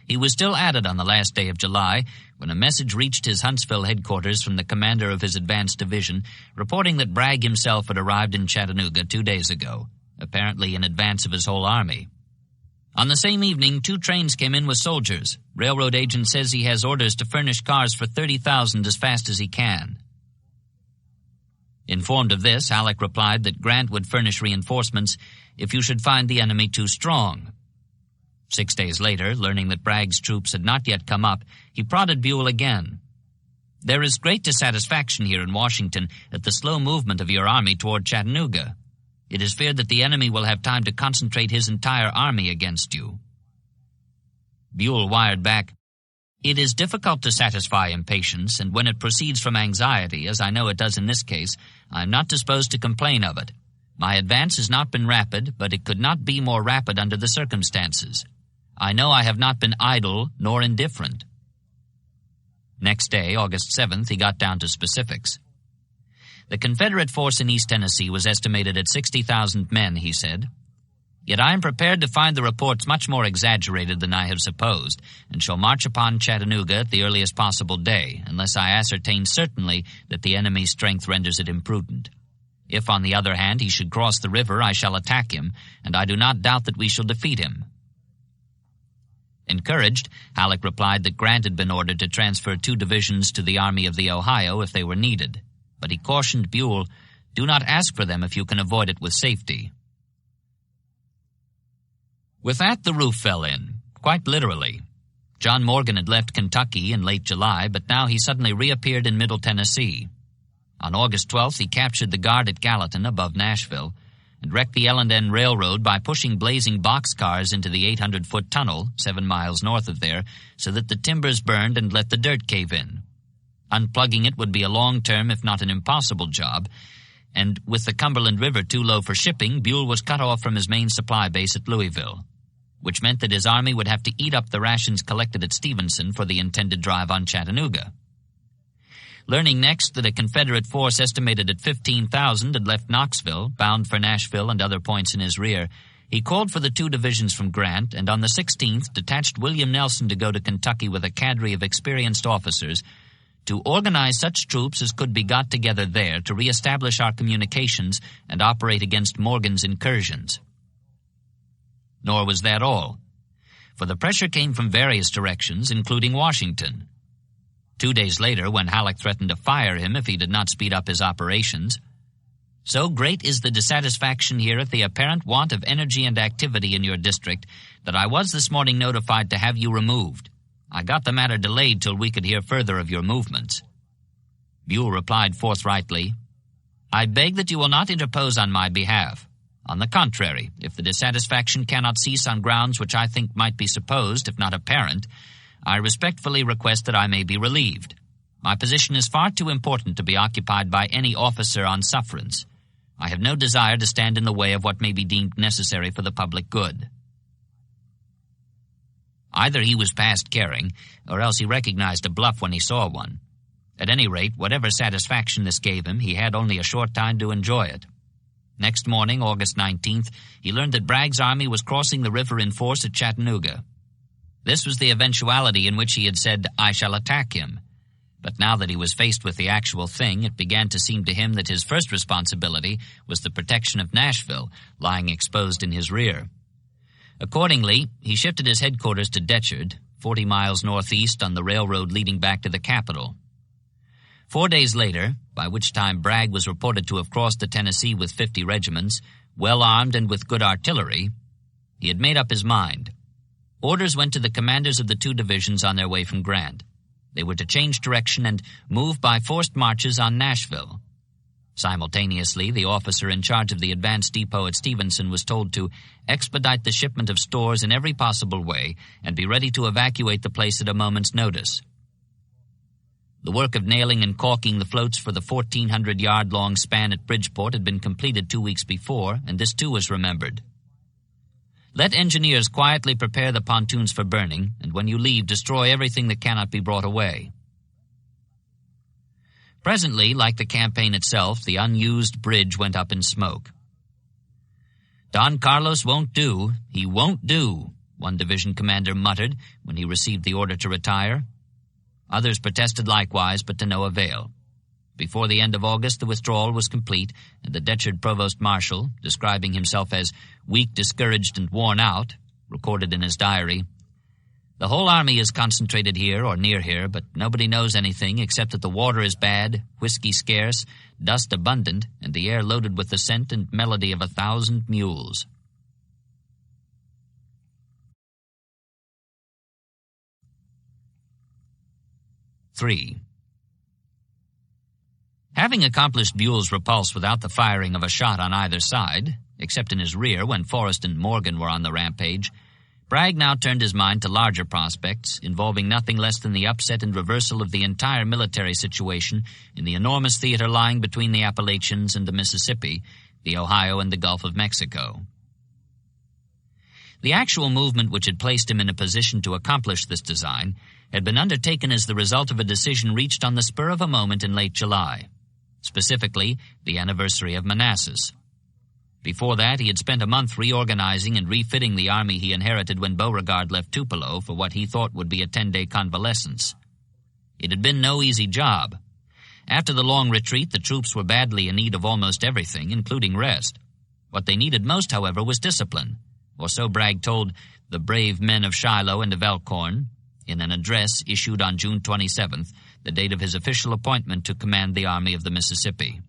He was still at it on the last day of July when a message reached his Huntsville headquarters from the commander of his advance division reporting that Bragg himself had arrived in Chattanooga 2 days ago, apparently in advance of his whole army. On the same evening, 2 trains came in with soldiers. Railroad agent says he has orders to furnish cars for 30,000 as fast as he can. Informed of this, Halleck replied that Grant would furnish reinforcements if you should find the enemy too strong. 6 days later, learning that Bragg's troops had not yet come up, he prodded Buell again. "There is great dissatisfaction here in Washington at the slow movement of your army toward Chattanooga. It is feared that the enemy will have time to concentrate his entire army against you." Buell wired back, "It is difficult to satisfy impatience, and when it proceeds from anxiety, as I know it does in this case, I am not disposed to complain of it. My advance has not been rapid, but it could not be more rapid under the circumstances. I know I have not been idle nor indifferent." Next day, August 7th, he got down to specifics. The Confederate force in East Tennessee was estimated at 60,000 men, he said. "Yet I am prepared to find the reports much more exaggerated than I have supposed, and shall march upon Chattanooga at the earliest possible day, unless I ascertain certainly that the enemy's strength renders it imprudent. If, on the other hand, he should cross the river, I shall attack him, and I do not doubt that we shall defeat him." Encouraged, Halleck replied that Grant had been ordered to transfer 2 divisions to the Army of the Ohio if they were needed, but he cautioned Buell, "Do not ask for them if you can avoid it with safety." With that, the roof fell in, quite literally. John Morgan had left Kentucky in late July, but now he suddenly reappeared in Middle Tennessee. On August 12th, he captured the guard at Gallatin above Nashville and wrecked the L&N Railroad by pushing blazing boxcars into the 800-foot tunnel 7 miles north of there so that the timbers burned and let the dirt cave in. Unplugging it would be a long-term, if not an impossible job, and with the Cumberland River too low for shipping, Buell was cut off from his main supply base at Louisville, which meant that his army would have to eat up the rations collected at Stevenson for the intended drive on Chattanooga. Learning next that a Confederate force estimated at 15,000 had left Knoxville, bound for Nashville and other points in his rear, he called for the 2 divisions from Grant and on the 16th detached William Nelson to go to Kentucky with a cadre of experienced officers to organize such troops as could be got together there to reestablish our communications and operate against Morgan's incursions. Nor was that all, for the pressure came from various directions, including Washington. 2 days later, when Halleck threatened to fire him if he did not speed up his operations, "So great is the dissatisfaction here at the apparent want of energy and activity in your district that I was this morning notified to have you removed. I got the matter delayed till we could hear further of your movements." Buell replied forthrightly, "I beg that you will not interpose on my behalf. On the contrary, if the dissatisfaction cannot cease on grounds which I think might be supposed, if not apparent, I respectfully request that I may be relieved. My position is far too important to be occupied by any officer on sufferance. I have no desire to stand in the way of what may be deemed necessary for the public good." Either he was past caring, or else he recognized a bluff when he saw one. At any rate, whatever satisfaction this gave him, he had only a short time to enjoy it. Next morning, August 19th, he learned that Bragg's army was crossing the river in force at Chattanooga. This was the eventuality in which he had said, "I shall attack him." But now that he was faced with the actual thing, it began to seem to him that his first responsibility was the protection of Nashville, lying exposed in his rear. Accordingly, he shifted his headquarters to Detchard, 40 miles northeast on the railroad leading back to the capital. 4 days later, by which time Bragg was reported to have crossed the Tennessee with 50 regiments, well armed and with good artillery, he had made up his mind. Orders went to the commanders of the 2 divisions on their way from Grant. They were to change direction and move by forced marches on Nashville. Simultaneously, the officer in charge of the advance depot at Stevenson was told to expedite the shipment of stores in every possible way and be ready to evacuate the place at a moment's notice. The work of nailing and caulking the floats for the 1,400-yard-long span at Bridgeport had been completed 2 weeks before, and this too was remembered. Let engineers quietly prepare the pontoons for burning, and when you leave, destroy everything that cannot be brought away. Presently, like the campaign itself, the unused bridge went up in smoke. "Don Carlos won't do. He won't do," one division commander muttered when he received the order to retire. Others protested likewise, but to no avail. Before the end of August, the withdrawal was complete, and the Detchard provost marshal, describing himself as weak, discouraged, and worn out, recorded in his diary, "The whole army is concentrated here or near here, but nobody knows anything except that the water is bad, whiskey scarce, dust abundant, and the air loaded with the scent and melody of 1,000 mules." (3) Having accomplished Buell's repulse without the firing of a shot on either side, except in his rear when Forrest and Morgan were on the rampage, Bragg now turned his mind to larger prospects, involving nothing less than the upset and reversal of the entire military situation in the enormous theater lying between the Appalachians and the Mississippi, the Ohio and the Gulf of Mexico. The actual movement which had placed him in a position to accomplish this design had been undertaken as the result of a decision reached on the spur of a moment in late July, specifically the anniversary of Manassas. Before that, he had spent a month reorganizing and refitting the army he inherited when Beauregard left Tupelo for what he thought would be a 10-day convalescence. It had been no easy job. After the long retreat, the troops were badly in need of almost everything, including rest. What they needed most, however, was discipline, or so Bragg told the brave men of Shiloh and of Elkhorn in an address issued on June 27th, the date of his official appointment to command the Army of the Mississippi.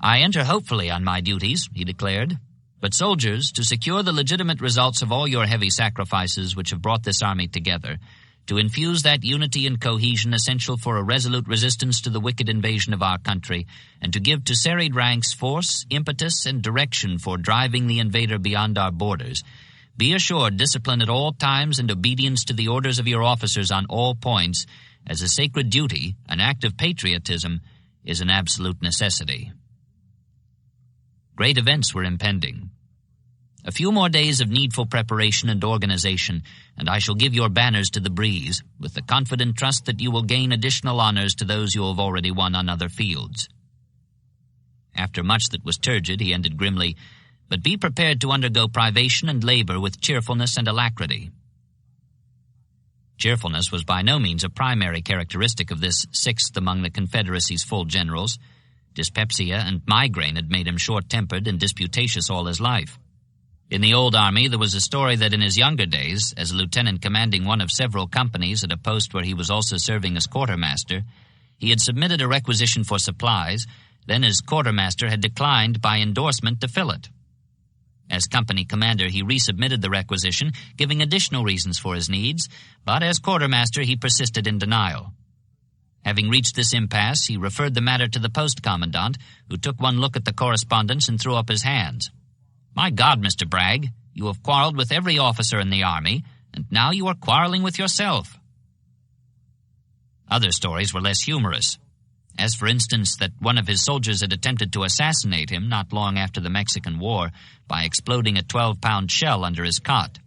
"I enter hopefully on my duties," he declared, "but soldiers, to secure the legitimate results of all your heavy sacrifices which have brought this army together, to infuse that unity and cohesion essential for a resolute resistance to the wicked invasion of our country, and to give to serried ranks force, impetus, and direction for driving the invader beyond our borders, be assured discipline at all times and obedience to the orders of your officers on all points, as a sacred duty, an act of patriotism, is an absolute necessity." Great events were impending. A few more days of needful preparation and organization, and I shall give your banners to the breeze, with the confident trust that you will gain additional honors to those you have already won on other fields. After much that was turgid, he ended grimly, "But be prepared to undergo privation and labor with cheerfulness and alacrity." Cheerfulness was by no means a primary characteristic of this sixth among the Confederacy's full generals. Dyspepsia and migraine had made him short-tempered and disputatious all his life. In the old army, there was a story that in his younger days, as a lieutenant commanding one of several companies at a post where he was also serving as quartermaster, he had submitted a requisition for supplies, then his quartermaster had declined by endorsement to fill it. As company commander, he resubmitted the requisition, giving additional reasons for his needs, but as quartermaster he persisted in denial. Having reached this impasse, he referred the matter to the post commandant, who took one look at the correspondence and threw up his hands. "My God, Mr. Bragg, you have quarreled with every officer in the army, and now you are quarreling with yourself." Other stories were less humorous, as for instance that one of his soldiers had attempted to assassinate him not long after the Mexican War by exploding a 12-pound shell under his cot.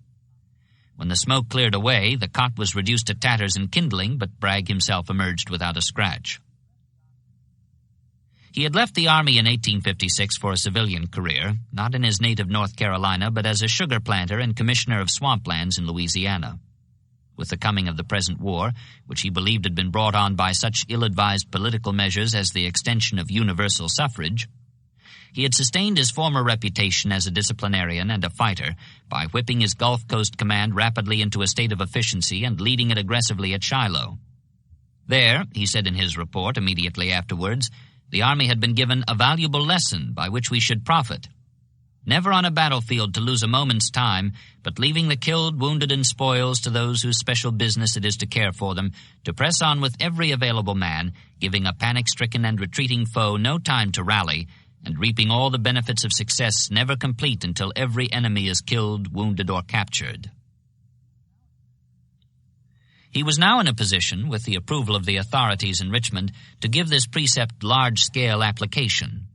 When the smoke cleared away, the cot was reduced to tatters and kindling, but Bragg himself emerged without a scratch. He had left the Army in 1856 for a civilian career, not in his native North Carolina, but as a sugar planter and commissioner of swamplands in Louisiana. With the coming of the present war, which he believed had been brought on by such ill-advised political measures as the extension of universal suffrage, he had sustained his former reputation as a disciplinarian and a fighter by whipping his Gulf Coast command rapidly into a state of efficiency and leading it aggressively at Shiloh. There, he said in his report immediately afterwards, the Army had been given a valuable lesson by which we should profit. Never on a battlefield to lose a moment's time, but leaving the killed, wounded, and spoils to those whose special business it is to care for them, to press on with every available man, giving a panic-stricken and retreating foe no time to rally, and reaping all the benefits of success never complete until every enemy is killed, wounded, or captured. He was now in a position, with the approval of the authorities in Richmond, to give this precept large-scale application.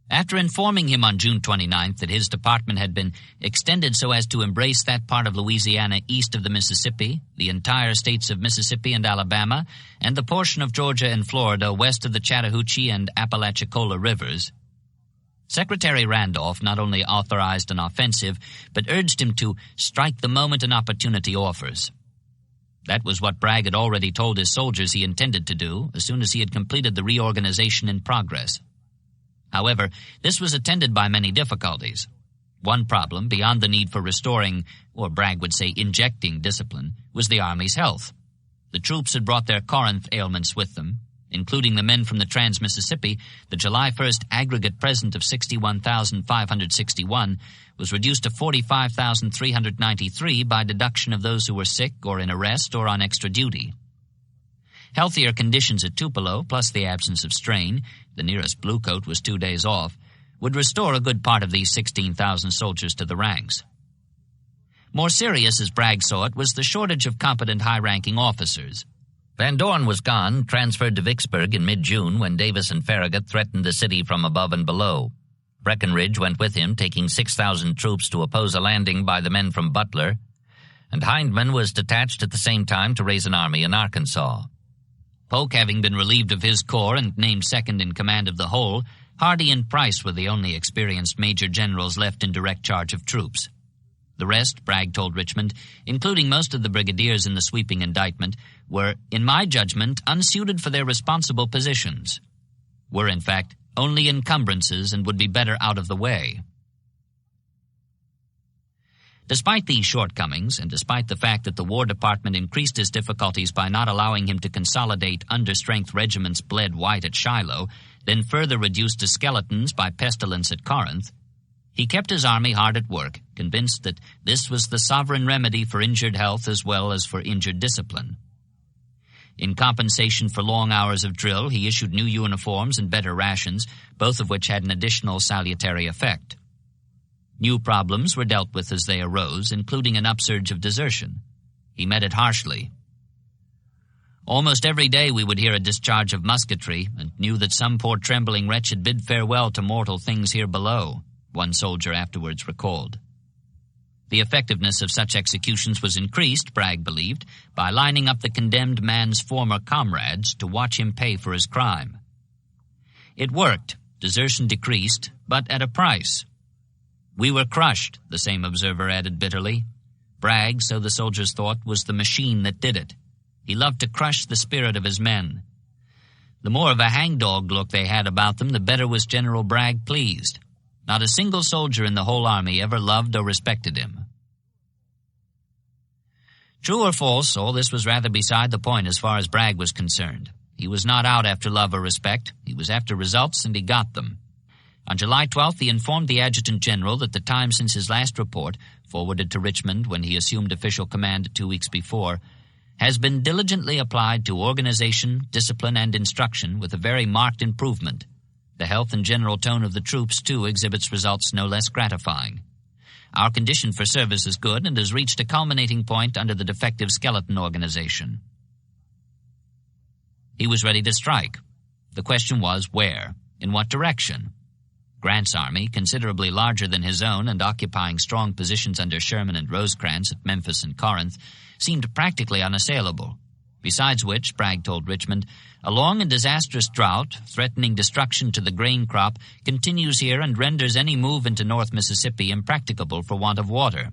After informing him on June 29th that his department had been extended so as to embrace that part of Louisiana east of the Mississippi, the entire states of Mississippi and Alabama, and the portion of Georgia and Florida west of the Chattahoochee and Apalachicola rivers, Secretary Randolph not only authorized an offensive, but urged him to strike the moment an opportunity offers. That was what Bragg had already told his soldiers he intended to do as soon as he had completed the reorganization in progress. However, this was attended by many difficulties. One problem, beyond the need for restoring, or Bragg would say injecting, discipline, was the Army's health. The troops had brought their Corinth ailments with them. Including the men from the Trans-Mississippi, the July 1st aggregate present of 61,561 was reduced to 45,393 by deduction of those who were sick or in arrest or on extra duty. Healthier conditions at Tupelo, plus the absence of strain, the nearest bluecoat was 2 days off, would restore a good part of these 16,000 soldiers to the ranks. More serious, as Bragg saw it, was the shortage of competent high-ranking officers. Van Dorn was gone, transferred to Vicksburg in mid-June when Davis and Farragut threatened the city from above and below. Breckinridge went with him, taking 6,000 troops to oppose a landing by the men from Butler, and Hindman was detached at the same time to raise an army in Arkansas. Polk having been relieved of his corps and named second in command of the whole, Hardee and Price were the only experienced major generals left in direct charge of troops. The rest, Bragg told Richmond, including most of the brigadiers in the sweeping indictment, were, in my judgment, unsuited for their responsible positions, were, in fact, only encumbrances and would be better out of the way. Despite these shortcomings, and despite the fact that the War Department increased his difficulties by not allowing him to consolidate understrength regiments bled white at Shiloh, then further reduced to skeletons by pestilence at Corinth, he kept his army hard at work, convinced that this was the sovereign remedy for injured health as well as for injured discipline. In compensation for long hours of drill, he issued new uniforms and better rations, both of which had an additional salutary effect. New problems were dealt with as they arose, including an upsurge of desertion. He met it harshly. Almost every day we would hear a discharge of musketry, and knew that some poor trembling wretch had bid farewell to mortal things here below, one soldier afterwards recalled. The effectiveness of such executions was increased, Bragg believed, by lining up the condemned man's former comrades to watch him pay for his crime. It worked. Desertion decreased, but at a price. We were crushed, the same observer added bitterly. Bragg, so the soldiers thought, was the machine that did it. He loved to crush the spirit of his men. The more of a hangdog look they had about them, the better was General Bragg pleased. Not a single soldier in the whole army ever loved or respected him. True or false, all this was rather beside the point as far as Bragg was concerned. He was not out after love or respect. He was after results, and he got them. On July 12th, he informed the Adjutant General that the time since his last report, forwarded to Richmond when he assumed official command 2 weeks before, has been diligently applied to organization, discipline, and instruction with a very marked improvement. The health and general tone of the troops, too, exhibits results no less gratifying. Our condition for service is good and has reached a culminating point under the defective skeleton organization. He was ready to strike. The question was where, in what direction. Grant's army, considerably larger than his own and occupying strong positions under Sherman and Rosecrans at Memphis and Corinth, seemed practically unassailable. Besides which, Bragg told Richmond, a long and disastrous drought, threatening destruction to the grain crop, continues here and renders any move into North Mississippi impracticable for want of water.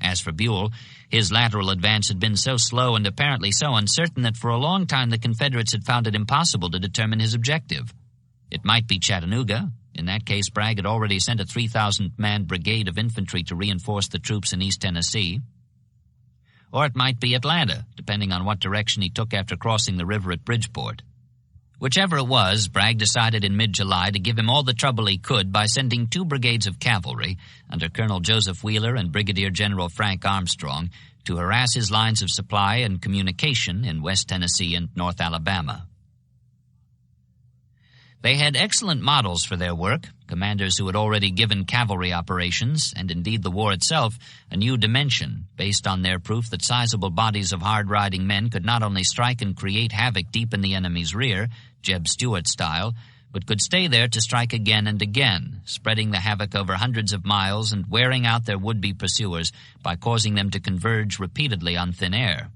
As for Buell, his lateral advance had been so slow and apparently so uncertain that for a long time the Confederates had found it impossible to determine his objective. It might be Chattanooga. In that case, Bragg had already sent a 3,000-man brigade of infantry to reinforce the troops in East Tennessee. Or it might be Atlanta, depending on what direction he took after crossing the river at Bridgeport. Whichever it was, Bragg decided in mid-July to give him all the trouble he could by sending 2 brigades of cavalry under Colonel Joseph Wheeler and Brigadier General Frank Armstrong to harass his lines of supply and communication in West Tennessee and North Alabama. They had excellent models for their work, commanders who had already given cavalry operations, and indeed the war itself, a new dimension, based on their proof that sizable bodies of hard-riding men could not only strike and create havoc deep in the enemy's rear, Jeb Stuart style, but could stay there to strike again and again, spreading the havoc over hundreds of miles and wearing out their would-be pursuers by causing them to converge repeatedly on thin air.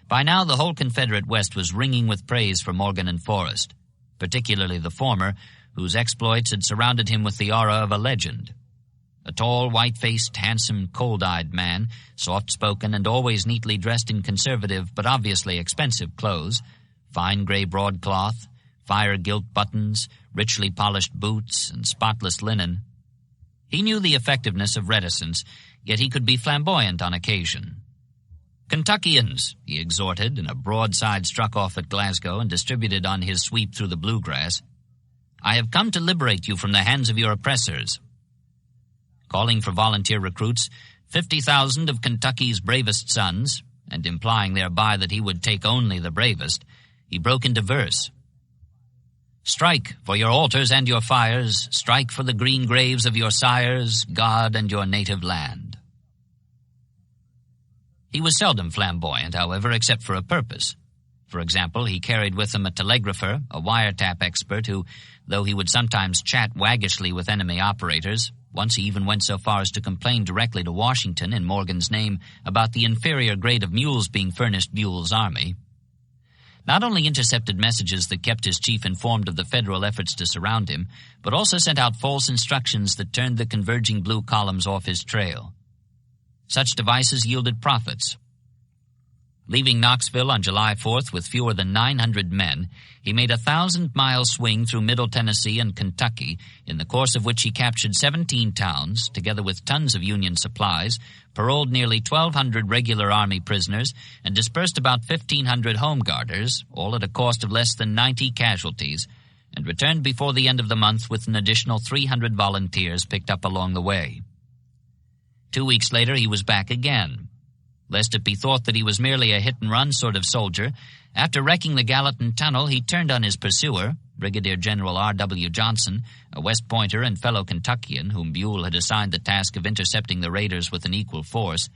By now the whole Confederate West was ringing with praise for Morgan and Forrest, particularly the former, whose exploits had surrounded him with the aura of a legend. A tall, white-faced, handsome, cold-eyed man, soft-spoken and always neatly dressed in conservative but obviously expensive clothes, fine gray broadcloth, fire-gilt buttons, richly polished boots, and spotless linen. He knew the effectiveness of reticence, yet he could be flamboyant on occasion. "Kentuckians," he exhorted in a broadside struck off at Glasgow and distributed on his sweep through the bluegrass, "I have come to liberate you from the hands of your oppressors." Calling for volunteer recruits, 50,000 of Kentucky's bravest sons, and implying thereby that he would take only the bravest, he broke into verse. "Strike for your altars and your fires, strike for the green graves of your sires, God and your native land." He was seldom flamboyant, however, except for a purpose. For example, he carried with him a telegrapher, a wiretap expert who, though he would sometimes chat waggishly with enemy operators, once he even went so far as to complain directly to Washington in Morgan's name about the inferior grade of mules being furnished Buell's army, not only intercepted messages that kept his chief informed of the Federal efforts to surround him, but also sent out false instructions that turned the converging blue columns off his trail. Such devices yielded profits. Leaving Knoxville on July 4th with fewer than 900 men, he made a 1,000-mile swing through Middle Tennessee and Kentucky, in the course of which he captured 17 towns, together with tons of Union supplies, paroled nearly 1,200 regular Army prisoners, and dispersed about 1,500 home guarders, all at a cost of less than 90 casualties, and returned before the end of the month with an additional 300 volunteers picked up along the way. 2 weeks later he was back again. Lest it be thought that he was merely a hit-and-run sort of soldier, after wrecking the Gallatin Tunnel he turned on his pursuer, Brigadier General R.W. Johnson, a West Pointer and fellow Kentuckian whom Buell had assigned the task of intercepting the raiders with an equal force,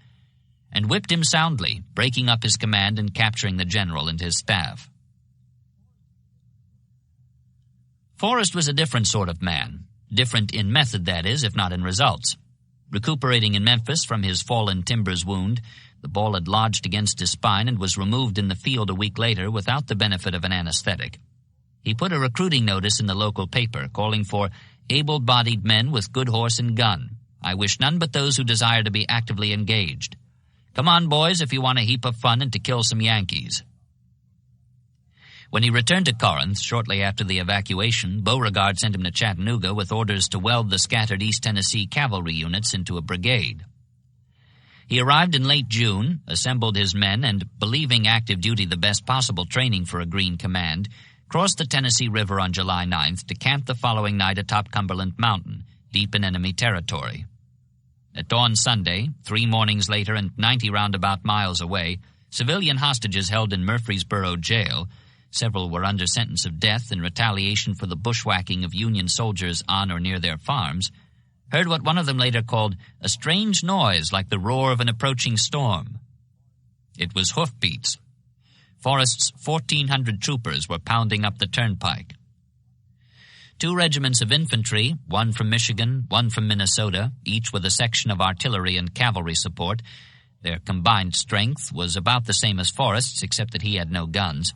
and whipped him soundly, breaking up his command and capturing the general and his staff. Forrest was a different sort of man, different in method, that is, if not in results. Recuperating in Memphis from his fallen timbers wound, the ball had lodged against his spine and was removed in the field a week later without the benefit of an anesthetic. He put a recruiting notice in the local paper calling for able-bodied men with good horse and gun. I wish none but those who desire to be actively engaged. Come on, boys, if you want a heap of fun and to kill some Yankees. When he returned to Corinth shortly after the evacuation, Beauregard sent him to Chattanooga with orders to weld the scattered East Tennessee cavalry units into a brigade. He arrived in late June, assembled his men, and, believing active duty the best possible training for a green command, crossed the Tennessee River on July 9th to camp the following night atop Cumberland Mountain, deep in enemy territory. At dawn Sunday, 3 mornings later and 90 roundabout miles away, civilian hostages held in Murfreesboro jail, several were under sentence of death in retaliation for the bushwhacking of Union soldiers on or near their farms, heard what one of them later called a strange noise like the roar of an approaching storm. It was hoofbeats. Forrest's 1,400 troopers were pounding up the turnpike. 2 regiments of infantry, one from Michigan, one from Minnesota, each with a section of artillery and cavalry support. Their combined strength was about the same as Forrest's, except that he had no guns,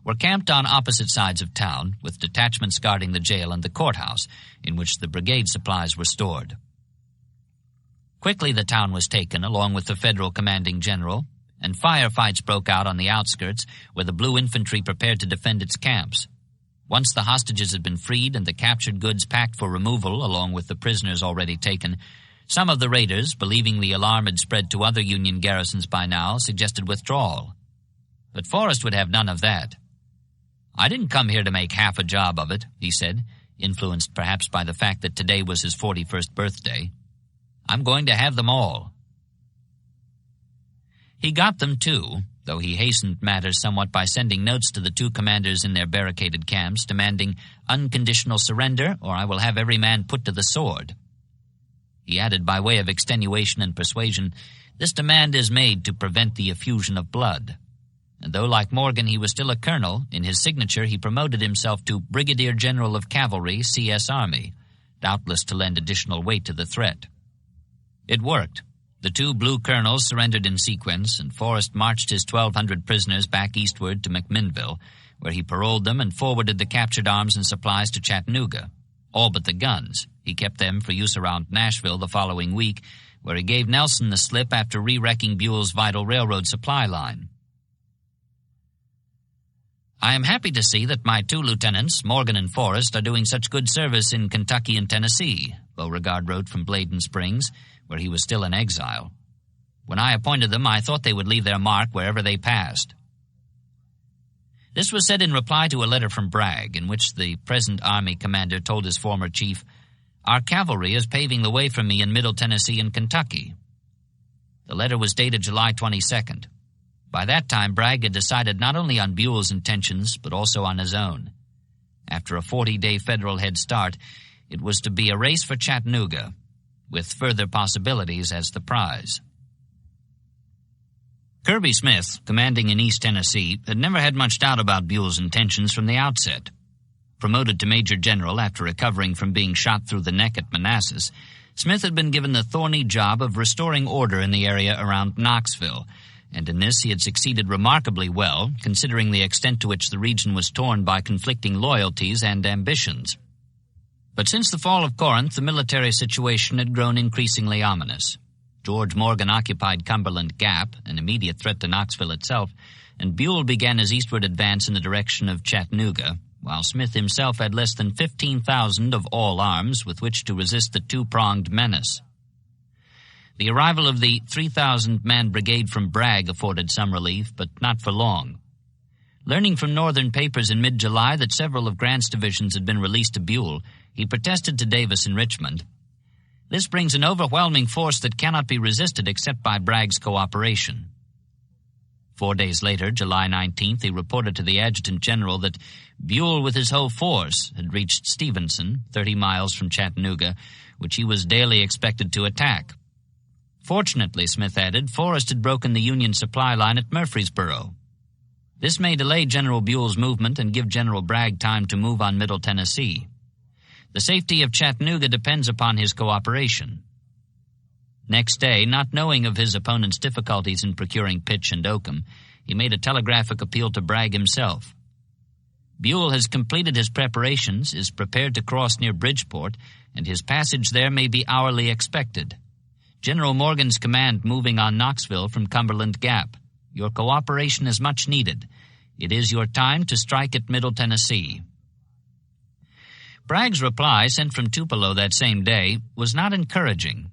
were camped on opposite sides of town, with detachments guarding the jail and the courthouse, in which the brigade supplies were stored. Quickly the town was taken, along with the federal commanding general, and firefights broke out on the outskirts, where the Blue Infantry prepared to defend its camps. Once the hostages had been freed and the captured goods packed for removal, along with the prisoners already taken, some of the raiders, believing the alarm had spread to other Union garrisons by now, suggested withdrawal. But Forrest would have none of that. "I didn't come here to make half a job of it," he said, influenced perhaps by the fact that today was his 41st birthday. "I'm going to have them all." He got them, too, though he hastened matters somewhat by sending notes to the 2 commanders in their barricaded camps, demanding unconditional surrender, or I will have every man put to the sword. He added, by way of extenuation and persuasion, "This demand is made to prevent the effusion of blood." And though, like Morgan, he was still a colonel, in his signature he promoted himself to Brigadier General of Cavalry, C.S. Army, doubtless to lend additional weight to the threat. It worked. The 2 blue colonels surrendered in sequence, and Forrest marched his 1,200 prisoners back eastward to McMinnville, where he paroled them and forwarded the captured arms and supplies to Chattanooga. All but the guns. He kept them for use around Nashville the following week, where he gave Nelson the slip after re-wrecking Buell's vital railroad supply line. "I am happy to see that my 2 lieutenants, Morgan and Forrest, are doing such good service in Kentucky and Tennessee," Beauregard wrote from Bladen Springs, where he was still in exile. "When I appointed them, I thought they would leave their mark wherever they passed." This was said in reply to a letter from Bragg, in which the present Army commander told his former chief, "Our cavalry is paving the way for me in Middle Tennessee and Kentucky." The letter was dated July 22nd. By that time, Bragg had decided not only on Buell's intentions, but also on his own. After a 40-day federal head start, it was to be a race for Chattanooga, with further possibilities as the prize. Kirby Smith, commanding in East Tennessee, had never had much doubt about Buell's intentions from the outset. Promoted to Major General after recovering from being shot through the neck at Manassas, Smith had been given the thorny job of restoring order in the area around Knoxville, and in this he had succeeded remarkably well, considering the extent to which the region was torn by conflicting loyalties and ambitions. But since the fall of Corinth, the military situation had grown increasingly ominous. George Morgan occupied Cumberland Gap, an immediate threat to Knoxville itself, and Buell began his eastward advance in the direction of Chattanooga, while Smith himself had less than 15,000 of all arms with which to resist the 2-pronged menace. The arrival of the 3,000-man brigade from Bragg afforded some relief, but not for long. Learning from Northern papers in mid-July that several of Grant's divisions had been released to Buell, he protested to Davis in Richmond, "This brings an overwhelming force that cannot be resisted except by Bragg's cooperation." 4 days later, July 19th, he reported to the Adjutant General that Buell with his whole force had reached Stevenson, 30 miles from Chattanooga, which he was daily expected to attack. Fortunately, Smith added, Forrest had broken the Union supply line at Murfreesboro. This may delay General Buell's movement and give General Bragg time to move on Middle Tennessee. The safety of Chattanooga depends upon his cooperation. Next day, not knowing of his opponent's difficulties in procuring pitch and oakum, he made a telegraphic appeal to Bragg himself. Buell has completed his preparations, is prepared to cross near Bridgeport, and his passage there may be hourly expected. General Morgan's command moving on Knoxville from Cumberland Gap. Your cooperation is much needed. It is your time to strike at Middle Tennessee. Bragg's reply, sent from Tupelo that same day, was not encouraging.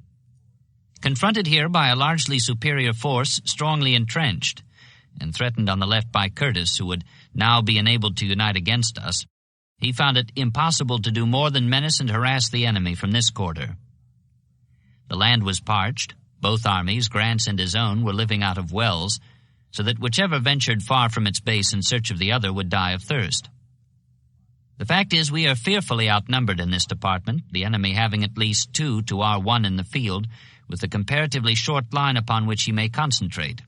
Confronted here by a largely superior force strongly entrenched, and threatened on the left by Curtis, who would now be enabled to unite against us, he found it impossible to do more than menace and harass the enemy from this quarter. The land was parched. Both armies, Grant's and his own, were living out of wells, so that whichever ventured far from its base in search of the other would die of thirst. The fact is, we are fearfully outnumbered in this department, the enemy having at least 2 to our 1 in the field, with a comparatively short line upon which he may concentrate.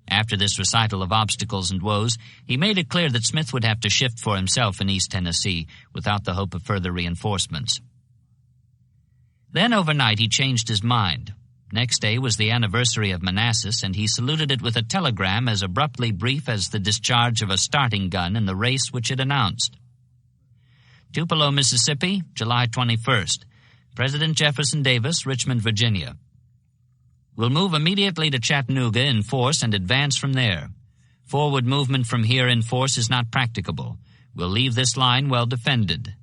After this recital of obstacles and woes, he made it clear that Smith would have to shift for himself in East Tennessee without the hope of further reinforcements. Then overnight he changed his mind. Next day was the anniversary of Manassas, and he saluted it with a telegram as abruptly brief as the discharge of a starting gun in the race which it announced. Tupelo, Mississippi, July 21st. President Jefferson Davis, Richmond, Virginia. We'll move immediately to Chattanooga in force and advance from there. Forward movement from here in force is not practicable. We'll leave this line well defended.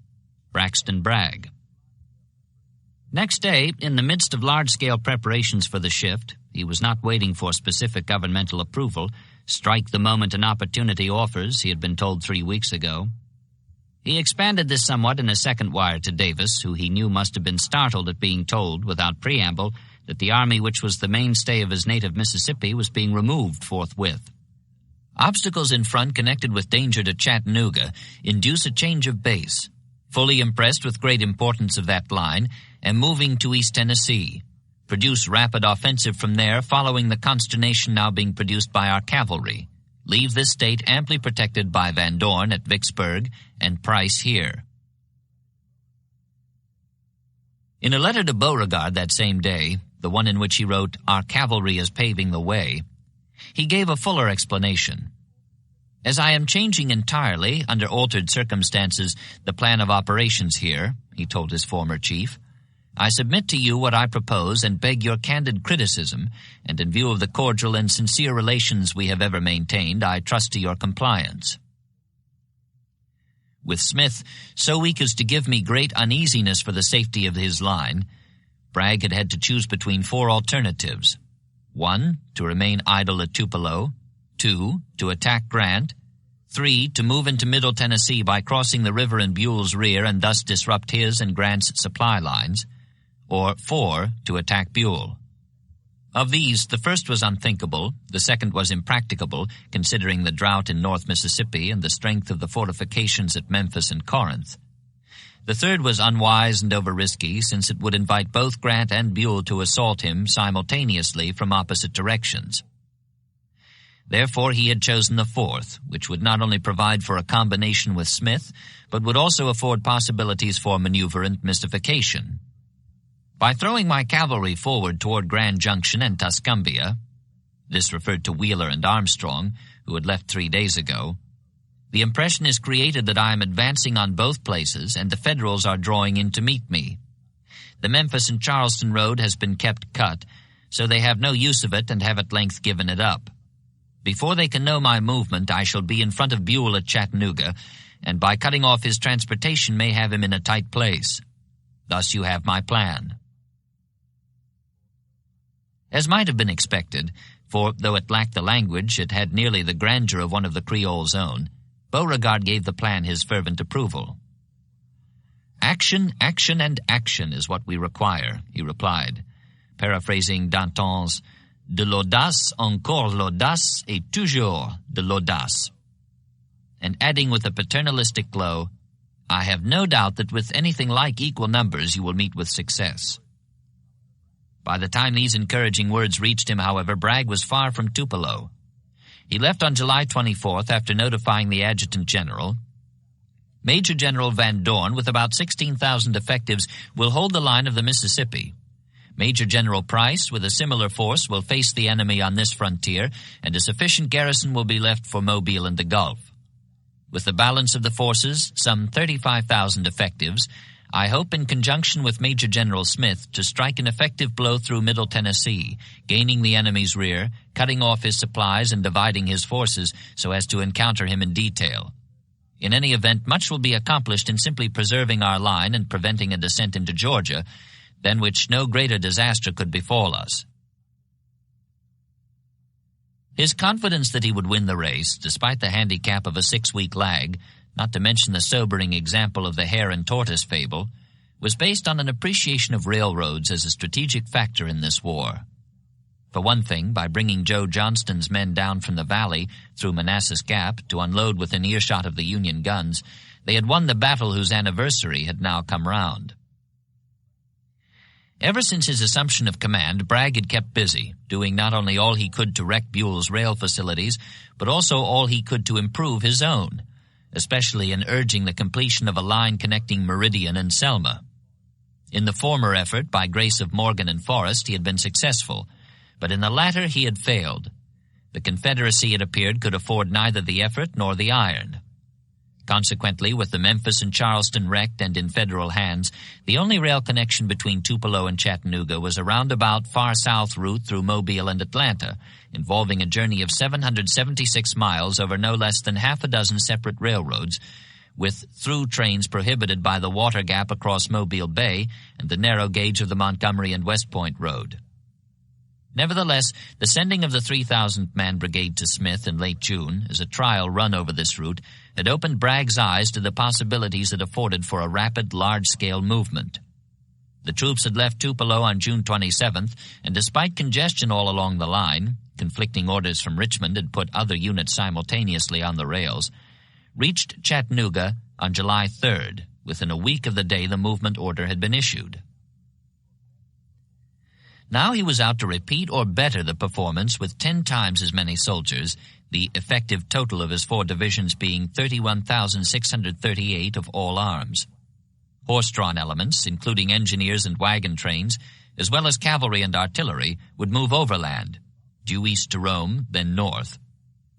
Braxton Bragg. Next day, in the midst of large-scale preparations for the shift, he was not waiting for specific governmental approval. Strike the moment an opportunity offers, he had been told 3 weeks ago. He expanded this somewhat in a second wire to Davis, who he knew must have been startled at being told, without preamble, that the army which was the mainstay of his native Mississippi was being removed forthwith. Obstacles in front connected with danger to Chattanooga induce a change of base. Fully impressed with great importance of that line, and moving to East Tennessee. Produce rapid offensive from there following the consternation now being produced by our cavalry. Leave this state amply protected by Van Dorn at Vicksburg and Price here. In a letter to Beauregard that same day, the one in which he wrote, "Our cavalry is paving the way," he gave a fuller explanation. "As I am changing entirely, under altered circumstances, the plan of operations here," he told his former chief, "I submit to you what I propose and beg your candid criticism, and in view of the cordial and sincere relations we have ever maintained, I trust to your compliance." With Smith so weak as to give me great uneasiness for the safety of his line, Bragg had to choose between 4 alternatives. 1, to remain idle at Tupelo. 2, to attack Grant. 3, to move into Middle Tennessee by crossing the river in Buell's rear and thus disrupt his and Grant's supply lines. Or 4, to attack Buell. Of these, the first was unthinkable, the second was impracticable, considering the drought in North Mississippi and the strength of the fortifications at Memphis and Corinth. The third was unwise and over-risky, since it would invite both Grant and Buell to assault him simultaneously from opposite directions. Therefore, he had chosen the fourth, which would not only provide for a combination with Smith, but would also afford possibilities for maneuver and mystification. By throwing my cavalry forward toward Grand Junction and Tuscumbia, this referred to Wheeler and Armstrong, who had left 3 days ago, the impression is created that I am advancing on both places and the Federals are drawing in to meet me. The Memphis and Charleston road has been kept cut, so they have no use of it and have at length given it up. Before they can know my movement, I shall be in front of Buell at Chattanooga, and by cutting off his transportation may have him in a tight place. Thus you have my plan. As might have been expected, for though it lacked the language, it had nearly the grandeur of one of the Creole's own, Beauregard gave the plan his fervent approval. "Action, action, and action is what we require," he replied, paraphrasing Danton's "de l'audace, encore l'audace, et toujours de l'audace," and adding with a paternalistic glow, "I have no doubt that with anything like equal numbers you will meet with success." By the time these encouraging words reached him, however, Bragg was far from Tupelo. He left on July 24th after notifying the Adjutant General, "Major General Van Dorn, with about 16,000 effectives, will hold the line of the Mississippi. Major General Price, with a similar force, will face the enemy on this frontier, and a sufficient garrison will be left for Mobile and the Gulf. With the balance of the forces, some 35,000 effectives, I hope in conjunction with Major General Smith to strike an effective blow through Middle Tennessee, gaining the enemy's rear, cutting off his supplies and dividing his forces so as to encounter him in detail. In any event, much will be accomplished in simply preserving our line and preventing a descent into Georgia, than which no greater disaster could befall us." His confidence that he would win the race, despite the handicap of a 6-week lag, not to mention the sobering example of the hare and tortoise fable, was based on an appreciation of railroads as a strategic factor in this war. For one thing, by bringing Joe Johnston's men down from the valley through Manassas Gap to unload within earshot of the Union guns, they had won the battle whose anniversary had now come round. Ever since his assumption of command, Bragg had kept busy, doing not only all he could to wreck Buell's rail facilities, but also all he could to improve his own, especially in urging the completion of a line connecting Meridian and Selma. In the former effort, by grace of Morgan and Forrest, he had been successful, but in the latter he had failed. The Confederacy, it appeared, could afford neither the effort nor the iron. Consequently, with the Memphis and Charleston wrecked and in federal hands, the only rail connection between Tupelo and Chattanooga was a roundabout far south route through Mobile and Atlanta, involving a journey of 776 miles over no less than half a dozen separate railroads, with through trains prohibited by the water gap across Mobile Bay and the narrow gauge of the Montgomery and West Point Road. Nevertheless, the sending of the 3,000-man brigade to Smith in late June as a trial run over this route had opened Bragg's eyes to the possibilities it afforded for a rapid, large-scale movement. The troops had left Tupelo on June 27th, and despite congestion all along the line, conflicting orders from Richmond had put other units simultaneously on the rails, reached Chattanooga on July 3rd, within a week of the day the movement order had been issued. Now he was out to repeat or better the performance with 10 times as many soldiers, the effective total of his 4 divisions being 31,638 of all arms. Horse-drawn elements, including engineers and wagon trains, as well as cavalry and artillery, would move overland, due east to Rome, then north.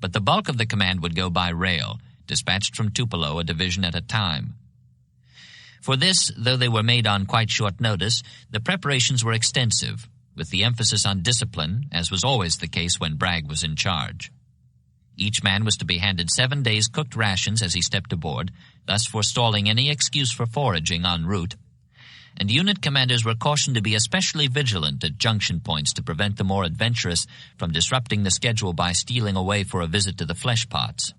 But the bulk of the command would go by rail, dispatched from Tupelo a division at a time. For this, though they were made on quite short notice, the preparations were extensive, with the emphasis on discipline, as was always the case when Bragg was in charge. Each man was to be handed 7 days' cooked rations as he stepped aboard, thus forestalling any excuse for foraging en route, and unit commanders were cautioned to be especially vigilant at junction points to prevent the more adventurous from disrupting the schedule by stealing away for a visit to the flesh pots.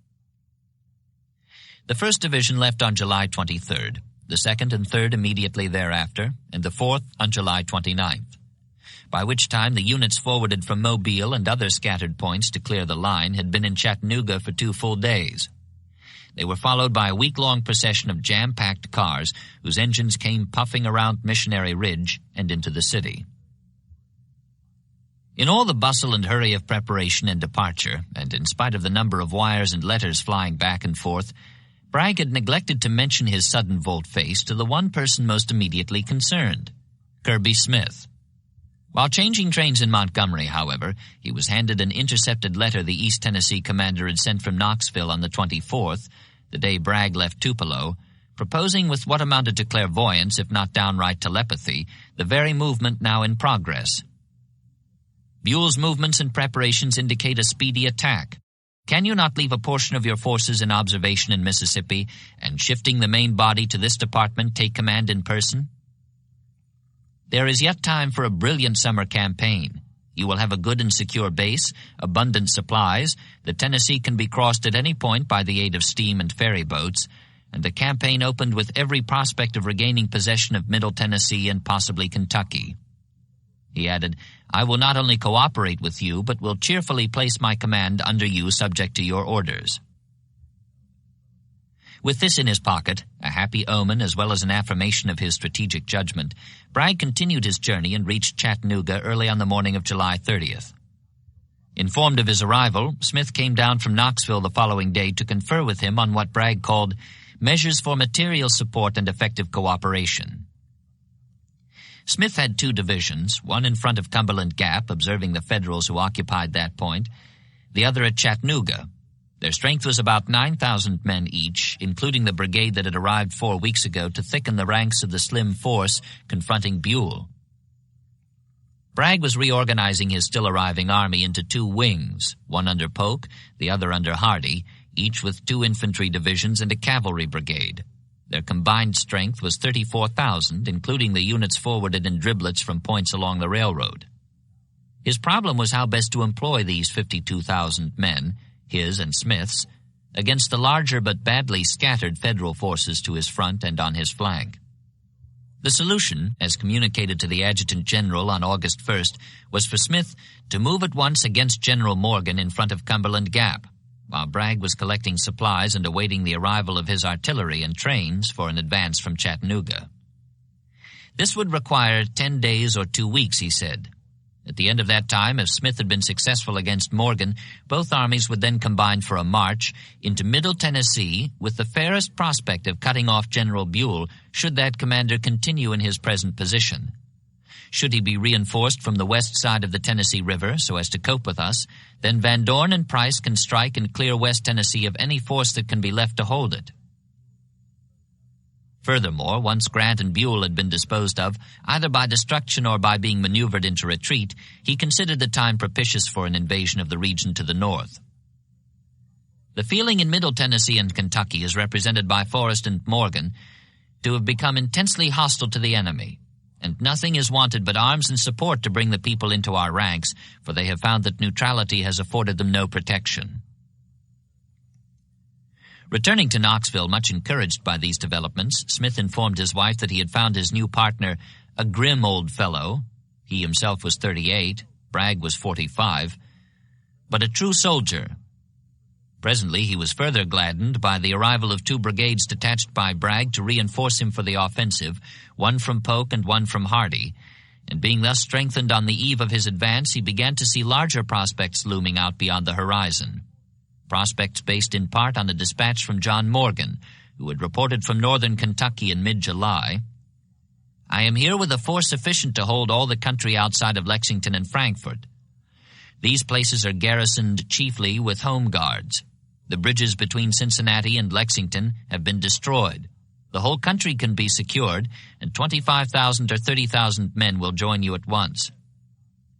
The 1st Division left on July 23rd, the 2nd and 3rd immediately thereafter, and the 4th on July 29th. By which time the units forwarded from Mobile and other scattered points to clear the line had been in Chattanooga for 2 full days. They were followed by a week-long procession of jam-packed cars whose engines came puffing around Missionary Ridge and into the city. In all the bustle and hurry of preparation and departure, and in spite of the number of wires and letters flying back and forth, Bragg had neglected to mention his sudden volte-face to the one person most immediately concerned, Kirby Smith. While changing trains in Montgomery, however, he was handed an intercepted letter the East Tennessee commander had sent from Knoxville on the 24th, the day Bragg left Tupelo, proposing with what amounted to clairvoyance, if not downright telepathy, the very movement now in progress. Buell's movements and preparations indicate a speedy attack. Can you not leave a portion of your forces in observation in Mississippi, and shifting the main body to this department, take command in person? There is yet time for a brilliant summer campaign. You will have a good and secure base, abundant supplies, the Tennessee can be crossed at any point by the aid of steam and ferry boats, and the campaign opened with every prospect of regaining possession of Middle Tennessee and possibly Kentucky. He added, I will not only cooperate with you, but will cheerfully place my command under you subject to your orders. With this in his pocket, a happy omen as well as an affirmation of his strategic judgment, Bragg continued his journey and reached Chattanooga early on the morning of July 30th. Informed of his arrival, Smith came down from Knoxville the following day to confer with him on what Bragg called measures for material support and effective cooperation. Smith had 2 divisions, one in front of Cumberland Gap, observing the Federals who occupied that point, the other at Chattanooga. Their strength was about 9,000 men each, including the brigade that had arrived 4 weeks ago to thicken the ranks of the slim force confronting Buell. Bragg was reorganizing his still-arriving army into 2 wings, one under Polk, the other under Hardee, each with 2 infantry divisions and a cavalry brigade. Their combined strength was 34,000, including the units forwarded in driblets from points along the railroad. His problem was how best to employ these 52,000 men, his and Smith's, against the larger but badly scattered Federal forces to his front and on his flank. The solution, as communicated to the Adjutant General on August 1st, was for Smith to move at once against General Morgan in front of Cumberland Gap, while Bragg was collecting supplies and awaiting the arrival of his artillery and trains for an advance from Chattanooga. This would require 10 days or 2 weeks, he said. At the end of that time, if Smith had been successful against Morgan, both armies would then combine for a march into Middle Tennessee with the fairest prospect of cutting off General Buell should that commander continue in his present position. Should he be reinforced from the west side of the Tennessee River so as to cope with us, then Van Dorn and Price can strike and clear West Tennessee of any force that can be left to hold it. Furthermore, once Grant and Buell had been disposed of, either by destruction or by being maneuvered into retreat, he considered the time propitious for an invasion of the region to the north. The feeling in Middle Tennessee and Kentucky is represented by Forrest and Morgan to have become intensely hostile to the enemy, and nothing is wanted but arms and support to bring the people into our ranks, for they have found that neutrality has afforded them no protection. Returning to Knoxville, much encouraged by these developments, Smith informed his wife that he had found his new partner a grim old fellow. He himself was 38, Bragg was 45, but a true soldier. Presently he was further gladdened by the arrival of 2 brigades detached by Bragg to reinforce him for the offensive, one from Polk and one from Hardee, and being thus strengthened on the eve of his advance, he began to see larger prospects looming out beyond the horizon. Prospects based in part on a dispatch from John Morgan, who had reported from northern Kentucky in mid-July, "I am here with a force sufficient to hold all the country outside of Lexington and Frankfort. These places are garrisoned chiefly with home guards. The bridges between Cincinnati and Lexington have been destroyed. The whole country can be secured, and 25,000 or 30,000 men will join you at once.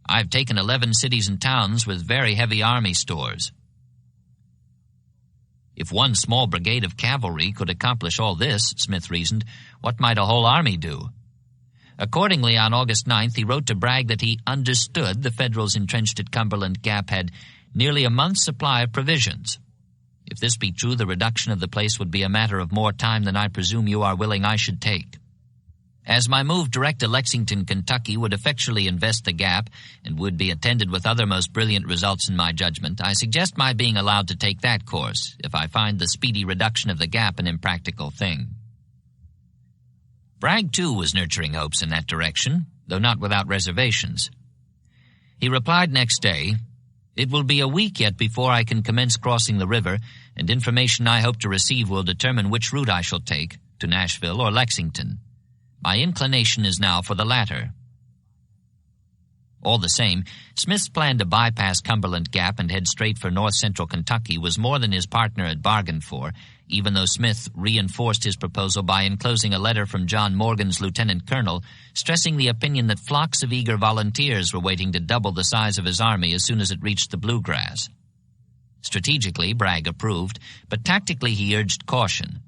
I have taken 11 cities and towns with very heavy army stores." If one small brigade of cavalry could accomplish all this, Smith reasoned, what might a whole army do? Accordingly, on August 9th, he wrote to Bragg that he understood the Federals entrenched at Cumberland Gap had nearly a month's supply of provisions. If this be true, the reduction of the place would be a matter of more time than I presume you are willing I should take. As my move direct to Lexington, Kentucky would effectually invest the Gap and would be attended with other most brilliant results in my judgment, I suggest my being allowed to take that course, if I find the speedy reduction of the Gap an impractical thing. Bragg, too, was nurturing hopes in that direction, though not without reservations. He replied next day, "It will be a week yet before I can commence crossing the river, and information I hope to receive will determine which route I shall take, to Nashville or Lexington. My inclination is now for the latter." All the same, Smith's plan to bypass Cumberland Gap and head straight for north-central Kentucky was more than his partner had bargained for, even though Smith reinforced his proposal by enclosing a letter from John Morgan's lieutenant colonel, stressing the opinion that flocks of eager volunteers were waiting to double the size of his army as soon as it reached the bluegrass. Strategically, Bragg approved, but tactically he urged caution.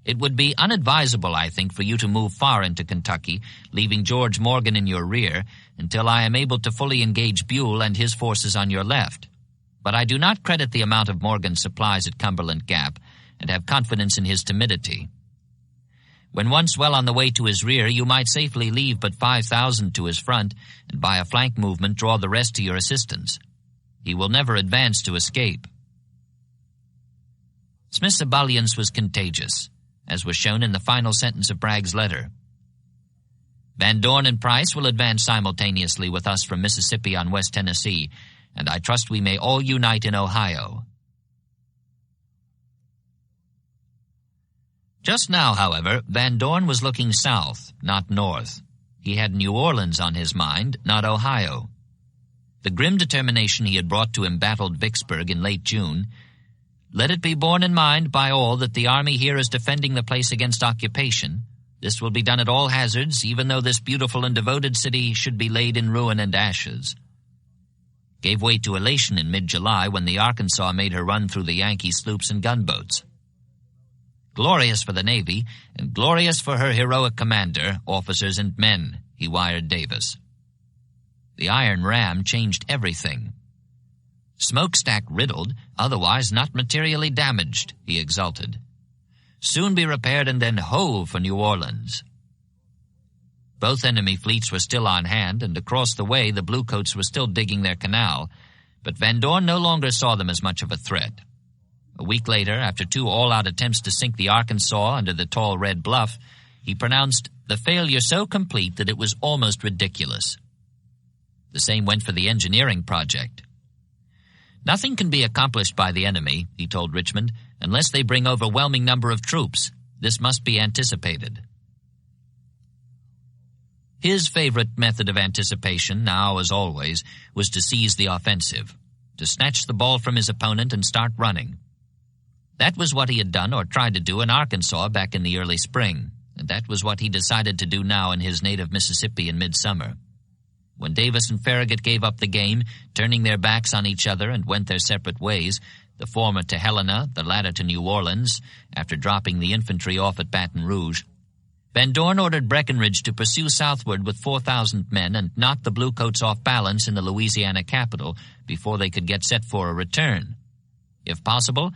"It would be unadvisable, I think, for you to move far into Kentucky, leaving George Morgan in your rear, until I am able to fully engage Buell and his forces on your left. But I do not credit the amount of Morgan's supplies at Cumberland Gap, and have confidence in his timidity. When once well on the way to his rear, you might safely leave but 5,000 to his front, and by a flank movement draw the rest to your assistance. He will never advance to escape." Smith's ebullience was contagious, as was shown in the final sentence of Bragg's letter. "Van Dorn and Price will advance simultaneously with us from Mississippi on West Tennessee, and I trust we may all unite in Ohio." Just now, however, Van Dorn was looking south, not north. He had New Orleans on his mind, not Ohio. The grim determination he had brought to embattled Vicksburg in late June, "Let it be borne in mind by all that the army here is defending the place against occupation. This will be done at all hazards, even though this beautiful and devoted city should be laid in ruin and ashes," gave way to elation in mid-July when the Arkansas made her run through the Yankee sloops and gunboats. "Glorious for the Navy, and glorious for her heroic commander, officers and men," he wired Davis. The iron ram changed everything. "Smokestack riddled, otherwise not materially damaged," he exulted. "Soon be repaired and then ho for New Orleans." Both enemy fleets were still on hand, and across the way the bluecoats were still digging their canal, but Van Dorn no longer saw them as much of a threat. A week later, after 2 all-out attempts to sink the Arkansas under the tall red bluff, he pronounced the failure so complete that it was almost ridiculous. The same went for the engineering project. "Nothing can be accomplished by the enemy," he told Richmond, "unless they bring overwhelming number of troops. This must be anticipated." His favorite method of anticipation, now as always, was to seize the offensive, to snatch the ball from his opponent and start running. That was what he had done or tried to do in Arkansas back in the early spring, and that was what he decided to do now in his native Mississippi in midsummer. When Davis and Farragut gave up the game, turning their backs on each other and went their separate ways, the former to Helena, the latter to New Orleans, after dropping the infantry off at Baton Rouge, Van Dorn ordered Breckinridge to pursue southward with 4,000 men and knock the Bluecoats off balance in the Louisiana capital before they could get set for a return. If possible,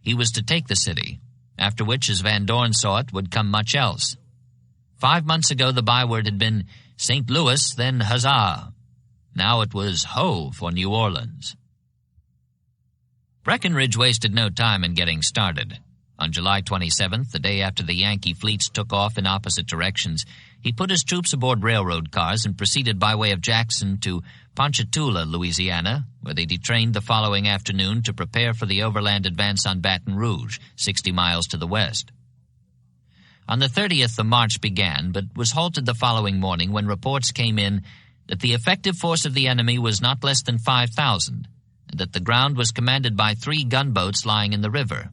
he was to take the city, after which, as Van Dorn saw it, would come much else. 5 months ago the byword had been St. Louis, then huzzah. Now it was ho for New Orleans. Breckinridge wasted no time in getting started. On July 27th, the day after the Yankee fleets took off in opposite directions, he put his troops aboard railroad cars and proceeded by way of Jackson to Ponchatoula, Louisiana, where they detrained the following afternoon to prepare for the overland advance on Baton Rouge, 60 miles to the west. On the 30th, the march began, but was halted the following morning when reports came in that the effective force of the enemy was not less than 5,000, and that the ground was commanded by 3 gunboats lying in the river.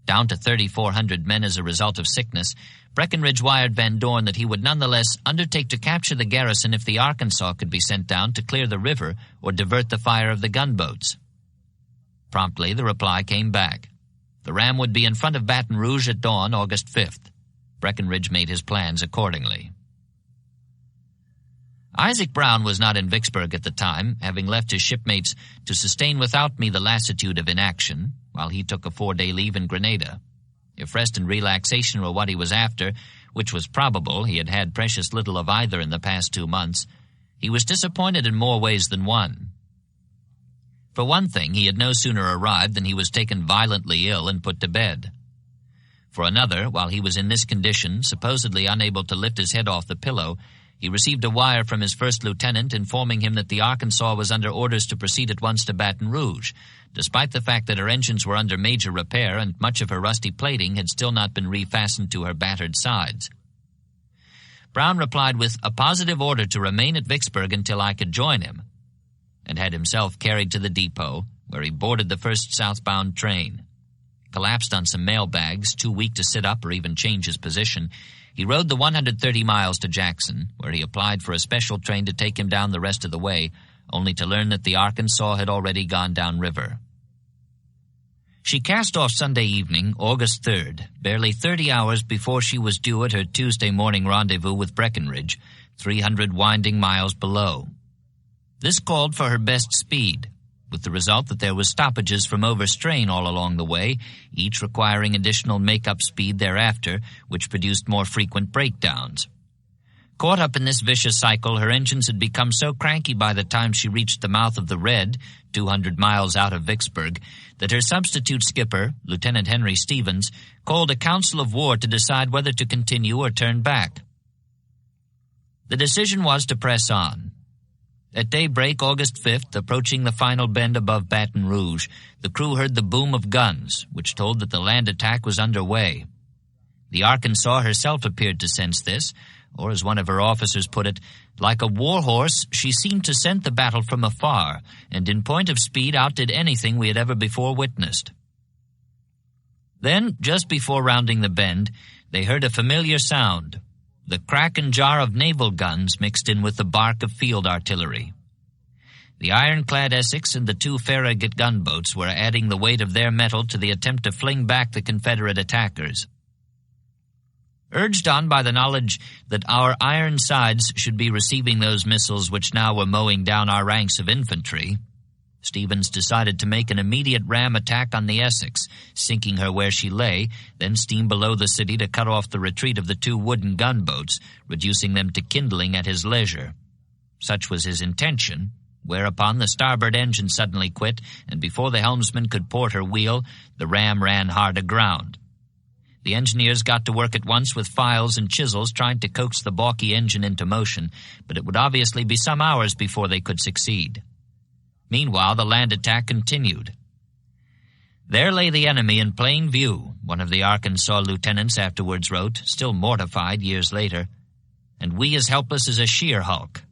Down to 3,400 men as a result of sickness, Breckinridge wired Van Dorn that he would nonetheless undertake to capture the garrison if the Arkansas could be sent down to clear the river or divert the fire of the gunboats. Promptly, the reply came back. The ram would be in front of Baton Rouge at dawn, August 5th. Breckinridge made his plans accordingly. Isaac Brown was not in Vicksburg at the time, having left his shipmates to sustain without me the lassitude of inaction, while he took a 4-day leave in Grenada. If rest and relaxation were what he was after, which was probable, he had had precious little of either in the past 2 months, he was disappointed in more ways than one. For one thing, he had no sooner arrived than he was taken violently ill and put to bed. For another, while he was in this condition, supposedly unable to lift his head off the pillow, he received a wire from his first lieutenant informing him that the Arkansas was under orders to proceed at once to Baton Rouge, despite the fact that her engines were under major repair and much of her rusty plating had still not been refastened to her battered sides. Brown replied with a positive order to remain at Vicksburg until I could join him, and had himself carried to the depot, where he boarded the first southbound train. Collapsed on some mail bags, too weak to sit up or even change his position, he rode the 130 miles to Jackson, where he applied for a special train to take him down the rest of the way, only to learn that the Arkansas had already gone downriver. She cast off Sunday evening, August 3rd, barely 30 hours before she was due at her Tuesday morning rendezvous with Breckinridge, 300 winding miles below. This called for her best speed, with the result that there was stoppages from overstrain all along the way, each requiring additional make-up speed thereafter, which produced more frequent breakdowns. Caught up in this vicious cycle, her engines had become so cranky by the time she reached the mouth of the Red, 200 miles out of Vicksburg, that her substitute skipper, Lieutenant Henry Stevens, called a council of war to decide whether to continue or turn back. The decision was to press on. At daybreak, August 5th, approaching the final bend above Baton Rouge, the crew heard the boom of guns, which told that the land attack was underway. The Arkansas herself appeared to sense this, or as one of her officers put it, like a war horse, she seemed to scent the battle from afar, and in point of speed outdid anything we had ever before witnessed. Then, just before rounding the bend, they heard a familiar sound, the crack and jar of naval guns mixed in with the bark of field artillery. The ironclad Essex and the 2 Farragut gunboats were adding the weight of their metal to the attempt to fling back the Confederate attackers. Urged on by the knowledge that our iron sides should be receiving those missiles which now were mowing down our ranks of infantry, Stevens decided to make an immediate ram attack on the Essex, sinking her where she lay, then steam below the city to cut off the retreat of the 2 wooden gunboats, reducing them to kindling at his leisure. Such was his intention, whereupon the starboard engine suddenly quit, and before the helmsman could port her wheel, the ram ran hard aground. The engineers got to work at once with files and chisels trying to coax the balky engine into motion, but it would obviously be some hours before they could succeed. Meanwhile, the land attack continued. There lay the enemy in plain view, one of the Arkansas lieutenants afterwards wrote, still mortified years later, and we as helpless as a sheer hulk.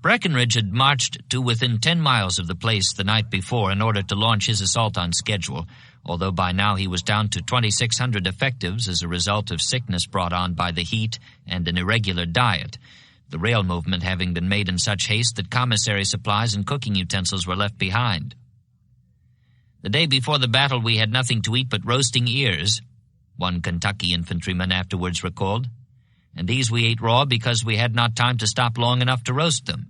Breckinridge had marched to within 10 miles of the place the night before in order to launch his assault on schedule, although by now he was down to 2,600 effectives as a result of sickness brought on by the heat and an irregular diet, the rail movement having been made in such haste that commissary supplies and cooking utensils were left behind. The day before the battle we had nothing to eat but roasting ears, one Kentucky infantryman afterwards recalled, and these we ate raw because we had not time to stop long enough to roast them.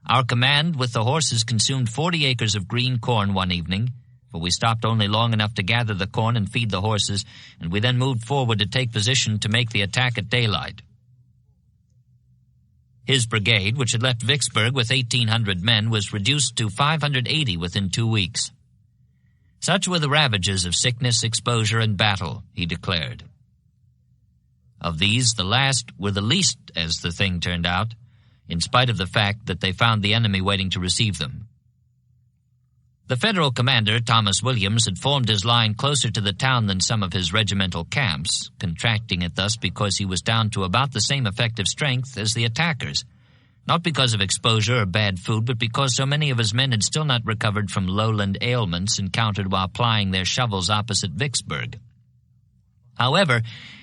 Our command with the horses consumed 40 acres of green corn one evening, for we stopped only long enough to gather the corn and feed the horses, and we then moved forward to take position to make the attack at daylight. His brigade, which had left Vicksburg with 1,800 men, was reduced to 580 within 2 weeks. Such were the ravages of sickness, exposure, and battle, he declared. Of these, the last were the least, as the thing turned out, in spite of the fact that they found the enemy waiting to receive them. The Federal commander, Thomas Williams, had formed his line closer to the town than some of his regimental camps, contracting it thus because he was down to about the same effective strength as the attackers, not because of exposure or bad food, but because so many of his men had still not recovered from lowland ailments encountered while plying their shovels opposite Vicksburg. However,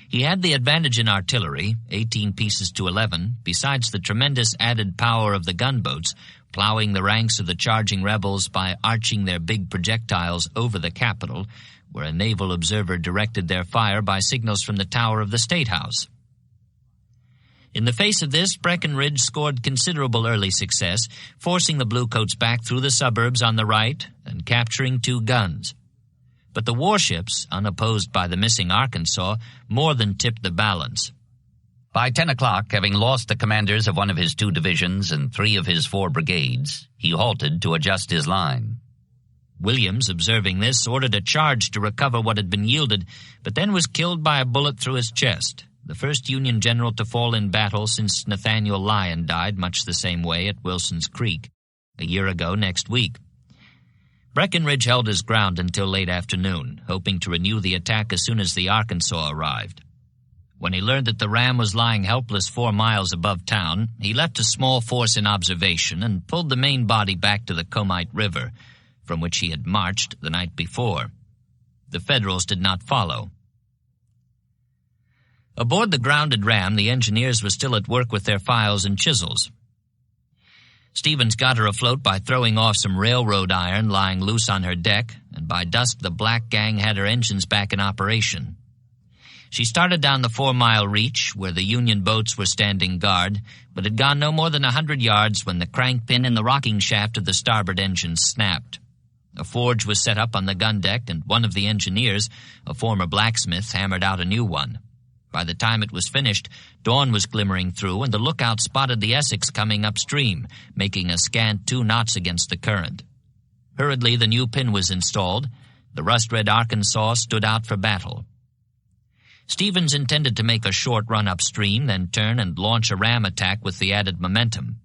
he had the advantage in artillery, 18 pieces to 11, besides the tremendous added power of the gunboats, plowing the ranks of the charging rebels by arching their big projectiles over the Capitol, where a naval observer directed their fire by signals from the tower of the State House. In the face of this, Breckinridge scored considerable early success, forcing the Bluecoats back through the suburbs on the right and capturing 2 guns. But the warships, unopposed by the missing Arkansas, more than tipped the balance. By 10 o'clock, having lost the commanders of one of his 2 divisions and 3 of his 4 brigades, he halted to adjust his line. Williams, observing this, ordered a charge to recover what had been yielded, but then was killed by a bullet through his chest, the first Union general to fall in battle since Nathaniel Lyon died much the same way at Wilson's Creek, a year ago next week. Breckinridge held his ground until late afternoon, hoping to renew the attack as soon as the Arkansas arrived. When he learned that the ram was lying helpless 4 miles above town, he left a small force in observation and pulled the main body back to the Comite River, from which he had marched the night before. The Federals did not follow. Aboard the grounded ram, the engineers were still at work with their files and chisels. Stevens got her afloat by throwing off some railroad iron lying loose on her deck, and by dusk the Black Gang had her engines back in operation. She started down the 4-mile reach, where the Union boats were standing guard, but had gone no more than 100 yards when the crank pin in the rocking shaft of the starboard engine snapped. A forge was set up on the gun deck, and one of the engineers, a former blacksmith, hammered out a new one. By the time it was finished, dawn was glimmering through, and the lookout spotted the Essex coming upstream, making a scant 2 knots against the current. Hurriedly, the new pin was installed. The rust-red Arkansas stood out for battle. Stevens intended to make a short run upstream, then turn and launch a ram attack with the added momentum.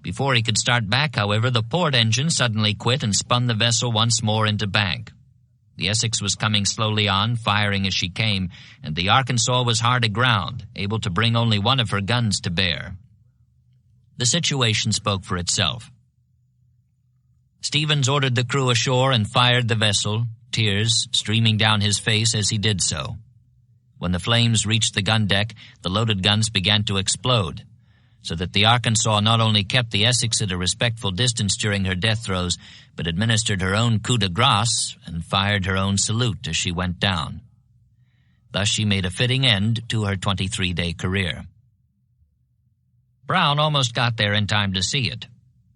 Before he could start back, however, the port engine suddenly quit and spun the vessel once more into bank. The Essex was coming slowly on, firing as she came, and the Arkansas was hard aground, able to bring only one of her guns to bear. The situation spoke for itself. Stevens ordered the crew ashore and fired the vessel, tears streaming down his face as he did so. When the flames reached the gun deck, the loaded guns began to explode, so that the Arkansas not only kept the Essex at a respectful distance during her death throes, but administered her own coup de grace and fired her own salute as she went down. Thus she made a fitting end to her 23-day career. Brown almost got there in time to see it.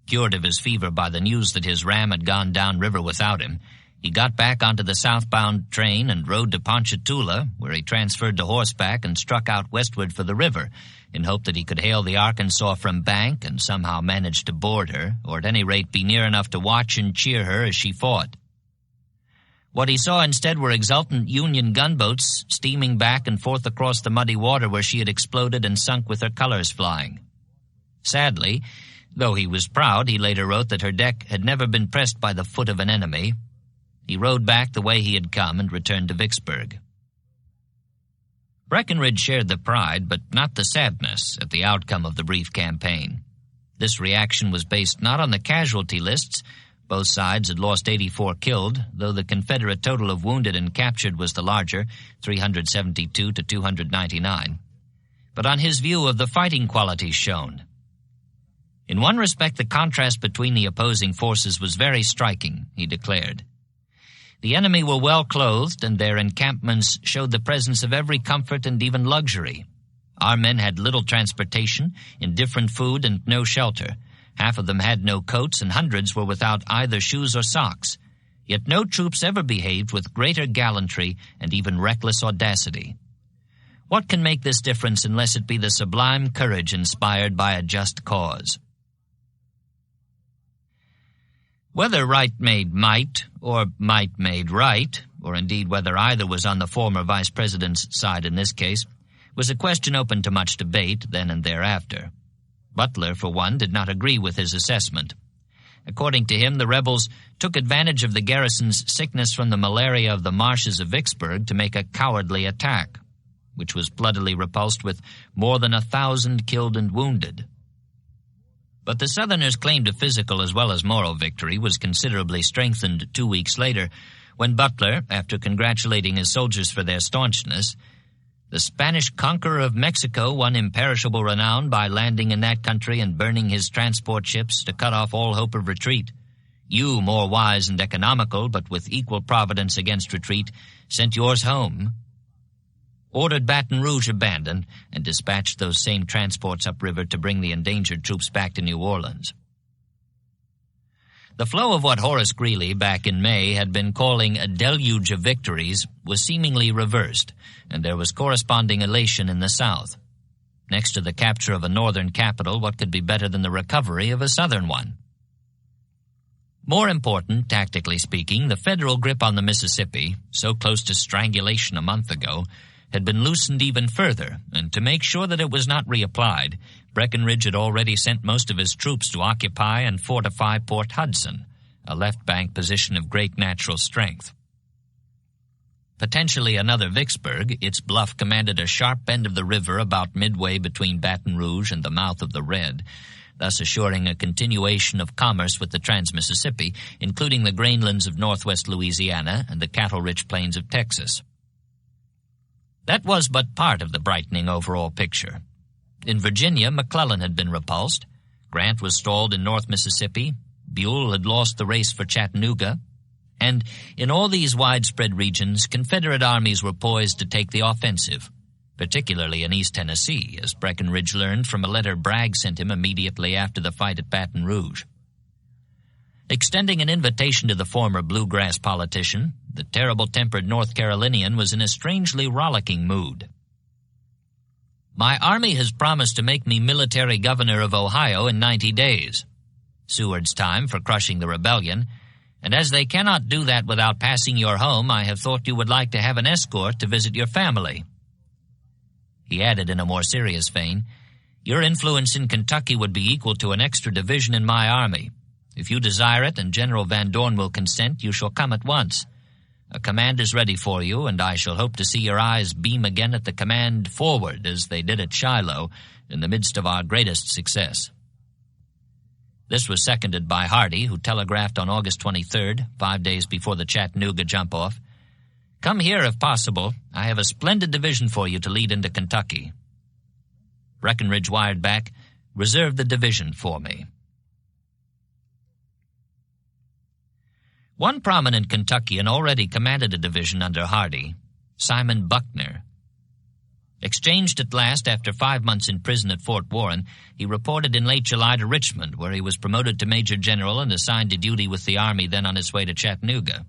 Cured of his fever by the news that his ram had gone down river without him, he got back onto the southbound train and rode to Ponchatoula, where he transferred to horseback and struck out westward for the river, in hope that he could hail the Arkansas from bank and somehow manage to board her, or at any rate be near enough to watch and cheer her as she fought. What he saw instead were exultant Union gunboats steaming back and forth across the muddy water where she had exploded and sunk with her colors flying. Sadly, though he was proud, he later wrote that her deck had never been pressed by the foot of an enemy. He rode back the way he had come and returned to Vicksburg. Breckinridge shared the pride, but not the sadness, at the outcome of the brief campaign. This reaction was based not on the casualty lists. Both sides had lost 84 killed, though the Confederate total of wounded and captured was the larger, 372 to 299, but on his view of the fighting qualities shown. In one respect, the contrast between the opposing forces was very striking, he declared. The enemy were well clothed, and their encampments showed the presence of every comfort and even luxury. Our men had little transportation, indifferent food, and no shelter. Half of them had no coats, and hundreds were without either shoes or socks. Yet no troops ever behaved with greater gallantry and even reckless audacity. What can make this difference unless it be the sublime courage inspired by a just cause? Whether right made might, or might made right, or indeed whether either was on the former vice president's side in this case, was a question open to much debate then and thereafter. Butler, for one, did not agree with his assessment. According to him, the rebels took advantage of the garrison's sickness from the malaria of the marshes of Vicksburg to make a cowardly attack, which was bloodily repulsed with more than 1,000 killed and wounded. But the Southerners' claim to physical as well as moral victory was considerably strengthened 2 weeks later, when Butler, after congratulating his soldiers for their staunchness, "The Spanish conqueror of Mexico won imperishable renown by landing in that country and burning his transport ships to cut off all hope of retreat. You, more wise and economical, but with equal providence against retreat, sent yours home, ordered Baton Rouge abandoned, and dispatched those same transports upriver to bring the endangered troops back to New Orleans." The flow of what Horace Greeley back in May had been calling a deluge of victories was seemingly reversed, and there was corresponding elation in the South. Next to the capture of a northern capital, what could be better than the recovery of a southern one? More important, tactically speaking, the federal grip on the Mississippi, so close to strangulation a month ago, had been loosened even further, and to make sure that it was not reapplied, Breckinridge had already sent most of his troops to occupy and fortify Port Hudson, a left bank position of great natural strength. Potentially another Vicksburg, its bluff commanded a sharp bend of the river about midway between Baton Rouge and the mouth of the Red, thus assuring a continuation of commerce with the Trans-Mississippi, including the grainlands of northwest Louisiana and the cattle-rich plains of Texas. That was but part of the brightening overall picture. In Virginia, McClellan had been repulsed. Grant was stalled in North Mississippi. Buell had lost the race for Chattanooga. And in all these widespread regions, Confederate armies were poised to take the offensive, particularly in East Tennessee, as Breckinridge learned from a letter Bragg sent him immediately after the fight at Baton Rouge. Extending an invitation to the former bluegrass politician, the terrible-tempered North Carolinian was in a strangely rollicking mood. "My army has promised to make me military governor of Ohio in 90 days, Seward's time for crushing the rebellion, and as they cannot do that without passing your home, I have thought you would like to have an escort to visit your family." He added in a more serious vein, "Your influence in Kentucky would be equal to an extra division in my army. If you desire it and General Van Dorn will consent, you shall come at once. A command is ready for you, and I shall hope to see your eyes beam again at the command forward as they did at Shiloh in the midst of our greatest success." This was seconded by Hardee, who telegraphed on August 23rd, 5 days before the Chattanooga jump-off, "Come here if possible. I have a splendid division for you to lead into Kentucky." Breckinridge wired back, "Reserve the division for me." One prominent Kentuckian already commanded a division under Hardee, Simon Buckner. Exchanged at last after 5 months in prison at Fort Warren, he reported in late July to Richmond, where he was promoted to Major General and assigned to duty with the Army then on its way to Chattanooga.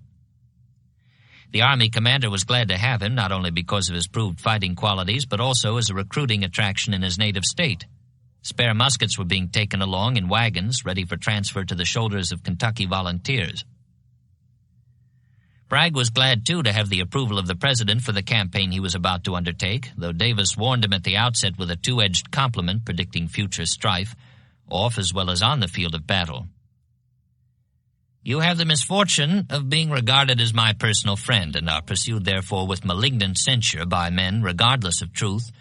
The Army commander was glad to have him, not only because of his proved fighting qualities, but also as a recruiting attraction in his native state. Spare muskets were being taken along in wagons, ready for transfer to the shoulders of Kentucky volunteers. Bragg was glad, too, to have the approval of the president for the campaign he was about to undertake, though Davis warned him at the outset with a two-edged compliment predicting future strife, off as well as on the field of battle. You have the misfortune of being regarded as my personal friend, and are pursued therefore with malignant censure by men regardless of truth,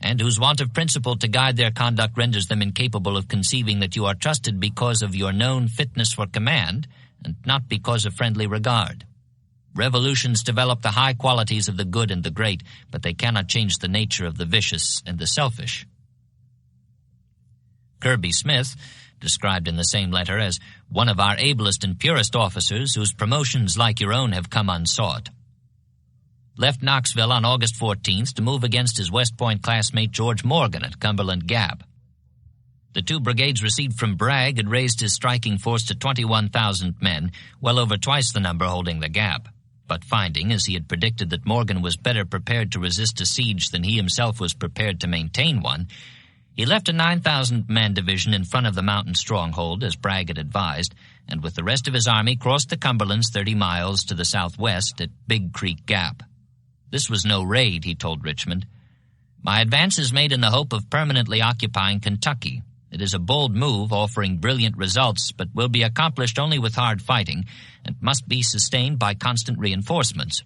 and whose want of principle to guide their conduct renders them incapable of conceiving that you are trusted because of your known fitness for command, and not because of friendly regard. Revolutions develop the high qualities of the good and the great, but they cannot change the nature of the vicious and the selfish. Kirby Smith, described in the same letter as one of our ablest and purest officers whose promotions, like your own, have come unsought, left Knoxville on August 14th to move against his West Point classmate George Morgan at Cumberland Gap. The two brigades received from Bragg had raised his striking force to 21,000 men, well over twice the number holding the Gap. But finding, as he had predicted, that Morgan was better prepared to resist a siege than he himself was prepared to maintain one, he left a 9,000-man division in front of the mountain stronghold, as Bragg had advised, and with the rest of his army crossed the Cumberlands 30 miles to the southwest at Big Creek Gap. This was no raid, he told Richmond. My advance is made in the hope of permanently occupying Kentucky. It is a bold move, offering brilliant results, but will be accomplished only with hard fighting, and must be sustained by constant reinforcements.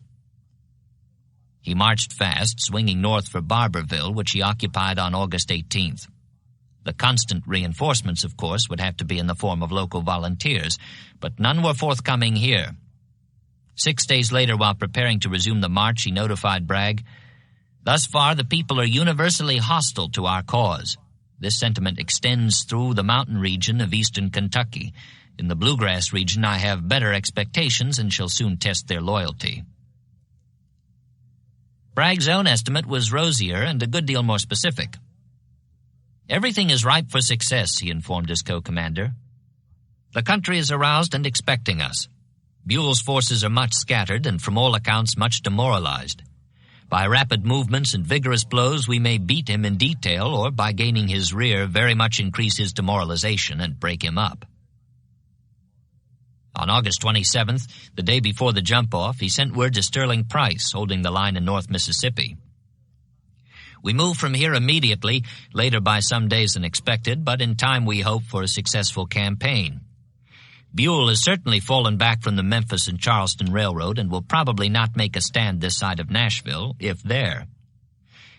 He marched fast, swinging north for Barberville, which he occupied on August 18th. The constant reinforcements, of course, would have to be in the form of local volunteers, but none were forthcoming here. 6 days later, while preparing to resume the march, he notified Bragg, "Thus far the people are universally hostile to our cause. This sentiment extends through the mountain region of eastern Kentucky. In the bluegrass region I have better expectations and shall soon test their loyalty." Bragg's own estimate was rosier and a good deal more specific. "Everything is ripe for success," he informed his co-commander. "The country is aroused and expecting us. Buell's forces are much scattered and from all accounts much demoralized. By rapid movements and vigorous blows we may beat him in detail, or by gaining his rear very much increase his demoralization and break him up." On August 27th, the day before the jump-off, he sent word to Sterling Price, holding the line in North Mississippi. "We move from here immediately, later by some days than expected, but in time we hope for a successful campaign. Buell has certainly fallen back from the Memphis and Charleston Railroad and will probably not make a stand this side of Nashville, if there.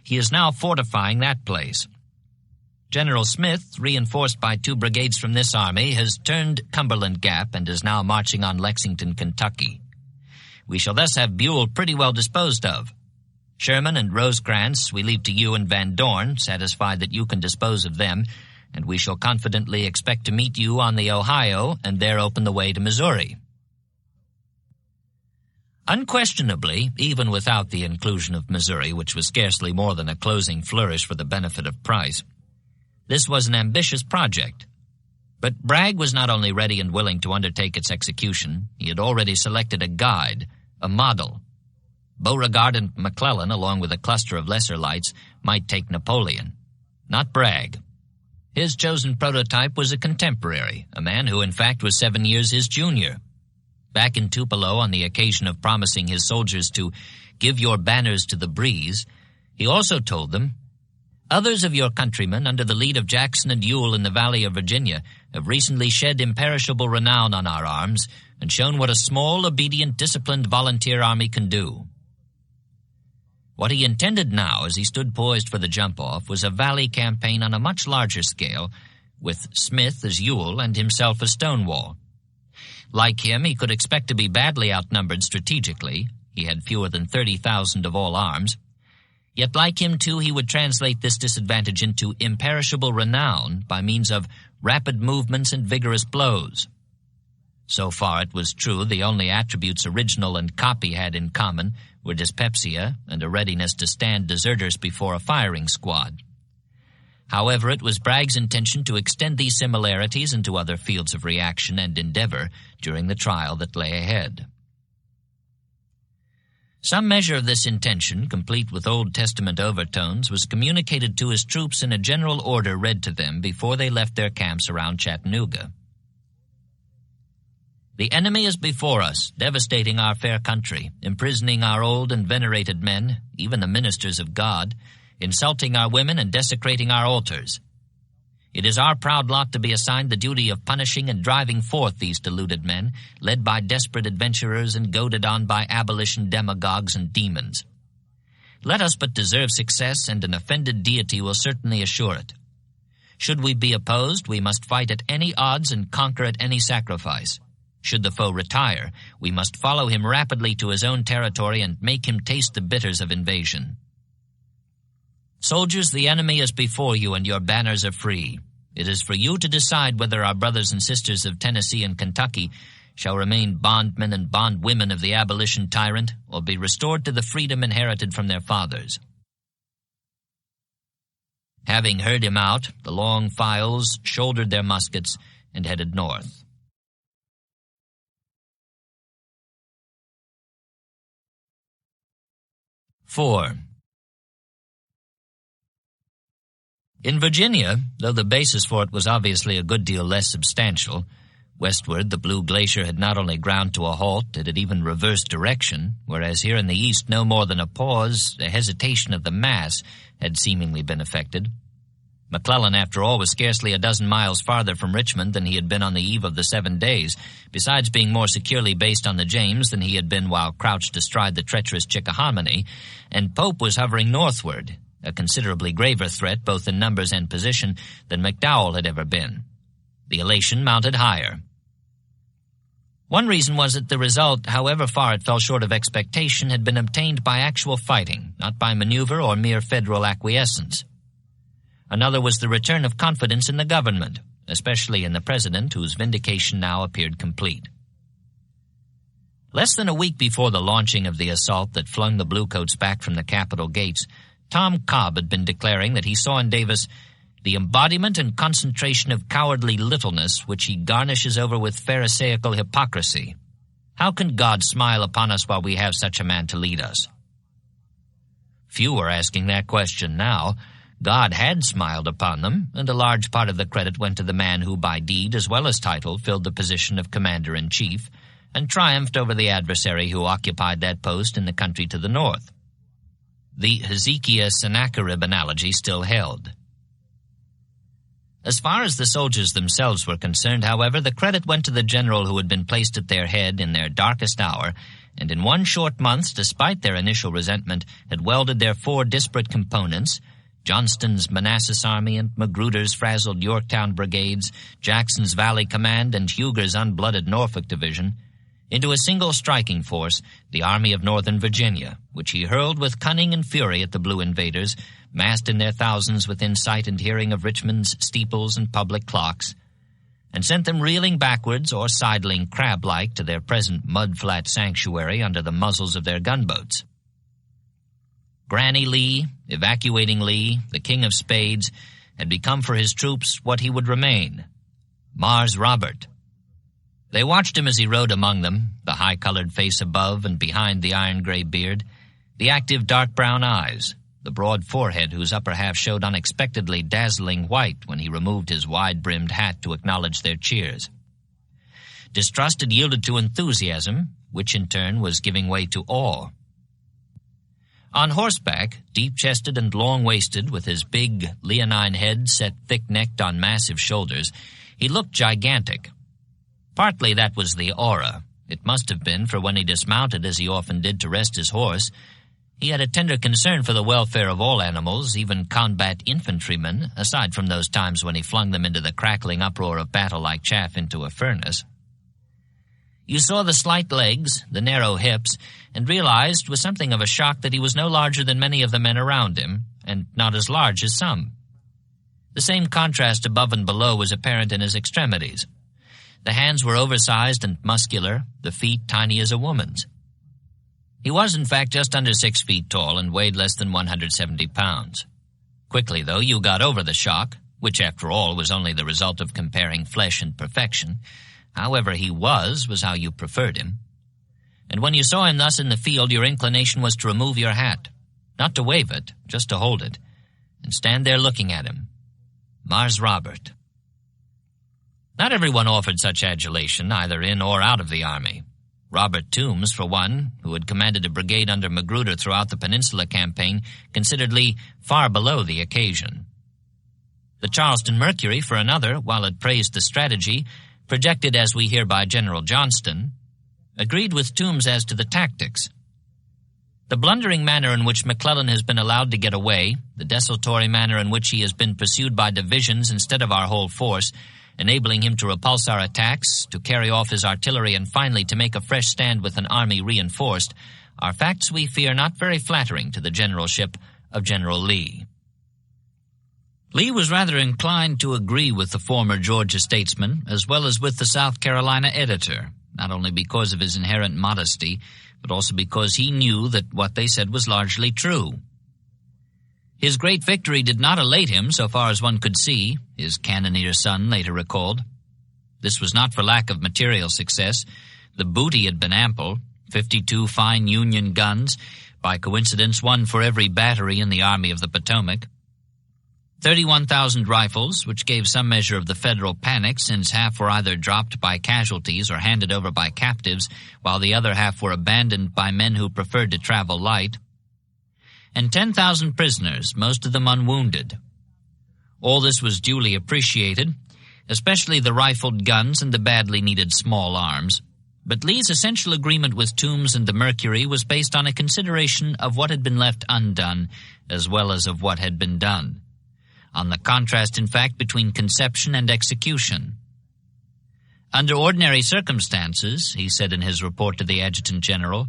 He is now fortifying that place. General Smith, reinforced by 2 brigades from this army, has turned Cumberland Gap and is now marching on Lexington, Kentucky. We shall thus have Buell pretty well disposed of. Sherman and Rosecrans we leave to you and Van Dorn, satisfied that you can dispose of them, and we shall confidently expect to meet you on the Ohio and there open the way to Missouri." Unquestionably, even without the inclusion of Missouri, which was scarcely more than a closing flourish for the benefit of Price, this was an ambitious project. But Bragg was not only ready and willing to undertake its execution, he had already selected a guide, a model. Beauregard and McClellan, along with a cluster of lesser lights, might take Napoleon. Not Bragg. His chosen prototype was a contemporary, a man who in fact was 7 years his junior. Back in Tupelo, on the occasion of promising his soldiers to give your banners to the breeze, he also told them, "Others of your countrymen, under the lead of Jackson and Ewell in the Valley of Virginia, have recently shed imperishable renown on our arms and shown what a small, obedient, disciplined volunteer army can do." What he intended now, as he stood poised for the jump-off, was a valley campaign on a much larger scale, with Smith as Ewell and himself as Stonewall. Like him, he could expect to be badly outnumbered strategically. He had fewer than 30,000 of all arms. Yet like him, too, he would translate this disadvantage into imperishable renown by means of rapid movements and vigorous blows. So far, it was true, the only attributes original and copy had in common were dyspepsia and a readiness to stand deserters before a firing squad. However, it was Bragg's intention to extend these similarities into other fields of reaction and endeavor during the trial that lay ahead. Some measure of this intention, complete with Old Testament overtones, was communicated to his troops in a general order read to them before they left their camps around Chattanooga. The enemy is before us, devastating our fair country, imprisoning our old and venerated men, even the ministers of God, insulting our women and desecrating our altars. It is our proud lot to be assigned the duty of punishing and driving forth these deluded men, led by desperate adventurers and goaded on by abolition demagogues and demons. Let us but deserve success, and an offended deity will certainly assure it. Should we be opposed, we must fight at any odds and conquer at any sacrifice. Should the foe retire, we must follow him rapidly to his own territory and make him taste the bitters of invasion. Soldiers, the enemy is before you, and your banners are free. It is for you to decide whether our brothers and sisters of Tennessee and Kentucky shall remain bondmen and bondwomen of the abolition tyrant, or be restored to the freedom inherited from their fathers. Having heard him out, the long files shouldered their muskets and headed north. "4. In Virginia, though the basis for it was obviously a good deal less substantial, westward the Blue Glacier had not only ground to a halt, it had even reversed direction, whereas here in the east no more than a pause, a hesitation of the mass, had seemingly been effected. McClellan, after all, was scarcely a dozen miles farther from Richmond than he had been on the eve of the 7 days, besides being more securely based on the James than he had been while crouched astride the treacherous Chickahominy, and Pope was hovering northward, a considerably graver threat both in numbers and position than McDowell had ever been. The elation mounted higher. One reason was that the result, however far it fell short of expectation, had been obtained by actual fighting, not by maneuver or mere federal acquiescence. Another was the return of confidence in the government, especially in the president, whose vindication now appeared complete. Less than a week before the launching of the assault that flung the Bluecoats back from the Capitol gates, Tom Cobb had been declaring that he saw in Davis the embodiment and concentration of cowardly littleness which he garnishes over with pharisaical hypocrisy. How can God smile upon us while we have such a man to lead us? Few were asking that question now. God had smiled upon them, and a large part of the credit went to the man who by deed as well as title filled the position of commander-in-chief and triumphed over the adversary who occupied that post in the country to the north. The Hezekiah-Sennacherib analogy still held. As far as the soldiers themselves were concerned, however, the credit went to the general who had been placed at their head in their darkest hour, and in 1 short month, despite their initial resentment, had welded their 4 disparate components — Johnston's Manassas Army and Magruder's frazzled Yorktown brigades, Jackson's Valley Command, and Huger's unblooded Norfolk Division — into a single striking force, the Army of Northern Virginia, which he hurled with cunning and fury at the blue invaders, massed in their thousands within sight and hearing of Richmond's steeples and public clocks, and sent them reeling backwards or sidling crab-like to their present mud-flat sanctuary under the muzzles of their gunboats. Granny Lee, evacuating Lee, the King of Spades, had become for his troops what he would remain — Mars Robert. They watched him as he rode among them, the high-colored face above and behind the iron-gray beard, the active dark-brown eyes, the broad forehead whose upper half showed unexpectedly dazzling white when he removed his wide-brimmed hat to acknowledge their cheers. Distrust had yielded to enthusiasm, which in turn was giving way to awe. On horseback, deep-chested and long-waisted, with his big, leonine head set thick-necked on massive shoulders, he looked gigantic. Partly that was the aura. It must have been, for when he dismounted, as he often did to rest his horse, he had a tender concern for the welfare of all animals, even combat infantrymen, aside from those times when he flung them into the crackling uproar of battle like chaff into a furnace. You saw the slight legs, the narrow hips, and realized with something of a shock that he was no larger than many of the men around him, and not as large as some. The same contrast above and below was apparent in his extremities. The hands were oversized and muscular, the feet tiny as a woman's. He was, in fact, just under 6 feet tall and weighed less than 170 pounds. Quickly, though, you got over the shock, which, after all, was only the result of comparing flesh and perfection. However he was how you preferred him. And when you saw him thus in the field, your inclination was to remove your hat, not to wave it, just to hold it, and stand there looking at him. Mars Robert. Not everyone offered such adulation, either in or out of the Army. Robert Toombs, for one, who had commanded a brigade under Magruder throughout the Peninsula Campaign, considered Lee far below the occasion. The Charleston Mercury, for another, while it praised the strategy, projected as we hear by General Johnston, agreed with Toombs as to the tactics. The blundering manner in which McClellan has been allowed to get away, the desultory manner in which he has been pursued by divisions instead of our whole force, enabling him to repulse our attacks, to carry off his artillery, and finally to make a fresh stand with an army reinforced, are facts we fear not very flattering to the generalship of General Lee. Lee was rather inclined to agree with the former Georgia statesman, as well as with the South Carolina editor, not only because of his inherent modesty, but also because he knew that what they said was largely true. His great victory did not elate him, so far as one could see, his cannoneer son later recalled. This was not for lack of material success. The booty had been ample, 52 fine Union guns, by coincidence one for every battery in the Army of the Potomac, 31,000 rifles, which gave some measure of the Federal panic, since half were either dropped by casualties or handed over by captives, while the other half were abandoned by men who preferred to travel light, and 10,000 prisoners, most of them unwounded. All this was duly appreciated, especially the rifled guns and the badly needed small arms. But Lee's essential agreement with Toombs and the Mercury was based on a consideration of what had been left undone, as well as of what had been done. On the contrast, in fact, between conception and execution. Under ordinary circumstances, he said in his report to the Adjutant General,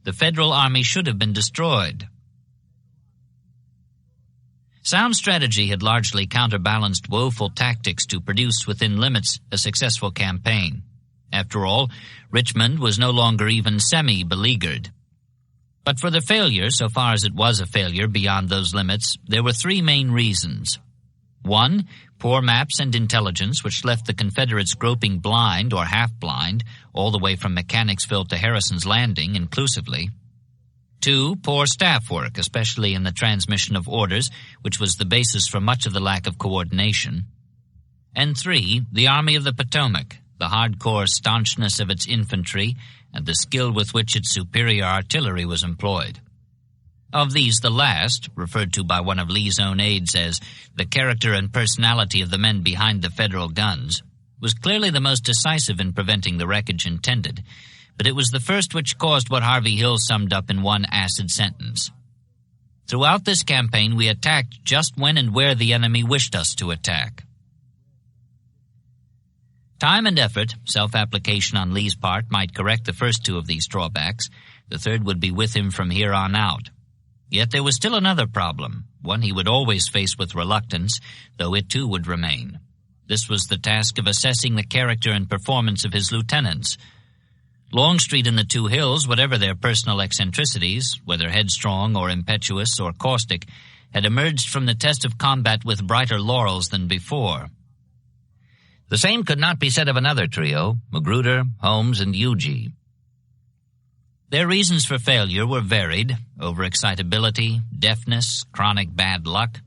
the Federal Army should have been destroyed. Sound strategy had largely counterbalanced woeful tactics to produce within limits a successful campaign. After all, Richmond was no longer even semi-beleaguered. But for the failure, so far as it was a failure beyond those limits, there were three main reasons. One, poor maps and intelligence, which left the Confederates groping blind or half-blind, all the way from Mechanicsville to Harrison's Landing inclusively. Two, poor staff work, especially in the transmission of orders, which was the basis for much of the lack of coordination. And three, the Army of the Potomac, the hardcore staunchness of its infantry, and the skill with which its superior artillery was employed. Of these, the last, referred to by one of Lee's own aides as the character and personality of the men behind the Federal guns, was clearly the most decisive in preventing the wreckage intended, but it was the first which caused what Harvey Hill summed up in one acid sentence. Throughout this campaign, we attacked just when and where the enemy wished us to attack. Time and effort, self-application on Lee's part, might correct the first two of these drawbacks. The third would be with him from here on out. Yet there was still another problem, one he would always face with reluctance, though it too would remain. This was the task of assessing the character and performance of his lieutenants. Longstreet and the two Hills, whatever their personal eccentricities, whether headstrong or impetuous or caustic, had emerged from the test of combat with brighter laurels than before. The same could not be said of another trio, Magruder, Holmes, and Huger. Their reasons for failure were varied: overexcitability, deafness, chronic bad luck.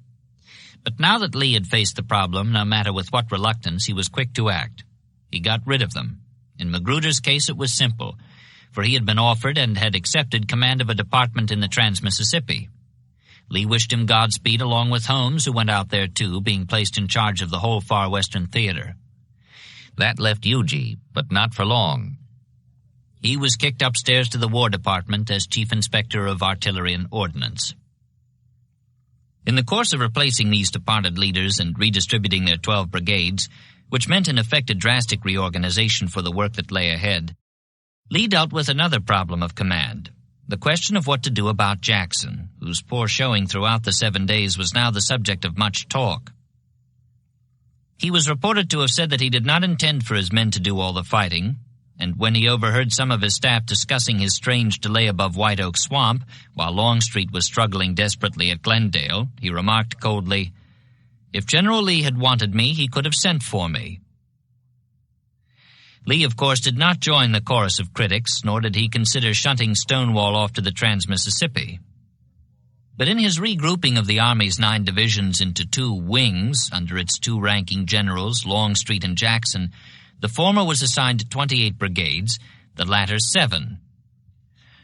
But now that Lee had faced the problem, no matter with what reluctance, he was quick to act. He got rid of them. In Magruder's case, it was simple, for he had been offered and had accepted command of a department in the Trans-Mississippi. Lee wished him Godspeed along with Holmes, who went out there too, being placed in charge of the whole far western theater. That left Huger, but not for long. He was kicked upstairs to the War Department as Chief Inspector of Artillery and Ordnance. In the course of replacing these departed leaders and redistributing their 12 brigades, which meant in effect a drastic reorganization for the work that lay ahead, Lee dealt with another problem of command, the question of what to do about Jackson, whose poor showing throughout the 7 days was now the subject of much talk. He was reported to have said that he did not intend for his men to do all the fighting, and when he overheard some of his staff discussing his strange delay above White Oak Swamp, while Longstreet was struggling desperately at Glendale, he remarked coldly, "If General Lee had wanted me, he could have sent for me." Lee, of course, did not join the chorus of critics, nor did he consider shunting Stonewall off to the Trans-Mississippi. But in his regrouping of the Army's 9 divisions into 2 wings under its 2 ranking generals, Longstreet and Jackson, the former was assigned 28 brigades, the latter 7.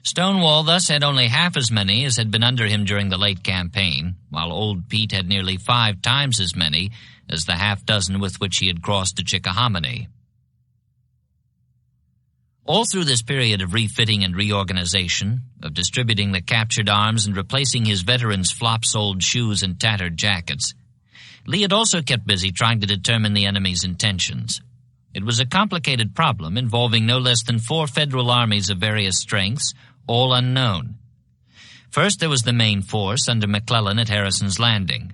Stonewall thus had only half as many as had been under him during the late campaign, while Old Pete had nearly 5 times as many as the half-dozen with which he had crossed the Chickahominy. All through this period of refitting and reorganization, of distributing the captured arms and replacing his veterans' flop-soled shoes and tattered jackets, Lee had also kept busy trying to determine the enemy's intentions. It was a complicated problem involving no less than 4 federal armies of various strengths, all unknown. First, there was the main force under McClellan at Harrison's Landing.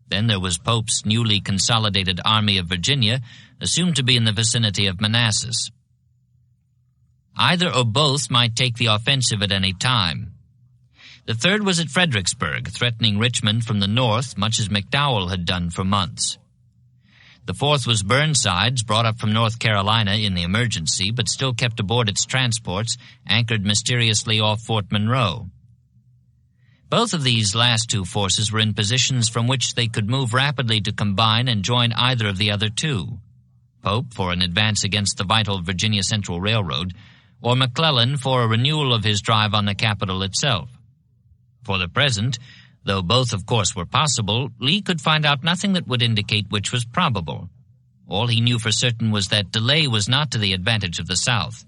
Then there was Pope's newly consolidated Army of Virginia, assumed to be in the vicinity of Manassas. Either or both might take the offensive at any time. The third was at Fredericksburg, threatening Richmond from the north, much as McDowell had done for months. The fourth was Burnside's, brought up from North Carolina in the emergency, but still kept aboard its transports, anchored mysteriously off Fort Monroe. Both of these last 2 forces were in positions from which they could move rapidly to combine and join either of the other 2. Pope for an advance against the vital Virginia Central Railroad, or McClellan for a renewal of his drive on the capital itself. For the present, though both of course were possible, Lee could find out nothing that would indicate which was probable. All he knew for certain was that delay was not to the advantage of the South.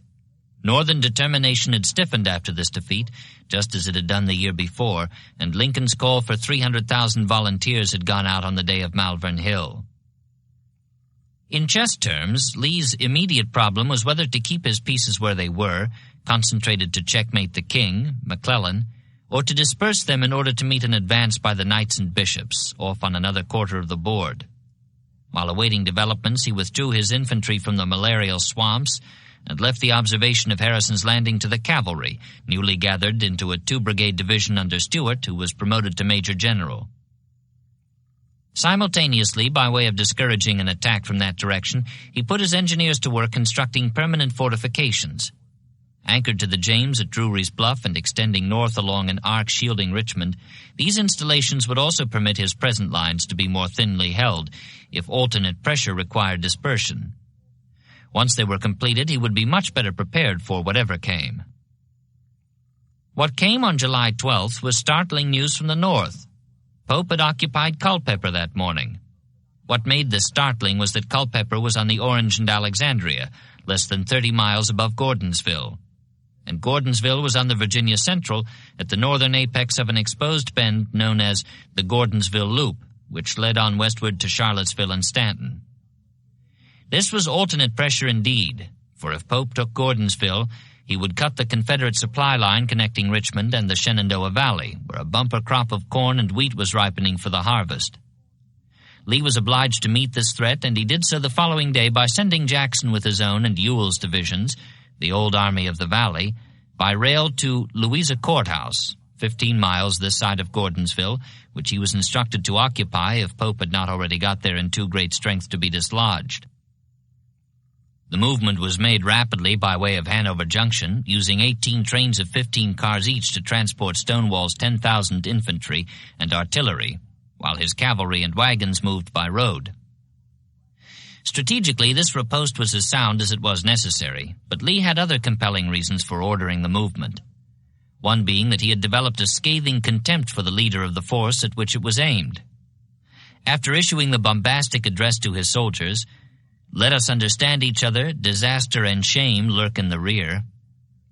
Northern determination had stiffened after this defeat, just as it had done the year before, and Lincoln's call for 300,000 volunteers had gone out on the day of Malvern Hill. In chess terms, Lee's immediate problem was whether to keep his pieces where they were, concentrated to checkmate the king, McClellan, or to disperse them in order to meet an advance by the knights and bishops, off on another quarter of the board. While awaiting developments, he withdrew his infantry from the malarial swamps and left the observation of Harrison's Landing to the cavalry, newly gathered into a 2-brigade division under Stuart, who was promoted to major general. Simultaneously, by way of discouraging an attack from that direction, he put his engineers to work constructing permanent fortifications. Anchored to the James at Drury's Bluff and extending north along an arc shielding Richmond, these installations would also permit his present lines to be more thinly held, if alternate pressure required dispersion. Once they were completed, he would be much better prepared for whatever came. What came on July 12th was startling news from the north. Pope had occupied Culpeper that morning. What made this startling was that Culpeper was on the Orange and Alexandria, less than 30 miles above Gordonsville. And Gordonsville was on the Virginia Central at the northern apex of an exposed bend known as the Gordonsville Loop, which led on westward to Charlottesville and Stanton. This was alternate pressure indeed, for if Pope took Gordonsville, he would cut the Confederate supply line connecting Richmond and the Shenandoah Valley, where a bumper crop of corn and wheat was ripening for the harvest. Lee was obliged to meet this threat, and he did so the following day by sending Jackson with his own and Ewell's divisions, the old Army of the Valley, by rail to Louisa Courthouse, 15 miles this side of Gordonsville, which he was instructed to occupy if Pope had not already got there in too great strength to be dislodged. The movement was made rapidly by way of Hanover Junction, using 18 trains of 15 cars each to transport Stonewall's 10,000 infantry and artillery, while his cavalry and wagons moved by road. Strategically, this riposte was as sound as it was necessary, but Lee had other compelling reasons for ordering the movement. One being that he had developed a scathing contempt for the leader of the force at which it was aimed. After issuing the bombastic address to his soldiers, "Let us understand each other, disaster and shame lurk in the rear,"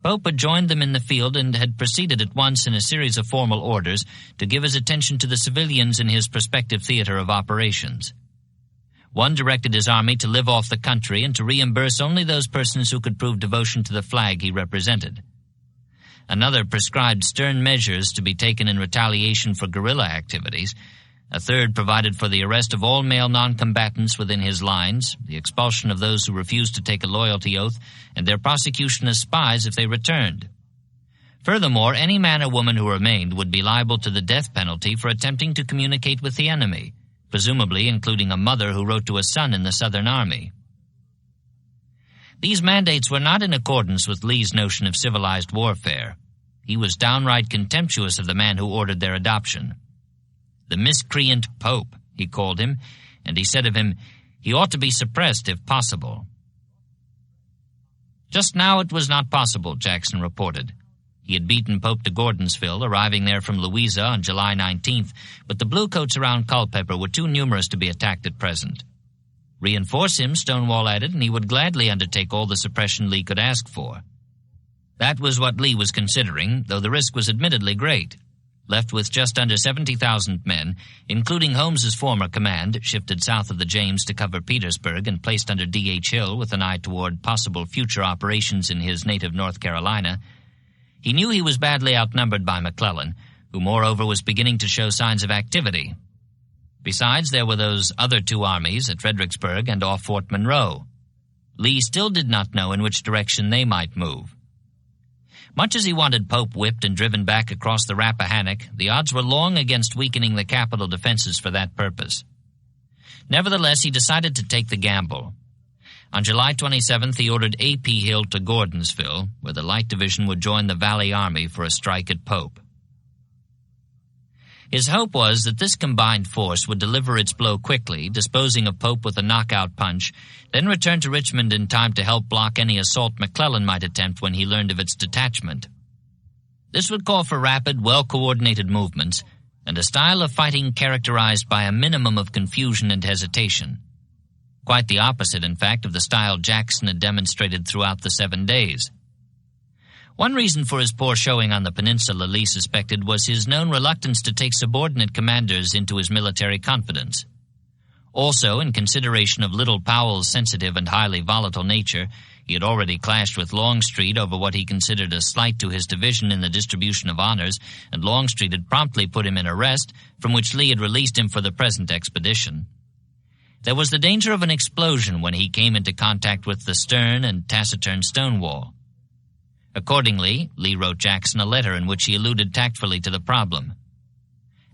Pope had joined them in the field and had proceeded at once in a series of formal orders to give his attention to the civilians in his prospective theater of operations. One directed his army to live off the country and to reimburse only those persons who could prove devotion to the flag he represented. Another prescribed stern measures to be taken in retaliation for guerrilla activities. A third provided for the arrest of all male non-combatants within his lines, the expulsion of those who refused to take a loyalty oath, and their prosecution as spies if they returned. Furthermore, any man or woman who remained would be liable to the death penalty for attempting to communicate with the enemy, presumably including a mother who wrote to a son in the Southern Army. These mandates were not in accordance with Lee's notion of civilized warfare. he was downright contemptuous of the man who ordered their adoption. The miscreant Pope, he called him, and he said of him, he ought to be suppressed if possible. Just now it was not possible, Jackson reported. He had beaten Pope to Gordonsville, arriving there from Louisa on July 19th, but the bluecoats around Culpeper were too numerous to be attacked at present. Reinforce him, Stonewall added, and he would gladly undertake all the suppression Lee could ask for. That was what Lee was considering, though the risk was admittedly great. Left with just under 70,000 men, including Holmes's former command, shifted south of the James to cover Petersburg and placed under D.H. Hill with an eye toward possible future operations in his native North Carolina, he knew he was badly outnumbered by McClellan, who moreover was beginning to show signs of activity. Besides, there were those other two armies at Fredericksburg and off Fort Monroe. Lee still did not know in which direction they might move. Much as he wanted Pope whipped and driven back across the Rappahannock, the odds were long against weakening the capital defenses for that purpose. Nevertheless, he decided to take the gamble. On July 27th, he ordered A.P. Hill to Gordonsville, where the Light Division would join the Valley Army for a strike at Pope. His hope was that this combined force would deliver its blow quickly, disposing of Pope with a knockout punch, then return to Richmond in time to help block any assault McClellan might attempt when he learned of its detachment. This would call for rapid, well-coordinated movements, and a style of fighting characterized by a minimum of confusion and hesitation. Quite the opposite, in fact, of the style Jackson had demonstrated throughout the 7 days. One reason for his poor showing on the peninsula, Lee suspected, was his known reluctance to take subordinate commanders into his military confidence. Also, in consideration of Little Powell's sensitive and highly volatile nature, he had already clashed with Longstreet over what he considered a slight to his division in the distribution of honors, and Longstreet had promptly put him in arrest, from which Lee had released him for the present expedition. There was the danger of an explosion when he came into contact with the stern and taciturn Stonewall. Accordingly, Lee wrote Jackson a letter in which he alluded tactfully to the problem.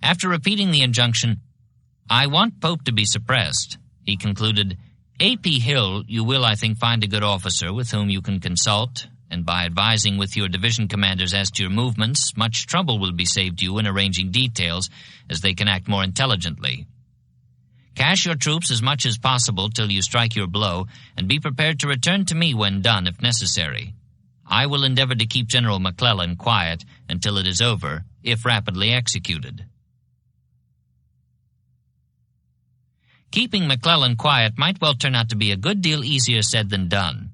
After repeating the injunction, "I want Pope to be suppressed," he concluded, "A.P. Hill, you will, I think, find a good officer with whom you can consult, and by advising with your division commanders as to your movements, much trouble will be saved you in arranging details, as they can act more intelligently. Cash your troops as much as possible till you strike your blow, and be prepared to return to me when done, if necessary. I will endeavor to keep General McClellan quiet until it is over, if rapidly executed." Keeping McClellan quiet might well turn out to be a good deal easier said than done.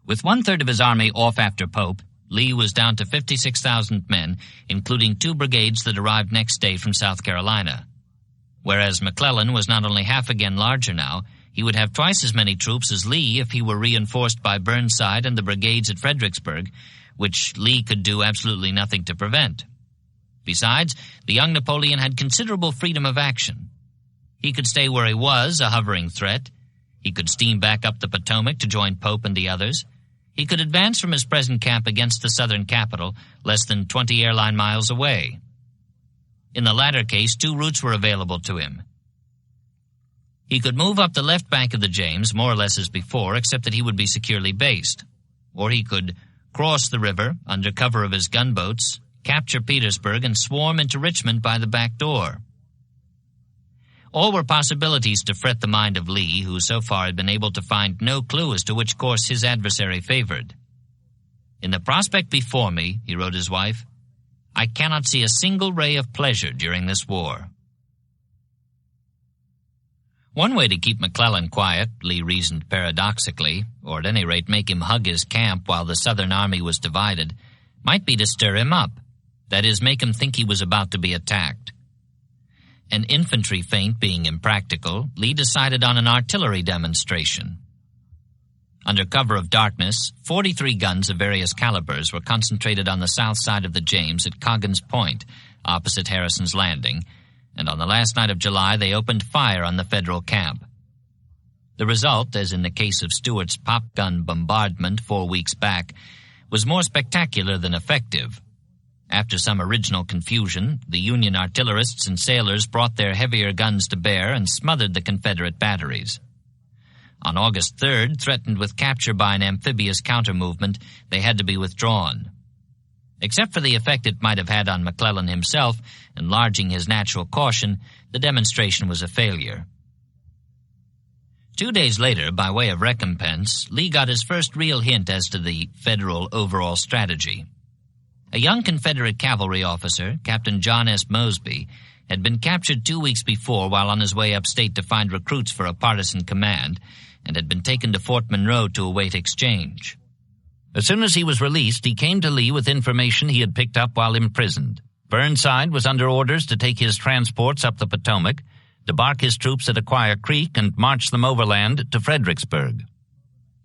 With 1/3 of his army off after Pope, Lee was down to 56,000 men, including 2 brigades that arrived next day from South Carolina. Whereas McClellan was not only half again larger now, he would have twice as many troops as Lee if he were reinforced by Burnside and the brigades at Fredericksburg, which Lee could do absolutely nothing to prevent. Besides, the young Napoleon had considerable freedom of action. He could stay where he was, a hovering threat. He could steam back up the Potomac to join Pope and the others. He could advance from his present camp against the southern capital, less than 20 airline miles away. In the latter case, 2 routes were available to him. He could move up the left bank of the James, more or less as before, except that he would be securely based. Or he could cross the river under cover of his gunboats, capture Petersburg, and swarm into Richmond by the back door. All were possibilities to fret the mind of Lee, who so far had been able to find no clue as to which course his adversary favored. "In the prospect before me," he wrote his wife, "I cannot see a single ray of pleasure during this war." One way to keep McClellan quiet, Lee reasoned paradoxically, or at any rate make him hug his camp while the Southern army was divided, might be to stir him up, that is, make him think he was about to be attacked. An infantry feint being impractical, Lee decided on an artillery demonstration. Under cover of darkness, 43 guns of various calibers were concentrated on the south side of the James at Coggin's Point, opposite Harrison's Landing, and on the last night of July they opened fire on the Federal camp. The result, as in the case of Stuart's pop-gun bombardment 4 weeks back, was more spectacular than effective. After some original confusion, the Union artillerists and sailors brought their heavier guns to bear and smothered the Confederate batteries. On August 3rd, threatened with capture by an amphibious counter-movement, they had to be withdrawn. Except for the effect it might have had on McClellan himself, enlarging his natural caution, the demonstration was a failure. 2 days later, by way of recompense, Lee got his first real hint as to the Federal overall strategy. A young Confederate cavalry officer, Captain John S. Mosby, had been captured 2 weeks before while on his way upstate to find recruits for a partisan command, and had been taken to Fort Monroe to await exchange. As soon as he was released, he came to Lee with information he had picked up while imprisoned. Burnside was under orders to take his transports up the Potomac, debark his troops at Aquia Creek, and march them overland to Fredericksburg.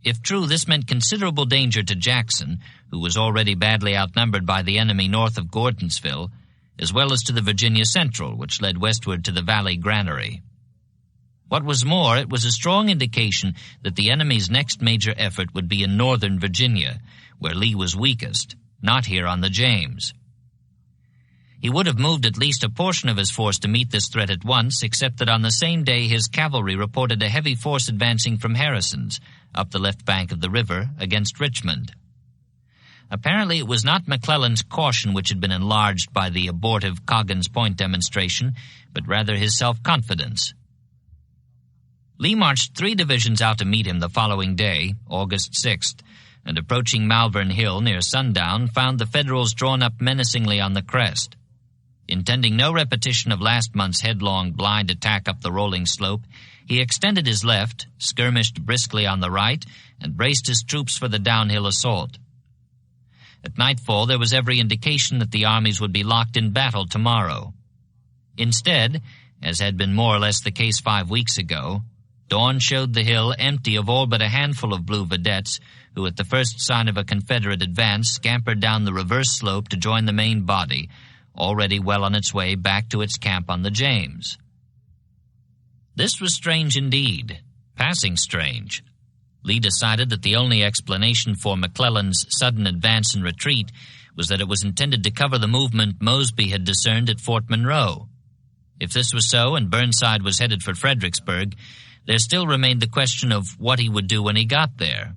If true, this meant considerable danger to Jackson, who was already badly outnumbered by the enemy north of Gordonsville, as well as to the Virginia Central, which led westward to the Valley Granary. What was more, it was a strong indication that the enemy's next major effort would be in northern Virginia, where Lee was weakest, not here on the James. He would have moved at least a portion of his force to meet this threat at once, except that on the same day his cavalry reported a heavy force advancing from Harrison's, up the left bank of the river, against Richmond. Apparently it was not McClellan's caution which had been enlarged by the abortive Coggin's Point demonstration, but rather his self-confidence. Lee marched 3 divisions out to meet him the following day, August 6th, and approaching Malvern Hill near sundown, found the Federals drawn up menacingly on the crest. Intending no repetition of last month's headlong blind attack up the rolling slope, he extended his left, skirmished briskly on the right, and braced his troops for the downhill assault. At nightfall there was every indication that the armies would be locked in battle tomorrow. Instead, as had been more or less the case 5 weeks ago, dawn showed the hill empty of all but a handful of blue vedettes who at the first sign of a Confederate advance scampered down the reverse slope to join the main body, already well on its way back to its camp on the James. This was strange indeed, passing strange. Lee decided that the only explanation for McClellan's sudden advance and retreat was that it was intended to cover the movement Mosby had discerned at Fort Monroe. If this was so and Burnside was headed for Fredericksburg, there still remained the question of what he would do when he got there.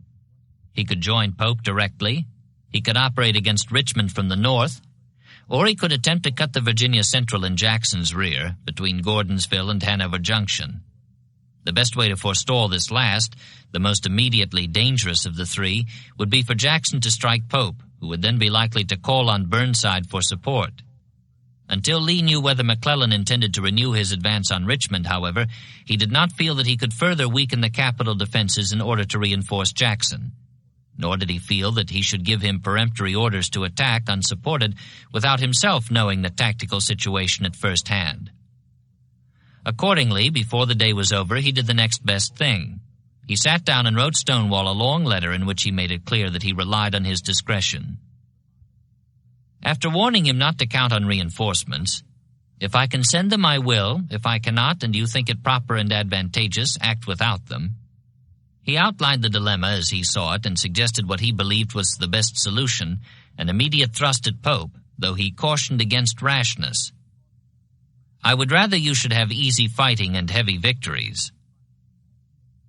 He could join Pope directly, he could operate against Richmond from the north, or he could attempt to cut the Virginia Central in Jackson's rear between Gordonsville and Hanover Junction. The best way to forestall this last, the most immediately dangerous of the three, would be for Jackson to strike Pope, who would then be likely to call on Burnside for support. Until Lee knew whether McClellan intended to renew his advance on Richmond, however, he did not feel that he could further weaken the capital defenses in order to reinforce Jackson. Nor did he feel that he should give him peremptory orders to attack unsupported without himself knowing the tactical situation at first hand. Accordingly, before the day was over, he did the next best thing. He sat down and wrote Stonewall a long letter in which he made it clear that he relied on his discretion. After warning him not to count on reinforcements, "If I can send them, I will. If I cannot, and you think it proper and advantageous, act without them," he outlined the dilemma as he saw it and suggested what he believed was the best solution, an immediate thrust at Pope, though he cautioned against rashness. "I would rather you should have easy fighting and heavy victories."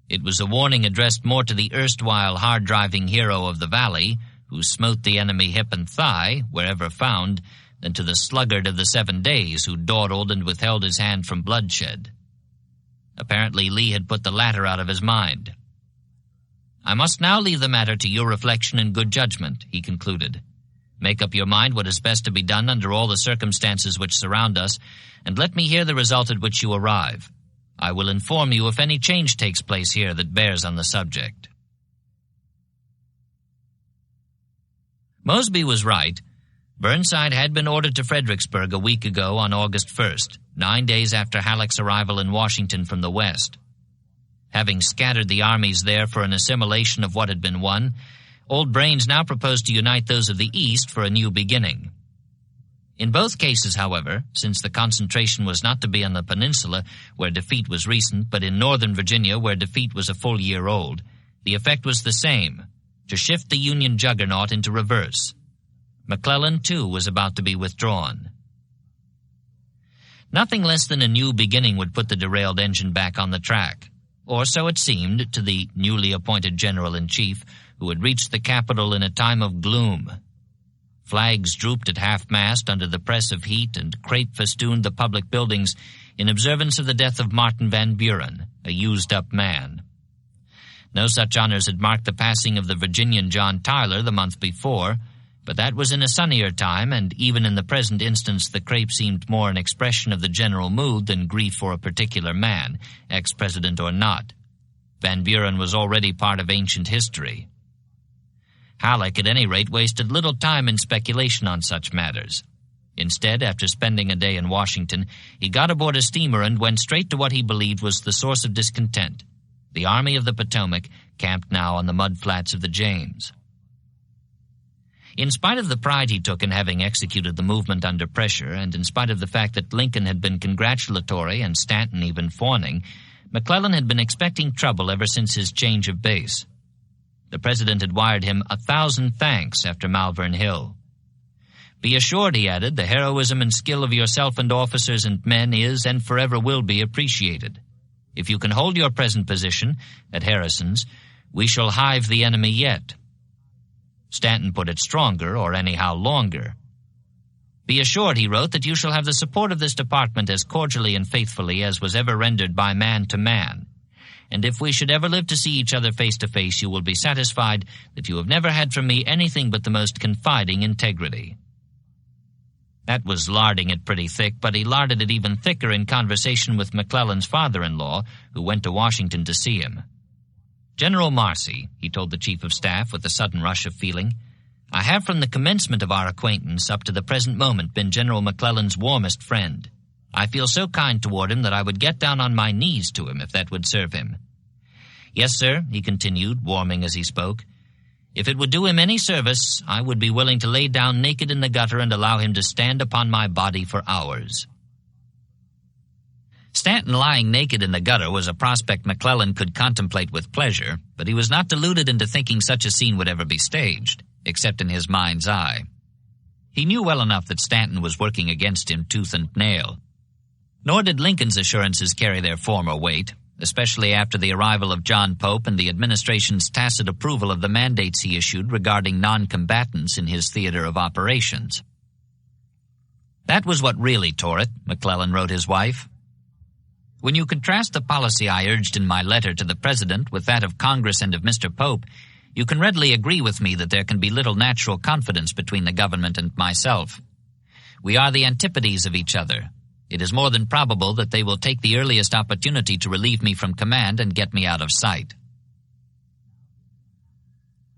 It was a warning addressed more to the erstwhile hard-driving hero of the valley, who smote the enemy hip and thigh, wherever found, than to the sluggard of the 7 days who dawdled and withheld his hand from bloodshed. Apparently Lee had put the latter out of his mind. "I must now leave the matter to your reflection and good judgment," he concluded. "Make up your mind what is best to be done under all the circumstances which surround us, and let me hear the result at which you arrive. I will inform you if any change takes place here that bears on the subject." Mosby was right. Burnside had been ordered to Fredericksburg a week ago on August 1st, 9 days after Halleck's arrival in Washington from the west. Having scattered the armies there for an assimilation of what had been won, Old Brains now proposed to unite those of the east for a new beginning. In both cases, however, since the concentration was not to be on the peninsula, where defeat was recent, but in northern Virginia, where defeat was a full year old, the effect was the same: to shift the Union juggernaut into reverse. McClellan, too, was about to be withdrawn. Nothing less than a new beginning would put the derailed engine back on the track, or so it seemed to the newly appointed general-in-chief, who had reached the capital in a time of gloom. Flags drooped at half-mast under the press of heat, and crepe festooned the public buildings in observance of the death of Martin Van Buren, a used-up man. No such honors had marked the passing of the Virginian John Tyler the month before, but that was in a sunnier time, and even in the present instance the crepe seemed more an expression of the general mood than grief for a particular man, ex-president or not. Van Buren was already part of ancient history. Halleck, at any rate, wasted little time in speculation on such matters. Instead, after spending a day in Washington, he got aboard a steamer and went straight to what he believed was the source of discontent, the Army of the Potomac, camped now on the mud flats of the James. In spite of the pride he took in having executed the movement under pressure, and in spite of the fact that Lincoln had been congratulatory and Stanton even fawning, McClellan had been expecting trouble ever since his change of base. The president had wired him 1,000 thanks after Malvern Hill. "Be assured," he added, "the heroism and skill of yourself and officers and men is and forever will be appreciated. If you can hold your present position at Harrison's, we shall hive the enemy yet." Stanton put it stronger, or anyhow longer. "Be assured," he wrote, "that you shall have the support of this department as cordially and faithfully as was ever rendered by man to man. And if we should ever live to see each other face to face, you will be satisfied that you have never had from me anything but the most confiding integrity." That was larding it pretty thick, but he larded it even thicker in conversation with McClellan's father-in-law, who went to Washington to see him. "General Marcy," he told the chief of staff with a sudden rush of feeling, "I have from the commencement of our acquaintance up to the present moment been General McClellan's warmest friend. I feel so kind toward him that I would get down on my knees to him if that would serve him. Yes, sir," he continued, warming as he spoke, "if it would do him any service, I would be willing to lay down naked in the gutter and allow him to stand upon my body for hours." Stanton lying naked in the gutter was a prospect McClellan could contemplate with pleasure, but he was not deluded into thinking such a scene would ever be staged, except in his mind's eye. He knew well enough that Stanton was working against him tooth and nail. Nor did Lincoln's assurances carry their former weight, especially after the arrival of John Pope and the administration's tacit approval of the mandates he issued regarding non-combatants in his theater of operations. "That was what really tore it," McClellan wrote his wife. "When you contrast the policy I urged in my letter to the President with that of Congress and of Mr. Pope, you can readily agree with me that there can be little natural confidence between the government and myself. We are the antipodes of each other. It is more than probable that they will take the earliest opportunity to relieve me from command and get me out of sight."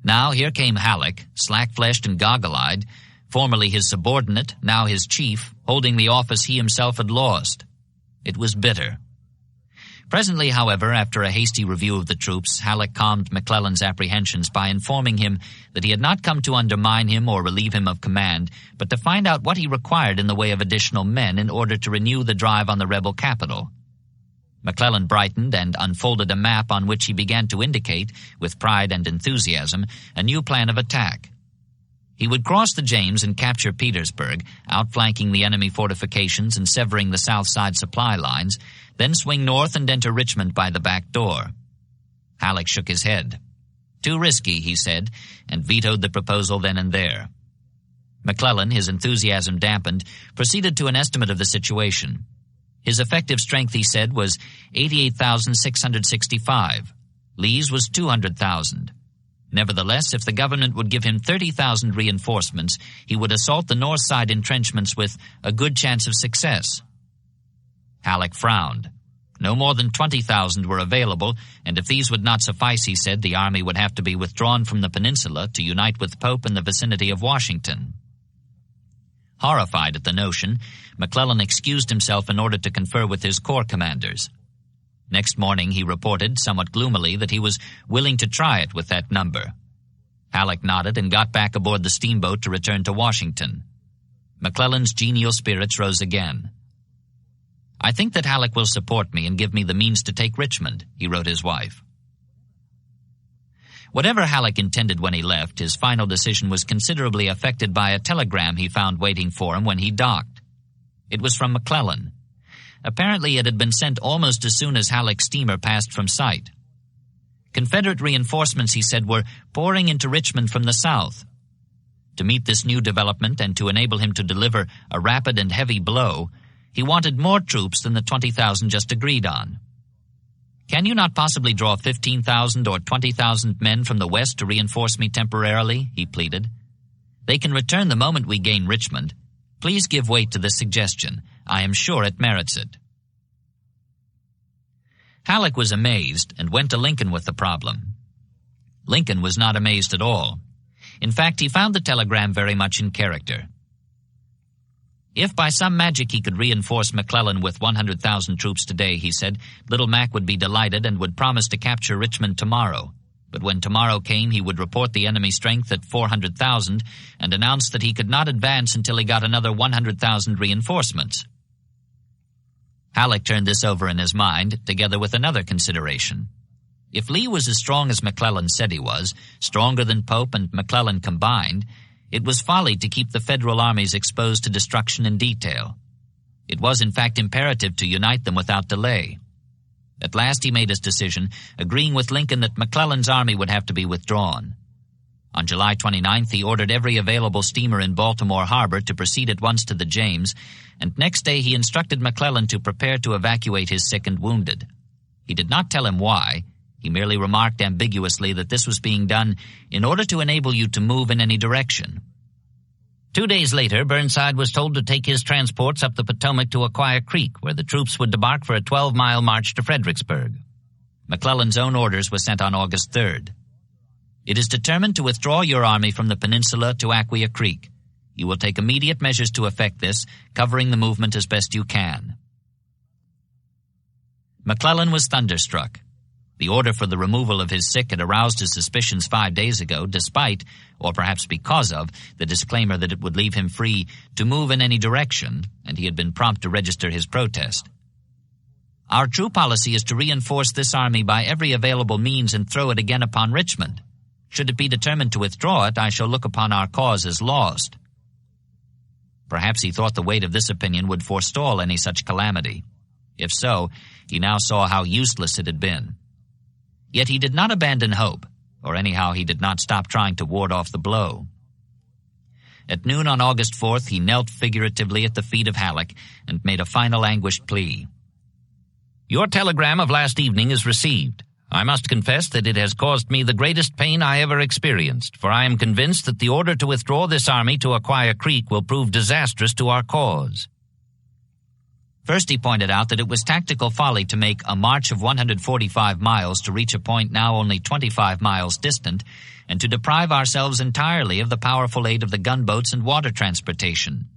Now here came Halleck, slack-fleshed and goggle-eyed, formerly his subordinate, now his chief, holding the office he himself had lost. It was bitter. Presently, however, after a hasty review of the troops, Halleck calmed McClellan's apprehensions by informing him that he had not come to undermine him or relieve him of command, but to find out what he required in the way of additional men in order to renew the drive on the rebel capital. McClellan brightened and unfolded a map on which he began to indicate, with pride and enthusiasm, a new plan of attack. He would cross the James and capture Petersburg, outflanking the enemy fortifications and severing the south side supply lines, then swing north and enter Richmond by the back door. Halleck shook his head. "Too risky," he said, and vetoed the proposal then and there. McClellan, his enthusiasm dampened, proceeded to an estimate of the situation. His effective strength, he said, was 88,665. Lee's was 200,000. Nevertheless, if the government would give him 30,000 reinforcements, he would assault the north side entrenchments with a good chance of success. Halleck frowned. No more than 20,000 were available, and if these would not suffice, he said, the army would have to be withdrawn from the peninsula to unite with Pope in the vicinity of Washington. Horrified at the notion, McClellan excused himself in order to confer with his corps commanders. Next morning he reported, somewhat gloomily, that he was willing to try it with that number. Halleck nodded and got back aboard the steamboat to return to Washington. McClellan's genial spirits rose again. "I think that Halleck will support me and give me the means to take Richmond," he wrote his wife. Whatever Halleck intended when he left, his final decision was considerably affected by a telegram he found waiting for him when he docked. It was from McClellan. Apparently it had been sent almost as soon as Halleck's steamer passed from sight. Confederate reinforcements, he said, were pouring into Richmond from the south. To meet this new development and to enable him to deliver a rapid and heavy blow, he wanted more troops than the 20,000 just agreed on. "Can you not possibly draw 15,000 or 20,000 men from the west to reinforce me temporarily?" he pleaded. "They can return the moment we gain Richmond. Please give weight to this suggestion. I am sure it merits it." Halleck was amazed and went to Lincoln with the problem. Lincoln was not amazed at all. In fact, he found the telegram very much in character. If by some magic he could reinforce McClellan with 100,000 troops today, he said, Little Mac would be delighted and would promise to capture Richmond tomorrow. But when tomorrow came, he would report the enemy strength at 400,000 and announce that he could not advance until he got another 100,000 reinforcements. Halleck turned this over in his mind, together with another consideration. If Lee was as strong as McClellan said he was, stronger than Pope and McClellan combined, it was folly to keep the Federal armies exposed to destruction in detail. It was, in fact, imperative to unite them without delay. At last he made his decision, agreeing with Lincoln that McClellan's army would have to be withdrawn. On July 29th, he ordered every available steamer in Baltimore Harbor to proceed at once to the James, and next day he instructed McClellan to prepare to evacuate his sick and wounded. He did not tell him why. He merely remarked ambiguously that this was being done in order to enable you to move in any direction. 2 days later, Burnside was told to take his transports up the Potomac to Aquia Creek, where the troops would debark for a 12-mile march to Fredericksburg. McClellan's own orders were sent on August 3rd. "It is determined to withdraw your army from the peninsula to Aquia Creek. You will take immediate measures to effect this, covering the movement as best you can." McClellan was thunderstruck. The order for the removal of his sick had aroused his suspicions 5 days ago, despite, or perhaps because of, the disclaimer that it would leave him free to move in any direction, and he had been prompt to register his protest. "Our true policy is to reinforce this army by every available means and throw it again upon Richmond. Should it be determined to withdraw it, I shall look upon our cause as lost." Perhaps he thought the weight of this opinion would forestall any such calamity. If so, he now saw how useless it had been. Yet he did not abandon hope, or anyhow he did not stop trying to ward off the blow. At noon on August 4th, he knelt figuratively at the feet of Halleck and made a final anguished plea. "Your telegram of last evening is received. I must confess that it has caused me the greatest pain I ever experienced, for I am convinced that the order to withdraw this army to Aquia Creek will prove disastrous to our cause." First, he pointed out that it was tactical folly to make a march of 145 miles to reach a point now only 25 miles distant, and to deprive ourselves entirely of the powerful aid of the gunboats and water transportation.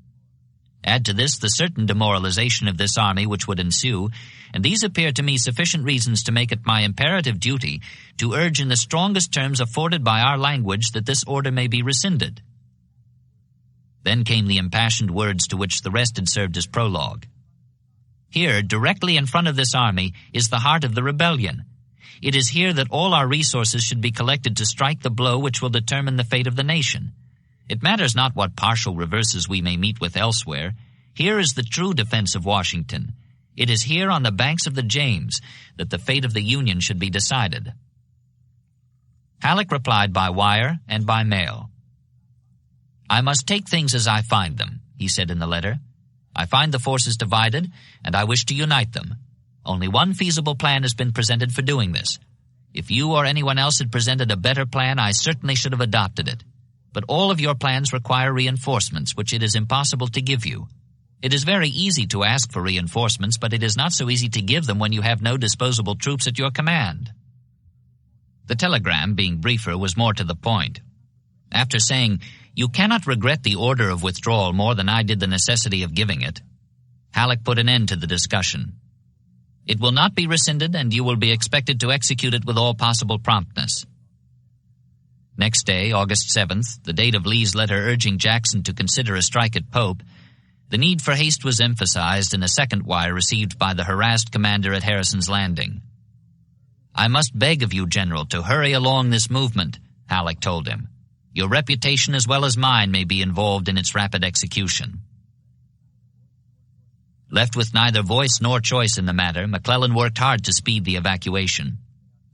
Add to this the certain demoralization of this army which would ensue, and these appear to me sufficient reasons to make it my imperative duty to urge in the strongest terms afforded by our language that this order may be rescinded. Then came the impassioned words to which the rest had served as prologue. Here, directly in front of this army, is the heart of the rebellion. It is here that all our resources should be collected to strike the blow which will determine the fate of the nation. It matters not what partial reverses we may meet with elsewhere. Here is the true defense of Washington. It is here on the banks of the James that the fate of the Union should be decided. Halleck replied by wire and by mail. "I must take things as I find them," he said in the letter. "I find the forces divided, and I wish to unite them. Only one feasible plan has been presented for doing this. If you or anyone else had presented a better plan, I certainly should have adopted it. But all of your plans require reinforcements, which it is impossible to give you. It is very easy to ask for reinforcements, but it is not so easy to give them when you have no disposable troops at your command." The telegram, being briefer, was more to the point. After saying, "You cannot regret the order of withdrawal more than I did the necessity of giving it," Halleck put an end to the discussion. "It will not be rescinded, and you will be expected to execute it with all possible promptness." Next day, August 7th, the date of Lee's letter urging Jackson to consider a strike at Pope, the need for haste was emphasized in a second wire received by the harassed commander at Harrison's Landing. "I must beg of you, General, to hurry along this movement," Halleck told him. "Your reputation as well as mine may be involved in its rapid execution." Left with neither voice nor choice in the matter, McClellan worked hard to speed the evacuation.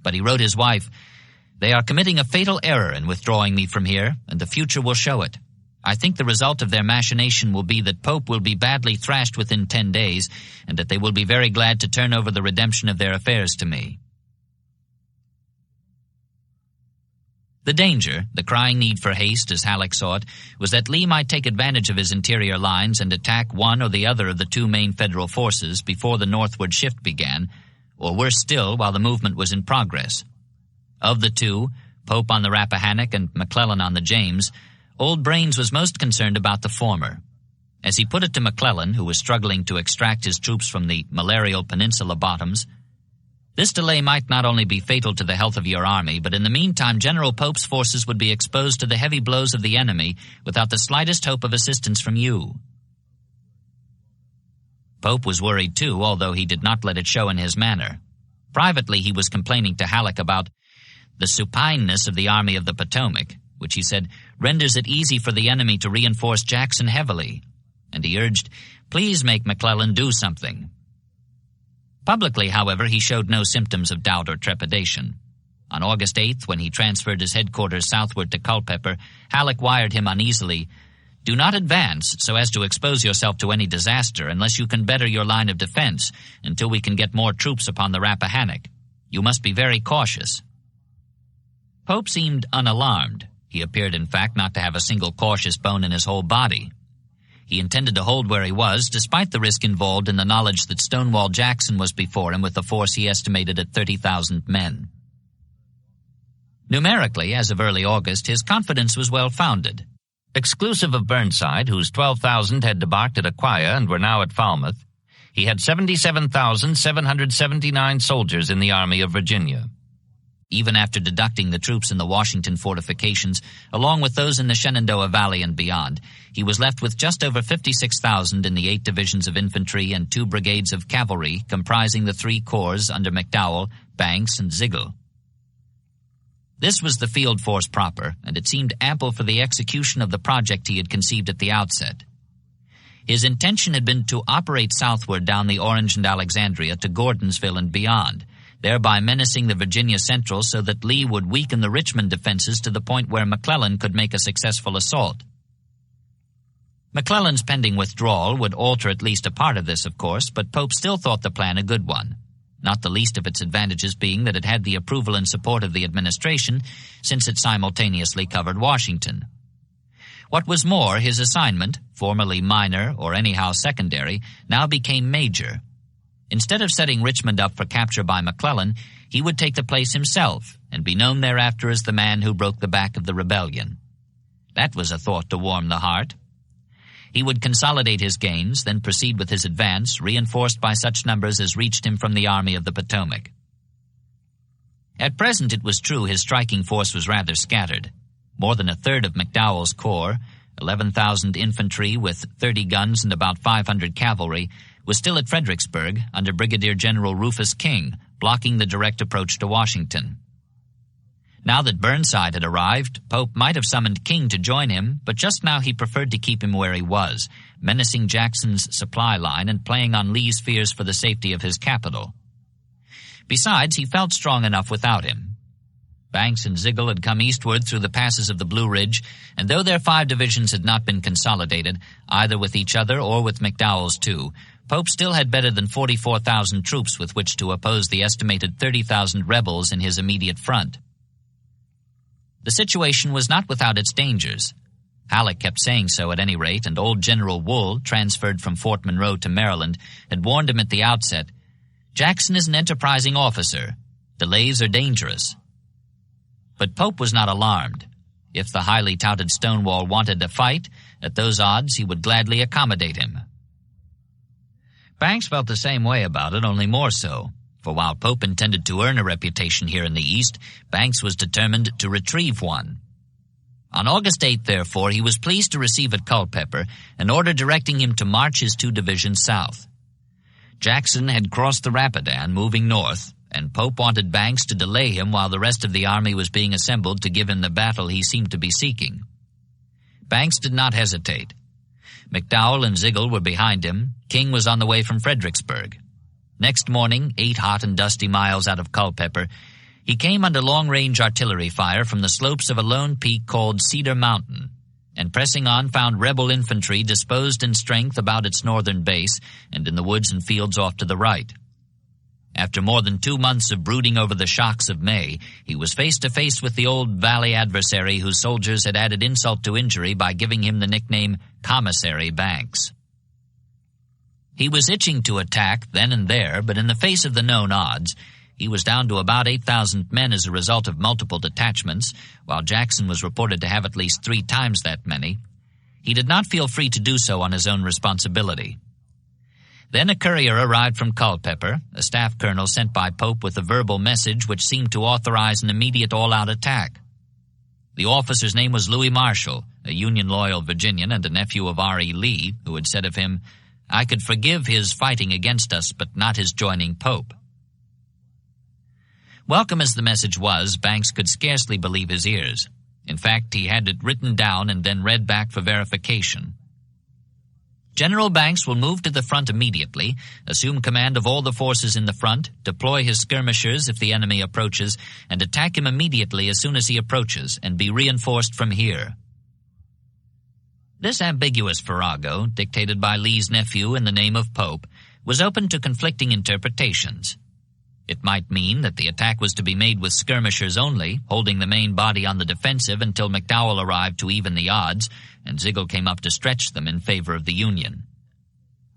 But he wrote his wife, "They are committing a fatal error in withdrawing me from here, and the future will show it. I think the result of their machination will be that Pope will be badly thrashed within 10 days, and that they will be very glad to turn over the redemption of their affairs to me. The danger, the crying need for haste, as Halleck saw it, was that Lee might take advantage of his interior lines and attack one or the other of the two main federal forces before the northward shift began, or worse still, while the movement was in progress. Of the two, Pope on the Rappahannock and McClellan on the James, Old Brains was most concerned about the former. As he put it to McClellan, who was struggling to extract his troops from the malarial peninsula bottoms, "This delay might not only be fatal to the health of your army, but in the meantime General Pope's forces would be exposed to the heavy blows of the enemy without the slightest hope of assistance from you." Pope was worried too, although he did not let it show in his manner. Privately he was complaining to Halleck about the supineness of the Army of the Potomac, which he said renders it easy for the enemy to reinforce Jackson heavily, and he urged, "Please make McClellan do something." Publicly, however, he showed no symptoms of doubt or trepidation. On August 8th, when he transferred his headquarters southward to Culpeper, Halleck wired him uneasily, "Do not advance so as to expose yourself to any disaster unless you can better your line of defense until we can get more troops upon the Rappahannock. You must be very cautious." Pope seemed unalarmed. He appeared, in fact, not to have a single cautious bone in his whole body. He intended to hold where he was, despite the risk involved in the knowledge that Stonewall Jackson was before him with a force he estimated at 30,000 men. Numerically, as of early August, his confidence was well-founded. Exclusive of Burnside, whose 12,000 had debarked at Acquia and were now at Falmouth, he had 77,779 soldiers in the Army of Virginia. Even after deducting the troops in the Washington fortifications, along with those in the Shenandoah Valley and beyond, he was left with just over 56,000 in the 8 divisions of infantry and 2 brigades of cavalry comprising the 3 corps under McDowell, Banks, and Sigel. This was the field force proper, and it seemed ample for the execution of the project he had conceived at the outset. His intention had been to operate southward down the Orange and Alexandria to Gordonsville and beyond, thereby menacing the Virginia Central so that Lee would weaken the Richmond defenses to the point where McClellan could make a successful assault. McClellan's pending withdrawal would alter at least a part of this, of course, but Pope still thought the plan a good one, not the least of its advantages being that it had the approval and support of the administration, since it simultaneously covered Washington. What was more, his assignment, formerly minor or anyhow secondary, now became major. Instead of setting Richmond up for capture by McClellan, he would take the place himself and be known thereafter as the man who broke the back of the rebellion. That was a thought to warm the heart. He would consolidate his gains, then proceed with his advance, reinforced by such numbers as reached him from the Army of the Potomac. At present, it was true, his striking force was rather scattered. More than a third of McDowell's corps, 11,000 infantry with 30 guns and about 500 cavalry, was still at Fredericksburg under Brigadier General Rufus King, blocking the direct approach to Washington. Now that Burnside had arrived, Pope might have summoned King to join him, but just now he preferred to keep him where he was, menacing Jackson's supply line and playing on Lee's fears for the safety of his capital. Besides, he felt strong enough without him. Banks and Sigel had come eastward through the passes of the Blue Ridge, and though their 5 divisions had not been consolidated, either with each other or with McDowell's 2, Pope still had better than 44,000 troops with which to oppose the estimated 30,000 rebels in his immediate front. The situation was not without its dangers. Halleck kept saying so at any rate, and old General Wool, transferred from Fort Monroe to Maryland, had warned him at the outset, "Jackson is an enterprising officer. Delays are dangerous." But Pope was not alarmed. If the highly touted Stonewall wanted to fight, at those odds he would gladly accommodate him. Banks felt the same way about it, only more so, for while Pope intended to earn a reputation here in the East, Banks was determined to retrieve one. On August 8th, therefore, he was pleased to receive at Culpeper an order directing him to march his 2 divisions south. Jackson had crossed the Rapidan, moving north, and Pope wanted Banks to delay him while the rest of the army was being assembled to give him the battle he seemed to be seeking. Banks did not hesitate. McDowell and Sigel were behind him. King was on the way from Fredericksburg. Next morning, 8 hot and dusty miles out of Culpeper, he came under long-range artillery fire from the slopes of a lone peak called Cedar Mountain, and pressing on found rebel infantry disposed in strength about its northern base and in the woods and fields off to the right. After more than 2 months of brooding over the shocks of May, he was face to face with the old valley adversary whose soldiers had added insult to injury by giving him the nickname Commissary Banks. He was itching to attack then and there, but in the face of the known odds, he was down to about 8,000 men as a result of multiple detachments, while Jackson was reported to have at least 3 times that many. He did not feel free to do so on his own responsibility. Then a courier arrived from Culpeper, a staff colonel sent by Pope with a verbal message which seemed to authorize an immediate all-out attack. The officer's name was Louis Marshall, a Union-loyal Virginian and a nephew of R.E. Lee, who had said of him, "I could forgive his fighting against us, but not his joining Pope." Welcome as the message was, Banks could scarcely believe his ears. In fact, he had it written down and then read back for verification. General Banks will move to the front immediately, assume command of all the forces in the front, deploy his skirmishers if the enemy approaches, and attack him immediately as soon as he approaches, and be reinforced from here. This ambiguous farrago, dictated by Lee's nephew in the name of Pope, was open to conflicting interpretations. It might mean that the attack was to be made with skirmishers only, holding the main body on the defensive until McDowell arrived to even the odds, and Sigel came up to stretch them in favor of the Union.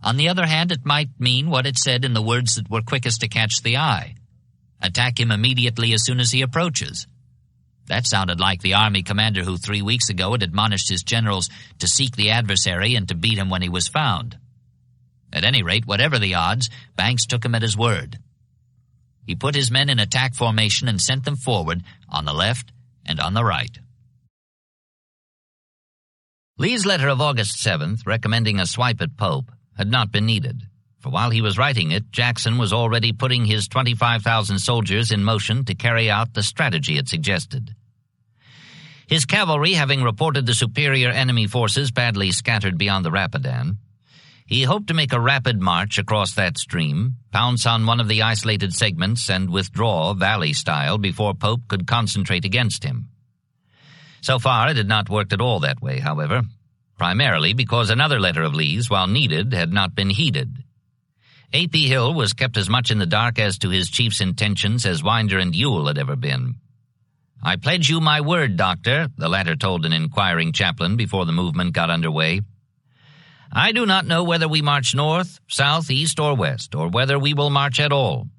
On the other hand, it might mean what it said in the words that were quickest to catch the eye: attack him immediately as soon as he approaches. That sounded like the army commander who 3 weeks ago had admonished his generals to seek the adversary and to beat him when he was found. At any rate, whatever the odds, Banks took him at his word. He put his men in attack formation and sent them forward on the left and on the right. Lee's letter of August 7th, recommending a swipe at Pope, had not been needed, for while he was writing it, Jackson was already putting his 25,000 soldiers in motion to carry out the strategy it suggested. His cavalry having reported the superior enemy forces badly scattered beyond the Rapidan, he hoped to make a rapid march across that stream, pounce on one of the isolated segments, and withdraw valley-style before Pope could concentrate against him. So far, it had not worked at all that way, however, primarily because another letter of Lee's, while needed, had not been heeded. A.P. Hill was kept as much in the dark as to his chief's intentions as Winder and Ewell had ever been. "I pledge you my word, Doctor," the latter told an inquiring chaplain before the movement got underway. "I do not know whether we march north, south, east, or west, or whether we will march at all.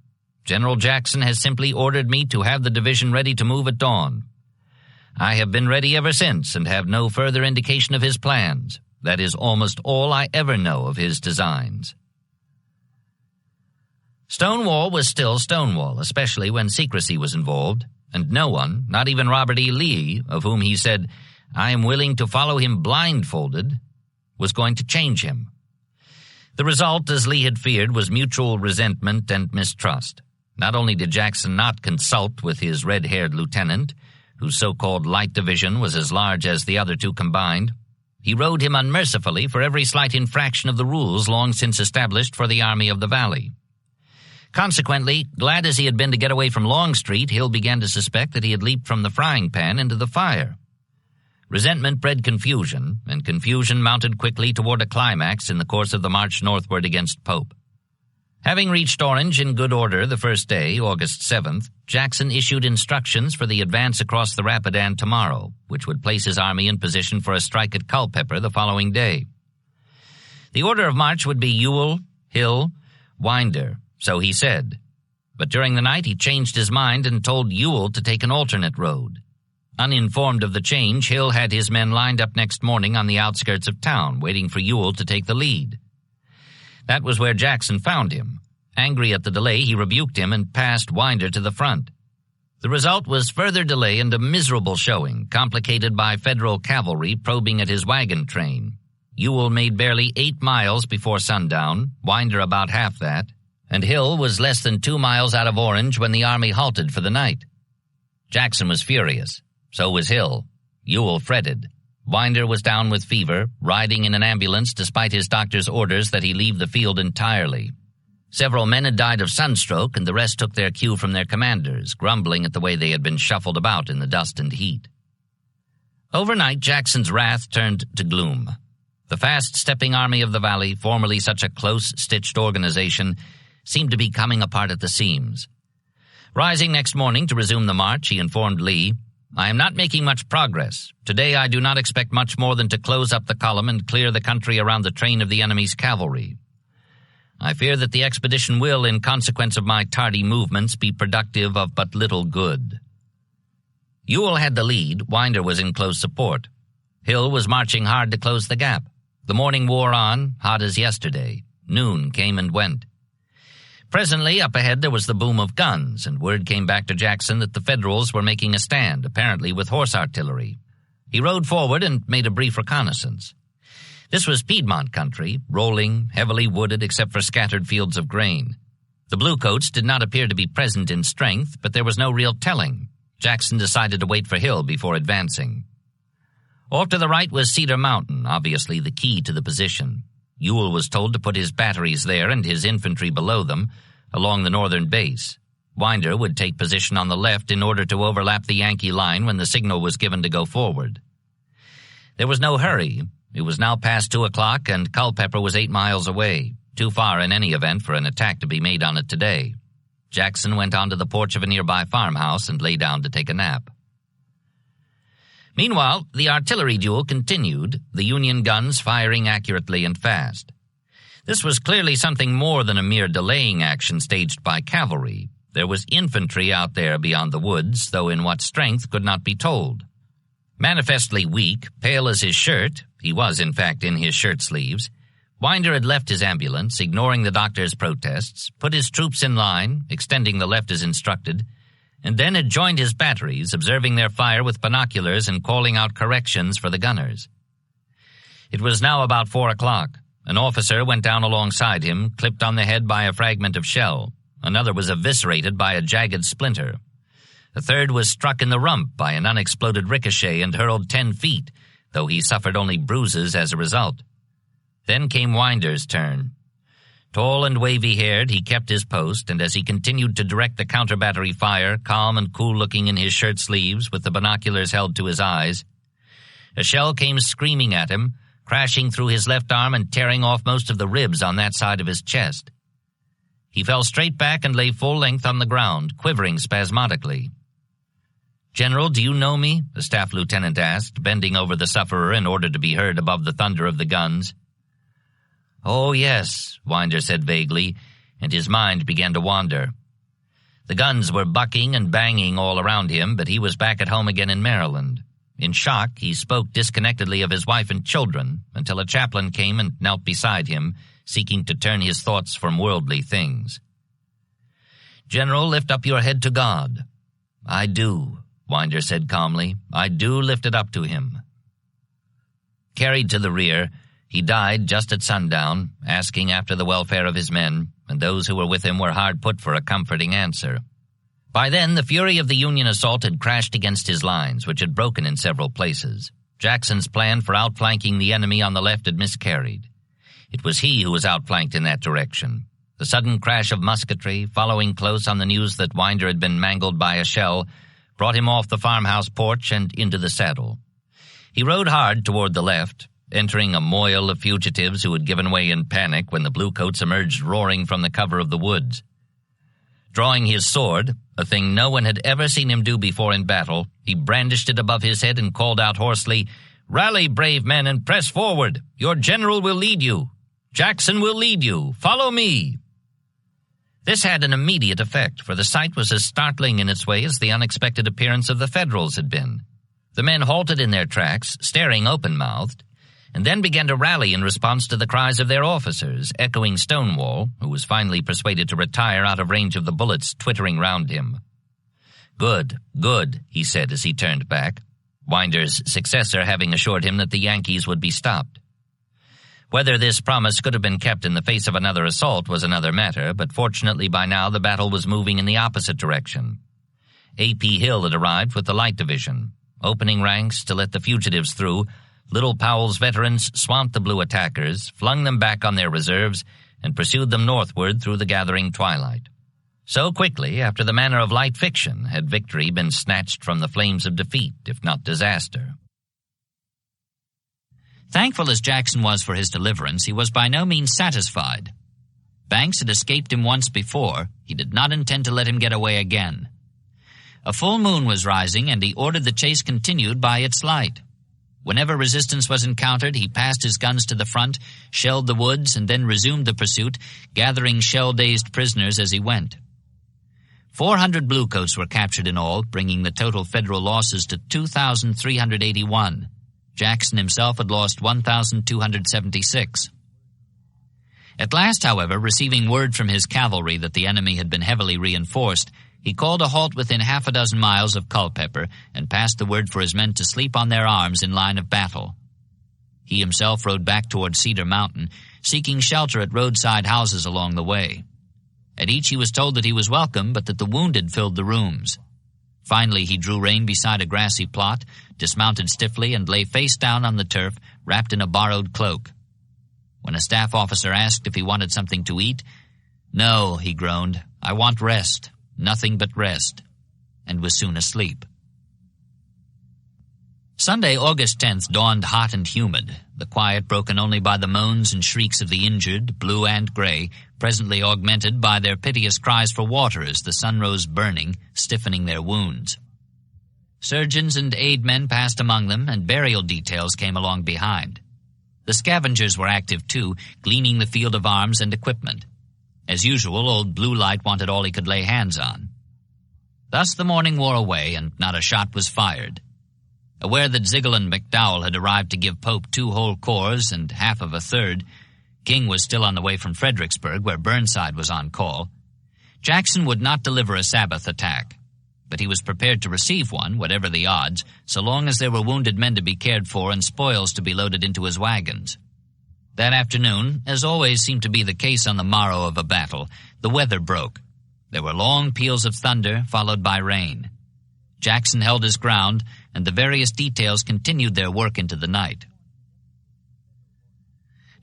General Jackson has simply ordered me to have the division ready to move at dawn. I have been ready ever since and have no further indication of his plans. That is almost all I ever know of his designs." Stonewall was still Stonewall, especially when secrecy was involved, and no one, not even Robert E. Lee, of whom he said, "I am willing to follow him blindfolded," was going to change him. The result, as Lee had feared, was mutual resentment and mistrust. Not only did Jackson not consult with his red-haired lieutenant, whose so-called light division was as large as the other two combined, he rode him unmercifully for every slight infraction of the rules long since established for the Army of the Valley. Consequently, glad as he had been to get away from Longstreet, Hill began to suspect that he had leaped from the frying pan into the fire. Resentment bred confusion, and confusion mounted quickly toward a climax in the course of the march northward against Pope. Having reached Orange in good order the first day, August 7th, Jackson issued instructions for the advance across the Rapidan tomorrow, which would place his army in position for a strike at Culpeper the following day. The order of march would be Ewell, Hill, Winder, so he said. But during the night he changed his mind and told Ewell to take an alternate road. Uninformed of the change, Hill had his men lined up next morning on the outskirts of town, waiting for Ewell to take the lead. That was where Jackson found him. Angry at the delay, he rebuked him and passed Winder to the front. The result was further delay and a miserable showing, complicated by Federal cavalry probing at his wagon train. Ewell made barely 8 miles before sundown, Winder about half that, and Hill was less than 2 miles out of Orange when the army halted for the night. Jackson was furious. So was Hill. Ewell fretted. Winder was down with fever, riding in an ambulance despite his doctor's orders that he leave the field entirely. Several men had died of sunstroke, and the rest took their cue from their commanders, grumbling at the way they had been shuffled about in the dust and heat. Overnight, Jackson's wrath turned to gloom. The fast-stepping Army of the Valley, formerly such a close-stitched organization, seemed to be coming apart at the seams. Rising next morning to resume the march, he informed Lee, "I am not making much progress. Today I do not expect much more than to close up the column and clear the country around the train of the enemy's cavalry. I fear that the expedition will, in consequence of my tardy movements, be productive of but little good." Ewell had the lead. Winder was in close support. Hill was marching hard to close the gap. The morning wore on, hot as yesterday. Noon came and went. Presently, up ahead there was the boom of guns, and word came back to Jackson that the Federals were making a stand, apparently with horse artillery. He rode forward and made a brief reconnaissance. This was Piedmont country, rolling, heavily wooded except for scattered fields of grain. The Bluecoats did not appear to be present in strength, but there was no real telling. Jackson decided to wait for Hill before advancing. Off to the right was Cedar Mountain, obviously the key to the position. Ewell was told to put his batteries there and his infantry below them, along the northern base. Winder would take position on the left in order to overlap the Yankee line when the signal was given to go forward. There was no hurry. It was now past 2 o'clock, and Culpeper was 8 miles away, too far in any event for an attack to be made on it today. Jackson went onto the porch of a nearby farmhouse and lay down to take a nap. Meanwhile, the artillery duel continued, the Union guns firing accurately and fast. This was clearly something more than a mere delaying action staged by cavalry. There was infantry out there beyond the woods, though in what strength could not be told. Manifestly weak, pale as his shirt, he was in fact in his shirt sleeves, Winder had left his ambulance, ignoring the doctor's protests, put his troops in line, extending the left as instructed, and then had joined his batteries, observing their fire with binoculars and calling out corrections for the gunners. It was now about 4 o'clock. An officer went down alongside him, clipped on the head by a fragment of shell. Another was eviscerated by a jagged splinter. The third was struck in the rump by an unexploded ricochet and hurled 10 feet, though he suffered only bruises as a result. Then came Winder's turn. Tall and wavy-haired, he kept his post, and as he continued to direct the counter-battery fire, calm and cool-looking in his shirt sleeves with the binoculars held to his eyes, a shell came screaming at him, crashing through his left arm and tearing off most of the ribs on that side of his chest. He fell straight back and lay full length on the ground, quivering spasmodically. "General, do you know me?" the staff lieutenant asked, bending over the sufferer in order to be heard above the thunder of the guns. "Oh, yes," Winder said vaguely, and his mind began to wander. The guns were bucking and banging all around him, but he was back at home again in Maryland. In shock, he spoke disconnectedly of his wife and children until a chaplain came and knelt beside him, seeking to turn his thoughts from worldly things. "General, lift up your head to God." "I do," Winder said calmly. "I do lift it up to him." Carried to the rear, he died just at sundown, asking after the welfare of his men, and those who were with him were hard put for a comforting answer. By then, the fury of the Union assault had crashed against his lines, which had broken in several places. Jackson's plan for outflanking the enemy on the left had miscarried. It was he who was outflanked in that direction. The sudden crash of musketry, following close on the news that Winder had been mangled by a shell, brought him off the farmhouse porch and into the saddle. He rode hard toward the left, entering a moil of fugitives who had given way in panic when the Bluecoats emerged roaring from the cover of the woods. Drawing his sword, a thing no one had ever seen him do before in battle, he brandished it above his head and called out hoarsely, "Rally, brave men, and press forward! Your general will lead you! Jackson will lead you! Follow me!" This had an immediate effect, for the sight was as startling in its way as the unexpected appearance of the Federals had been. The men halted in their tracks, staring open-mouthed, and then began to rally in response to the cries of their officers, echoing Stonewall, who was finally persuaded to retire out of range of the bullets twittering round him. "Good, good," he said as he turned back, Winder's successor having assured him that the Yankees would be stopped. Whether this promise could have been kept in the face of another assault was another matter, but fortunately by now the battle was moving in the opposite direction. A.P. Hill had arrived with the Light Division. Opening ranks to let the fugitives through, Little Powell's veterans swamped the Blue attackers, flung them back on their reserves, and pursued them northward through the gathering twilight. So quickly, after the manner of light fiction, had victory been snatched from the flames of defeat, if not disaster. Thankful as Jackson was for his deliverance, he was by no means satisfied. Banks had escaped him once before. He did not intend to let him get away again. A full moon was rising, and he ordered the chase continued by its light. Whenever resistance was encountered, he passed his guns to the front, shelled the woods, and then resumed the pursuit, gathering shell-dazed prisoners as he went. 400 bluecoats were captured in all, bringing the total federal losses to 2,381. Jackson himself had lost 1,276. At last, however, receiving word from his cavalry that the enemy had been heavily reinforced, he called a halt within half a dozen miles of Culpeper and passed the word for his men to sleep on their arms in line of battle. He himself rode back toward Cedar Mountain, seeking shelter at roadside houses along the way. At each he was told that he was welcome, but that the wounded filled the rooms. Finally, he drew rein beside a grassy plot, dismounted stiffly, and lay face down on the turf, wrapped in a borrowed cloak. When a staff officer asked if he wanted something to eat, "No," he groaned, "I want rest, nothing but rest," and was soon asleep. Sunday, August 10th, dawned hot and humid, the quiet broken only by the moans and shrieks of the injured, blue and gray, presently augmented by their piteous cries for water as the sun rose burning, stiffening their wounds. Surgeons and aid men passed among them, and burial details came along behind. The scavengers were active, too, gleaning the field of arms and equipment. As usual, old Blue Light wanted all he could lay hands on. Thus the morning wore away, and not a shot was fired. Aware that Ziegel and McDowell had arrived to give Pope 2 whole corps and half of a third, King was still on the way from Fredericksburg, where Burnside was on call. Jackson would not deliver a Sabbath attack, but he was prepared to receive one, whatever the odds, so long as there were wounded men to be cared for and spoils to be loaded into his wagons. That afternoon, as always seemed to be the case on the morrow of a battle, the weather broke. There were long peals of thunder, followed by rain. Jackson held his ground, and the various details continued their work into the night.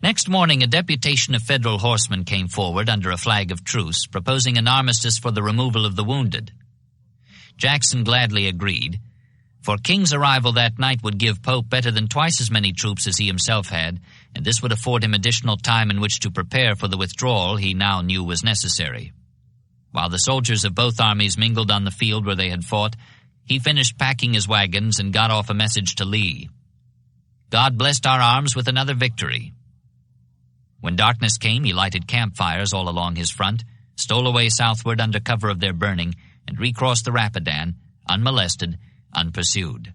Next morning, a deputation of federal horsemen came forward under a flag of truce, proposing an armistice for the removal of the wounded. Jackson gladly agreed, for King's arrival that night would give Pope better than twice as many troops as he himself had, and this would afford him additional time in which to prepare for the withdrawal he now knew was necessary. While the soldiers of both armies mingled on the field where they had fought, he finished packing his wagons and got off a message to Lee. God blessed our arms with another victory. When darkness came, he lighted campfires all along his front, stole away southward under cover of their burning, and recrossed the Rapidan, unmolested, unpursued.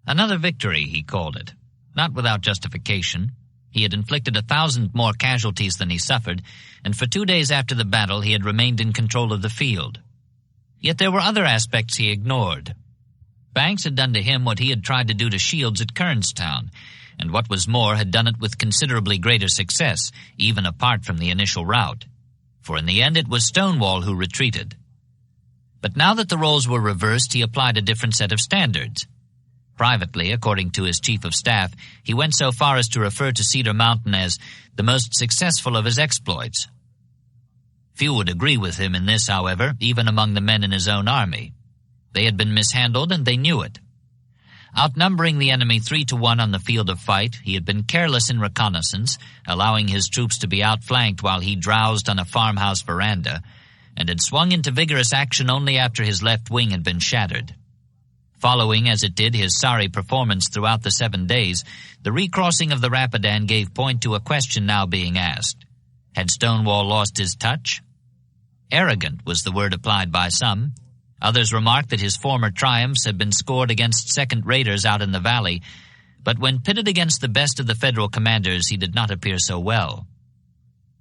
Another victory, he called it, not without justification. He had inflicted 1,000 more casualties than he suffered, and for 2 days after the battle he had remained in control of the field. Yet there were other aspects he ignored. Banks had done to him what he had tried to do to Shields at Kernstown, and what was more, had done it with considerably greater success, even apart from the initial rout. For in the end it was Stonewall who retreated. But now that the roles were reversed, he applied a different set of standards. Privately, according to his chief of staff, he went so far as to refer to Cedar Mountain as the most successful of his exploits. Few would agree with him in this, however, even among the men in his own army. They had been mishandled, and they knew it. Outnumbering the enemy 3-1 on the field of fight, he had been careless in reconnaissance, allowing his troops to be outflanked while he drowsed on a farmhouse veranda, and had swung into vigorous action only after his left wing had been shattered. Following, as it did, his sorry performance throughout the 7 days, the recrossing of the Rapidan gave point to a question now being asked. Had Stonewall lost his touch? Arrogant was the word applied by some. Others remarked that his former triumphs had been scored against second-raters out in the valley, but when pitted against the best of the federal commanders, he did not appear so well.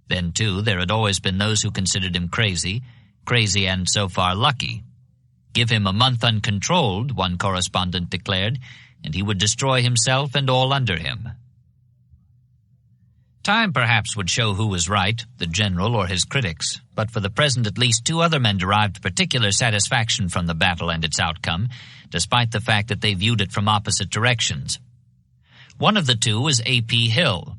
Then, too, there had always been those who considered him crazy and so far lucky. Give him a month uncontrolled, one correspondent declared, and he would destroy himself and all under him. Time perhaps would show who was right, the general or his critics, but for the present at least 2 other men derived particular satisfaction from the battle and its outcome, despite the fact that they viewed it from opposite directions. One of the 2 was A.P. Hill.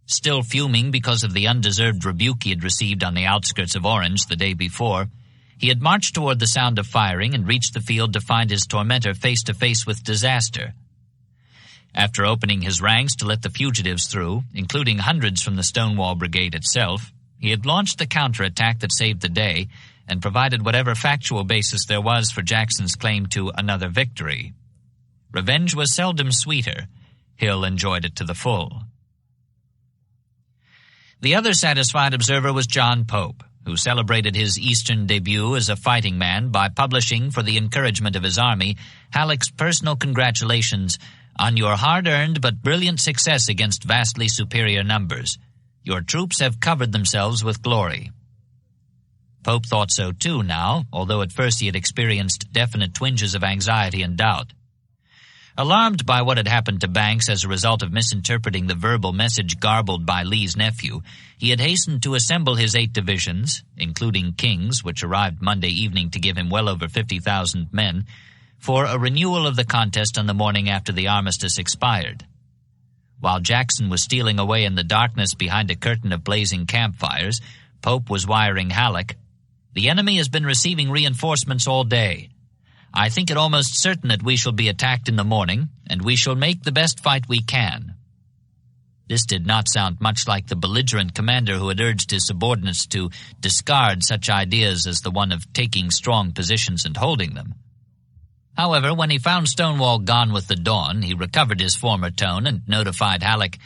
Still fuming because of the undeserved rebuke he had received on the outskirts of Orange the day before, he had marched toward the sound of firing and reached the field to find his tormentor face to face with disaster. After opening his ranks to let the fugitives through, including hundreds from the Stonewall Brigade itself, he had launched the counterattack that saved the day and provided whatever factual basis there was for Jackson's claim to another victory. Revenge was seldom sweeter. Hill enjoyed it to the full. The other satisfied observer was John Pope, who celebrated his Eastern debut as a fighting man by publishing, for the encouragement of his army, Halleck's personal congratulations on your hard-earned but brilliant success against vastly superior numbers. Your troops have covered themselves with glory. Pope thought so too now, although at first he had experienced definite twinges of anxiety and doubt. Alarmed by what had happened to Banks as a result of misinterpreting the verbal message garbled by Lee's nephew, he had hastened to assemble his 8 divisions, including King's, which arrived Monday evening to give him well over 50,000 men, for a renewal of the contest on the morning after the armistice expired. While Jackson was stealing away in the darkness behind a curtain of blazing campfires, Pope was wiring Halleck, "The enemy has been receiving reinforcements all day. I think it almost certain that we shall be attacked in the morning, and we shall make the best fight we can." This did not sound much like the belligerent commander who had urged his subordinates to discard such ideas as the one of taking strong positions and holding them. However, when he found Stonewall gone with the dawn, he recovered his former tone and notified Halleck,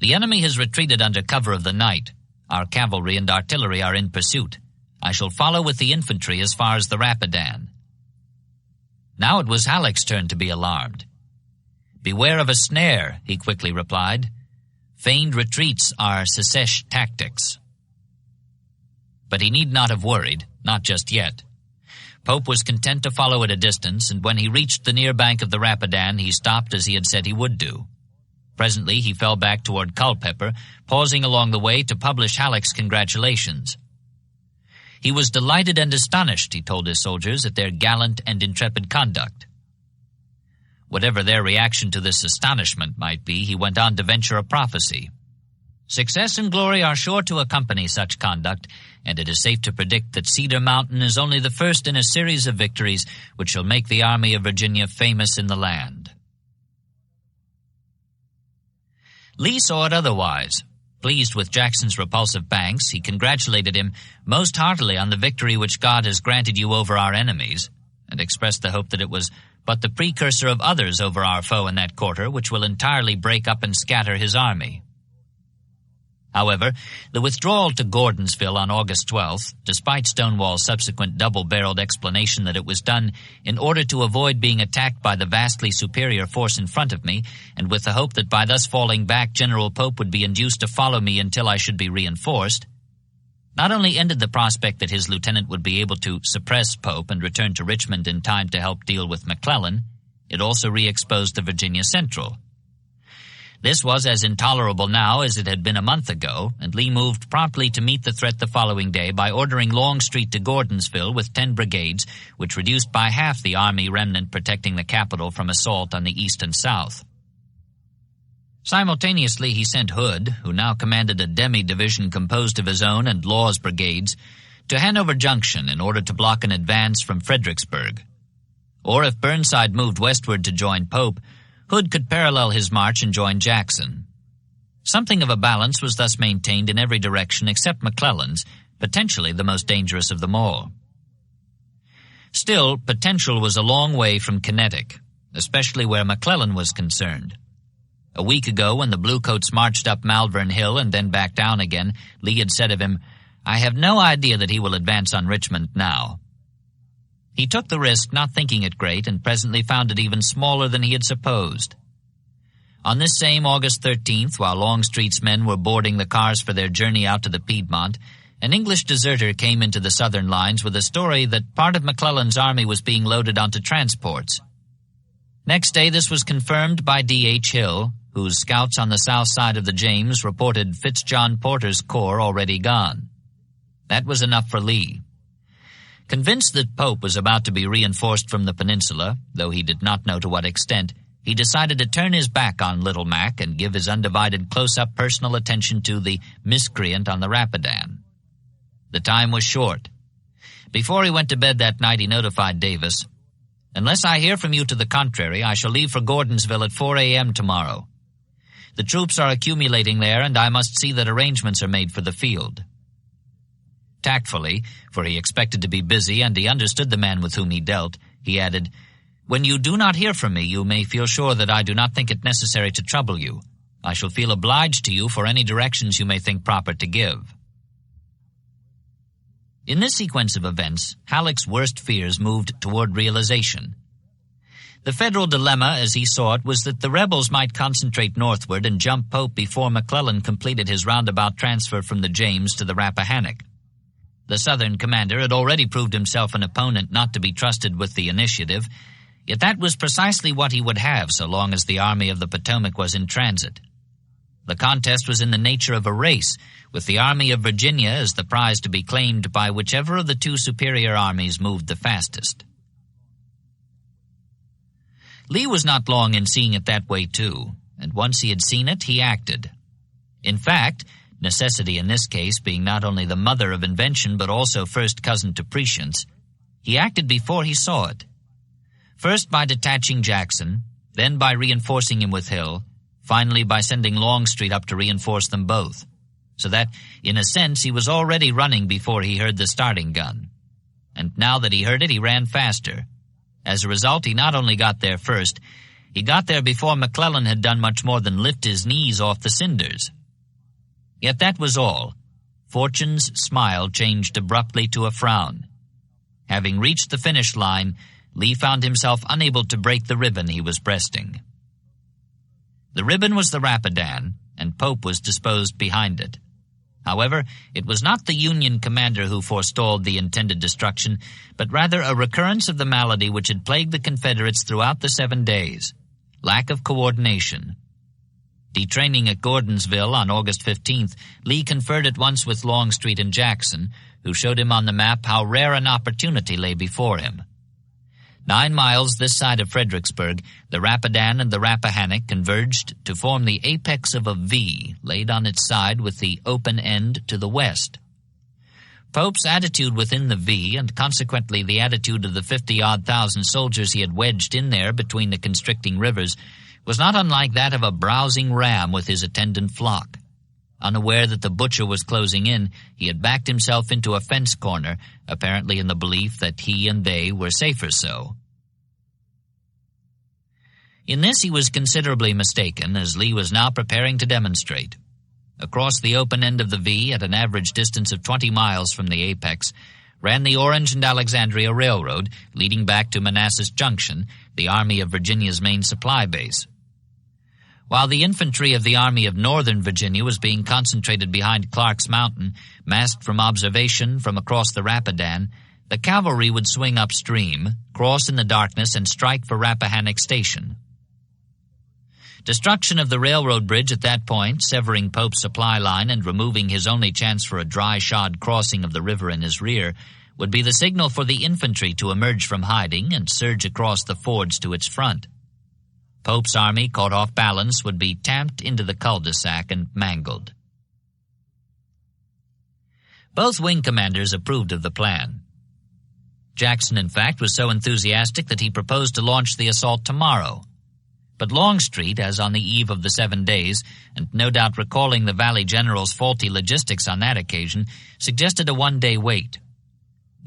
"The enemy has retreated under cover of the night. Our cavalry and artillery are in pursuit. I shall follow with the infantry as far as the Rapidan." Now it was Halleck's turn to be alarmed. "Beware of a snare," he quickly replied. "Feigned retreats are secesh tactics." But he need not have worried, not just yet. Pope was content to follow at a distance, and when he reached the near bank of the Rapidan, he stopped as he had said he would do. Presently he fell back toward Culpeper, pausing along the way to publish Halleck's congratulations. He was delighted and astonished, he told his soldiers, at their gallant and intrepid conduct. Whatever their reaction to this astonishment might be, he went on to venture a prophecy. "Success and glory are sure to accompany such conduct, and it is safe to predict that Cedar Mountain is only the first in a series of victories which shall make the Army of Virginia famous in the land." Lee saw it otherwise. Pleased with Jackson's repulsive Banks, he congratulated him most heartily on the victory which God has granted you over our enemies, and expressed the hope that it was but the precursor of others over our foe in that quarter, which will entirely break up and scatter his army. However, the withdrawal to Gordonsville on August 12th, despite Stonewall's subsequent double-barreled explanation that it was done in order to avoid being attacked by the vastly superior force in front of me, and with the hope that by thus falling back General Pope would be induced to follow me until I should be reinforced, not only ended the prospect that his lieutenant would be able to suppress Pope and return to Richmond in time to help deal with McClellan, it also re-exposed the Virginia Central. This was as intolerable now as it had been a month ago, and Lee moved promptly to meet the threat the following day by ordering Longstreet to Gordonsville with 10 brigades, which reduced by half the army remnant protecting the capital from assault on the east and south. Simultaneously, he sent Hood, who now commanded a demi-division composed of his own and Law's brigades, to Hanover Junction in order to block an advance from Fredericksburg. Or if Burnside moved westward to join Pope, Hood could parallel his march and join Jackson. Something of a balance was thus maintained in every direction except McClellan's, potentially the most dangerous of them all. Still, potential was a long way from kinetic, especially where McClellan was concerned. A week ago, when the Bluecoats marched up Malvern Hill and then back down again, Lee had said of him, "I have no idea that he will advance on Richmond now." He took the risk, not thinking it great, and presently found it even smaller than he had supposed. On this same August 13th, while Longstreet's men were boarding the cars for their journey out to the Piedmont, an English deserter came into the southern lines with a story that part of McClellan's army was being loaded onto transports. Next day, this was confirmed by D.H. Hill, whose scouts on the south side of the James reported Fitzjohn Porter's corps already gone. That was enough for Lee. Convinced that Pope was about to be reinforced from the peninsula, though he did not know to what extent, he decided to turn his back on Little Mac and give his undivided close-up personal attention to the miscreant on the Rapidan. The time was short. Before he went to bed that night, he notified Davis, Unless I hear from you to the contrary, I shall leave for Gordonsville at 4 a.m. tomorrow. The troops are accumulating there, and I must see that arrangements are made for the field." Tactfully, for he expected to be busy and he understood the man with whom he dealt, he added, "When you do not hear from me, you may feel sure that I do not think it necessary to trouble you. I shall feel obliged to you for any directions you may think proper to give." In this sequence of events, Halleck's worst fears moved toward realization. The Federal dilemma, as he saw it, was that the rebels might concentrate northward and jump Pope before McClellan completed his roundabout transfer from the James to the Rappahannock. The Southern commander had already proved himself an opponent not to be trusted with the initiative, yet that was precisely what he would have so long as the Army of the Potomac was in transit. The contest was in the nature of a race, with the Army of Virginia as the prize to be claimed by whichever of the two superior armies moved the fastest. Lee was not long in seeing it that way, too, and once he had seen it, he acted. In fact, necessity in this case being not only the mother of invention but also first cousin to prescience, he acted before he saw it. First by detaching Jackson, then by reinforcing him with Hill, finally by sending Longstreet up to reinforce them both, so that, in a sense, he was already running before he heard the starting gun. And now that he heard it, he ran faster. As a result, he not only got there first, he got there before McClellan had done much more than lift his knees off the cinders. Yet that was all. Fortune's smile changed abruptly to a frown. Having reached the finish line, Lee found himself unable to break the ribbon he was breasting. The ribbon was the Rapidan, and Pope was disposed behind it. However, it was not the Union commander who forestalled the intended destruction, but rather a recurrence of the malady which had plagued the Confederates throughout the 7 days: lack of coordination. Detraining at Gordonsville on August 15th, Lee conferred at once with Longstreet and Jackson, who showed him on the map how rare an opportunity lay before him. 9 miles this side of Fredericksburg, the Rapidan and the Rappahannock converged to form the apex of a V laid on its side with the open end to the west. Pope's attitude within the V, and consequently the attitude of the 50-odd thousand soldiers he had wedged in there between the constricting rivers, was not unlike that of a browsing ram with his attendant flock. Unaware that the butcher was closing in, he had backed himself into a fence corner, apparently in the belief that he and they were safer so. In this he was considerably mistaken, as Lee was now preparing to demonstrate. Across the open end of the V, at an average distance of 20 miles from the apex, ran the Orange and Alexandria Railroad, leading back to Manassas Junction, the Army of Virginia's main supply base. While the infantry of the Army of Northern Virginia was being concentrated behind Clark's Mountain, masked from observation from across the Rapidan, the cavalry would swing upstream, cross in the darkness, and strike for Rappahannock Station. Destruction of the railroad bridge at that point, severing Pope's supply line and removing his only chance for a dry-shod crossing of the river in his rear, would be the signal for the infantry to emerge from hiding and surge across the fords to its front. Pope's army, caught off balance, would be tamped into the cul-de-sac and mangled. Both wing commanders approved of the plan. Jackson, in fact, was so enthusiastic that he proposed to launch the assault tomorrow. But Longstreet, as on the eve of the 7 days, and no doubt recalling the Valley General's faulty logistics on that occasion, suggested a 1-day wait.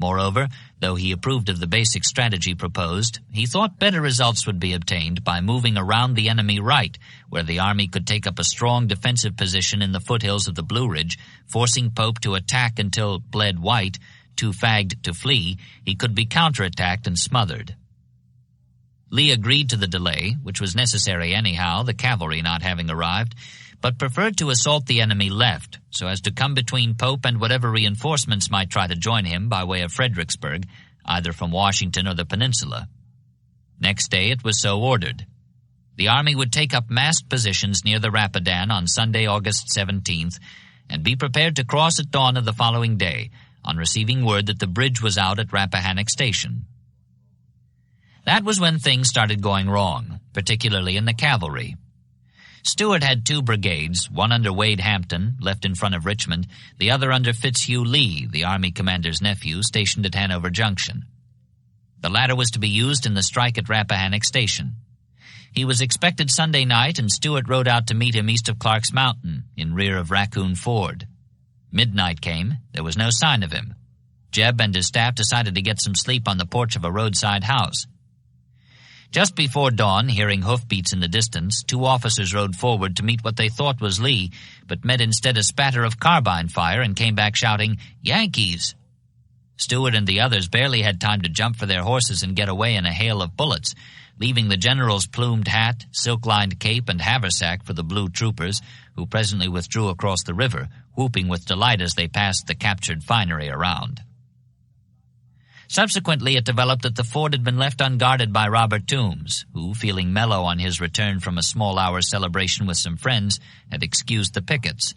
Moreover, though he approved of the basic strategy proposed, he thought better results would be obtained by moving around the enemy right, where the army could take up a strong defensive position in the foothills of the Blue Ridge, forcing Pope to attack until, bled white, too fagged to flee, he could be counterattacked and smothered. Lee agreed to the delay, which was necessary anyhow, the cavalry not having arrived, but preferred to assault the enemy left, so as to come between Pope and whatever reinforcements might try to join him by way of Fredericksburg, either from Washington or the peninsula. Next day it was so ordered. The army would take up massed positions near the Rapidan on Sunday, August 17th, and be prepared to cross at dawn of the following day, on receiving word that the bridge was out at Rappahannock Station. That was when things started going wrong, particularly in the cavalry. Stuart had 2 brigades, one under Wade Hampton, left in front of Richmond, the other under Fitzhugh Lee, the Army commander's nephew, stationed at Hanover Junction. The latter was to be used in the strike at Rappahannock Station. He was expected Sunday night, and Stewart rode out to meet him east of Clark's Mountain, in rear of Raccoon Ford. Midnight came. There was no sign of him. Jeb and his staff decided to get some sleep on the porch of a roadside house. Just before dawn, hearing hoofbeats in the distance, 2 officers rode forward to meet what they thought was Lee, but met instead a spatter of carbine fire and came back shouting, "Yankees!" Stewart and the others barely had time to jump for their horses and get away in a hail of bullets, leaving the general's plumed hat, silk-lined cape, and haversack for the blue troopers, who presently withdrew across the river, whooping with delight as they passed the captured finery around. Subsequently, it developed that the fort had been left unguarded by Robert Toombs, who, feeling mellow on his return from a small-hour celebration with some friends, had excused the pickets.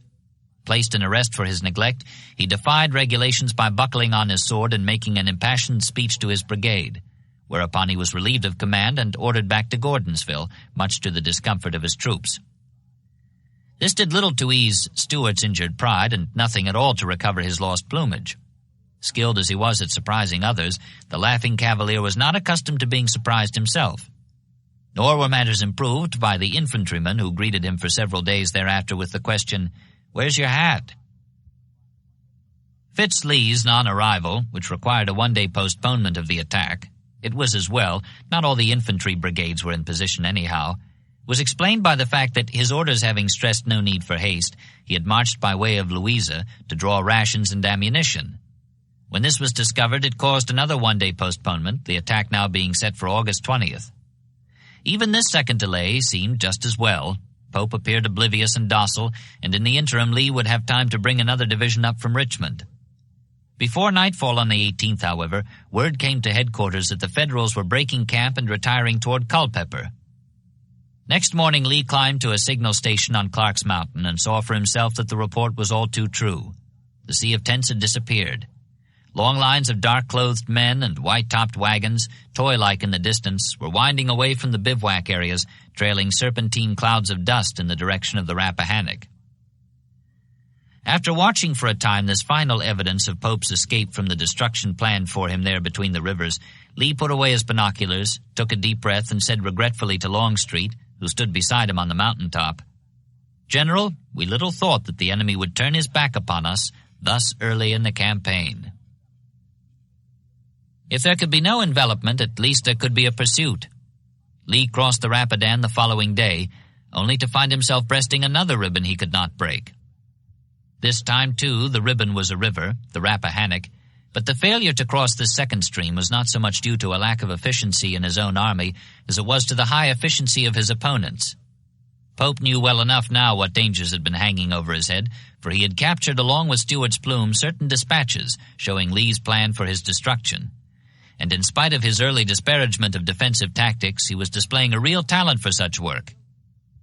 Placed in arrest for his neglect, he defied regulations by buckling on his sword and making an impassioned speech to his brigade, whereupon he was relieved of command and ordered back to Gordonsville, much to the discomfort of his troops. This did little to ease Stewart's injured pride and nothing at all to recover his lost plumage. Skilled as he was at surprising others, the Laughing Cavalier was not accustomed to being surprised himself. Nor were matters improved by the infantryman who greeted him for several days thereafter with the question, "Where's your hat?" Fitz Lee's non-arrival, which required a one-day postponement of the attack — it was as well, not all the infantry brigades were in position anyhow — was explained by the fact that, his orders having stressed no need for haste, he had marched by way of Louisa to draw rations and ammunition. When this was discovered, it caused another one-day postponement, the attack now being set for August 20th. Even this second delay seemed just as well. Pope appeared oblivious and docile, and in the interim Lee would have time to bring another division up from Richmond. Before nightfall on the 18th, however, word came to headquarters that the Federals were breaking camp and retiring toward Culpeper. Next morning, Lee climbed to a signal station on Clark's Mountain and saw for himself that the report was all too true. The sea of tents had disappeared. Long lines of dark-clothed men and white-topped wagons, toy-like in the distance, were winding away from the bivouac areas, trailing serpentine clouds of dust in the direction of the Rappahannock. After watching for a time this final evidence of Pope's escape from the destruction planned for him there between the rivers, Lee put away his binoculars, took a deep breath, and said regretfully to Longstreet, who stood beside him on the mountaintop, "General, we little thought that the enemy would turn his back upon us thus early in the campaign." If there could be no envelopment, at least there could be a pursuit. Lee crossed the Rapidan the following day, only to find himself breasting another ribbon he could not break. This time, too, the ribbon was a river, the Rappahannock, but the failure to cross this second stream was not so much due to a lack of efficiency in his own army as it was to the high efficiency of his opponents. Pope knew well enough now what dangers had been hanging over his head, for he had captured along with Stewart's plume certain dispatches showing Lee's plan for his destruction. And in spite of his early disparagement of defensive tactics, he was displaying a real talent for such work.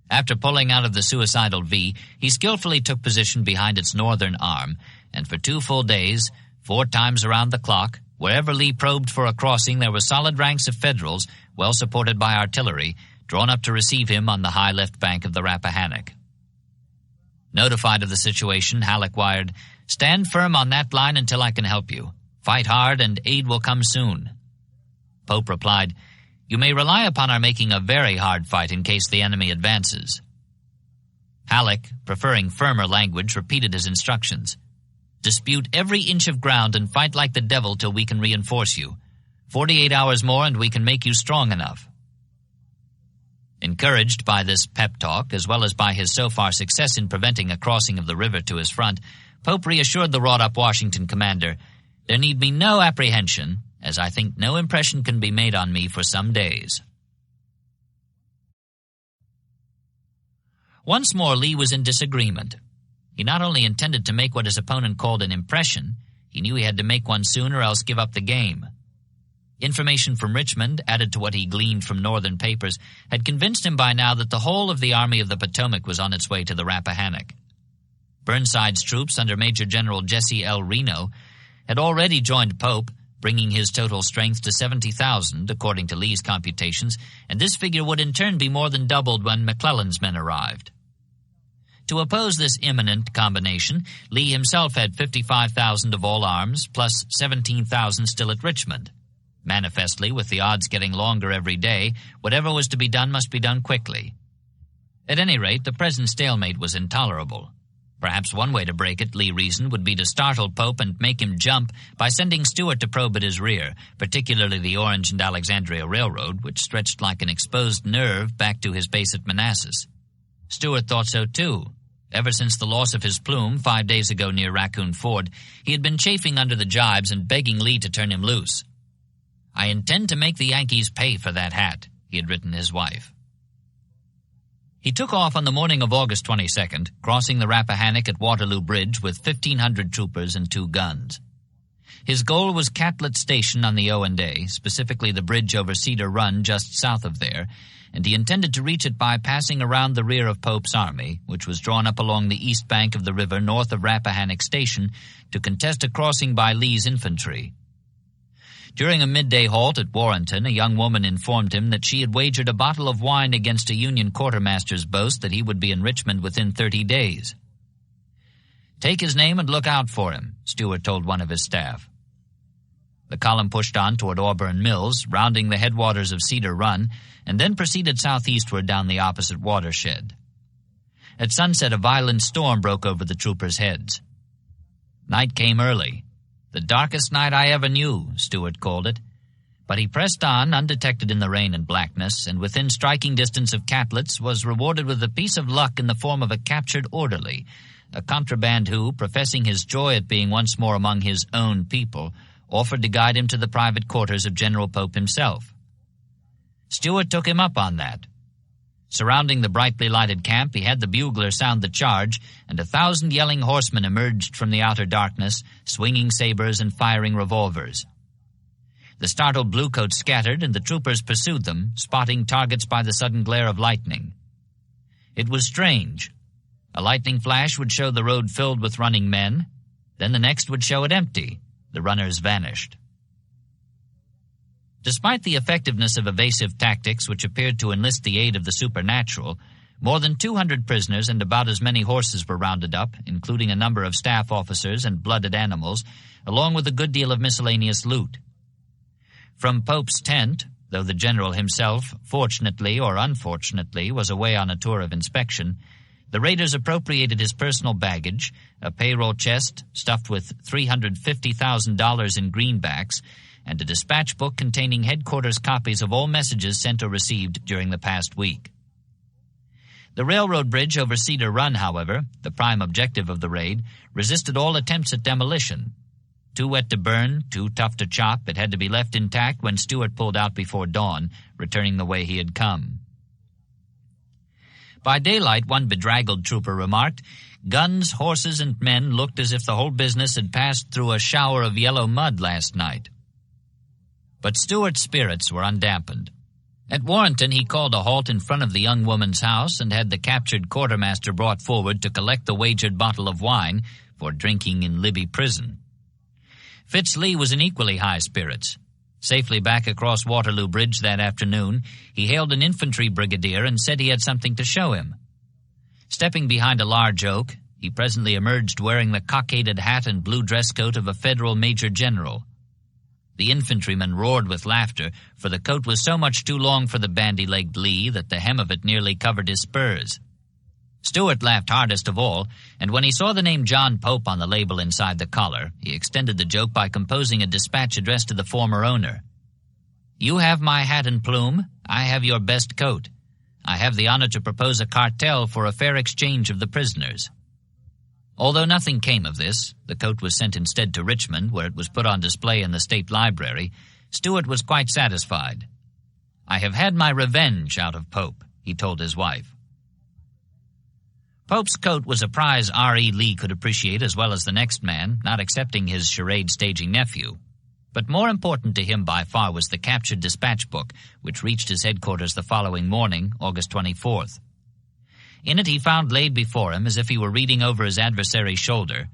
After pulling out of the suicidal V, he skillfully took position behind its northern arm, and for 2 full days, 4 times around the clock, wherever Lee probed for a crossing, there were solid ranks of Federals, well supported by artillery, drawn up to receive him on the high left bank of the Rappahannock. Notified of the situation, Halleck wired, "Stand firm on that line until I can help you. Fight hard and aid will come soon." Pope replied, "You may rely upon our making a very hard fight in case the enemy advances." Halleck, preferring firmer language, repeated his instructions. "Dispute every inch of ground and fight like the devil till we can reinforce you. 48 hours more and we can make you strong enough." Encouraged by this pep talk, as well as by his so far success in preventing a crossing of the river to his front, Pope reassured the wrought-up Washington commander, "There need be no apprehension, as I think no impression can be made on me for some days." Once more Lee was in disagreement. He not only intended to make what his opponent called an impression, he knew he had to make one soon or else give up the game. Information from Richmond, added to what he gleaned from northern papers, had convinced him by now that the whole of the Army of the Potomac was on its way to the Rappahannock. Burnside's troops under Major General Jesse L. Reno had already joined Pope, bringing his total strength to 70,000, according to Lee's computations, and this figure would in turn be more than doubled when McClellan's men arrived. To oppose this imminent combination, Lee himself had 55,000 of all arms, plus 17,000 still at Richmond. Manifestly, with the odds getting longer every day, whatever was to be done must be done quickly. At any rate, the present stalemate was intolerable. Perhaps one way to break it, Lee reasoned, would be to startle Pope and make him jump by sending Stewart to probe at his rear, particularly the Orange and Alexandria Railroad, which stretched like an exposed nerve back to his base at Manassas. Stewart thought so, too. Ever since the loss of his plume 5 days ago near Raccoon Ford, he had been chafing under the jibes and begging Lee to turn him loose. "I intend to make the Yankees pay for that hat," he had written his wife. He took off on the morning of August 22nd, crossing the Rappahannock at Waterloo Bridge with 1,500 troopers and 2 guns. His goal was Catlet Station on the O&A, specifically the bridge over Cedar Run just south of there, and he intended to reach it by passing around the rear of Pope's army, which was drawn up along the east bank of the river north of Rappahannock Station, to contest a crossing by Lee's infantry. During a midday halt at Warrenton, a young woman informed him that she had wagered a bottle of wine against a Union quartermaster's boast that he would be in Richmond within 30 days. "Take his name and look out for him," Stewart told one of his staff. The column pushed on toward Auburn Mills, rounding the headwaters of Cedar Run, and then proceeded southeastward down the opposite watershed. At sunset, a violent storm broke over the troopers' heads. Night came early. "The darkest night I ever knew," Stewart called it. But he pressed on, undetected in the rain and blackness, and within striking distance of Catlett's was rewarded with a piece of luck in the form of a captured orderly, a contraband who, professing his joy at being once more among his own people, offered to guide him to the private quarters of General Pope himself. Stewart took him up on that. Surrounding the brightly lighted camp, he had the bugler sound the charge, and 1,000 yelling horsemen emerged from the outer darkness, swinging sabers and firing revolvers. The startled bluecoats scattered, and the troopers pursued them, spotting targets by the sudden glare of lightning. It was strange. A lightning flash would show the road filled with running men, then the next would show it empty. The runners vanished. Despite the effectiveness of evasive tactics which appeared to enlist the aid of the supernatural, more than 200 prisoners and about as many horses were rounded up, including a number of staff officers and blooded animals, along with a good deal of miscellaneous loot. From Pope's tent, though the general himself, fortunately or unfortunately, was away on a tour of inspection, the raiders appropriated his personal baggage, a payroll chest stuffed with $350,000 in greenbacks, and a dispatch book containing headquarters copies of all messages sent or received during the past week. The railroad bridge over Cedar Run, however, the prime objective of the raid, resisted all attempts at demolition. Too wet to burn, too tough to chop, it had to be left intact when Stewart pulled out before dawn, returning the way he had come. By daylight, one bedraggled trooper remarked, "Guns, horses, and men looked as if the whole business had passed through a shower of yellow mud last night." But Stewart's spirits were undampened. At Warrenton, he called a halt in front of the young woman's house and had the captured quartermaster brought forward to collect the wagered bottle of wine for drinking in Libby prison. Fitz Lee was in equally high spirits. Safely back across Waterloo Bridge that afternoon, he hailed an infantry brigadier and said he had something to show him. Stepping behind a large oak, he presently emerged wearing the cockaded hat and blue dress coat of a federal major general. The infantryman roared with laughter, for the coat was so much too long for the bandy-legged Lee that the hem of it nearly covered his spurs. Stewart laughed hardest of all, and when he saw the name John Pope on the label inside the collar, he extended the joke by composing a dispatch addressed to the former owner. "You have my hat and plume, I have your best coat. I have the honor to propose a cartel for a fair exchange of the prisoners." Although nothing came of this, the coat was sent instead to Richmond, where it was put on display in the State Library. Stewart was quite satisfied. "I have had my revenge out of Pope," he told his wife. Pope's coat was a prize R.E. Lee could appreciate as well as the next man, not excepting his charade-staging nephew. But more important to him by far was the captured dispatch book, which reached his headquarters the following morning, August 24th. In it he found laid before him, as if he were reading over his adversary's shoulder,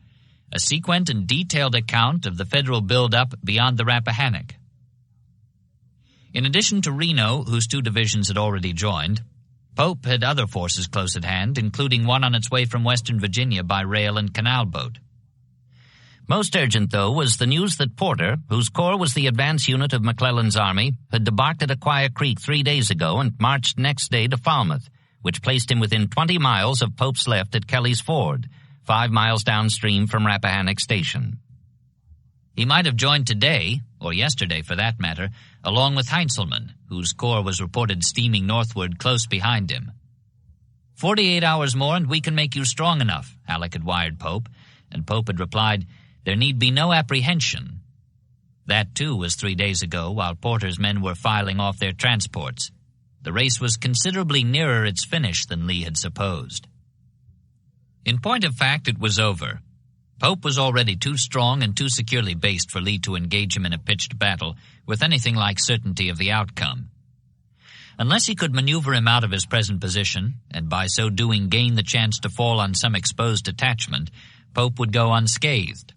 a sequent and detailed account of the federal build-up beyond the Rappahannock. In addition to Reno, whose 2 divisions had already joined, Pope had other forces close at hand, including one on its way from western Virginia by rail and canal boat. Most urgent, though, was the news that Porter, whose corps was the advance unit of McClellan's army, had debarked at Aquia Creek 3 days ago and marched next day to Falmouth, which placed him within 20 miles of Pope's left at Kelly's Ford, 5 miles downstream from Rappahannock Station. He might have joined today, or yesterday for that matter, along with Heintzelman, whose corps was reported steaming northward close behind him. 48 hours more and we can make you strong enough, Halleck had wired Pope, and Pope had replied, there need be no apprehension. That, too, was 3 days ago while Porter's men were filing off their transports. The race was considerably nearer its finish than Lee had supposed. In point of fact, it was over. Pope was already too strong and too securely based for Lee to engage him in a pitched battle with anything like certainty of the outcome. Unless he could maneuver him out of his present position, and by so doing gain the chance to fall on some exposed detachment, Pope would go unscathed.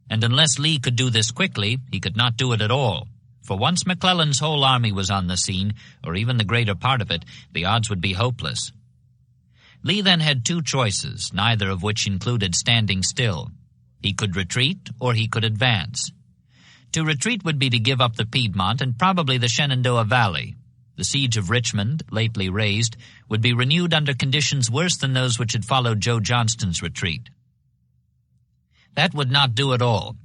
And unless Lee could do this quickly, he could not do it at all. For once McClellan's whole army was on the scene, or even the greater part of it, the odds would be hopeless. Lee then had 2 choices, neither of which included standing still. He could retreat, or he could advance. To retreat would be to give up the Piedmont and probably the Shenandoah Valley. The siege of Richmond, lately raised, would be renewed under conditions worse than those which had followed Joe Johnston's retreat. That would not do at all.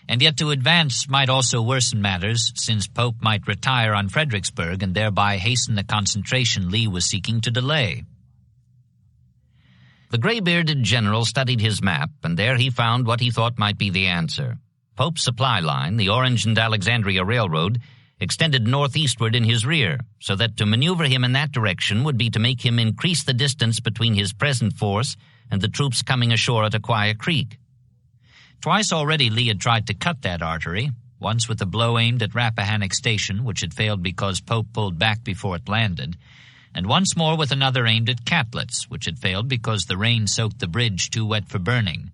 And yet to advance might also worsen matters, since Pope might retire on Fredericksburg and thereby hasten the concentration Lee was seeking to delay. The gray-bearded general studied his map, and there he found what he thought might be the answer. Pope's supply line, the Orange and Alexandria Railroad, extended northeastward in his rear, so that to maneuver him in that direction would be to make him increase the distance between his present force and the troops coming ashore at Aquia Creek. Twice already Lee had tried to cut that artery, once with a blow aimed at Rappahannock Station, which had failed because Pope pulled back before it landed, and once more with another aimed at Catlett's, which had failed because the rain soaked the bridge too wet for burning.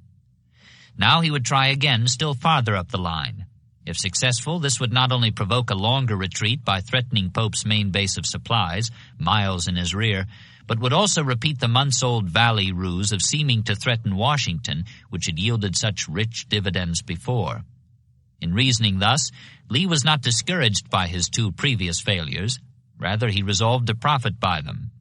Now he would try again still farther up the line. If successful, this would not only provoke a longer retreat by threatening Pope's main base of supplies, miles in his rear, but would also repeat the months-old Valley ruse of seeming to threaten Washington, which had yielded such rich dividends before. In reasoning thus, Lee was not discouraged by his 2 previous failures. Rather, he resolved to profit by them.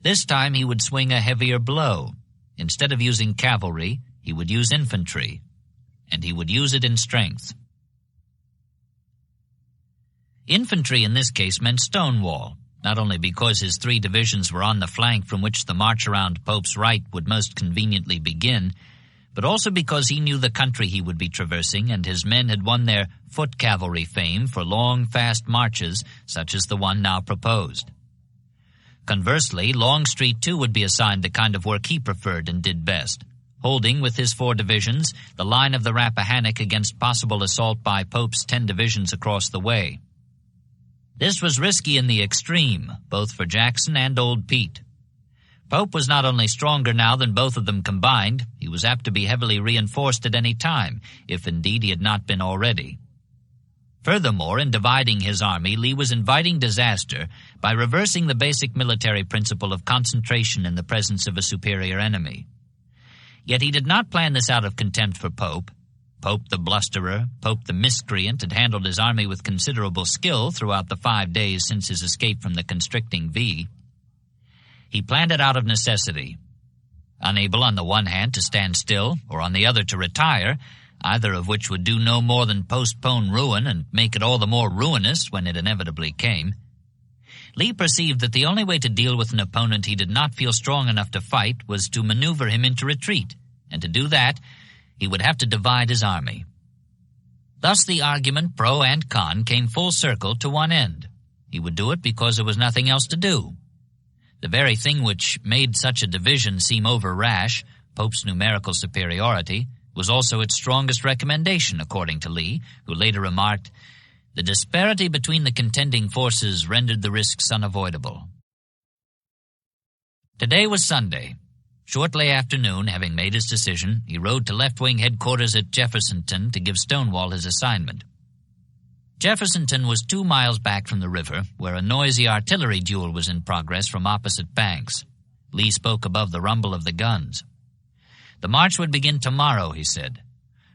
This time he would swing a heavier blow. Instead of using cavalry, he would use infantry, and he would use it in strength. Infantry in this case meant Stonewall, not only because his 3 divisions were on the flank from which the march around Pope's right would most conveniently begin, but also because he knew the country he would be traversing, and his men had won their foot cavalry fame for long, fast marches such as the one now proposed. Conversely, Longstreet too would be assigned the kind of work he preferred and did best, holding with his 4 divisions the line of the Rappahannock against possible assault by Pope's 10 divisions across the way. This was risky in the extreme, both for Jackson and Old Pete. Pope was not only stronger now than both of them combined, he was apt to be heavily reinforced at any time, if indeed he had not been already. Furthermore, in dividing his army, Lee was inviting disaster by reversing the basic military principle of concentration in the presence of a superior enemy. Yet he did not plan this out of contempt for Pope. Pope the blusterer, Pope the miscreant, had handled his army with considerable skill throughout the 5 days since his escape from the constricting V. He planned it out of necessity. Unable on the one hand to stand still, or on the other to retire, either of which would do no more than postpone ruin and make it all the more ruinous when it inevitably came, Lee perceived that the only way to deal with an opponent he did not feel strong enough to fight was to maneuver him into retreat, and to do that, he would have to divide his army. Thus the argument pro and con came full circle to one end. He would do it because there was nothing else to do. The very thing which made such a division seem over rash, Pope's numerical superiority, was also its strongest recommendation, according to Lee, who later remarked, "The disparity between the contending forces rendered the risks unavoidable." Today was Sunday. Shortly after noon, having made his decision, he rode to left-wing headquarters at Jeffersonton to give Stonewall his assignment. Jeffersonton was 2 miles back from the river, where a noisy artillery duel was in progress from opposite banks. Lee spoke above the rumble of the guns. The march would begin tomorrow, he said.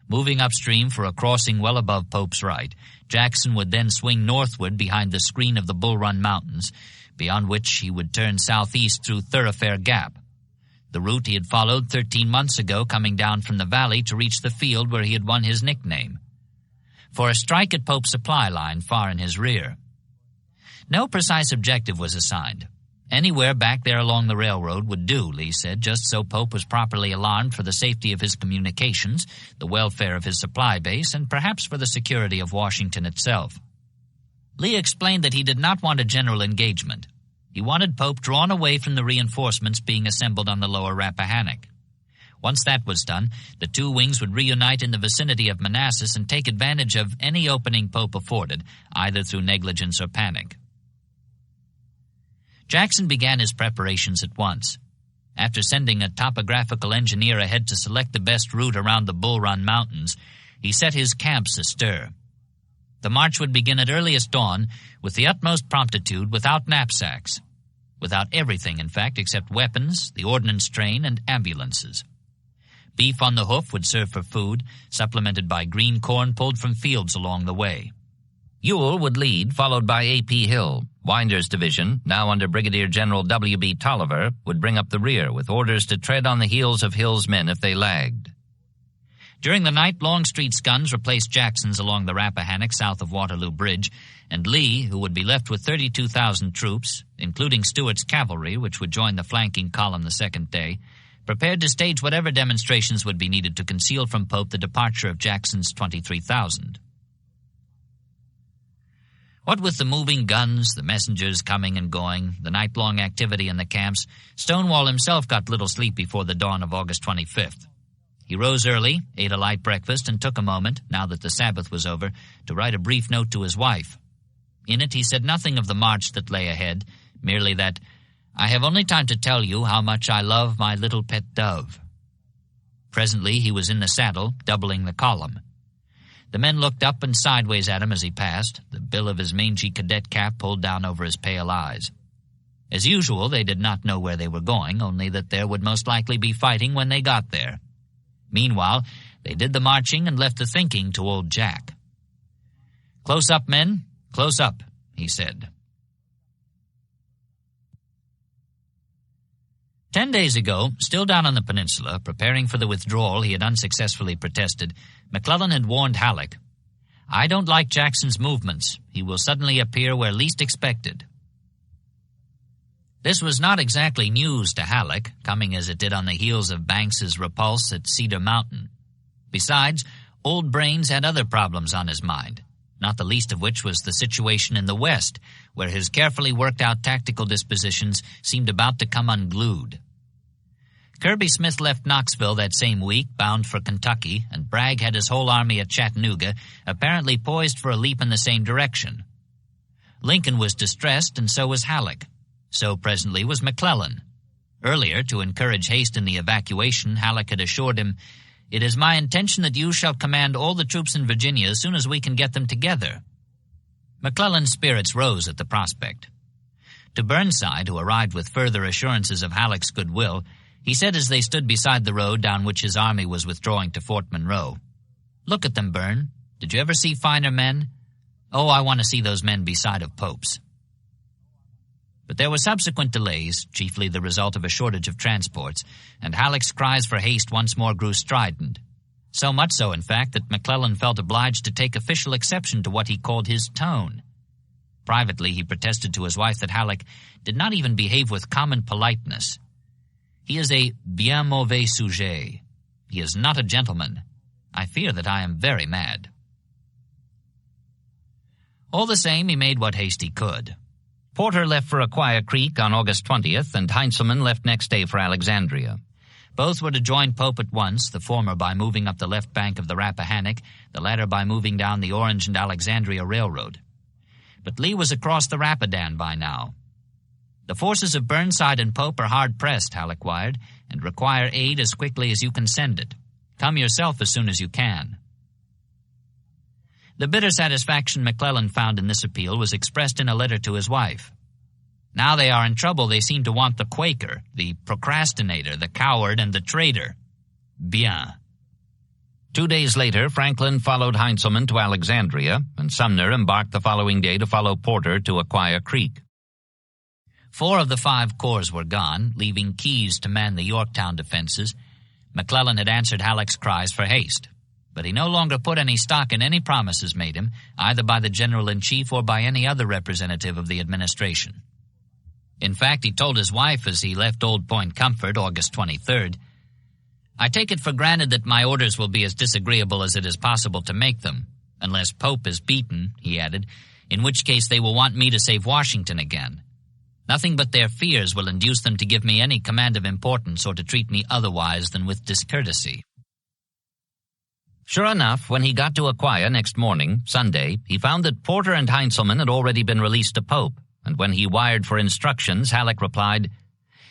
Moving upstream for a crossing well above Pope's right, Jackson would then swing northward behind the screen of the Bull Run Mountains, beyond which he would turn southeast through Thoroughfare Gap, the route he had followed 13 months ago, coming down from the valley to reach the field where he had won his nickname, for a strike at Pope's supply line far in his rear. No precise objective was assigned. Anywhere back there along the railroad would do, Lee said, just so Pope was properly alarmed for the safety of his communications, the welfare of his supply base, and perhaps for the security of Washington itself. Lee explained that he did not want a general engagement. He wanted Pope drawn away from the reinforcements being assembled on the lower Rappahannock. Once that was done, the two wings would reunite in the vicinity of Manassas and take advantage of any opening Pope afforded, either through negligence or panic. Jackson began his preparations at once. After sending a topographical engineer ahead to select the best route around the Bull Run Mountains, he set his camps astir. The march would begin at earliest dawn with the utmost promptitude, without knapsacks. Without everything, in fact, except weapons, the ordnance train, and ambulances. Beef on the hoof would serve for food, supplemented by green corn pulled from fields along the way. Ewell would lead, followed by A.P. Hill. Winder's division, now under Brigadier General W.B. Tolliver, would bring up the rear with orders to tread on the heels of Hill's men if they lagged. During the night, Longstreet's guns replaced Jackson's along the Rappahannock south of Waterloo Bridge, and Lee, who would be left with 32,000 troops, including Stuart's cavalry, which would join the flanking column the second day, prepared to stage whatever demonstrations would be needed to conceal from Pope the departure of Jackson's 23,000. What with the moving guns, the messengers coming and going, the night-long activity in the camps, Stonewall himself got little sleep before the dawn of August 25th. He rose early, ate a light breakfast, and took a moment, now that the Sabbath was over, to write a brief note to his wife. In it he said nothing of the march that lay ahead, merely that, "I have only time to tell you how much I love my little pet dove." Presently he was in the saddle, doubling the column. The men looked up and sideways at him as he passed, the bill of his mangy cadet cap pulled down over his pale eyes. As usual, they did not know where they were going, only that there would most likely be fighting when they got there. Meanwhile, they did the marching and left the thinking to old Jack. "Close up, men, close up," he said. 10 days ago, still down on the peninsula, preparing for the withdrawal he had unsuccessfully protested, McClellan had warned Halleck, "I don't like Jackson's movements. He will suddenly appear where least expected." This was not exactly news to Halleck, coming as it did on the heels of Banks's repulse at Cedar Mountain. Besides, Old Brains had other problems on his mind, not the least of which was the situation in the West, where his carefully worked-out tactical dispositions seemed about to come unglued. Kirby Smith left Knoxville that same week, bound for Kentucky, and Bragg had his whole army at Chattanooga, apparently poised for a leap in the same direction. Lincoln was distressed, and so was Halleck. So presently was McClellan. Earlier, to encourage haste in the evacuation, Halleck had assured him, "It is my intention that you shall command all the troops in Virginia as soon as we can get them together." McClellan's spirits rose at the prospect. To Burnside, who arrived with further assurances of Halleck's goodwill, he said as they stood beside the road down which his army was withdrawing to Fort Monroe, "Look at them, Byrne. Did you ever see finer men? Oh, I want to see those men beside of Pope's." But there were subsequent delays, chiefly the result of a shortage of transports, and Halleck's cries for haste once more grew strident. So much so, in fact, that McClellan felt obliged to take official exception to what he called his tone. Privately, he protested to his wife that Halleck did not even behave with common politeness. "He is a bien mauvais sujet. He is not a gentleman. I fear that I am very mad." All the same, he made what haste he could. Porter left for Aquia Creek on August 20th, and Heintzelman left next day for Alexandria. Both were to join Pope at once, the former by moving up the left bank of the Rappahannock, the latter by moving down the Orange and Alexandria Railroad. But Lee was across the Rapidan by now. "The forces of Burnside and Pope are hard-pressed," Halleck wired, "and require aid as quickly as you can send it. Come yourself as soon as you can." The bitter satisfaction McClellan found in this appeal was expressed in a letter to his wife. "Now they are in trouble, they seem to want the Quaker, the procrastinator, the coward, and the traitor. Bien. 2 days later, Franklin followed Heintzelman to Alexandria, and Sumner embarked the following day to follow Porter to Aquia Creek. 4 of the 5 corps were gone, leaving Keyes to man the Yorktown defenses. McClellan had answered Halleck's cries for haste, but he no longer put any stock in any promises made him, either by the General-in-Chief or by any other representative of the administration. In fact, he told his wife as he left Old Point Comfort, August 23rd, "I take it for granted that my orders will be as disagreeable as it is possible to make them, unless Pope is beaten," he added, "in which case they will want me to save Washington again. Nothing but their fears will induce them to give me any command of importance or to treat me otherwise than with discourtesy." Sure enough, when he got to Aquia next morning, Sunday, he found that Porter and Heintzelman had already been released to Pope, and when he wired for instructions, Halleck replied,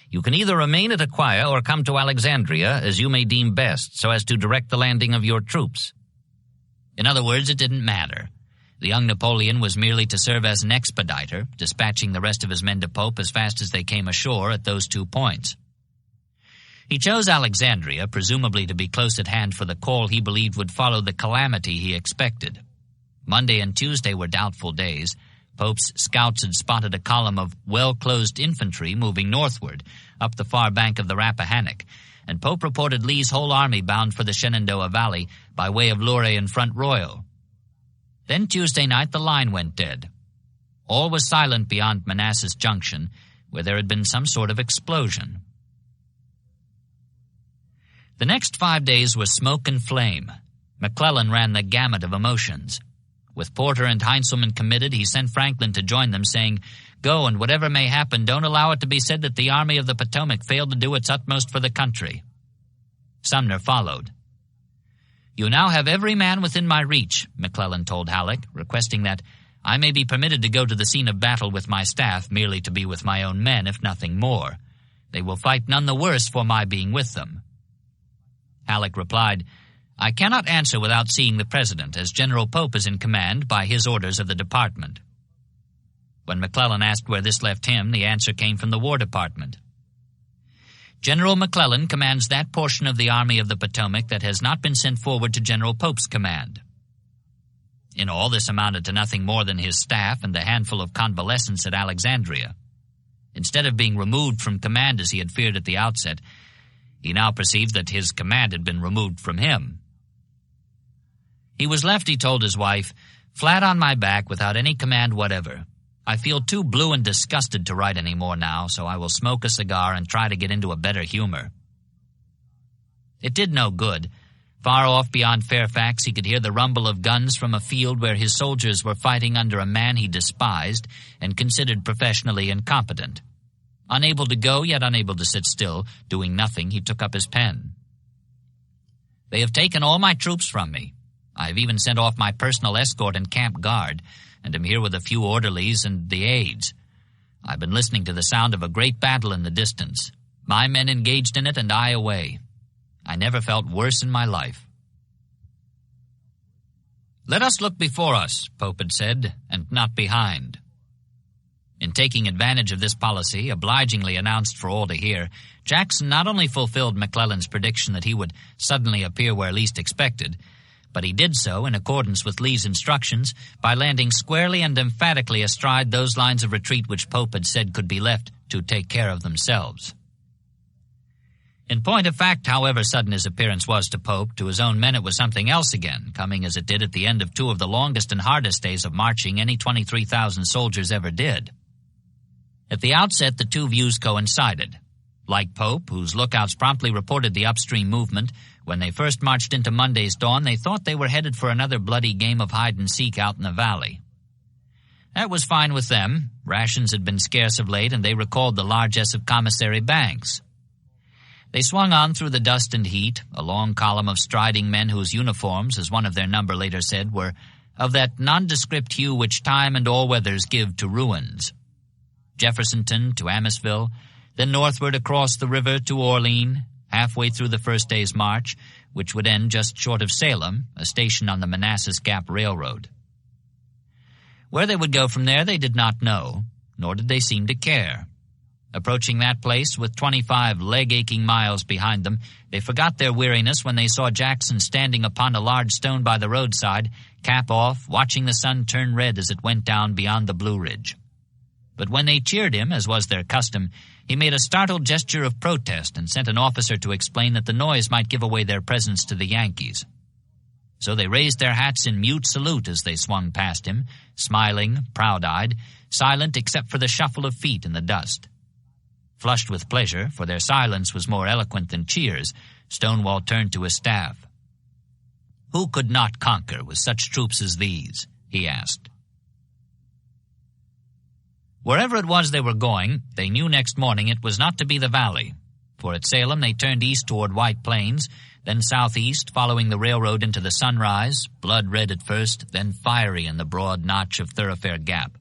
"You can either remain at Aquia or come to Alexandria as you may deem best, so as to direct the landing of your troops." In other words, it didn't matter. The young Napoleon was merely to serve as an expediter, dispatching the rest of his men to Pope as fast as they came ashore at those 2 points. He chose Alexandria, presumably to be close at hand for the call he believed would follow the calamity he expected. Monday and Tuesday were doubtful days. Pope's scouts had spotted a column of well-closed infantry moving northward, up the far bank of the Rappahannock, and Pope reported Lee's whole army bound for the Shenandoah Valley by way of Luray and Front Royal. Then Tuesday night the line went dead. All was silent beyond Manassas Junction, where there had been some sort of explosion. The next 5 days were smoke and flame. McClellan ran the gamut of emotions. With Porter and Heintzelman committed, he sent Franklin to join them, saying, "Go, and whatever may happen, don't allow it to be said that the Army of the Potomac failed to do its utmost for the country." Sumner followed. "You now have every man within my reach," McClellan told Halleck, requesting that I may be permitted to go to the scene of battle with my staff, merely to be with my own men, if nothing more. They will fight none the worse for my being with them. Halleck replied, "I cannot answer without seeing the President, as General Pope is in command by his orders of the department." When McClellan asked where this left him, the answer came from the War Department. "General McClellan commands that portion of the Army of the Potomac that has not been sent forward to General Pope's command." In all, this amounted to nothing more than his staff and a handful of convalescents at Alexandria. Instead of being removed from command as he had feared at the outset, he now perceived that his command had been removed from him. He was left, he told his wife, flat on my back without any command whatever. I feel too blue and disgusted to write any more now, so I will smoke a cigar and try to get into a better humor. It did no good. Far off beyond Fairfax, he could hear the rumble of guns from a field where his soldiers were fighting under a man he despised and considered professionally incompetent. Unable to go, yet unable to sit still, doing nothing, he took up his pen. "They have taken all my troops from me. I have even sent off my personal escort and camp guard, and am here with a few orderlies and the aides. I've been listening to the sound of a great battle in the distance. My men engaged in it and I away. I never felt worse in my life." "Let us look before us," Pope had said, "and not behind." In taking advantage of this policy, obligingly announced for all to hear, Jackson not only fulfilled McClellan's prediction that he would suddenly appear where least expected, but he did so in accordance with Lee's instructions by landing squarely and emphatically astride those lines of retreat which Pope had said could be left to take care of themselves. In point of fact, however sudden his appearance was to Pope, to his own men it was something else again, coming as it did at the end of 2 of the longest and hardest days of marching any 23,000 soldiers ever did. At the outset, the 2 views coincided. Like Pope, whose lookouts promptly reported the upstream movement, when they first marched into Monday's dawn, they thought they were headed for another bloody game of hide-and-seek out in the valley. That was fine with them. Rations had been scarce of late, and they recalled the largesse of Commissary Banks. They swung on through the dust and heat, a long column of striding men whose uniforms, as one of their number later said, were of that nondescript hue which time and all weathers give to ruins. Jeffersonton to Amissville, then northward across the river to Orleans, halfway through the first day's march, which would end just short of Salem, a station on the Manassas Gap Railroad. Where they would go from there they did not know, nor did they seem to care. Approaching that place with 25 leg-aching miles behind them, they forgot their weariness when they saw Jackson standing upon a large stone by the roadside, cap off, watching the sun turn red as it went down beyond the Blue Ridge. But when they cheered him, as was their custom, he made a startled gesture of protest and sent an officer to explain that the noise might give away their presence to the Yankees. So they raised their hats in mute salute as they swung past him, smiling, proud-eyed, silent except for the shuffle of feet in the dust. Flushed with pleasure, for their silence was more eloquent than cheers, Stonewall turned to his staff. "Who could not conquer with such troops as these?" he asked. Wherever it was they were going, they knew next morning it was not to be the valley, for at Salem they turned east toward White Plains, then southeast, following the railroad into the Sunrise, blood-red at first, then fiery in the broad notch of Thoroughfare Gap.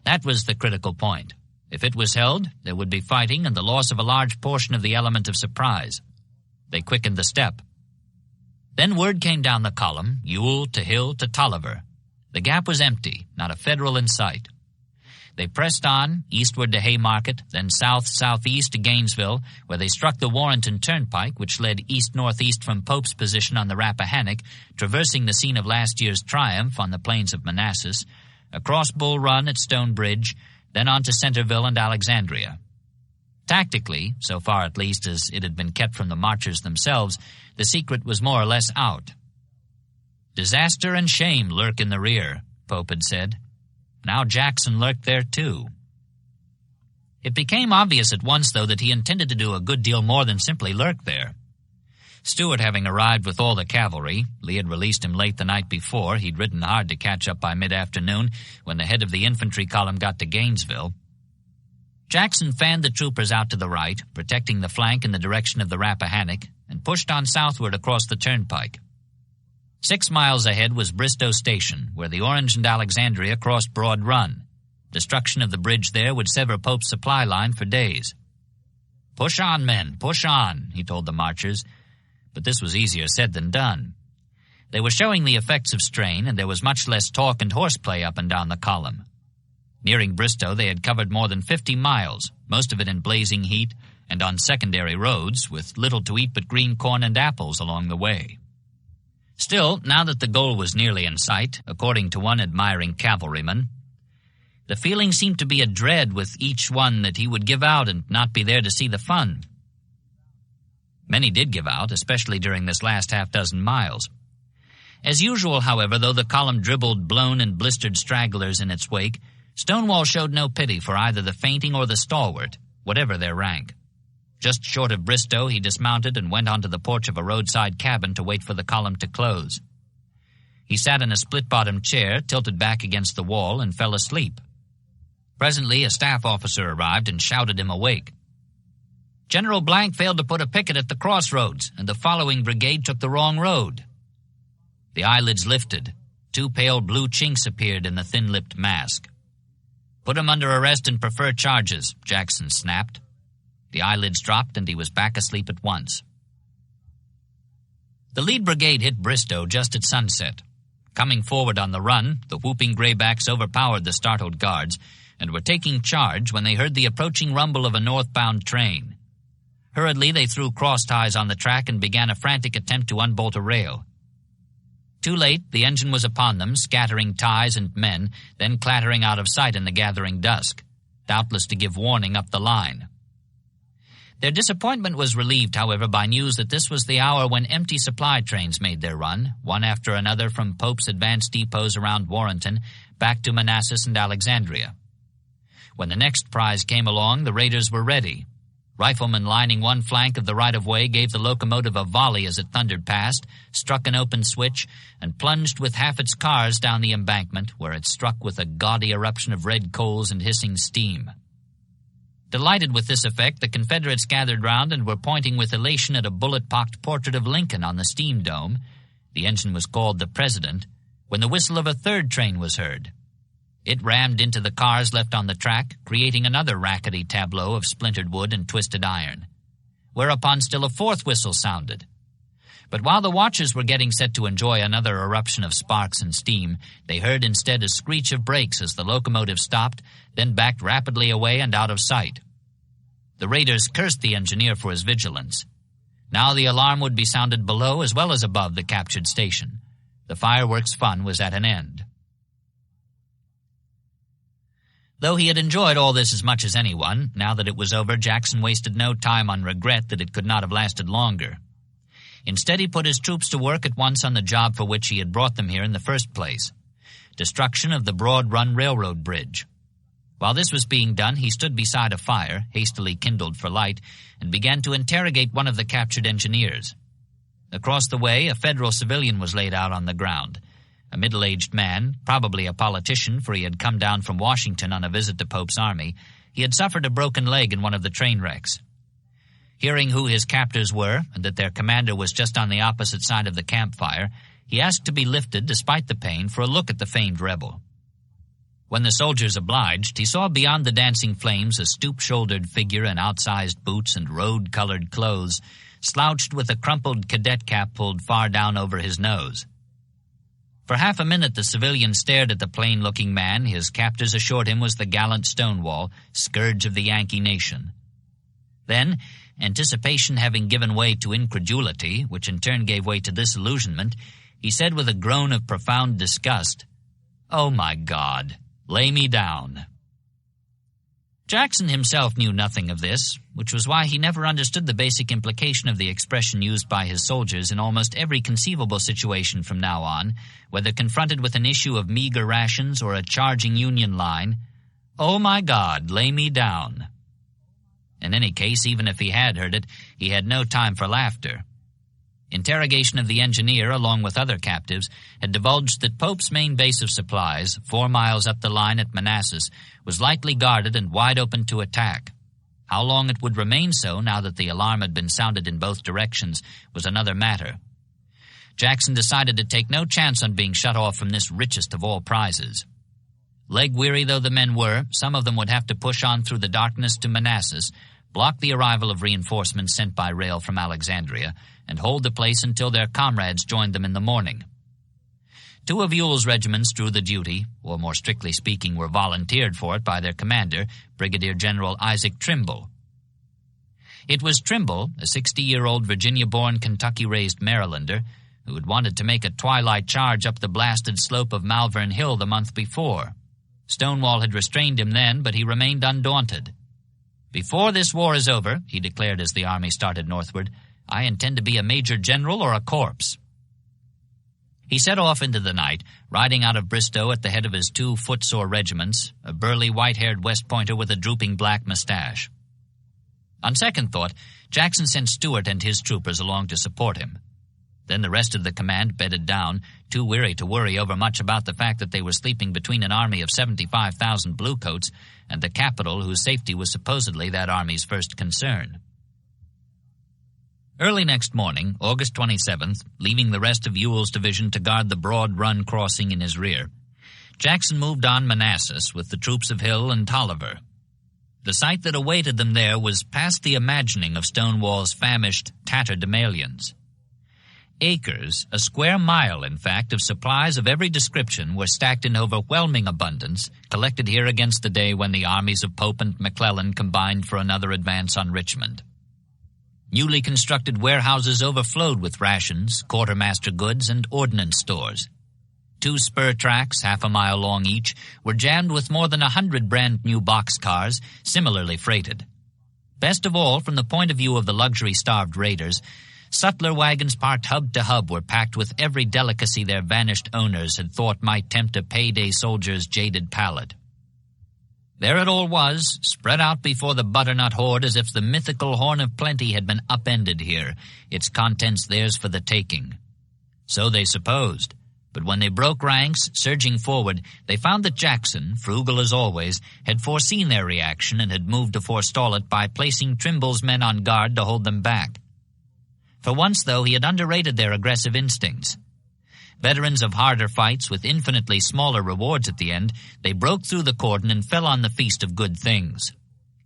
That was the critical point. If it was held, there would be fighting and the loss of a large portion of the element of surprise. They quickened the step. Then word came down the column, Ewell to Hill to Tolliver. The gap was empty, not a Federal in sight. They pressed on, eastward to Haymarket, then south-southeast to Gainesville, where they struck the Warrenton Turnpike, which led east-northeast from Pope's position on the Rappahannock, traversing the scene of last year's triumph on the plains of Manassas, across Bull Run at Stone Bridge, then on to Centerville and Alexandria. Tactically, so far at least as it had been kept from the marchers themselves, the secret was more or less out. "Disaster and shame lurk in the rear," Pope had said. Now Jackson lurked there too. It became obvious at once, though, that he intended to do a good deal more than simply lurk there. Stuart having arrived with all the cavalry, Lee had released him late the night before. He'd ridden hard to catch up by mid-afternoon when the head of the infantry column got to Gainesville. Jackson fanned the troopers out to the right, protecting the flank in the direction of the Rappahannock, and pushed on southward across the turnpike. 6 miles ahead was Bristow Station, where the Orange and Alexandria crossed Broad Run. Destruction of the bridge there would sever Pope's supply line for days. "Push on, men, push on," he told the marchers. But this was easier said than done. They were showing the effects of strain, and there was much less talk and horseplay up and down the column. Nearing Bristow, they had covered more than 50 miles, most of it in blazing heat and on secondary roads, with little to eat but green corn and apples along the way. Still, now that the goal was nearly in sight, according to one admiring cavalryman, the feeling seemed to be a dread with each one that he would give out and not be there to see the fun. Many did give out, especially during this last half-dozen miles. As usual, however, though the column dribbled blown and blistered stragglers in its wake, Stonewall showed no pity for either the fainting or the stalwart, whatever their rank. Just short of Bristow, he dismounted and went onto the porch of a roadside cabin to wait for the column to close. He sat in a split-bottomed chair, tilted back against the wall, and fell asleep. Presently, a staff officer arrived and shouted him awake. "General Blank failed to put a picket at the crossroads, and the following brigade took the wrong road." The eyelids lifted. 2 pale blue chinks appeared in the thin-lipped mask. "Put him under arrest and prefer charges," Jackson snapped. The eyelids dropped, and he was back asleep at once. The lead brigade hit Bristow just at sunset. Coming forward on the run, the whooping graybacks overpowered the startled guards and were taking charge when they heard the approaching rumble of a northbound train. Hurriedly, they threw cross ties on the track and began a frantic attempt to unbolt a rail. Too late, the engine was upon them, scattering ties and men, then clattering out of sight in the gathering dusk, doubtless to give warning up the line. Their disappointment was relieved, however, by news that this was the hour when empty supply trains made their run, one after another from Pope's advanced depots around Warrenton, back to Manassas and Alexandria. When the next prize came along, the raiders were ready. Riflemen lining one flank of the right-of-way gave the locomotive a volley as it thundered past, struck an open switch, and plunged with half its cars down the embankment, where it struck with a gaudy eruption of red coals and hissing steam. Delighted with this effect, the Confederates gathered round and were pointing with elation at a bullet-pocked portrait of Lincoln on the steam dome. The engine was called the President, when the whistle of a third train was heard. It rammed into the cars left on the track, creating another rackety tableau of splintered wood and twisted iron. Whereupon still a fourth whistle sounded. But while the watchers were getting set to enjoy another eruption of sparks and steam, they heard instead a screech of brakes as the locomotive stopped, then backed rapidly away and out of sight, The raiders cursed the engineer for his vigilance. Now the alarm would be sounded below as well as above the captured station. The fireworks fun was at an end. Though he had enjoyed all this as much as anyone, now that it was over, Jackson wasted no time on regret that it could not have lasted longer. Instead, he put his troops to work at once on the job for which he had brought them here in the first place: destruction of the Broad Run Railroad Bridge. While this was being done, he stood beside a fire, hastily kindled for light, and began to interrogate one of the captured engineers. Across the way, a federal civilian was laid out on the ground. A middle-aged man, probably a politician, for he had come down from Washington on a visit to Pope's army. He had suffered a broken leg in one of the train wrecks. Hearing who his captors were, and that their commander was just on the opposite side of the campfire, he asked to be lifted, despite the pain, for a look at the famed rebel. When the soldiers obliged, he saw beyond the dancing flames a stoop-shouldered figure in outsized boots and road-colored clothes, slouched with a crumpled cadet cap pulled far down over his nose. For half a minute the civilian stared at the plain-looking man his captors assured him was the gallant Stonewall, scourge of the Yankee nation. Then, anticipation having given way to incredulity, which in turn gave way to disillusionment, he said with a groan of profound disgust, "Oh, my God, lay me down." Jackson himself knew nothing of this, which was why he never understood the basic implication of the expression used by his soldiers in almost every conceivable situation from now on, whether confronted with an issue of meager rations or a charging Union line: "Oh, my God, lay me down." In any case, even if he had heard it, he had no time for laughter. Interrogation of the engineer, along with other captives, had divulged that Pope's main base of supplies, 4 miles up the line at Manassas, was lightly guarded and wide open to attack. How long it would remain so, now that the alarm had been sounded in both directions, was another matter. Jackson decided to take no chance on being shut off from this richest of all prizes. Leg-weary though the men were, some of them would have to push on through the darkness to Manassas, block the arrival of reinforcements sent by rail from Alexandria, and hold the place until their comrades joined them in the morning. 2 of Ewell's regiments drew the duty, or more strictly speaking were volunteered for it by their commander, Brigadier General Isaac Trimble. It was Trimble, a 60-year-old Virginia-born, Kentucky-raised Marylander, who had wanted to make a twilight charge up the blasted slope of Malvern Hill the month before. Stonewall had restrained him then, but he remained undaunted. "Before this war is over," he declared as the army started northward, "I intend to be a major general or a corpse." He set off into the night, riding out of Bristow at the head of his 2 footsore regiments, a burly white-haired West Pointer with a drooping black mustache. On second thought, Jackson sent Stewart and his troopers along to support him. Then the rest of the command bedded down, too weary to worry over much about the fact that they were sleeping between an army of 75,000 bluecoats and the capital, whose safety was supposedly that army's first concern. Early next morning, August 27th, leaving the rest of Ewell's division to guard the Broad Run crossing in his rear, Jackson moved on Manassas with the troops of Hill and Tolliver. The sight that awaited them there was past the imagining of Stonewall's famished tatterdemalions. Acres, a square mile, in fact, of supplies of every description were stacked in overwhelming abundance, collected here against the day when the armies of Pope and McClellan combined for another advance on Richmond. Newly constructed warehouses overflowed with rations, quartermaster goods, and ordnance stores. 2 spur tracks, half a mile long each, were jammed with more than 100 brand-new boxcars, similarly freighted. Best of all, from the point of view of the luxury-starved raiders, sutler wagons parked hub to hub were packed with every delicacy their vanished owners had thought might tempt a payday soldier's jaded palate. There it all was, spread out before the butternut horde as if the mythical Horn of Plenty had been upended here, its contents theirs for the taking. So they supposed. But when they broke ranks, surging forward, they found that Jackson, frugal as always, had foreseen their reaction and had moved to forestall it by placing Trimble's men on guard to hold them back. For once, though, he had underrated their aggressive instincts. Veterans of harder fights with infinitely smaller rewards at the end, they broke through the cordon and fell on the feast of good things.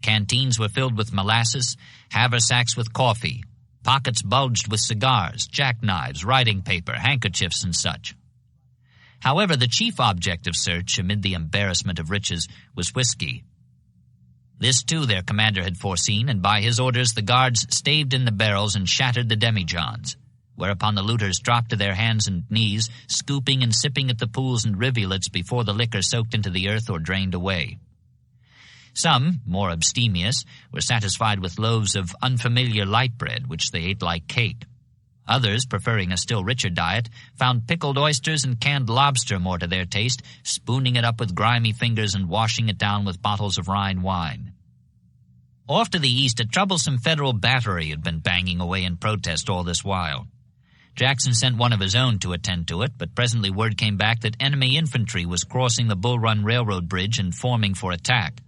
Canteens were filled with molasses, haversacks with coffee, pockets bulged with cigars, jackknives, writing paper, handkerchiefs, and such. However, the chief object of search, amid the embarrassment of riches, was whiskey. This, too, their commander had foreseen, and by his orders the guards staved in the barrels and shattered the demijohns, whereupon the looters dropped to their hands and knees, scooping and sipping at the pools and rivulets before the liquor soaked into the earth or drained away. Some, more abstemious, were satisfied with loaves of unfamiliar light bread, which they ate like cake. Others, preferring a still richer diet, found pickled oysters and canned lobster more to their taste, spooning it up with grimy fingers and washing it down with bottles of Rhine wine. Off to the east, a troublesome federal battery had been banging away in protest all this while. Jackson sent one of his own to attend to it, but presently word came back that enemy infantry was crossing the Bull Run Railroad Bridge and forming for attack.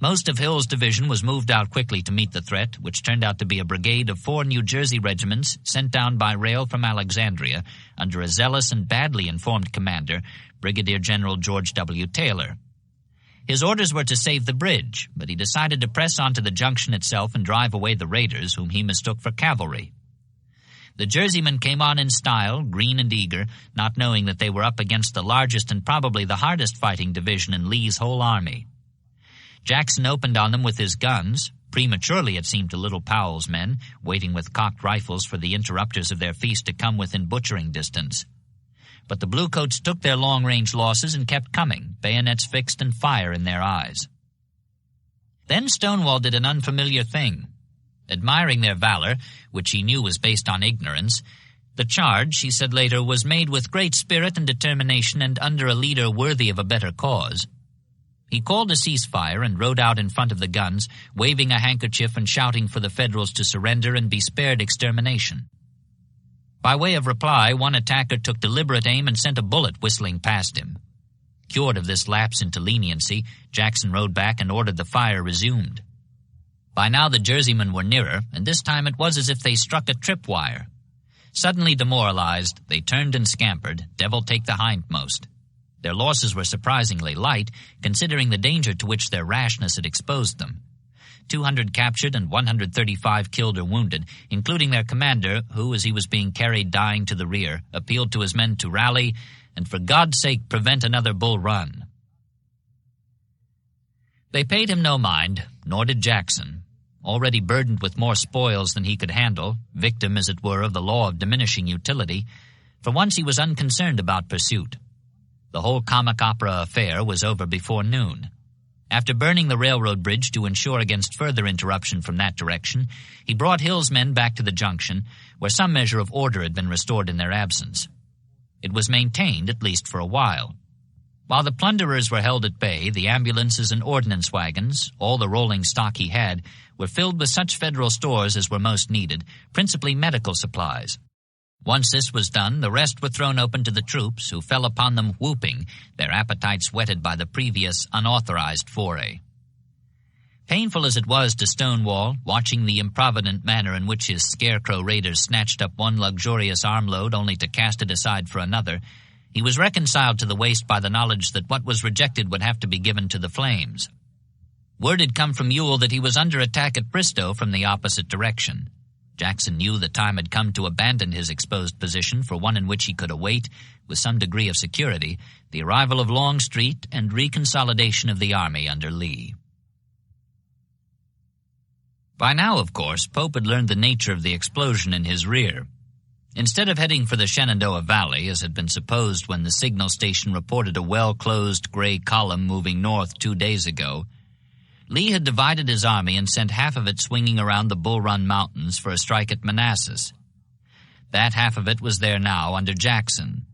Most of Hill's division was moved out quickly to meet the threat, which turned out to be a brigade of 4 New Jersey regiments sent down by rail from Alexandria under a zealous and badly informed commander, Brigadier General George W. Taylor. His orders were to save the bridge, but he decided to press on to the junction itself and drive away the raiders, whom he mistook for cavalry. The Jerseymen came on in style, green and eager, not knowing that they were up against the largest and probably the hardest fighting division in Lee's whole army. Jackson opened on them with his guns. Prematurely, it seemed to Little Powell's men, waiting with cocked rifles for the interrupters of their feast to come within butchering distance. But the Bluecoats took their long-range losses and kept coming, bayonets fixed and fire in their eyes. Then Stonewall did an unfamiliar thing. Admiring their valor, which he knew was based on ignorance, the charge, he said later, was made with great spirit and determination and under a leader worthy of a better cause. He called a ceasefire and rode out in front of the guns, waving a handkerchief and shouting for the Federals to surrender and be spared extermination. By way of reply, one attacker took deliberate aim and sent a bullet whistling past him. Cured of this lapse into leniency, Jackson rode back and ordered the fire resumed. By now the Jerseymen were nearer, and this time it was as if they struck a tripwire. Suddenly demoralized, they turned and scampered, devil take the hindmost. Their losses were surprisingly light, considering the danger to which their rashness had exposed them. 200 captured and 135 killed or wounded, including their commander, who, as he was being carried dying to the rear, appealed to his men to rally and for God's sake prevent another Bull Run. They paid him no mind, nor did Jackson. Already burdened with more spoils than he could handle, victim, as it were, of the law of diminishing utility, for once he was unconcerned about pursuit. The whole comic opera affair was over before noon. After burning the railroad bridge to ensure against further interruption from that direction, he brought Hill's men back to the junction, where some measure of order had been restored in their absence. It was maintained, at least for a while. While the plunderers were held at bay, the ambulances and ordnance wagons, all the rolling stock he had, were filled with such federal stores as were most needed, principally medical supplies. Once this was done, the rest were thrown open to the troops, who fell upon them whooping, their appetites whetted by the previous unauthorized foray. Painful as it was to Stonewall, watching the improvident manner in which his scarecrow raiders snatched up one luxurious armload only to cast it aside for another, he was reconciled to the waste by the knowledge that what was rejected would have to be given to the flames. Word had come from Ewell that he was under attack at Bristow from the opposite direction. Jackson knew the time had come to abandon his exposed position for one in which he could await, with some degree of security, the arrival of Longstreet and reconsolidation of the army under Lee. By now, of course, Pope had learned the nature of the explosion in his rear. Instead of heading for the Shenandoah Valley, as had been supposed when the signal station reported a well-closed gray column moving north 2 days ago, Lee had divided his army and sent half of it swinging around the Bull Run Mountains for a strike at Manassas. That half of it was there now under Jackson.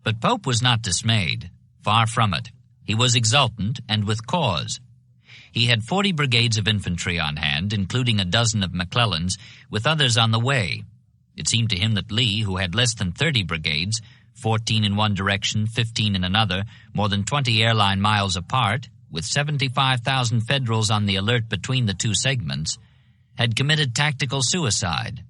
But Pope was not dismayed. Far from it. He was exultant and with cause. He had 40 brigades of infantry on hand, including a dozen of McClellan's, with others on the way. It seemed to him that Lee, who had less than 30 brigades, 14 in one direction, 15 in another, more than 20 airline miles apart, with 75,000 Federals on the alert between the two segments, had committed tactical suicide.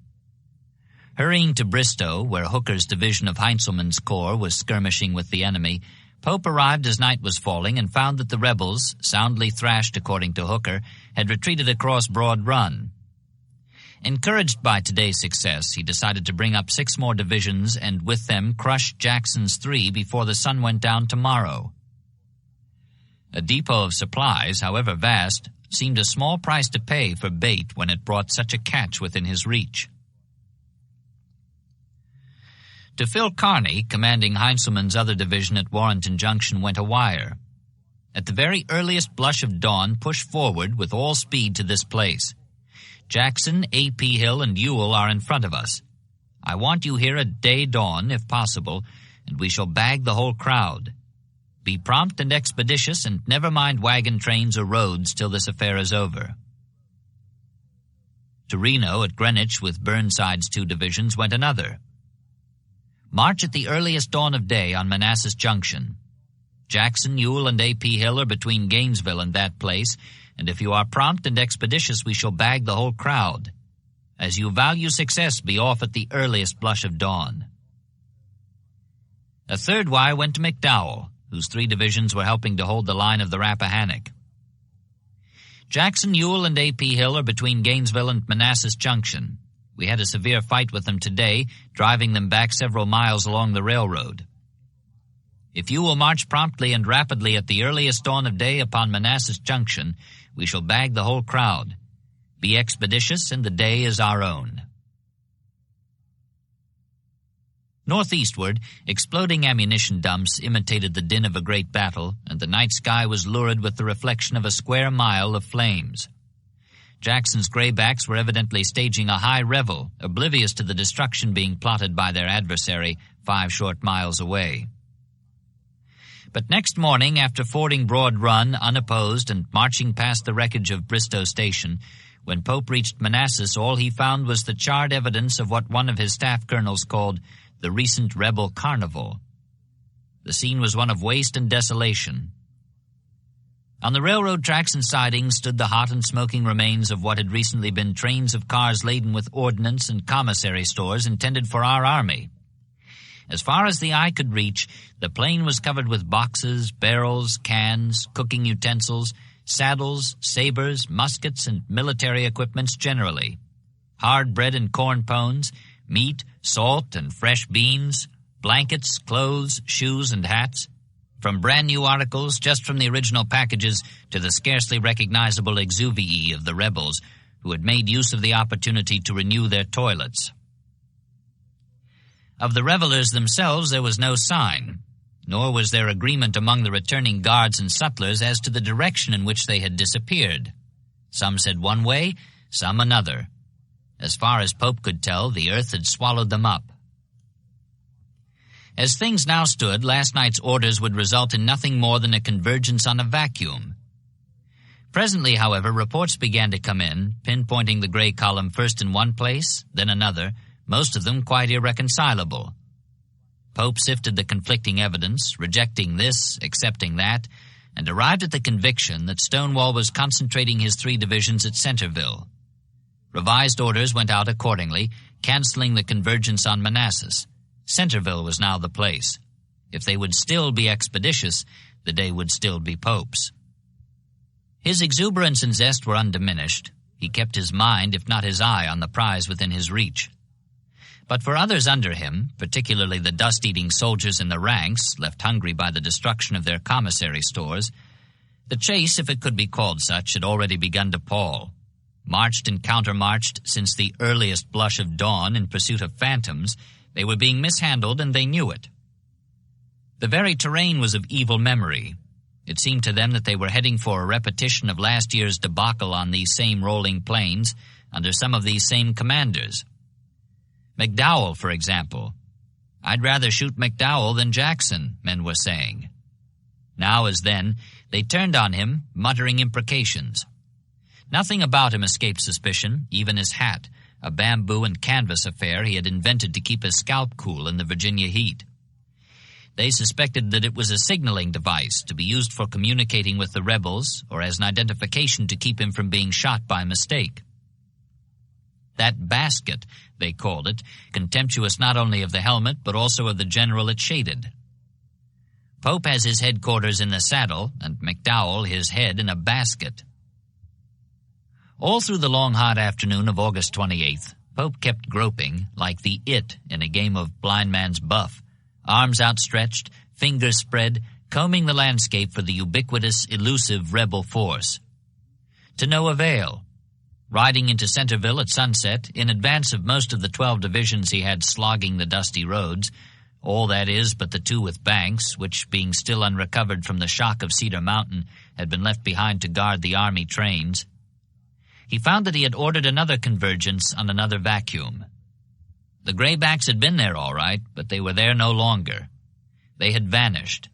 Hurrying to Bristow, where Hooker's division of Heintzelman's corps was skirmishing with the enemy, Pope arrived as night was falling and found that the rebels, soundly thrashed according to Hooker, had retreated across Broad Run. Encouraged by today's success, he decided to bring up 6 more divisions and with them crush Jackson's 3 before the sun went down tomorrow. A depot of supplies, however vast, seemed a small price to pay for bait when it brought such a catch within his reach. To Phil Kearney, commanding Heintzelman's other division at Warrenton Junction, went a wire. At the very earliest blush of dawn, push forward with all speed to this place. Jackson, A.P. Hill, and Ewell are in front of us. I want you here at day dawn, if possible, and we shall bag the whole crowd. Be prompt and expeditious, and never mind wagon trains or roads till this affair is over. To Reno at Greenwich with Burnside's 2 divisions went another. March at the earliest dawn of day on Manassas Junction. Jackson, Ewell, and A.P. Hill are between Gainesville and that place, and if you are prompt and expeditious, we shall bag the whole crowd. As you value success, be off at the earliest blush of dawn. A third wire went to McDowell, whose 3 divisions were helping to hold the line of the Rappahannock. Jackson, Ewell, and A.P. Hill are between Gainesville and Manassas Junction. We had a severe fight with them today, driving them back several miles along the railroad. If you will march promptly and rapidly at the earliest dawn of day upon Manassas Junction, we shall bag the whole crowd. Be expeditious, and the day is our own. Northeastward, exploding ammunition dumps imitated the din of a great battle, and the night sky was lurid with the reflection of a square mile of flames. Jackson's graybacks were evidently staging a high revel, oblivious to the destruction being plotted by their adversary 5 short miles away. But next morning, after fording Broad Run unopposed and marching past the wreckage of Bristow Station, when Pope reached Manassas, all he found was the charred evidence of what one of his staff colonels called the recent rebel carnival. The scene was one of waste and desolation. On the railroad tracks and sidings stood the hot and smoking remains of what had recently been trains of cars laden with ordnance and commissary stores intended for our army. As far as the eye could reach, the plain was covered with boxes, barrels, cans, cooking utensils, saddles, sabers, muskets, and military equipments generally. Hard bread and corn pones, meat, salt, and fresh beans, blankets, clothes, shoes, and hats. From brand-new articles just from the original packages to the scarcely recognizable exuvii of the rebels who had made use of the opportunity to renew their toilets. Of the revelers themselves there was no sign, nor was there agreement among the returning guards and sutlers as to the direction in which they had disappeared. Some said one way, some another. As far as Pope could tell, the earth had swallowed them up. As things now stood, last night's orders would result in nothing more than a convergence on a vacuum. Presently, however, reports began to come in, pinpointing the gray column first in one place, then another, most of them quite irreconcilable. Pope sifted the conflicting evidence, rejecting this, accepting that, and arrived at the conviction that Stonewall was concentrating his 3 divisions at Centerville. Revised orders went out accordingly, canceling the convergence on Manassas. Centerville was now the place. If they would still be expeditious, the day would still be Pope's. His exuberance and zest were undiminished. He kept his mind, if not his eye, on the prize within his reach. But for others under him, particularly the dust-eating soldiers in the ranks, left hungry by the destruction of their commissary stores, the chase, if it could be called such, had already begun to pall. Marched and countermarched since the earliest blush of dawn in pursuit of phantoms, they were being mishandled, and they knew it. The very terrain was of evil memory. It seemed to them that they were heading for a repetition of last year's debacle on these same rolling plains, under some of these same commanders. McDowell, for example. I'd rather shoot McDowell than Jackson, men were saying. Now as then, they turned on him, muttering imprecations. Nothing about him escaped suspicion, even his hat, a bamboo and canvas affair he had invented to keep his scalp cool in the Virginia heat. They suspected that it was a signaling device to be used for communicating with the rebels or as an identification to keep him from being shot by mistake. That basket, they called it, contemptuous not only of the helmet but also of the general it shaded. Pope has his headquarters in the saddle, and McDowell his head in a basket. All through the long hot afternoon of August 28th, Pope kept groping like the it in a game of blind man's buff, arms outstretched, fingers spread, combing the landscape for the ubiquitous, elusive rebel force. To no avail. Riding into Centerville at sunset, in advance of most of the 12 divisions he had slogging the dusty roads, all that is but the 2 with Banks, which, being still unrecovered from the shock of Cedar Mountain, had been left behind to guard the Army trains, he found that he had ordered another convergence on another vacuum. The Graybacks had been there all right, but they were there no longer. They had vanished.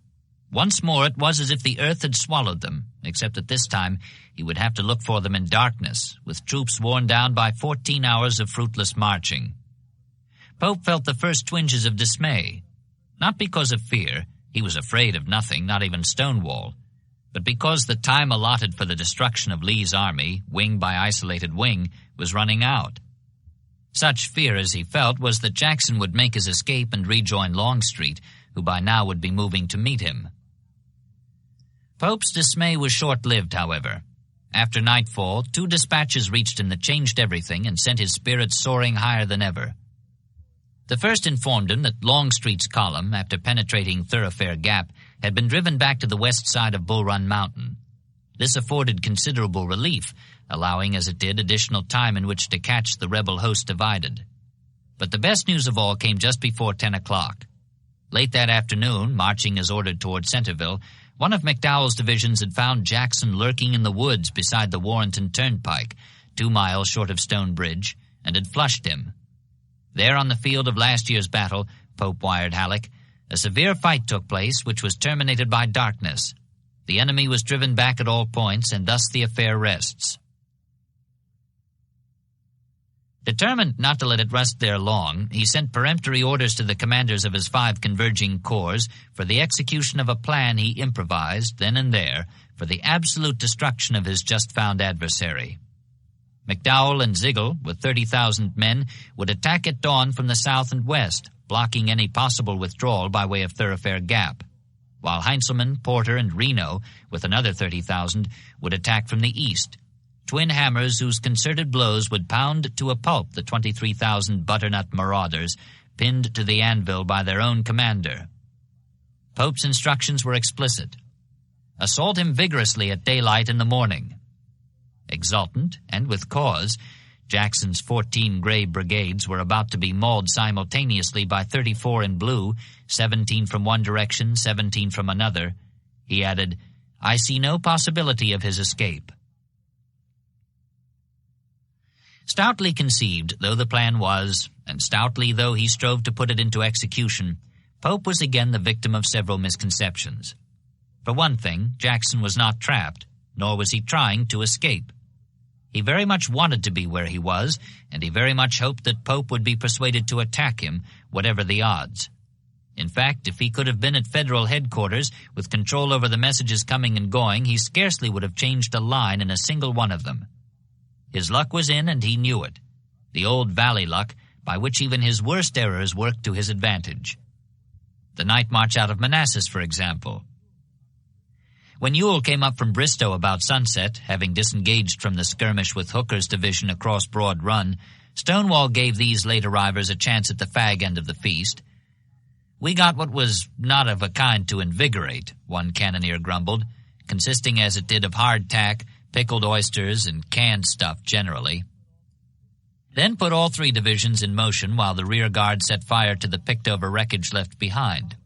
Once more it was as if the earth had swallowed them, except that this time he would have to look for them in darkness, with troops worn down by 14 hours of fruitless marching. Pope felt the first twinges of dismay, not because of fear — he was afraid of nothing, not even Stonewall — but because the time allotted for the destruction of Lee's army, wing by isolated wing, was running out. Such fear as he felt was that Jackson would make his escape and rejoin Longstreet, who by now would be moving to meet him. Pope's dismay was short-lived, however. After nightfall, 2 dispatches reached him that changed everything and sent his spirits soaring higher than ever. The first informed him that Longstreet's column, after penetrating Thoroughfare Gap, had been driven back to the west side of Bull Run Mountain. This afforded considerable relief, allowing as it did additional time in which to catch the rebel host divided. But the best news of all came just before 10 o'clock. Late that afternoon, marching as ordered toward Centerville, one of McDowell's divisions had found Jackson lurking in the woods beside the Warrenton Turnpike, 2 miles short of Stone Bridge, and had flushed him. There on the field of last year's battle, Pope wired Halleck, a severe fight took place which was terminated by darkness. The enemy was driven back at all points, and thus the affair rests. Determined not to let it rest there long, he sent peremptory orders to the commanders of his 5 converging corps for the execution of a plan he improvised, then and there, for the absolute destruction of his just-found adversary. McDowell and Sigel, with 30,000 men, would attack at dawn from the south and west, blocking any possible withdrawal by way of Thoroughfare Gap, while Heintzelman, Porter, and Reno, with another 30,000, would attack from the east, twin hammers whose concerted blows would pound to a pulp the 23,000 butternut marauders pinned to the anvil by their own commander. Pope's instructions were explicit. Assault him vigorously at daylight in the morning. Exultant, and with cause, Jackson's 14 gray brigades were about to be mauled simultaneously by 34 in blue, 17 from one direction, 17 from another. He added, "I see no possibility of his escape." Stoutly conceived though the plan was, and stoutly though he strove to put it into execution, Pope was again the victim of several misconceptions. For one thing, Jackson was not trapped, nor was he trying to escape. He very much wanted to be where he was, and he very much hoped that Pope would be persuaded to attack him, whatever the odds. In fact, if he could have been at Federal headquarters, with control over the messages coming and going, he scarcely would have changed a line in a single one of them. His luck was in, and he knew it. The old valley luck, by which even his worst errors worked to his advantage. The night march out of Manassas, for example. When Ewell came up from Bristow about sunset, having disengaged from the skirmish with Hooker's division across Broad Run, Stonewall gave these late arrivers a chance at the fag end of the feast. "We got what was not of a kind to invigorate," one cannoneer grumbled, consisting as it did of hardtack, pickled oysters, and canned stuff generally. Then put all 3 divisions in motion while the rear guard set fire to the picked-over wreckage left behind.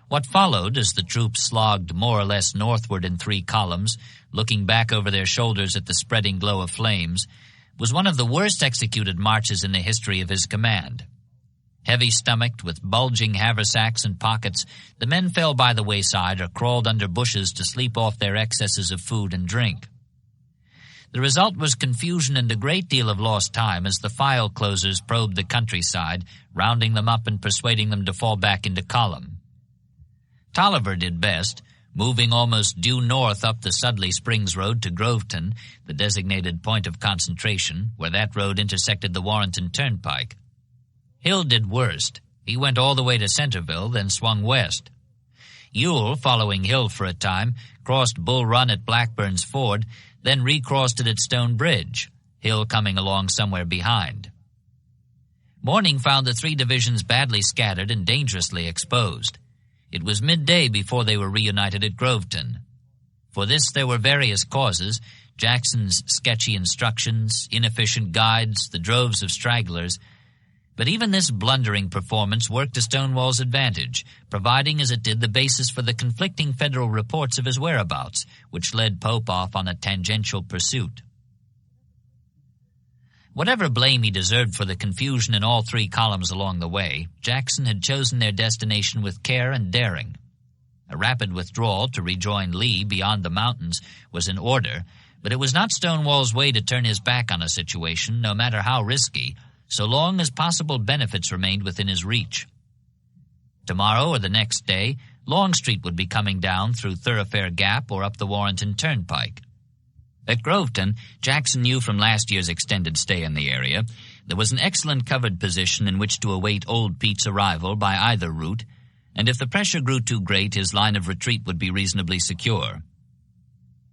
What followed, as the troops slogged more or less northward in 3 columns, looking back over their shoulders at the spreading glow of flames, was one of the worst executed marches in the history of his command. Heavy-stomached, with bulging haversacks and pockets, the men fell by the wayside or crawled under bushes to sleep off their excesses of food and drink. The result was confusion and a great deal of lost time as the file closers probed the countryside, rounding them up and persuading them to fall back into column. Tolliver did best, moving almost due north up the Sudley Springs Road to Groveton, the designated point of concentration, where that road intersected the Warrenton Turnpike. Hill did worst. He went all the way to Centerville, then swung west. Ewell, following Hill for a time, crossed Bull Run at Blackburn's Ford, then recrossed it at Stone Bridge, Hill coming along somewhere behind. Morning found the 3 divisions badly scattered and dangerously exposed. It was midday before they were reunited at Groveton. For this there were various causes: Jackson's sketchy instructions, inefficient guides, the droves of stragglers. But even this blundering performance worked to Stonewall's advantage, providing as it did the basis for the conflicting federal reports of his whereabouts, which led Pope off on a tangential pursuit. Whatever blame he deserved for the confusion in all three columns along the way, Jackson had chosen their destination with care and daring. A rapid withdrawal to rejoin Lee beyond the mountains was in order, but it was not Stonewall's way to turn his back on a situation, no matter how risky, so long as possible benefits remained within his reach. Tomorrow or the next day, Longstreet would be coming down through Thoroughfare Gap or up the Warrenton Turnpike. At Groveton, Jackson knew from last year's extended stay in the area, there was an excellent covered position in which to await Old Pete's arrival by either route, and if the pressure grew too great, his line of retreat would be reasonably secure.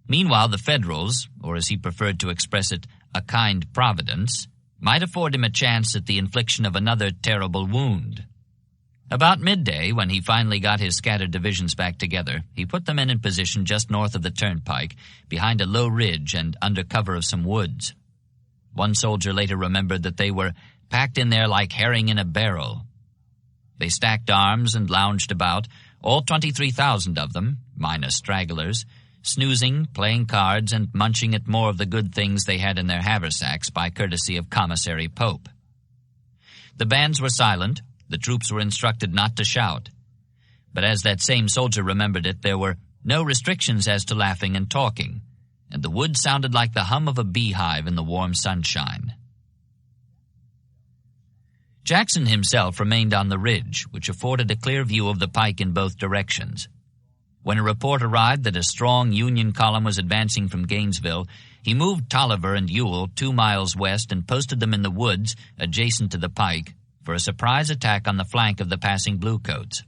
Meanwhile, the Federals, or as he preferred to express it, a kind providence, might afford him a chance at the infliction of another terrible wound. About midday, when he finally got his scattered divisions back together, he put the men in position just north of the turnpike, behind a low ridge and under cover of some woods. One soldier later remembered that they were packed in there like herring in a barrel. They stacked arms and lounged about, all 23,000 of them, minus stragglers, snoozing, playing cards, and munching at more of the good things they had in their haversacks by courtesy of Commissary Pope. The bands were silent. The troops were instructed not to shout. But as that same soldier remembered it, there were no restrictions as to laughing and talking, and the woods sounded like the hum of a beehive in the warm sunshine. Jackson himself remained on the ridge, which afforded a clear view of the pike in both directions. When a report arrived that a strong Union column was advancing from Gainesville, he moved Tolliver and Ewell 2 miles west and posted them in the woods adjacent to the pike for a surprise attack on the flank of the passing Bluecoats.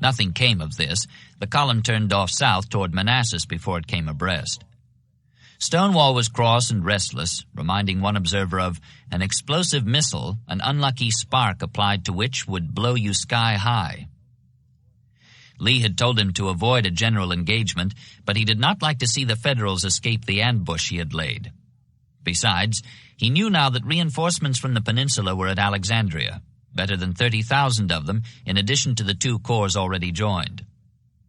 Nothing came of this. The column turned off south toward Manassas before it came abreast. Stonewall was cross and restless, reminding one observer of an explosive missile, an unlucky spark applied to which would blow you sky high. Lee had told him to avoid a general engagement, but he did not like to see the Federals escape the ambush he had laid. Besides, he knew now that reinforcements from the peninsula were at Alexandria, better than 30,000 of them, in addition to the 2 corps already joined.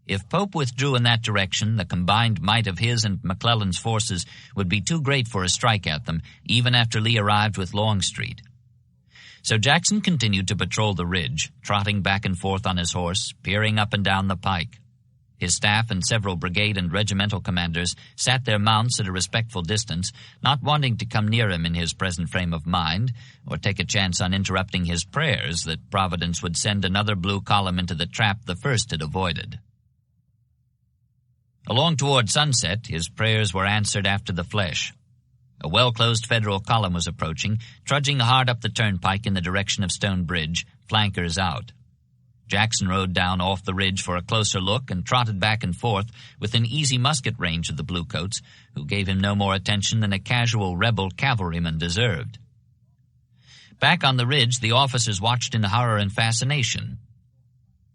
If Pope withdrew in that direction, the combined might of his and McClellan's forces would be too great for a strike at them, even after Lee arrived with Longstreet. So Jackson continued to patrol the ridge, trotting back and forth on his horse, peering up and down the pike. His staff and several brigade and regimental commanders sat their mounts at a respectful distance, not wanting to come near him in his present frame of mind, or take a chance on interrupting his prayers that Providence would send another blue column into the trap the first had avoided. Along toward sunset, his prayers were answered after the flesh. A well-closed Federal column was approaching, trudging hard up the turnpike in the direction of Stone Bridge, flankers out. Jackson rode down off the ridge for a closer look and trotted back and forth within easy musket range of the Bluecoats, who gave him no more attention than a casual rebel cavalryman deserved. Back on the ridge, the officers watched in horror and fascination.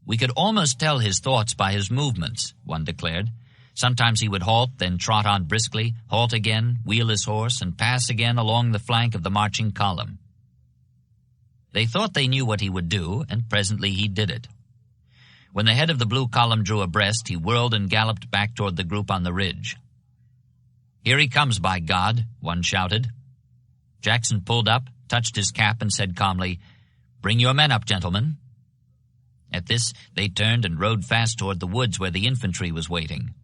"We could almost tell his thoughts by his movements," one declared. Sometimes he would halt, then trot on briskly, halt again, wheel his horse, and pass again along the flank of the marching column. They thought they knew what he would do, and presently he did it. When the head of the blue column drew abreast, he whirled and galloped back toward the group on the ridge. "Here he comes, by God," one shouted. Jackson pulled up, touched his cap, and said calmly, "Bring your men up, gentlemen." At this, they turned and rode fast toward the woods where the infantry was waiting.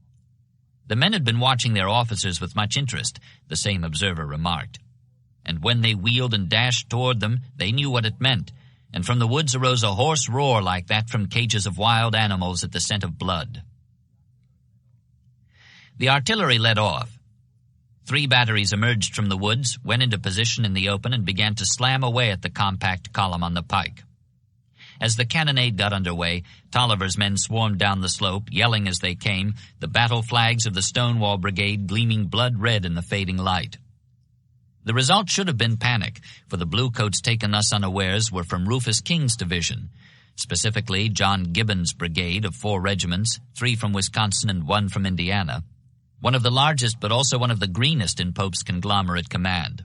The men had been watching their officers with much interest, the same observer remarked. And when they wheeled and dashed toward them, they knew what it meant, and from the woods arose a hoarse roar like that from cages of wild animals at the scent of blood. The artillery led off. 3 batteries emerged from the woods, went into position in the open, and began to slam away at the compact column on the pike. As the cannonade got underway, Tolliver's men swarmed down the slope, yelling as they came, the battle flags of the Stonewall Brigade gleaming blood-red in the fading light. The result should have been panic, for the Bluecoats taken thus unawares were from Rufus King's division, specifically John Gibbon's brigade of 4 regiments, 3 from Wisconsin and 1 from Indiana, one of the largest but also one of the greenest in Pope's conglomerate command.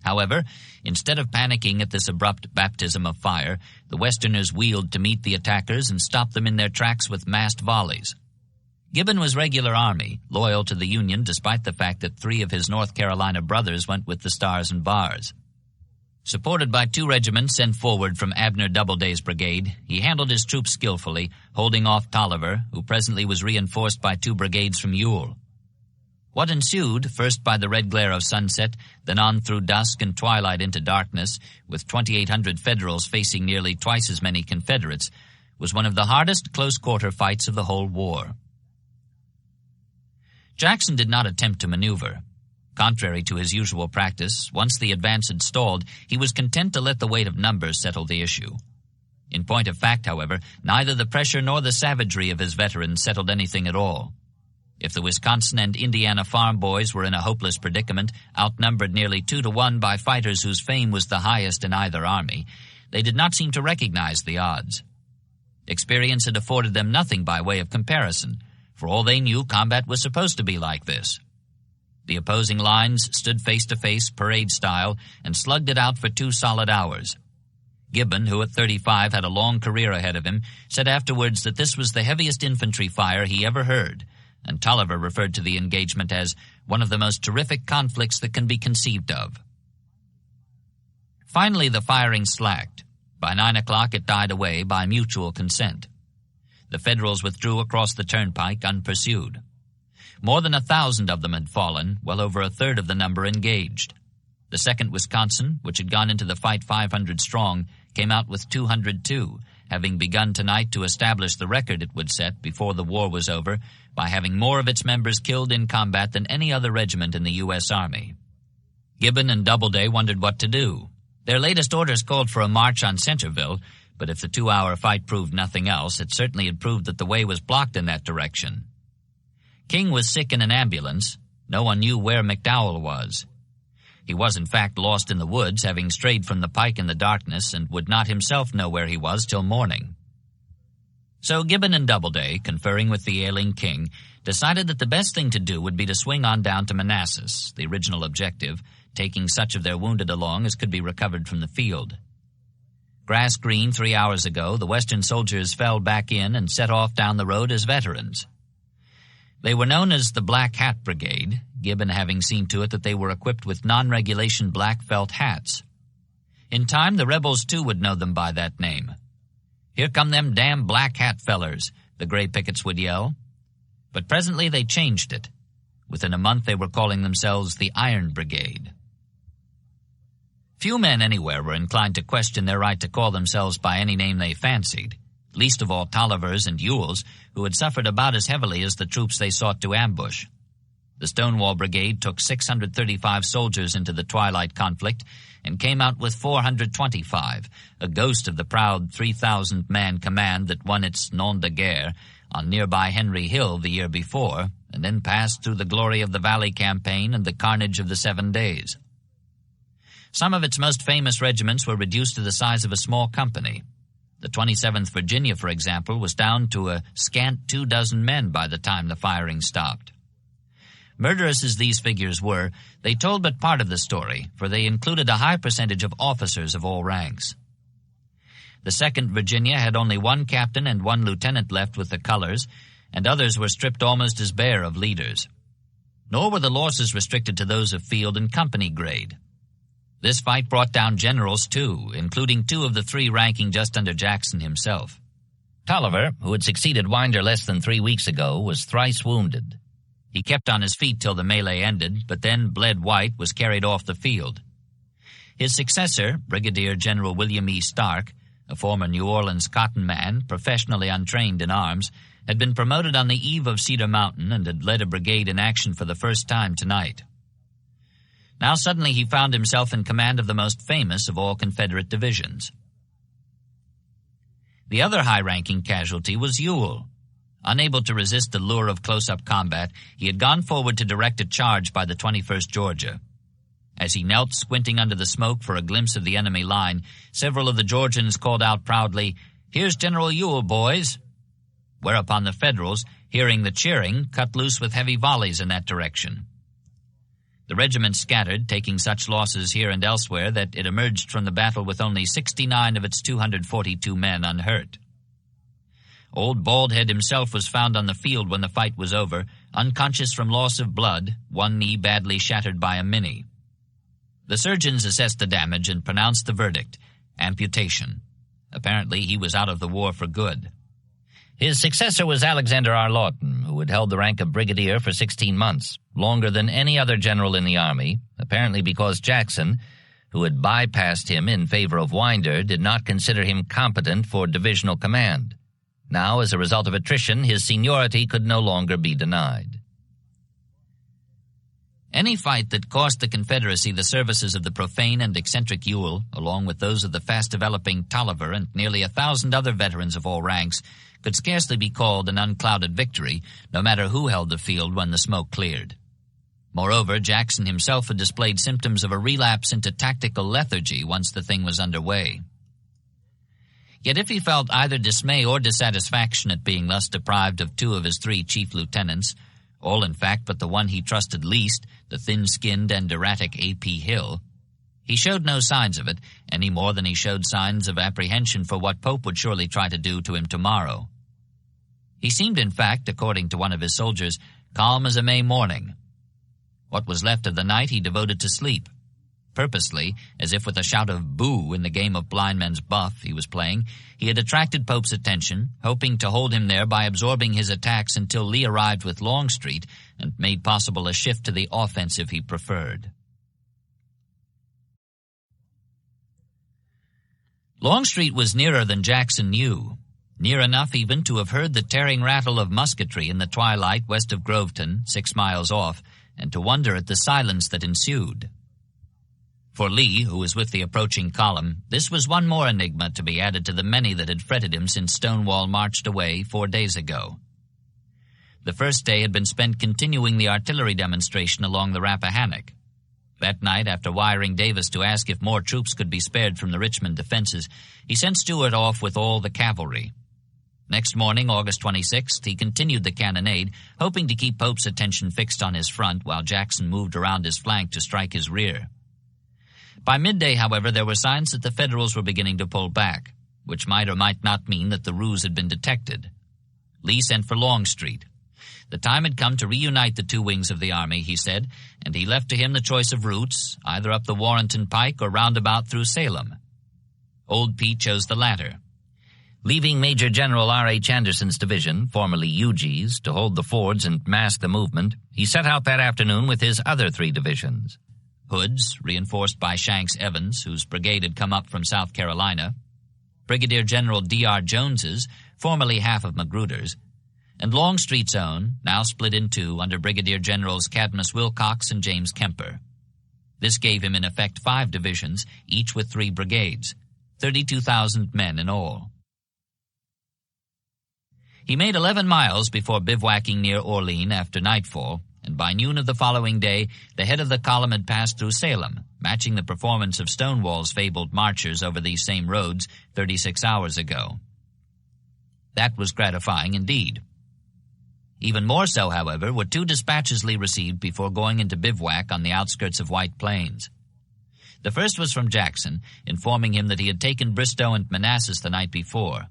However, instead of panicking at this abrupt baptism of fire, the Westerners wheeled to meet the attackers and stop them in their tracks with massed volleys. Gibbon was regular army, loyal to the Union despite the fact that 3 of his North Carolina brothers went with the Stars and Bars. Supported by 2 regiments sent forward from Abner Doubleday's brigade, he handled his troops skillfully, holding off Tolliver, who presently was reinforced by 2 brigades from Ewell. What ensued, first by the red glare of sunset, then on through dusk and twilight into darkness, with 2,800 Federals facing nearly twice as many Confederates, was one of the hardest close-quarter fights of the whole war. Jackson did not attempt to maneuver. Contrary to his usual practice, once the advance had stalled, he was content to let the weight of numbers settle the issue. In point of fact, however, neither the pressure nor the savagery of his veterans settled anything at all. If the Wisconsin and Indiana farm boys were in a hopeless predicament, outnumbered nearly 2-to-1 by fighters whose fame was the highest in either army, they did not seem to recognize the odds. Experience had afforded them nothing by way of comparison. For all they knew, combat was supposed to be like this. The opposing lines stood face to face, parade style, and slugged it out for 2 solid hours. Gibbon, who at 35 had a long career ahead of him, said afterwards that this was the heaviest infantry fire he ever heard, and Tolliver referred to the engagement as one of the most terrific conflicts that can be conceived of. Finally, the firing slacked. By 9 o'clock it died away by mutual consent. The Federals withdrew across the turnpike unpursued. More than 1,000 of them had fallen, well over a third of the number engaged. The 2nd Wisconsin, which had gone into the fight 500 strong, came out with 202, having begun tonight to establish the record it would set before the war was over by having more of its members killed in combat than any other regiment in the U.S. Army. Gibbon and Doubleday wondered what to do. Their latest orders called for a march on Centerville, but if the 2-hour fight proved nothing else, it certainly had proved that the way was blocked in that direction. King was sick in an ambulance. No one knew where McDowell was. He was, in fact, lost in the woods, having strayed from the pike in the darkness, and would not himself know where he was till morning. So Gibbon and Doubleday, conferring with the ailing King, decided that the best thing to do would be to swing on down to Manassas, the original objective, taking such of their wounded along as could be recovered from the field. Grass green 3 hours ago, the Western soldiers fell back in and set off down the road as veterans. They were known as the Black Hat Brigade, Gibbon having seen to it that they were equipped with non-regulation black felt hats. In time, the rebels too would know them by that name. "Here come them damn black hat fellers," the gray pickets would yell. But presently they changed it. Within a month they were calling themselves the Iron Brigade. Few men anywhere were inclined to question their right to call themselves by any name they fancied, least of all Tollivers and Ewells, who had suffered about as heavily as the troops they sought to ambush. The Stonewall Brigade took 635 soldiers into the twilight conflict and came out with 425, a ghost of the proud 3,000-man command that won its nom de guerre on nearby Henry Hill the year before, and then passed through the glory of the Valley Campaign and the carnage of the 7 days. Some of its most famous regiments were reduced to the size of a small company. The 27th Virginia, for example, was down to a scant 24 men by the time the firing stopped. Murderous as these figures were, they told but part of the story, for they included a high percentage of officers of all ranks. The 2nd Virginia had only 1 captain and 1 lieutenant left with the colors, and others were stripped almost as bare of leaders. Nor were the losses restricted to those of field and company grade. This fight brought down generals, too, including 2 of the 3 ranking just under Jackson himself. Tolliver, who had succeeded Winder less than 3 weeks ago, was thrice wounded. He kept on his feet till the melee ended, but then, bled white, was carried off the field. His successor, Brigadier General William E. Stark, a former New Orleans cotton man, professionally untrained in arms, had been promoted on the eve of Cedar Mountain and had led a brigade in action for the first time tonight. Now suddenly he found himself in command of the most famous of all Confederate divisions. The other high-ranking casualty was Ewell. Unable to resist the lure of close-up combat, he had gone forward to direct a charge by the 21st Georgia. As he knelt squinting under the smoke for a glimpse of the enemy line, several of the Georgians called out proudly, "Here's General Ewell, boys." Whereupon the Federals, hearing the cheering, cut loose with heavy volleys in that direction. The regiment scattered, taking such losses here and elsewhere that it emerged from the battle with only 69 of its 242 men unhurt. Old Baldhead himself was found on the field when the fight was over, unconscious from loss of blood, one knee badly shattered by a Mini. The surgeons assessed the damage and pronounced the verdict: amputation. Apparently he was out of the war for good. His successor was Alexander R. Lawton, who had held the rank of brigadier for 16 months, longer than any other general in the Army, apparently because Jackson, who had bypassed him in favor of Winder, did not consider him competent for divisional command. Now, as a result of attrition, his seniority could no longer be denied. Any fight that cost the Confederacy the services of the profane and eccentric Ewell, along with those of the fast-developing Tolliver and nearly 1,000 other veterans of all ranks, could scarcely be called an unclouded victory, no matter who held the field when the smoke cleared. Moreover, Jackson himself had displayed symptoms of a relapse into tactical lethargy once the thing was underway. Yet if he felt either dismay or dissatisfaction at being thus deprived of 2 of his 3 chief lieutenants, all in fact but the one he trusted least, the thin-skinned and erratic A.P. Hill, he showed no signs of it, any more than he showed signs of apprehension for what Pope would surely try to do to him tomorrow. He seemed, in fact, according to one of his soldiers, calm as a May morning. What was left of the night he devoted to sleep. Purposely, as if with a shout of boo in the game of blindman's buff he was playing, he had attracted Pope's attention, hoping to hold him there by absorbing his attacks until Lee arrived with Longstreet and made possible a shift to the offensive he preferred. Longstreet was nearer than Jackson knew, near enough even to have heard the tearing rattle of musketry in the twilight west of Groveton, 6 miles off, and to wonder at the silence that ensued. For Lee, who was with the approaching column, this was one more enigma to be added to the many that had fretted him since Stonewall marched away 4 days ago. The first day had been spent continuing the artillery demonstration along the Rappahannock. That night, after wiring Davis to ask if more troops could be spared from the Richmond defenses, he sent Stuart off with all the cavalry. Next morning, August 26th, he continued the cannonade, hoping to keep Pope's attention fixed on his front while Jackson moved around his flank to strike his rear. By midday, however, there were signs that the Federals were beginning to pull back, which might or might not mean that the ruse had been detected. Lee sent for Longstreet. The time had come to reunite the 2 wings of the army, he said, and he left to him the choice of routes, either up the Warrenton Pike or roundabout through Salem. Old Pete chose the latter. Leaving Major General R.H. Anderson's division, formerly UG's, to hold the fords and mask the movement, he set out that afternoon with his other 3 divisions. Hood's, reinforced by Shanks Evans, whose brigade had come up from South Carolina, Brigadier General D.R. Jones's, formerly half of Magruder's, and Longstreet's own, now split in 2 under Brigadier Generals Cadmus Wilcox and James Kemper. This gave him in effect 5 divisions, each with 3 brigades, 32,000 men in all. He made 11 miles before bivouacking near Orleans after nightfall, and by noon of the following day, the head of the column had passed through Salem, matching the performance of Stonewall's fabled marchers over these same roads 36 hours ago. That was gratifying indeed. Even more so, however, were 2 dispatches Lee received before going into bivouac on the outskirts of White Plains. The first was from Jackson, informing him that he had taken Bristow and Manassas the night before.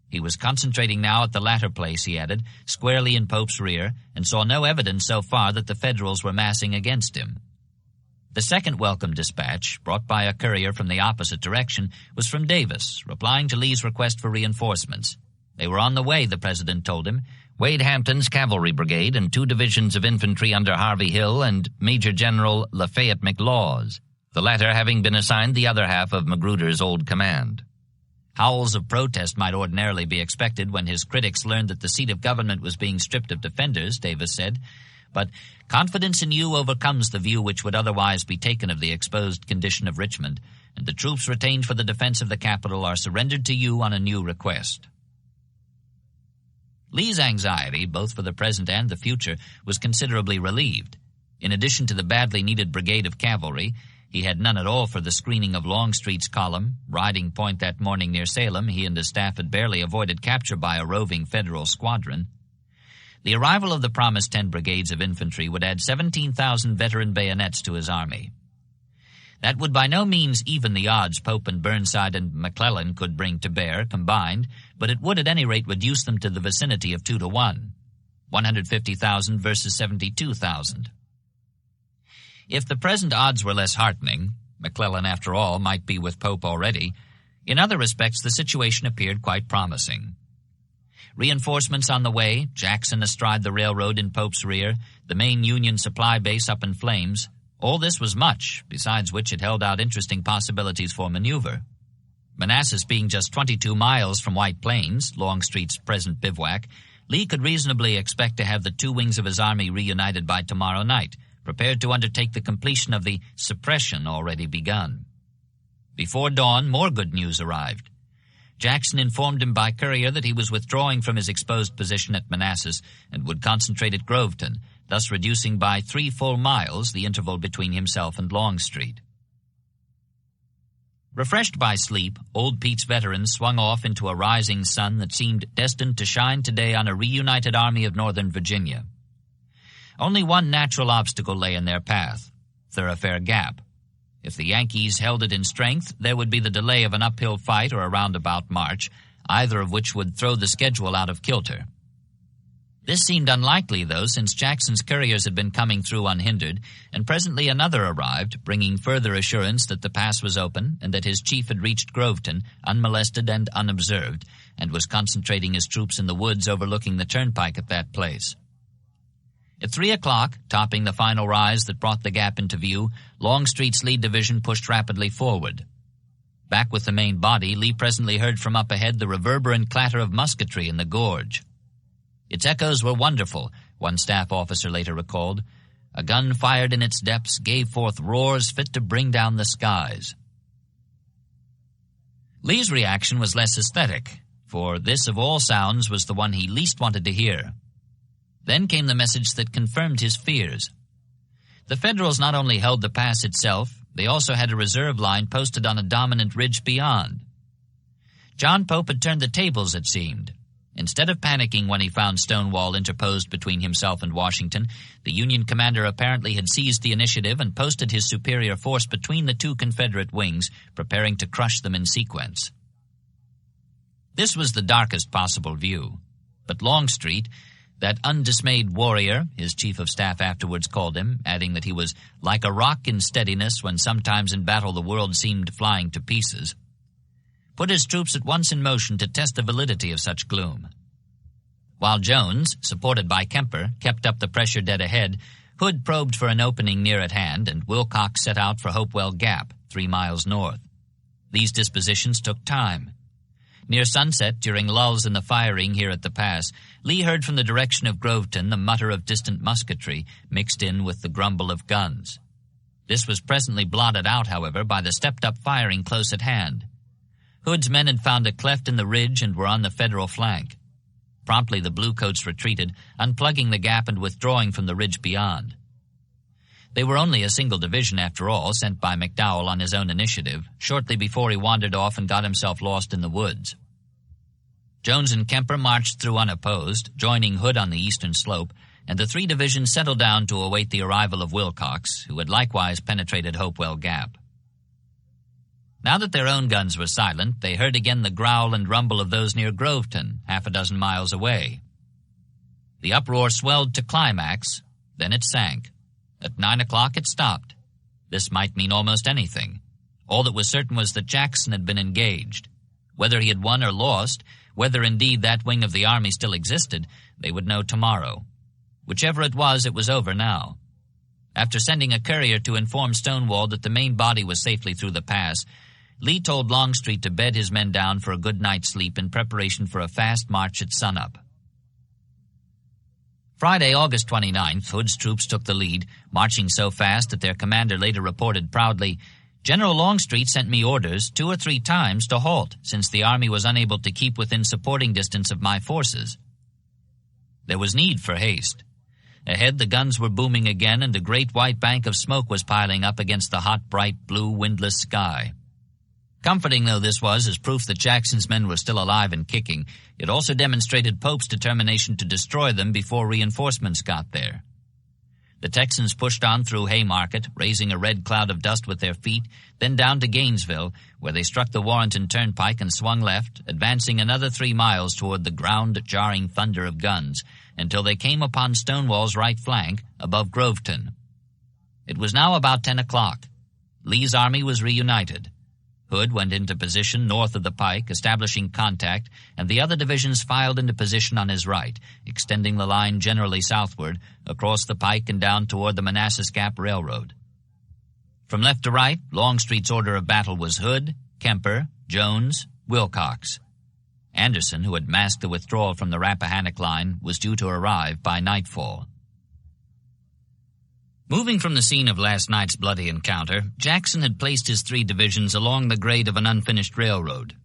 He was concentrating now at the latter place, he added, squarely in Pope's rear, and saw no evidence so far that the Federals were massing against him. The second welcome dispatch, brought by a courier from the opposite direction, was from Davis, replying to Lee's request for reinforcements. They were on the way, the president told him. Wade Hampton's cavalry brigade and 2 divisions of infantry under Harvey Hill and Major General Lafayette McLaws, the latter having been assigned the other half of Magruder's old command. Howls of protest might ordinarily be expected when his critics learned that the seat of government was being stripped of defenders, Davis said, but confidence in you overcomes the view which would otherwise be taken of the exposed condition of Richmond, and the troops retained for the defense of the capital are surrendered to you on a new request. Lee's anxiety, both for the present and the future, was considerably relieved. In addition to the badly needed brigade of cavalry, He had none at all for the screening of Longstreet's column. Riding point that morning near Salem, he and his staff had barely avoided capture by a roving Federal squadron. The arrival of the promised 10 brigades of infantry would add 17,000 veteran bayonets to his army. That would by no means even the odds Pope and Burnside and McClellan could bring to bear combined, but it would at any rate reduce them to the vicinity of 2 to 1, 150,000 versus 72,000. If the present odds were less heartening, McClellan, after all, might be with Pope already, in other respects the situation appeared quite promising. Reinforcements on the way, Jackson astride the railroad in Pope's rear, the main Union supply base up in flames, all this was much, besides which it held out interesting possibilities for maneuver. Manassas being just 22 miles from White Plains, Longstreet's present bivouac, Lee could reasonably expect to have the 2 wings of his army reunited by tomorrow night, prepared to undertake the completion of the suppression already begun. Before dawn, more good news arrived. Jackson informed him by courier that he was withdrawing from his exposed position at Manassas and would concentrate at Groveton, thus reducing by 3 full miles the interval between himself and Longstreet. Refreshed by sleep, Old Pete's veterans swung off into a rising sun that seemed destined to shine today on a reunited army of Northern Virginia. Only one natural obstacle lay in their path, Thoroughfare Gap. If the Yankees held it in strength, there would be the delay of an uphill fight or a roundabout march, either of which would throw the schedule out of kilter. This seemed unlikely, though, since Jackson's couriers had been coming through unhindered, and presently another arrived, bringing further assurance that the pass was open and that his chief had reached Groveton, unmolested and unobserved, and was concentrating his troops in the woods overlooking the turnpike at that place. At 3 o'clock, topping the final rise that brought the gap into view, Longstreet's lead division pushed rapidly forward. Back with the main body, Lee presently heard from up ahead the reverberant clatter of musketry in the gorge. Its echoes were wonderful, one staff officer later recalled. A gun fired in its depths gave forth roars fit to bring down the skies. Lee's reaction was less aesthetic, for this of all sounds was the one he least wanted to hear. Then came the message that confirmed his fears. The Federals not only held the pass itself, they also had a reserve line posted on a dominant ridge beyond. John Pope had turned the tables, it seemed. Instead of panicking when he found Stonewall interposed between himself and Washington, the Union commander apparently had seized the initiative and posted his superior force between the 2 Confederate wings, preparing to crush them in sequence. This was the darkest possible view, but Longstreet, that undismayed warrior, his chief of staff afterwards called him, adding that he was like a rock in steadiness when sometimes in battle the world seemed flying to pieces, put his troops at once in motion to test the validity of such gloom. While Jones, supported by Kemper, kept up the pressure dead ahead, Hood probed for an opening near at hand, and Wilcox set out for Hopewell Gap, 3 miles north. These dispositions took time. Near sunset, during lulls in the firing here at the pass, Lee heard from the direction of Groveton the mutter of distant musketry mixed in with the grumble of guns. This was presently blotted out, however, by the stepped-up firing close at hand. Hood's men had found a cleft in the ridge and were on the Federal flank. Promptly the Bluecoats retreated, unplugging the gap and withdrawing from the ridge beyond. They were only a single division, after all, sent by McDowell on his own initiative, shortly before he wandered off and got himself lost in the woods. Jones and Kemper marched through unopposed, joining Hood on the eastern slope, and the 3 divisions settled down to await the arrival of Wilcox, who had likewise penetrated Hopewell Gap. Now that their own guns were silent, they heard again the growl and rumble of those near Groveton, 6 miles away. The uproar swelled to climax, then it sank. At 9 o'clock it stopped. This might mean almost anything. All that was certain was that Jackson had been engaged. Whether he had won or lost, whether indeed that wing of the army still existed, they would know tomorrow. Whichever it was over now. After sending a courier to inform Stonewall that the main body was safely through the pass, Lee told Longstreet to bed his men down for a good night's sleep in preparation for a fast march at sunup. Friday, August 29th, Hood's troops took the lead, marching so fast that their commander later reported proudly, "General Longstreet sent me orders 2 or 3 times to halt, since the army was unable to keep within supporting distance of my forces." There was need for haste. Ahead, the guns were booming again, and a great white bank of smoke was piling up against the hot, bright, blue, windless sky. Comforting though this was as proof that Jackson's men were still alive and kicking, it also demonstrated Pope's determination to destroy them before reinforcements got there. The Texans pushed on through Haymarket, raising a red cloud of dust with their feet, then down to Gainesville, where they struck the Warrenton Turnpike and swung left, advancing another 3 miles toward the ground-jarring thunder of guns, until they came upon Stonewall's right flank above Groveton. It was now about 10 o'clock. Lee's army was reunited. Hood went into position north of the pike, establishing contact, and the other divisions filed into position on his right, extending the line generally southward, across the pike and down toward the Manassas Gap Railroad. From left to right, Longstreet's order of battle was Hood, Kemper, Jones, Wilcox. Anderson, who had masked the withdrawal from the Rappahannock line, was due to arrive by nightfall. Moving from the scene of last night's bloody encounter, Jackson had placed his 3 divisions along the grade of an unfinished railroad.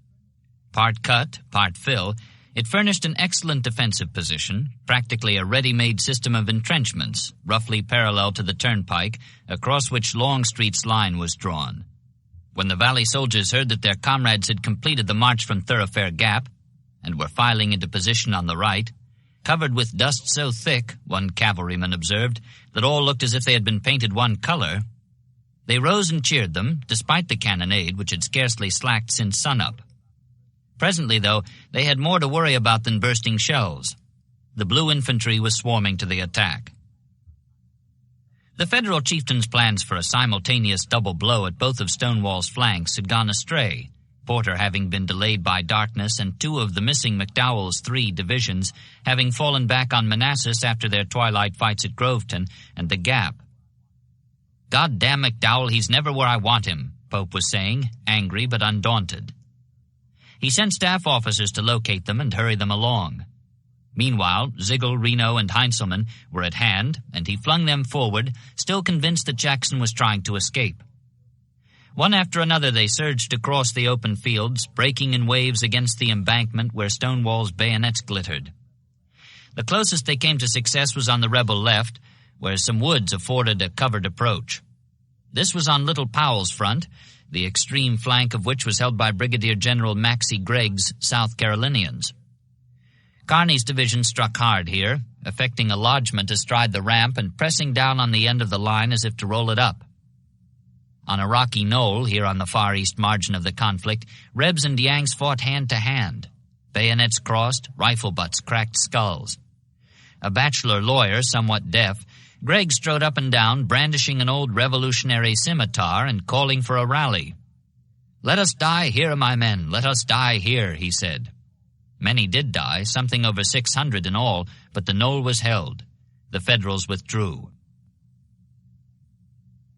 Part cut, part fill, it furnished an excellent defensive position, practically a ready-made system of entrenchments, roughly parallel to the turnpike, across which Longstreet's line was drawn. When the Valley soldiers heard that their comrades had completed the march from Thoroughfare Gap, and were filing into position on the right, covered with dust so thick, one cavalryman observed, that all looked as if they had been painted one color, they rose and cheered them, despite the cannonade, which had scarcely slacked since sunup. Presently, though, they had more to worry about than bursting shells. The blue infantry was swarming to the attack. The Federal chieftains' plans for a simultaneous double blow at both of Stonewall's flanks had gone astray, Porter having been delayed by darkness and 2 of the missing McDowell's 3 divisions having fallen back on Manassas after their twilight fights at Groveton and the Gap. "God damn McDowell, he's never where I want him," Pope was saying, angry but undaunted. He sent staff officers to locate them and hurry them along. Meanwhile, Sigel, Reno, and Heintzelman were at hand, and he flung them forward, still convinced that Jackson was trying to escape. One after another they surged across the open fields, breaking in waves against the embankment where Stonewall's bayonets glittered. The closest they came to success was on the rebel left, where some woods afforded a covered approach. This was on Little Powell's front, the extreme flank of which was held by Brigadier General Maxcy Gregg's South Carolinians. Kearny's division struck hard here, effecting a lodgment astride the ramp and pressing down on the end of the line as if to roll it up. On a rocky knoll here on the far east margin of the conflict, Rebs and Yanks fought hand to hand. Bayonets crossed, rifle butts cracked skulls. A bachelor lawyer, somewhat deaf, Gregg strode up and down, brandishing an old revolutionary scimitar and calling for a rally. "Let us die here, my men, let us die here," he said. Many did die, something over 600 in all, but the knoll was held. The Federals withdrew.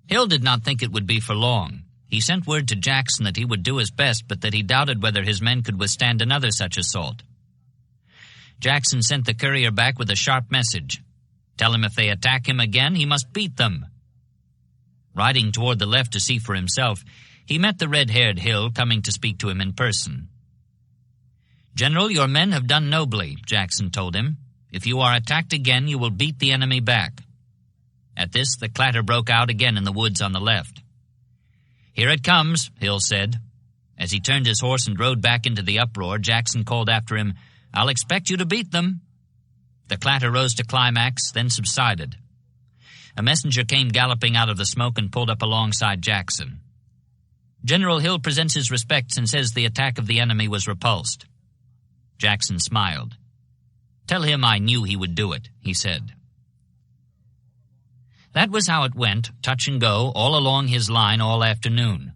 Hill did not think it would be for long. He sent word to Jackson that he would do his best, but that he doubted whether his men could withstand another such assault. Jackson sent the courier back with a sharp message. Tell him if they attack him again, he must beat them. Riding toward the left to see for himself, he met the red-haired Hill coming to speak to him in person. "General, your men have done nobly," Jackson told him. "If you are attacked again, you will beat the enemy back." At this, the clatter broke out again in the woods on the left. "Here it comes," Hill said. As he turned his horse and rode back into the uproar, Jackson called after him, "I'll expect you to beat them." The clatter rose to climax, then subsided. A messenger came galloping out of the smoke and pulled up alongside Jackson. "General Hill presents his respects and says the attack of the enemy was repulsed." Jackson smiled. "Tell him I knew he would do it," he said. That was how it went, touch and go, all along his line all afternoon.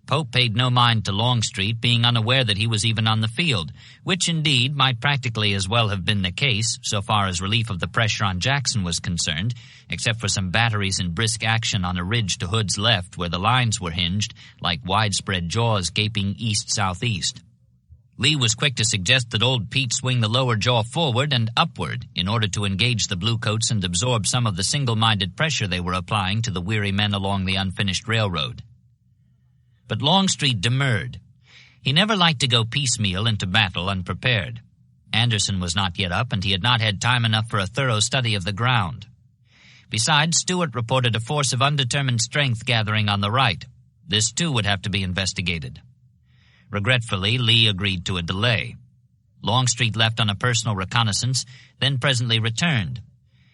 Pope paid no mind to Longstreet, being unaware that he was even on the field, which indeed might practically as well have been the case, so far as relief of the pressure on Jackson was concerned, except for some batteries in brisk action on a ridge to Hood's left where the lines were hinged, like widespread jaws gaping east-southeast. Lee was quick to suggest that old Pete swing the lower jaw forward and upward in order to engage the bluecoats and absorb some of the single-minded pressure they were applying to the weary men along the unfinished railroad. But Longstreet demurred. He never liked to go piecemeal into battle unprepared. Anderson was not yet up, and he had not had time enough for a thorough study of the ground. Besides, Stewart reported a force of undetermined strength gathering on the right. This, too, would have to be investigated. Regretfully, Lee agreed to a delay. Longstreet left on a personal reconnaissance, then presently returned.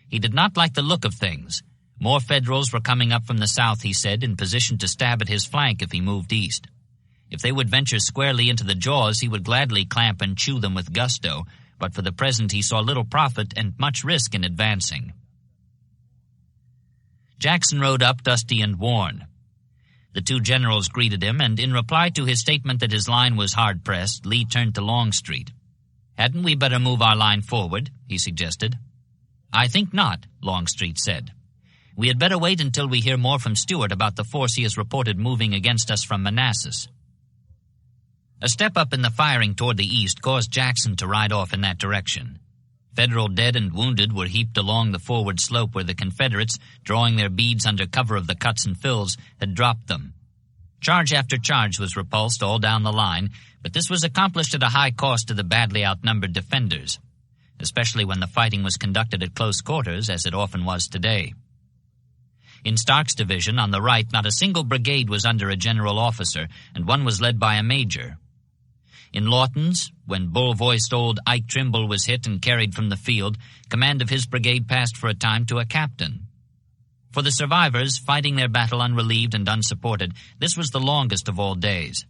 He did not like the look of things. More Federals were coming up from the south, he said, in position to stab at his flank if he moved east. If they would venture squarely into the jaws, he would gladly clamp and chew them with gusto, but for the present he saw little profit and much risk in advancing. Jackson rode up, dusty and worn. The two generals greeted him, and in reply to his statement that his line was hard-pressed, Lee turned to Longstreet. "Hadn't we better move our line forward?" he suggested. "I think not," Longstreet said. "We had better wait until we hear more from Stewart about the force he has reported moving against us from Manassas." A step up in the firing toward the east caused Jackson to ride off in that direction. Federal dead and wounded were heaped along the forward slope where the Confederates, drawing their beads under cover of the cuts and fills, had dropped them. Charge after charge was repulsed all down the line, but this was accomplished at a high cost to the badly outnumbered defenders, especially when the fighting was conducted at close quarters, as it often was today. In Stark's division, on the right, not a single brigade was under a general officer, and one was led by a major. In Lawton's, when bull-voiced old Ike Trimble was hit and carried from the field, command of his brigade passed for a time to a captain. For the survivors, fighting their battle unrelieved and unsupported, this was the longest of all days.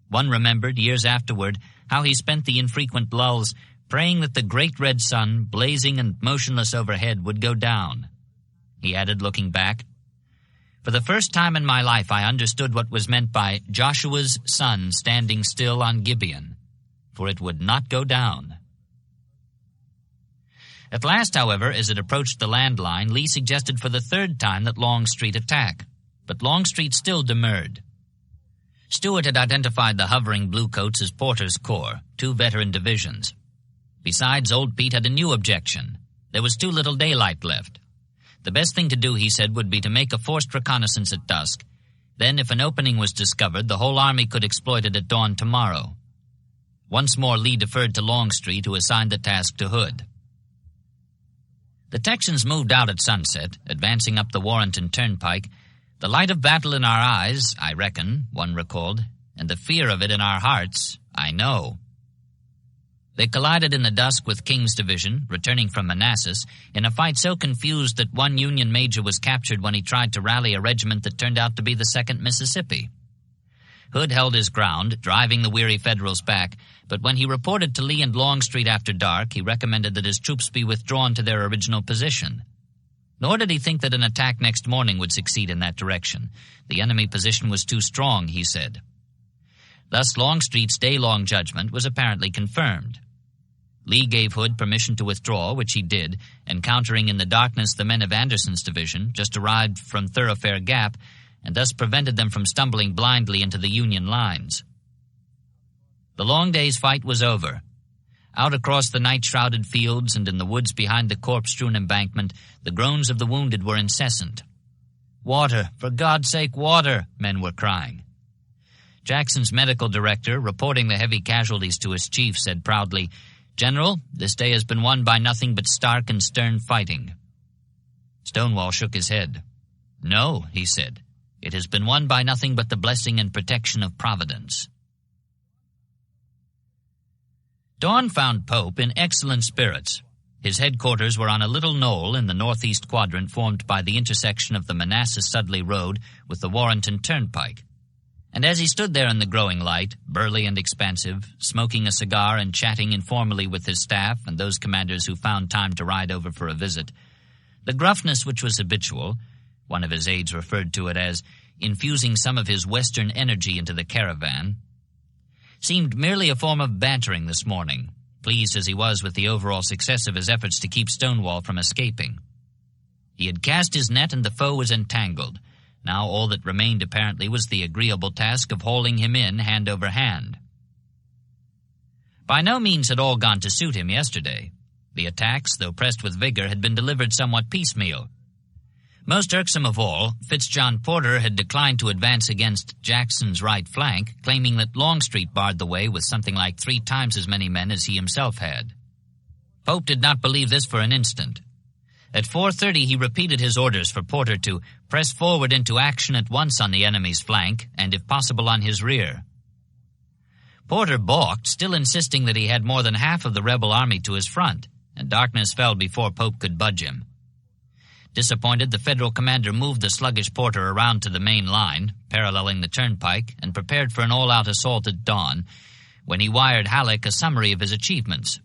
One remembered, years afterward, how he spent the infrequent lulls praying that the great red sun, blazing and motionless overhead, would go down. He added, looking back, "For the first time in my life I understood what was meant by Joshua's sun standing still on Gibeon, for it would not go down." At last, however, as it approached the land line, Lee suggested for the third time that Longstreet attack, but Longstreet still demurred. Stewart had identified the hovering bluecoats as Porter's Corps, two veteran divisions. Besides, Old Pete had a new objection. There was too little daylight left. The best thing to do, he said, would be to make a forced reconnaissance at dusk. Then, if an opening was discovered, the whole army could exploit it at dawn tomorrow. Once more, Lee deferred to Longstreet, who assigned the task to Hood. The Texans moved out at sunset, advancing up the Warrenton Turnpike. "The light of battle in our eyes, I reckon," one recalled, "and the fear of it in our hearts, I know." They collided in the dusk with King's division, returning from Manassas, in a fight so confused that one Union major was captured when he tried to rally a regiment that turned out to be the 2nd Mississippi. Hood held his ground, driving the weary Federals back, but when he reported to Lee and Longstreet after dark, he recommended that his troops be withdrawn to their original position. Nor did he think that an attack next morning would succeed in that direction. The enemy position was too strong, he said. Thus, Longstreet's day-long judgment was apparently confirmed. Lee gave Hood permission to withdraw, which he did, encountering in the darkness the men of Anderson's division, just arrived from Thoroughfare Gap, and thus prevented them from stumbling blindly into the Union lines. The long day's fight was over. Out across the night-shrouded fields and in the woods behind the corpse-strewn embankment, the groans of the wounded were incessant. "Water! For God's sake, water!" men were crying. Jackson's medical director, reporting the heavy casualties to his chief, said proudly, "General, this day has been won by nothing but stark and stern fighting." Stonewall shook his head. "No," he said, "it has been won by nothing but the blessing and protection of Providence." Dawn found Pope in excellent spirits. His headquarters were on a little knoll in the northeast quadrant formed by the intersection of the Manassas-Sudley Road with the Warrenton Turnpike. And as he stood there in the growing light, burly and expansive, smoking a cigar and chatting informally with his staff and those commanders who found time to ride over for a visit, the gruffness which was habitual, one of his aides referred to it as infusing some of his Western energy into the caravan, seemed merely a form of bantering this morning, pleased as he was with the overall success of his efforts to keep Stonewall from escaping. He had cast his net and the foe was entangled. Now all that remained apparently was the agreeable task of hauling him in hand over hand. By no means had all gone to suit him yesterday. The attacks, though pressed with vigor, had been delivered somewhat piecemeal. Most irksome of all, Fitzjohn Porter had declined to advance against Jackson's right flank, claiming that Longstreet barred the way with something like 3 times as many men as he himself had. Pope did not believe this for an instant. At 4:30 he repeated his orders for Porter to press forward into action at once on the enemy's flank and, if possible, on his rear. Porter balked, still insisting that he had more than half of the rebel army to his front, and darkness fell before Pope could budge him. Disappointed, the Federal commander moved the sluggish Porter around to the main line, paralleling the turnpike, and prepared for an all-out assault at dawn, when he wired Halleck a summary of his achievements.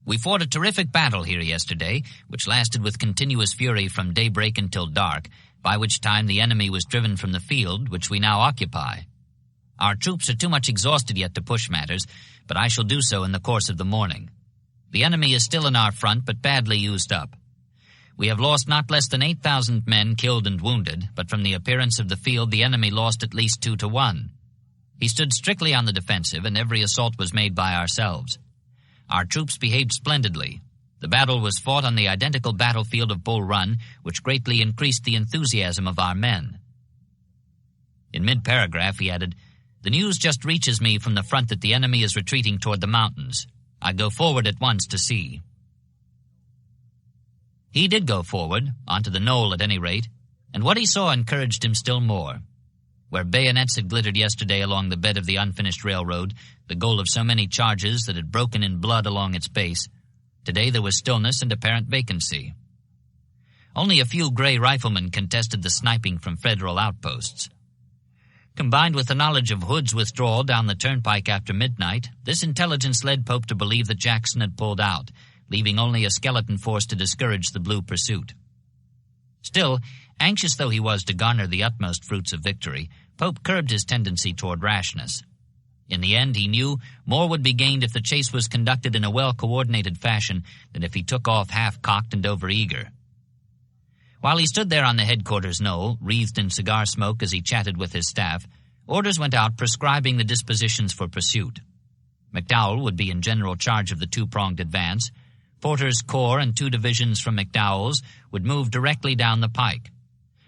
"We fought a terrific battle here yesterday, which lasted with continuous fury from daybreak until dark, by which time the enemy was driven from the field, which we now occupy. Our troops are too much exhausted yet to push matters, but I shall do so in the course of the morning. The enemy is still in our front, but badly used up. We have lost not less than 8,000 men killed and wounded, but from the appearance of the field the enemy lost at least 2-1. He stood strictly on the defensive, and every assault was made by ourselves. Our troops behaved splendidly. The battle was fought on the identical battlefield of Bull Run, which greatly increased the enthusiasm of our men." In mid-paragraph he added, "The news just reaches me from the front that the enemy is retreating toward the mountains. I go forward at once to see." He did go forward, onto the knoll at any rate, and what he saw encouraged him still more. Where bayonets had glittered yesterday along the bed of the unfinished railroad, the goal of so many charges that had broken in blood along its base, today there was stillness and apparent vacancy. Only a few gray riflemen contested the sniping from Federal outposts. Combined with the knowledge of Hood's withdrawal down the turnpike after midnight, this intelligence led Pope to believe that Jackson had pulled out, leaving only a skeleton force to discourage the blue pursuit. Still, anxious though he was to garner the utmost fruits of victory, Pope curbed his tendency toward rashness. In the end, he knew more would be gained if the chase was conducted in a well-coordinated fashion than if he took off half-cocked and over-eager. While he stood there on the headquarters knoll, wreathed in cigar smoke as he chatted with his staff, orders went out prescribing the dispositions for pursuit. McDowell would be in general charge of the two-pronged advance. Porter's corps and 2 divisions from McDowell's would move directly down the pike.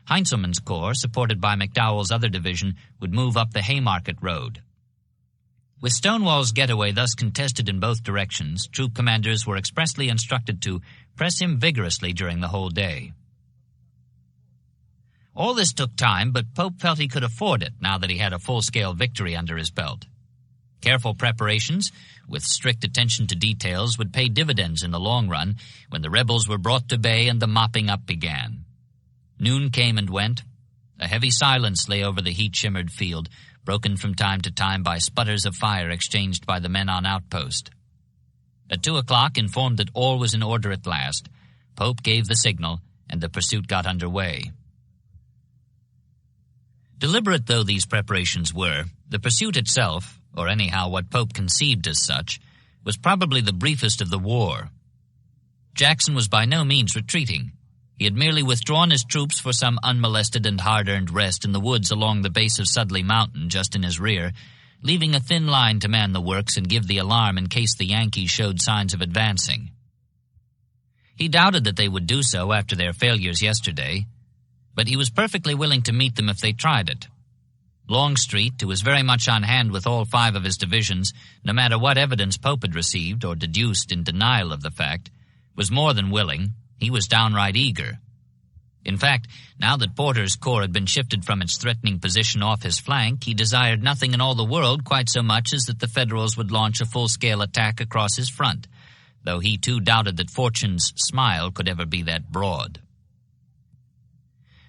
Heintzelman's corps, supported by McDowell's other division, would move up the Haymarket Road. With Stonewall's getaway thus contested in both directions, troop commanders were expressly instructed to press him vigorously during the whole day. All this took time, but Pope felt he could afford it now that he had a full-scale victory under his belt. Careful preparations, with strict attention to details, would pay dividends in the long run when the rebels were brought to bay and the mopping up began. Noon came and went. A heavy silence lay over the heat-shimmered field, broken from time to time by sputters of fire exchanged by the men on outpost. At 2 o'clock, informed that all was in order at last, Pope gave the signal, and the pursuit got under way. Deliberate though these preparations were, the pursuit itself, or anyhow what Pope conceived as such, was probably the briefest of the war. Jackson was by no means retreating. He had merely withdrawn his troops for some unmolested and hard-earned rest in the woods along the base of Sudley Mountain just in his rear, leaving a thin line to man the works and give the alarm in case the Yankees showed signs of advancing. He doubted that they would do so after their failures yesterday, but he was perfectly willing to meet them if they tried it. Longstreet, who was very much on hand with all 5 of his divisions, no matter what evidence Pope had received or deduced in denial of the fact, was more than willing. He was downright eager. In fact, now that Porter's corps had been shifted from its threatening position off his flank, he desired nothing in all the world quite so much as that the Federals would launch a full-scale attack across his front, though he too doubted that fortune's smile could ever be that broad.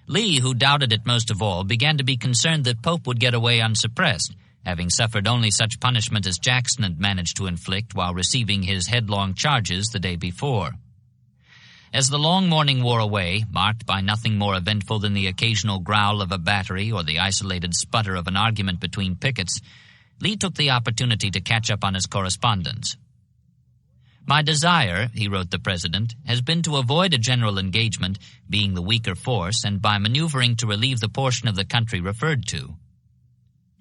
Lee, who doubted it most of all, began to be concerned that Pope would get away unsuppressed, having suffered only such punishment as Jackson had managed to inflict while receiving his headlong charges the day before. As the long morning wore away, marked by nothing more eventful than the occasional growl of a battery or the isolated sputter of an argument between pickets, Lee took the opportunity to catch up on his correspondence. "My desire," he wrote the President, "has been to avoid a general engagement, being the weaker force, and by maneuvering to relieve the portion of the country referred to."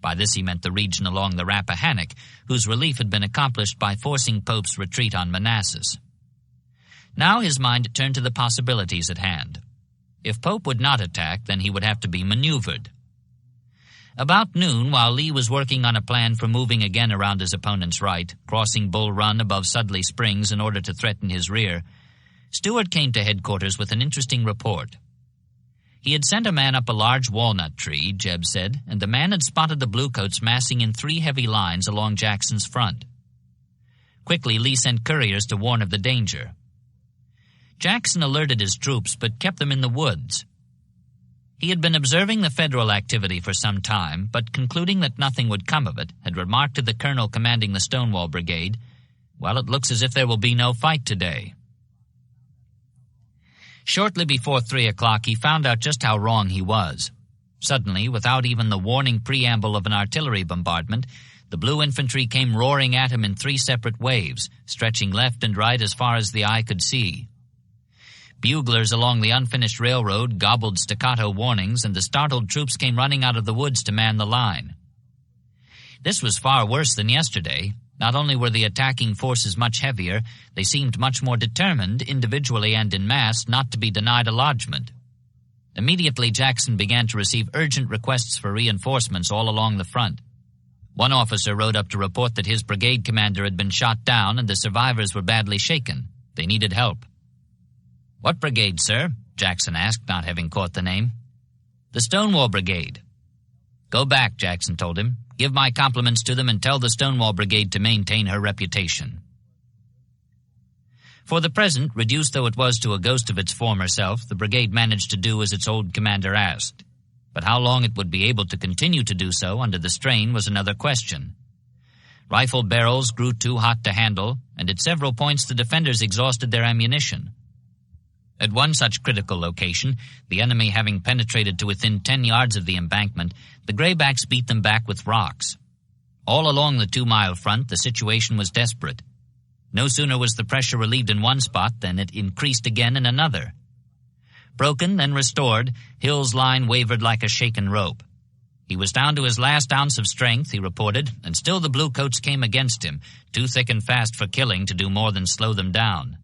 By this he meant the region along the Rappahannock, whose relief had been accomplished by forcing Pope's retreat on Manassas. Now his mind turned to the possibilities at hand. If Pope would not attack, then he would have to be maneuvered. About noon, while Lee was working on a plan for moving again around his opponent's right, crossing Bull Run above Sudley Springs in order to threaten his rear, Stewart came to headquarters with an interesting report. He had sent a man up a large walnut tree, Jeb said, and the man had spotted the bluecoats massing in 3 heavy lines along Jackson's front. Quickly, Lee sent couriers to warn of the danger. Jackson alerted his troops, but kept them in the woods. He had been observing the Federal activity for some time, but concluding that nothing would come of it, had remarked to the colonel commanding the Stonewall Brigade, "Well, it looks as if there will be no fight today." Shortly before 3 o'clock, he found out just how wrong he was. Suddenly, without even the warning preamble of an artillery bombardment, the Blue Infantry came roaring at him in 3 separate waves, stretching left and right as far as the eye could see. Buglers along the unfinished railroad gobbled staccato warnings, and the startled troops came running out of the woods to man the line. This was far worse than yesterday. Not only were the attacking forces much heavier, they seemed much more determined, individually and in mass, not to be denied a lodgment. Immediately, Jackson began to receive urgent requests for reinforcements all along the front. One officer rode up to report that his brigade commander had been shot down and the survivors were badly shaken. They needed help. "What brigade, sir?" Jackson asked, not having caught the name. "The Stonewall Brigade." "Go back," Jackson told him. "Give my compliments to them and tell the Stonewall Brigade to maintain her reputation." For the present, reduced though it was to a ghost of its former self, the brigade managed to do as its old commander asked. But how long it would be able to continue to do so under the strain was another question. Rifle barrels grew too hot to handle, and at several points the defenders exhausted their ammunition. At one such critical location, the enemy having penetrated to within 10 yards of the embankment, the Graybacks beat them back with rocks. All along the 2-mile front, the situation was desperate. No sooner was the pressure relieved in one spot than it increased again in another. Broken, then restored, Hill's line wavered like a shaken rope. He was down to his last ounce of strength, he reported, and still the bluecoats came against him, too thick and fast for killing to do more than slow them down.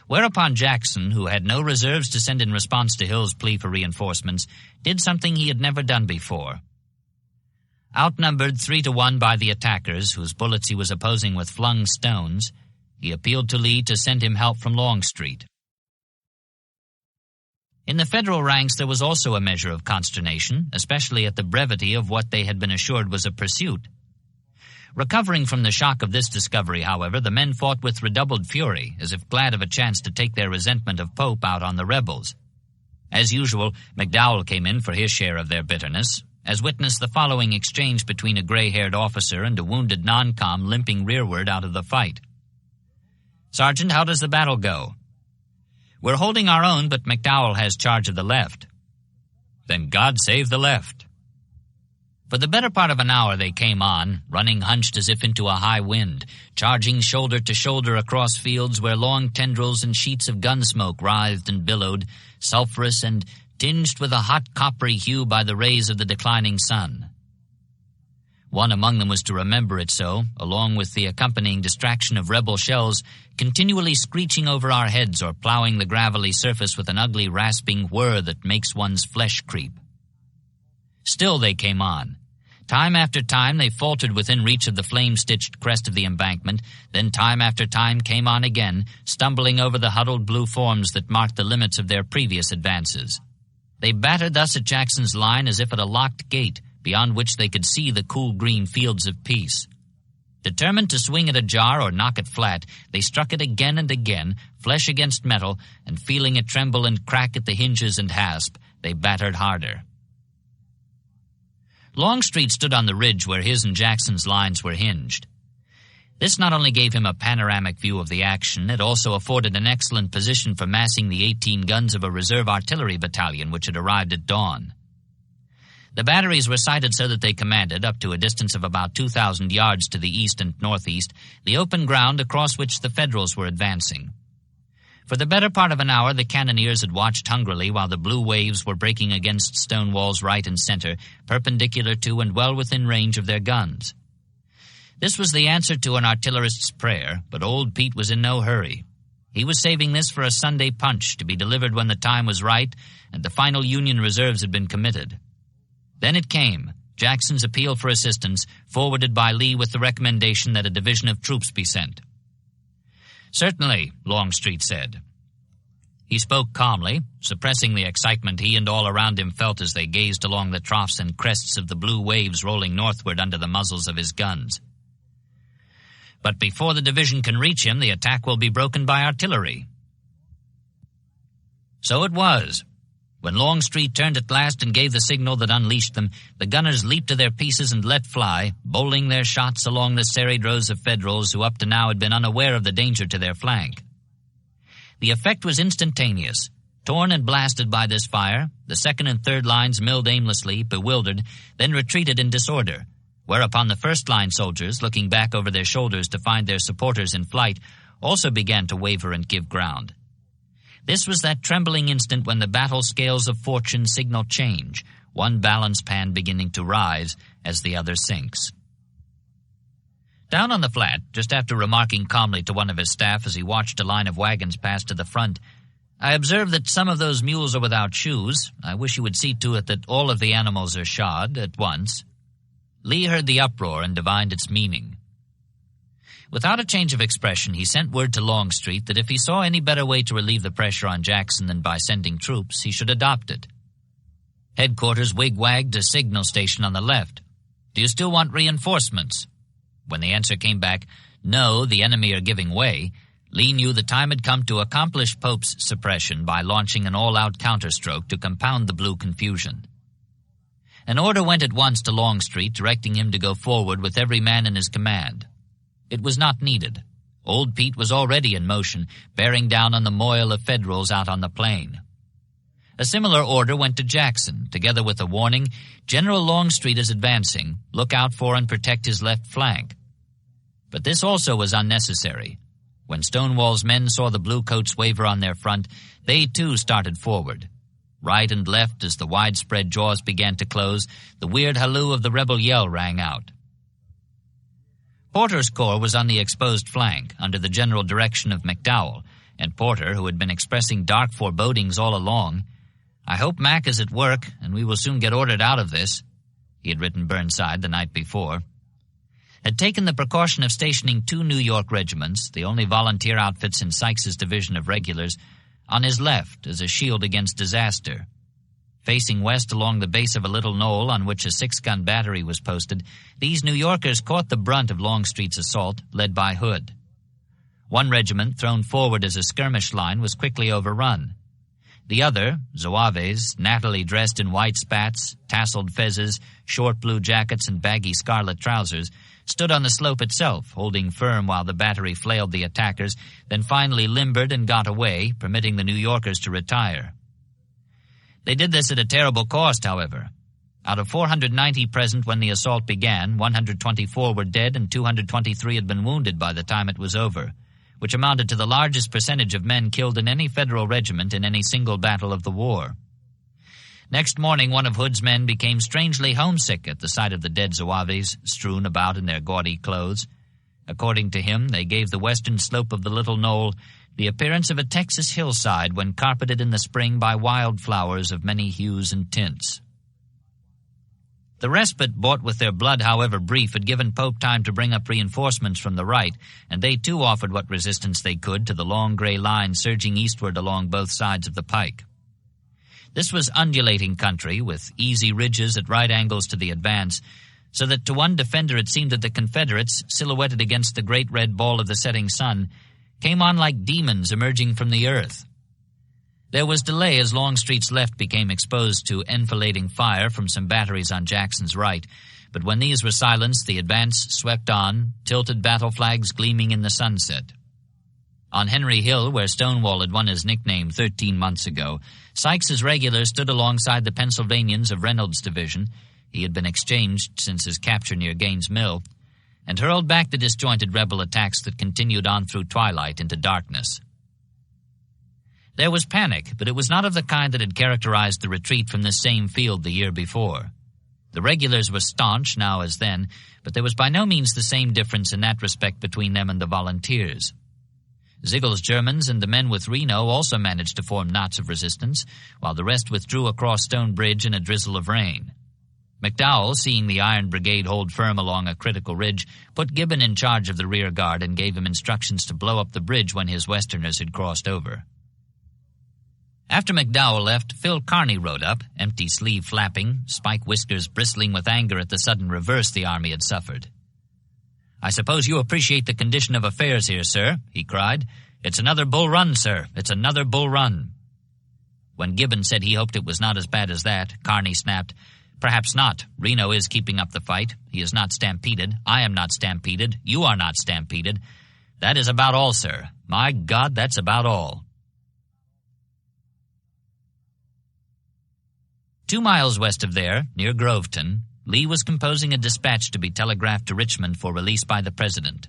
Whereupon Jackson, who had no reserves to send in response to Hill's plea for reinforcements, did something he had never done before. Outnumbered 3-1 by the attackers, whose bullets he was opposing with flung stones, he appealed to Lee to send him help from Longstreet. In the Federal ranks there was also a measure of consternation, especially at the brevity of what they had been assured was a pursuit. Recovering from the shock of this discovery, however, the men fought with redoubled fury, as if glad of a chance to take their resentment of Pope out on the rebels. As usual, McDowell came in for his share of their bitterness, as witness the following exchange between a gray-haired officer and a wounded non-com limping rearward out of the fight. "Sergeant, how does the battle go?" "We're holding our own, but McDowell has charge of the left." "Then God save the left." For the better part of an hour they came on, running hunched as if into a high wind, charging shoulder to shoulder across fields where long tendrils and sheets of gun smoke writhed and billowed, sulphurous and tinged with a hot coppery hue by the rays of the declining sun. One among them was to remember it so, along with the accompanying distraction of rebel shells continually screeching over our heads or plowing the gravelly surface with an ugly rasping whir that makes one's flesh creep. Still they came on. Time after time they faltered within reach of the flame-stitched crest of the embankment, then time after time came on again, stumbling over the huddled blue forms that marked the limits of their previous advances. They battered thus at Jackson's line as if at a locked gate, beyond which they could see the cool green fields of peace. Determined to swing it ajar or knock it flat, they struck it again and again, flesh against metal, and feeling it tremble and crack at the hinges and hasp, they battered harder. Longstreet stood on the ridge where his and Jackson's lines were hinged. This not only gave him a panoramic view of the action, it also afforded an excellent position for massing the 18 guns of a reserve artillery battalion which had arrived at dawn. The batteries were sited so that they commanded, up to a distance of about 2,000 yards to the east and northeast, the open ground across which the Federals were advancing. For the better part of an hour, the cannoneers had watched hungrily while the blue waves were breaking against Stonewall's right and center, perpendicular to and well within range of their guns. This was the answer to an artillerist's prayer, but old Pete was in no hurry. He was saving this for a Sunday punch to be delivered when the time was right and the final Union reserves had been committed. Then it came, Jackson's appeal for assistance, forwarded by Lee with the recommendation that a division of troops be sent. "Certainly," Longstreet said. He spoke calmly, suppressing the excitement he and all around him felt as they gazed along the troughs and crests of the blue waves rolling northward under the muzzles of his guns. "But before the division can reach him, the attack will be broken by artillery." So it was. When Longstreet turned at last and gave the signal that unleashed them, the gunners leaped to their pieces and let fly, bowling their shots along the serried rows of Federals who up to now had been unaware of the danger to their flank. The effect was instantaneous. Torn and blasted by this fire, the second and third lines milled aimlessly, bewildered, then retreated in disorder, whereupon the first-line soldiers, looking back over their shoulders to find their supporters in flight, also began to waver and give ground. This was that trembling instant when the battle scales of fortune signal change, one balance pan beginning to rise as the other sinks. Down on the flat, just after remarking calmly to one of his staff as he watched a line of wagons pass to the front, "I observe that some of those mules are without shoes. I wish you would see to it that all of the animals are shod at once." Lee heard the uproar and divined its meaning. Without a change of expression, he sent word to Longstreet that if he saw any better way to relieve the pressure on Jackson than by sending troops, he should adopt it. Headquarters wig-wagged a signal station on the left. "Do you still want reinforcements?" When the answer came back, "No, the enemy are giving way," Lee knew the time had come to accomplish Pope's suppression by launching an all-out counterstroke to compound the blue confusion. An order went at once to Longstreet, directing him to go forward with every man in his command. It was not needed. Old Pete was already in motion, bearing down on the moil of Federals out on the plain. A similar order went to Jackson, together with a warning, "General Longstreet is advancing. Look out for and protect his left flank." But this also was unnecessary. When Stonewall's men saw the bluecoats waver on their front, they too started forward. Right and left, as the widespread jaws began to close, the weird halloo of the rebel yell rang out. Porter's corps was on the exposed flank, under the general direction of McDowell, and Porter, who had been expressing dark forebodings all along, "I hope Mac is at work, and we will soon get ordered out of this," he had written Burnside the night before, had taken the precaution of stationing 2 New York regiments, the only volunteer outfits in Sykes's division of regulars, on his left as a shield against disaster. Facing west along the base of a little knoll on which a 6-gun battery was posted, these New Yorkers caught the brunt of Longstreet's assault, led by Hood. One regiment, thrown forward as a skirmish line, was quickly overrun. The other, Zouaves, nattily dressed in white spats, tasseled fezzes, short blue jackets, and baggy scarlet trousers, stood on the slope itself, holding firm while the battery flailed the attackers, then finally limbered and got away, permitting the New Yorkers to retire. They did this at a terrible cost, however. Out of 490 present when the assault began, 124 were dead and 223 had been wounded by the time it was over, which amounted to the largest percentage of men killed in any Federal regiment in any single battle of the war. Next morning, one of Hood's men became strangely homesick at the sight of the dead Zouaves strewn about in their gaudy clothes. According to him, they gave the western slope of the little knoll the appearance of a Texas hillside when carpeted in the spring by wild flowers of many hues and tints. The respite bought with their blood, however brief, had given Pope time to bring up reinforcements from the right, and they too offered what resistance they could to the long gray line surging eastward along both sides of the pike. This was undulating country, with easy ridges at right angles to the advance, so that to one defender it seemed that the Confederates, silhouetted against the great red ball of the setting sun, came on like demons emerging from the earth. There was delay as Longstreet's left became exposed to enfilading fire from some batteries on Jackson's right, but when these were silenced, the advance swept on, tilted battle flags gleaming in the sunset. On Henry Hill, where Stonewall had won his nickname 13 months ago, Sykes's regulars stood alongside the Pennsylvanians of Reynolds' division — he had been exchanged since his capture near Gaines' Mill — and hurled back the disjointed rebel attacks that continued on through twilight into darkness. There was panic, but it was not of the kind that had characterized the retreat from this same field the year before. The regulars were staunch now as then, but there was by no means the same difference in that respect between them and the volunteers. Zigel's Germans and the men with Reno also managed to form knots of resistance, while the rest withdrew across Stone Bridge in a drizzle of rain. McDowell, seeing the Iron Brigade hold firm along a critical ridge, put Gibbon in charge of the rear guard and gave him instructions to blow up the bridge when his Westerners had crossed over. After McDowell left, Phil Kearny rode up, empty sleeve flapping, spike whiskers bristling with anger at the sudden reverse the army had suffered. "I suppose you appreciate the condition of affairs here, sir," he cried. "It's another bull run, sir. It's another bull run." When Gibbon said he hoped it was not as bad as that, Kearny snapped, "Perhaps not. Reno is keeping up the fight. He is not stampeded. I am not stampeded. You are not stampeded. That is about all, sir. My God, that's about all." 2 miles west of there, near Groveton, Lee was composing a dispatch to be telegraphed to Richmond for release by the President.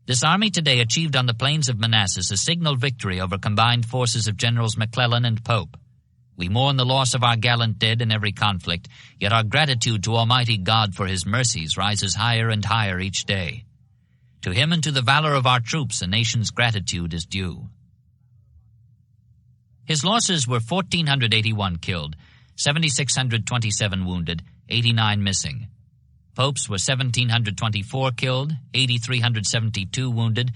"This army today achieved on the plains of Manassas a signal victory over combined forces of Generals McClellan and Pope. We mourn the loss of our gallant dead in every conflict, yet our gratitude to Almighty God for His mercies rises higher and higher each day. To Him and to the valor of our troops a nation's gratitude is due." His losses were 1,481 killed, 7,627 wounded, 89 missing. Pope's were 1,724 killed, 8,372 wounded,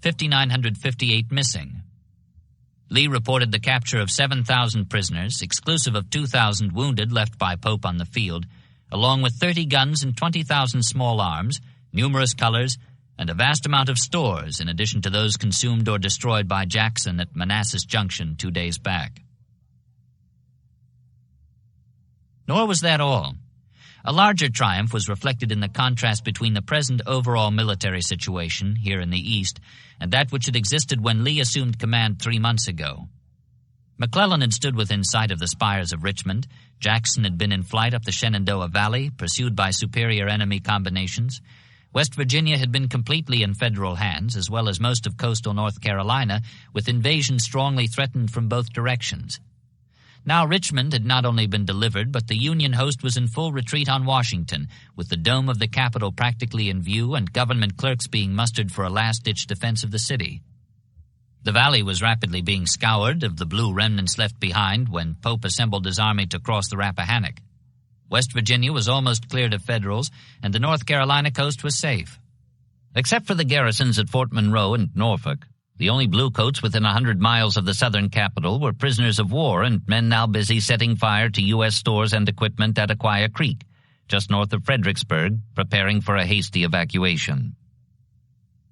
5,958 missing. Lee reported the capture of 7,000 prisoners, exclusive of 2,000 wounded left by Pope on the field, along with 30 guns and 20,000 small arms, numerous colors, and a vast amount of stores, in addition to those consumed or destroyed by Jackson at Manassas Junction 2 days back. Nor was that all. A larger triumph was reflected in the contrast between the present overall military situation here in the East and that which had existed when Lee assumed command 3 months ago. McClellan had stood within sight of the spires of Richmond. Jackson had been in flight up the Shenandoah Valley, pursued by superior enemy combinations. West Virginia had been completely in federal hands, as well as most of coastal North Carolina, with invasion strongly threatened from both directions. Now Richmond had not only been delivered, but the Union host was in full retreat on Washington, with the dome of the Capitol practically in view and government clerks being mustered for a last-ditch defense of the city. The valley was rapidly being scoured of the blue remnants left behind when Pope assembled his army to cross the Rappahannock. West Virginia was almost cleared of Federals, and the North Carolina coast was safe. Except for the garrisons at Fort Monroe and Norfolk, the only bluecoats within 100 miles of the southern capital were prisoners of war and men now busy setting fire to U.S. stores and equipment at Aquia Creek, just north of Fredericksburg, preparing for a hasty evacuation.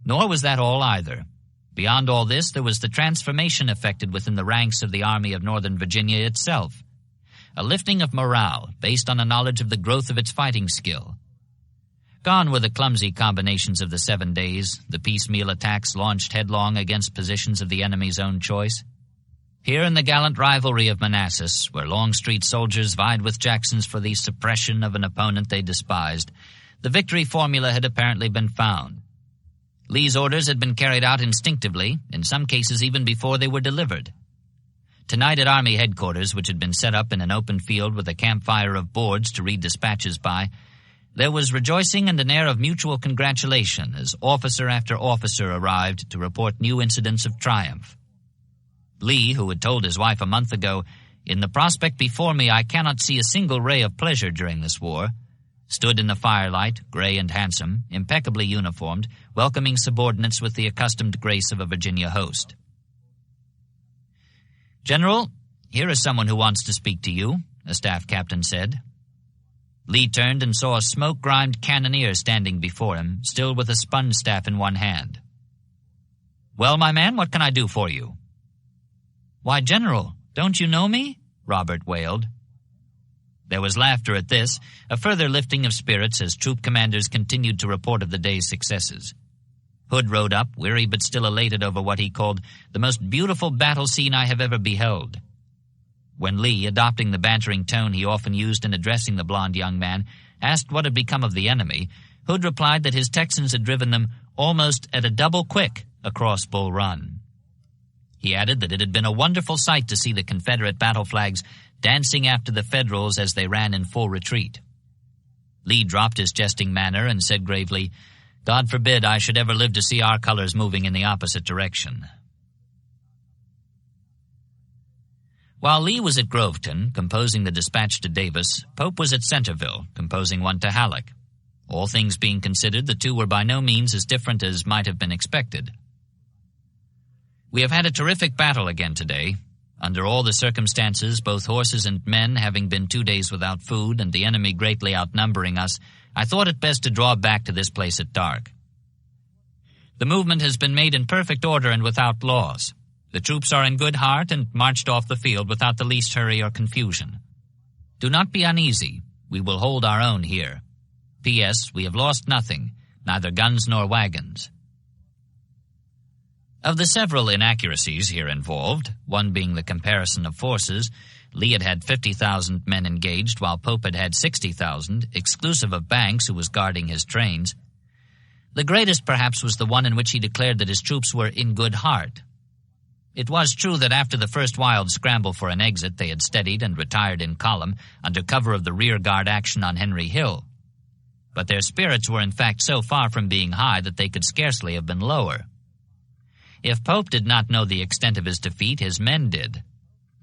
Nor was that all either. Beyond all this, there was the transformation effected within the ranks of the Army of Northern Virginia itself. A lifting of morale based on a knowledge of the growth of its fighting skill. Gone were the clumsy combinations of the 7 days, the piecemeal attacks launched headlong against positions of the enemy's own choice. Here in the gallant rivalry of Manassas, where Longstreet soldiers vied with Jackson's for the suppression of an opponent they despised, the victory formula had apparently been found. Lee's orders had been carried out instinctively, in some cases even before they were delivered. Tonight at Army headquarters, which had been set up in an open field with a campfire of boards to read dispatches by, there was rejoicing and an air of mutual congratulation as officer after officer arrived to report new incidents of triumph. Lee, who had told his wife a month ago, "In the prospect before me I cannot see a single ray of pleasure during this war," stood in the firelight, gray and handsome, impeccably uniformed, welcoming subordinates with the accustomed grace of a Virginia host. "General, here is someone who wants to speak to you," a staff captain said. Lee turned and saw a smoke-grimed cannoneer standing before him, still with a sponge staff in one hand. "Well, my man, what can I do for you?" "Why, General, don't you know me?" Robert wailed. There was laughter at this, a further lifting of spirits as troop commanders continued to report of the day's successes. Hood rode up, weary but still elated over what he called the most beautiful battle scene I have ever beheld. When Lee, adopting the bantering tone he often used in addressing the blond young man, asked what had become of the enemy, Hood replied that his Texans had driven them almost at a double quick across Bull Run. He added that it had been a wonderful sight to see the Confederate battle flags dancing after the Federals as they ran in full retreat. Lee dropped his jesting manner and said gravely, "God forbid I should ever live to see our colors moving in the opposite direction." While Lee was at Groveton, composing the dispatch to Davis, Pope was at Centerville, composing one to Halleck. All things being considered, the two were by no means as different as might have been expected. We have had a terrific battle again today. Under all the circumstances, both horses and men having been 2 days without food and the enemy greatly outnumbering us, I thought it best to draw back to this place at dark. The movement has been made in perfect order and without loss. The troops are in good heart and marched off the field without the least hurry or confusion. Do not be uneasy. We will hold our own here. P.S. We have lost nothing, neither guns nor wagons. Of the several inaccuracies here involved, one being the comparison of forces, Lee had 50,000 men engaged, while Pope had 60,000, exclusive of Banks, who was guarding his trains. The greatest, perhaps, was the one in which he declared that his troops were in good heart. It was true that after the first wild scramble for an exit, they had steadied and retired in column under cover of the rear guard action on Henry Hill. But their spirits were in fact so far from being high that they could scarcely have been lower. If Pope did not know the extent of his defeat, his men did.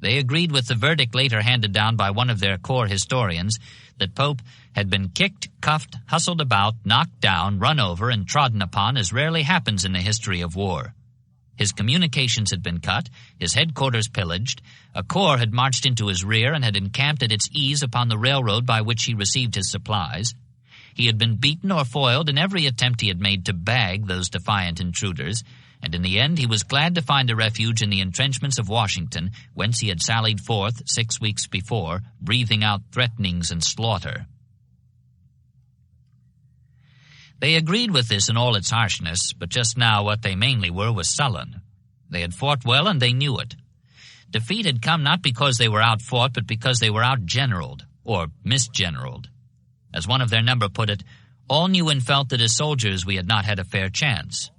They agreed with the verdict later handed down by one of their corps historians that Pope had been kicked, cuffed, hustled about, knocked down, run over, and trodden upon as rarely happens in the history of war. His communications had been cut, his headquarters pillaged, a corps had marched into his rear and had encamped at its ease upon the railroad by which he received his supplies. He had been beaten or foiled in every attempt he had made to bag those defiant intruders, and in the end he was glad to find a refuge in the entrenchments of Washington, whence he had sallied forth 6 weeks before, breathing out threatenings and slaughter. They agreed with this in all its harshness, but just now what they mainly were was sullen. They had fought well, and they knew it. Defeat had come not because they were outfought, but because they were outgeneraled, or misgeneraled. As one of their number put it, all knew and felt that as soldiers we had not had a fair chance.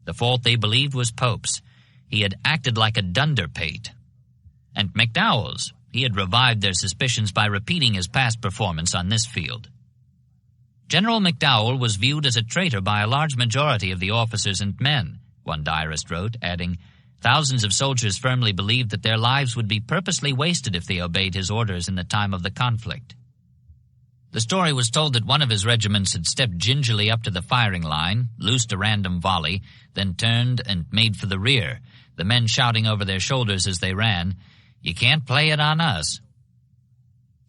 The fault, they believed, was Pope's. He had acted like a dunderpate. And McDowell's. He had revived their suspicions by repeating his past performance on this field. General McDowell was viewed as a traitor by a large majority of the officers and men, one diarist wrote, adding, thousands of soldiers firmly believed that their lives would be purposely wasted if they obeyed his orders in the time of the conflict. The story was told that one of his regiments had stepped gingerly up to the firing line, loosed a random volley, then turned and made for the rear, the men shouting over their shoulders as they ran, "You can't play it on us."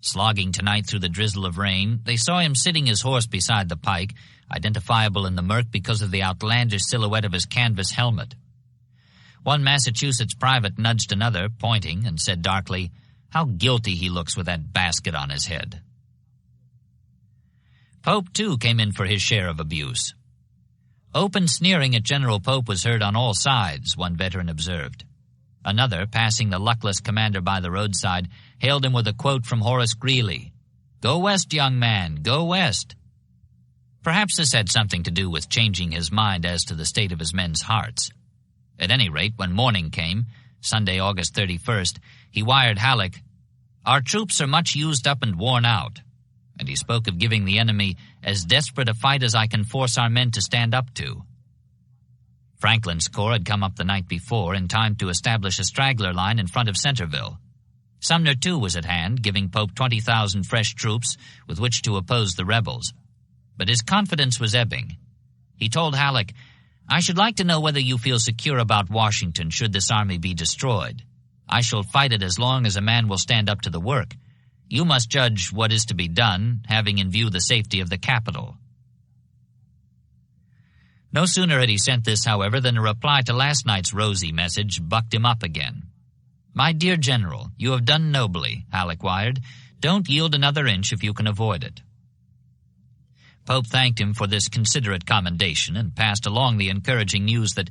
Slogging tonight through the drizzle of rain, they saw him sitting his horse beside the pike, identifiable in the murk because of the outlandish silhouette of his canvas helmet. One Massachusetts private nudged another, pointing, and said darkly, "How guilty he looks with that basket on his head." Pope, too, came in for his share of abuse. Open sneering at General Pope was heard on all sides, one veteran observed. Another, passing the luckless commander by the roadside, hailed him with a quote from Horace Greeley, "Go west, young man, go west." Perhaps this had something to do with changing his mind as to the state of his men's hearts. At any rate, when morning came, Sunday, August 31st, he wired Halleck, "Our troops are much used up and worn out," and he spoke of giving the enemy as desperate a fight as I can force our men to stand up to. Franklin's corps had come up the night before in time to establish a straggler line in front of Centerville. Sumter, too, was at hand, giving Pope 20,000 fresh troops with which to oppose the rebels. But his confidence was ebbing. He told Halleck, "I should like to know whether you feel secure about Washington should this army be destroyed. I shall fight it as long as a man will stand up to the work. You must judge what is to be done, having in view the safety of the capital." No sooner had he sent this, however, than a reply to last night's rosy message bucked him up again. "My dear General, you have done nobly," Halleck wired. "Don't yield another inch if you can avoid it." Pope thanked him for this considerate commendation and passed along the encouraging news that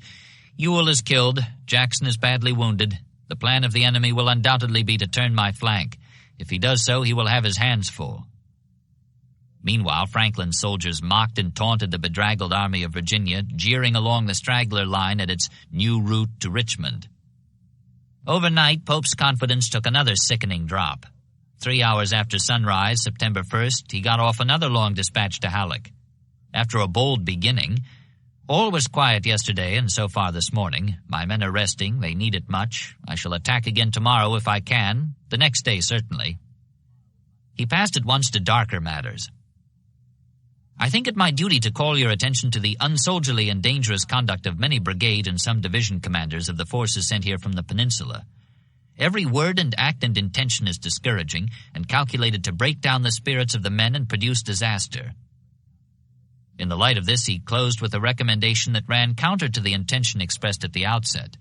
Ewell is killed, Jackson is badly wounded. The plan of the enemy will undoubtedly be to turn my flank. If he does so, he will have his hands full. Meanwhile, Franklin's soldiers mocked and taunted the bedraggled army of Virginia, jeering along the straggler line at its new route to Richmond. Overnight, Pope's confidence took another sickening drop. 3 hours after sunrise, September 1st, he got off another long dispatch to Halleck. After a bold beginning, All was quiet yesterday and so far this morning. My men are resting. They need it much. I shall attack again tomorrow if I can. The next day, certainly. He passed at once to darker matters. I think it my duty to call your attention to the unsoldierly and dangerous conduct of many brigade and some division commanders of the forces sent here from the peninsula. Every word and act and intention is discouraging and calculated to break down the spirits of the men and produce disaster. In the light of this, he closed with a recommendation that ran counter to the intention expressed at the outset.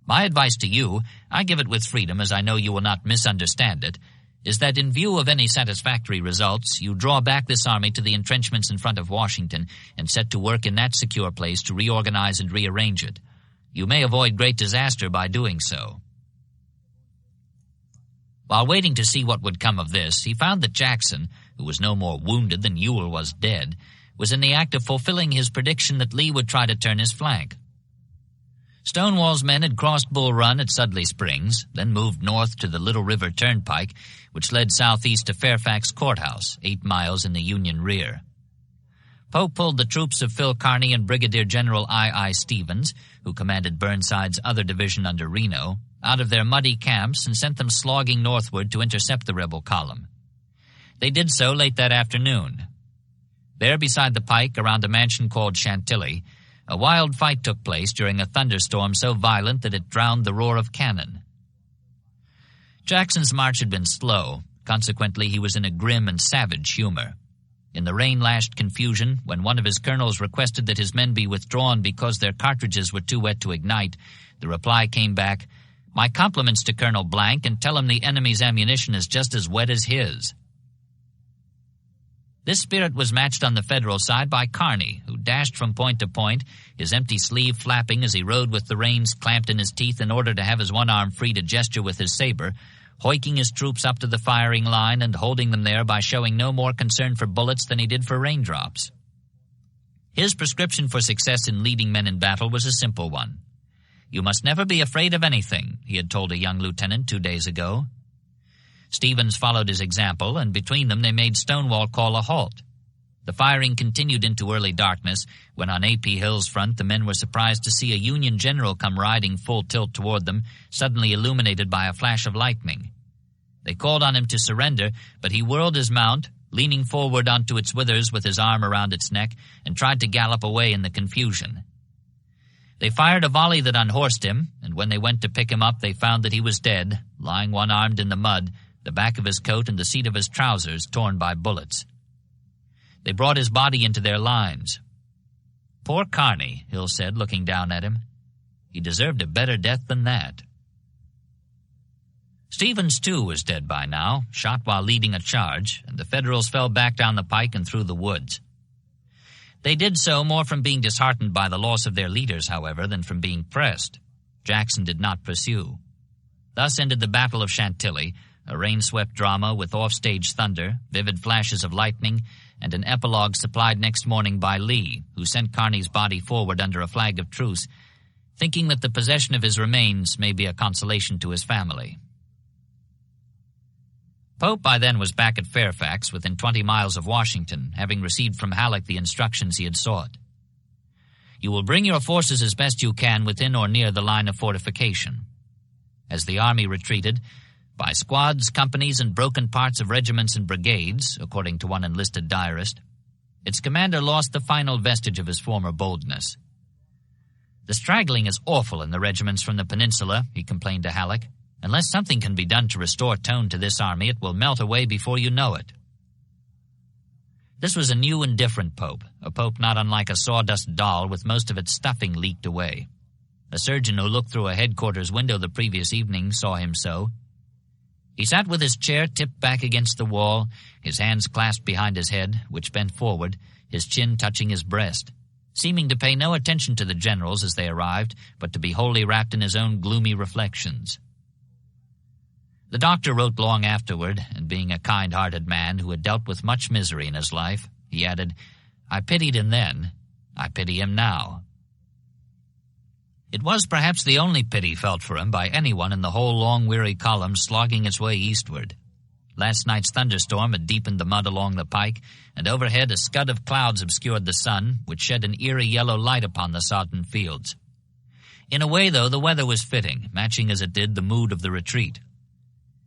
My advice to you, I give it with freedom as I know you will not misunderstand it, is that in view of any satisfactory results, you draw back this army to the entrenchments in front of Washington and set to work in that secure place to reorganize and rearrange it. You may avoid great disaster by doing so. While waiting to see what would come of this, he found that Jackson, who was no more wounded than Ewell was dead, was in the act of fulfilling his prediction that Lee would try to turn his flank. Stonewall's men had crossed Bull Run at Sudley Springs, then moved north to the Little River Turnpike, which led southeast to Fairfax Courthouse, 8 miles in the Union rear. Pope pulled the troops of Phil Kearny and Brigadier General I. Stevens, who commanded Burnside's other division under Reno, out of their muddy camps and sent them slogging northward to intercept the rebel column. They did so late that afternoon. There beside the pike, around a mansion called Chantilly, a wild fight took place during a thunderstorm so violent that it drowned the roar of cannon. Jackson's march had been slow. Consequently, he was in a grim and savage humor. In the rain-lashed confusion, when one of his colonels requested that his men be withdrawn because their cartridges were too wet to ignite, the reply came back, "My compliments to Colonel Blank, and tell him the enemy's ammunition is just as wet as his." This spirit was matched on the Federal side by Kearny, who dashed from point to point, his empty sleeve flapping as he rode with the reins clamped in his teeth in order to have his one arm free to gesture with his saber, hoiking his troops up to the firing line and holding them there by showing no more concern for bullets than he did for raindrops. His prescription for success in leading men in battle was a simple one. "You must never be afraid of anything," he had told a young lieutenant 2 days ago. Stevens followed his example, and between them they made Stonewall call a halt. The firing continued into early darkness, when on A.P. Hill's front the men were surprised to see a Union general come riding full tilt toward them, suddenly illuminated by a flash of lightning. They called on him to surrender, but he whirled his mount, leaning forward onto its withers with his arm around its neck, and tried to gallop away in the confusion. They fired a volley that unhorsed him, and when they went to pick him up they found that he was dead, lying one-armed in the mud, the back of his coat and the seat of his trousers torn by bullets. They brought his body into their lines. "Poor Kearny," Hill said, looking down at him. "He deserved a better death than that." Stevens, too, was dead by now, shot while leading a charge, and the Federals fell back down the pike and through the woods. They did so more from being disheartened by the loss of their leaders, however, than from being pressed. Jackson did not pursue. Thus ended the Battle of Chantilly, a rain-swept drama with off-stage thunder, vivid flashes of lightning, and an epilogue supplied next morning by Lee, who sent Kearny's body forward under a flag of truce, thinking that the possession of his remains may be a consolation to his family. Pope by then was back at Fairfax, within 20 miles of Washington, having received from Halleck the instructions he had sought. "You will bring your forces as best you can within or near the line of fortification." As the army retreated, by squads, companies, and broken parts of regiments and brigades, according to one enlisted diarist, its commander lost the final vestige of his former boldness. "The straggling is awful in the regiments from the peninsula," he complained to Halleck. "Unless something can be done to restore tone to this army, it will melt away before you know it." This was a new and different Pope, a Pope not unlike a sawdust doll with most of its stuffing leaked away. A surgeon who looked through a headquarters window the previous evening saw him so. He sat with his chair tipped back against the wall, his hands clasped behind his head, which bent forward, his chin touching his breast, seeming to pay no attention to the generals as they arrived, but to be wholly wrapped in his own gloomy reflections. The doctor wrote long afterward, and being a kind-hearted man who had dealt with much misery in his life, he added, "I pitied him then, I pity him now." It was perhaps the only pity felt for him by anyone in the whole long, weary column slogging its way eastward. Last night's thunderstorm had deepened the mud along the pike, and overhead a scud of clouds obscured the sun, which shed an eerie yellow light upon the sodden fields. In a way, though, the weather was fitting, matching as it did the mood of the retreat.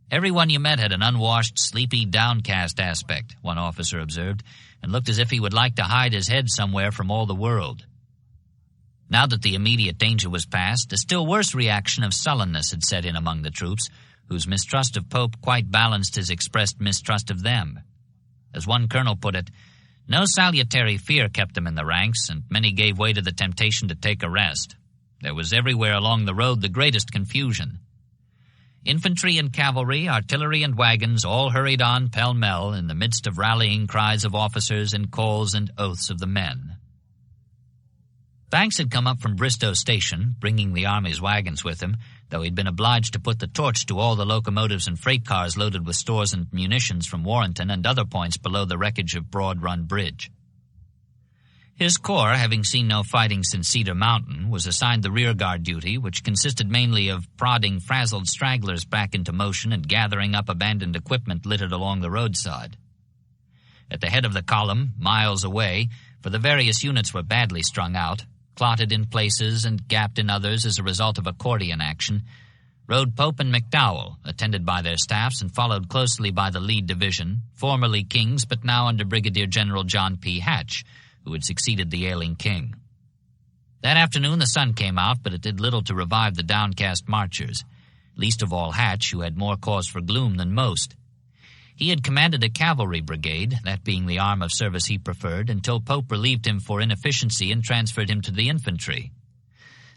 Everyone you met had an unwashed, sleepy, downcast aspect, one officer observed, and looked as if he would like to hide his head somewhere from all the world. Now that the immediate danger was past, a still worse reaction of sullenness had set in among the troops, whose mistrust of Pope quite balanced his expressed mistrust of them. As one colonel put it, no salutary fear kept them in the ranks, and many gave way to the temptation to take a rest. There was everywhere along the road the greatest confusion. Infantry and cavalry, artillery and wagons all hurried on pell-mell in the midst of rallying cries of officers and calls and oaths of the men. Banks had come up from Bristow Station, bringing the Army's wagons with him, though he'd been obliged to put the torch to all the locomotives and freight cars loaded with stores and munitions from Warrenton and other points below the wreckage of Broad Run Bridge. His corps, having seen no fighting since Cedar Mountain, was assigned the rearguard duty, which consisted mainly of prodding frazzled stragglers back into motion and gathering up abandoned equipment littered along the roadside. At the head of the column, miles away, for the various units were badly strung out, clotted in places and gapped in others as a result of accordion action, rode Pope and McDowell, attended by their staffs and followed closely by the lead division, formerly King's but now under Brigadier General John P. Hatch, who had succeeded the ailing King. That afternoon the sun came out, but it did little to revive the downcast marchers, least of all Hatch, who had more cause for gloom than most. He had commanded a cavalry brigade, that being the arm of service he preferred, until Pope relieved him for inefficiency and transferred him to the infantry.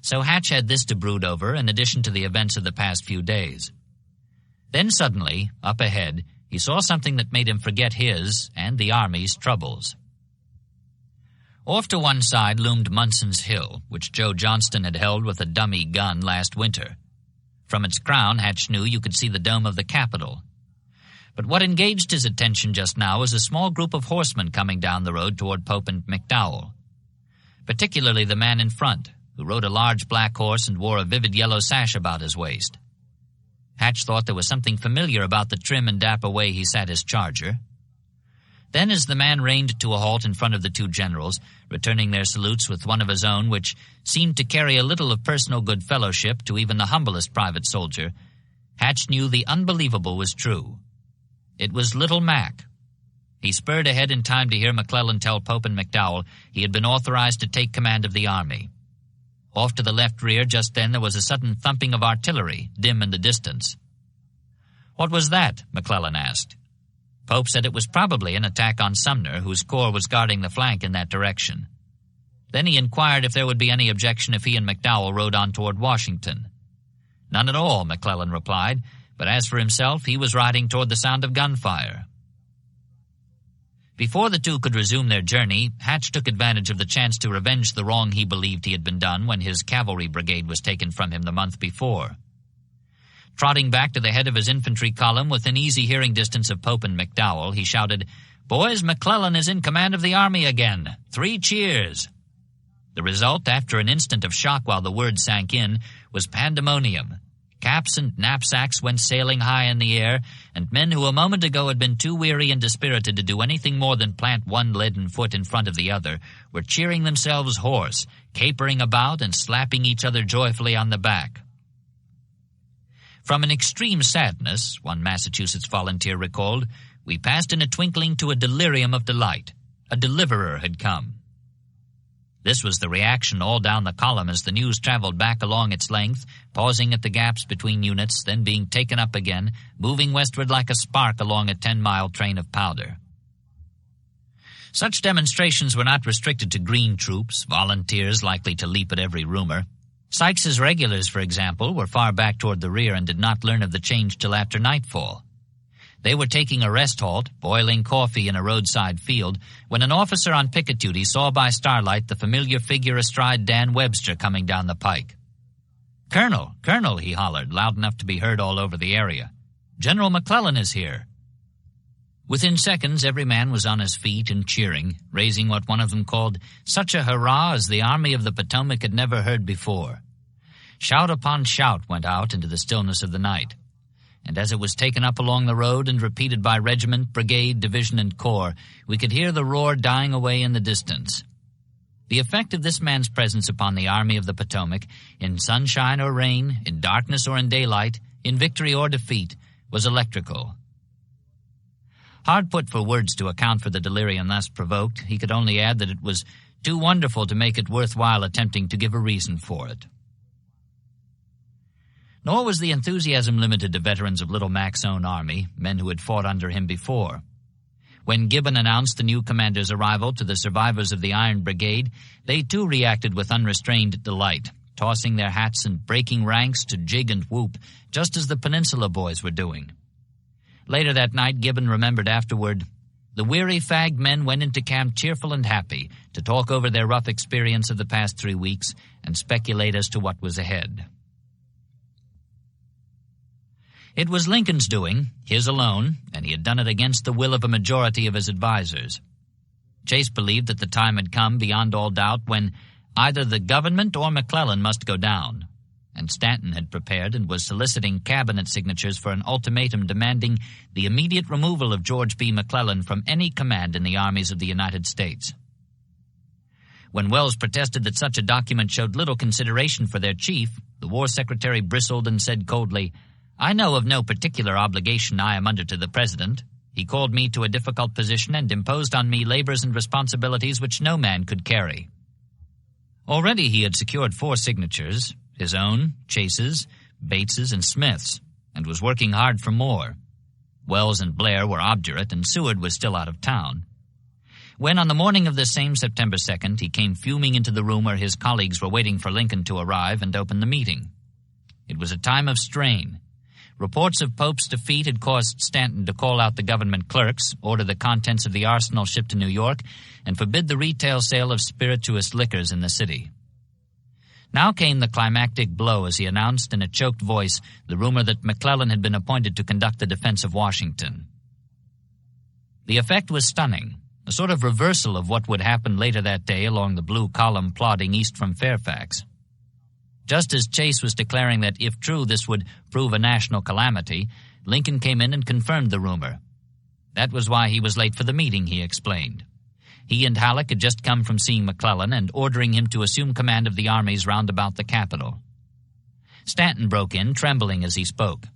So Hatch had this to brood over, in addition to the events of the past few days. Then suddenly, up ahead, he saw something that made him forget his and the Army's troubles. Off to one side loomed Munson's Hill, which Joe Johnston had held with a dummy gun last winter. From its crown, Hatch knew you could see the dome of the Capitol. But what engaged his attention just now was a small group of horsemen coming down the road toward Pope and McDowell. Particularly the man in front, who rode a large black horse and wore a vivid yellow sash about his waist. Hatch thought there was something familiar about the trim and dapper way he sat his charger. Then, as the man reined to a halt in front of the two generals, returning their salutes with one of his own which seemed to carry a little of personal good fellowship to even the humblest private soldier, Hatch knew the unbelievable was true. It was Little Mac. He spurred ahead in time to hear McClellan tell Pope and McDowell he had been authorized to take command of the army. Off to the left rear just then there was a sudden thumping of artillery, dim in the distance. "What was that?" McClellan asked. Pope said it was probably an attack on Sumter, whose corps was guarding the flank in that direction. Then he inquired if there would be any objection if he and McDowell rode on toward Washington. "None at all," McClellan replied, but as for himself, he was riding toward the sound of gunfire. Before the two could resume their journey, Hatch took advantage of the chance to revenge the wrong he believed he had been done when his cavalry brigade was taken from him the month before. Trotting back to the head of his infantry column within easy hearing distance of Pope and McDowell, he shouted, "Boys, McClellan is in command of the army again. 3 cheers!" The result, after an instant of shock while the word sank in, was pandemonium. Caps and knapsacks went sailing high in the air, and men who a moment ago had been too weary and dispirited to do anything more than plant one leaden foot in front of the other were cheering themselves hoarse, capering about and slapping each other joyfully on the back. From an extreme sadness, one Massachusetts volunteer recalled, we passed in a twinkling to a delirium of delight. A deliverer had come. This was the reaction all down the column as the news traveled back along its length, pausing at the gaps between units, then being taken up again, moving westward like a spark along a 10-mile train of powder. Such demonstrations were not restricted to green troops, volunteers likely to leap at every rumor. Sykes's regulars, for example, were far back toward the rear and did not learn of the change till after nightfall. They were taking a rest halt, boiling coffee in a roadside field, when an officer on picket duty saw by starlight the familiar figure astride Dan Webster coming down the pike. "Colonel, Colonel," he hollered, loud enough to be heard all over the area. "General McClellan is here." Within seconds, every man was on his feet and cheering, raising what one of them called such a hurrah as the Army of the Potomac had never heard before. Shout upon shout went out into the stillness of the night. and as it was taken up along the road and repeated by regiment, brigade, division, and corps, we could hear the roar dying away in the distance. The effect of this man's presence upon the Army of the Potomac, in sunshine or rain, in darkness or in daylight, in victory or defeat, was electrical. Hard put for words to account for the delirium thus provoked, he could only add that it was too wonderful to make it worthwhile attempting to give a reason for it. Nor was the enthusiasm limited to veterans of Little Mac's own army, men who had fought under him before. When Gibbon announced the new commander's arrival to the survivors of the Iron Brigade, they too reacted with unrestrained delight, tossing their hats and breaking ranks to jig and whoop, just as the Peninsula boys were doing. Later that night, Gibbon remembered afterward, "The weary fagged men went into camp cheerful and happy to talk over their rough experience of the past 3 weeks and speculate as to what was ahead." It was Lincoln's doing, his alone, and he had done it against the will of a majority of his advisers. Chase believed that the time had come, beyond all doubt, when either the government or McClellan must go down, and Stanton had prepared and was soliciting cabinet signatures for an ultimatum demanding the immediate removal of George B. McClellan from any command in the armies of the United States. When Wells protested that such a document showed little consideration for their chief, the War Secretary bristled and said coldly, "I know of no particular obligation I am under to the President. He called me to a difficult position and imposed on me labors and responsibilities which no man could carry." Already he had secured 4 signatures, his own, Chase's, Bates's, and Smith's, and was working hard for more. Wells and Blair were obdurate, and Seward was still out of town. When, on the morning of this same September 2nd, he came fuming into the room where his colleagues were waiting for Lincoln to arrive and open the meeting. It was a time of strain. Reports of Pope's defeat had caused Stanton to call out the government clerks, order the contents of the arsenal shipped to New York, and forbid the retail sale of spirituous liquors in the city. Now came the climactic blow as he announced in a choked voice the rumor that McClellan had been appointed to conduct the defense of Washington. The effect was stunning, a sort of reversal of what would happen later that day along the blue column plodding east from Fairfax. Just as Chase was declaring that, if true, this would prove a national calamity, Lincoln came in and confirmed the rumor. That was why he was late for the meeting, he explained. He and Halleck had just come from seeing McClellan and ordering him to assume command of the armies round about the capital. Stanton broke in, trembling as he spoke.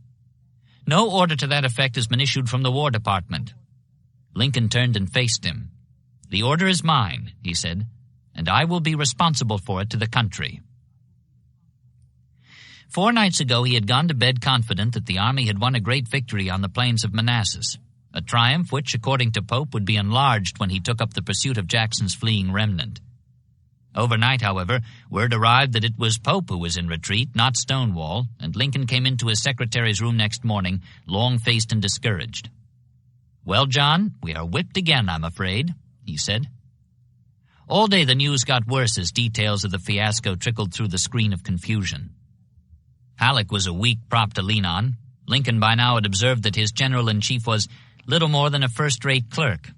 "No order to that effect has been issued from the War Department." Lincoln turned and faced him. "The order is mine," he said, "and I will be responsible for it to the country." 4 nights ago he had gone to bed confident that the army had won a great victory on the plains of Manassas, a triumph which, according to Pope, would be enlarged when he took up the pursuit of Jackson's fleeing remnant. Overnight, however, word arrived that it was Pope who was in retreat, not Stonewall, and Lincoln came into his secretary's room next morning, long-faced and discouraged. "Well, John, we are whipped again, I'm afraid," he said. All day the news got worse as details of the fiasco trickled through the screen of confusion. Halleck was a weak prop to lean on. Lincoln by now had observed that his general-in-chief was little more than a first-rate clerk.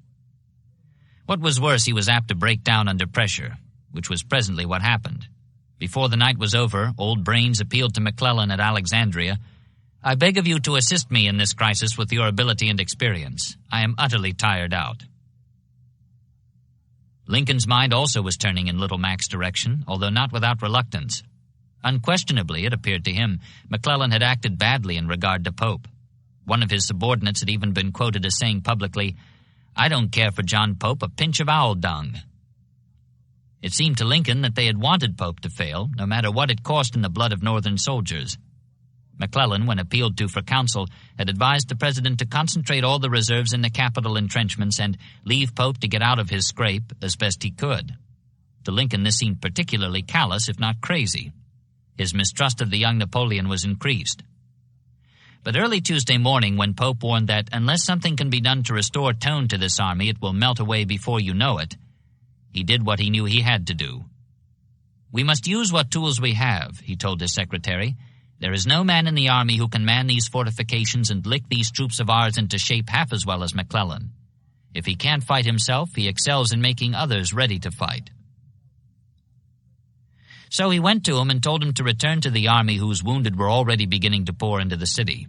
What was worse, he was apt to break down under pressure, which was presently what happened. Before the night was over, Old Brains appealed to McClellan at Alexandria. "I beg of you to assist me in this crisis with your ability and experience. I am utterly tired out." Lincoln's mind also was turning in Little Mac's direction, although not without reluctance. Unquestionably, it appeared to him, McClellan had acted badly in regard to Pope. One of his subordinates had even been quoted as saying publicly, "I don't care for John Pope a pinch of owl dung." It seemed to Lincoln that they had wanted Pope to fail, no matter what it cost in the blood of Northern soldiers. McClellan, when appealed to for counsel, had advised the president to concentrate all the reserves in the capital entrenchments and leave Pope to get out of his scrape as best he could. To Lincoln this seemed particularly callous, if not crazy. His mistrust of the young Napoleon was increased. But early Tuesday morning, when Pope warned that unless something can be done to restore tone to this army, it will melt away before you know it, he did what he knew he had to do. "We must use what tools we have," he told his secretary. "There is no man in the army who can man these fortifications and lick these troops of ours into shape half as well as McClellan. If he can't fight himself, he excels in making others ready to fight." So he went to him and told him to return to the army whose wounded were already beginning to pour into the city.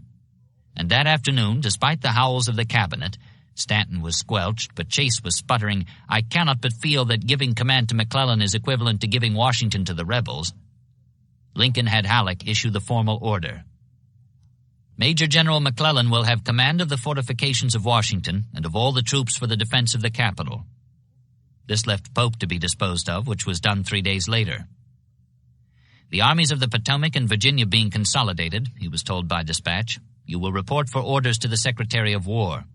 And that afternoon, despite the howls of the cabinet, Stanton was squelched, but Chase was sputtering, "I cannot but feel that giving command to McClellan is equivalent to giving Washington to the rebels." Lincoln had Halleck issue the formal order. "Major General McClellan will have command of the fortifications of Washington and of all the troops for the defense of the capital." This left Pope to be disposed of, which was done 3 days later. "The armies of the Potomac and Virginia being consolidated," he was told by dispatch, "you will report for orders to the Secretary of War."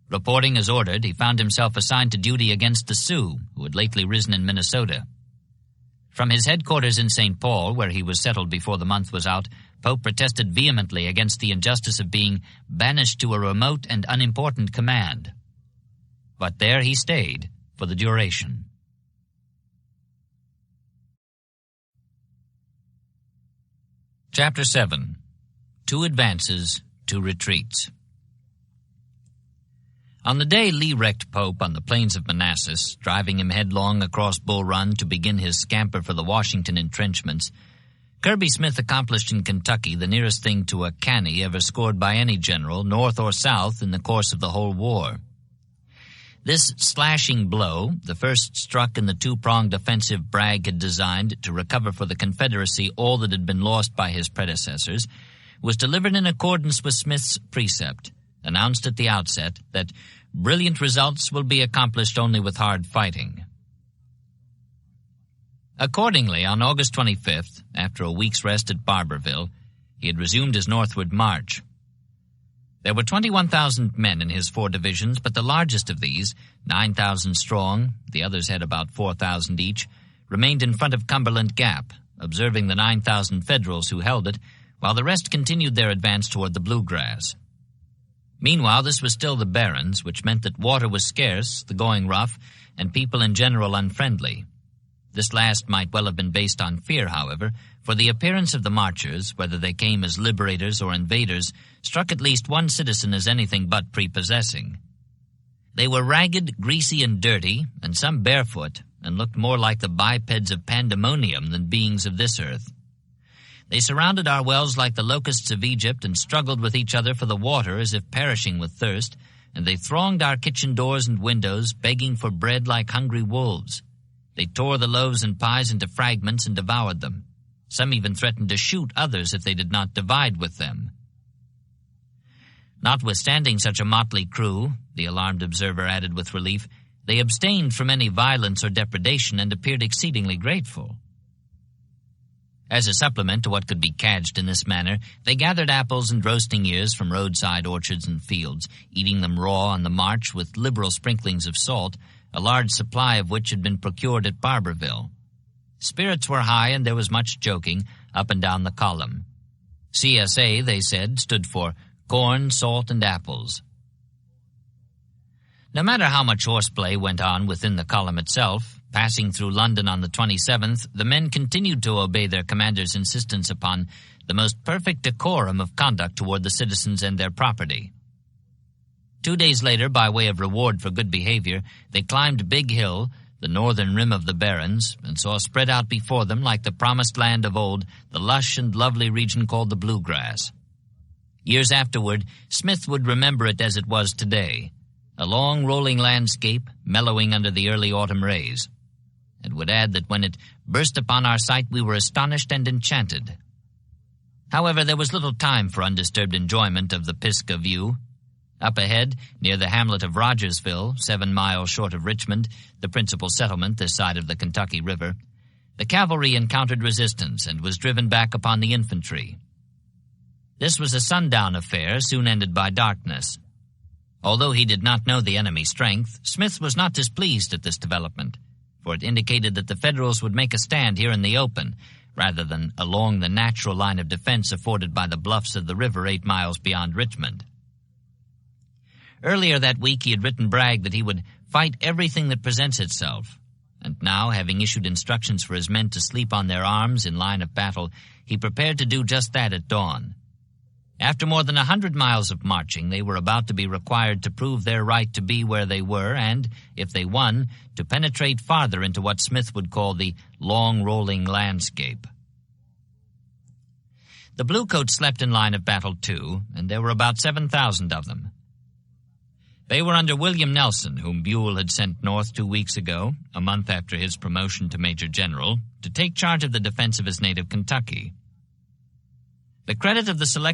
Reporting as ordered, he found himself assigned to duty against the Sioux, who had lately risen in Minnesota. From his headquarters in St. Paul, where he was settled before the month was out, Pope protested vehemently against the injustice of being banished to a remote and unimportant command. But there he stayed for the duration. Chapter 7. 2 Advances, 2 Retreats. On the day Lee wrecked Pope on the plains of Manassas, driving him headlong across Bull Run to begin his scamper for the Washington entrenchments, Kirby Smith accomplished in Kentucky the nearest thing to a canny ever scored by any general, North or South, in the course of the whole war. This slashing blow, the first struck in the 2-pronged offensive Bragg had designed to recover for the Confederacy all that had been lost by his predecessors, was delivered in accordance with Smith's precept, announced at the outset that brilliant results will be accomplished only with hard fighting. Accordingly, on August 25th, after a week's rest at Barberville, he had resumed his northward march. There were 21,000 men in his 4 divisions, but the largest of these, 9,000 strong, the others had about 4,000 each, remained in front of Cumberland Gap, observing the 9,000 Federals who held it, while the rest continued their advance toward the Bluegrass. Meanwhile, this was still the Barrens, which meant that water was scarce, the going rough, and people in general unfriendly. This last might well have been based on fear, however, for the appearance of the marchers, whether they came as liberators or invaders, struck at least one citizen as anything but prepossessing. They were ragged, greasy, and dirty, and some barefoot, and looked more like the bipeds of pandemonium than beings of this earth. They surrounded our wells like the locusts of Egypt and struggled with each other for the water as if perishing with thirst, and they thronged our kitchen doors and windows, begging for bread like hungry wolves. They tore the loaves and pies into fragments and devoured them. Some even threatened to shoot others if they did not divide with them. Notwithstanding such a motley crew, the alarmed observer added with relief, they abstained from any violence or depredation and appeared exceedingly grateful. As a supplement to what could be cadged in this manner, they gathered apples and roasting ears from roadside orchards and fields, eating them raw on the march with liberal sprinklings of salt, a large supply of which had been procured at Barberville. Spirits were high and there was much joking up and down the column. CSA, they said, stood for corn, salt, and apples. No matter how much horseplay went on within the column itself, passing through London on the 27th, the men continued to obey their commander's insistence upon the most perfect decorum of conduct toward the citizens and their property. 2 days later, by way of reward for good behavior, they climbed Big Hill, the northern rim of the Barrens, and saw spread out before them, like the promised land of old, the lush and lovely region called the Bluegrass. Years afterward, Smith would remember it as it was today, a long rolling landscape mellowing under the early autumn rays, and would add that when it burst upon our sight we were astonished and enchanted. However, there was little time for undisturbed enjoyment of the Pisgah view. Up ahead, near the hamlet of Rogersville, 7 miles short of Richmond, the principal settlement this side of the Kentucky River, the cavalry encountered resistance and was driven back upon the infantry. This was a sundown affair, soon ended by darkness. Although he did not know the enemy's strength, Smith was not displeased at this development, for it indicated that the Federals would make a stand here in the open, rather than along the natural line of defense afforded by the bluffs of the river 8 miles beyond Richmond. Earlier that week he had written Bragg that he would fight everything that presents itself, and now, having issued instructions for his men to sleep on their arms in line of battle, he prepared to do just that at dawn. After more than 100 miles of marching, they were about to be required to prove their right to be where they were and, if they won, to penetrate farther into what Smith would call the long rolling landscape. The Bluecoats slept in line of battle too, and there were about 7,000 of them. They were under William Nelson, whom Buell had sent north 2 weeks ago, a month after his promotion to Major General, to take charge of the defense of his native Kentucky. The credit of the selection